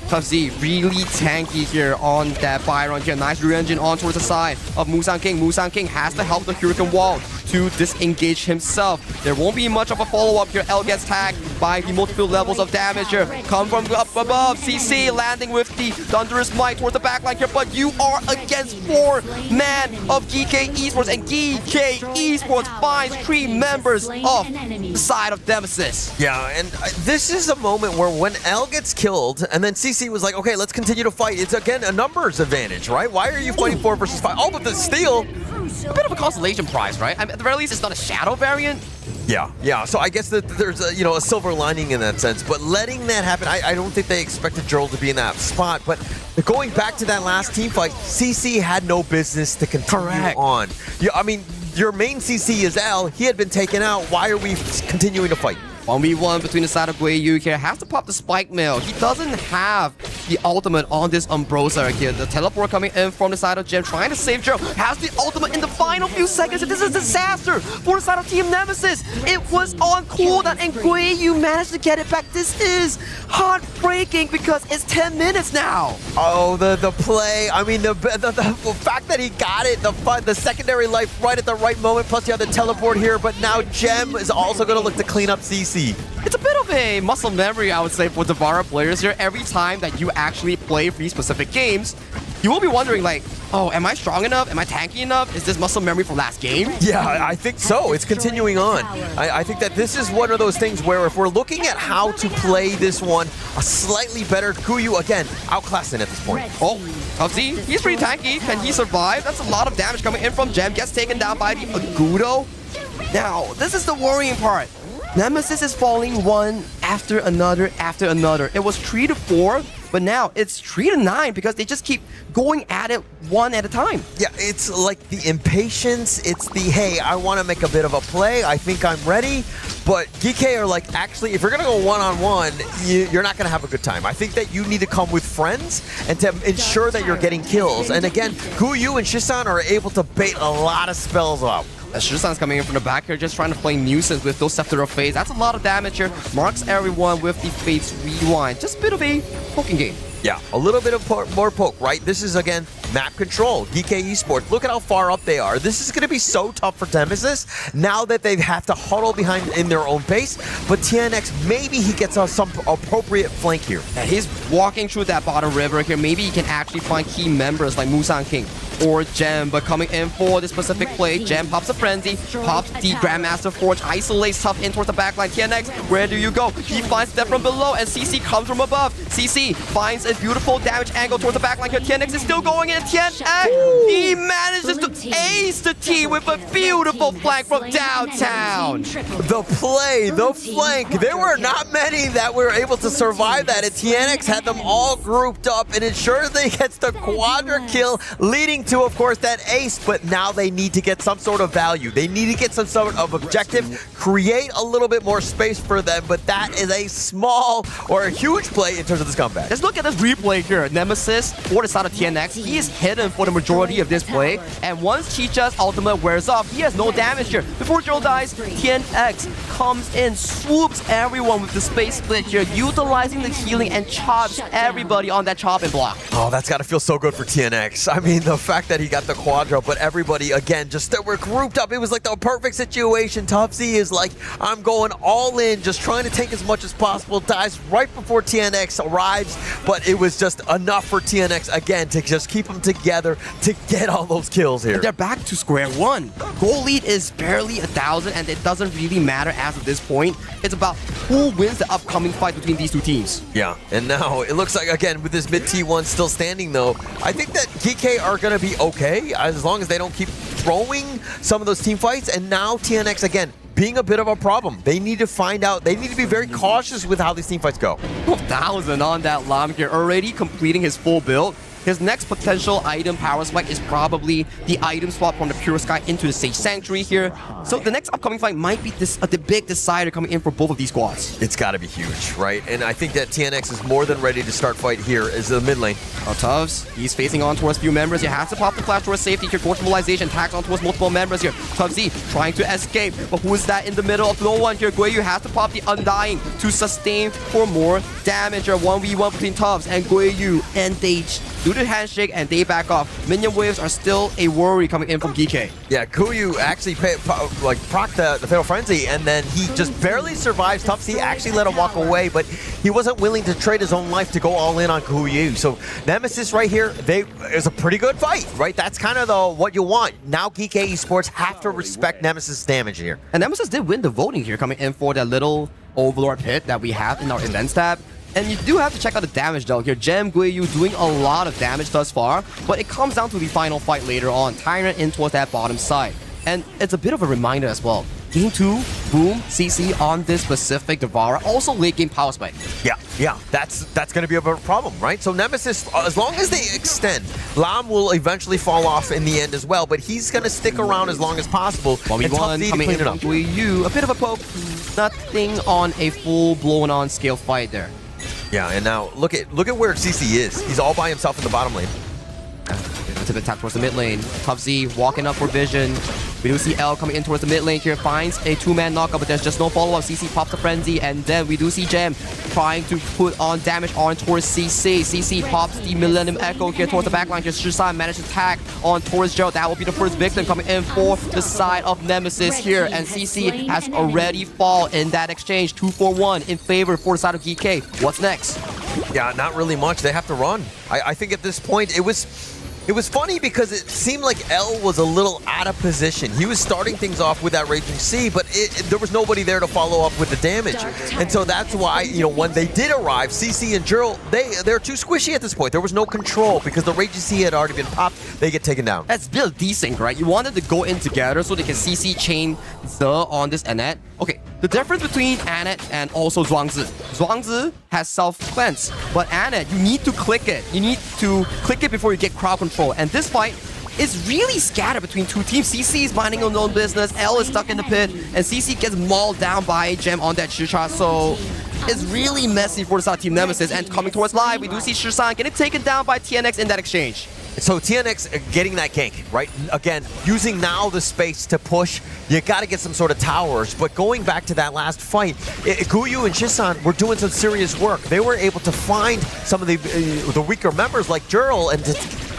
Tough Z really tanky here on that Byron here. Nice re-engine on towards the side of Musang King. Musang King has to help the Hurricane Wall to disengage himself. There won't be much of a follow-up here. L gets tagged by the multiple levels of damage here. Come from up above. CC landing with the Thunderous Might towards the backline here. But you are against 4 man of Geekay Esports. And Geekay Esports finds 3 members of the side of Nemesis. Yeah, and this is a moment where when L gets killed and then CC was like, okay, let's continue to fight. It's, again, a numbers advantage, right? Why are you fighting 4 versus 5? Oh, but the steal. A bit of a constellation prize, right? I mean, at the very least, it's not a shadow variant. Yeah. So I guess that there's a silver lining in that sense. But letting that happen, I don't think they expected Gerald to be in that spot. But going back to that last team fight, CC had no business to continue on. Yeah, I mean, your main CC is L. He had been taken out. Why are we continuing to fight? 1v1 between the side of Guiyu here. Has to pop the spike mail. He doesn't have the ultimate on this Umbrosa here. The teleport coming in from the side of Gem, trying to save Gerald. Has the ultimate in the final few seconds. This is a disaster for the side of Team Nemesis. It was on cooldown and Guiyu managed to get it back. This is heartbreaking because it's 10 minutes now. Oh, the play. I mean, the fact that he got it, the secondary life right at the right moment, plus you have the teleport here, but now Gem is also going to look to clean up CC. It's a bit of a muscle memory, I would say, for the Valor players here. Every time that you actually play for these specific games, you will be wondering, like, oh, am I strong enough? Am I tanky enough? Is this muscle memory from last game? Yeah, I think so. It's continuing on. I think that this is one of those things where if we're looking at how to play this one, a slightly better Guiyu, again, outclassing at this point. Oh, see, he's pretty tanky. Can he survive? That's a lot of damage coming in from Gem. Gets taken down by the Agudo. Now, this is the worrying part. Nemesis is falling one after another after another. It was 3-4, but now it's 3-9 because they just keep going at it one at a time. Yeah, it's like the impatience. It's the, hey, I want to make a bit of a play. I think I'm ready. But Geekay are like, actually, if you're going to go one-on-one, you're not going to have a good time. I think that you need to come with friends and to ensure that you're getting kills. And again, Guiyu and Shisan are able to bait a lot of spells out. Shisan's coming in from the back here, just trying to play nuisance with those Scepter of Fates. That's a lot of damage here. Marks everyone with the Fates Rewind. Just a bit of a poking game. Yeah, a little bit of more poke, right? This is, again, map control. Geekay Esports, look at how far up they are. This is going to be so tough for NMSS now that they have to huddle behind in their own pace. But TNX, maybe he gets some appropriate flank here. And he's walking through that bottom river here. Maybe he can actually find key members like Musan King or Gem, but coming in for this specific play, Gem pops a frenzy, pops the Grandmaster Forge, isolates tough in towards the backline. TNX, where do you go? He finds Steph from below, and CC comes from above. CC finds a beautiful damage angle towards the backline here. TNX is still going in. TNX, he manages to ace the T with a beautiful flank from downtown. The play, the flank, there were not many that were able to survive that, and TNX had them all grouped up and ensured they gets the quadra kill, leading to, of course, that ace. But now they need to get some sort of value. They need to get some sort of objective, create a little bit more space for them, but that is a small or a huge play in terms of this comeback. Let's look at this replay here. NMSS for the side of TNX, he is hidden for the majority of this play, and once Chicha's ultimate wears off, he has no damage here. Before Joe dies, TNX comes in, swoops everyone with the space split here, utilizing the healing and chops everybody on that chop and block. Oh, that's got to feel so good for TNX. I mean, the fact that he got the quadra, but everybody, again, just that we're grouped up. It was like the perfect situation. Tufzy is like, I'm going all in, just trying to take as much as possible. Dies right before TNX arrives, but it was just enough for TNX, again, to just keep them together to get all those kills here. And they're back to square one. Goal lead is barely 1,000, and it doesn't really matter as of this point. It's about who wins the upcoming fight between these two teams. Yeah, and now it looks like, again, with this mid T1 still standing, though, I think that Geekay are going to be okay as long as they don't keep throwing some of those team fights. And now TNX, again, being a bit of a problem. They need to find out, they need to be very cautious with how these team fights go. 1,000 on that Lam here, already completing his full build. His next potential item power spike is probably the item swap from the Pure Sky into the Sage Sanctuary here. So the next upcoming fight might be the big decider coming in for both of these squads. It's got to be huge, right? And I think that TNX is more than ready to start fight here as the mid lane. Tubbs, he's facing on towards few members. He has to pop the flash towards safety here. Force mobilization, tags on towards multiple members here. Tubbsy trying to escape, but who is that in the middle of no one here? Guiyu has to pop the Undying to sustain for more damage here. 1v1 between Tubbs and Guiyu, and they do the handshake and they back off. Minion waves are still a worry coming in from Geekay. Yeah, Guiyu actually proc the Fatal Frenzy, and then he just barely survives. Tufzy actually let him walk away, but he wasn't willing to trade his own life to go all in on Guiyu. So NMSS right here, is a pretty good fight, right? That's kind of what you want. Now Geekay Esports have to respect NMSS damage here. And NMSS did win the voting here, coming in for that little Overlord pit that we have in our events tab. And you do have to check out the damage though here. Gem, Guiyu doing a lot of damage thus far, but it comes down to the final fight later on. Tyrant in towards that bottom side. And it's a bit of a reminder as well. Game 2, boom, CC on this specific Devourer. Also late game power spike. Yeah, that's going to be a bit of a problem, right? So NMSS, as long as they extend, Lam will eventually fall off in the end as well, but he's going to stick around as long as possible. 1v1 coming in from Guiyu. A bit of a poke. Nothing on a full blown on scale fight there. Yeah, and now look at where CC is. He's all by himself in the bottom lane. To the tap towards the mid lane. Tufzy walking up for vision. We do see L coming in towards the mid lane here. Finds a two-man knockup, but there's just no follow-up. CC pops the frenzy, and then we do see Gem trying to put on damage on towards CC. CC pops the Millennium Echo here towards the backline. Here, Shisan managed to tag on towards Joe. That will be the first victim coming in for the side of NMSS here. And CC has already fallen in that exchange. 2-for-1 in favor for the side of Geekay. What's next? Yeah, not really much. They have to run. I think at this point, it was funny because it seemed like L was a little out of position. He was starting things off with that Raging Sea, but there was nobody there to follow up with the damage. And so that's why, when they did arrive, CC and Jurl, they're too squishy at this point. There was no control because the Raging Sea had already been popped. They get taken down. That's still decent, right? You wanted to go in together so they can CC chain on this Annette. Okay, the difference between Annette and also Zhuangzi. Zhuangzi has self-cleanse, but Annette, you need to click it. You need to click it before you get crowd control. And this fight is really scattered between two teams. CC is minding his own business, L is stuck in the pit, and CC gets mauled down by Gem on that Shicha. So it's really messy for the side team NMSS. And coming towards live, we do see Shisan getting taken down by TNX in that exchange. So TNX getting that gank, right? Again, using now the space to push. You got to get some sort of towers. But going back to that last fight, Guiyu and Shisan were doing some serious work. They were able to find some of the weaker members like Jurl and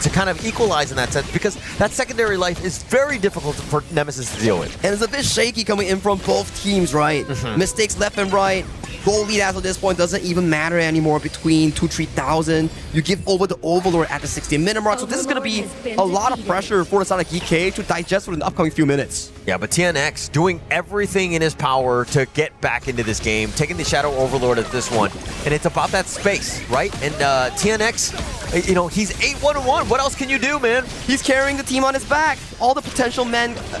to kind of equalize in that sense, because that secondary life is very difficult for Nemesis to deal with. And it's a bit shaky coming in from both teams, right? Mistakes left and right. Goal lead as of this point doesn't even matter anymore between 2,000-3,000. You give over the Overlord at the 60-minute mark, so this is going to be a lot of pressure for the side of Geekay to digest for the upcoming few minutes. Yeah, but TNX doing everything in his power to get back into this game, taking the Shadow Overlord at this one, and it's about that space, right? And TNX, you know, he's 8-1-1. What else can you do, man? He's carrying the team on his back. All the potential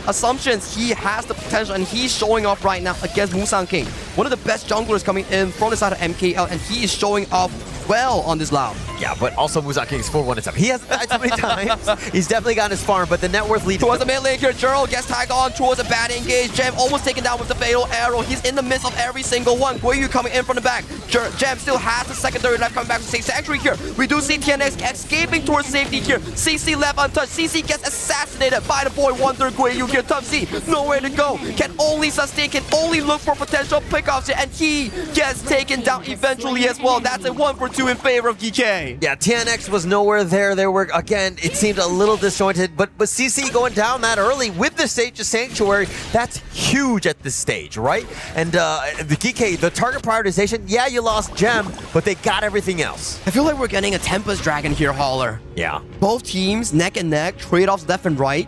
assumptions, he has the potential, and he's showing off right now against Musang King. One of the best junglers coming in from the side of MKL, and he is showing off well on this loud. Yeah, but also Musang King's 4-1 and 7. He hasn't died too many times. He's definitely gotten his farm, but the net worth lead towards the mid lane here. Gerald gets tagged on towards a bad engage. Gem almost taken down with the fatal arrow. He's in the midst of every single one. Guiyu coming in from the back. Gem still has the secondary life coming back to Safe Sanctuary here. We do see TNX escaping towards safety here. CC left untouched. CC gets assassinated by the boy Wonder Guiyu here. Tough Z, nowhere to go. Can only sustain, can only look for potential pickoffs here, and he gets taken down eventually as well. That's a 1-for-2 in favor of Geekay. Yeah, TNX was nowhere there. They were, again, it seemed a little disjointed, but CC going down that early with the Sage of Sanctuary, that's huge at this stage, right? And the Geekay, the target prioritization, yeah, you lost Gem, but they got everything else. I feel like we're getting a Tempest Dragon here, Hauler. Yeah. Both teams, neck and neck, trade-offs left and right.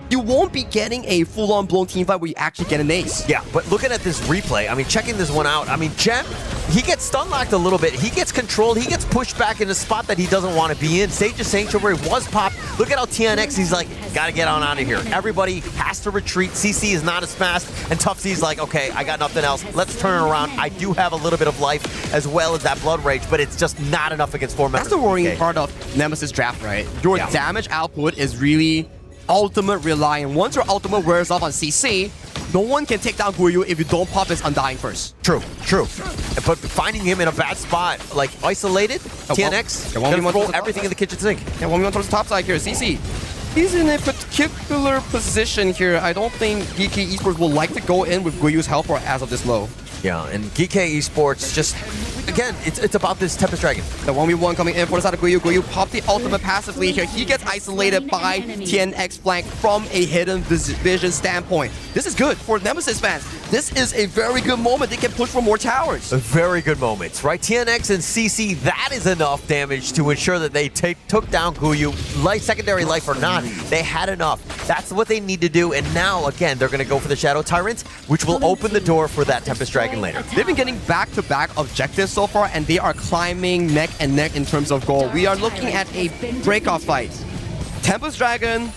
You won't be getting a full-on blown team fight where you actually get an ace. Yeah, but looking at this replay, I mean, checking this one out, I mean, Gem, he gets stun locked a little bit. He gets controlled. He gets pushed back in a spot that he doesn't want to be in. Sage of Sanctuary was popped. Look at how TNX, he's like, gotta get on out of here. Everybody has to retreat. CC is not as fast. And Tough Z's like, okay, I got nothing else. Let's turn it around. I do have a little bit of life as well as that Blood Rage, but it's just not enough against 4 members. That's the worrying part of Nemesis draft, right? Your damage output is really ultimate reliant. Once your ultimate wears off on CC, no one can take down Guiyu if you don't pop his Undying first. True. But finding him in a bad spot, like isolated, TNX, gonna throw everything in the kitchen sink. Yeah, when we went towards the top side here, CC, he's in a particular position here. I don't think Geekay Esports will like to go in with Guiyu's help as of this low. Yeah, and Geekay Esports just, again, it's about this Tempest Dragon. The 1v1 coming in for the side of Guiyu. Guiyu popped the ultimate passively here. He gets isolated by TNX flank from a hidden vision standpoint. This is good for Nemesis fans. This is a very good moment. They can push for more towers. Very good moments, right? TNX and CC, that is enough damage to ensure that they took down Guiyu. Secondary life or not, they had enough. That's what they need to do. And now, again, they're going to go for the Shadow Tyrant, which will open the door for that Tempest Dragon later. They've been getting back-to-back objectives so far, and they are climbing neck and neck in terms of goal. We are looking at a breakoff fight. Tempest Dragon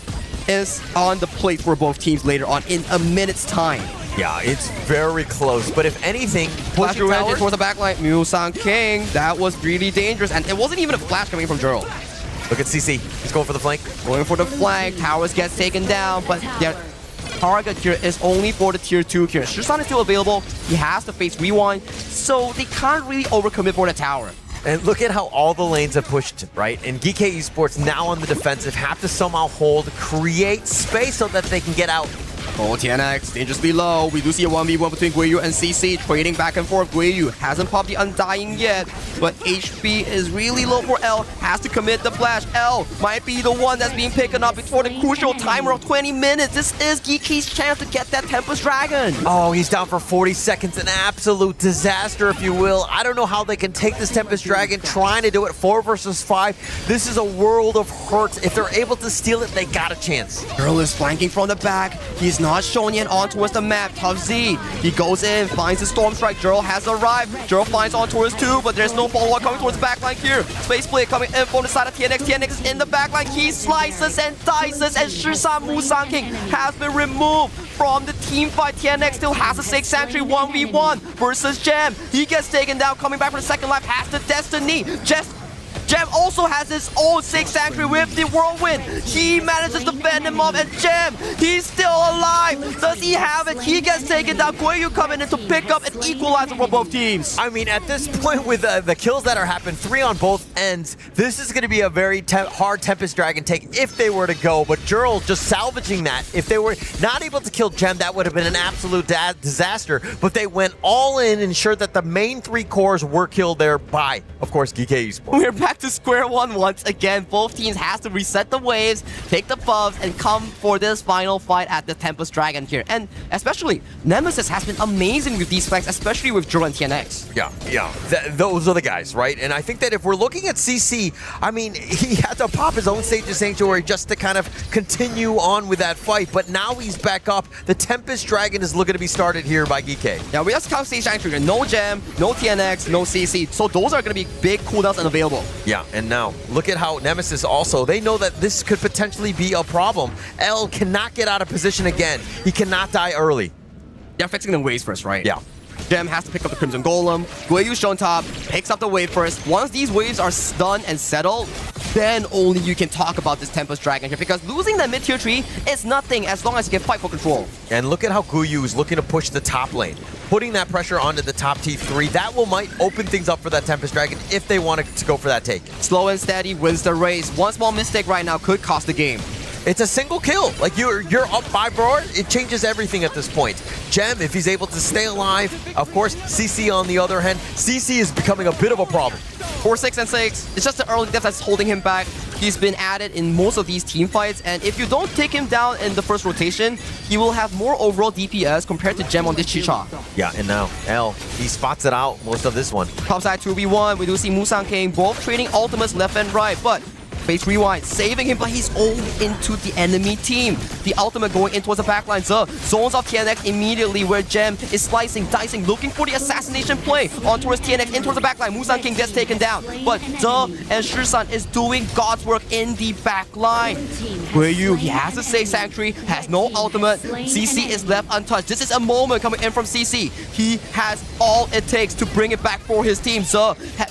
is on the plate for both teams later on in a minute's time. Yeah, it's very close, but if anything, flash towards the backline. Musang King, that was really dangerous, and it wasn't even a flash coming from Gerald. Look at CC, he's going for the flank. Going for the flank, towers gets taken down, but their target here is only for the tier 2 here. Shisan is still available, he has to face Rewind, so they can't really overcommit for the tower. And look at how all the lanes have pushed, right? And Geekay Esports now on the defensive have to somehow create space so that they can get out. Oh, TNX, dangerously low. We do see a 1v1 between Guiyu and CC, trading back and forth. Guiyu hasn't popped the Undying yet, but HP is really low for L. Has to commit the flash. L might be the one that's being picked up before the crucial timer of 20 minutes. This is Geekay's chance to get that Tempest Dragon. Oh, he's down for 40 seconds. An absolute disaster, if you will. I don't know how they can take this Tempest Dragon, trying to do it 4 versus 5. This is a world of hurt. If they're able to steal it, they got a chance. Girl is flanking from the back. He's not shown yet on towards the map. Tough Z, he goes in, finds the Storm Strike. Gerald has arrived. Gerald finds on towards 2, but there's no follow-up coming towards the backline here. Space Blade coming in from the side of TNX. TNX is in the backline. He slices and dices, and Shisan Musang King has been removed from the team fight. TNX still has a 6 Sanctuary 1v1 versus Gem. He gets taken down, coming back for the second life, has the Destiny. Gem also has his own 6 Sanctuary with the Whirlwind. He manages to fend him off, and Gem, he's still alive. Does he have it? He gets taken down. Guiyu coming in to pick up an equalizer for both teams. I mean, at this point with the kills that are happening, 3 on both ends, this is going to be a very hard Tempest Dragon take if they were to go. But Gerald just salvaging that. If they were not able to kill Gem, that would have been an absolute disaster. But they went all in, ensured that the main 3 cores were killed there by, of course, Geekay Esports. We're back to square one once again. Both teams has to reset the waves, take the buffs, and come for this final fight at the Tempest Dragon here. And especially, Nemesis has been amazing with these flanks, especially with Joe and TNX. Yeah. Those are the guys, right? And I think that if we're looking at CC, I mean, he had to pop his own Sage of Sanctuary just to kind of continue on with that fight, but now he's back up. The Tempest Dragon is looking to be started here by Geekay. Yeah, we just count Sage Sanctuary. No Gem, no TNX, no CC. So those are going to be big cooldowns unavailable. Yeah, and now look at how Nemesis also, they know that this could potentially be a problem. L cannot get out of position again. He cannot die early. They're fixing the waves first, right? Yeah. Gem has to pick up the Crimson Golem. Guiyu's shown top, picks up the wave first. Once these waves are done and settled, then only you can talk about this Tempest Dragon here, because losing that mid-tier tree is nothing as long as you can fight for control. And look at how Guiyu is looking to push the top lane. Putting that pressure onto the top T3, that might open things up for that Tempest Dragon if they wanted to go for that take. Slow and steady wins the race. One small mistake right now could cost the game. It's a single kill. Like, you're up 5 roar, it changes everything at this point. Gem, if he's able to stay alive, of course, CC on the other hand, CC is becoming a bit of a problem. 4-6 and 6, it's just the early death that's holding him back. He's been added in most of these team fights, and if you don't take him down in the first rotation, he will have more overall DPS compared to Gem on this Chicha. Yeah, and now L, he spots it out most of this one. Topside 2v1, we do see Musang King both trading ultimates left and right, but Face Rewind saving him, but he's only into the enemy team. The ultimate going in towards the backline. Zones off TNX immediately, where Gem is slicing, dicing, looking for the assassination play on towards TNX, in towards the backline. Musang King gets taken down, but and Shisan is doing God's work in the backline. Guiyu, he has a safe sanctuary, has no ultimate. CC is left untouched. This is a moment coming in from CC. He has all it takes to bring it back for his team.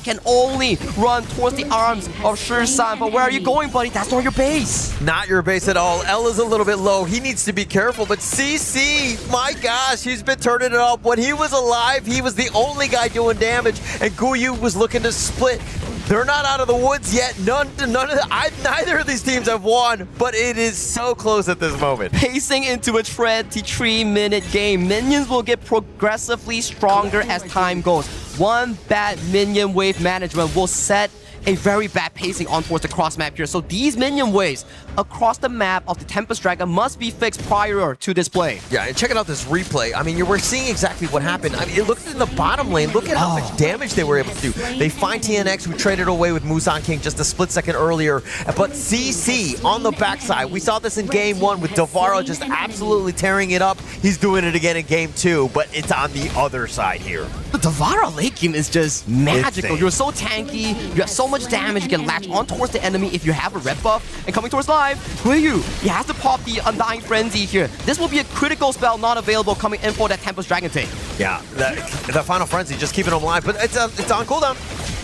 Can only run towards the arms of Shisan, but where are you going, buddy? That's not your base. Not your base at all. L is a little bit low. He needs to be careful, but CC, my gosh, he's been turning it up. When he was alive, he was the only guy doing damage, and Guiyu was looking to split. They're not out of the woods yet. Neither of these teams have won, but it is so close at this moment. Pacing into a 23-minute game. Minions will get progressively stronger as time goes. One bad minion wave management will set a very bad pacing on towards the cross map here. So these minion waves across the map of the Tempest Dragon must be fixed prior to this play. Yeah, and checking out this replay, I mean, we're seeing exactly what happened. I mean, it looked in the bottom lane. Look at how much damage they were able to do. They find TNX, who traded away with Musang King just a split second earlier. But CC on the backside, we saw this in game 1 with Davaro just absolutely tearing it up. He's doing it again in game 2, but it's on the other side here. The Davaro late game is just magical. You're so tanky, you have so much damage, you can latch on towards the enemy if you have a red buff. And coming towards live, Guiyu, he has to pop the Undying Frenzy here. This will be a critical spell not available coming in for that Tempest Dragon take. Yeah, the Final Frenzy, just keeping him alive, but it's on cooldown.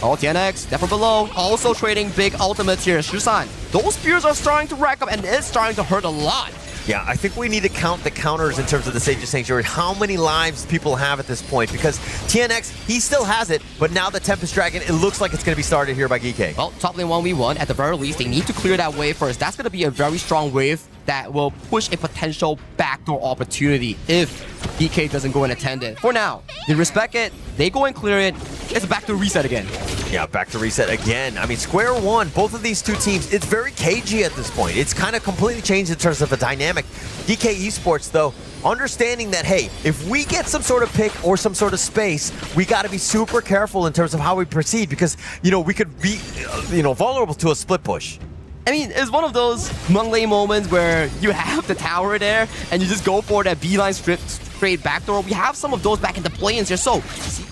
Oh, TNX, Death from below, also trading big ultimates here. Shisan, those spears are starting to rack up, and it's starting to hurt a lot. Yeah, I think we need to count the counters in terms of the Sage of Sanctuary, how many lives people have at this point, because TNX, he still has it, but now the Tempest Dragon, it looks like it's going to be started here by Geekay. Well, top lane 1v1, at the very least, they need to clear that wave first. That's going to be a very strong wave that will push a potential backdoor opportunity if Geekay doesn't go and attend it. For now, they respect it, they go and clear it, it's back to reset again. Yeah, back to reset again. I mean, square one, both of these two teams, it's very cagey at this point. It's kind of completely changed in terms of a dynamic. Geekay Esports, though, understanding that, hey, if we get some sort of pick or some sort of space, we got to be super careful in terms of how we proceed because, you know, we could be, vulnerable to a split push. I mean, it's one of those Monglay moments where you have the tower there and you just go for that beeline straight backdoor. We have some of those back in the play-ins here. So,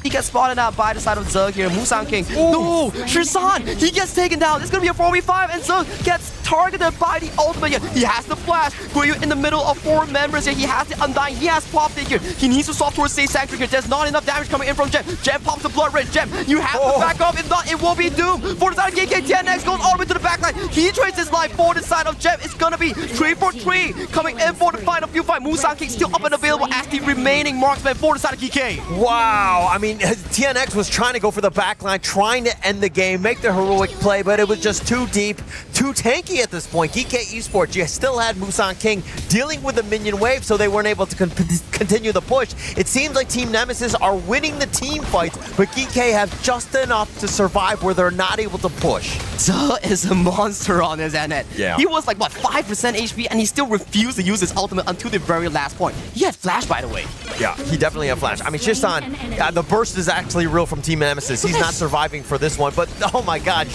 he gets spotted out by the side of Zug here. Musang King. No! Shisan! He gets taken down. It's going to be a 4v5 and Zug gets targeted by the ultimate here. He has the flash. Guiyu in the middle of 4 members here. He has the Undying. He has popped it here. He needs to swap towards Safe Sanctuary here. There's not enough damage coming in from Gem. Gem pops the Blood Red. Gem, you have to back up. If not, it will be doomed. For the side of Geekay, TNX goes all the way to the backline. He trades his life for the side of Gem. It's going to be 3 for 3 coming in for the final few fight. Musang King still up and available as the remaining remaining marksmen for the side of Geekay. Wow, I mean, TNX was trying to go for the backline, trying to end the game, make the heroic play, but it was just too deep, too tanky at this point. Geekay Esports, you still had Musan King dealing with the minion wave, so they weren't able to continue the push. It seems like Team Nemesis are winning the team fights, but Geekay have just enough to survive where they're not able to push. Duh is a monster on his end. Yeah. He was like, what, 5% HP, and he still refused to use his ultimate until the very last point. He had flash, by the way. Yeah, he definitely had flash. I mean, Shisan, the burst is actually real from Team Nemesis. He's not surviving for this one, but oh my god,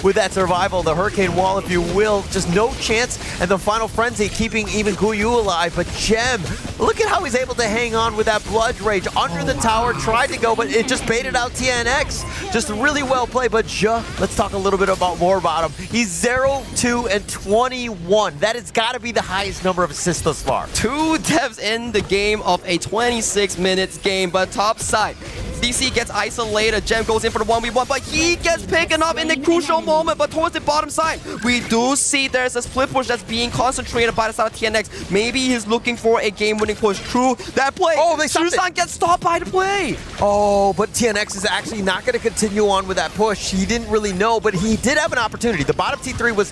with that survival, the Hurricane Wall, if you will, just no chance, and the Final Frenzy keeping even Guyu alive, but Gem, look at how he's able to hang on with that Blood Rage under the tower, tried to go, but it just baited out TNX. Just really well played, but let's talk a little bit more about him. He's 0, 2, and 21. That has got to be the highest number of assists thus far. 2 deaths in the game of a 26 minutes game, but top side. CC gets isolated, Gem goes in for the 1v1, but he gets picked up in the crucial moment, but towards the bottom side, we do see there's a split push that's being concentrated by the side of TNX. Maybe he's looking for a game-winning push. True, that play. Oh, they stopped Susan gets stopped by the play. Oh, but TNX is actually not going to continue on with that push. He didn't really know, but he did have an opportunity. The bottom T3 was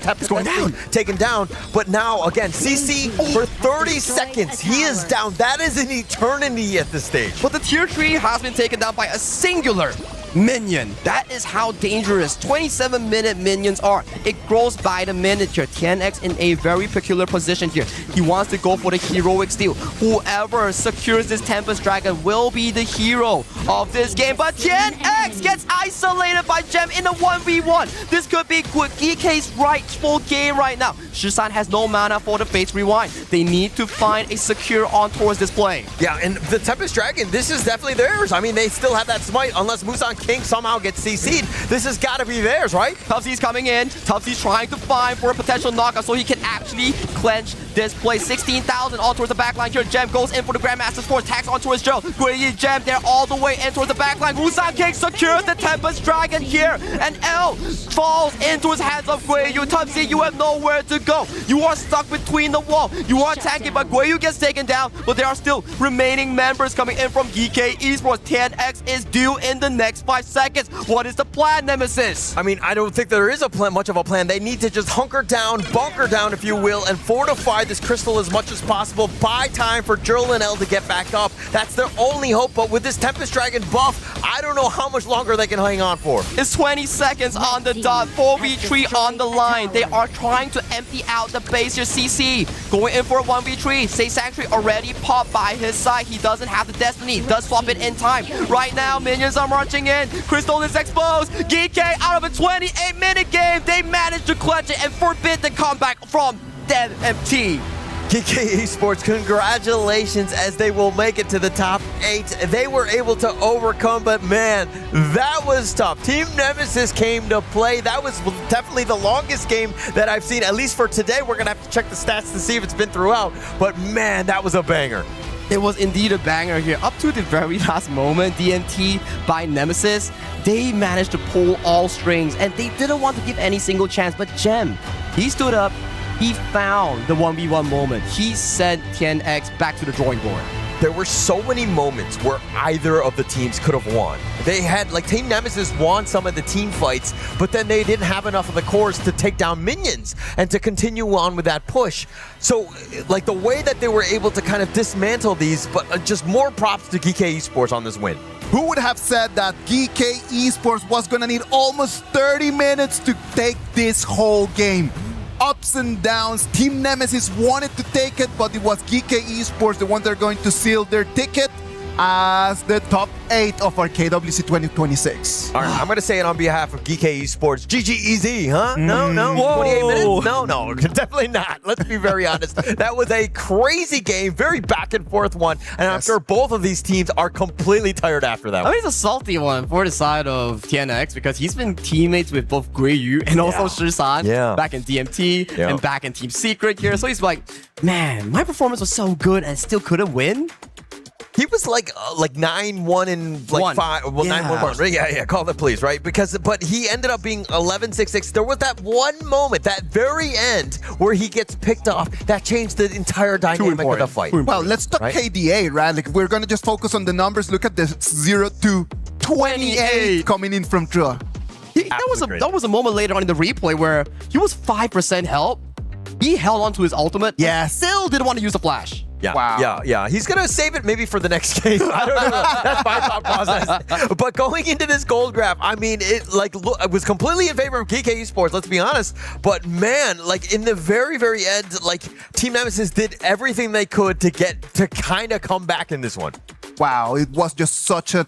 taken down, but now, again, CC for 30 seconds, he is down. That is an eternity at this stage. But the tier 3 has been taken down by a singular minion. That is how dangerous 27-minute minions are. It grows by the minute here. TNX in a very peculiar position here. He wants to go for the heroic steal. Whoever secures this Tempest Dragon will be the hero of this game. But TNX gets isolated by Gem in a 1v1. This could be Geekay's rightful game right now. Shisan has no mana for the Fates Rewind. They need to find a secure on towards this play. Yeah, and the Tempest Dragon, this is definitely theirs. I mean, they still have that smite unless Musan King somehow gets CC'd. This has got to be theirs, right? Tubsy's coming in. Tubsy's trying to find for a potential knockout so he can actually clench this play. 16,000 all towards the backline here. Gem goes in for the Grandmaster's Force. Tags on towards Joe. Great Gem there all the way in towards the backline. Musan King secures the Tempest Dragon here. And L falls into his hands of Guiyu. Tubsy, you have nowhere to go. You are stuck between the wall. You are tanking, but Guiyu gets taken down. But there are still remaining members coming in from Geekay Esports. TNX is due in the next 5 seconds. What is the plan, Nemesis? I mean, I don't think there is a plan, much of a plan. They need to just hunker down, bunker down, if you will, and fortify this crystal as much as possible. Buy time for Jurl and L to get back up. That's their only hope, but with this Tempest Dragon buff, I don't know how much longer they can hang on for. It's 20 seconds on the dot. 4v3 on the line. They are trying to empty out the base here. CC going in for a 1v3. Say Sanctuary already popped by his side. He doesn't have the Destiny. Does swap it in time. Right now, minions are marching in. Crystal is exposed. Geekay out of a 28-minute game. They managed to clutch it and forbid the comeback from NMT. Geekay Esports, congratulations, as they will make it to the top 8. They were able to overcome, but man, that was tough. Team Nemesis came to play. That was definitely the longest game that I've seen, at least for today. We're going to have to check the stats to see if it's been throughout, but man, that was a banger. It was indeed a banger here. Up to the very last moment, DMT by Nemesis, they managed to pull all strings, and they didn't want to give any single chance, but Gem, he stood up, he found the 1v1 moment. He sent TNX back to the drawing board. There were so many moments where either of the teams could have won. They had, like, Team Nemesis won some of the team fights, but then they didn't have enough of the cores to take down minions and to continue on with that push. So, like, the way that they were able to kind of dismantle these, but just more props to Geekay Esports on this win. Who would have said that Geekay Esports was gonna need almost 30 minutes to take this whole game? Ups and downs. Team Nemesis wanted to take it, but it was Geekay Esports, the one they're going to seal their ticket as the top 8 of our KWC 2026. All right, I'm going to say it on behalf of Geekay Esports. GG huh? No. 28 minutes? No, definitely not. Let's be very honest. That was a crazy game, very back and forth one, and I'm sure both of these teams are completely tired after that one. I mean, it's a salty one for the side of TNX because he's been teammates with both Guiyu and also Shisan back in DMT and back in Team Secret here. So he's like, man, my performance was so good and still couldn't win. He was like 9-1 and like 5. Well, 9-1. Right? Yeah. Call it, please. Right? But he ended up being 11-6-6. There was that one moment, that very end, where he gets picked off. That changed the entire dynamic of the fight. Well, let's talk KDA, right? Like we're gonna just focus on the numbers. Look at the 0-28 coming in from Trua. That was a moment later on in the replay where he was 5% health. He held on to his ultimate. Yeah. Still didn't want to use the flash. Yeah, wow. Yeah. He's gonna save it maybe for the next game. I don't know. That's my thought process. But going into this gold graph, I mean, it was completely in favor of Geekay Esports. Let's be honest. But man, like in the very, very end, like Team Nemesis did everything they could to kind of come back in this one. Wow, it was just such an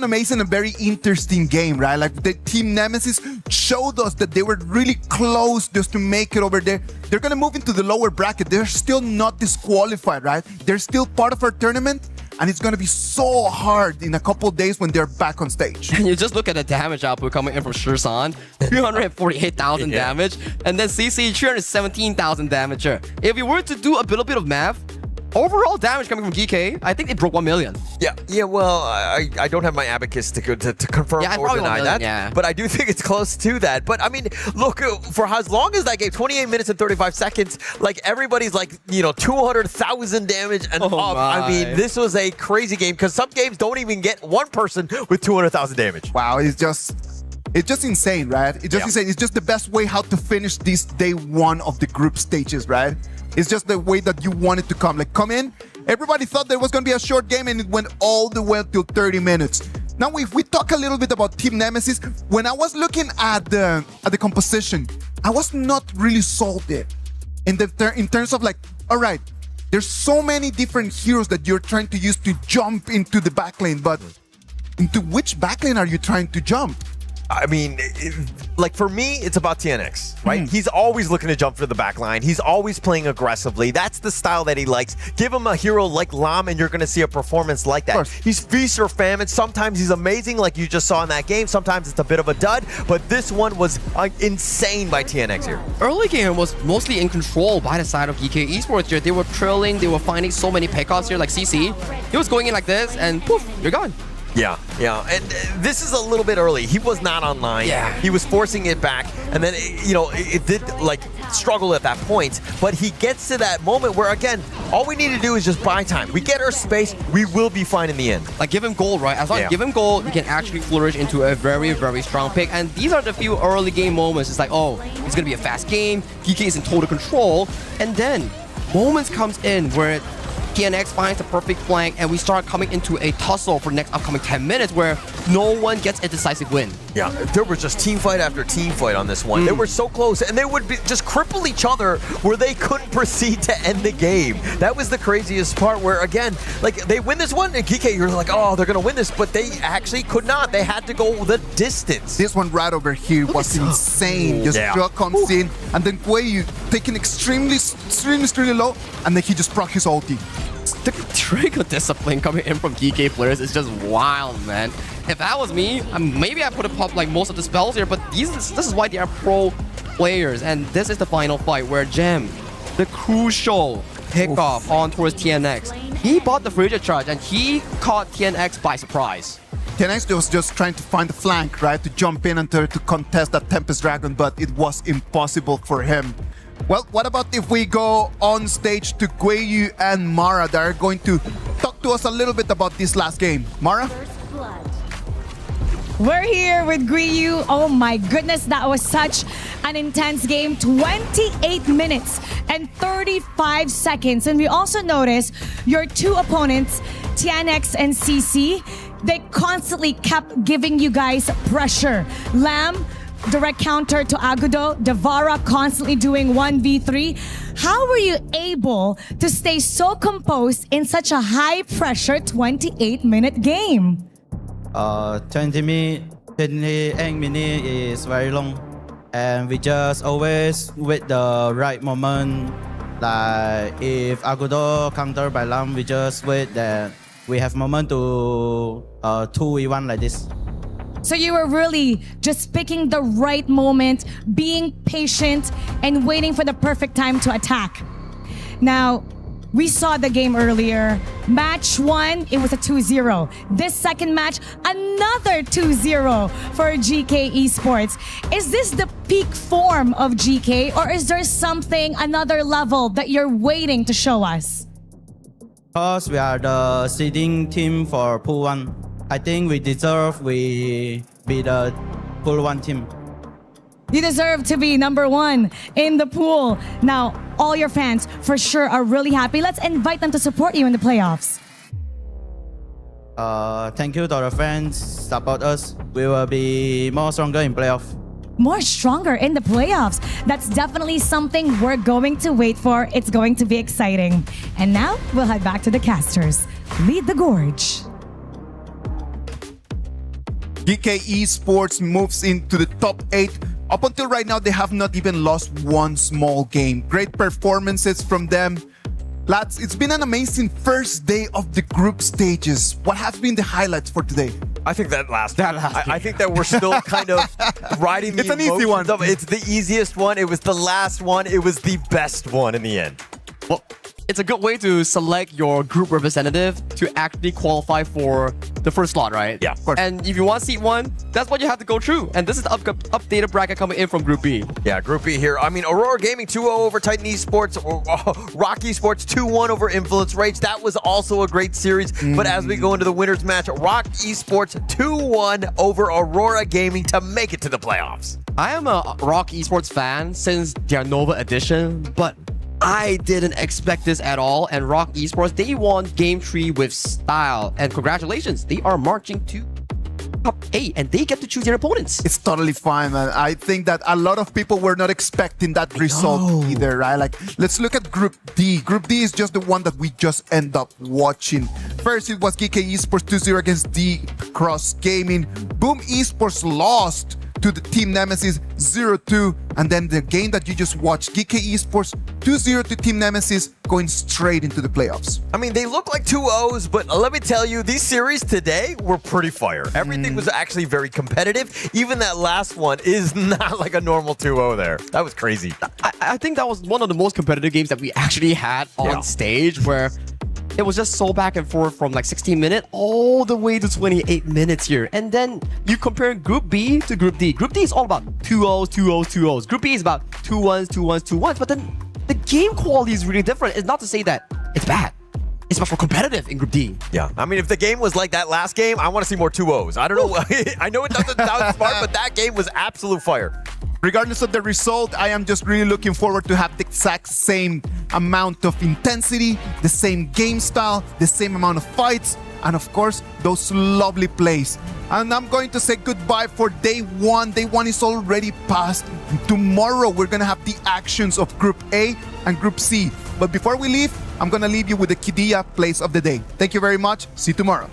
amazing and very interesting game, right? Like the Team Nemesis showed us that they were really close just to make it over there. They're gonna move into the lower bracket. They're still not disqualified, right? They're still part of our tournament, and it's gonna be so hard in a couple days when they're back on stage. And you just look at the damage output coming in from Shirsan, 348,000 damage, and then CC 317,000 damage. If you were to do a little bit of math, overall damage coming from Geekay, I think it broke 1 million. Yeah. Well, I don't have my abacus to confirm or deny that. Yeah. But I do think it's close to that. But I mean, look, for as long as that game, 28 minutes and 35 seconds, like everybody's like 200,000 damage and up. I mean, this was a crazy game because some games don't even get one person with 200,000 damage. Wow, it's just insane, right? It's just insane. It's just the best way how to finish this day one of the group stages, right? It's just the way that you want it to come. Like, come in. Everybody thought there was going to be a short game, and it went all the way till 30 minutes. Now, if we talk a little bit about Team Nemesis, when I was looking at the composition, I was not really sold yet. In terms of like, all right, there's so many different heroes that you're trying to use to jump into the backlane, but into which backlane are you trying to jump? I mean, like for me, it's about TNX, right? He's always looking to jump for the back line. He's always playing aggressively. That's the style that he likes. Give him a hero like Lam, and you're going to see a performance like that. He's feast or famine. Sometimes he's amazing, like you just saw in that game. Sometimes it's a bit of a dud, but this one was insane by TNX here. Early game was mostly in control by the side of Geekay Esports here. They were trailing. They were finding so many pickoffs here, like CC. He was going in like this, and poof, you're gone. Yeah. And this is a little bit early. He was not online. Yeah. He was forcing it back. And then, it did, like, struggle at that point. But he gets to that moment where, again, all we need to do is just buy time. We get our space. We will be fine in the end. Like, give him gold, right? As long as you give him gold, he can actually flourish into a very, very strong pick. And these are the few early game moments. It's like, oh, it's going to be a fast game. Geekay is in total control. And then moments comes in where TNX finds the perfect flank, and we start coming into a tussle for the next upcoming 10 minutes where no one gets a decisive win. Yeah, there was just team fight after team fight on this one. They were so close, and they would just cripple each other where they couldn't proceed to end the game. That was the craziest part where, again, like they win this one, and Geekay, you're like, oh, they're going to win this, but they actually could not. They had to go the distance. This one right over here was insane. Just Drug comes in, and then Guayu taking extremely low, and then he just proc his ulti. The trick of discipline coming in from Geekay players is just wild, man. If that was me, maybe I put up like most of the spells here, but this is why they are pro players. And this is the final fight where Gem, the crucial pickoff on towards TNX, he bought the Frigid Charge and he caught TNX by surprise. TNX was just trying to find the flank, right, to jump in and to contest that Tempest Dragon, but it was impossible for him. Well, what about if we go on stage to Guayu and Mara that are going to talk to us a little bit about this last game. Mara? We're here with Guayu. Oh my goodness, that was such an intense game. 28 minutes and 35 seconds. And we also noticed your two opponents, TNX and CC, they constantly kept giving you guys pressure. Lam, direct counter to Agudo, Devara constantly doing 1v3. How were you able to stay so composed in such a high pressure 28-minute game? 28 minutes is very long, and we just always wait the right moment. Like if Agudo counter by Lam, we just wait that we have moment to 2v1 like this. So you were really just picking the right moment, being patient, and waiting for the perfect time to attack. Now, We saw the game earlier. Match 1, it was a 2-0. This second match, another 2-0 for GK Esports. Is this the peak form of GK, or is there something, another level that you're waiting to show us? Because we are the seeding team for Pool 1. I think we deserve we be the Pool 1 team. You deserve to be number 1 in the pool. Now, all your fans for sure are really happy. Let's invite them to support you in the playoffs. Thank you to our fans. Support us. We will be more stronger in playoff. More stronger in the playoffs. That's definitely something we're going to wait for. It's going to be exciting. And now, we'll head back to the casters. Lead the gorge. Geekay Esports moves into the top 8. Up until right now, they have not even lost one small game. Great performances from them. Lads, it's been an amazing first day of the group stages. What have been the highlights for today? I think that last one. I think that we're still kind of riding the It's an easy one. It's the easiest one. It was the last one. It was the best one in the end. Well, it's a good way to select your group representative to actually qualify for the first slot, right? Yeah, of course. And if you want seat 1, that's what you have to go through. And this is the updated bracket coming in from Group B. Yeah, Group B here. I mean, Aurora Gaming 2-0 over Titan Esports, Rock Esports 2-1 over Influence Rage. That was also a great series. But as we go into the winners match, Rock Esports 2-1 over Aurora Gaming to make it to the playoffs. I am a Rock Esports fan since their Nova edition, but I didn't expect this at all. And Rock Esports, they won Game 3 with style. And congratulations, they are marching to top 8 and they get to choose their opponents. It's totally fine, man. I think that a lot of people were not expecting that result either, right? Like, let's look at Group D. Group D is just the one that we just end up watching. First, it was Geekay Esports 2-0 against D Cross Gaming. Boom Esports lost to the Team Nemesis 0-2, and then the game that you just watched, Geekay Esports 2-0 to Team Nemesis, going straight into the playoffs. I mean, they look like 2-0s, but let me tell you, these series today were pretty fire. Everything was actually very competitive. Even that last one is not like a normal 2-0 there. That was crazy. I think that was one of the most competitive games that we actually had on stage, where it was just so back and forth from like 16 minutes all the way to 28 minutes here. And then you compare Group B to Group D. Group D is all about 2-0s, 2-0s, 2-0s. Group B is about 2-1s, 2-1s, 2-1s. But then the game quality is really different. It's not to say that it's bad. It's much more competitive in Group D. Yeah, I mean, if the game was like that last game, I want to see more 2-0s. I don't know. I know it doesn't sound smart, but that game was absolute fire. Regardless of the result, I am just really looking forward to have the exact same amount of intensity, the same game style, the same amount of fights, and of course, those lovely plays. And I'm going to say goodbye for day 1. Day 1 is already past. Tomorrow, we're going to have the actions of Group A and Group C. But before we leave, I'm going to leave you with the Qiddiya plays of the day. Thank you very much. See you tomorrow.